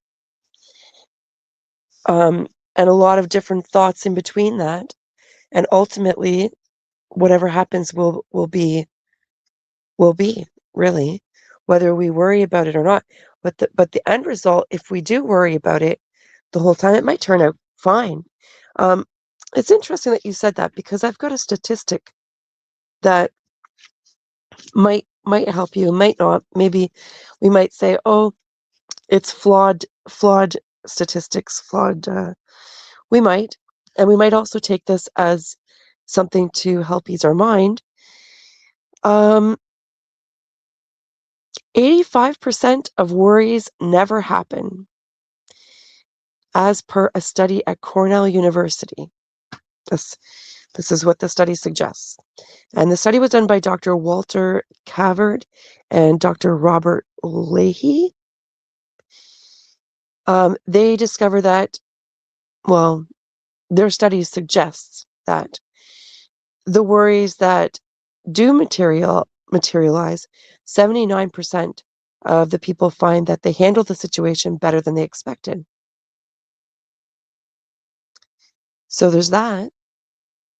A: And a lot of different thoughts in between that. And ultimately, whatever happens will be really, whether we worry about it or not. But the end result, if we do worry about it the whole time, it might turn out fine. It's interesting that you said that, because I've got a statistic that might help you, might not. Maybe we might say, oh, it's flawed statistics, flawed. We might, and we might also take this as something to help ease our mind. 85% of worries never happen, as per a study at Cornell University. This is what the study suggests. And the study was done by Dr. Walter Cavard and Dr. Robert Leahy. They discover that, well, their study suggests that the worries that do materialize, 79% of the people find that they handle the situation better than they expected. So there's that.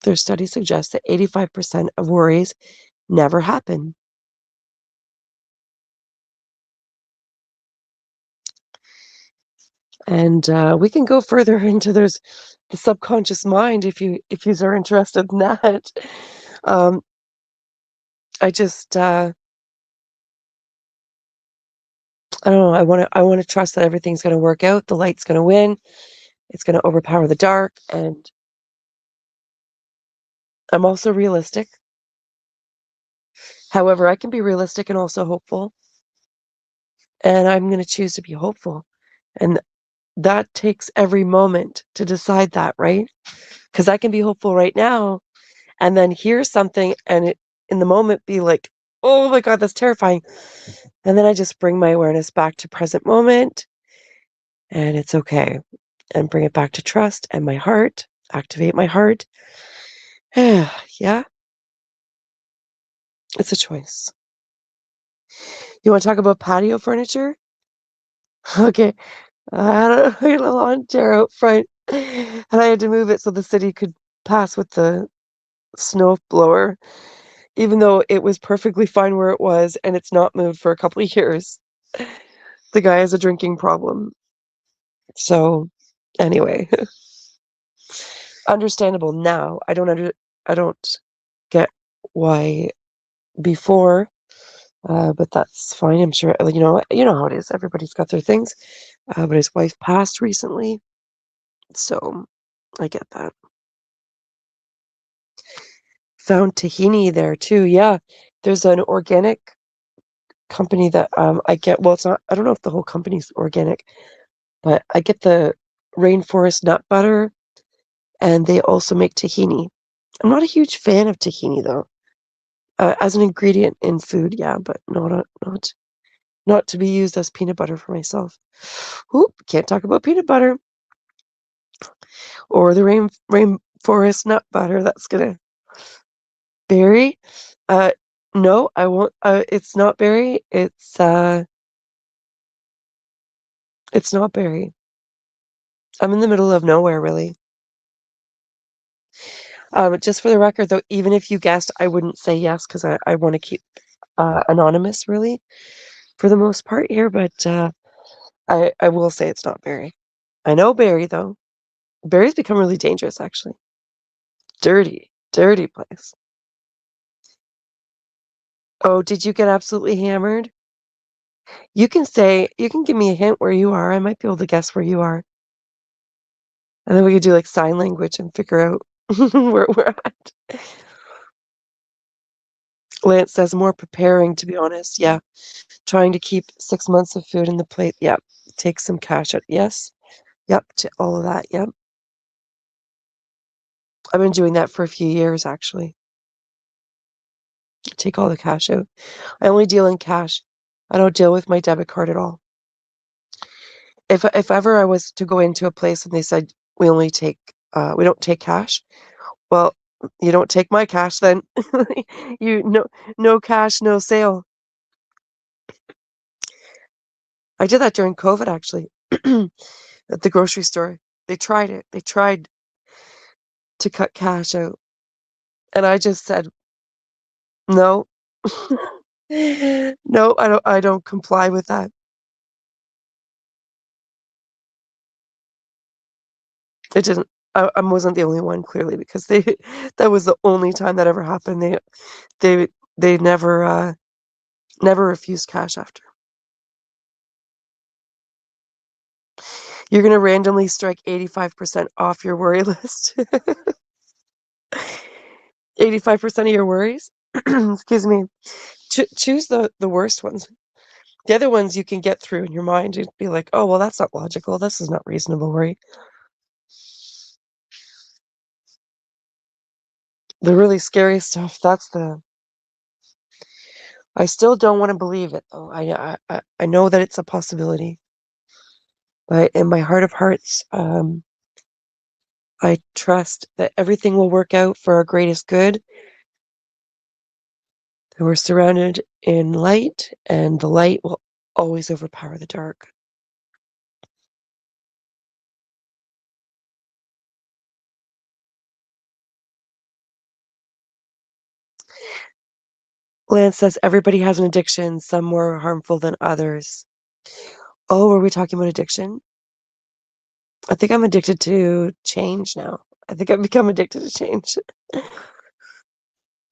A: Their study suggests that 85% of worries never happen. And we can go further into the subconscious mind if you are interested in that. I just I don't know. I want to trust that everything's going to work out. The light's going to win. It's going to overpower the dark. And I'm also realistic. However, I can be realistic and also hopeful. And I'm going to choose to be hopeful. And that takes every moment to decide that, right? Because I can be hopeful right now and then hear something and it in the moment be like, oh my God, that's terrifying. And then I just bring my awareness back to present moment and it's okay. And bring it back to trust and my heart, activate my heart. Yeah, it's a choice. You want to talk about patio furniture? Okay. I had a lawn chair out front and I had to move it so the city could pass with the snow blower, even though it was perfectly fine where it was and it's not moved for a couple of years. The guy has a drinking problem. So anyway, understandable now. I don't get why before, but that's fine. I'm sure, you know how it is. Everybody's got their things. But his wife passed recently, so I get that. Found tahini there too. Yeah, there's an organic company that I get. Well, it's not. I don't know if the whole company's organic, but I get the rainforest nut butter, and they also make tahini. I'm not a huge fan of tahini though, as an ingredient in food. Yeah, but not to be used as peanut butter for myself. Oop, can't talk about peanut butter or the rainforest nut butter. That's gonna berry. No, I won't. It's not berry. It's not berry. I'm in the middle of nowhere, really. Just for the record, though, even if you guessed, I wouldn't say yes because I want to keep anonymous, really, for the most part here. But I will say it's not berry. I know berry, though. Berries become really dangerous, actually. Dirty, dirty place. Oh, did you get absolutely hammered? You can give me a hint where you are. I might be able to guess where you are. And then we could do like sign language and figure out where we're at. Lance says more preparing, to be honest. Yeah. Trying to keep 6 months of food in the plate. Yep. Take some cash out. Yes. Yep. To all of that. Yep. I've been doing that for a few years, actually. Take all the cash out. I only deal in cash. I don't deal with my debit card at all. If ever I was to go into a place and they said we don't take cash, well, you don't take my cash then. No cash, no sale. I did that during COVID, actually, at the grocery store. They tried it. They tried to cut cash out. And I just said, no. No, I don't comply with that. It didn't. I wasn't the only one, clearly, because that was the only time that ever happened. They never refused cash after. You're gonna randomly strike 85% off your worry list. 85% of your worries? Excuse me. Choose the worst ones. The other ones you can get through in your mind. You'd be like, oh, well, that's not logical. This is not reasonable worry. the really scary stuff. I still don't want to believe it, though. I know that it's a possibility, but in my heart of hearts, I trust that everything will work out for our greatest good. That we're surrounded in light, and the light will always overpower the dark. Lance says everybody has an addiction, some more harmful than others. Oh, are we talking about addiction? I think I'm addicted to change now. I think I've become addicted to change.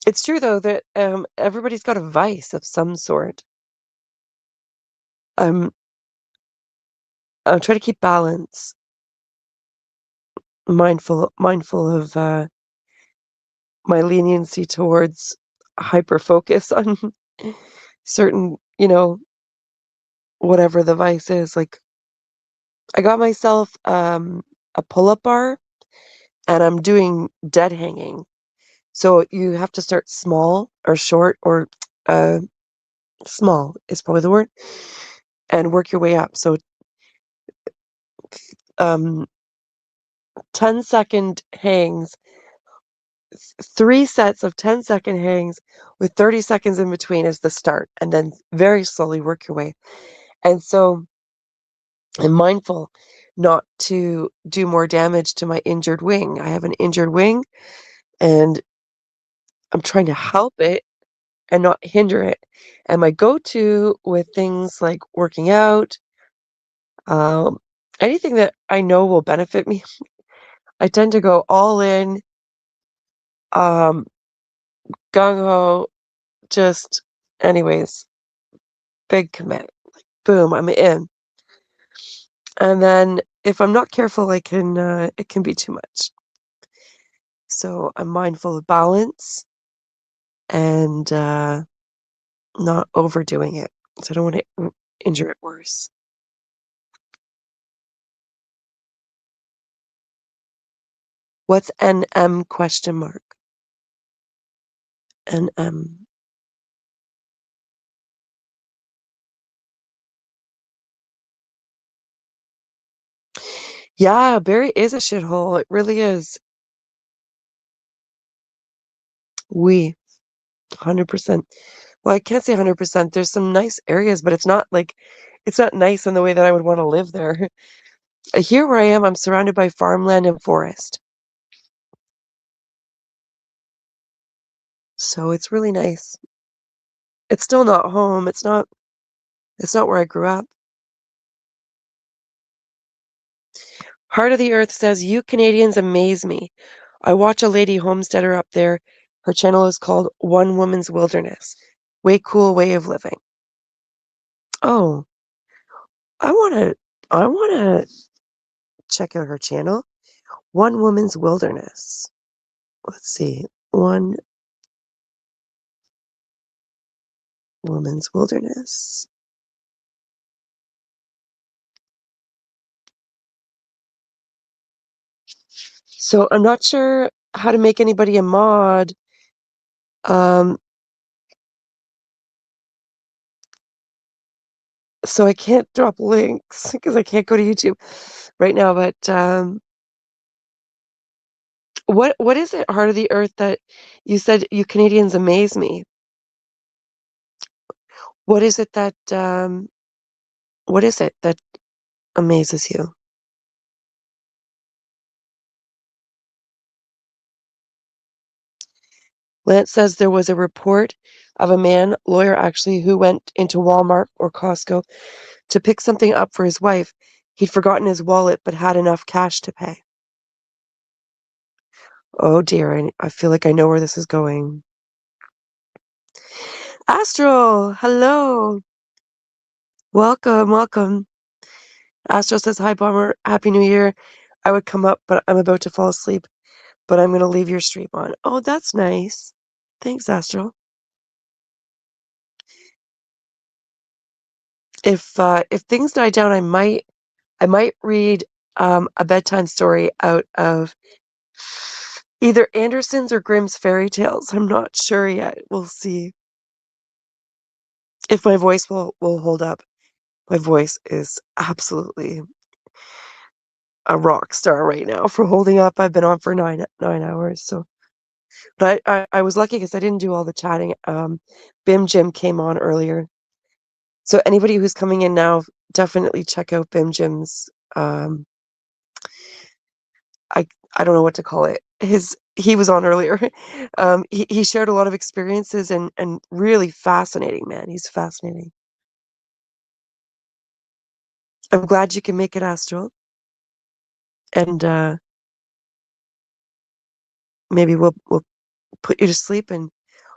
A: It's true, though, that everybody's got a vice of some sort. I'm trying to keep balance, mindful of my leniency towards hyper focus on certain, whatever the vice is. Like, I got myself a pull-up bar, and I'm doing dead hanging. So you have to start small or short, or small is probably the word, and work your way up. So 10-second hangs, 3 sets of 10-second hangs with 30 seconds in between is the start, and then very slowly work your way. And so I'm mindful not to do more damage to my injured wing. I have an injured wing, and I'm trying to help it and not hinder it. And my go-to with things like working out, um, anything that I know will benefit me, I tend to go all in, gung ho, just anyways, big commit. Like, boom, I'm in. And then if I'm not careful, it can be too much. So I'm mindful of balance and not overdoing it. So I don't want to injure it worse. What's NM question mark? NM. Yeah, Barry is a shithole. It really is. 100%. Well, I can't say 100%. There's some nice areas, but it's not nice in the way that I would want to live there. Here where I am, I'm surrounded by farmland and forest. So it's really nice. It's still not home. It's not where I grew up. Heart of the Earth says, "You Canadians amaze me. I watch a lady homesteader up there. Her channel is called One Woman's Wilderness. Way cool way of living." Oh, I wanna check out her channel. One Woman's Wilderness. Let's see. One Woman's Wilderness. So I'm not sure how to make anybody a mod. So I can't drop links because I can't go to YouTube right now. But what is it, Heart of the Earth, that you said you Canadians amaze me? What is it that amazes you? Lance says there was a report of a lawyer actually, who went into Walmart or Costco to pick something up for his wife. He'd forgotten his wallet but had enough cash to pay. Oh dear, I feel like I know where this is going. Astral, hello. Welcome. Astral says, "Hi, Bomber. Happy New Year. I would come up, but I'm about to fall asleep. But I'm going to leave your stream on." Oh, that's nice. Thanks, Astral. If things die down, I might read a bedtime story out of Either Anderson's or Grimm's Fairy Tales. I'm not sure yet. We'll see if my voice will hold up. My voice is absolutely a rock star right now for holding up. I've been on for nine hours. So, but I was lucky because I didn't do all the chatting. Bim Jim came on earlier. So anybody who's coming in now, definitely check out Bim Jim's. I don't know what to call it. He was on earlier. He shared a lot of experiences and really fascinating, man. He's fascinating. I'm glad you can make it, Astral. And maybe we'll put you to sleep and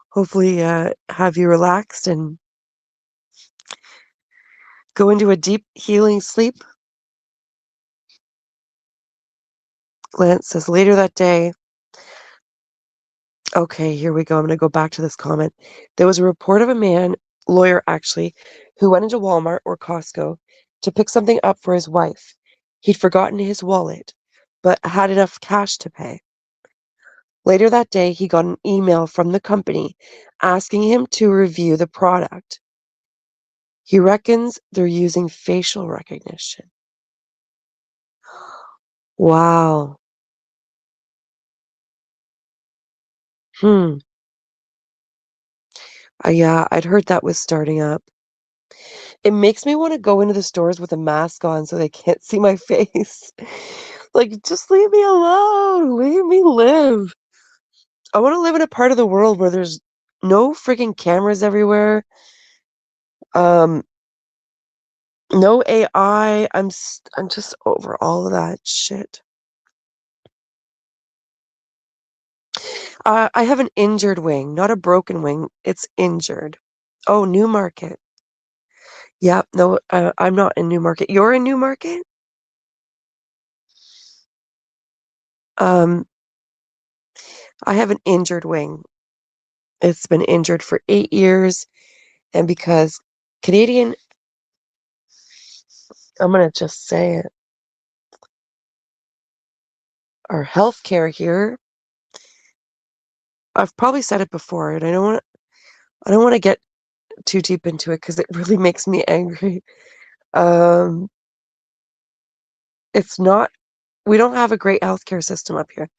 A: hopefully have you relaxed and go into a deep healing sleep. Lance says later that day. Okay, here we go. I'm going to go back to this comment. There was a report of a man, lawyer actually, who went into Walmart or Costco to pick something up for his wife. He'd forgotten his wallet, but had enough cash to pay. Later that day, he got an email from the company asking him to review the product. He reckons they're using facial recognition. Wow. Yeah, I'd heard that was starting up. It makes me want to go into the stores with a mask on so they can't see my face. Like, just leave me alone. Leave me live. I want to live in a part of the world where there's no freaking cameras everywhere. No AI. I'm just over all of that shit. I have an injured wing, not a broken wing. It's injured. Oh, Newmarket. Yep. No, I'm not in Newmarket. You're in Newmarket? I have an injured wing. It's been injured for 8 years. And because Canadian, I'm going to just say it, our healthcare here, I've probably said it before, and I don't want to get too deep into it because it really makes me angry. It's not, we don't have a great healthcare system up here.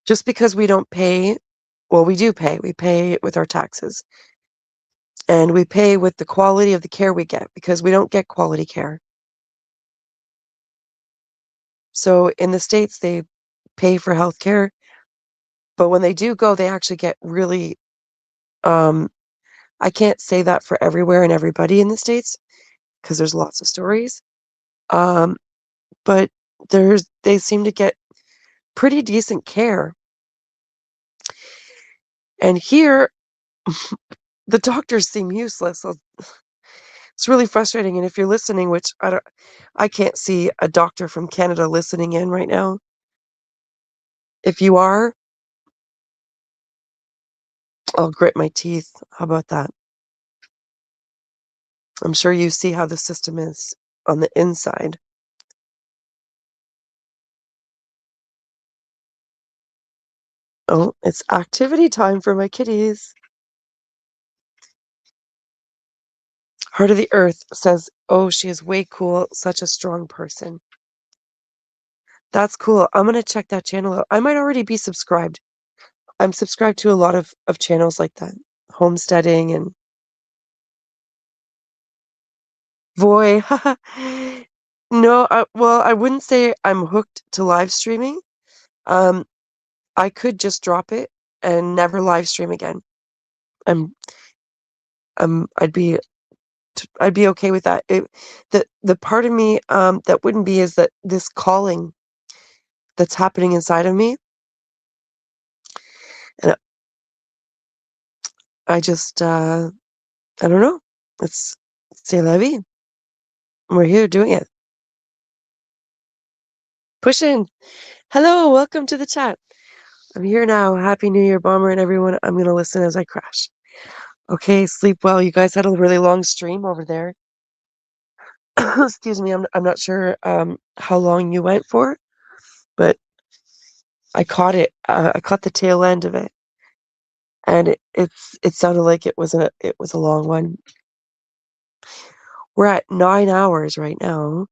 A: Just because we don't pay, well, we do pay. We pay with our taxes. And we pay with the quality of the care we get because we don't get quality care. So in the States, they pay for healthcare, but when they do go, they actually get really, I can't say that for everywhere and everybody in the States because there's lots of stories. But they seem to get pretty decent care. And here, the doctors seem useless. It's really frustrating. And if you're listening, which I can't see a doctor from Canada listening in right now. If you are, I'll grit my teeth. How about that? I'm sure you see how the system is on the inside. Oh, it's activity time for my kitties. Heart of the Earth says, oh, she is way cool. Such a strong person. That's cool. I'm going to check that channel out. I might already be subscribed. I'm subscribed to a lot of channels like that. Homesteading and Voy. No, well, I wouldn't say I'm hooked to live streaming. I could just drop it and never live stream again. I'd be okay with that. The part of me that wouldn't be is that this calling that's happening inside of me, and I just I don't know. It's c'est la vie. We're here doing it. Push in. Hello, welcome to the chat. I'm here now. Happy New Year, Bomber, and everyone. I'm gonna listen as I crash. Okay, sleep well. You guys had a really long stream over there. Excuse me. I'm not sure how long you went for, but I caught it. I caught the tail end of it, and it sounded like it was a long one. We're at 9 hours right now.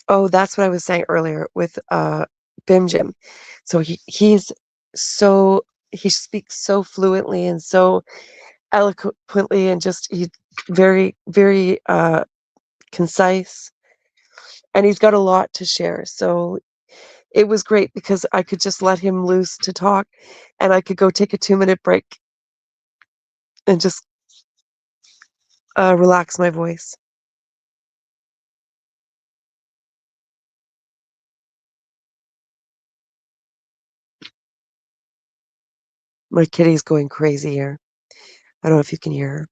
A: Oh, that's what I was saying earlier with Bim Jim. So he speaks so fluently and so eloquently, and just he's very, very concise, and he's got a lot to share. So it was great because I could just let him loose to talk, and I could go take a 2-minute break and just relax my voice. My kitty's going crazy here. I don't know if you can hear her.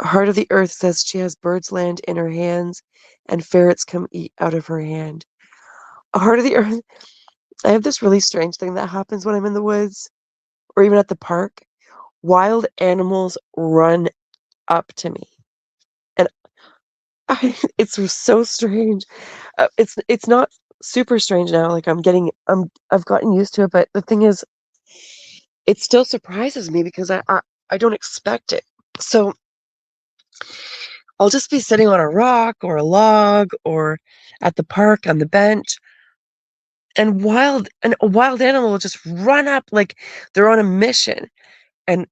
A: Heart of the Earth says she has bird's land in her hands and ferrets come eat out of her hand. Heart of the Earth, I have this really strange thing that happens when I'm in the woods or even at the park. Wild animals run up to me. And it's so strange. It's not super strange now. Like I've gotten used to it, but the thing is, it still surprises me because I don't expect it. So I'll just be sitting on a rock or a log or at the park on the bench, and a wild animal will just run up like they're on a mission, and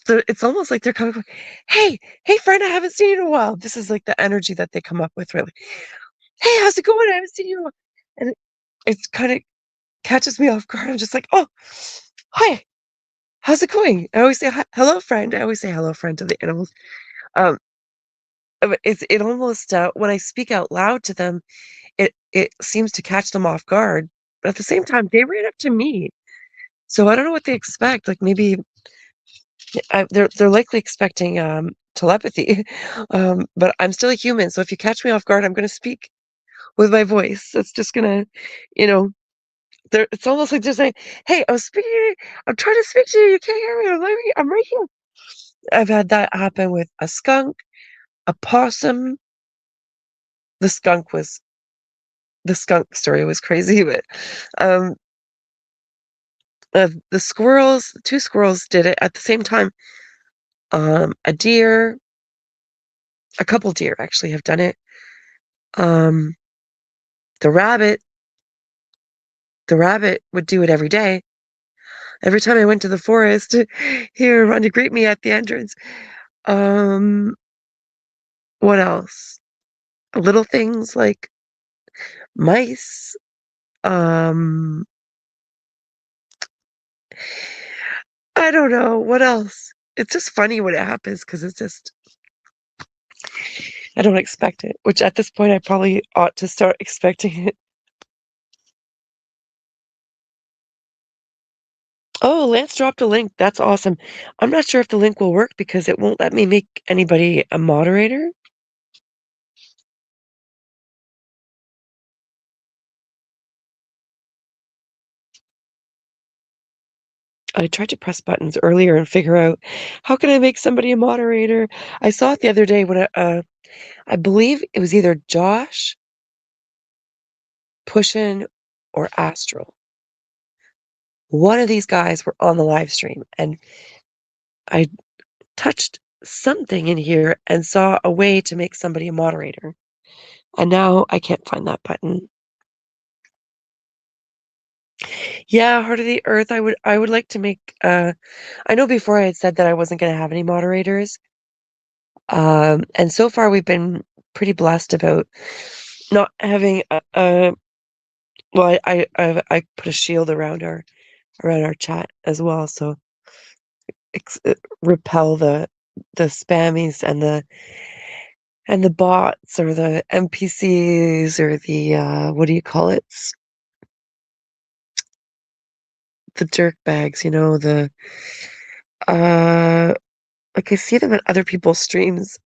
A: it's almost like they're kind of going, hey friend, I haven't seen you in a while. This is like the energy that they come up with, really. Hey, how's it going? I haven't seen you in a while. And it's kind of catches me off guard. I'm just like, oh, hi, how's it going? I always say hello friend. I always say hello friend to the animals. Um, but it almost when I speak out loud to them, it seems to catch them off guard. But at the same time, they ran up to me. So I don't know what they expect. Like maybe they're likely expecting telepathy. But I'm still a human, so if you catch me off guard, I'm going to speak with my voice. It's just gonna, you know, it's almost like they're saying, "Hey, I'm trying to speak to you. You can't hear me. I'm right here." I've had that happen with a skunk, a possum. The skunk was the skunk story was crazy, but um, the squirrels, 2 squirrels did it at the same time. A deer, a couple deer actually have done it. Um, the rabbit, the rabbit would do it every day. Every time I went to the forest, he would run to greet me at the entrance. Um, what else? Little things like mice. Um, I don't know what else. It's just funny when it happens because it's just I don't expect it. Which at this point I probably ought to start expecting it. Oh, Lance dropped a link. That's awesome. I'm not sure if the link will work because it won't let me make anybody a moderator. I tried to press buttons earlier and figure out how can I make somebody a moderator. I saw it the other day when I believe it was either Josh, Pushin, or Astral. One of these guys were on the live stream, and I touched something in here and saw a way to make somebody a moderator. And now I can't find that button. Yeah, Heart of the Earth, I would like to make I know before I had said that I wasn't going to have any moderators. And so far we've been pretty blessed about not having well, I put a shield around our chat as well, so repel the spammies and the bots or the NPCs or the what do you call it? The dickbags, like I see them at other people's streams.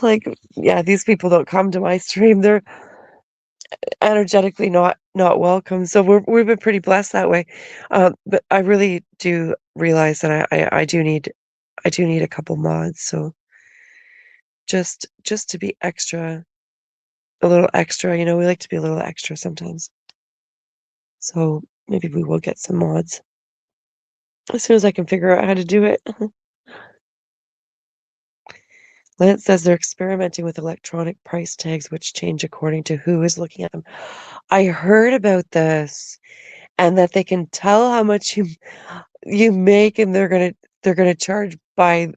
A: Like, yeah, these people don't come to my stream. They're energetically not welcome. So we've been pretty blessed that way. But I really do realize that I do need a couple mods. So just to be extra, a little extra, you know, we like to be a little extra sometimes. So maybe we will get some mods as soon as I can figure out how to do it. Lance says they're experimenting with electronic price tags, which change according to who is looking at them. I heard about this, and that they can tell how much you make, and they're gonna charge by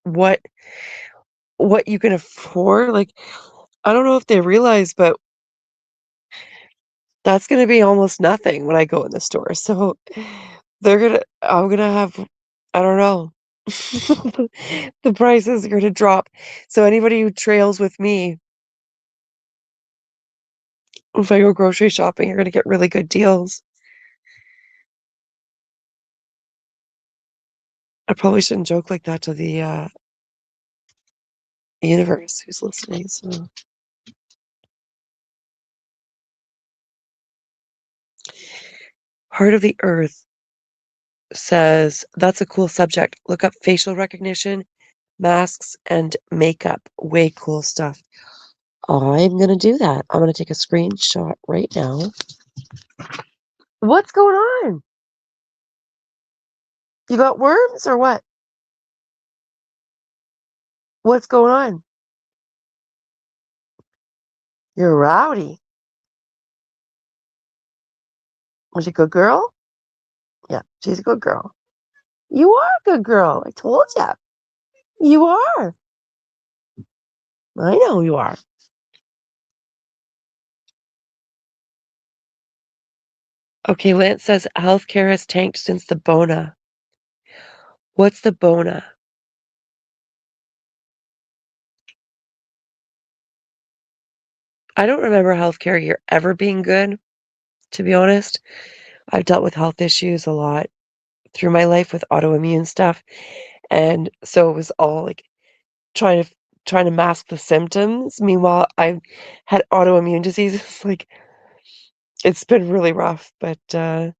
A: what you can afford. Like, I don't know if they realize, but that's gonna be almost nothing when I go in the store. So I'm gonna have, I don't know. The prices are gonna drop. So anybody who trails with me, if I go grocery shopping, you're gonna get really good deals. I probably shouldn't joke like that to the universe who's listening. So Heart of the Earth says that's a cool subject. Look up facial recognition, masks, and makeup. Way cool stuff. I'm gonna do that. I'm gonna take a screenshot right now. What's going on? You got worms or what? What's going on? You're rowdy. Was she a good girl? Yeah, she's a good girl. You are a good girl. I told you. You are. I know you are. Okay, Lance says healthcare has tanked since the Bona. What's the Bona? I don't remember healthcare here ever being good, to be honest. I've dealt with health issues a lot through my life with autoimmune stuff. And so it was all like trying to mask the symptoms. Meanwhile, I had autoimmune diseases. Like, it's been really rough, but now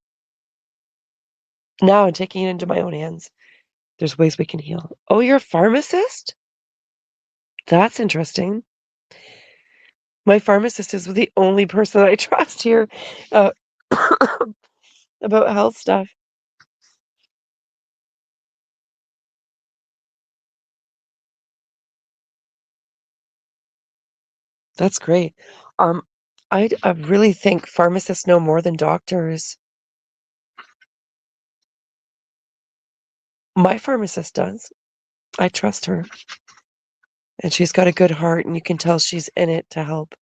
A: I'm taking it into my own hands. There's ways we can heal. Oh, you're a pharmacist? That's interesting. My pharmacist is the only person I trust here uh, about health stuff. That's great. Um, I really think pharmacists know more than doctors. My pharmacist does. I trust her. And she's got a good heart, and you can tell she's in it to help.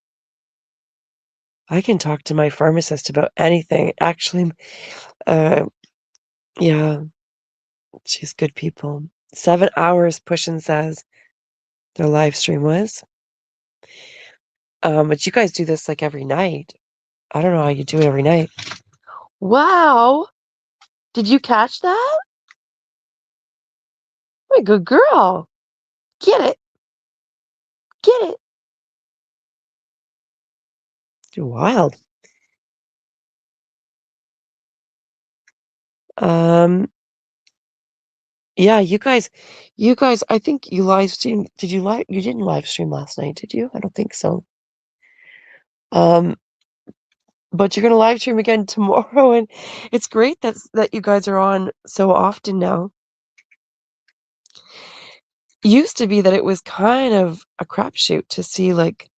A: I can talk to my pharmacist about anything. Actually, yeah, she's good people. 7 hours, Pushin says their live stream was. But you guys do this like every night. I don't know how you do it every night. Wow! Did you catch that? What a good girl. Get it. Get it. You're wild. Yeah, you guys, I think you live streamed. You didn't live stream last night, did you? I don't think so. But you're gonna live stream again tomorrow, and it's great that you guys are on so often now. Used to be that it was kind of a crapshoot to see, like,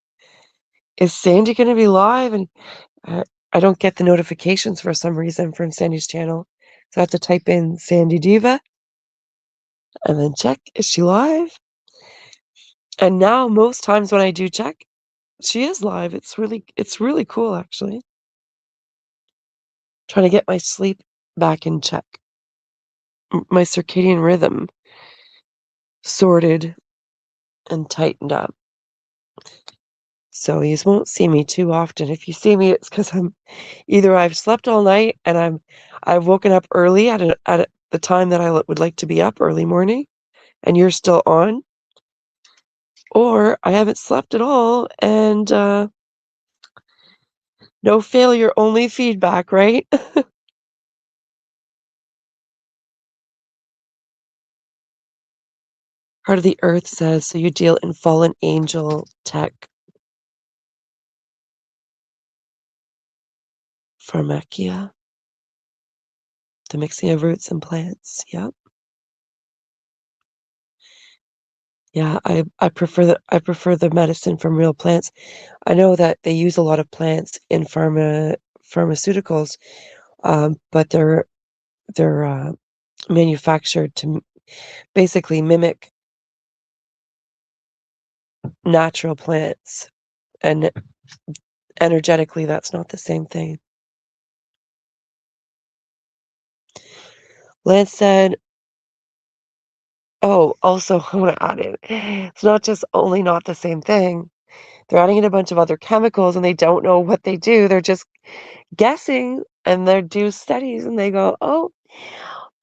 A: is Sandy gonna be live? And I don't get the notifications for some reason from Sandy's channel, so I have to type in Sandy Diva and then check, is she live? And now most times when I do check, she is live. It's really cool, actually. Trying to get my sleep back in check. My circadian rhythm sorted and tightened up. So you won't see me too often. If you see me, it's because I've slept all night and I've woken up early at the time that I would like to be up, early morning, and you're still on, or I haven't slept at all and no failure, only feedback, right? Heart of the Earth says, so you deal in fallen angel tech. Pharmacia. The mixing of roots and plants. Yep. Yeah, I prefer the medicine from real plants. I know that they use a lot of plants in pharmaceuticals, but they're manufactured to basically mimic natural plants, and energetically that's not the same thing. Lance said, oh, also I want to add in, it's not just only not the same thing. They're adding in a bunch of other chemicals and they don't know what they do. They're just guessing, and they do studies and they go, oh,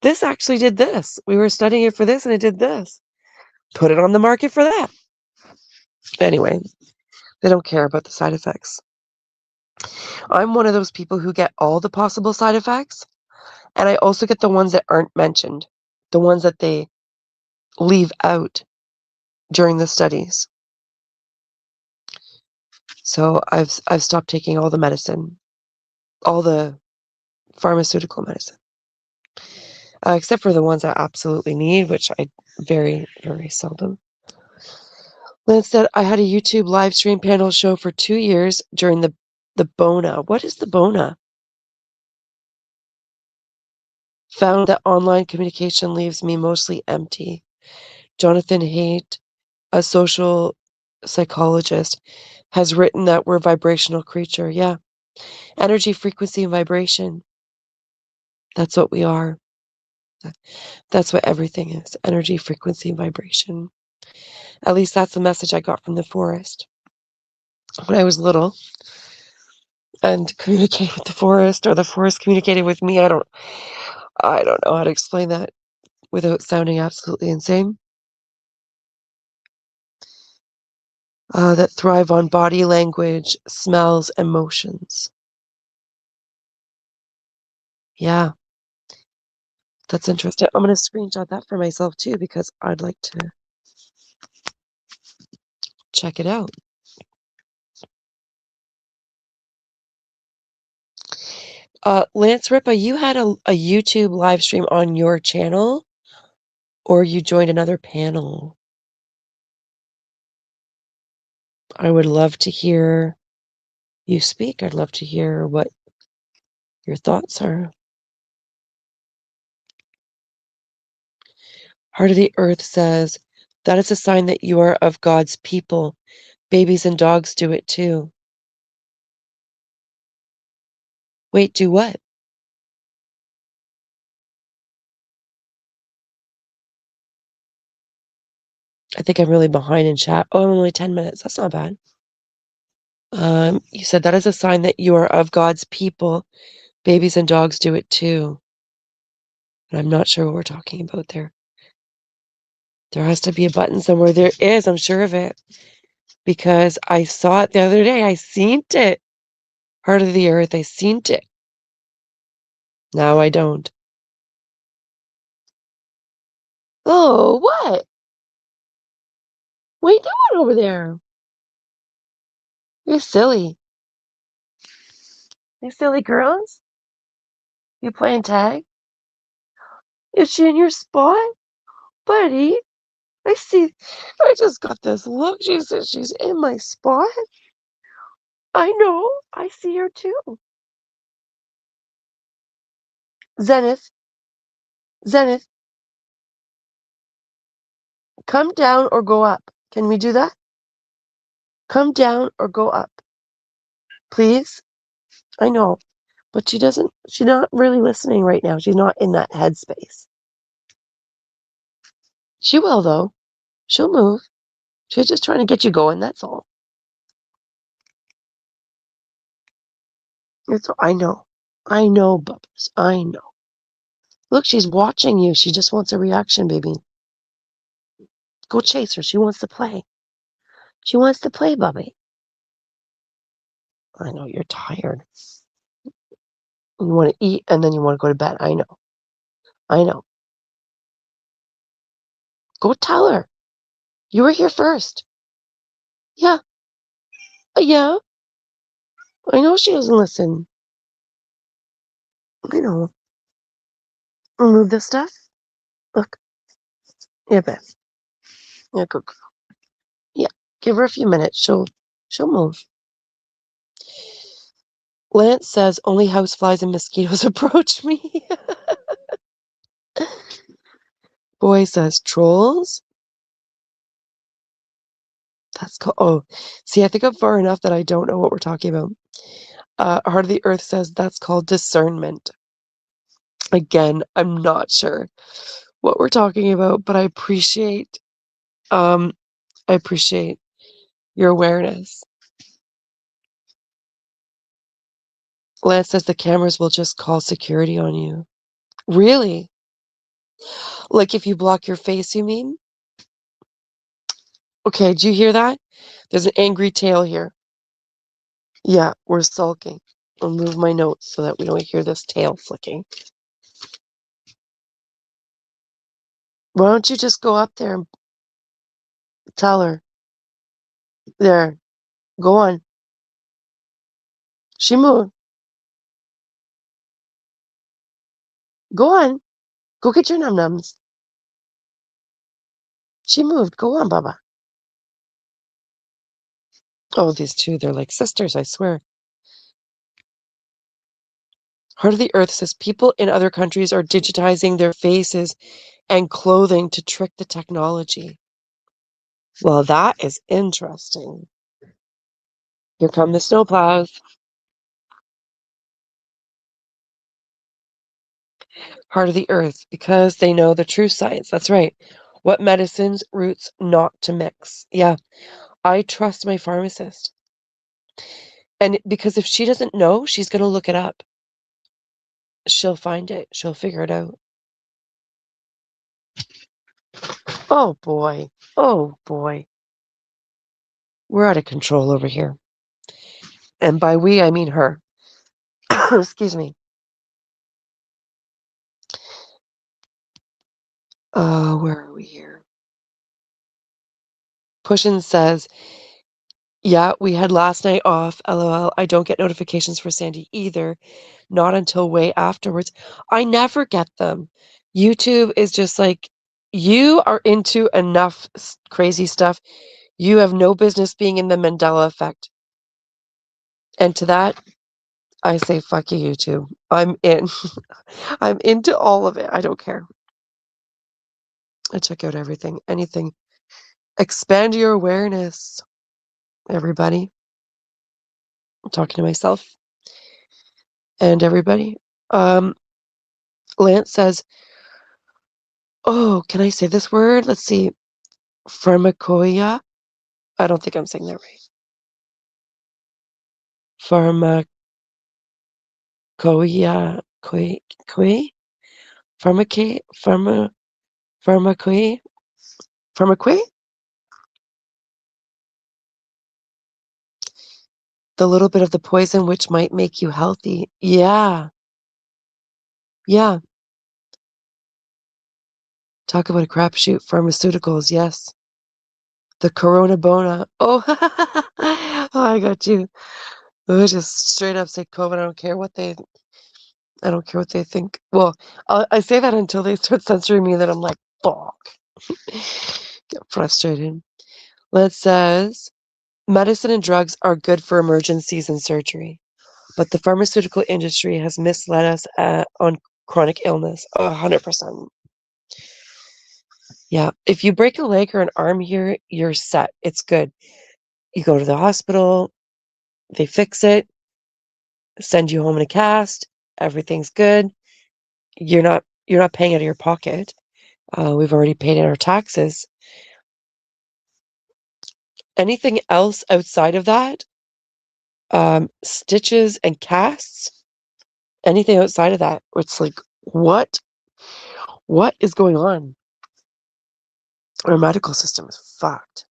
A: this actually did this. We were studying it for this and it did this. Put it on the market for that. Anyway, they don't care about the side effects. I'm one of those people who get all the possible side effects, and I also get the ones that aren't mentioned, the ones that they leave out during the studies. So I've stopped taking all the medicine, all the pharmaceutical medicine, except for the ones I absolutely need, which I very, very seldom. Lance said, I had a YouTube live stream panel show for 2 years during the Bona. What is the Bona? Found that online communication leaves me mostly empty. Jonathan Haidt, a social psychologist, has written that we're a vibrational creature. Yeah. Energy, frequency, and vibration. That's what we are. That's what everything is. Energy, frequency, and vibration. At least that's the message I got from the forest when I was little. And communicate with the forest, or the forest communicated with me. I don't know how to explain that without sounding absolutely insane. That thrive on body language, smells, emotions. Yeah, that's interesting. I'm going to screenshot that for myself too, because I'd like to check it out. Lance Ripa, you had a YouTube live stream on your channel, or you joined another panel? I would love to hear you speak. I'd love to hear what your thoughts are. Heart of the Earth says, that is a sign that you are of God's people. Babies and dogs do it too. Wait, do what? I think I'm really behind in chat. Oh, I'm only 10 minutes. That's not bad. You said that is a sign that you are of God's people. Babies and dogs do it too. And I'm not sure what we're talking about there. There has to be a button somewhere. There is, I'm sure of it. Because I saw it the other day. I seen it. Heart of the Earth, I seen it. Now I don't. Oh, what? What are you doing over there? You're silly. You silly girls? You playing tag? Is she in your spot? Buddy, I see. I just got this look. She says she's in my spot. I know. I see her too. Zenith. Zenith. Come down or go up. Can we do that? Come down or go up. Please? I know. But she's not really listening right now. She's not in that headspace. She will, though. She'll move. She's just trying to get you going, that's all. I know. I know, Bubbles. I know. Look, she's watching you. She just wants a reaction, baby. Go chase her. She wants to play. She wants to play, Bubby. I know you're tired. You want to eat and then you want to go to bed. I know. I know. Go tell her. You were here first. Yeah. Yeah. I know she doesn't listen. I know. Move this stuff. Look. Yeah, Beth. Yeah, good girl. Yeah. Give her a few minutes. She'll move. Lance says only houseflies and mosquitoes approach me. Boy says trolls. That's cool. Oh, see, I think I'm far enough that I don't know what we're talking about. Heart of the Earth says that's called discernment. Again, I'm not sure what we're talking about, but I appreciate your awareness. Lance says the cameras will just call security on you. Really? Like if you block your face, you mean? Okay, do you hear that? There's an angry tail here. Yeah, we're sulking. I'll move my notes so that we don't hear this tail flicking. Why don't you just go up there and tell her? There. Go on. She moved. Go on. Go get your num-nums. She moved. Go on, Baba. Oh, these two, they're like sisters, I swear. Heart of the Earth says people in other countries are digitizing their faces and clothing to trick the technology. Well, that is interesting. Here come the snowplows. Heart of the Earth, because they know the true science. That's right. What medicines, roots not to mix. Yeah, I trust my pharmacist. And because if she doesn't know, she's going to look it up. She'll find it. She'll figure it out. Oh, boy. Oh, boy. We're out of control over here. And by we, I mean her. Excuse me. Where are we here? Pushin says, yeah, we had last night off. LOL. I don't get notifications for Sandy either. Not until way afterwards. I never get them. YouTube is just like, you are into enough crazy stuff. You have no business being in the Mandela effect. And to that, I say, fuck you, YouTube. I'm in. I'm into all of it. I don't care. I check out everything, anything. Expand your awareness, everybody. I'm talking to myself and everybody. Lance says, oh, can I say this word? Let's see. Pharmacoia. I don't think I'm saying that right. Pharmacoia. Pharmacoia. The little bit of the poison which might make you healthy. Yeah. Yeah. Talk about a crapshoot. Pharmaceuticals. Yes. The Corona Bona. Oh, oh, I got you. Oh, just straight up say COVID. I don't care what they think. Well, I say that until they start censoring me. Then I'm like, fuck. Get frustrated. It says, medicine and drugs are good for emergencies and surgery, but the pharmaceutical industry has misled us on chronic illness. 100%. Yeah. If you break a leg or an arm here, you're set. It's good. You go to the hospital, they fix it, send you home in a cast, everything's good. You're not paying out of your pocket. We've already paid our taxes. Anything else outside of that, stitches and casts, anything outside of that, it's like, what is going on? Our medical system is fucked.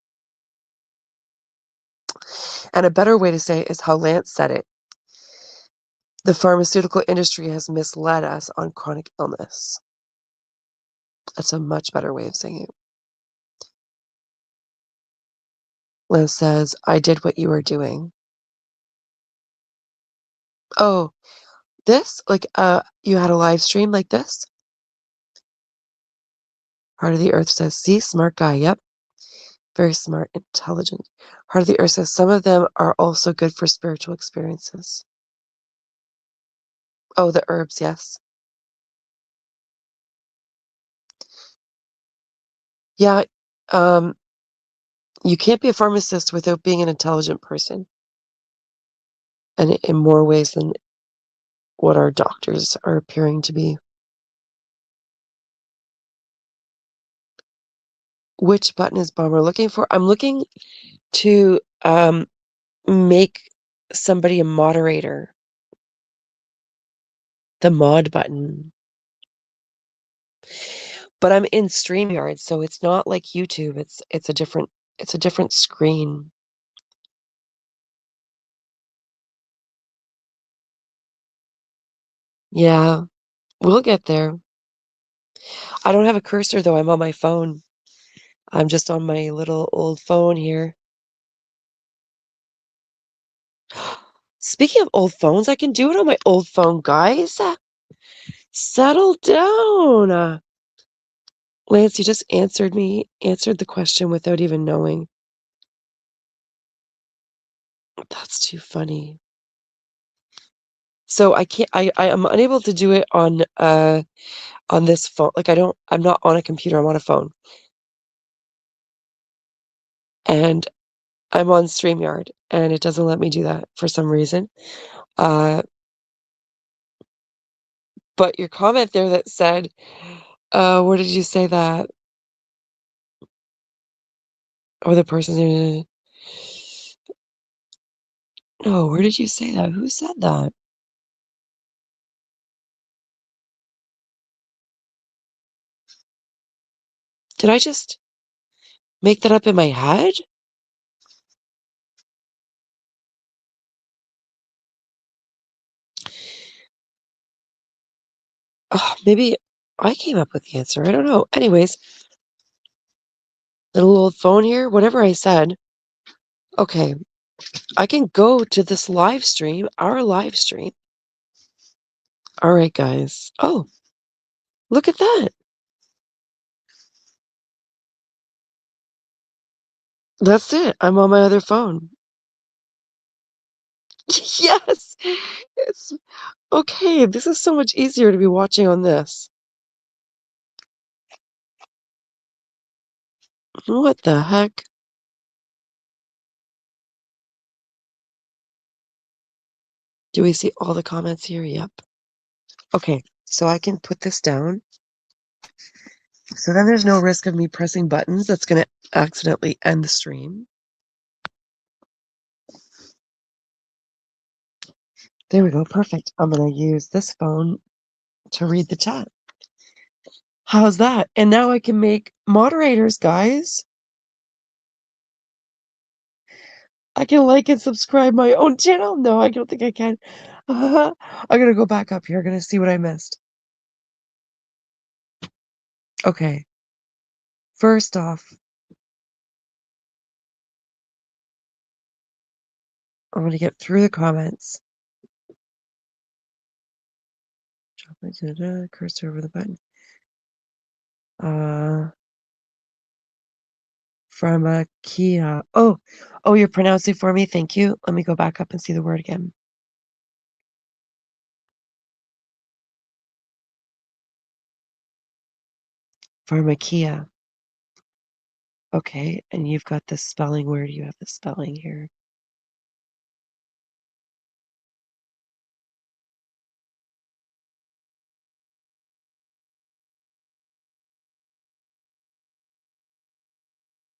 A: And a better way to say it is how Lance said it. The pharmaceutical industry has misled us on chronic illness. That's a much better way of saying it. Liz says, I did what you were doing. Oh, this? Like, you had a live stream like this? Heart of the Earth says, see, smart guy. Yep. Very smart, intelligent. Heart of the Earth says, some of them are also good for spiritual experiences. Oh, the herbs, yes. Yeah, you can't be a pharmacist without being an intelligent person. And in more ways than what our doctors are appearing to be. Which button is Bomber looking for? I'm looking to make somebody a moderator. The mod button. But I'm in StreamYard, so it's not like YouTube. It's a different screen. Yeah, we'll get there. I don't have a cursor though. I'm on my phone. I'm just on my little old phone here. Speaking of old phones, I can do it on my old phone, guys. Settle down. Lance, you just answered the question without even knowing. That's too funny. So I can't, I am unable to do it on this phone. Like I'm not on a computer, I'm on a phone. And I'm on StreamYard and it doesn't let me do that for some reason. But your comment there that said, where did you say that? Or the person, no, where did you say that? Who said that? Did I just make that up in my head? Oh, maybe I came up with the answer. I don't know. Anyways, little old phone here, whatever I said. Okay, I can go to this live stream, our live stream. All right, guys. Oh, look at that. That's it. I'm on my other phone. Yes. It's okay. This is so much easier to be watching on this. What the heck? Do we see all the comments here? Yep. Okay, so I can put this down. So then there's no risk of me pressing buttons that's going to accidentally end the stream. There we go. Perfect. I'm going to use this phone to read the chat. How's that? And now I can make moderators, guys. I can like and subscribe my own channel. No, I don't think I can. I'm going to go back up here. I'm going to see what I missed. Okay. First off, I'm going to get through the comments. Cursor over the button. From Kia. Oh, you're pronouncing for me. Thank you. Let me go back up and see the word again. Pharmakia. Okay, and you've got the spelling. Where do you have the spelling here?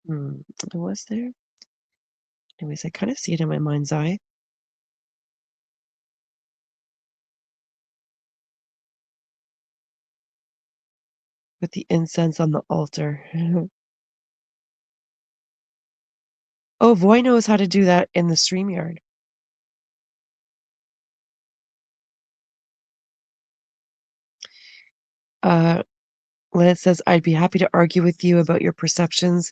A: It was there. Anyways, I kind of see it in my mind's eye. With the incense on the altar. Oh, Voy knows how to do that in the StreamYard. Lance says, I'd be happy to argue with you about your perceptions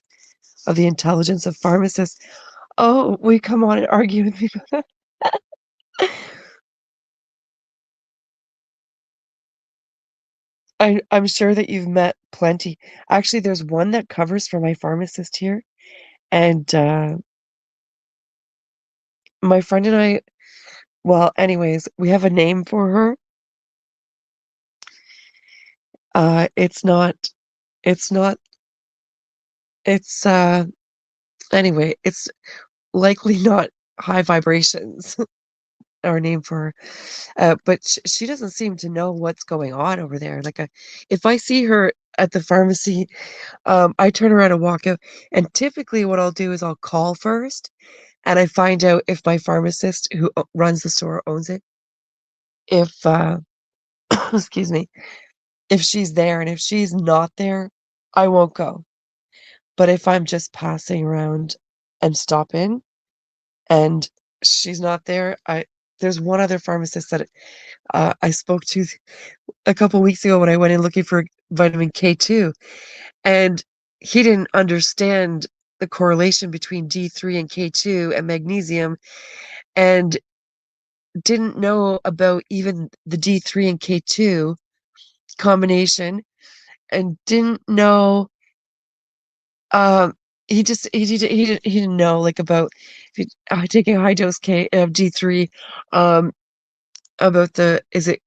A: of the intelligence of pharmacists. Oh, will you come on and argue with me about that? I'm sure that you've met plenty. Actually, there's one that covers for my pharmacist here, and my friend and I, well, anyways, we have a name for her. It's not, it's not, it's anyway, it's likely not high vibrations. Our name for her, but she doesn't seem to know what's going on over there. Like, if I see her at the pharmacy, I turn around and walk out. And typically, what I'll do is I'll call first, and I find out if my pharmacist who runs the store owns it, if excuse me, if she's there, and if she's not there, I won't go. But if I'm just passing around and stop in, and she's not there, there's one other pharmacist that I spoke to a couple weeks ago when I went in looking for vitamin K2, and he didn't understand the correlation between D3 and K2 and magnesium, and didn't know about even the D3 and K2 combination, and didn't know. He didn't know, like, about taking a high dose of D3, about is it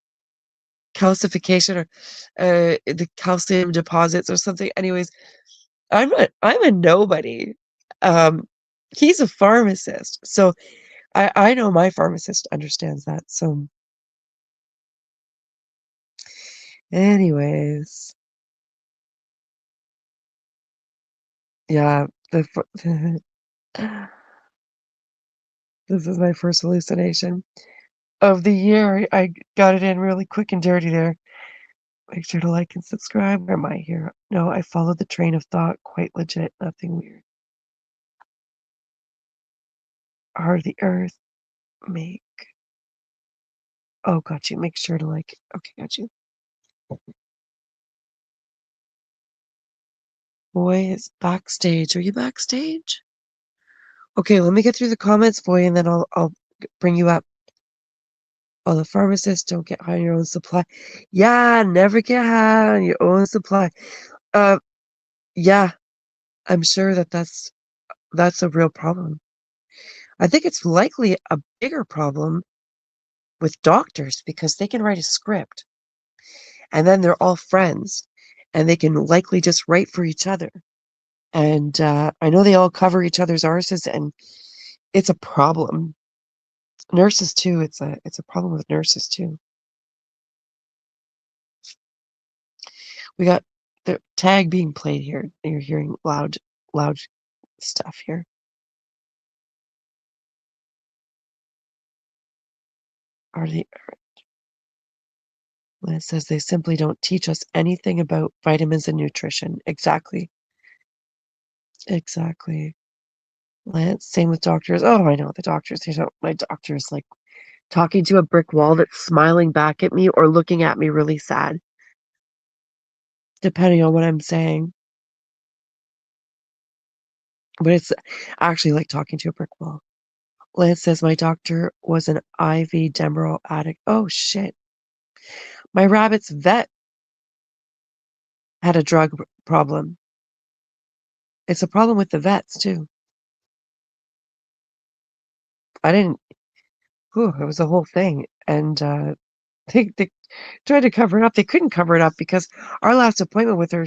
A: calcification, or the calcium deposits or something. Anyways, I'm a nobody. He's a pharmacist, so I know my pharmacist understands that. So, anyways, yeah, this is my first hallucination of the year. I got it in really quick and dirty there. Make sure to like and subscribe. Where am I here? No, I followed the train of thought. Quite legit. Nothing weird. Heart of the earth. Make. Oh, got you. Make sure to like. Okay, got you. Boy is backstage. Are you backstage? Okay, let me get through the comments, boy, and then I'll bring you up. Oh, the pharmacist, don't get high on your own supply. Yeah, never get high on your own supply. Yeah, I'm sure that's a real problem. I think it's likely a bigger problem with doctors because they can write a script, and then they're all friends, and they can likely just write for each other. And I know they all cover each other's arses, and it's a problem. Nurses too. It's a problem with nurses too. We got the tag being played here. You're hearing loud stuff here. Are they? It says they simply don't teach us anything about vitamins and nutrition. Exactly. Lance, same with doctors. Oh, I know the doctors. My doctor is like talking to a brick wall that's smiling back at me or looking at me really sad, depending on what I'm saying. But it's actually like talking to a brick wall. Lance says my doctor was an IV Demerol addict. Oh, shit. My rabbit's vet had a drug problem. It's a problem with the vets, too. It was a whole thing. And they tried to cover it up. They couldn't cover it up because our last appointment with her,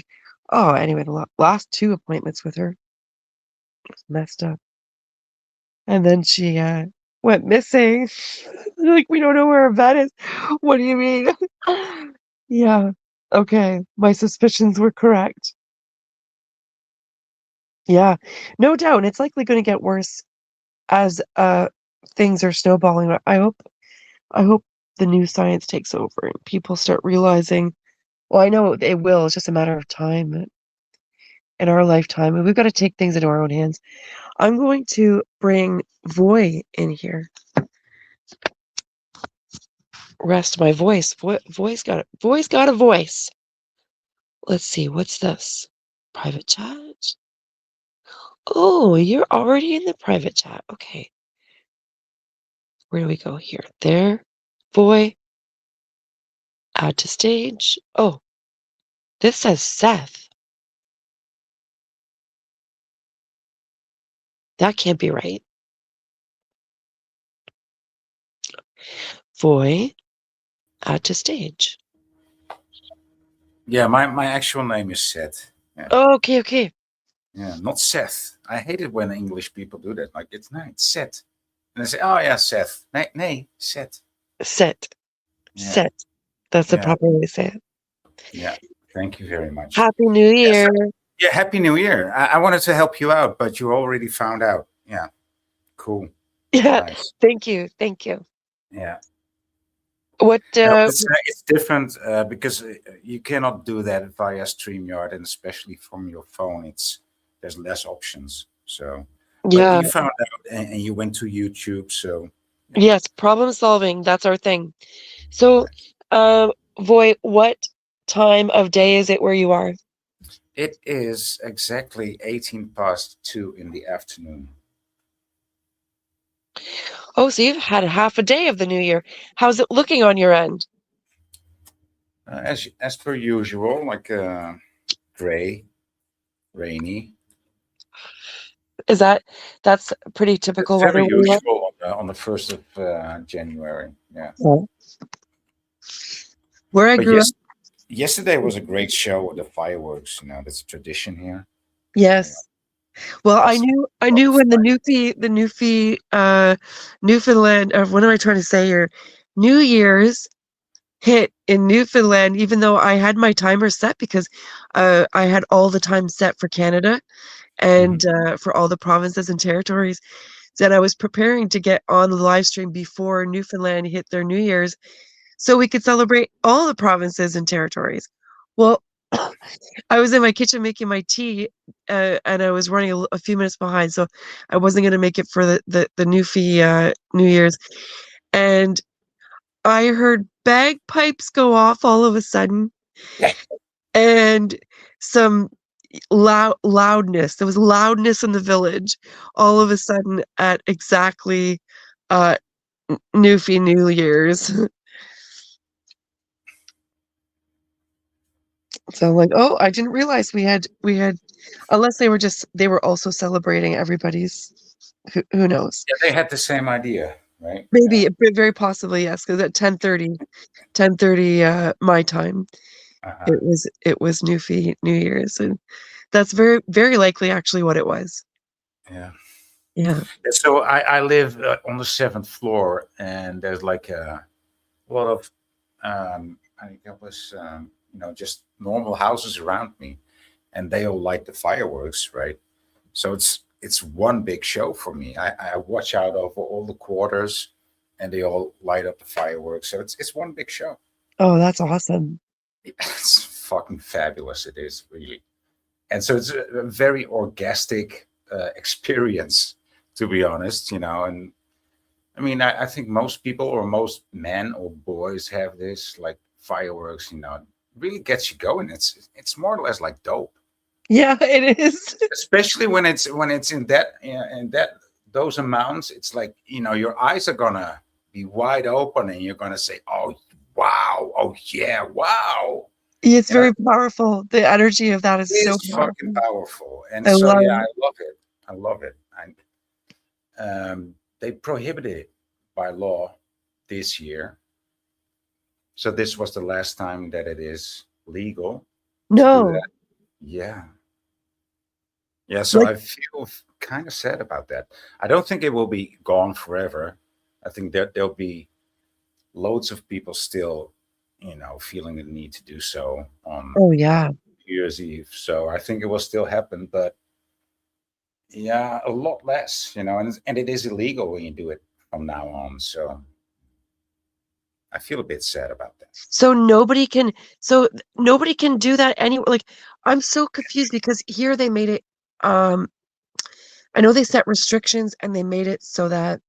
A: anyway, the last 2 appointments with her was messed up. And then she went missing. Like, we don't know where her vet is. What do you mean? Yeah. Okay. My suspicions were correct. Yeah. No doubt. And it's likely going to get worse as things are snowballing. I hope the new science takes over and people start realizing, well, I know it will. It's just a matter of time in our lifetime. And we've got to take things into our own hands. I'm going to bring Voy in here. Rest my voice. Voy's got a voice. Let's see. What's this? Private chat. Oh, you're already in the private chat. Okay. Where do we go here? There. Boy. Add to stage. Oh, this says Seth. That can't be right. Boy. Add to stage.
C: Yeah, my actual name is Seth. Yeah.
A: Oh, okay.
C: Yeah, not Seth. I hate it when English people do that. Like, it's Seth. And they say, oh, yeah, Seth. Nee, Seth.
A: Seth.
C: Yeah.
A: Seth. That's the
C: Yeah.
A: proper way to say it.
C: Yeah. Thank you very much.
A: Happy New Year.
C: Yeah, Happy New Year. I wanted to help you out, but you already found out. Yeah. Cool.
A: Yeah.
C: Nice.
A: Thank you.
C: Yeah.
A: What?
C: No, it's different because you cannot do that via StreamYard, and especially from your phone, there's less options. So, but
A: Yeah.
C: you found out, and you went to YouTube. So,
A: Yes. Problem solving. That's our thing. So, Voy, what time of day is it where you are?
C: it is exactly 2:18 in the afternoon.
A: Oh, so you've had half a day of the new year. How's it looking on your end?
C: As per usual, like gray, rainy.
A: That's pretty typical
C: It's
A: weather
C: very
A: where you are?
C: usual on the 1st of January. Yeah.
A: Yeah. Where I
C: But
A: grew up.
C: yesterday was a great show with the fireworks. That's a tradition here.
A: Yes. Well, I
C: Lots,
A: knew when the Newfoundland, what am I trying to say here? New Year's hit in Newfoundland, even though I had my timer set because I had all the time set for Canada and for all the provinces and territories. Then I was preparing to get on the live stream before Newfoundland hit their New Year's so we could celebrate all the provinces and territories. Well, I was in my kitchen making my tea, and I was running a few minutes behind, so I wasn't going to make it for the New Year's. And I heard bagpipes go off all of a sudden, and some loudness. There was loudness in the village all of a sudden at exactly uh, New Year's. So I'm like, oh, I didn't realize we had unless they were also celebrating everybody's who knows.
C: Yeah, they had the same idea, right?
A: Maybe very possibly, yes, because at 10:30 my time, it was New Year's, and that's very very likely actually what it was.
C: Yeah.
A: Yeah.
C: So I live on the 7th floor, and there's like a lot of I think that was just normal houses around me, and they all light the fireworks, right? So it's one big show for me. I watch out over all the quarters, and they all light up the fireworks. So it's one big show.
A: Oh, that's awesome.
C: It's fucking fabulous. It is really, and so it's a very orgastic experience, to be honest. And I mean, I think most people or most men or boys have this, like fireworks. Really gets you going. It's more or less like dope.
A: Yeah, it is.
C: Especially when it's in that those amounts. It's like your eyes are gonna be wide open, and you're gonna say, "Oh wow, oh yeah, wow."
A: It's very powerful. The energy of that is so
C: It's fucking powerful, and
A: I
C: so
A: love
C: yeah, I love it. They prohibited it by law this year, so this was the last time that it is legal to do
A: No.
C: that. Yeah, so I feel kind of sad about that. I don't think it will be gone forever. I think that there'll be loads of people still, feeling the need to do so on
A: Oh yeah.
C: New Year's Eve. So I think it will still happen, but yeah, a lot less, and it is illegal when you do it from now on. So I feel a bit sad about that.
A: So nobody can do that anywhere. Like, I'm so confused because here they made it, I know they set restrictions and they made it so that,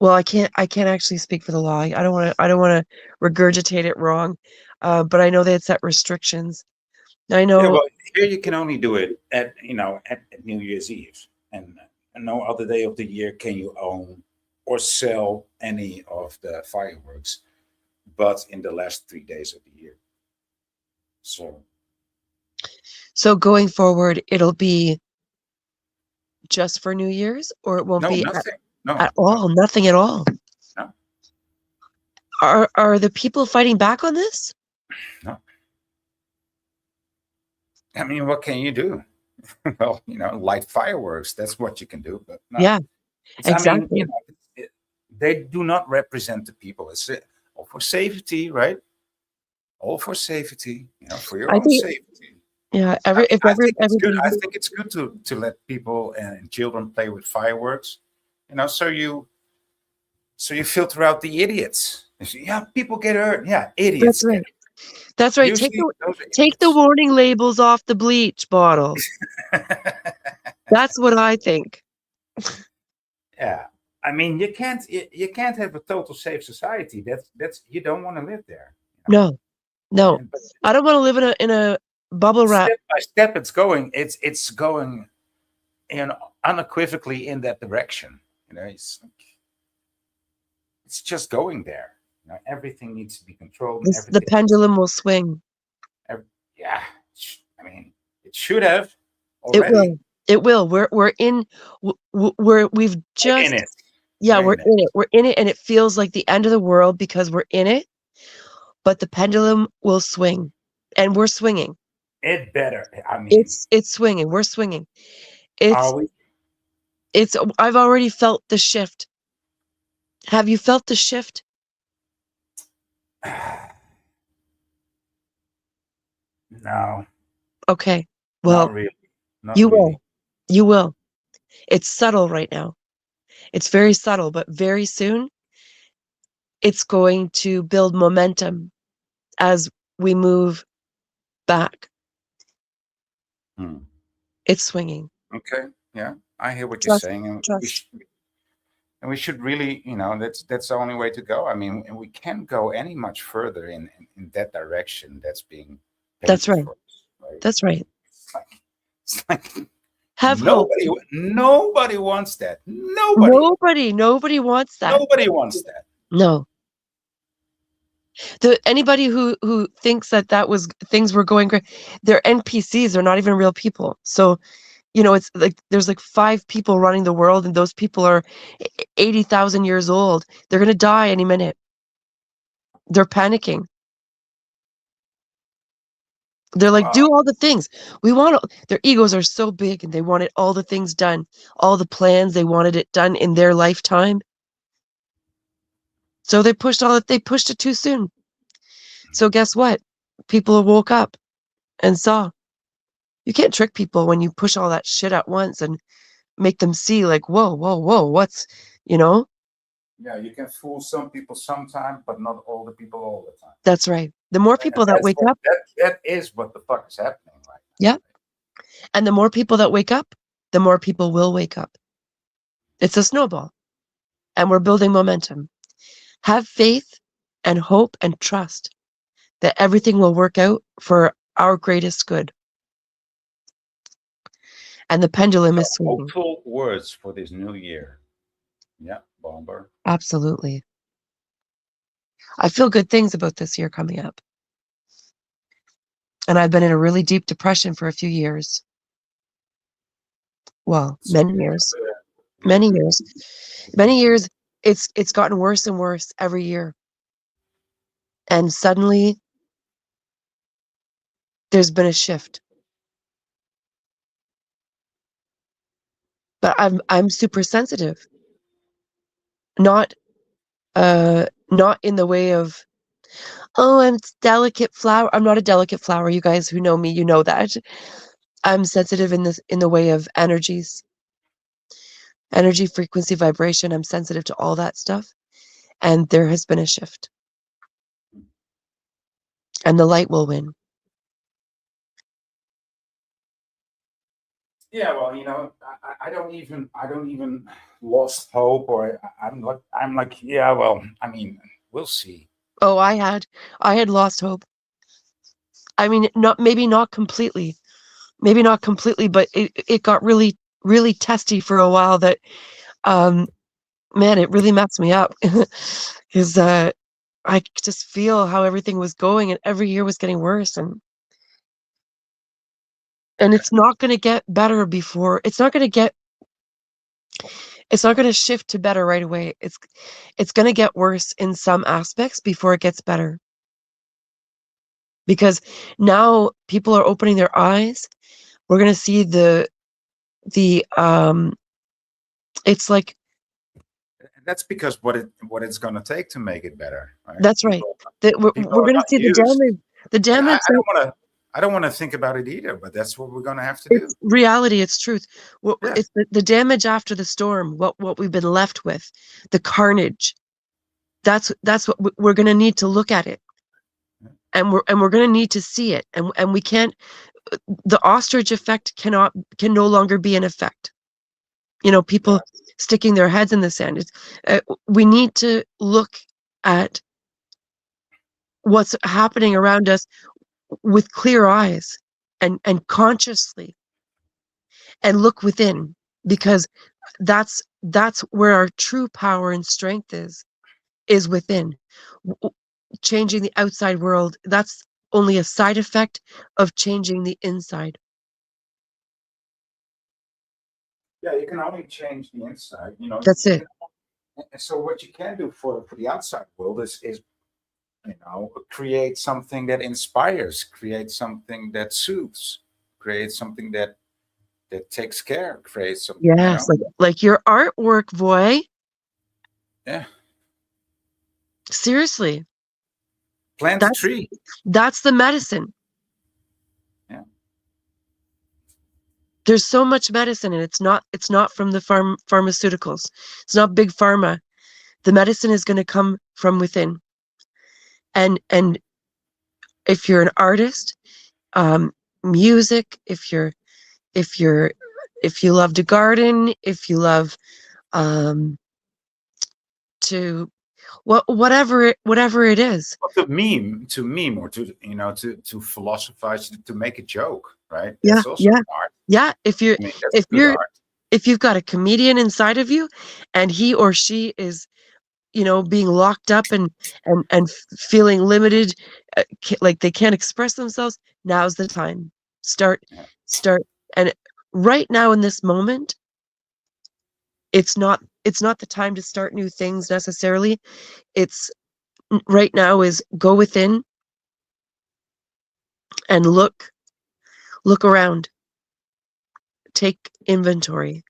A: well, I can't actually speak for the law. I don't want to regurgitate it wrong. But I know they had set restrictions I know.
C: Yeah, well, here you can only do it at at New Year's Eve, and no other day of the year can you own or sell any of the fireworks, but in the last 3 days of the year.
A: So going forward, it'll be just for New Year's, or it won't
C: No,
A: be
C: nothing.
A: at all?
C: No.
A: Nothing at all.
C: No.
A: Are the people fighting back on this?
C: No. I mean, what can you do? Well, light fireworks. That's what you can do. But no.
A: Yeah, exactly.
C: I mean, they do not represent the people. It's all for safety, right? All for safety. For your own safety.
A: Yeah,
C: I think it's good to let people and children play with fireworks. So you filter out the idiots. Yeah, people get hurt. Yeah, idiots.
A: That's right. That's right. Take the warning labels off the bleach bottles. That's what I think.
C: Yeah, I mean, you can't have a total safe society. That's you don't want to live there.
A: No, I don't want to live in a bubble wrap.
C: Step by step, it's going unequivocally in that direction. It's just going there. Everything needs to be controlled.
A: The pendulum will swing.
C: Yeah, I mean, it should have already.
A: It will. We're in. We've just.
C: In it.
A: Yeah, we're in it. We're in it, and it feels like the end of the world because we're in it. But the pendulum will swing, and we're swinging.
C: It better. I mean,
A: it's swinging. We're swinging.
C: Are we?
A: I've already felt the shift. Have you felt the shift?
C: No.
A: Okay. Well,
C: not really.
A: You will. It's subtle right now. It's very subtle, but very soon it's going to build momentum as we move back. It's swinging.
C: Okay. Yeah, I hear what you're saying, and we should really, that's the only way to go. I mean, and we can't go any much further in that direction. That's being.
A: That's right. That's right.
C: It's like
A: have
C: nobody,
A: hope.
C: Nobody wants that. Nobody
A: wants that.
C: Nobody wants that.
A: No. Anybody who thinks that was things were going great, they're NPCs. They're not even real people. So, it's like there's like 5 people running the world, and those people are 80,000 years old. They're gonna die any minute. They're panicking. They're like, do all the things. Their egos are so big, and they wanted all the things done, all the plans. They wanted it done in their lifetime. So they pushed it too soon. So guess what? People woke up and saw. You can't trick people when you push all that shit at once and make them see like, whoa, what's,
C: Yeah, you can fool some people sometime, but not all the people all the time.
A: That's right. The more people that wake up.
C: That is what the fuck is happening right now.
A: Yeah. And the more people that wake up, the more people will wake up. It's a snowball. And we're building momentum. Have faith and hope and trust that everything will work out for our greatest good. And the pendulum is swinging.
C: Hopeful words for this new year. Yeah, Bomber.
A: Absolutely. I feel good things about this year coming up. And I've been in a really deep depression for a few years. Well, many years. Many years. It's gotten worse and worse every year. And suddenly there's been a shift. But I'm super sensitive. Not in the way of, oh, I'm delicate flower. I'm not a delicate flower. You guys who know me, you know that. I'm sensitive in the way of energies. Energy, frequency, vibration. I'm sensitive to all that stuff. And there has been a shift. And the light will win.
C: Yeah, well, I don't even lost hope, or I'm like, yeah, well, I mean, we'll see.
A: Oh, I had lost hope. I mean, maybe not completely, but it got really, really testy for a while. That man, it really messed me up because I just feel how everything was going, and every year was getting worse, and it's not going to get better before. It's not going to shift to better right away. It's going to get worse in some aspects before it gets better. Because now people are opening their eyes. We're going to see it's like,
C: that's because what it's going to take to make it better. Right?
A: That's right.
C: People
A: We're
C: are
A: going to
C: not
A: see
C: used.
A: the damage.
C: I don't want to think about it either, but that's what we're going to have to
A: It's
C: do.
A: reality. It's truth.
C: Yeah.
A: It's the damage after the storm. What we've been left with, the carnage. That's what we're going to need to look at it, and we're going to need to see it, and we can't. The ostrich effect can no longer be an effect. You know, people sticking their heads in the sand. We need to look at what's happening around us with clear eyes and consciously, and look within, because that's where our true power and strength is within. Changing the outside world, that's only a side effect of changing the inside.
C: Yeah, you can only change the inside. You know,
A: That's it.
C: So what you can do for the outside world is create something that inspires, create something that soothes, create something that takes care, create something.
A: Yes, like your artwork, boy.
C: Yeah.
A: Seriously.
C: Plant a tree.
A: That's the medicine.
C: Yeah.
A: There's so much medicine, and it's not from the pharmaceuticals. It's not big pharma. The medicine is going to come from within. And if you're an artist, music, if you love to garden, if you love to whatever it is.
C: To meme, or to philosophize, to make a joke, right?
A: Yeah,
C: That's also art.
A: Yeah. If you've got a comedian inside of you, and he or she is, being locked up and feeling limited, like they can't express themselves, now's the time. Start. And right now in this moment, it's not the time to start new things necessarily. It's right now is go within and look around. Take inventory.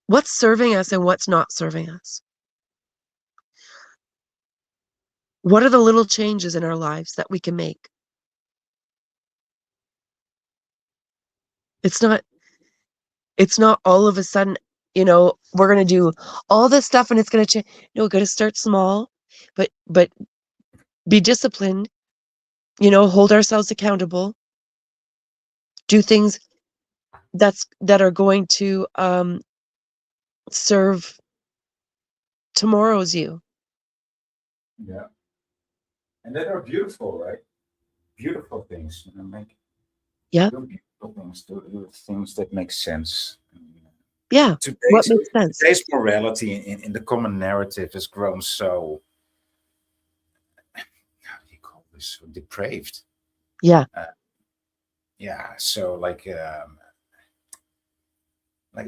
A: What's serving us and what's not serving us? What are the little changes in our lives that we can make? It's not all of a sudden, we're going to do all this stuff and it's going to change. No, we're going to start small, but be disciplined, hold ourselves accountable, do things that are going to serve tomorrow's you.
C: Yeah. And that are beautiful, right? Beautiful things. Do beautiful things, do things that make sense.
A: Yeah. What makes sense?
C: Today's morality in the common narrative has grown so, how do you call this, so depraved.
A: Yeah.
C: So like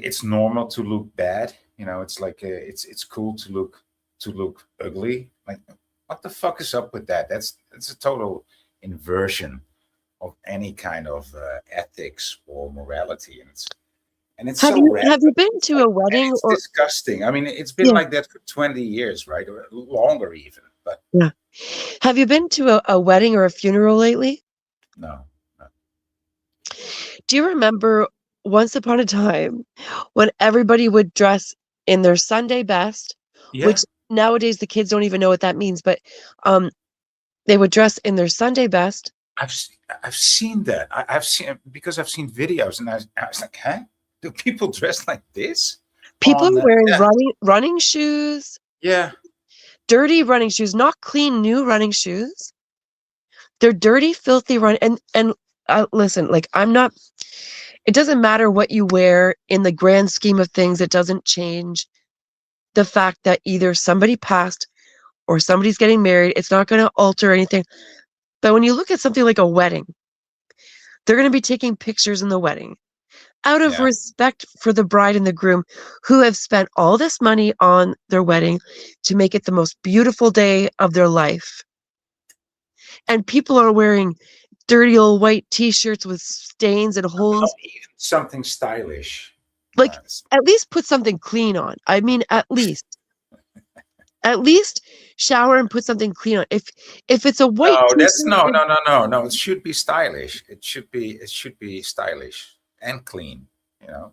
C: it's normal to look bad. It's like it's cool to look ugly. Like, what the fuck is up with that? That's a total inversion of any kind of ethics or morality, and it's
A: have you been to a wedding?
C: It's disgusting. I mean, it's been like that for 20 years, right, or longer even. But
A: yeah, have you been to a wedding or a funeral lately?
C: No.
A: Do you remember once upon a time when everybody would dress in their Sunday best, which nowadays the kids don't even know what that means, but they would dress in their Sunday best.
C: I've seen that. I've seen videos, and I was like, huh? Do people dress like this?
A: People are wearing running shoes.
C: Yeah.
A: dirty running shoes, not clean new running shoes. They're dirty, filthy and listen, like it doesn't matter what you wear in the grand scheme of things. It doesn't change the fact that either somebody passed or somebody's getting married. It's not going to alter anything. But when you look at something like a wedding, they're going to be taking pictures in the wedding out of respect for the bride and the groom who have spent all this money on their wedding to make it the most beautiful day of their life. And people are wearing dirty old white t-shirts with stains and holes.
C: Not even something stylish.
A: Like, at least put something clean on. I mean, at least shower and put something clean on. If it's a white
C: no, no. It should be stylish. It should be stylish and clean. You know,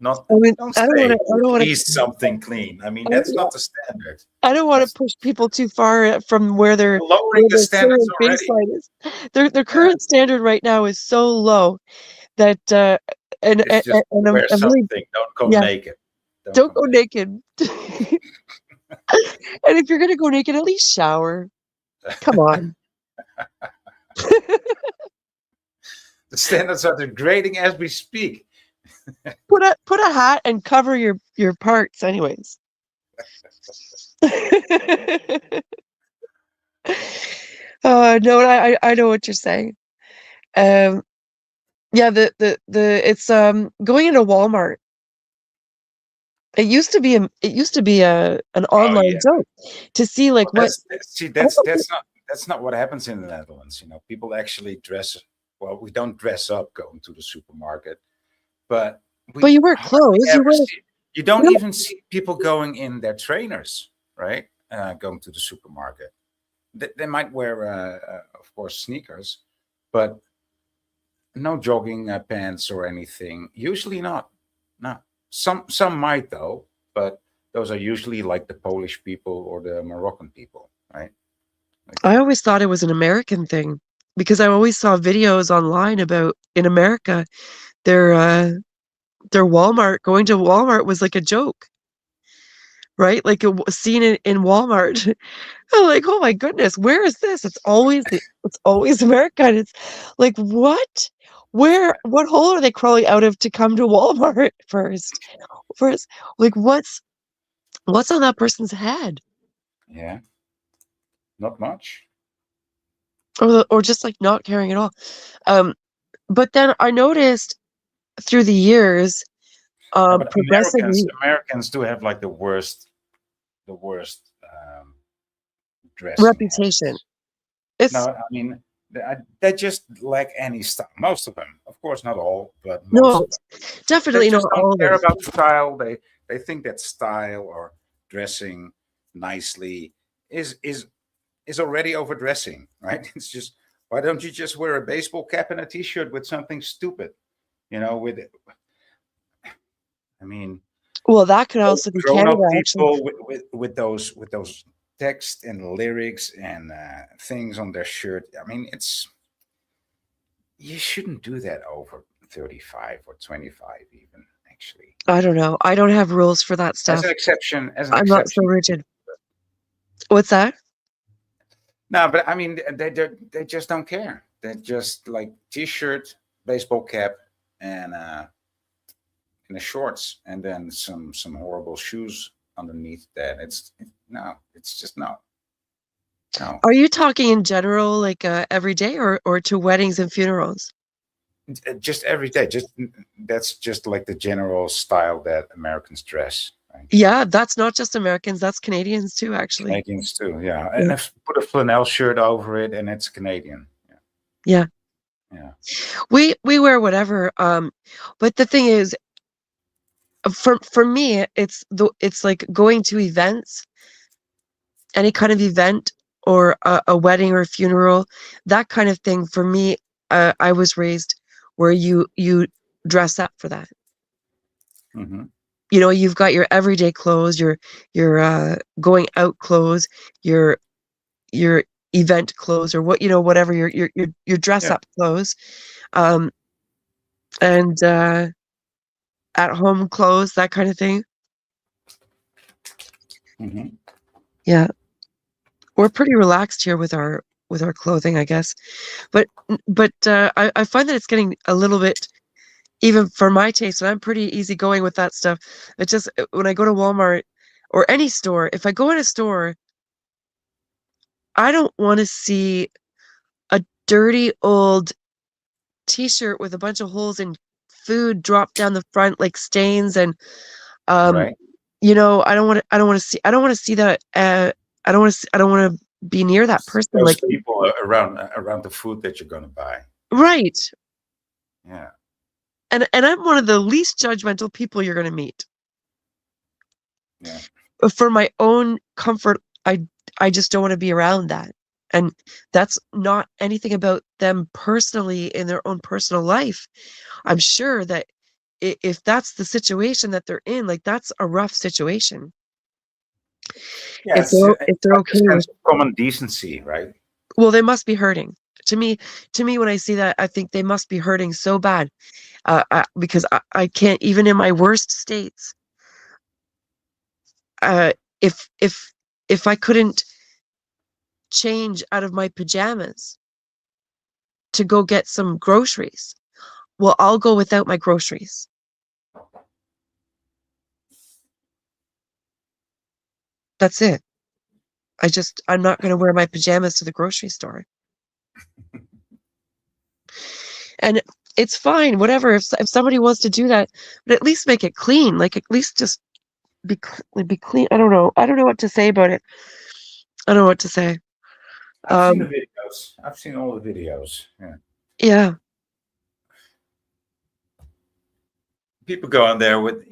C: not. I mean, don't want to something clean. I mean, that's not the standard.
A: I don't want to push people too far from where they're
C: lowering the standards already.
A: Is. Their current standard right now is so low that and
C: wear something. Don't go naked.
A: Don't go naked. And if you're gonna go naked, at least shower. Come on.
C: The standards are degrading as we speak.
A: Put a hat and cover your parts, anyways. No, I know what you're saying. Yeah, it's going into Walmart. It used to be an online joke to see like
C: that's not what happens in the Netherlands. You know, people actually dress. Well, we don't dress up going to the supermarket, but
A: you wear clothes.
C: You don't even see people going in their trainers, right? Going to the supermarket. They might wear, of course, sneakers, but no jogging pants or anything. Usually not. No. Some might though, but those are usually like the Polish people or the Moroccan people, right?
A: I always thought it was an American thing because I always saw videos online about in America, their Walmart, going to Walmart was like a joke, right? Like a scene in Walmart. I'm like, oh my goodness, where is this? It's always America. And it's like, what? What hole are they crawling out of to come to Walmart first? Like, what's on that person's head?
C: Yeah, not much.
A: Or just like not caring at all. But then I noticed through the years, progressively,
C: Americans do have like the worst dressing
A: reputation.
C: I mean, they just lack any style. Most of them, of course, not all, but most of them.
A: Definitely not all.
C: They don't care about style. They think that style or dressing nicely is already overdressing, right? It's just, why don't you just wear a baseball cap and a t-shirt with something stupid, you know? With it, I mean,
A: well, that could also be Canada.
C: People with those text and lyrics and things on their shirt. I mean, you shouldn't do that over 35 or 25 even, actually.
A: I don't know. I don't have rules for that stuff.
C: As an exception.
A: I'm not so rigid. What's that?
C: No, but I mean, they just don't care. They're just like t-shirt, baseball cap, and the shorts, and then some horrible shoes underneath that. It's just no.
A: Are you talking in general, like every day, or to weddings and funerals?
C: Just every day. That's just like the general style that Americans dress. Right?
A: Yeah, that's not just Americans. That's Canadians too, actually.
C: Canadians too, yeah. And if you put a flannel shirt over it, and it's Canadian.
A: Yeah.
C: Yeah.
A: We wear whatever. But the thing is, for me, it's like going to events, any kind of event, or a wedding or a funeral, that kind of thing. For me, I was raised where you dress up for that.
C: Mm-hmm.
A: You know, you've got your everyday clothes, your going out clothes, your event clothes, or whatever your dress up clothes, and at home clothes, that kind of thing.
C: Mm-hmm.
A: Yeah. we're pretty relaxed here with our clothing, I guess. But I find that it's getting a little bit, even for my taste, and I'm pretty easygoing with that stuff. It just, when I go to Walmart or any store, if I go in a store, I don't want to see a dirty old t-shirt with a bunch of holes in food dropped down the front like stains, and
C: Right.
A: you know, I don't want to see that. I don't want to be near that person.
C: Those
A: Like,
C: people around the food that you're gonna buy.
A: right.
C: Yeah.
A: And I'm one of the least judgmental people you're going to meet.
C: Yeah.
A: But for my own comfort, I just don't want to be around that. And that's not anything about them personally in their own personal life. I'm sure that if that's the situation that they're in, like, that's a rough situation.
C: Yeah,
A: If
C: it's
A: they're
C: like
A: okay
C: a
A: with,
C: sense of common decency, right?
A: well, they must be hurting. To me, when I see that, I think they must be hurting so bad. Because I can't, even in my worst states, uh, if I couldn't change out of my pajamas to go get some groceries, well, I'll go without my groceries. That's it. I'm not going to wear my pajamas to the grocery store. And it's fine, whatever. If somebody wants to do that, but at least make it clean. Like, at least just be clean. I don't know. I don't know what to say about it. I don't know what to say.
C: I've seen the videos. I've seen all the videos. Yeah.
A: Yeah.
C: People go in there with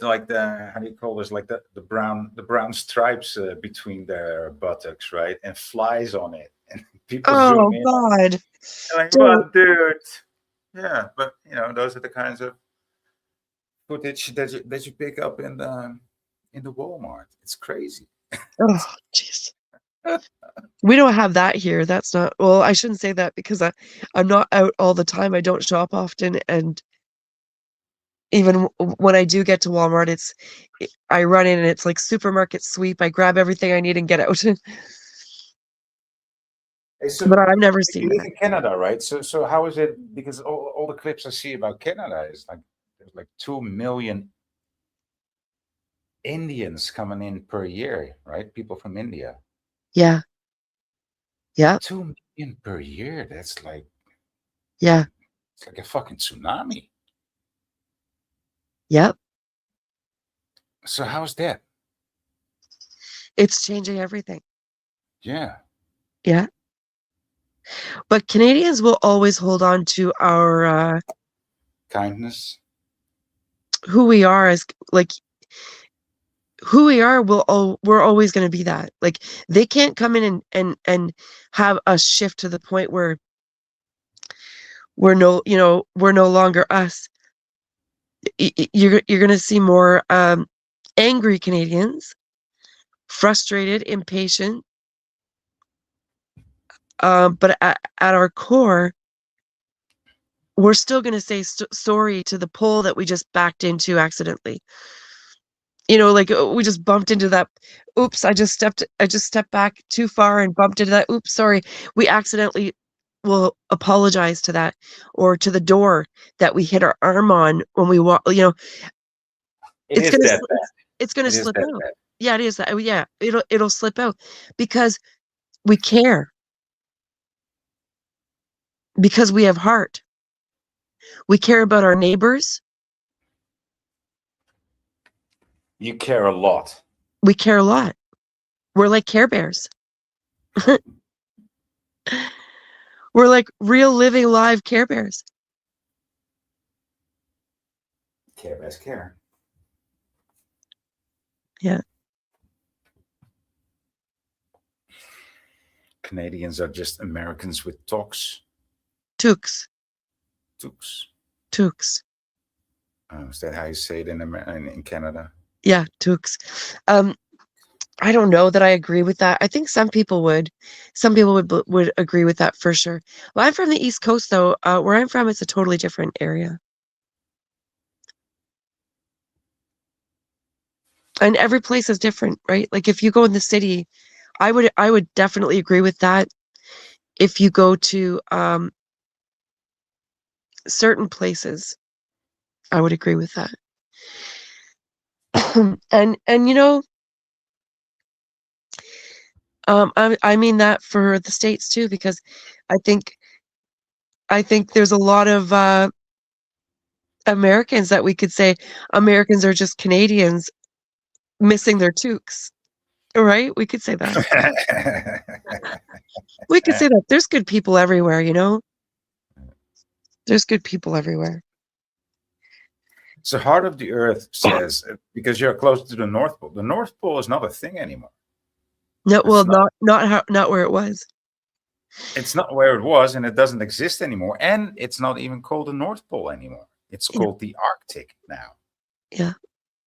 C: like the, how do you call this, like the brown stripes between their buttocks, right, and flies on it, and people
A: Oh
C: zoom in.
A: God.
C: Like,
A: Don't.
C: what, dude? Yeah, but those are the kinds of footage that you pick up in the Walmart. It's crazy.
A: Oh, jeez. We don't have that here. That's not, well, I shouldn't say that because I'm not out all the time. I don't shop often, and even when I do get to Walmart, I run in and it's like supermarket sweep. I grab everything I need and get out.
C: Hey, so
A: But I've never
C: you
A: seen
C: live
A: that.
C: in Canada, right? So how is it? Because all the clips I see about Canada is like there's like 2 million Indians coming in per year, right? People from India.
A: Yeah. Yeah.
C: 2 million per year. That's like,
A: Yeah.
C: it's like a fucking tsunami.
A: Yep.
C: So how's that?
A: It's changing everything.
C: Yeah.
A: Yeah. But Canadians will always hold on to our
C: Kindness.
A: who we are, as like who we are. We're always going to be that. Like, they can't come in and have us shift to the point where we're no longer us. You're going to see more angry Canadians, frustrated, impatient. But at our core, we're still going to say sorry to the pole that we just backed into accidentally. Like, we just bumped into that. Oops, I just stepped back too far and bumped into that. Oops, sorry. We accidentally will apologize to that, or to the door that we hit our arm on when we walk.
C: It
A: It's
C: is
A: gonna
C: that bad.
A: it's gonna
C: It is
A: slip
C: that
A: out.
C: bad.
A: Yeah, it is that. Yeah, it'll slip out because we care, because we have heart. We care about our neighbors.
C: You care a lot.
A: We care a lot. We're like Care Bears. We're like real, living, live Care Bears.
C: Care best care.
A: Yeah.
C: Canadians are just Americans with toques.
A: Toques.
C: Toques.
A: Toques.
C: Is that how you say it in Canada?
A: Yeah, toques. I don't know that I agree with that. I think some people would. Some people would agree with that for sure. Well, I'm from the East Coast, though. Where I'm from, it's a totally different area. And every place is different, right? Like, if you go in the city, I would definitely agree with that. If you go to certain places, I would agree with that. and you know, I mean that for the States too, because I think there's a lot of Americans that we could say Americans are just Canadians missing their toques, right? We could say that. We could say that. There's good people everywhere, you know? There's good people everywhere.
C: So Heart of the Earth says, because you're close to the North Pole. The North Pole is not a thing anymore.
A: No,
C: It's
A: well,
C: not.
A: not where it was.
C: It's not where it was, and it doesn't exist anymore. And it's not even called the North Pole anymore. It's
A: Yeah.
C: called the Arctic now.
A: Yeah.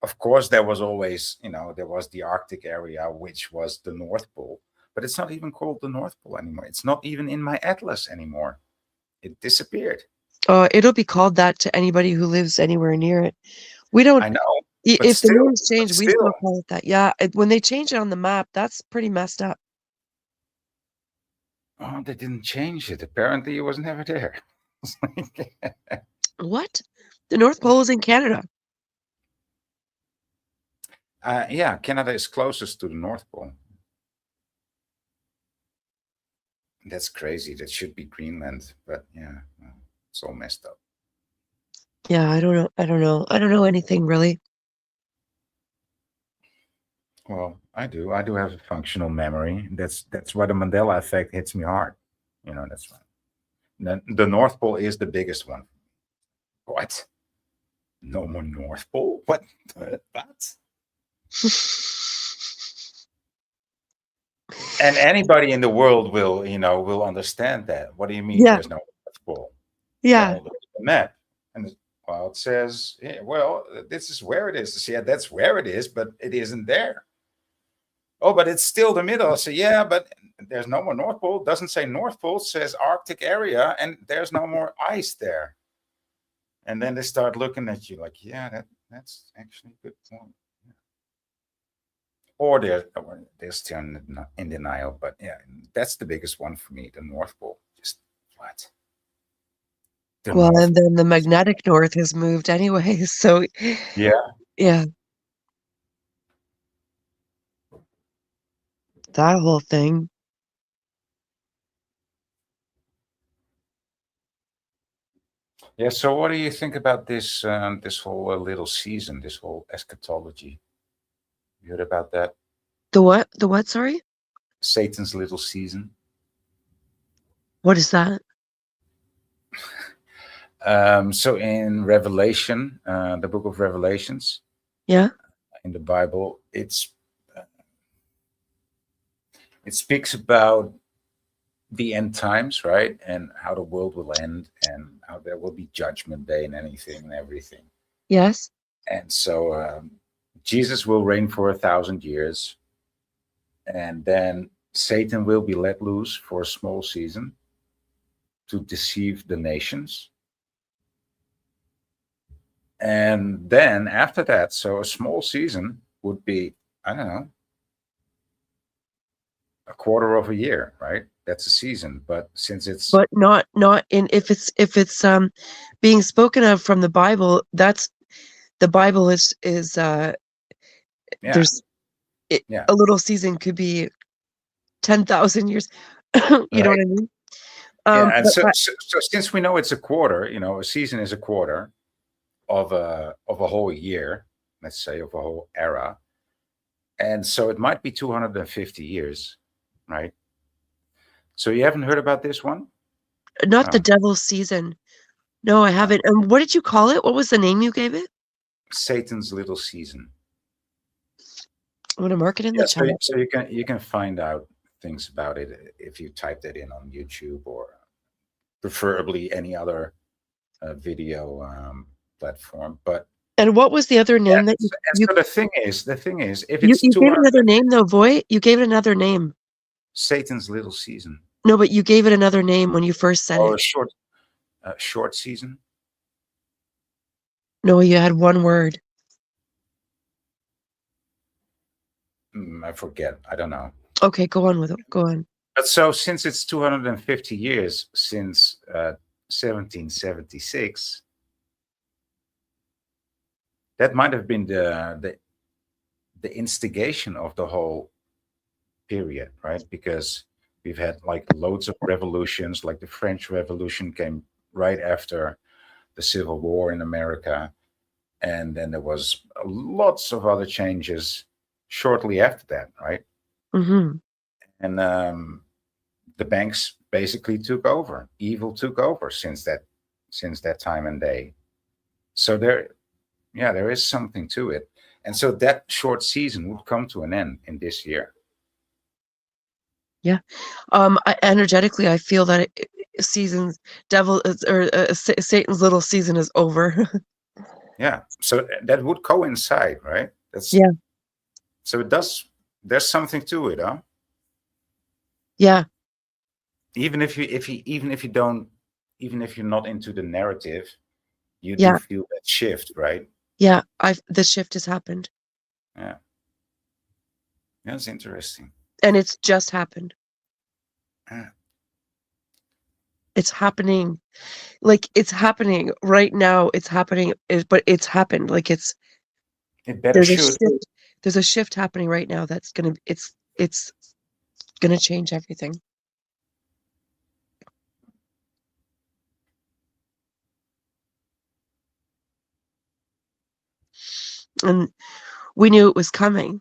C: Of course, there was always, there was the Arctic area, which was the North Pole. But it's not even called the North Pole anymore. It's not even in my atlas anymore. It disappeared.
A: It'll be called that to anybody who lives anywhere near it. We don't.
C: I know.
A: If the
C: still,
A: names change, we still call it that. Yeah, when they change it on the map, that's pretty messed up.
C: Oh, they didn't change it. Apparently, it was never there.
A: What? The North Pole is in Canada.
C: Yeah, Canada is closest to the North Pole. That's crazy. That should be Greenland, but yeah, it's all messed up.
A: Yeah, I don't know. I don't know anything really.
C: Well, I do. I do have a functional memory. That's why the Mandela effect hits me hard. That's why. The North Pole is the biggest one. What? No more North Pole? What? What? And anybody in the world will understand that. What do you mean?
A: Yeah.
C: There's no North Pole?
A: Yeah.
C: Well, look at the map, and it says, yeah, well, this is where it is. Yeah, that's where it is, but it isn't there. Oh, but it's still the middle. I say, yeah, but there's no more North Pole. It doesn't say North Pole, it says Arctic area, and there's no more ice there. And then they start looking at you like, yeah, that's actually a good point. Yeah. Or they're still in denial. But yeah, that's the biggest one for me, the North Pole. Just what?
A: Well, and then the magnetic north has moved anyway. So
C: yeah.
A: Yeah. That whole thing.
C: Yeah. So, what do you think about this this whole little season, this whole eschatology? You heard about that?
A: The what? The what? Sorry.
C: Satan's little season.
A: What is that?
C: So in Revelation, the book of Revelations,
A: Yeah,
C: in the Bible, it speaks about the end times, right? And how the world will end, and how there will be judgment day and anything and everything.
A: yes.
C: And so Jesus will reign for 1,000 years, and then Satan will be let loose for a small season to deceive the nations. And then after that, so a small season would be, I don't know, a quarter of a year, right? That's a season. But since it's
A: not in if it's being spoken of from the Bible, that's the Bible is there's a little season could be 10,000 years. You know what I mean?
C: And so since we know it's a quarter, a season is a quarter of a whole year, let's say, of a whole era. And so it might be 250 years, right? So you haven't heard about this one?
A: Not the devil's season. No, I haven't. And what did you call it? What was the name you gave it?
C: Satan's little season.
A: I'm gonna mark it in the chat.
C: So you can find out things about it if you type that in on YouTube, or preferably any other video platform.
A: And what was the other name that you?
C: So the thing is, if it's
A: you gave it another name though, Voy. You gave it another name.
C: Satan's little season.
A: No, but you gave it another name when you first said it.
C: Short season.
A: No, you had one word.
C: I forget. I don't know.
A: Okay, go on with it. Go on.
C: But so since it's 250 years since 1776, that might have been the instigation of the whole period, right? Because we've had like loads of revolutions, like the French Revolution came right after the Civil War in America, and then there was lots of other changes shortly after that, right?
A: Mm-hmm.
C: And the banks basically took over. Evil took over since that time and day. So there is something to it. And so that short season would come to an end in this year.
A: Yeah. Energetically, I feel that Satan's little season is over.
C: Yeah. So that would coincide, right?
A: Yeah.
C: So it does. There's something to it, huh?
A: Yeah.
C: Even if you don't, even if you're not into the narrative, you
A: Yeah.
C: do feel that shift, right?
A: Yeah. The shift has happened.
C: Yeah. That's interesting.
A: And it's just happened.
C: Yeah.
A: It's happening. Like, it's happening right now. It's happening, but it's happened. Like,
C: it better should.
A: There's a shift happening right now that's it's gonna change everything. And we knew it was coming,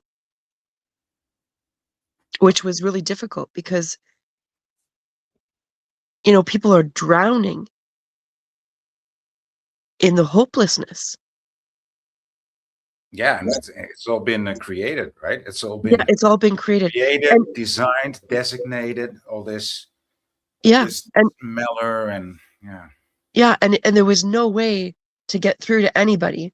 A: which was really difficult because, people are drowning in the hopelessness.
C: Yeah, and it's all been created, right? It's all been
A: created,
C: designed, designated, all this.
A: Yeah,
C: this
A: and
C: Meller and yeah.
A: Yeah, and there was no way to get through to anybody.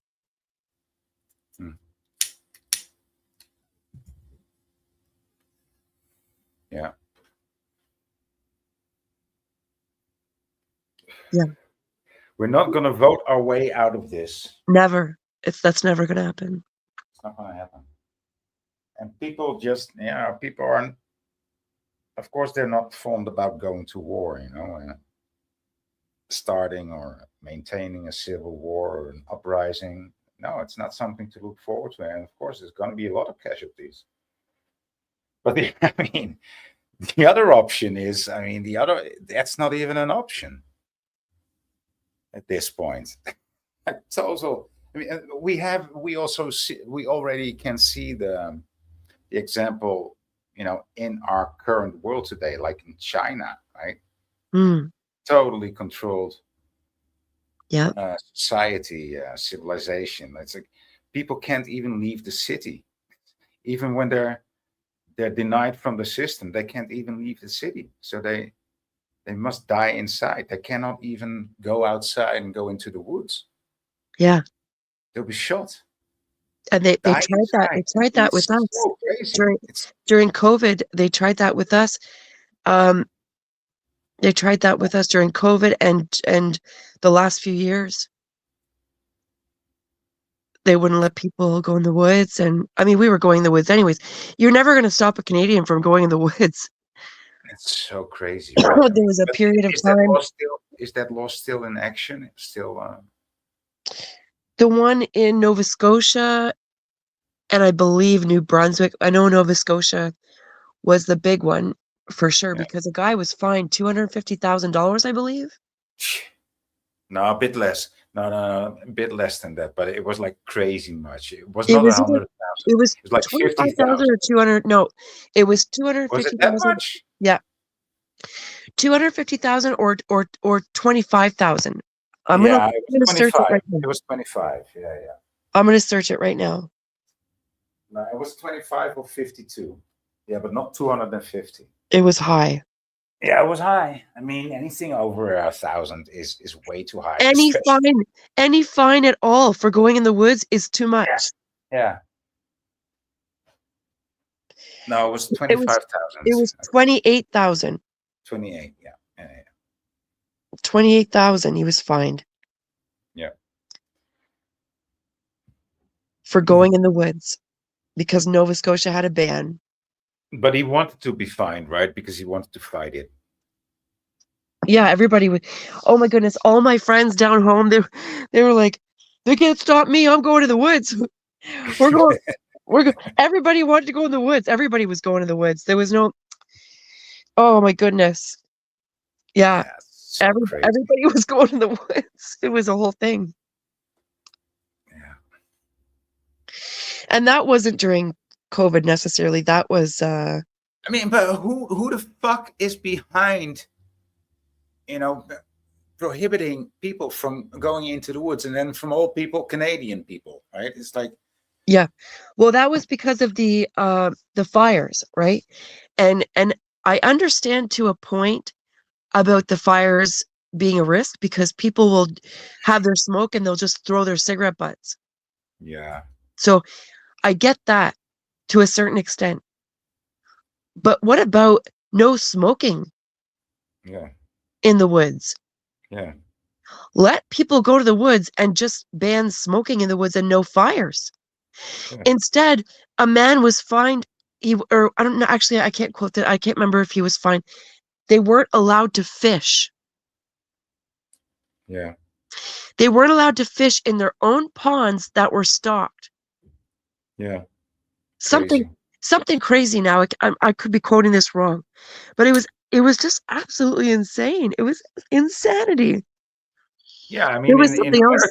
C: Yeah.
A: Yeah.
C: We're not going to vote our way out of this.
A: Never. That's never going to happen.
C: It's not going to happen. And people people aren't, of course, they're not fond about going to war, starting or maintaining a civil war or an uprising. No, it's not something to look forward to. And of course, there's going to be a lot of casualties. But the other option is, that's not even an option at this point. It's also, we already can see the example, in our current world today, like in China, right? Totally controlled.
A: Yeah.
C: Society, civilization. It's like people can't even leave the city, even when they're denied from the system. They can't even leave the city, so they must die inside. They cannot even go outside and go into the woods.
A: Yeah,
C: they'll be shot.
A: And they tried that. They tried that with us
C: so
A: during COVID. They tried that with us. They tried that with us during COVID and the last few years. They wouldn't let people go in the woods, and we were going in the woods anyways. You're never going to stop a Canadian from going in the woods.
C: It's so crazy. Right?
A: There was a period of time.
C: Is that law still in action? Still.
A: The one in Nova Scotia, and I believe New Brunswick. I know Nova Scotia was the big one for sure, because a guy was fined $250,000, I believe.
C: No, a bit less. No, a bit less than that. But it was like crazy much. It was not 100,000.
A: It was
C: like
A: 25,000 or 200. No, it was 250,000.
C: Was it that much?
A: Yeah, 250,000 or 25,000. I'm gonna search it right now.
C: It was 25. Yeah.
A: I'm gonna search it right now.
C: No, it was 25 or 52. Yeah, but not 250.
A: It was high.
C: Yeah, it was high. Anything over 1,000 is way too high.
A: Any fine at all for going in the woods is too much.
C: Yeah. No, it was 25,000.
A: It was 28,000.
C: 28. Yeah.
A: 28,000. He was fined.
C: Yeah.
A: For going in the woods, because Nova Scotia had a ban.
C: But he wanted to be fined, right? Because he wanted to fight it.
A: Yeah, everybody would. Oh my goodness, all my friends down home, they were like, they can't stop me. I'm going to the woods. We're going. Everybody wanted to go in the woods. Everybody was going to the woods. There was no. Oh my goodness. Yeah,
C: Yeah, so crazy.
A: everybody was going to the woods. It was a whole thing.
C: Yeah.
A: And that wasn't during COVID necessarily. That was.
C: I mean, but who the fuck is behind, prohibiting people from going into the woods, and then from all people, Canadian people, right? It's like,
A: Yeah, well, that was because of the fires, right? And I understand to a point about the fires being a risk because people will have their smoke and they'll just throw their cigarette butts.
C: yeah,
A: So I get that to a certain extent. But what about no smoking
C: yeah,
A: in the woods?
C: yeah,
A: Let people go to the woods and just ban smoking in the woods and no fires.
C: yeah,
A: Instead, a man was fined. Or I don't know. Actually, I can't quote that. I can't remember if he was fined. They weren't allowed to fish.
C: yeah.
A: They weren't allowed to fish in their own ponds that were stocked.
C: Yeah.
A: Something,
C: Crazy.
A: something crazy. Now I could be quoting this wrong, but it was just absolutely insane. It was insanity.
C: Yeah, I
A: There
C: mean,
A: was
C: in
A: something else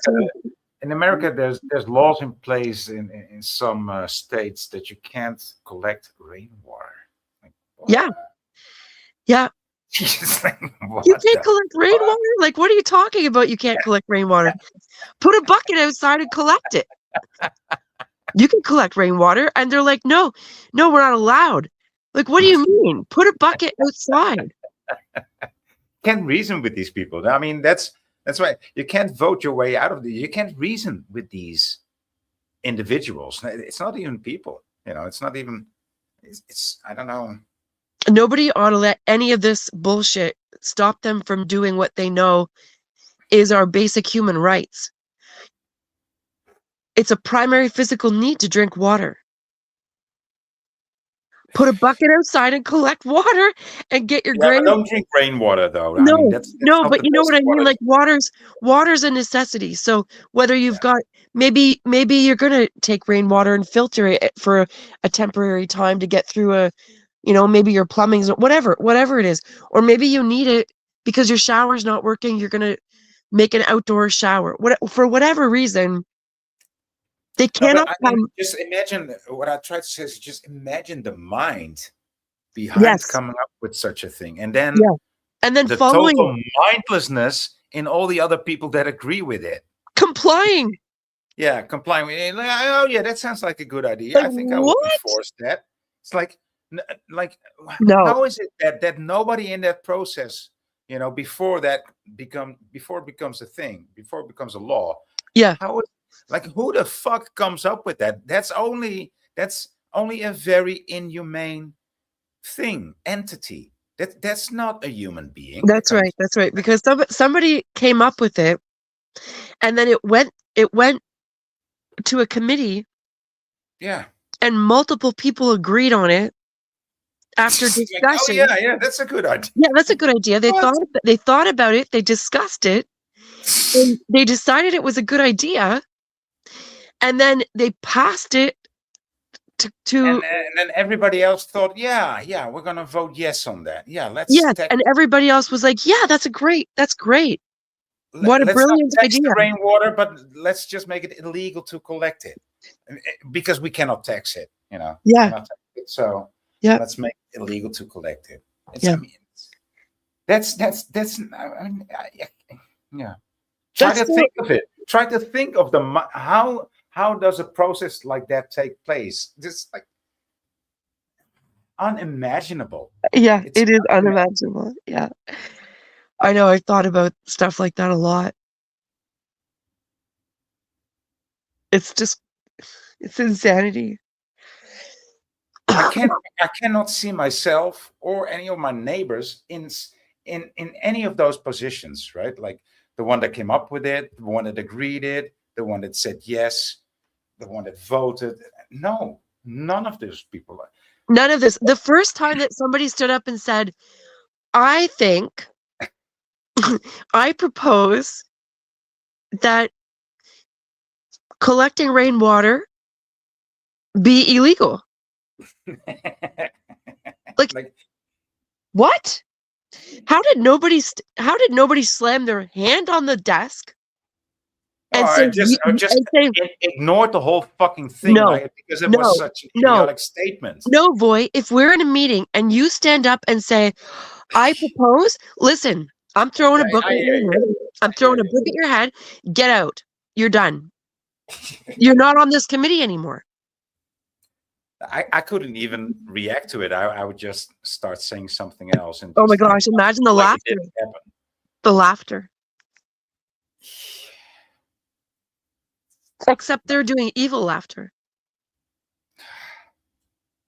C: America,
A: too.
C: there's laws in place in some states that you can't collect rainwater. Like, what?
A: Yeah, yeah.
C: Jesus, like,
A: You
C: what
A: can't
C: the
A: collect
C: fuck?
A: rainwater. Like, what are you talking about? You can't collect rainwater. Put a bucket outside and collect it. You can collect rainwater. And they're like, no, we're not allowed. Like, what do you mean? Put a bucket outside.
C: Can't reason with these people. I mean, that's why you can't vote your way out of the. You can't reason with these individuals. It's not even people. It's not even. It's I don't know.
A: Nobody ought to let any of this bullshit stop them from doing what they know is our basic human rights. It's a primary physical need to drink water. Put a bucket outside and collect water and get your
C: Yeah, but
A: grain.
C: don't drink rainwater though. I mean,
A: No,
C: that's
A: no,
C: not
A: but
C: the
A: you know
C: best
A: what I mean?
C: quality.
A: Like water's a necessity. So whether you've
C: Yeah.
A: got maybe you're gonna take rainwater and filter it for a temporary time to get through maybe your plumbing's whatever it is. Or maybe you need it because your shower's not working, you're gonna make an outdoor shower. For whatever reason, they
C: No, but
A: cannot
C: I mean,
A: come.
C: just imagine what I tried to say is just imagine the mind behind
A: Yes.
C: coming up with such a thing, and then
A: Yeah. And then
C: the
A: following
C: total mindlessness in all the other people that agree with it.
A: complying.
C: Yeah, complying with it. Like, oh yeah, that sounds like a good idea.
A: Like
C: I think I would
A: what?
C: enforce that. It's like
A: No.
C: how is it that nobody in that process, before it becomes a thing, before it becomes a law,
A: Yeah.
C: how is, like, who the fuck comes up with that? That's only a very inhumane entity. That's not a human being that
A: That's
C: comes.
A: right. That's right. Because somebody came up with it and then it went to a committee
C: Yeah.
A: and multiple people agreed on it after
C: Like, oh
A: discussion.
C: yeah, that's a good idea.
A: Yeah, that's a good idea. They
C: What?
A: thought about it, they discussed it, and they decided it was a good idea, and then they passed it to
C: And then everybody else thought, yeah, we're gonna vote yes on that. Yeah,
A: yes, and everybody else was like, yeah, that's great. What a
C: let's not
A: brilliant
C: tax
A: idea.
C: the rainwater, but let's just make it illegal to collect it, because we cannot tax it.
A: Yeah.
C: Cannot tax it. So
A: Yeah.
C: let's make it illegal to collect it.
A: Yeah.
C: I mean, that's. I mean, yeah. Try to think of it. Try to think of how does a process like that take place? Just like unimaginable.
A: Yeah,
C: It's
A: it is unimaginable. Yeah. I know, I've thought about stuff like that a lot. It's insanity.
C: I cannot see myself or any of my neighbors in any of those positions, right? Like the one that came up with it, the one that agreed it, the one that said yes, the one that voted. No, none of those people.
A: None of this. The first time that somebody stood up and said, I think, I propose that collecting rainwater be illegal. Like what? How did nobody slam their hand on the desk and say,
C: ignored the whole fucking thing,
A: no,
C: like, because it was such an idiotic statement.
A: No, boy, if we're in a meeting and you stand up and say, I propose, listen, I'm throwing a book at your head. I'm throwing a book at your head. Get out. You're done. You're not on this committee anymore.
C: I couldn't even react to it. I would just start saying something else. And
A: oh my gosh, imagine the laughter. The laughter. Except they're doing evil laughter.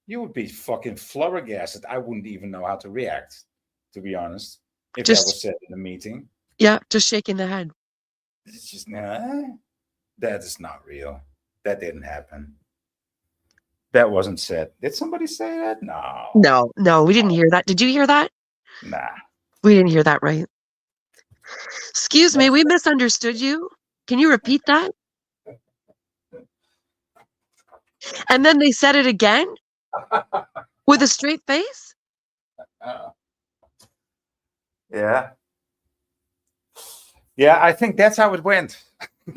C: You would be fucking flabbergasted. I wouldn't even know how to react, to be honest, if
A: Just,
C: that was said in a meeting.
A: Yeah, just shaking the head.
C: It's just, that is not real. That didn't happen. That wasn't said. Did somebody say that? No,
A: we didn't hear that. Did you hear that?
C: Nah.
A: We didn't hear that, right? Excuse me, we misunderstood you. Can you repeat that? And then they said it again with a straight face?
C: Yeah. Yeah, I think that's how it went.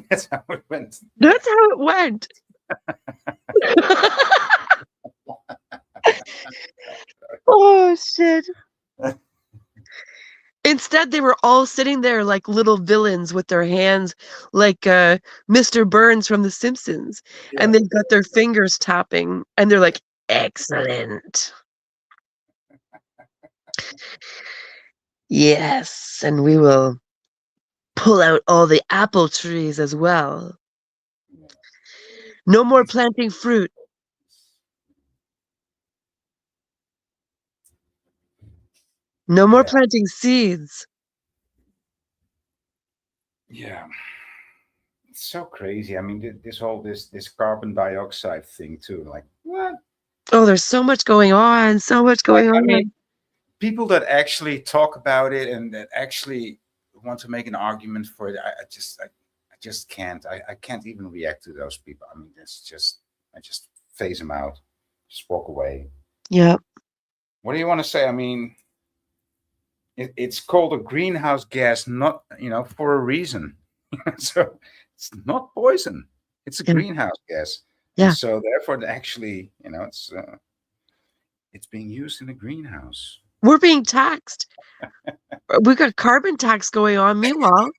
C: That's how it went.
A: That's how it went. Oh, shit. Instead, they were all sitting there like little villains with their hands like Mr. Burns from The Simpsons. Yeah. And they've got their fingers tapping. And they're like, excellent. Yes, and we will pull out all the apple trees as well. No more planting fruit. No more planting seeds.
C: Yeah. It's so crazy. I mean, this carbon dioxide thing too. Like, what?
A: Oh, there's so much going on. So much going on.
C: I mean, people that actually talk about it and that actually want to make an argument for it, I just can't. I can't even react to those people. I mean, I just phase them out. Just walk away.
A: Yeah.
C: What do you want to say? I mean, it's called a greenhouse gas, not, for a reason. So it's not poison. It's a greenhouse gas.
A: Yeah.
C: And so therefore, actually, it's being used in a greenhouse.
A: We're being taxed. We got carbon tax going on. Meanwhile.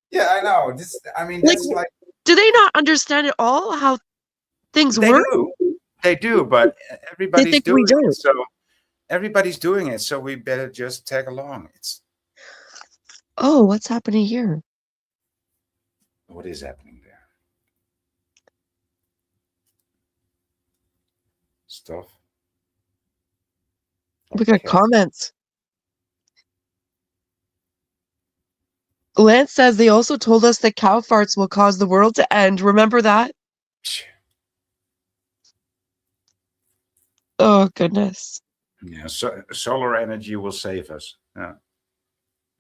C: Yeah, I know. That's like.
A: Do they not understand at all how things work?
C: They do, but everybody's doing it. So everybody's doing it. So we better just tag along.
A: Oh, what's happening here?
C: What is happening there? Stuff.
A: We got comments. Lance says they also told us that cow farts will cause the world to end. Remember that? Oh, goodness.
C: Yeah, so solar energy will save us. Yeah.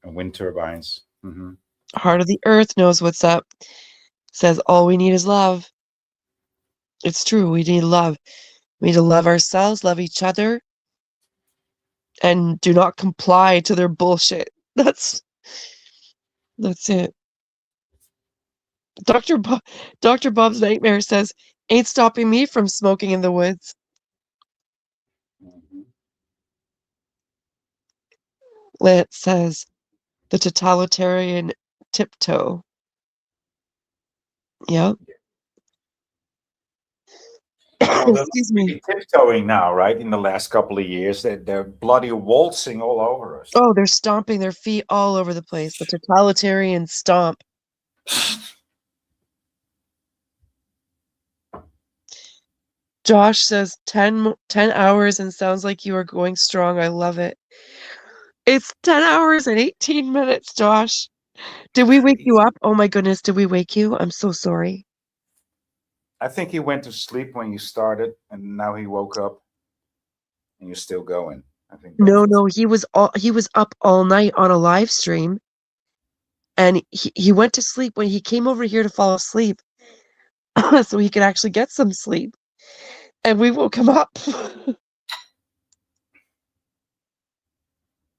C: And wind turbines. Mm-hmm.
A: Heart of the Earth knows what's up. Says all we need is love. It's true. We need love. We need to love ourselves, love each other, and do not comply to their bullshit. That's it. Dr. Bob's Nightmare says, ain't stopping me from smoking in the woods.
C: Mm-hmm.
A: Lance says, the totalitarian tiptoe. Yep. Excuse me.
C: Tiptoeing now, right? In the last couple of years, they're bloody waltzing all over us.
A: Oh, they're stomping their feet all over the place. The totalitarian stomp. Josh says 10 hours and sounds like you are going strong. I love it. It's 10 hours and 18 minutes, Josh. Did we wake you up? Oh my goodness, did we wake you? I'm so sorry.
C: I think he went to sleep when you started, and now he woke up, and you're still going. I think that's
A: No, he was up all night on a live stream, and he went to sleep when he came over here to fall asleep, so he could actually get some sleep. And we woke him up.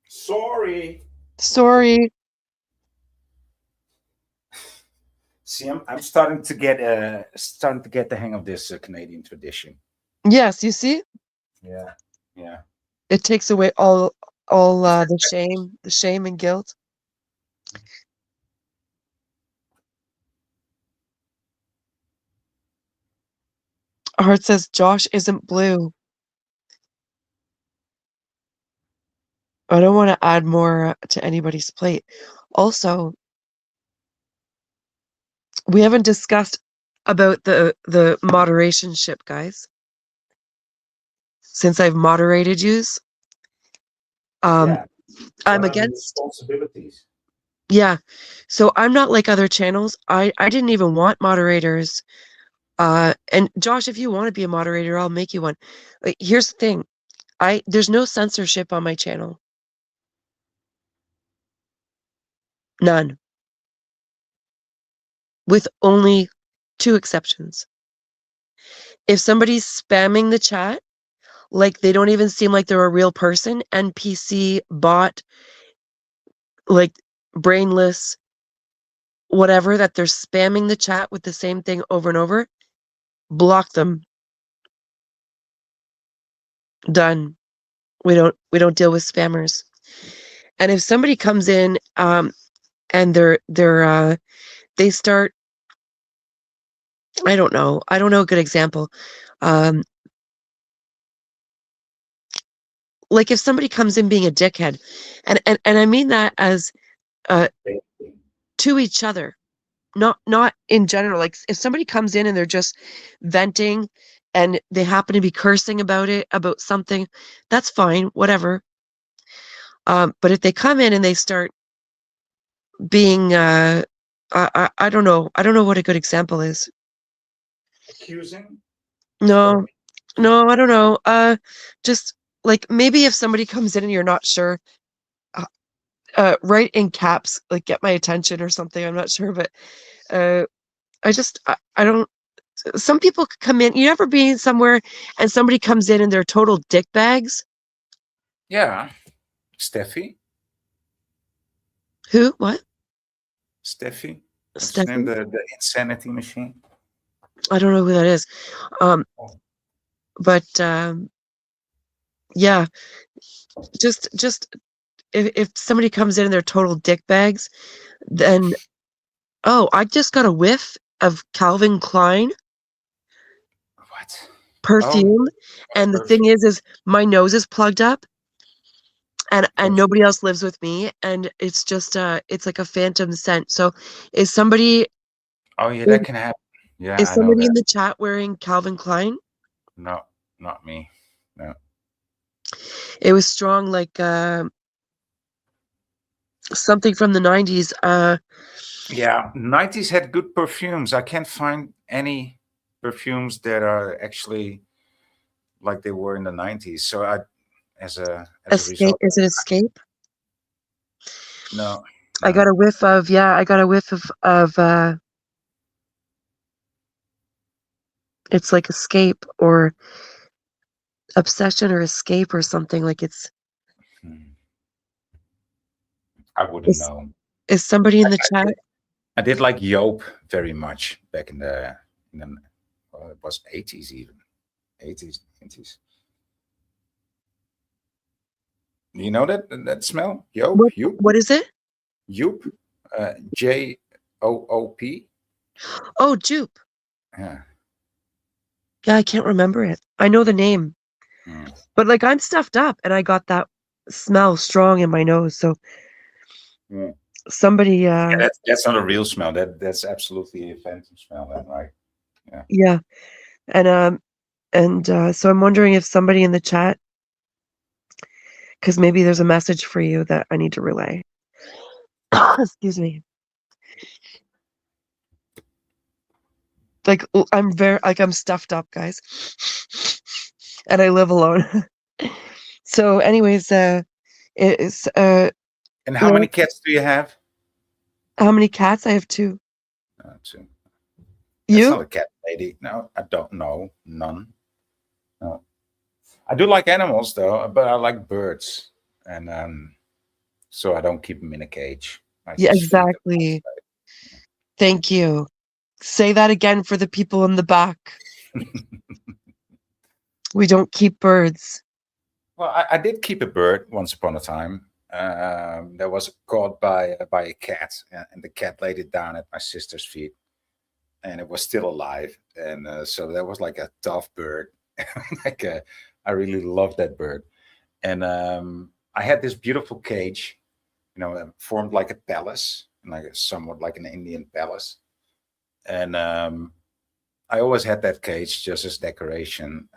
C: Sorry.
A: Sorry.
C: See, I'm starting to get the hang of this Canadian tradition.
A: Yes, you see?
C: Yeah.
A: It takes away all the shame and guilt. Heart says Josh isn't blue. I don't want to add more to anybody's plate. Also, we haven't discussed about the moderationship, guys. Since I've moderated yous,
C: Yeah.
A: I'm
C: What are the
A: against.
C: responsibilities?
A: Yeah, so I'm not like other channels. I didn't even want moderators. And Josh, if you want to be a moderator, I'll make you one. Here's the thing. There's no censorship on my channel. None. With only 2 exceptions. If somebody's spamming the chat, like they don't even seem like they're a real person, NPC, bot, like brainless, whatever, that they're spamming the chat with the same thing over and over, block them. Done. We don't deal with spammers. And if somebody comes in and they start, I don't know a good example. Like if somebody comes in being a dickhead, and I mean that as to each other, not in general. Like if somebody comes in and they're just venting and they happen to be cursing about something, that's fine, whatever. But if they come in and they start being I don't know what a good example is.
C: Accusing?
A: No, I don't know. Just like maybe if somebody comes in and you're not sure, write in caps, like get my attention or something. I'm not sure, but I don't. Some people come in. You ever been somewhere and somebody comes in and they're total dickbags?
C: Yeah. Steffi?
A: Who? What?
C: Steffi? What's his name? The insanity machine?
A: I don't know who that is. But yeah, just if somebody comes in and they're total dickbags, then I just got a whiff of Calvin Klein
C: What?
A: perfume, and the thing is my nose is plugged up, and nobody else lives with me, and it's just it's like a phantom scent. So is somebody?
C: Oh yeah, that can happen. Yeah,
A: is
C: I know
A: somebody
C: that.
A: in the chat wearing Calvin Klein?
C: No, not me. No.
A: It was strong, like something from the 90s.
C: Yeah, 90s had good perfumes. I can't find any perfumes that are actually like they were in the 90s. So as a
A: Escape.
C: result,
A: Is it Escape?
C: no.
A: I got a whiff of it's like Escape or Obsession or Escape or something, like it's.
C: I wouldn't know.
A: Is somebody in the chat?
C: I did like Joop very much back in the it was 80s even. 80s, 90s. You know that smell? Joop?
A: What is it?
C: Joop. Joop.
A: Oh, Jupe.
C: Yeah.
A: Yeah, I can't remember it. I know the name. But like I'm stuffed up and I got that smell strong in my nose. So somebody
C: yeah, that's not a real smell. That's absolutely a phantom smell, then, right? Yeah.
A: Yeah. And so I'm wondering if somebody in the chat, because maybe there's a message for you that I need to relay. Excuse me. Like I'm stuffed up, guys, and I live alone. So, anyways, it's
C: And how many cats do you have?
A: how many cats? I have 2.
C: Two. That's
A: You?
C: not a cat lady. No, I don't know. None. No. I do like animals though, but I like birds, and so I don't keep them in a cage. I
A: Yeah,
C: just feed them
A: exactly.
C: outside.
A: Thank you. Say that again for the people in the back. We don't keep birds.
C: Well, I did keep a bird once upon a time. That was caught by a cat, and the cat laid it down at my sister's feet, and it was still alive. And so that was like a tough bird. like I really loved that bird. And I had this beautiful cage, formed like a palace, like somewhat like an Indian palace. And I always had that cage just as decoration.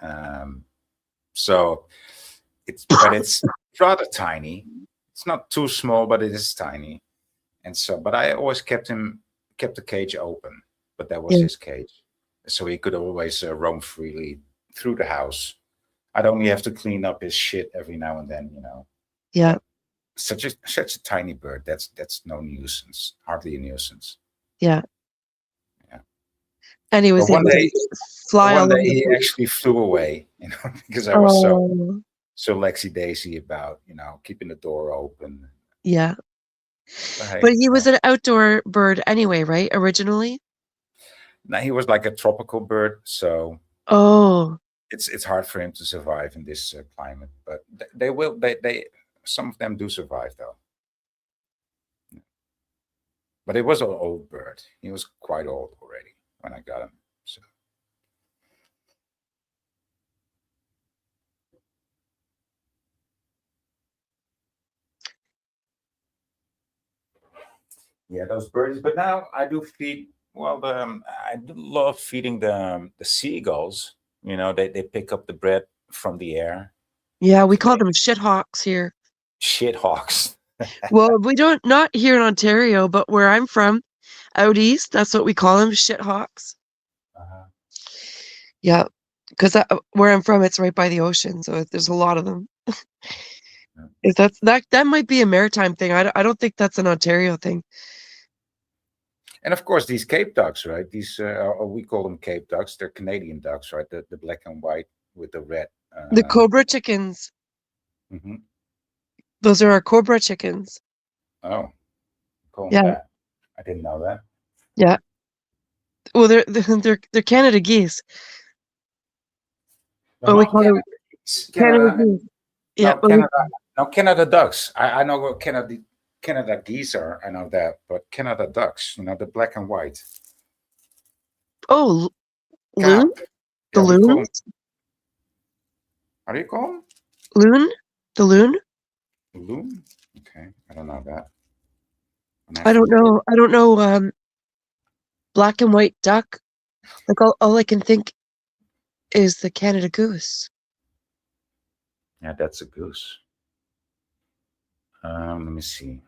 C: So it's rather tiny. It's not too small, but it is tiny. And so, but I always kept the cage open. But that was
A: Yeah.
C: his cage, so he could always roam freely through the house. I'd only have to clean up his shit every now and then,
A: Yeah.
C: But such a tiny bird. That's no nuisance. Hardly a nuisance.
A: Yeah.
C: Yeah.
A: And he was
C: But
A: able to fly all
C: one
A: over
C: day
A: the
C: he
A: place.
C: actually flew away, because I was so
A: Oh,
C: laxy daisy about, keeping the door open.
A: yeah.
C: But hey,
A: But he was an outdoor bird anyway, right? Originally?
C: now he was like a tropical bird, so
A: Oh,
C: it's hard for him to survive in this climate. But they some of them do survive though. But it was an old bird. He was quite old already when I got him. So yeah, those birds. But now I do feed. Well, I do love feeding the seagulls. They pick up the bread from the air.
A: yeah. We
C: So
A: call them shithawks here.
C: shit hawks.
A: Well, we don't, not here in Ontario, but where I'm from, out east, that's what we call them, shithawks.
C: Uh-huh.
A: Yeah, because where I'm from, it's right by the ocean, so there's a lot of them.
C: Yeah.
A: Is that might be a maritime thing. I don't think that's an Ontario thing.
C: And of course, these Cape ducks, right? These we call them Cape ducks. They're Canadian ducks, right? The black and white with the red.
A: The cobra chickens.
C: Mm-hmm.
A: Those are our cobra chickens.
C: Oh, call them
A: Yeah,
C: that. I didn't know that.
A: yeah. Well, they're Canada geese.
C: No,
A: Oh, we
C: not
A: call them Canada
C: Canada.
A: geese. Yeah.
C: No, Canada. No, Canada ducks. I know what Canada geese are. I know that, but Canada ducks. The black and white.
A: Oh, loon.
C: Cow.
A: The
C: Yeah, we call them.
A: loons.
C: How do you call them?
A: Loon. The loon.
C: Loon. Okay, I don't know that.
A: I don't know. I don't know. Black and white duck. Like all I can think is the Canada goose.
C: Yeah, that's a goose. Let me see.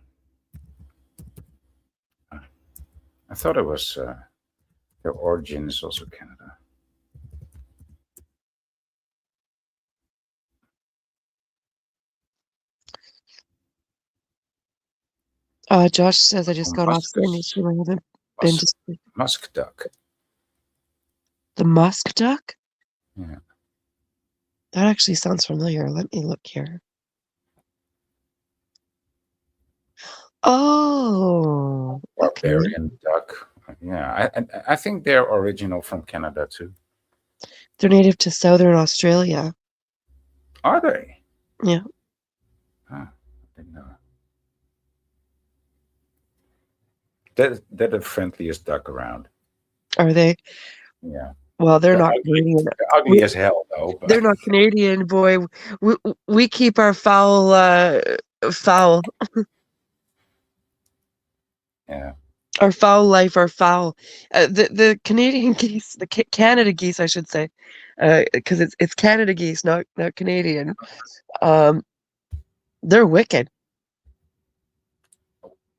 C: I thought it was their origin is also Canada.
A: Josh says I just got off Sandy, so I haven't been to sleep.
C: Musk duck.
A: The musk duck?
C: Yeah.
A: That actually sounds familiar. Let me look here. Oh, okay.
C: Barbarian duck. Yeah, I think they're original from Canada too.
A: They're native to southern Australia.
C: Are they?
A: Yeah.
C: Huh, I didn't know. They're the friendliest duck around.
A: Are they?
C: Yeah.
A: Well, they're not
C: ugly.
A: Canadian.
C: They're ugly as hell, though.
A: They're not Canadian, boy. We keep our foul.
C: Yeah.
A: Our foul life, our foul. The Canadian geese, the Canada geese, I should say, because it's Canada geese, not Canadian. They're wicked.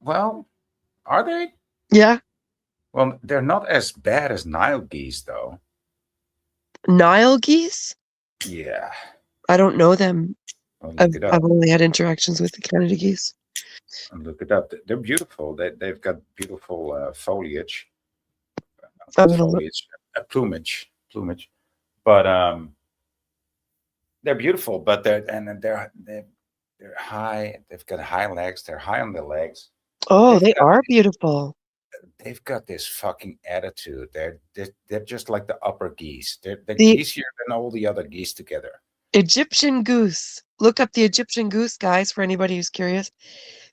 C: Well, are they?
A: Yeah.
C: Well, they're not as bad as Nile geese, though.
A: Nile geese?
C: Yeah.
A: I don't know them.
C: Well,
A: I've,
C: look it up.
A: I've only had interactions with the Canada geese.
C: Look it up. They're beautiful. They've got beautiful foliage.
A: I'm gonna look.
C: Plumage. But they're beautiful. But they're high. They've got high legs. They're high on their legs.
A: Oh, they are beautiful.
C: They've got this fucking attitude. They're just like the upper geese. They're geesier than all the other geese together.
A: Egyptian goose. Look up the Egyptian goose, guys, for anybody who's curious.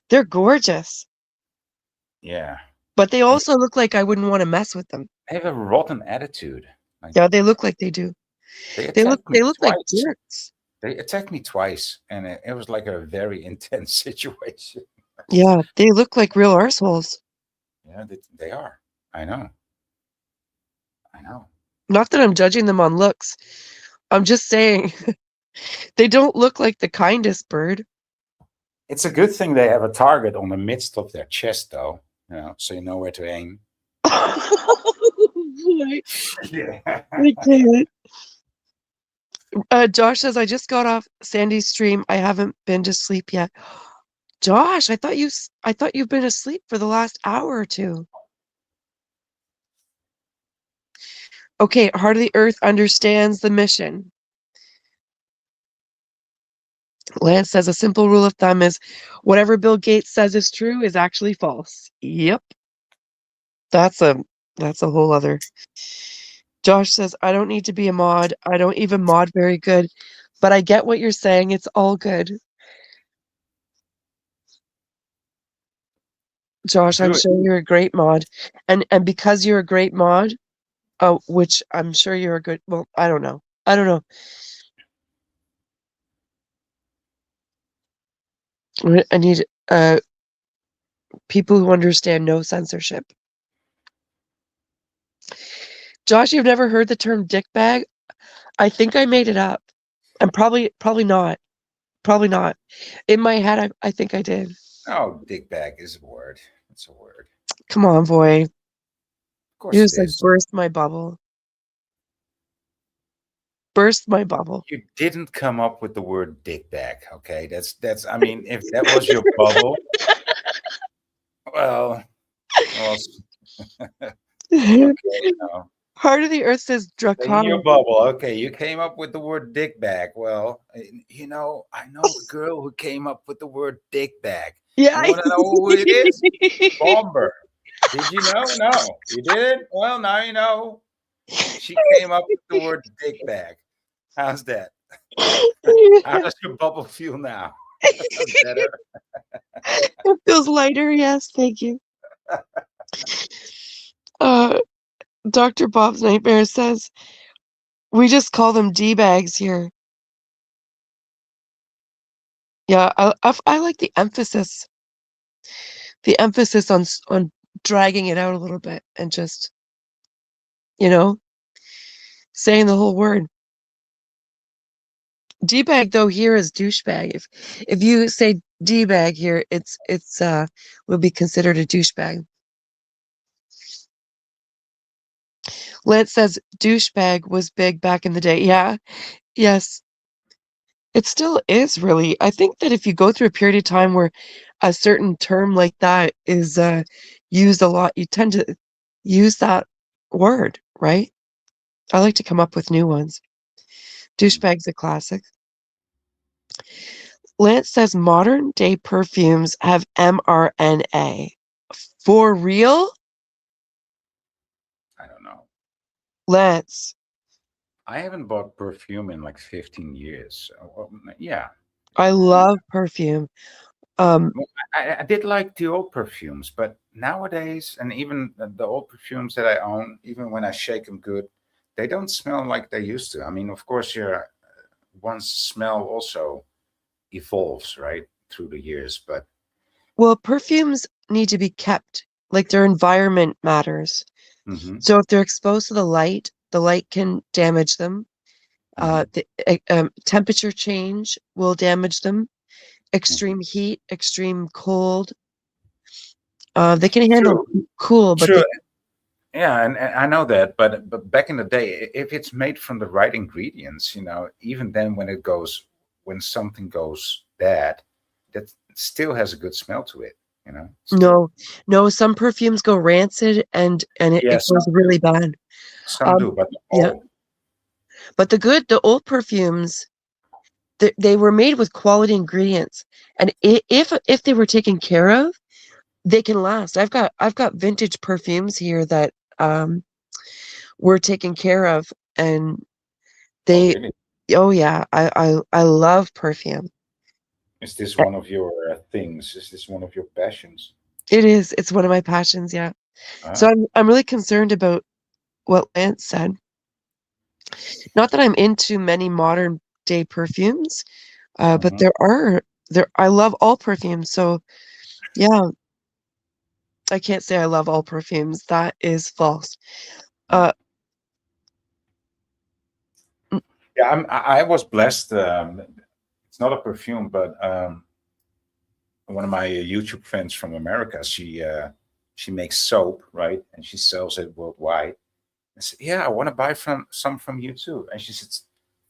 A: They're gorgeous.
C: Yeah.
A: But they also look like I wouldn't want to mess with them.
C: They have a rotten attitude.
A: Yeah, they look like they do. They look like jerks.
C: They attacked me twice, and it was like a very intense situation.
A: Yeah, they look like real arseholes.
C: Yeah, they are. I know.
A: Not that I'm judging them on looks. I'm just saying they don't look like the kindest bird.
C: It's a good thing they have a target on the midst of their chest, though. So you know where to aim.
A: Yeah. I can't. Josh says, I just got off Sandy's stream. I haven't been to sleep yet. Josh, I thought you've been asleep for the last hour or two. Okay, Heart of the Earth understands the mission. Lance says a simple rule of thumb is whatever Bill Gates says is true is actually false. Yep. That's a whole other. Josh says, I don't need to be a mod. I don't even mod very good, but I get what you're saying. It's all good. Josh, I'm sure you're a great mod. And because you're a great mod, which I'm sure you're a good, well, I don't know. I need people who understand no censorship. Josh, you've never heard the term dickbag? I think I made it up. And probably not. Probably not. In my head, I think I did.
C: Oh, dickbag is a word. It's a word.
A: Come on, boy.
C: Of course
A: You just like burst my bubble. Burst my bubble.
C: You didn't come up with the word dickbag, okay? That's. I mean, if that was your bubble, well. Okay,
A: Heart of the Earth says draconic.
C: In your bubble, okay. You came up with the word dickbag. Well, I know a girl who came up with the word dickbag.
A: Yeah,
C: you want to know who it is? Bomber. Did you know? No, you didn't. Well, now you know. She came up with the word dickbag. How's that? How does your bubble feel now? Better.
A: It feels lighter. Yes, thank you. Dr. Bob's Nightmare says, we just call them D-bags here. Yeah, I like the emphasis. The emphasis on dragging it out a little bit and just, saying the whole word. D-bag though here is douchebag. If you say D-bag here, it's will be considered a douchebag. Lance says douchebag was big back in the day. Yeah, yes. It still is really. I think that if you go through a period of time where a certain term like that is used a lot, you tend to use that word, right? I like to come up with new ones. Douchebag's a classic. Lance says modern day perfumes have mRNA. For real?
C: I don't know.
A: Lance.
C: I haven't bought perfume in like 15 years. Yeah.
A: I love perfume.
C: I did like the old perfumes, but nowadays, and even the old perfumes that I own, even when I shake them good, they don't smell like they used to. I mean, of course, your one's smell also evolves, right, through the years. But
A: well, perfumes need to be kept. Like their environment matters.
C: Mm-hmm.
A: So if they're exposed to the light can damage them. The temperature change will damage them. Extreme heat, extreme cold. They can handle cool, but
C: Yeah, and I know that, but back in the day, if it's made from the right ingredients, even then when something goes bad, that still has a good smell to it, still.
A: No, some perfumes go rancid and it
C: Yes,
A: goes really bad.
C: some do, but
A: Yeah, but the old perfumes, they were made with quality ingredients, and if they were taken care of, they can last. I've got vintage perfumes here that were taken care of, and
C: oh
A: they.
C: really?
A: Oh yeah, I love perfume.
C: Is this one of your things? Is this one of your passions?
A: It is. It's one of my passions. Yeah. So
C: Ah,
A: I'm really concerned about what Lance said. Not that I'm into many modern day perfumes, but
C: mhm.
A: there. I love all perfumes. So yeah, I can't say I love all perfumes. That is false.
C: Yeah,
A: Uh,
C: yeah. I was blessed. It's not a perfume, but one of my YouTube friends from America, she makes soap, right? And she sells it worldwide. I said, "Yeah, I want to buy some from you too." And she said,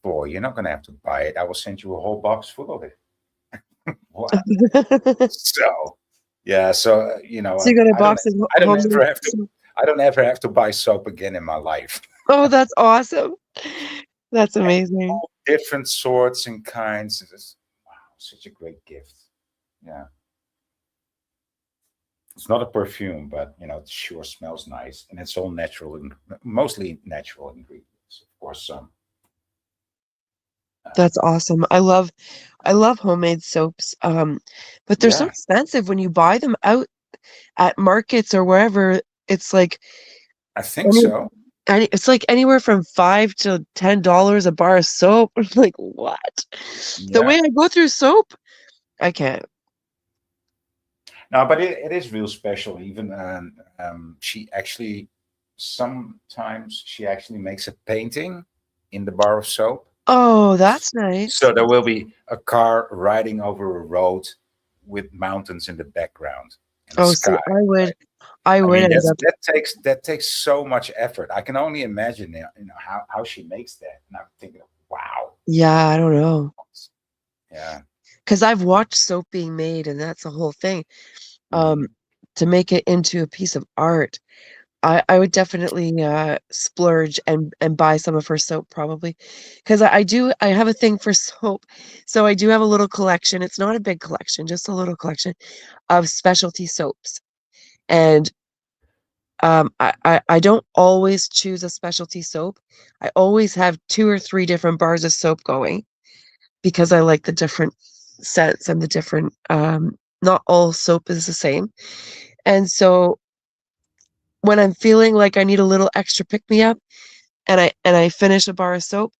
C: "Boy, you're not gonna have to buy it. I will send you a whole box full of it." What?
A: so
C: So, yeah, so
A: you got a box of
C: I don't
A: homemade.
C: ever have to I don't ever have to buy soap again in my life.
A: Oh, that's awesome. That's amazing.
C: All different sorts and kinds. It's wow, such a great gift. Yeah. It's not a perfume, but it sure smells nice, and it's all natural, mostly natural ingredients. Of course, some.
A: That's awesome. I love homemade soaps. But they're so
C: Yeah,
A: expensive when you buy them out at markets or wherever. It's like
C: I think
A: any,
C: so.
A: it's like anywhere from $5 to $10 a bar of soap. I'm like, what? The way
C: Yeah.
A: I go through soap, I can't.
C: No, but it is real special. Even she actually sometimes she actually makes a painting in the bar of soap.
A: Oh, that's
C: So
A: nice.
C: there will be a car riding over a road with mountains in the background and a
A: Oh, see,
C: sky. Right?
A: I
C: I
A: would
C: mean,
A: end up.
C: that takes so much effort. I can only imagine, how she makes that. And I'm thinking, wow,
A: Yeah, I don't know.
C: yeah.
A: Because I've watched soap being made, and that's the whole thing.
C: Mhm.
A: Um, to make it into a piece of art, I would definitely splurge and buy some of her soap probably, because I have a thing for soap, so I do have a little collection. It's not a big collection, just a little collection of specialty soaps, and I don't always choose a specialty soap. I always have 2 or 3 different bars of soap going because I like the different scents and the different. Not all soap is the same, and so when I'm feeling like I need a little extra pick me up and I finish a bar of soap,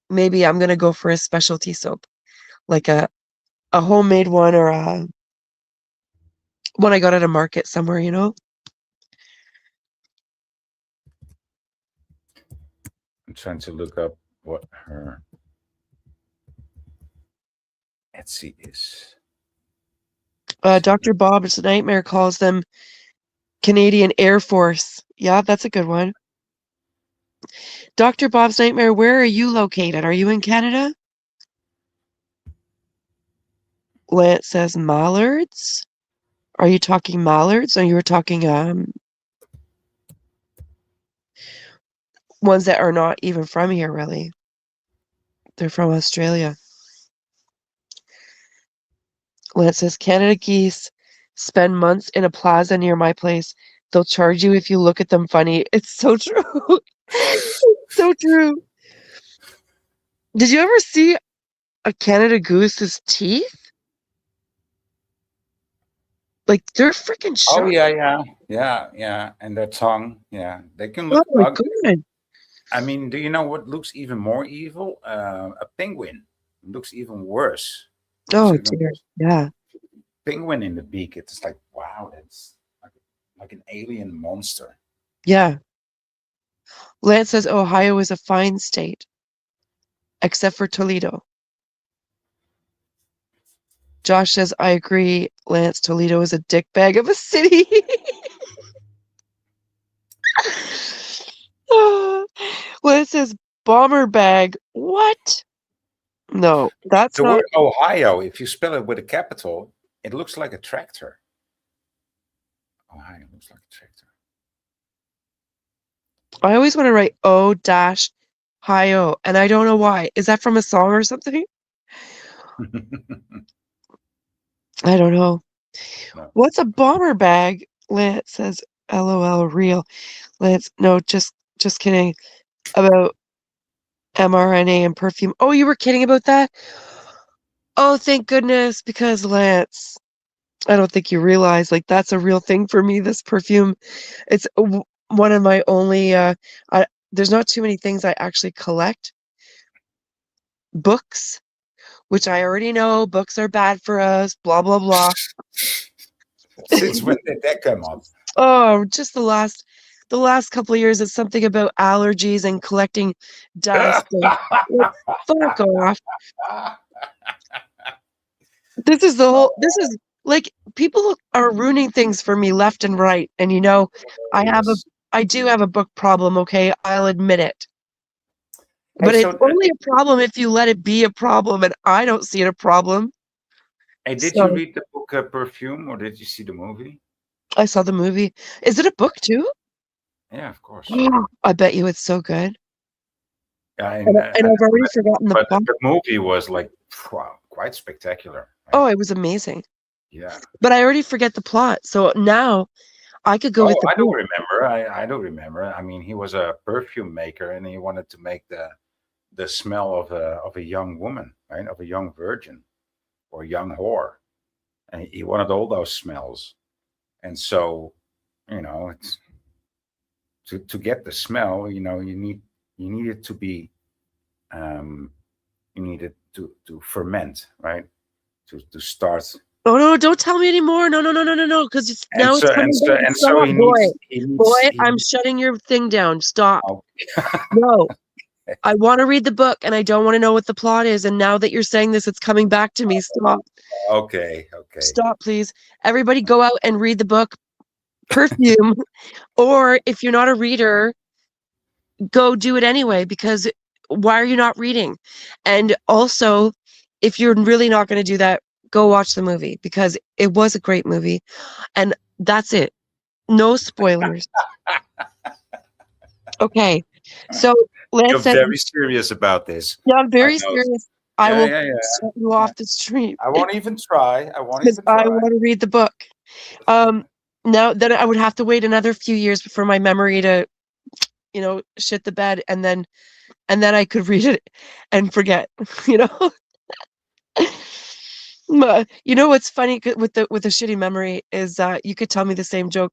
A: maybe I'm gonna go for a specialty soap, like a homemade one or a one I got at a market somewhere, you know?
C: I'm trying to look up what her Etsy is. See.
A: Dr. Bob's Nightmare calls them Canadian Air Force. Yeah, that's a good one. Dr. Bob's Nightmare, where are you located? Are you in Canada? Lance says mallards. Are you talking mallards or you were talking ones that are not even from here really? They're from Australia. Lance says Canada geese spend months in a plaza near my place. They'll charge you if you look at them funny. It's so true. It's so true. Did you ever see a Canada goose's teeth? Like they're freaking
C: Oh
A: sharp.
C: yeah, yeah, yeah, yeah. And their tongue, yeah, they can
A: Oh
C: look
A: my
C: ugly.
A: god.
C: I mean, do you know what looks even more evil? A penguin looks even worse. Looks
A: Oh
C: even
A: dear.
C: worse.
A: Yeah.
C: Penguin in the beak. It's like wow, that's like an alien monster.
A: Yeah. Lance says Ohio is a fine state, except for Toledo. Josh says, I agree, Lance, Toledo is a dick bag of a city. says bomber bag. What? No, that's
C: The
A: not.
C: word Ohio, if you spell it with a capital, it looks like a tractor. Ohio looks like a tractor.
A: I always want to write O-Hi-O, and I don't know why. Is that from a song or something? I don't know.
C: No.
A: What's a bomber bag? Lance says, LOL, real. Lance, no, just kidding. About mRNA and perfume. Oh, you were kidding about that? Oh, thank goodness, because Lance, I don't think you realize, like, that's a real thing for me, this perfume. It's one of my only, there's not too many things I actually collect. Books, which I already know, books are bad for us, blah, blah, blah.
C: Since when did that come up?
A: Oh, just the last couple of years, it's something about allergies and collecting dust. And, like, fuck off. This is like, people are ruining things for me left and right. And
C: Yes.
A: I do have a book problem, okay? I'll admit it.
C: Hey,
A: But
C: so
A: it's only a problem if you let it be a problem, and I don't see it a problem.
C: hey, did
A: So
C: you read the book Perfume, or did you see the movie?
A: I saw the movie. Is it a book too?
C: Yeah, of course.
A: I bet you it's so good.
C: Yeah,
A: And I've already forgotten the
C: but
A: plot.
C: the movie was like, wow, quite spectacular. Right?
A: Oh, it was amazing.
C: Yeah.
A: But I already forget the plot. So now I could go with the
C: I don't
A: book.
C: remember. I don't remember. I mean, he was a perfume maker, and he wanted to make the smell of a young woman, right? Of a young virgin or young whore, and he wanted all those smells. And so, it's to get the smell, you need it to be, you need it to ferment, right? To start.
A: Oh no, don't tell me anymore. No, because
C: And
A: now it's
C: so and
A: coming
C: so
A: back.
C: and so
A: Stop,
C: he
A: boy.
C: needs he
A: Boy,
C: needs he
A: I'm
C: needs.
A: shutting your thing down. Stop.
C: Oh,
A: No. I want to read the book and I don't want to know what the plot is. And now that you're saying this, it's coming back to me. Stop.
C: okay.
A: Stop, please. Everybody go out and read the book Perfume. Or if you're not a reader, go do it anyway, because why are you not reading? And also, if you're really not going to do that, go watch the movie, because it was a great movie. And that's it. No spoilers. Okay. So
C: You're
A: Lance said,
C: very serious about this.
A: yeah, I'm
C: I
A: very
C: know.
A: serious. I
C: Yeah,
A: will
C: yeah, yeah.
A: shut you off the stream
C: I won't even try.
A: because I want to read the book. Now then I would have to wait another few years for my memory to, shit the bed, and then I could read it and forget, you know. You know what's funny with the shitty memory is that you could tell me the same joke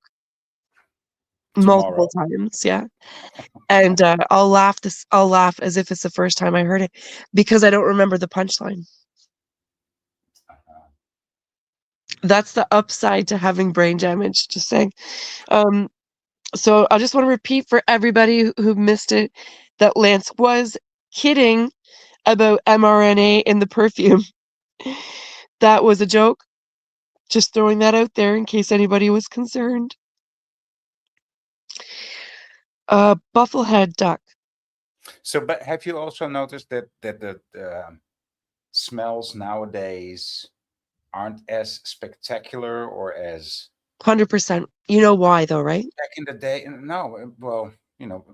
A: multiple
C: Tomorrow.
A: times, yeah, and I'll laugh as if it's the first time I heard it, because I don't remember the punchline. That's the upside to having brain damage, just saying. So I just want to repeat for everybody who missed it that Lance was kidding about mRNA in the perfume. That was a joke. Just throwing that out there in case anybody was concerned. Bufflehead duck.
C: So, but have you also noticed that the smells nowadays aren't as spectacular or as
A: 100%. You know why though, right?
C: back in the day? No, well,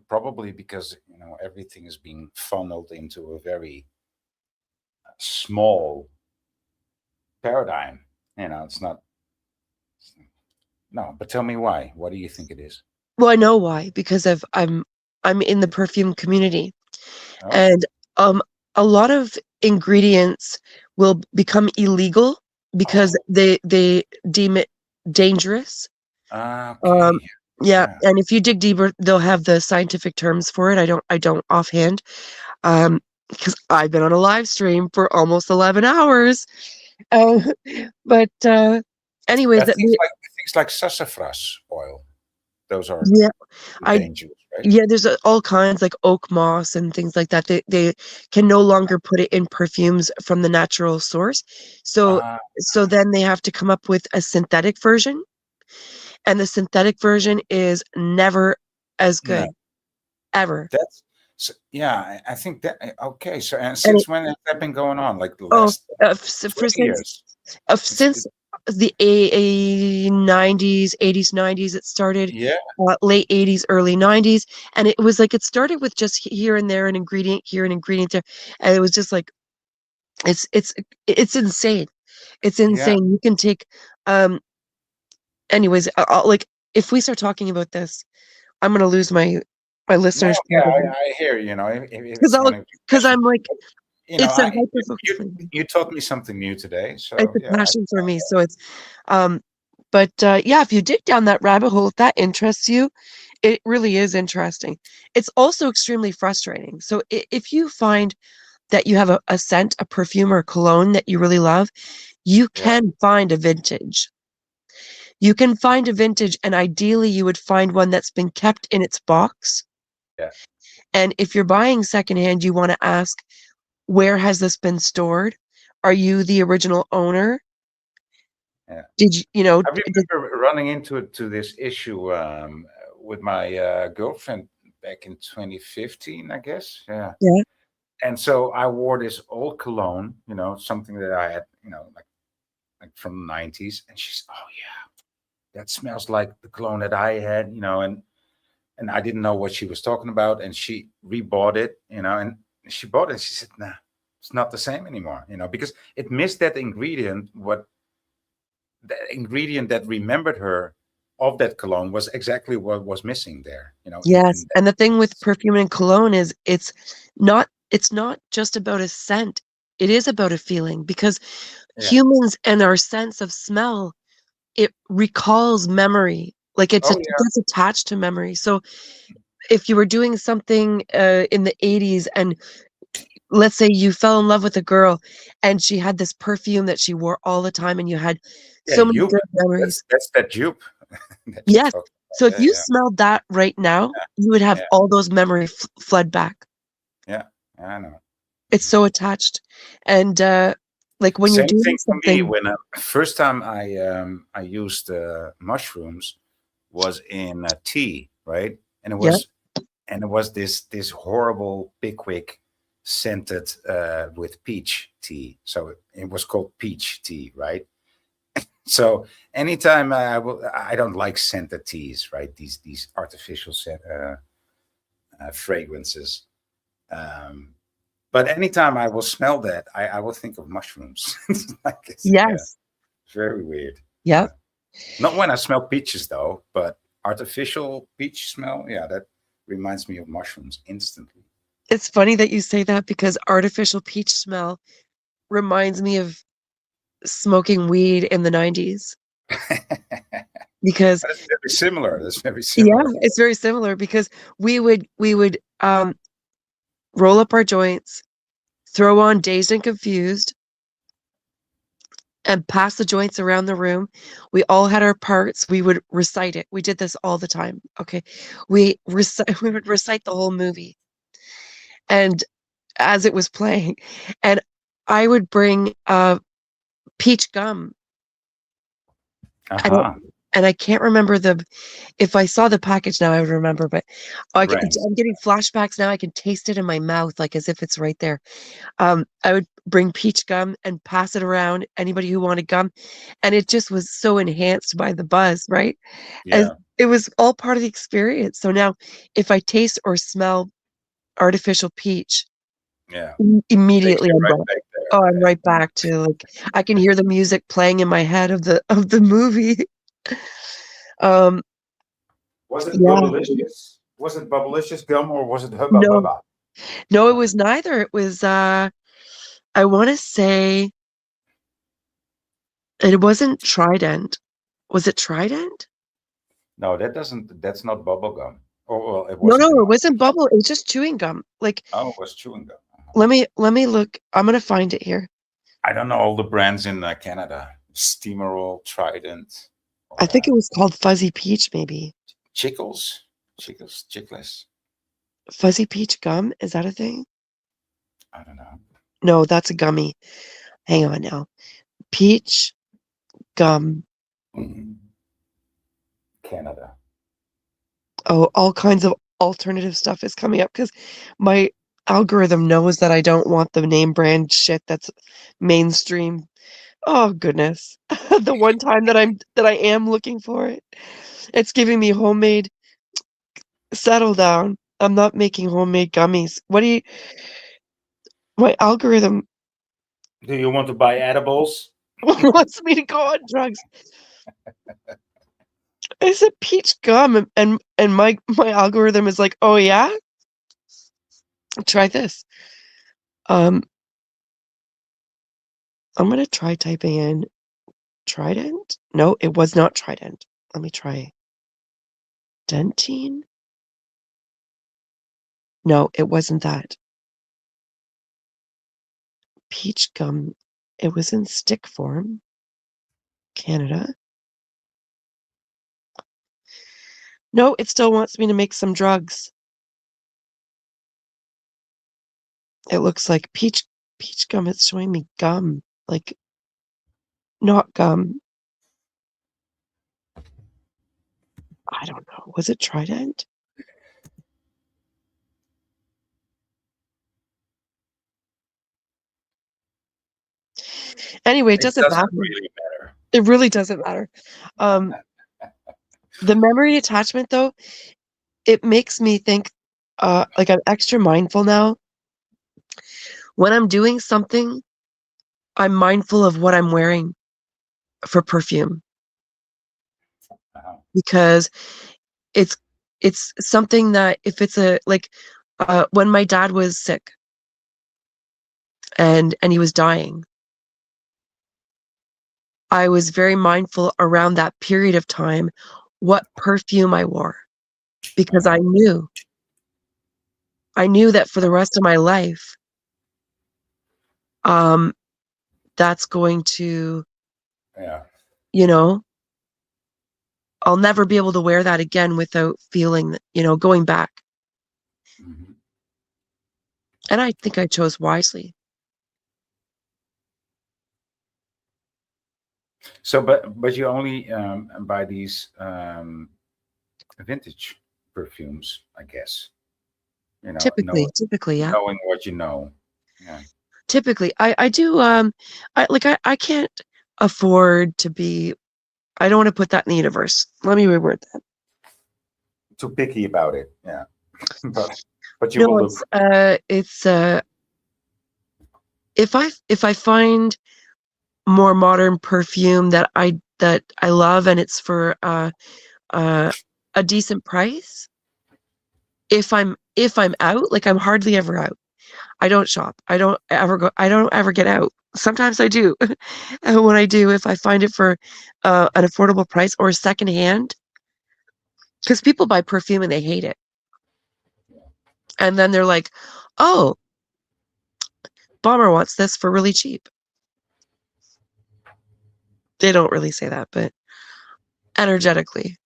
C: probably because everything is being funneled into a very small paradigm. It's not. No, but tell me why. What do you think it is?
A: Well, I know why, because I'm in the perfume community.
C: Oh.
A: And a lot of ingredients will become illegal because they deem it dangerous.
C: Okay.
A: Yeah, and if you dig deeper, they'll have the scientific terms for it. I don't offhand, because I've been on a live stream for almost 11 hours. But anyways,
C: Things like sassafras oil. Those are
A: yeah,
C: dangerous, right?
A: yeah, there's all kinds, like oak moss and things like that. They can no longer put it in perfumes from the natural source. So then they have to come up with a synthetic version. And the synthetic version is never as good,
C: No.
A: ever.
C: So, yeah, I think that okay. So, and
A: And
C: since when has that been going on? Like the
A: oh,
C: last
A: for
C: 20 years?
A: since the 90s, 80s, 90s, it started
C: Yeah,
A: late 80s, early 90s, and it was like it started with just here and there, an ingredient here, an ingredient there, and it was just like it's insane. It's
C: yeah.
A: insane. You can take, um, anyways, like if we start talking about this, I'm gonna lose my
C: No,
A: listeners
C: yeah, I hear you. You know, if
A: because
C: it's going to be passion,
A: I'm like
C: you know,
A: it's a
C: I
A: hyper focus
C: you
A: for me.
C: you taught me something new today.
A: It's
C: So
A: a
C: yeah,
A: passion for me, so it's, um, but yeah, if you dig down that rabbit hole, if that interests you, it really is interesting. It's also extremely frustrating. So if you find that you have a scent, a perfume or a cologne that you really love, you
C: yeah,
A: can find a vintage. You can find a vintage, and ideally you would find one that's been kept in its box.
C: yeah,
A: And if you're buying secondhand, you want to ask, where has this been stored? Are you the original owner?
C: yeah.
A: Did you know,
C: I remember running into this issue with my girlfriend back in 2015, I guess. Yeah.
A: yeah,
C: And so I wore this old cologne, something that I had, like from the 90s. And she's, oh yeah, that smells like the cologne that I had, and I didn't know what she was talking about. And she rebought it, and she bought it. She said, nah, it's not the same anymore, because it missed that ingredient. What the ingredient that remembered her of that cologne was exactly what was missing there,
A: yes.
C: in
A: And the thing with
C: that.
A: perfume and cologne is it's not just about a scent. It is about a feeling because
C: Yeah.
A: humans and our sense of smell, it recalls memory. Like
C: Oh
A: it
C: yeah.
A: gets attached to memory. So if you were doing something in the 80s and let's say you fell in love with a girl and she had this perfume that she wore all the time and you had
C: Yeah,
A: so many
C: you.
A: good memories.
C: That's that jupe that you
A: Yes.
C: talk
A: So if
C: about.
A: you
C: Yeah,
A: smelled that right now, you would have
C: yeah,
A: all those memories flood back.
C: yeah, yeah. I know.
A: It's so attached. And like when you're
C: Same
A: doing
C: thing for me.
A: something,
C: When first time I used mushrooms was in tea, right? And it
A: yeah,
C: was this horrible Pickwick scented with peach tea. So it was called peach tea, right? So anytime I don't like scented teas, right? These artificial fragrances. Um, but anytime I will smell that, I will think of mushrooms. Yeah,
A: yes,
C: very weird.
A: yep.
C: Yeah. Not when I smell peaches though, but artificial peach smell. Yeah, that reminds me of mushrooms instantly.
A: It's funny that you say that because artificial peach smell reminds me of smoking weed in the 90s. Because
C: That's very similar. That's very
A: yeah,
C: similar.
A: it's very similar because we would roll up our joints, throw on Dazed and Confused, and pass the joints around the room. We all had our parts. We would recite it. We did this all the time. Okay. We would recite the whole movie and as it was playing. And I would bring peach gum. I don't
C: Uh-huh.
A: and I can't remember if I saw the package now I would remember, but
C: Right.
A: I'm getting flashbacks now. I can taste it in my mouth like as if it's right there. I would bring peach gum and pass it around anybody who wanted gum, and it just was so enhanced by the buzz, right? And
C: Yeah.
A: it was all part of the experience. So now, if I taste or smell artificial peach,
C: Yeah. Takes
A: immediately
C: you
A: I'm
C: right
A: back.
C: back
A: Oh,
C: there.
A: I'm right back to like I can hear the music playing in my head of the movie. Um,
C: Was it
A: yeah,
C: Bubblicious? Was it Bubblicious gum or was it Hubba
A: no,
C: Bubba?
A: no, it was neither. It was I want to say it wasn't Trident. Was it Trident?
C: No, that's not bubble gum. Oh, well, it
A: No, no,
C: wasn't in
A: it
C: my
A: wasn't
C: case.
A: bubble. It was just chewing gum. Like,
C: Oh, it was chewing gum.
A: let me look. I'm gonna find it here.
C: I don't know all the brands in Canada. Steamerol, Trident,
A: I
C: or
A: think it was called Fuzzy Peach, maybe.
C: Chickless.
A: Fuzzy Peach gum? Is that a thing?
C: I don't know.
A: No, that's a gummy. Hang on now. Peach gum.
C: Mhm. Canada.
A: Oh, all kinds of alternative stuff is coming up because my algorithm knows that I don't want the name brand shit that's mainstream. Oh goodness. The one time that I am looking for it, it's giving me homemade. Settle down. I'm not making homemade gummies. My algorithm
C: Do you want to buy edibles?
A: wants me to go on drugs. I said peach gum and my algorithm is like, oh yeah? Try this. I'm gonna try typing in Trident. No, it was not Trident. Let me try Dentine. No, it wasn't that. Peach gum. It was in stick form. Canada. No, it still wants me to make some drugs. It looks like peach gum. It's showing me gum, like not gum. I don't know. Was it Trident? Anyway, it doesn't matter.
C: Really matter.
A: It really doesn't matter. The memory attachment, though, it makes me think. Like I'm extra mindful now. When I'm doing something, I'm mindful of what I'm wearing for perfume because it's something that if it's when my dad was sick and he was dying, I was very mindful around that period of time what perfume I wore because I knew that for the rest of my life, that's going to, I'll never be able to wear that again without feeling, going back. Mm-hmm. And I think I chose wisely.
C: So, but you only buy these vintage perfumes, I guess.
A: Typically, yeah.
C: Knowing what you know. Yeah.
A: Typically, I do. I can't afford to be. I don't want to put that in the universe. Let me reword that.
C: Too picky about it, yeah. but you will look.
A: It's if I find more modern perfume that I love and it's for a decent price. If I'm out, like I'm hardly ever out. I don't shop. I don't ever get out. Sometimes I do. And when I do, if I find it for an affordable price or secondhand, because people buy perfume and they hate it. And then they're like, oh, Bomber wants this for really cheap. They don't really say that, but energetically,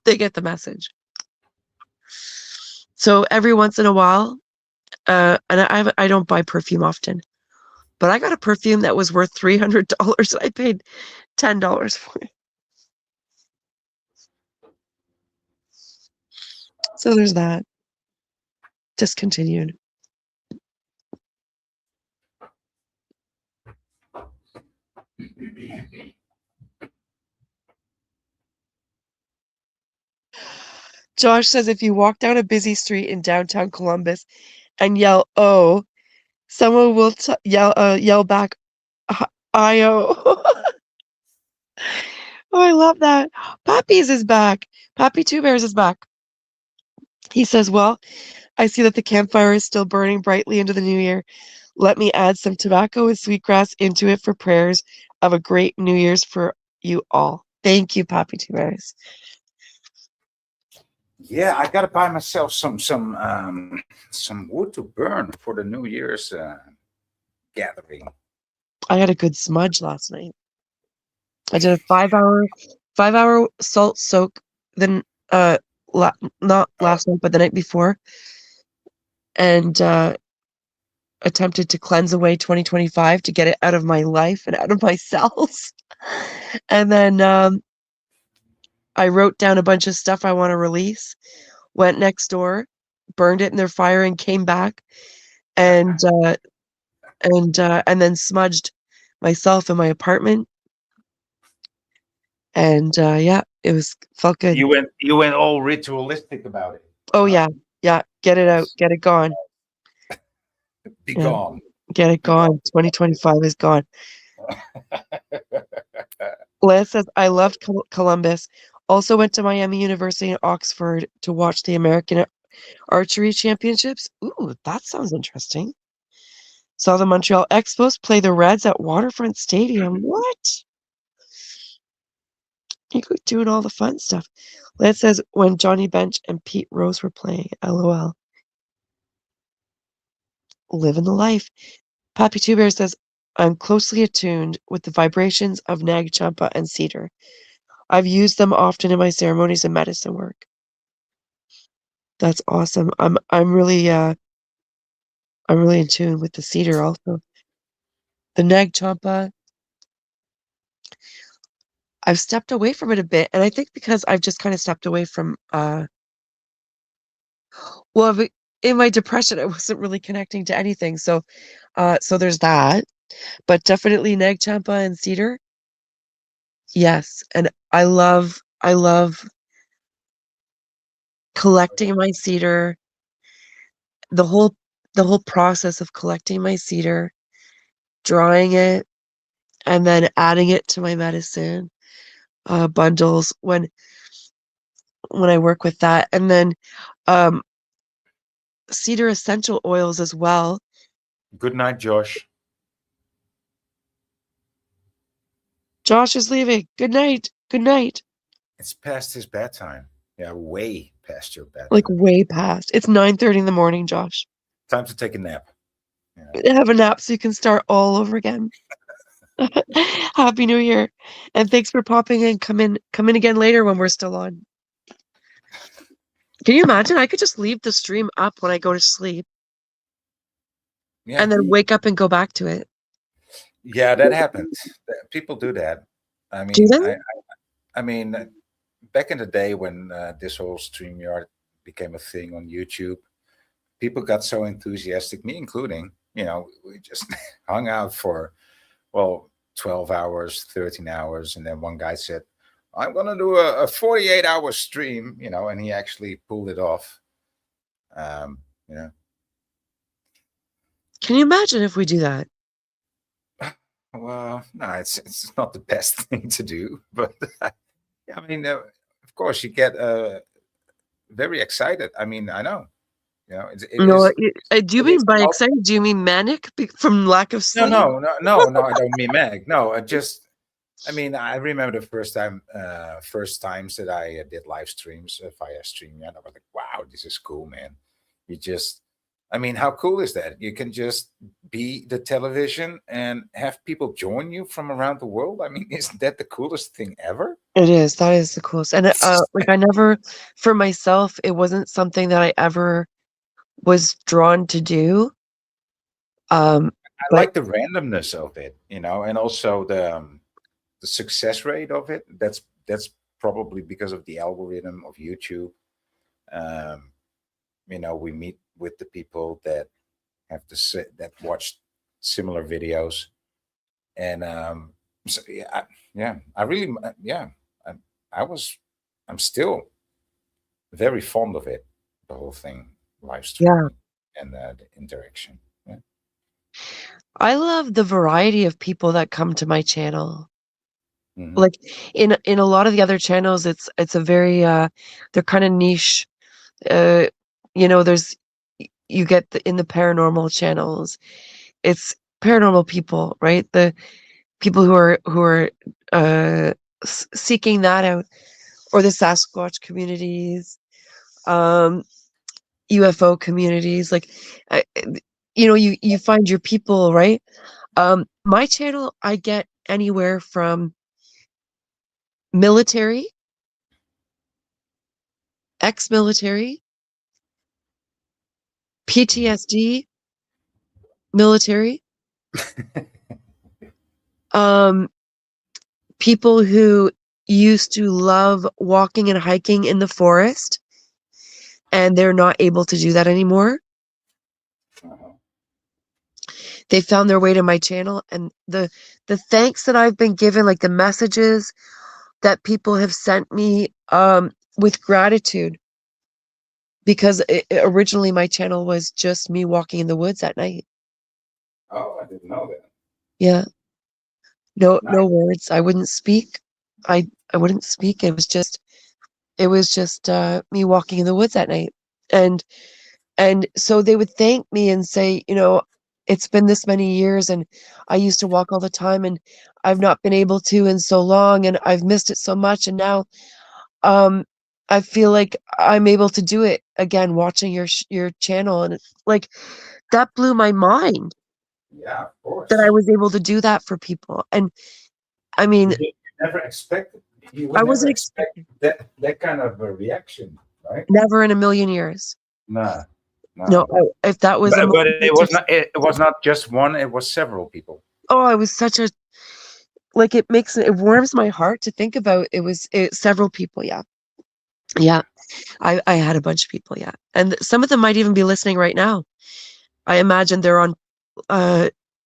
A: they get the message. So every once in a while, and I don't buy perfume often, but I got a perfume that was worth $300. I paid $10 for it. So there's that. Discontinued. Josh says if you walk down a busy street in downtown Columbus and yell "oh," someone will yell back "I-O." Oh, I love that. Pappy's is back. Pappy Two Bears is back. He says, well, I see that the campfire is still burning brightly into the new year. Let me add some tobacco and sweetgrass into it for prayers of a great New Year's for you all. Thank you, Pappy Two Bears.
C: Yeah, I gotta buy myself some wood to burn for the New Year's gathering.
A: I had a good smudge last night. I did a 5-hour salt soak. Then not last night, but the night before, and attempted to cleanse away 2025 to get it out of my life and out of my cells. And then I wrote down a bunch of stuff I want to release. went next door, burned it in their fire, and came back, and then smudged myself in my apartment. And yeah, felt good.
C: You went all ritualistic about it.
A: Oh yeah, get it out, get it gone.
C: Be gone.
A: Get it gone. 2025 is gone. Liz says, I loved Columbus. Also went to Miami University and Oxford to watch the American Archery Championships. Ooh, that sounds interesting. Saw the Montreal Expos play the Reds at Waterfront Stadium. What? You could doing all the fun stuff. Liz says, when Johnny Bench and Pete Rose were playing. LOL. Living the life. Pappy Two Bear says, I'm closely attuned with the vibrations of Nag Champa and cedar. I've used them often in my ceremonies and medicine work. That's awesome. I'm really in tune with the cedar also. The Nag Champa, I've stepped away from it a bit, and I think because I've just kind of stepped away from in my depression I wasn't really connecting to anything. So there's that. But definitely Nag Champa and cedar. Yes, and I love collecting my cedar. The whole process of collecting my cedar, drying it, and then adding it to my medicine bundles when I work with that, and then cedar essential oils as well.
C: Good night, Josh.
A: Josh is leaving. Good night. Good night.
C: It's past his bedtime. Yeah, way past your bedtime.
A: Like way past. It's 9:30 in the morning, Josh.
C: Time to take a nap. Yeah.
A: Have a nap so you can start all over again. Happy New Year. And thanks for popping in. Come in again later when we're still on. Can you imagine? I could just leave the stream up when I go to sleep. Yeah. And then wake up and go back to it.
C: Yeah, that happens. People do that. I mean,
A: do they?
C: I mean, back in the day when this whole StreamYard became a thing on YouTube, people got so enthusiastic, me including, we just hung out for, 12 hours, 13 hours. And then one guy said, I'm going to do a 48-hour stream, and he actually pulled it off. Can
A: you imagine if we do that?
C: Well, no, it's not the best thing to do, but I mean, of course, you get very excited. I mean, I know,
A: no, do you mean by excited? Do you mean manic from lack of sleep?
C: No, I don't mean manic. No, I mean, I remember the first times that I did live streams via StreamYard. I was like, wow, this is cool, man. I mean, how cool is that? You can just be the television and have people join you from around the world. I mean, isn't that the coolest thing ever?
A: It is. That is the coolest. And I never, for myself, it wasn't something that I ever was drawn to do.
C: I like the randomness of it, and also the success rate of it. That's probably because of the algorithm of YouTube. We meet with the people that that watched similar videos, and so I'm still very fond of it, the whole thing, live streaming and the interaction. Yeah.
A: I love the variety of people that come to my channel. Mm-hmm. Like in a lot of the other channels, it's a very they're kind of niche. There's you get in the paranormal channels, it's paranormal people, right? The people who are seeking that out, or the Sasquatch communities, UFO communities. Like, you find your people, right? My channel, I get anywhere from military, ex-military, PTSD, military, people who used to love walking and hiking in the forest and they're not able to do that anymore. They found their way to my channel, and the thanks that I've been given, like the messages that people have sent me with gratitude, because originally my channel was just me walking in the woods at night.
C: Oh, I didn't know that.
A: Yeah. No,
C: Nice.
A: no words. I wouldn't speak. I wouldn't speak. It was just me walking in the woods at night. And so they would thank me and say, you know, it's been this many years and I used to walk all the time and I've not been able to in so long and I've missed it so much, and now I feel like I'm able to do it again watching your channel, and it's like that blew my mind
C: Yeah, of course.
A: that I was able to do that for people. And I mean,
C: You never expected. You would
A: I
C: never
A: wasn't
C: expect that kind of a reaction, right?
A: never in a million years.
C: No.
A: No, if that was
C: But it was not. It was not just one. It was several people.
A: oh, it was such a, like, it warms my heart to think about. It was several people. Yeah. I had a bunch of people. Yeah. And some of them might even be listening right now. I imagine they're on,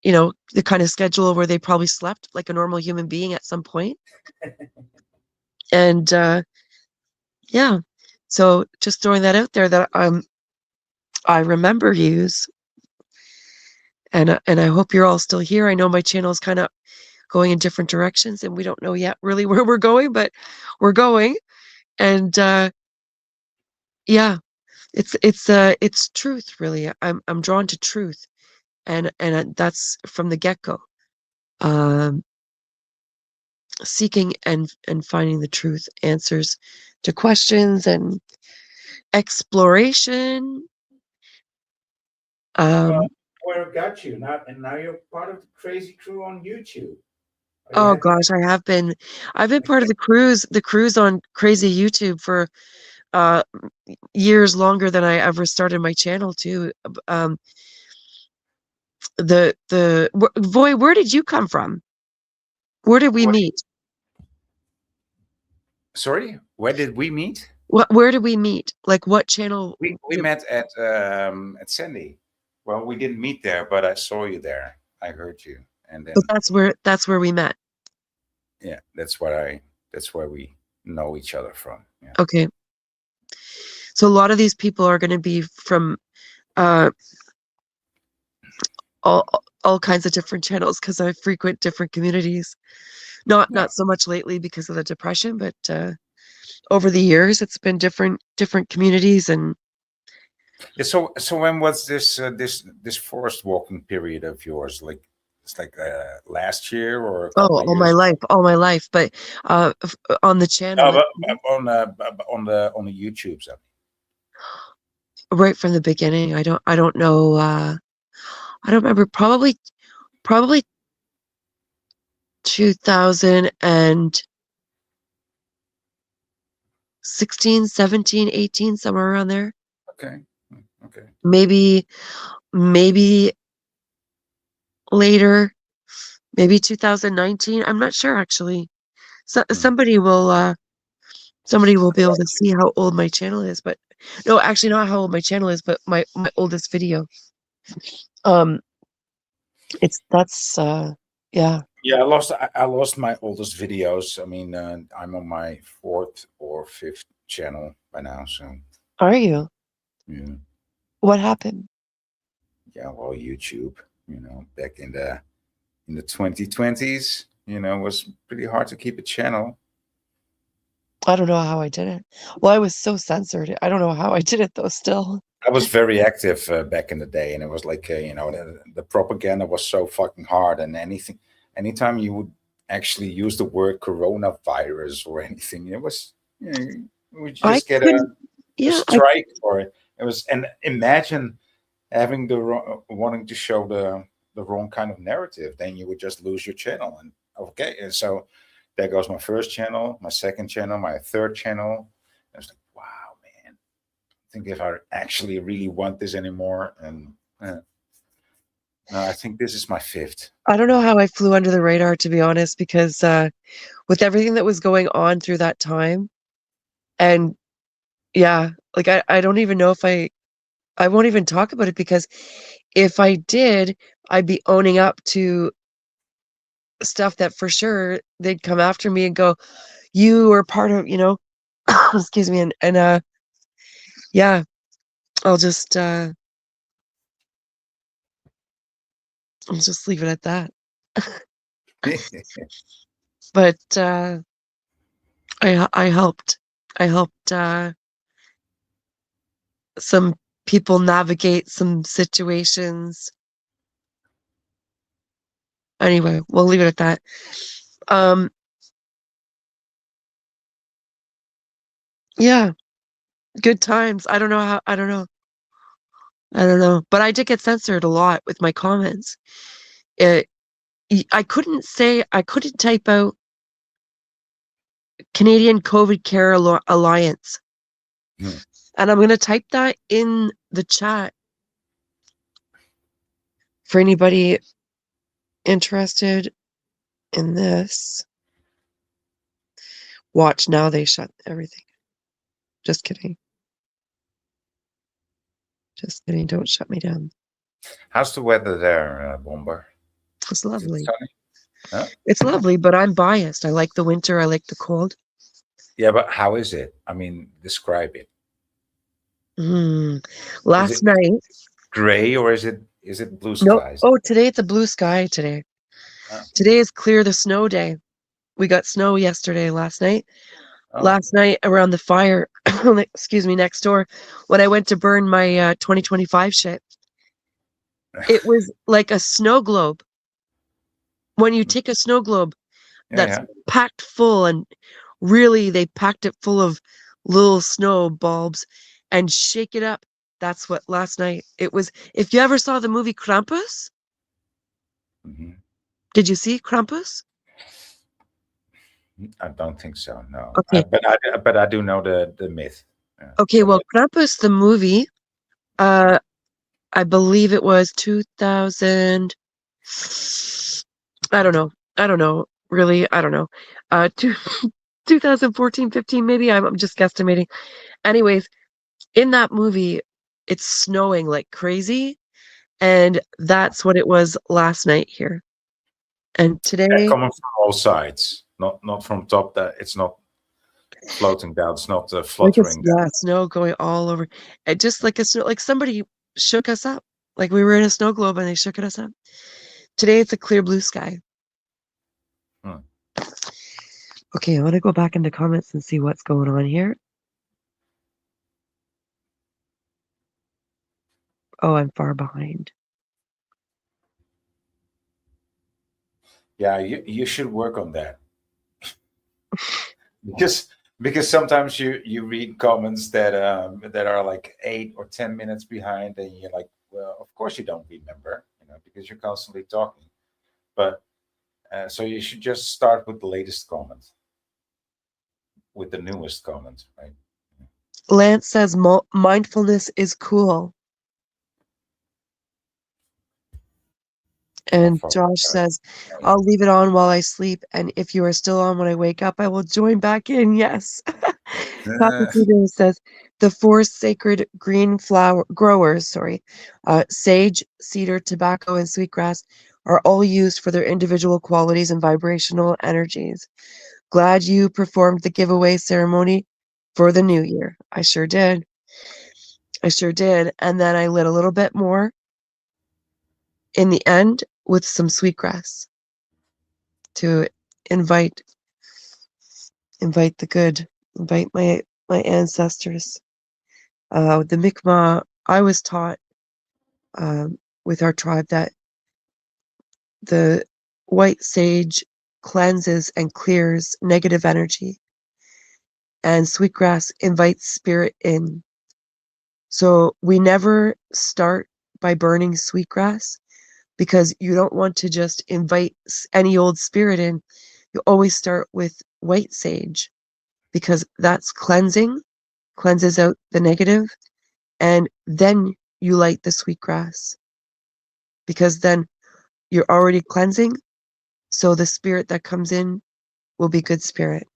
A: you know, the kind of schedule where they probably slept like a normal human being at some point. And, yeah. So just throwing that out there that I remember yous, and I hope you're all still here. I know my channel is kind of going in different directions and we don't know yet really where we're going, but we're going. And, yeah, it's truth, really. I'm drawn to truth, and that's from the get-go. Seeking and finding the truth, answers to questions, and exploration.
C: Where it got you now, and now you're part of the crazy crew on YouTube.
A: Oh gosh, I've been part of the cruise on crazy YouTube for years, longer than I ever started my channel too. Voy, where did you come from? Where did we meet?
C: Sorry, where did we meet?
A: Where did we meet? Like what channel?
C: We met at Sandy. Well, we didn't meet there, but I saw you there. I heard you, and then
A: that's where we met.
C: Yeah, that's where we know each other from. Yeah.
A: Okay. So a lot of these people are going to be from all kinds of different channels, because I frequent different communities. Not so much lately because of the depression, but over the years it's been different communities. And
C: yeah, so when was this forest walking period of yours? Like it's like last year or a couple of
A: all my life. But on the channel,
C: on the YouTube side.
A: Right from the beginning. I don't know. I don't remember. Probably 2016, 17, 18, somewhere around there.
C: Okay.
A: Maybe later, maybe 2019. I'm not sure actually. So somebody will be able to see how old my channel is, but no, actually not how old my channel is, but my oldest video. Yeah.
C: Yeah, I lost my oldest videos. I mean, I'm on my 4th or 5th channel by now. So.
A: Are you?
C: Yeah.
A: What happened?
C: Yeah, well, YouTube. You know, back in the 2020s, you know, it was pretty hard to keep a channel.
A: I don't know how I did it. Well, I was so censored. I don't know how I did it though. Still.
C: I was very active back in the day, and it was like you know, the propaganda was so fucking hard, and anytime you would actually use the word coronavirus or anything, it was, you know, we would just get a strike for it. It was, and imagine having wanting to show the wrong kind of narrative, then you would just lose your channel. And okay, and so there goes my first channel, my second channel, my third channel. I was like, wow, man. I think if I actually really want this anymore, and no, I think this is my 5th.
A: I don't know how I flew under the radar, to be honest, because with everything that was going on through that time, and Yeah, like I don't even know if I won't even talk about it, because if I did, I'd be owning up to stuff that for sure they'd come after me and go, you were part of, excuse me, and yeah, I'll just leave it at that. But I helped. I helped some people navigate some situations. Anyway, we'll leave it at that. Yeah, good times. I don't know how, I don't know. I don't know. But I did get censored a lot with my comments. It, I couldn't type out Canadian COVID Care Alliance.
C: Hmm.
A: And I'm going to type that in the chat for anybody interested in this. Watch, now they shut everything. Just kidding. Just kidding. Don't shut me down.
C: How's the weather there, Bomber?
A: It's
C: Is it
A: lovely.
C: sunny? Huh?
A: It's lovely, but I'm biased. I like the winter. I like the cold.
C: Yeah, but how is it? I mean, describe it. Is
A: Last
C: it
A: night.
C: gray, or is it blue
A: No.
C: skies?
A: Oh, today it's a blue sky today.
C: Oh.
A: Today is clear the snow day. We got snow yesterday, last night.
C: Oh.
A: Last night around the fire, excuse me, next door, when I went to burn my 2025 shit, it was like a snow globe. When you take a snow globe that's
C: Yeah.
A: packed full, and really they packed it full of little snow bulbs, and shake it up. That's what last night it was. If you ever saw the movie Krampus,
C: Mm-hmm.
A: did you see Krampus?
C: I don't think so. No,
A: Okay.
C: but I do know the myth. Yeah,
A: Okay.
C: the
A: Well,
C: myth.
A: Krampus the movie. I believe it was 2000. I don't know. I don't know. Really, I don't know. 2014, 15, maybe. I'm just guesstimating. Anyways, in that movie, it's snowing like crazy, and that's what it was last night here. And
C: Yeah,
A: today,
C: coming from all sides, not from top. That it's not floating down. It's not fluttering down.
A: snow going all over. And just like a snow, like somebody shook us up. Like we were in a snow globe and they shook us up. Today it's a clear blue sky.
C: Hmm.
A: Okay, I want to go back into comments and see what's going on here. Oh, I'm far behind.
C: Yeah, you should work on that. because sometimes you read comments that are like 8 or 10 minutes behind, and you're like, well, of course you don't remember, because you're constantly talking. But so you should just start with the latest comment, with the newest comment, right?
A: Lance says mindfulness is cool. And Josh says, I'll leave it on while I sleep, and if you are still on when I wake up, I will join back in. Yes. Papa Peter says, the four sacred green flower growers, sage, cedar, tobacco, and sweetgrass are all used for their individual qualities and vibrational energies. Glad you performed the giveaway ceremony for the new year. I sure did. I sure did. And then I lit a little bit more in the end with some sweetgrass to invite the good, invite my ancestors. The Mi'kmaq, I was taught with our tribe that the white sage cleanses and clears negative energy, and sweetgrass invites spirit in. So we never start by burning sweetgrass, because you don't want to just invite any old spirit in. You always start with white sage, because that's cleanses out the negative, and then you light the sweetgrass, because then you're already cleansing, so the spirit that comes in will be good spirit.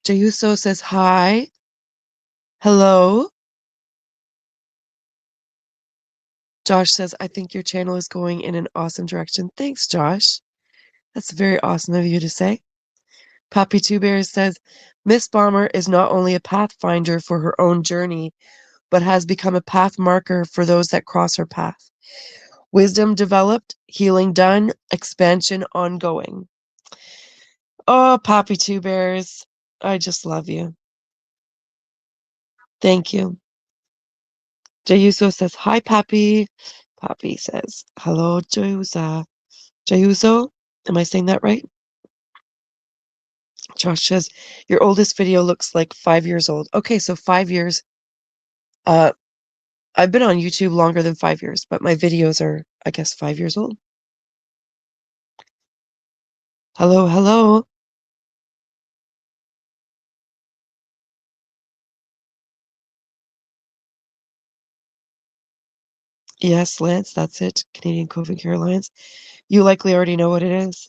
A: Jayuso says hi. Hello. Josh says, I think your channel is going in an awesome direction. Thanks, Josh. That's very awesome of you to say. Poppy Two Bears says, Miss Bomber is not only a pathfinder for her own journey, but has become a path marker for those that cross her path. Wisdom developed, healing done, expansion ongoing. Oh, Poppy Two Bears, I just love you. Thank you. Jayuso says, hi, Poppy. Poppy says, hello, Jayuso. Jayuso, am I saying that right? Josh says, your oldest video looks like 5 years old. Okay, so 5 years. I've been on YouTube longer than 5 years, but my videos are, I guess, 5 years old. Hello, hello. Yes, Lance, that's it. Canadian Covent Care Alliance. You likely already know what it is.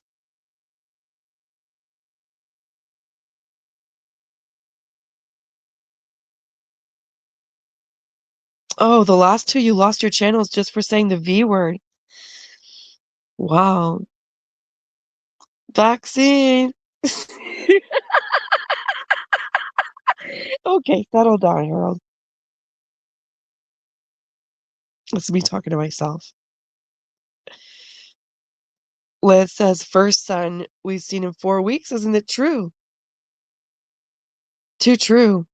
A: Oh, the last two, you lost your channels just for saying the V word. Wow. Vaccine. Okay, settle down, Harold. That's me talking to myself. Liz says, first son we've seen in 4 weeks. Isn't it true? Too true.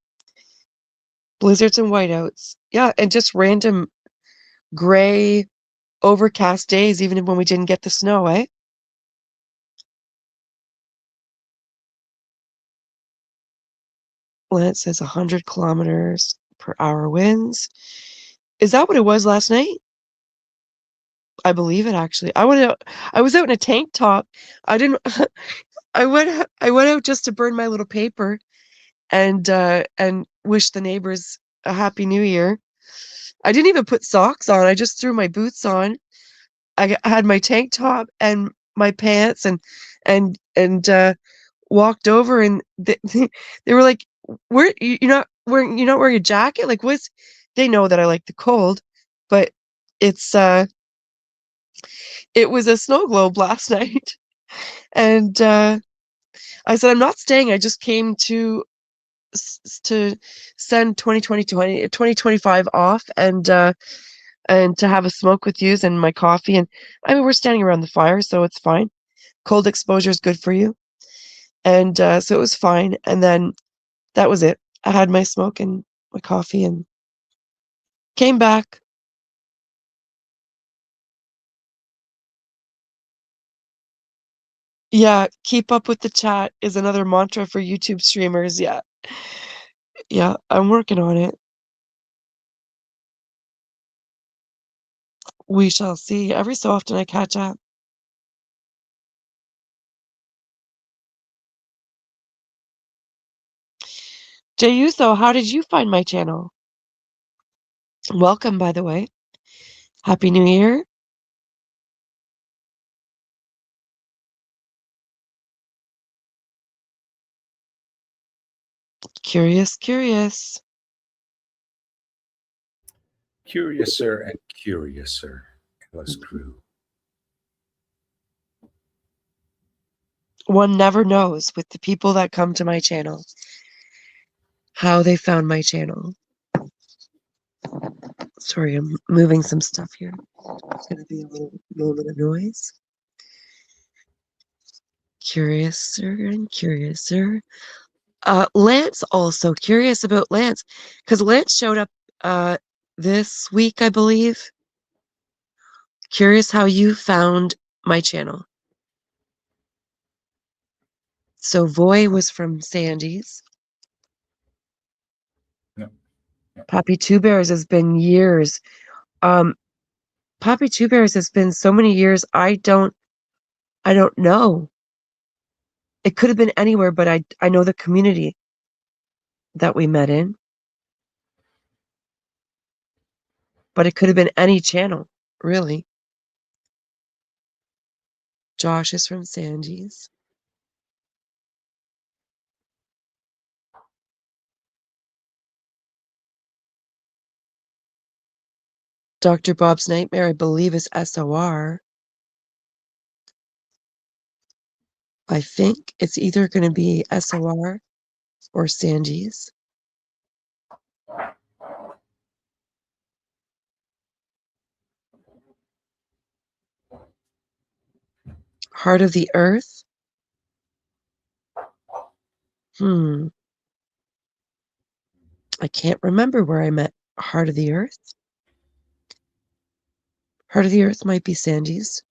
A: Blizzards and whiteouts. Yeah, and just random gray, overcast days, even when we didn't get the snow, eh? Lance says 100 kilometers per hour winds. Is that what it was last night? I believe it, actually. I was out in a tank top. I didn't. I went out just to burn my little paper and wish the neighbors a happy new year. I didn't even put socks on. I just threw my boots on. I had my tank top and my pants and walked over, and they were like, "Where you're not wearing a jacket? Like, what's?" They know that I like the cold, but it's it was a snow globe last night, and I said, "I'm not staying. I just came to send 2025 off and to have a smoke with yous and my coffee." And I mean, we're standing around the fire, so it's fine. Cold exposure is good for you. And so it was fine. And then that was it. I had my smoke and my coffee and came back. Yeah, keep up with the chat is another mantra for YouTube streamers. Yeah. Yeah, I'm working on it. We shall see. Every so often I catch up. Jayuso, how did you find my channel? Welcome, by the way. Happy New Year. Curious.
C: Curiouser and curiouser, Ellis Crew.
A: One never knows with the people that come to my channel how they found my channel. Sorry, I'm moving some stuff here. It's going to be a little moment of noise. Curiouser and curiouser. Lance also curious about Lance because Lance showed up this week, I believe. Curious how you found my channel. So Voy was from Sandy's.
C: No.
A: Poppy Two Bears has been years. Poppy Two Bears has been so many years. I don't know. It could have been anywhere, but I know the community that we met in. But it could have been any channel, really. Josh is from Sandy's. Dr. Bob's Nightmare, I believe, is SOR. I think it's either going to be SOR or Sandy's. Heart of the Earth. I can't remember where I met Heart of the Earth. Heart of the Earth might be Sandy's.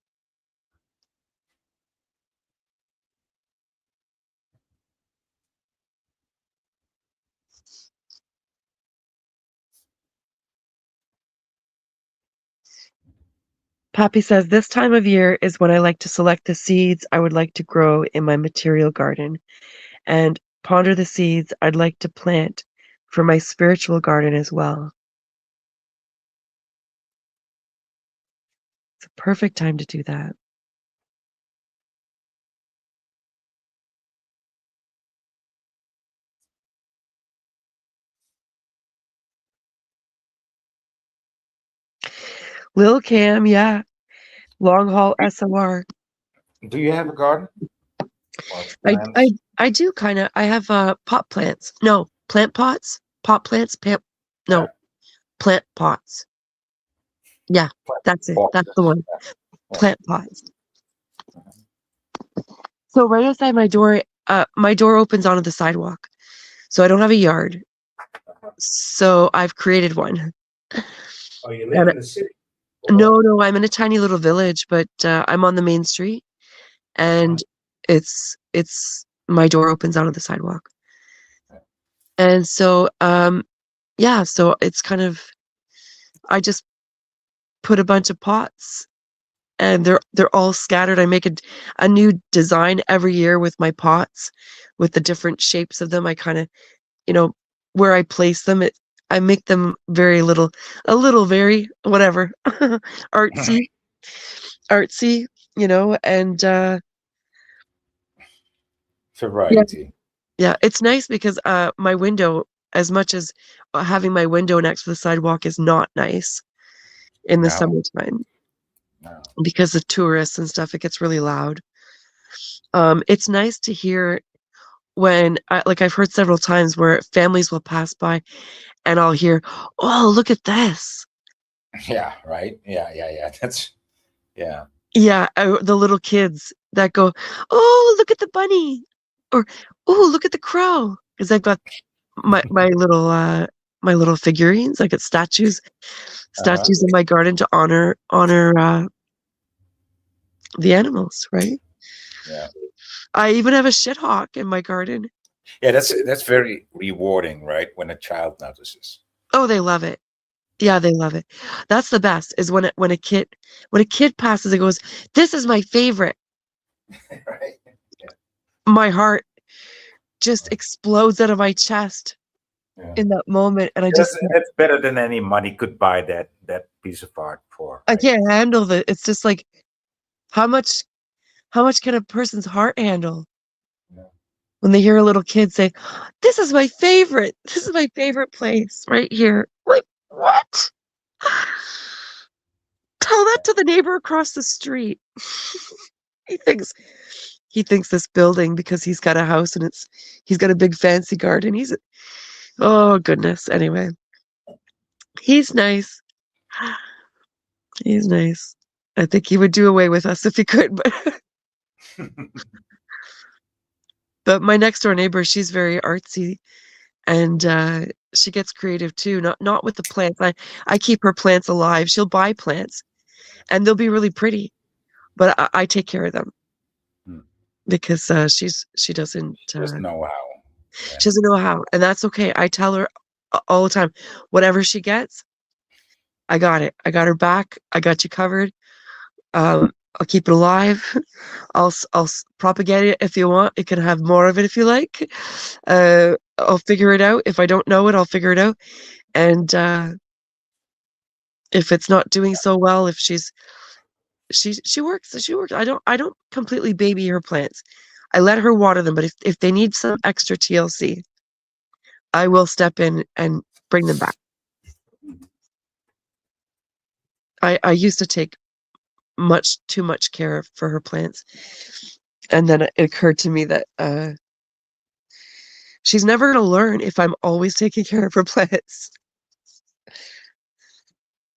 A: Poppy says, this time of year is when I like to select the seeds I would like to grow in my material garden and ponder the seeds I'd like to plant for my spiritual garden as well. It's a perfect time to do that. Lil Cam, yeah. Long haul SOR.
C: Do you have a garden?
A: I do kind of. I have pot plants. No, plant pots. Pot plants. No, plant pots. Yeah, that's it. That's the one. Plant pots. So right outside my door opens onto the sidewalk. So I don't have a yard. So I've created one.
C: Oh, you live in the city?
A: No, I'm in a tiny little village, but I'm on the main street, and it's my door opens onto the sidewalk. And so yeah, so it's kind of, I just put a bunch of pots and they're all scattered. I make a new design every year with my pots, with the different shapes of them. I kind of, where I place them, I make them very whatever, artsy, and
C: variety.
A: Yeah, it's nice because my window, as much as having my window next to the sidewalk is not nice in the summertime.
C: No.
A: Because of tourists and stuff, it gets really loud. It's nice to hear when, I've heard several times where families will pass by and I'll hear, oh, look at this.
C: Yeah, right. Yeah. That's, yeah.
A: Yeah, the little kids that go, oh, look at the bunny. Or, oh, look at the crow. Because I've got my little figurines. I got statues in my garden to honor the animals, right?
C: Yeah.
A: I even have a shithawk in my garden.
C: Yeah, that's very rewarding, right? When a child notices.
A: Oh, they love it. Yeah, they love it. That's the best, is when a kid passes and goes, this is my favorite.
C: Right. Yeah.
A: My heart just explodes out of my chest in that moment, and
C: that's better than any money could buy that piece of art for.
A: Right? I can't handle it. It's just like, how much can a person's heart handle?
C: Yeah.
A: When they hear a little kid say, this is my favorite. This is my favorite place right here. Like, what? Tell that to the neighbor across the street. He thinks this building, because he's got a house and he's got a big fancy garden. Oh goodness. Anyway, he's nice. He's nice. I think he would do away with us if he could, but my next door neighbor, she's very artsy, and she gets creative too. Not with the plants. I keep her plants alive. She'll buy plants, and they'll be really pretty, but I take care of them because she doesn't
C: know how. Yeah.
A: She doesn't know how, and that's okay. I tell her all the time, whatever she gets, I got it. I got her back. I got you covered. I'll keep it alive. I'll propagate it if you want. You can have more of it if you like. I'll figure it out. If I don't know it, I'll figure it out. And if it's not doing so well, if she works. I don't completely baby her plants. I let her water them, but if they need some extra TLC, I will step in and bring them back. I used to take too much care for her plants. And then it occurred to me that she's never going to learn if I'm always taking care of her plants.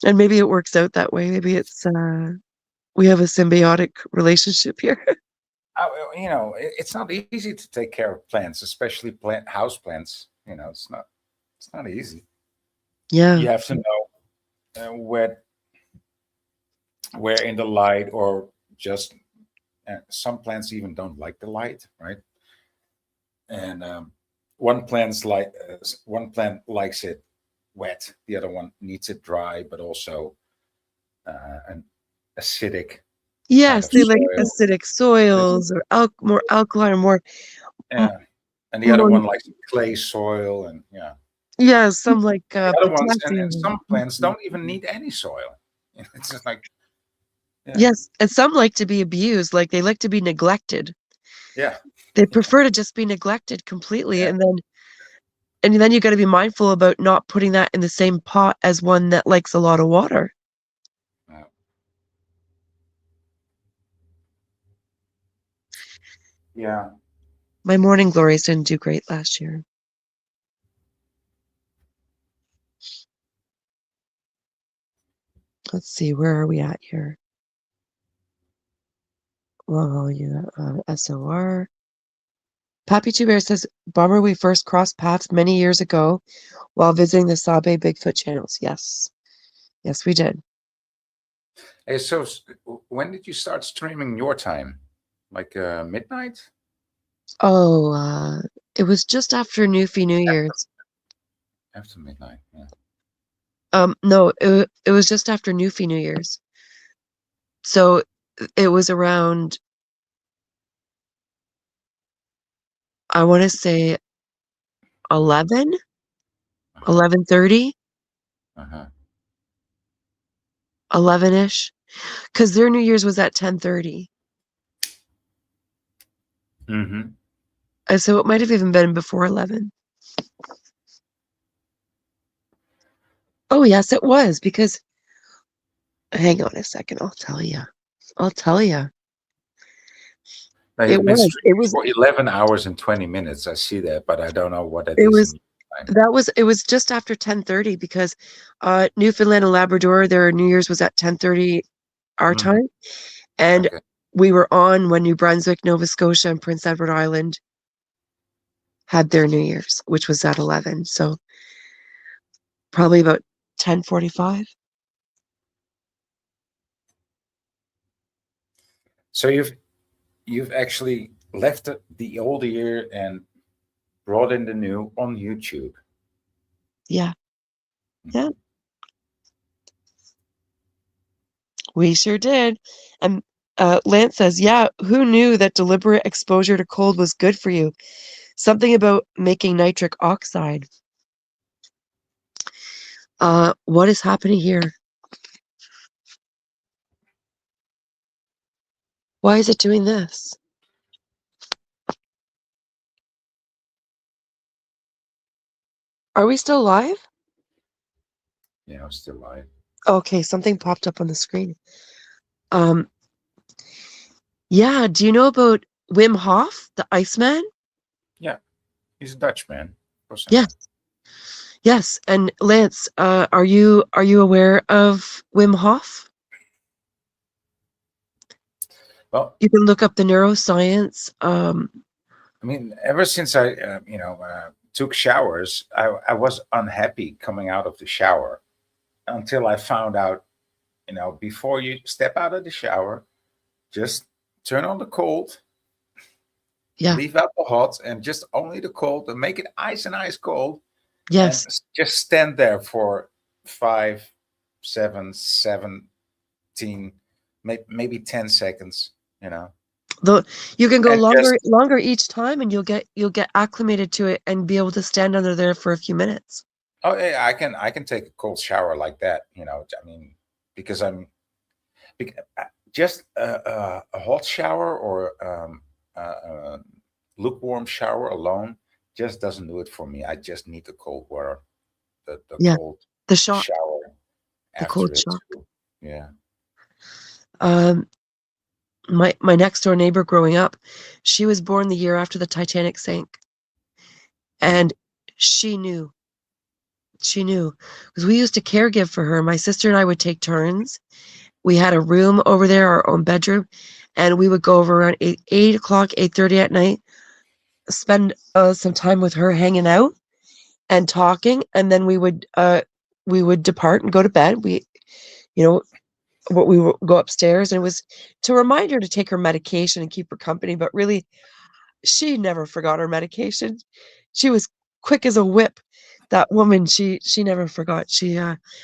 A: And maybe it works out that way. Maybe it's we have a symbiotic relationship here.
C: You know, it's not easy to take care of plants, especially house plants. You know, it's not easy.
A: Yeah.
C: You have to know where in the light, or just some plants even don't like the light, right? And one plant likes it wet, the other one needs it dry, but also an acidic.
A: Yes, they like
C: soil.
A: acidic soils, or more alkaline, or more.
C: Yeah, and the other one likes clay soil, and
A: yeah, some like
C: the other ones, and
A: potassium.
C: some plants don't even need any soil. It's just like
A: Yes, and some like to be abused, like they like to be neglected.
C: Yeah,
A: they prefer to just be neglected completely, and then you got to be mindful about not putting that in the same pot as one that likes a lot of water.
C: Yeah.
A: My morning glories didn't do great last year. Let's see, where are we at here? Well, yeah, SOR. Pappy Two Bear says, bummer we first crossed paths many years ago while visiting the Sabe Bigfoot channels. Yes. Yes, we did.
C: Hey, so when did you start streaming your time? Like midnight?
A: Oh, it was just after Newfie New Year's.
C: After midnight, yeah.
A: No, it was just after Newfie New Year's. So it was around, I want to say 11, 11:30, 11-ish, because their New Year's was at 10:30.
C: Mm-hmm.
A: And so it might have even been before 11. Oh, yes, it was, because, hang on a second, I'll tell you.
C: Now,
A: It was
C: for 11 hours and 20 minutes. I see that, but I don't know what it is.
A: It was just after 10:30, because Newfoundland and Labrador, their New Year's was at 10:30 our time, and we were on when New Brunswick, Nova Scotia, and Prince Edward Island had their New Year's, which was at 11. So probably about 10:45.
C: So you've actually left the old year and brought in the new on YouTube.
A: Yeah. Yeah. We sure did. And Lance says, yeah, who knew that deliberate exposure to cold was good for you? Something about making nitric oxide. What is happening here? Why is it doing this? Are we still live?
C: Yeah, I'm still live.
A: Okay, something popped up on the screen. Yeah, do you know about Wim Hof, the Iceman?
C: Yeah, he's a Dutchman.
A: Yes. Yes, and Lance, are you aware of Wim Hof?
C: Well,
A: you can look up the neuroscience.
C: I mean, ever since I, took showers, I was unhappy coming out of the shower until I found out, before you step out of the shower, just turn on the cold, leave out the hot, and just only the cold, and make it ice cold.
A: Yes.
C: And just stand there for 5, 7, 17, maybe 10 seconds,
A: You can go longer each time, and you'll get acclimated to it and be able to stand under there for a few minutes.
C: Oh yeah, I can take a cold shower like that, I mean, because just a hot shower or a lukewarm shower alone just doesn't do it for me. I just need the cold water, the cold
A: the shock,
C: shower,
A: the cold shock.
C: Yeah.
A: My next door neighbor growing up, she was born the year after the Titanic sank. And she knew because we used to caregive for her. My sister and I would take turns. We had a room over there, our own bedroom, and we would go over around 8 o'clock, 8:30 at night, spend some time with her hanging out and talking, and then we would depart and go to bed. We, you know, we would go upstairs, and it was to remind her to take her medication and keep her company. But really, she never forgot her medication. She was quick as a whip. That woman, she never forgot.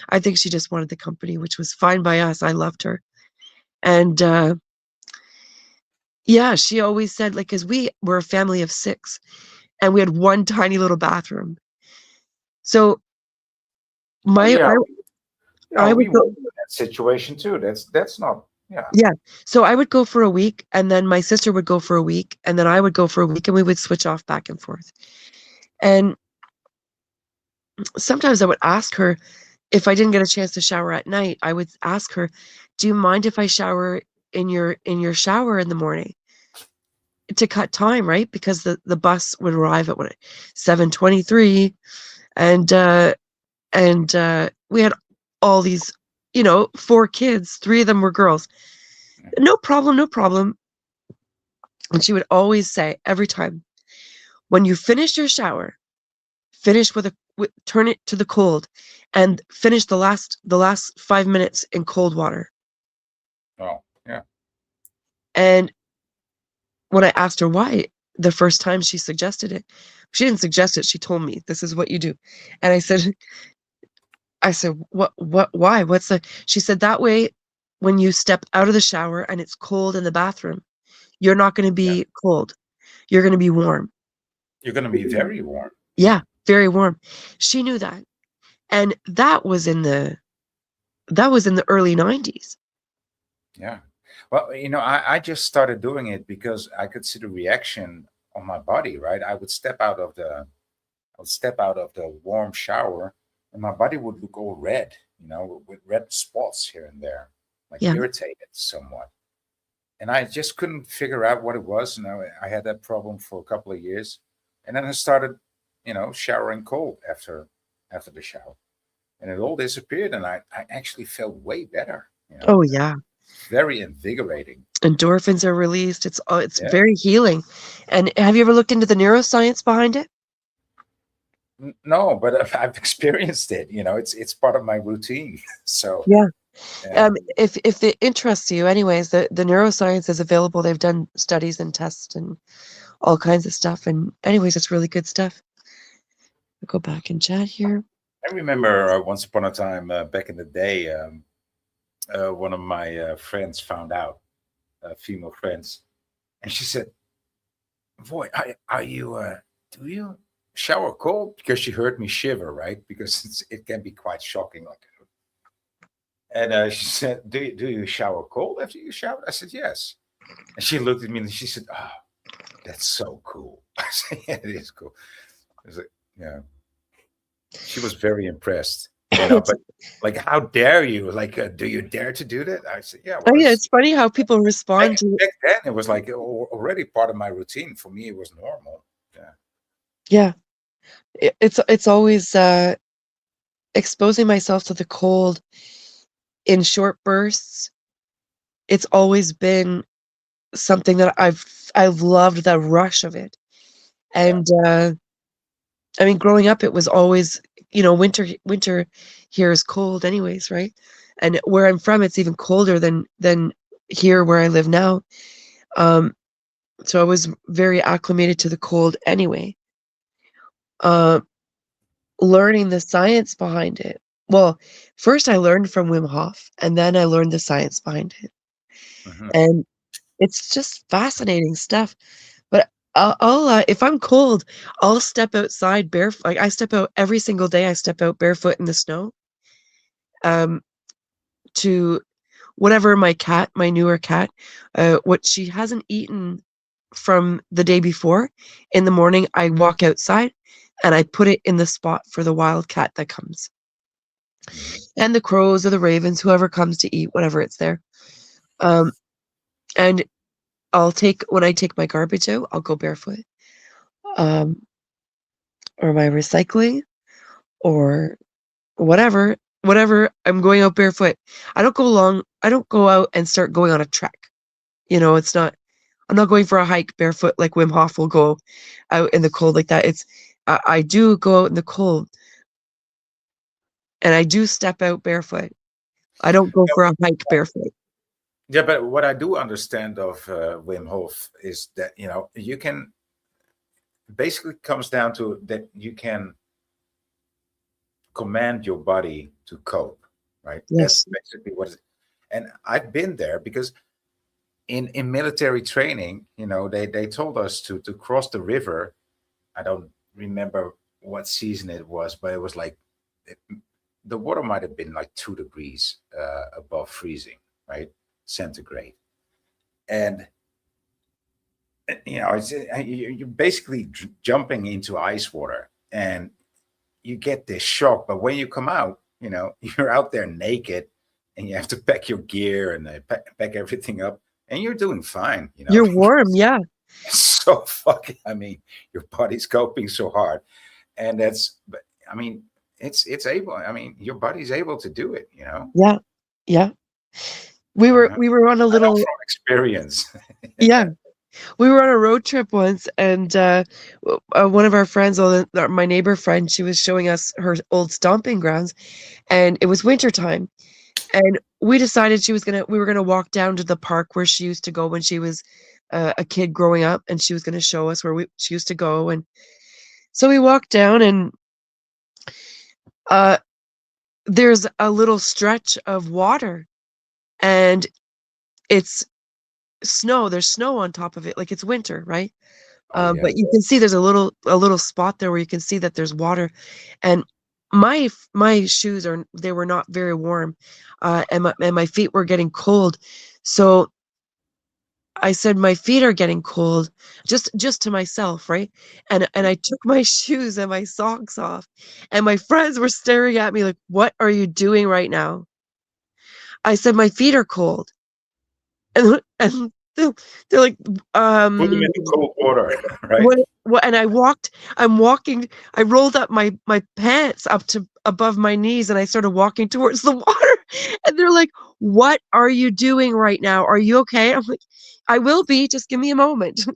A: I think she just wanted the company, which was fine by us. I loved her. And yeah, she always said, like, because we were a family of 6 and we had one tiny little bathroom. So
C: Oh, yeah.
A: I
C: We
A: would go,
C: went through that situation too. That's not. Yeah.
A: yeah. So I would go for a week, and then my sister would go for a week, and then I would go for a week, and we would switch off back and forth. And sometimes I would ask her, if I didn't get a chance to shower at night, I would ask her, "Do you mind if I shower in your shower in the morning?" To cut time, right? Because the bus would arrive at 7:23, and we had all these, 4 kids, 3 of them were girls. No problem, no problem. And she would always say every time, when you finish your shower, finish turn it to the cold, and finish the last 5 minutes in cold water.
C: Oh, yeah.
A: And when I asked her why, the first time she suggested it, she didn't suggest it. She told me, "This is what you do." And I said, "What, why? What's the?" She said, "That way, when you step out of the shower and it's cold in the bathroom, you're not going to
C: Yeah.
A: be cold. You're going to be warm."
C: You're going to be very warm.
A: Yeah, very warm. She knew that. And that was in the early 90s.
C: Yeah. Well, I just started doing it because I could see the reaction on my body, right? I would step out of the warm shower, and my body would look all red, with red spots here and there, like
A: Yeah.
C: irritated somewhat. And I just couldn't figure out what it was. I had that problem for a couple of years. And then I started, showering cold after the shower. And it all disappeared, and I actually felt way better.
A: Oh, yeah.
C: Very invigorating.
A: Endorphins are released. It's
C: Yeah.
A: very healing. And have you ever looked into the neuroscience behind it?
C: No, but I've experienced it. It's part of my routine. So
A: Yeah.
C: yeah.
A: If it interests you, anyways, the neuroscience is available. They've done studies and tests and all kinds of stuff. And anyways, it's really good stuff. I'll go back and chat here.
C: I remember once upon a time back in the day, one of my friends found out, female friends, and she said, "Boy, are you? Do you shower cold?" Because she heard me shiver, right? Because it can be quite shocking, And she said, "Do you shower cold after you shower?" I said, "Yes." And she looked at me and she said, "Oh, that's so cool." I said, "Yeah, it is cool." I was like, "Yeah." She was very impressed, but like, how dare you? Like, do you dare to do that? I said, "Yeah."
A: Oh,
C: Well,
A: yeah, it's funny how people respond to it.
C: back then, it was like already part of my routine. For me, it was normal. Yeah.
A: Yeah. It's always exposing myself to the cold in short bursts. It's always been something that I've loved, the rush of it. And I mean, growing up, it was always, winter here is cold anyways, right? And where I'm from, it's even colder than here where I live now. So I was very acclimated to the cold anyway. Learning the science behind it. Well, first I learned from Wim Hof, and then I learned the science behind it.
C: Mhm.
A: And it's just fascinating stuff. But I'll if I'm cold, I'll step outside barefoot. Like, I step out every single day. I step out barefoot in the snow. To whatever my newer cat, what she hasn't eaten from the day before. In the morning, I walk outside and I put it in the spot for the wild cat that comes. and the crows or the ravens, whoever comes to eat, whatever it's there. And when I take my garbage out, I'll go barefoot. Or my recycling or whatever, I'm going out barefoot. I don't go out and start going on a trek. I'm not going for a hike barefoot like Wim Hof will go out in the cold like that. I do go out in the cold and I do step out barefoot. I don't go for a hike barefoot.
C: Yeah, but what I do understand of Wim Hof is that, you can basically comes down to that you can command your body to cope, right?
A: Yes.
C: That's basically what it is. And I've been there because in military training, they told us to cross the river. I don't remember what season it was, but it was like the water might have been like 2 degrees above freezing, right? Centigrade. And you're basically jumping into ice water and you get this shock. But when you come out, you're out there naked and you have to pack your gear and pack everything up and you're doing fine.
A: You're warm. Yeah.
C: So fucking, your body's coping so hard. And it's able, your body's able to do it,
A: Yeah. Yeah. We were on a little
C: from experience.
A: Yeah. We were on a road trip once, and one of our friends, my neighbor friend, she was showing us her old stomping grounds, and it was wintertime. And we decided we were gonna walk down to the park where she used to go when she was a kid growing up, and she was gonna show us where she used to go. And so we walked down, and there's a little stretch of water, and it's snow. There's snow on top of it, like it's winter, right?
C: Yeah.
A: But you can see there's a little spot there where you can see that there's water, and my shoes they were not very warm, and my feet were getting cold. So I said, my feet are getting cold, just to myself, right? And I took my shoes and my socks off, and my friends were staring at me like, "What are you doing right now?" I said, "My feet are cold," and they're like,
C: Put them in the cold water, right?
A: What? And I'm walking. I rolled up my pants up to above my knees, and I started walking towards the water. And they're like, "What are you doing right now? Are you okay?" I'm like, "I will be. Just give me a moment."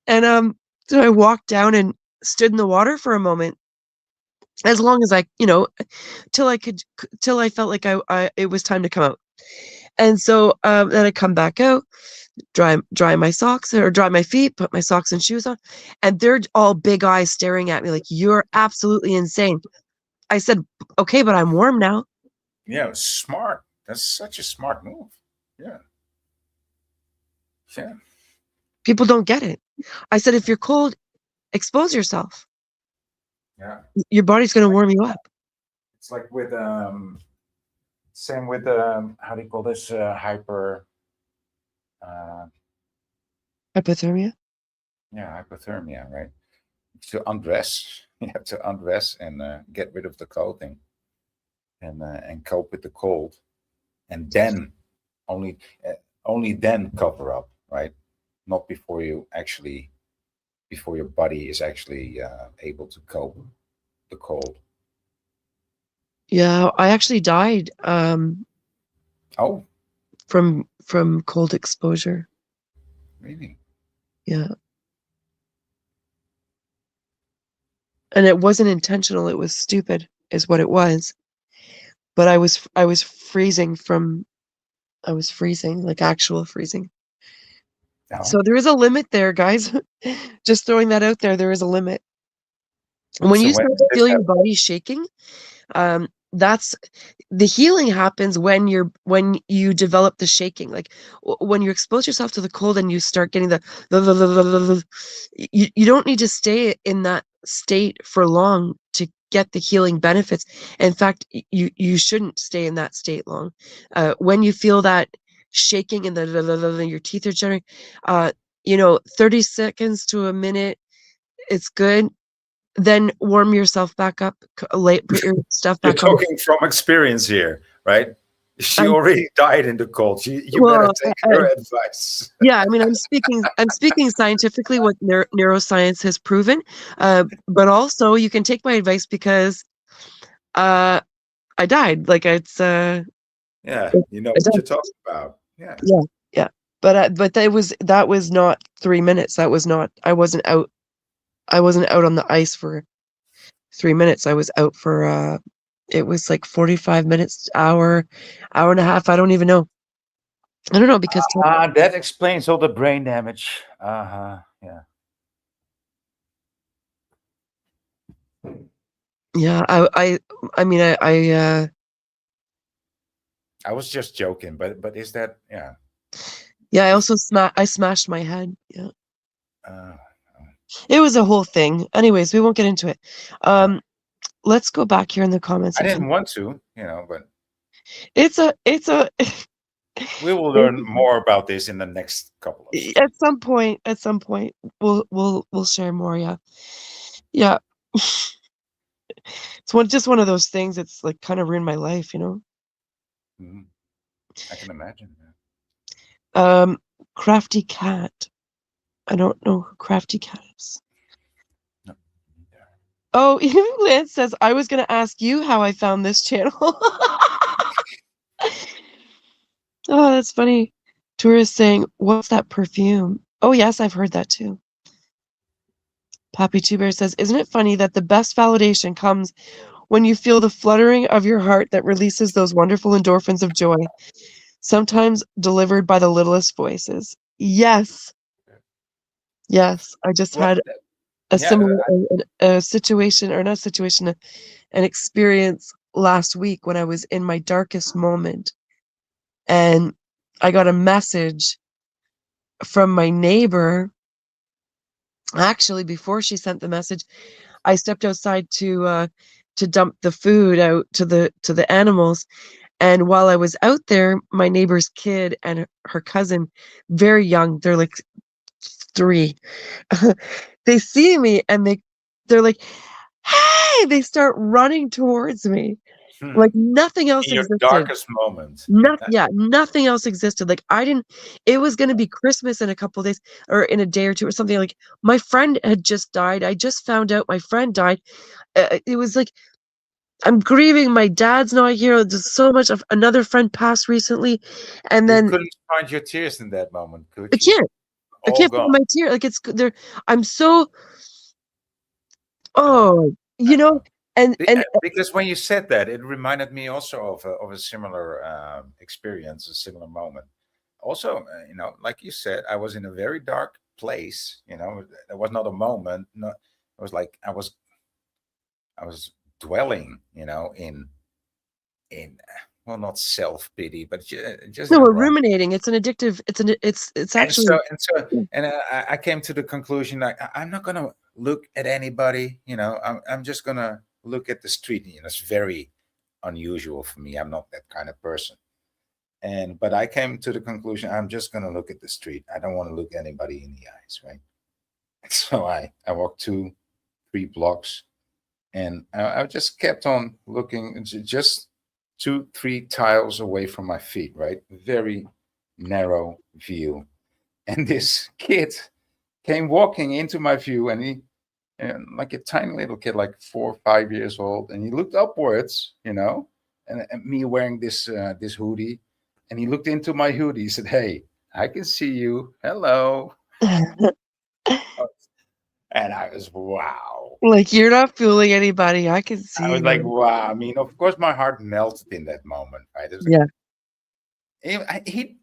A: And so I walked down and stood in the water for a moment, as long as till I felt like it was time to come out. And so then I come back out, dry my socks or dry my feet, put my socks and shoes on, and they're all big eyes staring at me like, "You're absolutely insane." I said, "Okay, but I'm warm now."
C: Yeah, smart. That's such a smart move. Yeah. Yeah.
A: People don't get it. I said, if you're cold, expose yourself.
C: Yeah.
A: Your body's going to warm you up.
C: It's like with same with how do you call this hyperthermia? Yeah, hypothermia, right? To undress, you have to undress and get rid of the clothing and cope with the cold, and then only then cover up, right? Not before your body is actually able to cope with the cold.
A: Yeah, I actually died
C: Oh,
A: from cold exposure.
C: really?
A: Yeah. And it wasn't intentional, it was stupid is what it was. But I was freezing like actual freezing.
C: No.
A: So there is a limit there, guys. Just throwing that out there. There is a limit. And when you start to feel your body shaking, that's the healing happens when you develop the shaking. Like when you expose yourself to the cold and you start getting you don't need to stay in that state for long to get the healing benefits. In fact, you shouldn't stay in that state long. When you feel that shaking and your teeth are chattering, 30 seconds to a minute, it's good. then warm yourself back up, put your stuff
C: You're
A: back on.
C: talking from experience here, right? She
A: Um,
C: already died in the cold. You better
A: well,
C: take her advice.
A: yeah, I mean, I'm speaking scientifically what neuroscience has proven, but also you can take my advice because I died. Like it's
C: Yeah, you know
A: I
C: what
A: died.
C: you're talking about. Yeah.
A: Yeah, yeah. But that was not 3 minutes. That was not. I wasn't out. I wasn't out on the ice for 3 minutes. I was out for it was like 45 minutes, hour and a half. I don't even know. I don't know because
C: That explains all the brain damage. Yeah.
A: yeah, I mean
C: I was just joking, but is that
A: yeah, I also I smashed my head. Yeah.
C: Uh,
A: It was a whole thing. Anyways, we won't get into it. Let's go back here in the comments
C: I
A: again.
C: didn't want to, but
A: It's a
C: we will learn more about this in the next couple of streams.
A: at some point we'll share more, yeah. Yeah. It's just one of those things. It's like kind of ruined my life,
C: Mhm. I can imagine.
A: Crafty Cat. I don't know who Crafty Cat is.
C: No.
A: Oh, Lance says I was gonna ask you how I found this channel. Oh, that's funny. Tourist saying, "What's that perfume?" Oh, yes, I've heard that too. Pappy Two Bear says, "Isn't it funny that the best validation comes when you feel the fluttering of your heart that releases those wonderful endorphins of joy, sometimes delivered by the littlest voices?" Yes. Yes, I just
C: Well,
A: had a
C: yeah,
A: similar a situation, or not situation, an experience last week when I was in my darkest moment, and I got a message from my neighbor. Actually, before she sent the message, I stepped outside to dump the food out to the animals, and while I was out there, my neighbor's kid and her cousin, very young, they're like 3, they see me and they're like, "Hey!" They start running towards me like nothing else
C: in your
A: existed.
C: darkest moment.
A: Nothing else existed. Like it was going to be Christmas in a couple of days or in a day or two or something. Like my friend had just died. I just found out my friend died. It was like, I'm grieving. My dad's not here. There's so much of another friend passed recently. And
C: You
A: then
C: couldn't find your tears in that moment,
A: I
C: could you?
A: can't, I
C: All
A: can't find
C: gone.
A: my tear. Like it's there. I'm so,
C: Yeah.
A: oh, and
C: Because when you said that, it reminded me also of a similar experience, a similar moment. Also, like you said, I was in a very dark place. There was not a moment. No, it was like I was dwelling, in well, not self pity, but just
A: no,
C: in a
A: we're
C: wrong.
A: ruminating. It's an addictive. It's
C: And
A: actually,
C: I came to the conclusion like I'm not gonna look at anybody. I'm just gonna look at the street. It's very unusual for me. I'm not that kind of person. But I came to the conclusion I'm just gonna look at the street. I don't want to look anybody in the eyes, right? So I walked 2-3 blocks, and I just kept on looking, just 2-3 tiles away from my feet, right? Very narrow view. And this kid came walking into my view, and like a tiny little kid, like 4 or 5 years old, and he looked upwards, and me wearing this hoodie, and he looked into my hoodie. He said, "Hey, I can see you. Hello." And I was, wow.
A: like you're not fooling anybody. I can
C: I
A: see
C: was like,
A: you.
C: wow. I mean, of course, my heart melted in that moment, right? It was
A: Yeah.
C: like, he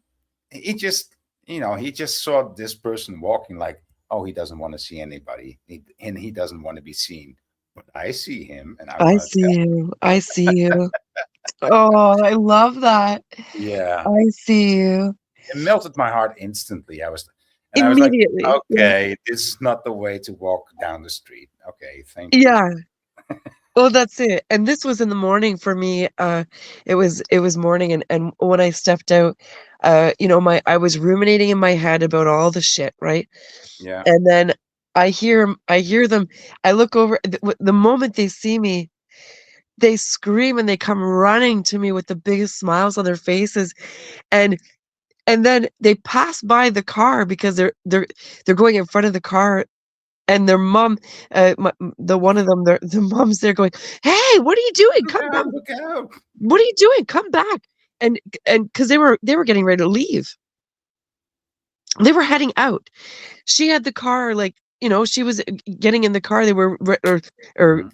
C: just, he just saw this person walking like, oh, he doesn't want to see anybody, and he doesn't want to be seen. But I see him, and I
A: I
C: want to
A: see
C: tell.
A: you. I see you. Oh, I love that.
C: Yeah,
A: I see you.
C: it melted my heart instantly. I was like,
A: Immediately. Yeah.
C: okay, this is not the way to walk down the street. Okay, thank you.
A: Yeah. Well, that's it. And this was in the morning for me. It was morning, and when I stepped out, I was ruminating in my head about all the shit, right?
C: Yeah.
A: And then I hear them. I look over. The moment they see me, they scream and they come running to me with the biggest smiles on their faces, and then they pass by the car because they're going in front of the car, and their mom, the one of them, the mom's there going, "Hey, what are you doing?
C: Look
A: Come back!
C: out, look out.
A: What are you doing? Come back!" And because they were getting ready to leave, they were heading out. She had the car, like, she was getting in the car. They were or
C: Mhm.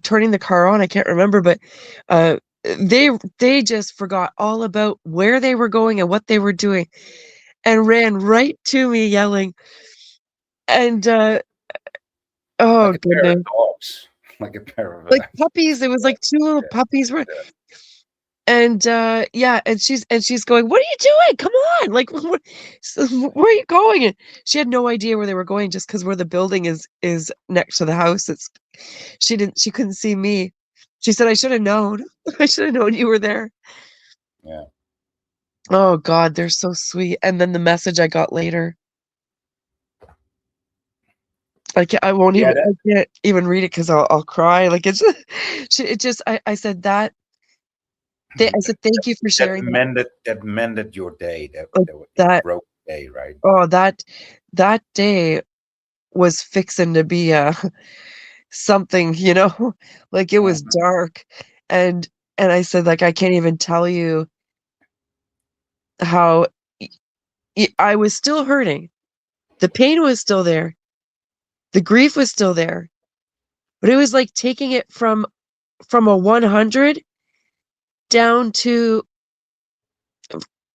A: turning the car on. I can't remember, but uh, they just forgot all about where they were going and what they were doing, and ran right to me yelling. And oh
C: Like a pair of
A: goodness,
C: dogs. Like a pair of
A: like puppies. It was like two little puppies were. And yeah, and she's going, "What are you doing? Come on! Like, where are you going?" And she had no idea where they were going, just because where the building is next to the house. She couldn't see me. She said, "I should have known. I should have known you were there."
C: Yeah.
A: Oh God, they're so sweet. And then the message I got later, I won't
C: Yeah,
A: even, I can't even read it because I'll cry. Like it's, I said that. I said, "Thank you for sharing that."
C: that mended your day.
A: Like
C: It
A: that.
C: broke the day, right?
A: Oh, that day was fixing to be something, like it
C: Yeah.
A: was dark. And I said, like, I can't even tell you how I was still hurting. The pain was still there. The grief was still there. But it was like taking it from a 100 down to,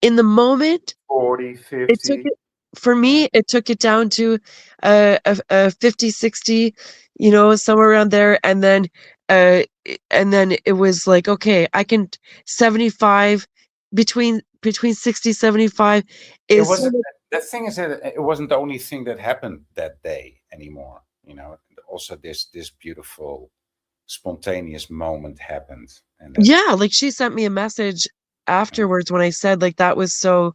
A: in the moment,
C: 40,
A: it took
C: 50.
A: it, for
C: Yeah.
A: me, it took it down to a 50, 60, somewhere around there. Uh, and then it was like, okay, I can 75, between 60, 75
C: It
A: is so
C: wasn't,
A: much.
C: the thing is that it wasn't the only thing that happened that day anymore. Also this beautiful spontaneous moment happened, and that
A: Yeah, like she sent me a message afterwards when I said, like, that was so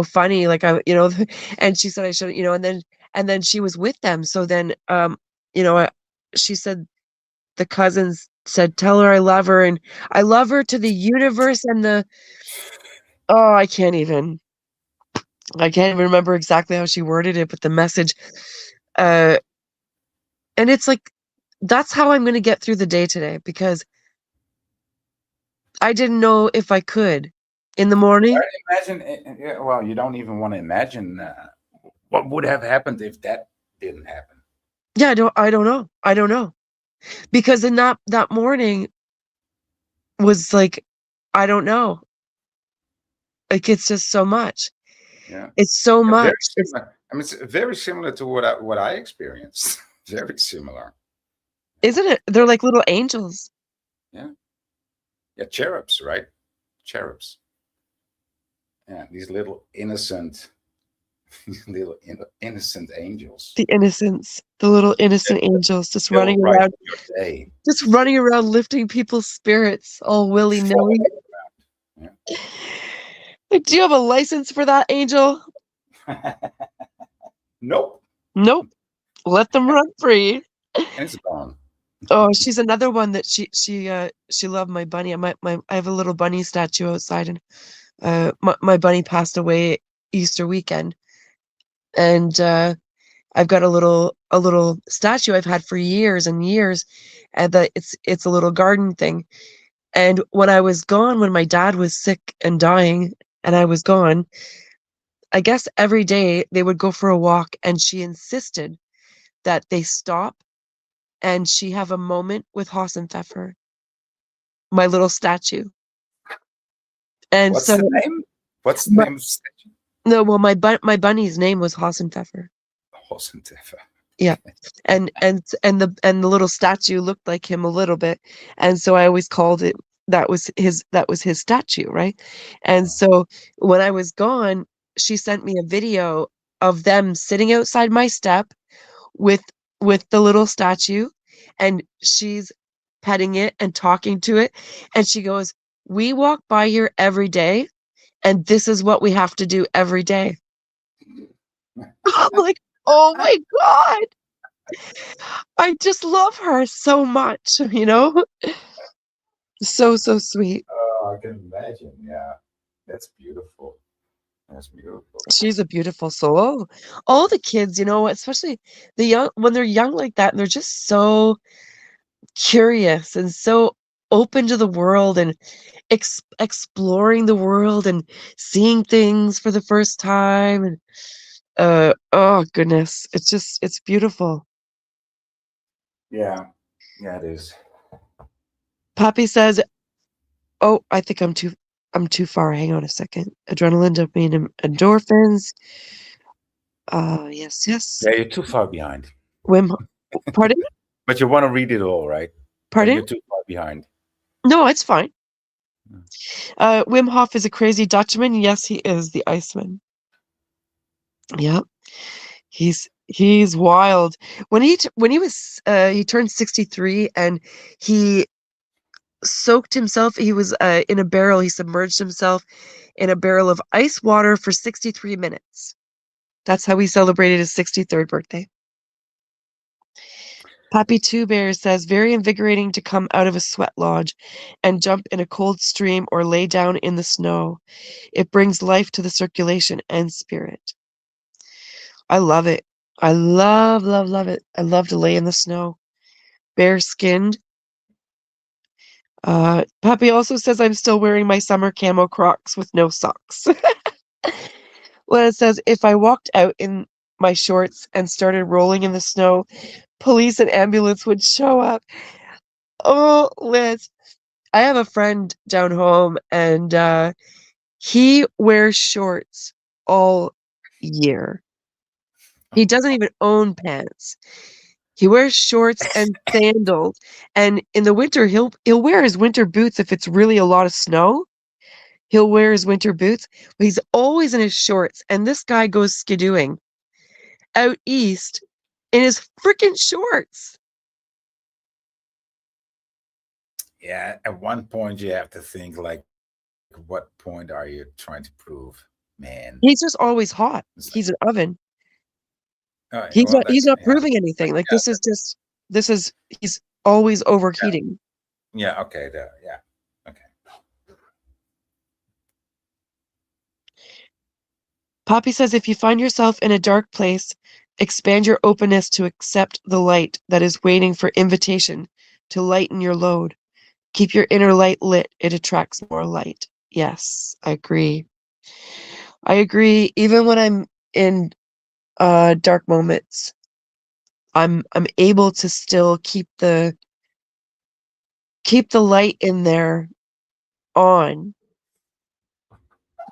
A: funny. Like, and she said I should, and then she was with them. So then, she said, the cousins said, "Tell her I love her, and I love her to the universe and the." Oh, I can't even remember exactly how she worded it, but the message, uh, and it's like, that's how I'm gonna get through the day today, because I didn't know if I could in the morning.
C: imagine. Yeah, well, you don't even want to imagine what would have happened if that didn't happen.
A: Yeah, I don't know, because in that morning was like, I don't know, like, it's just so much.
C: Yeah.
A: It's so
C: Yeah, very
A: much.
C: similar. I mean, it's very similar to what I experienced. Very similar.
A: Isn't it? They're like little angels.
C: Yeah. Yeah, cherubs, right? Cherubs. Yeah, these little innocent, innocent angels.
A: The innocents, the little innocent angels just
C: They'll
A: running
C: brighten
A: around,
C: your day.
A: lifting people's spirits all willy-nilly.
C: Flying around.
A: Like, do you have a license for that, angel?
C: Yeah. Nope.
A: Nope. Let them run free.
C: And it's gone.
A: Oh, she's another one that she loved my bunny. I have a little bunny statue outside, and my bunny passed away Easter weekend, and I've got a little statue I've had for years and years, and that it's a little garden thing. And when I was gone, when my dad was sick and dying, and I was gone, I guess every day they would go for a walk, and she insisted that they stop and she have a moment with Hassenpfeffer, my little statue. And
C: What's
A: so,
C: the name? What's the
A: my,
C: name of the statue?
A: no, well, my bunny's name was Hassenpfeffer.
C: Hosentefer.
A: Yeah. And the little statue looked like him a little bit. And so I always called it, that was his statue, right? And so when I was gone, she sent me a video of them sitting outside my step with the little statue, and she's petting it and talking to it, and she goes, "We walk by here every day, and this is what we have to do every day." I'm like, Oh my God. I just love her so much, you know? So sweet.
C: Oh, I can imagine. Yeah, that's beautiful. That's beautiful.
A: She's a beautiful soul. All the kids, you know, especially the young, when they're young like that, and they're just so curious and so open to the world and exploring the world and seeing things for the first time. And oh goodness, it's beautiful.
C: Yeah, yeah, it is.
A: Poppy says, "Oh, I think I'm too far. Hang on a second. Adrenaline, dopamine, endorphins. Yes, yes.
C: Yeah, you're too far behind.
A: Wim, pardon,
C: But you want to read it all, right? But
A: pardon?
C: you're too far behind.
A: No, it's fine.
C: Hmm.
A: Wim Hof is a crazy Dutchman. Yes, he is the Iceman. Yep, he's wild. When he turned 63 and he soaked himself. He was in a barrel. He submerged himself in a barrel of ice water for 63 minutes. That's how he celebrated his 63rd birthday. Pappy Two Bear says, very invigorating to come out of a sweat lodge and jump in a cold stream or lay down in the snow. It brings life to the circulation and spirit. I love it. I love, love, love it. I love to lay in the snow, bare skinned. Pappy also says I'm still wearing my summer camo Crocs with no socks. Well, it says, if I walked out in my shorts and started rolling in the snow, police and ambulance would show up. Oh, Liz, I have a friend down home, and he wears shorts all year. He doesn't even own pants. He wears shorts and sandals, and in the winter, he'll wear his winter boots if it's really a lot of snow. He'll wear his winter boots, but he's always in his shorts, and this guy goes skidooing out east in his freaking shorts.
C: Yeah, at one point you have to think like, what point are you trying to prove, man?
A: He's just always hot.
C: It's
A: He's an oven.
C: like,
A: He's
C: well,
A: he's
C: that's
A: not
C: yeah,
A: proving anything. Like
C: yeah,
A: he's always overheating.
C: yeah. Okay, yeah, okay.
A: Poppy says if you find yourself in a dark place, expand your openness to accept the light that is waiting for invitation to lighten your load. Keep your inner light lit. It attracts more light. Yes, I agree. I agree. Even when I'm in dark moments, I'm able to still keep the light in there on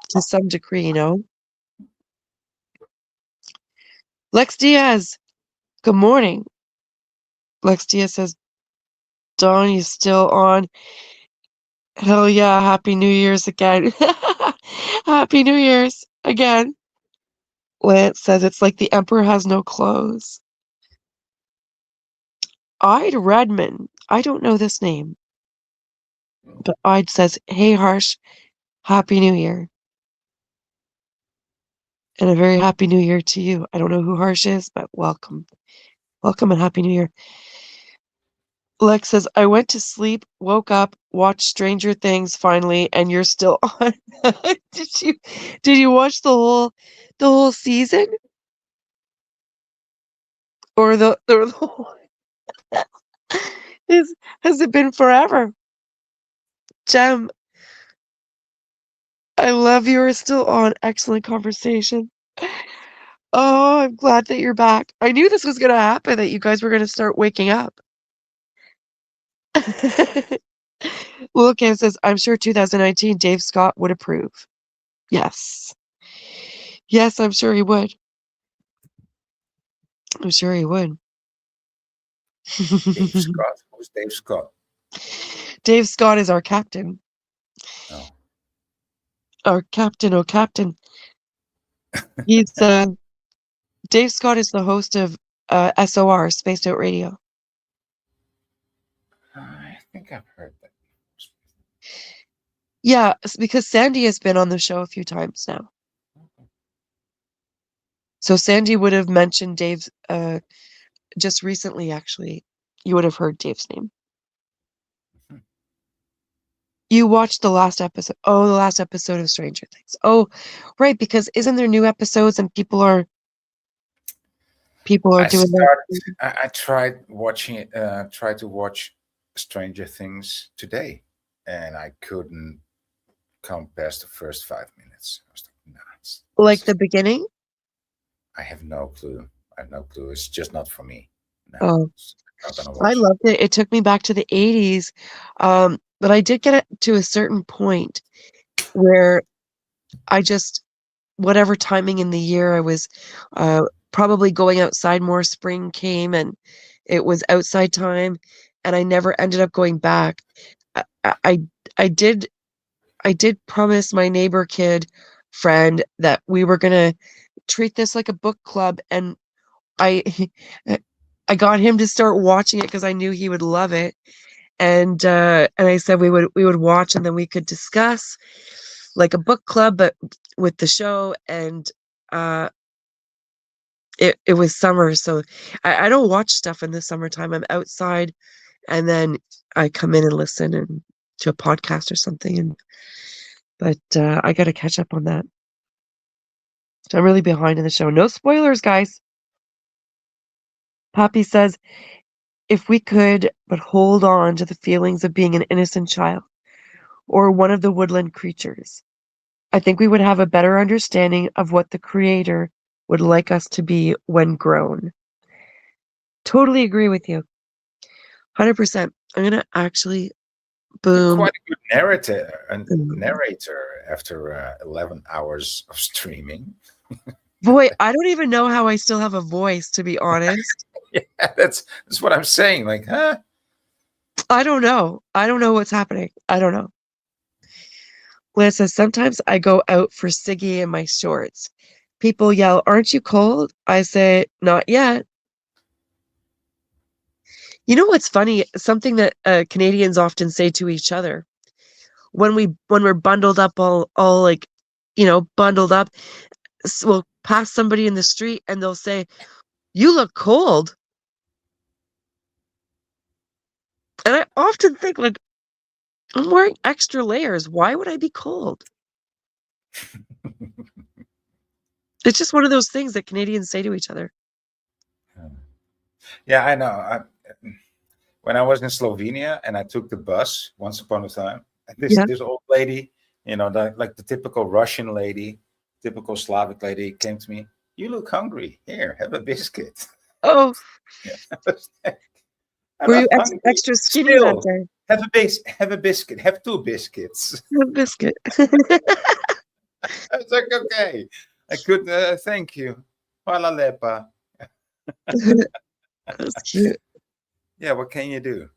A: to some degree, you know. Lex Diaz, good morning. Lex Diaz says, Dawn, you still on? Hell yeah, Happy New Year's again. Happy New Year's again. Lance says it's like the Emperor has no clothes. Ide Redman, I don't know this name, but Ide says, hey Harsh, Happy New Year. And a very Happy New Year to you. I don't know who Harsh is, but welcome. Welcome and Happy New Year. Lex says, I went to sleep, woke up, watched Stranger Things finally, and you're still on. Did you watch the whole season? Or the whole has it been forever? Jem, I love you are still on. Excellent conversation. Oh, I'm glad that you're back. I knew this was gonna happen, that you guys were gonna start waking up. Wilkin says, I'm sure 2019 Dave Scott would approve. Yes. Yes, I'm sure he would. I'm sure he would.
C: Dave Scott. Who's Dave Scott?
A: Dave Scott is our captain.
C: Oh,
A: Our captain, oh captain. He's Dave Scott is the host of SOR, Spaced Out Radio.
C: I think I've heard that.
A: Yeah, because Sandy has been on the show a few times now. So Sandy would have mentioned Dave's just recently, actually. You would have heard Dave's name.
C: Mhm.
A: You watched the last episode. Oh, the last episode of Stranger Things. Oh, right, because isn't there new episodes and people are doing
C: I tried watching it. Tried to watch Stranger Things today, and I couldn't come past the first 5 minutes. I was like, nah,
A: like the beginning?
C: I have no clue. I have no clue. It's just not for me. No,
A: Oh,
C: I'm not gonna
A: I
C: watch it.
A: loved it. It took me back to the 80s. But I did get it to a certain point where I just, whatever timing in the year I was probably going outside more, spring came and it was outside time, and I never ended up going back. I, I, I did promise my neighbor kid friend that we were gonna treat this like a book club, and I I got him to start watching it because I knew he would love it. And I said we would watch and then we could discuss like a book club but with the show. And it was summer, so I don't watch stuff in the summertime. I'm outside and then I come in and listen and to a podcast or something. But I gotta catch up on that. So I'm really behind in the show. No spoilers, guys. Poppy says, if we could but hold on to the feelings of being an innocent child or one of the woodland creatures, I think we would have a better understanding of what the Creator would like us to be when grown. Totally agree with you. 100%. I'm going to actually,
C: You're
A: boom.
C: quite a good narrator after 11 hours of streaming.
A: Boy, I don't even know how I still have a voice, to be honest.
C: Yeah, that's what I'm saying. Like, huh?
A: I don't know. I don't know what's happening. I don't know. Lana says, sometimes I go out for Siggy in my shorts. People yell, aren't you cold? I say, not yet. You know what's funny? Something that Canadians often say to each other when we're bundled up, all like, bundled up. We'll pass somebody in the street and they'll say, "You look cold," and I often think like, I'm wearing extra layers. Why would I be cold? It's just one of those things that Canadians say to each other.
C: Yeah, I know. When I was in Slovenia and I took the bus once upon a time, this old lady, like the typical Russian lady, typical Slavic lady, came to me. You look hungry. Here, have a biscuit.
A: Oh,
C: I'm
A: were you
C: not hungry.
A: extra skinny that
C: Still,
A: day?
C: have a biscuit. Have 2 biscuits.
A: A biscuit.
C: I was like, okay. I could. Thank you. Hvala lepa.
A: That's cute.
C: Yeah, what can you do?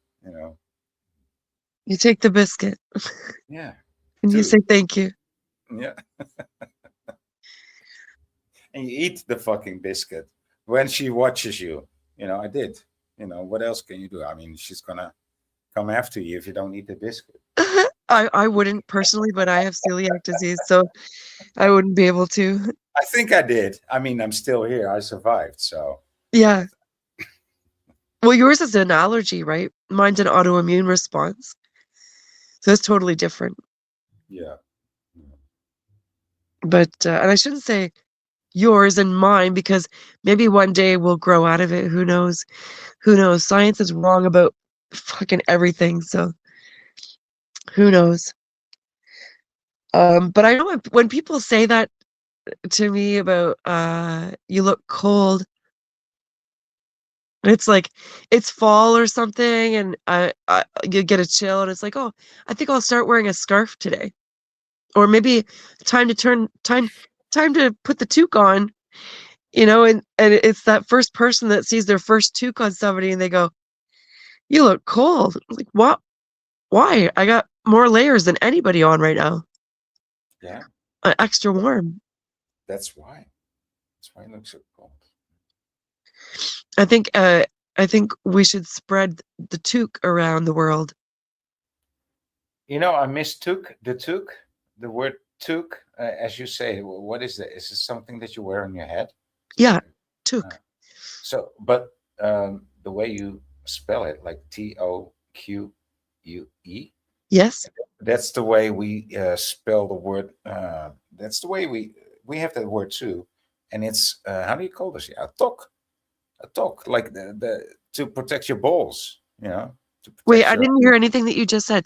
A: You take the biscuit.
C: Yeah.
A: And you say thank you.
C: Yeah. And you eat the fucking biscuit when she watches you. I did. What else can you do? I mean, she's gonna come after you if you don't eat the biscuit.
A: I wouldn't personally, but I have celiac disease, so I wouldn't be able to.
C: I think I did. I mean, I'm still here. I survived, so.
A: Yeah. Well, yours is an allergy, right? Mine's an autoimmune response. So it's totally different.
C: Yeah.
A: But, and I shouldn't say yours and mine because maybe one day we'll grow out of it. Who knows? Who knows? Science is wrong about fucking everything. So who knows? But I know when people say that to me about, you look cold, it's like it's fall or something, and you get a chill, and it's like, oh, I think I'll start wearing a scarf today, or maybe time to put the toque on, and it's that first person that sees their first toque on somebody, and they go, "You look cold." I'm like, what? Why? I got more layers than anybody on right now.
C: Yeah.
A: Extra warm.
C: That's why. That's why it looks so cold.
A: I think we should spread the toque around the world.
C: I mistook the word toque, as you say. What is that? Is it something that you wear on your head?
A: Yeah, toque.
C: So, but the way you spell it, like Toque,
A: Yes.
C: that's the way we spell the word. That's the way we have that word too, and it's how do you call this? Yeah, a talk, like the to protect your balls, to
A: Wait,
C: protect
A: I
C: your.
A: didn't hear anything that you just said.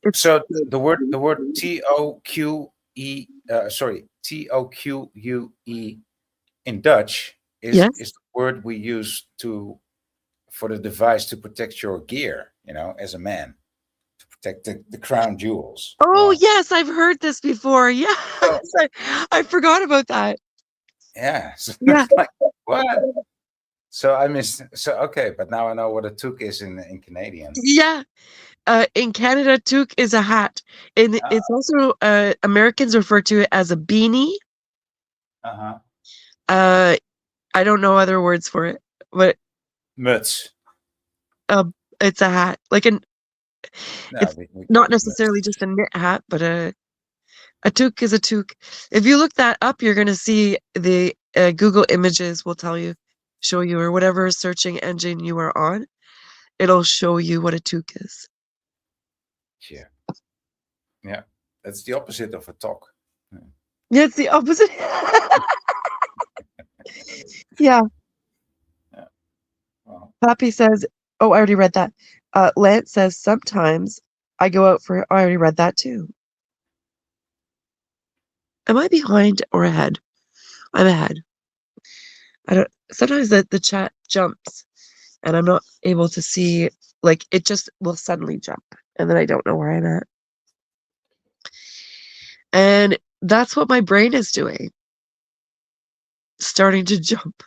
A: It's
C: So the word Toque in Dutch is
A: yes.
C: the word we use for the device to protect your gear, as a man, to protect the crown jewels.
A: Oh yes, I've heard this before. Yes,
C: So
A: I forgot about that.
C: yeah, so
A: Yeah,
C: like what? So I missed. So okay, but now I know what a toque is in Canadian.
A: yeah. In Canada, toque is a hat, and
C: Ah,
A: it's also Americans refer to it as a beanie.
C: uh-huh.
A: Uh, I don't know other words for it, but
C: Muts.
A: uh, it's a hat.
C: No,
A: It's
C: we call
A: not
C: it muts.
A: necessarily just a knit hat, but a toque is a toque. If you look that up, you're gonna see the Google Images will show you, or whatever searching engine you are on. It'll show you what a toque is.
C: Yeah, yeah. That's the opposite of a talk.
A: Yeah, it's the opposite. Yeah.
C: Yeah. Well,
A: Poppy says, oh, I already read that. Lance says, sometimes I go out for, I already read that too. Am I behind or ahead? I'm ahead. Sometimes the chat jumps and I'm not able to see, like, it just will suddenly jump and then I don't know where I'm at. And that's what my brain is doing. Starting to jump.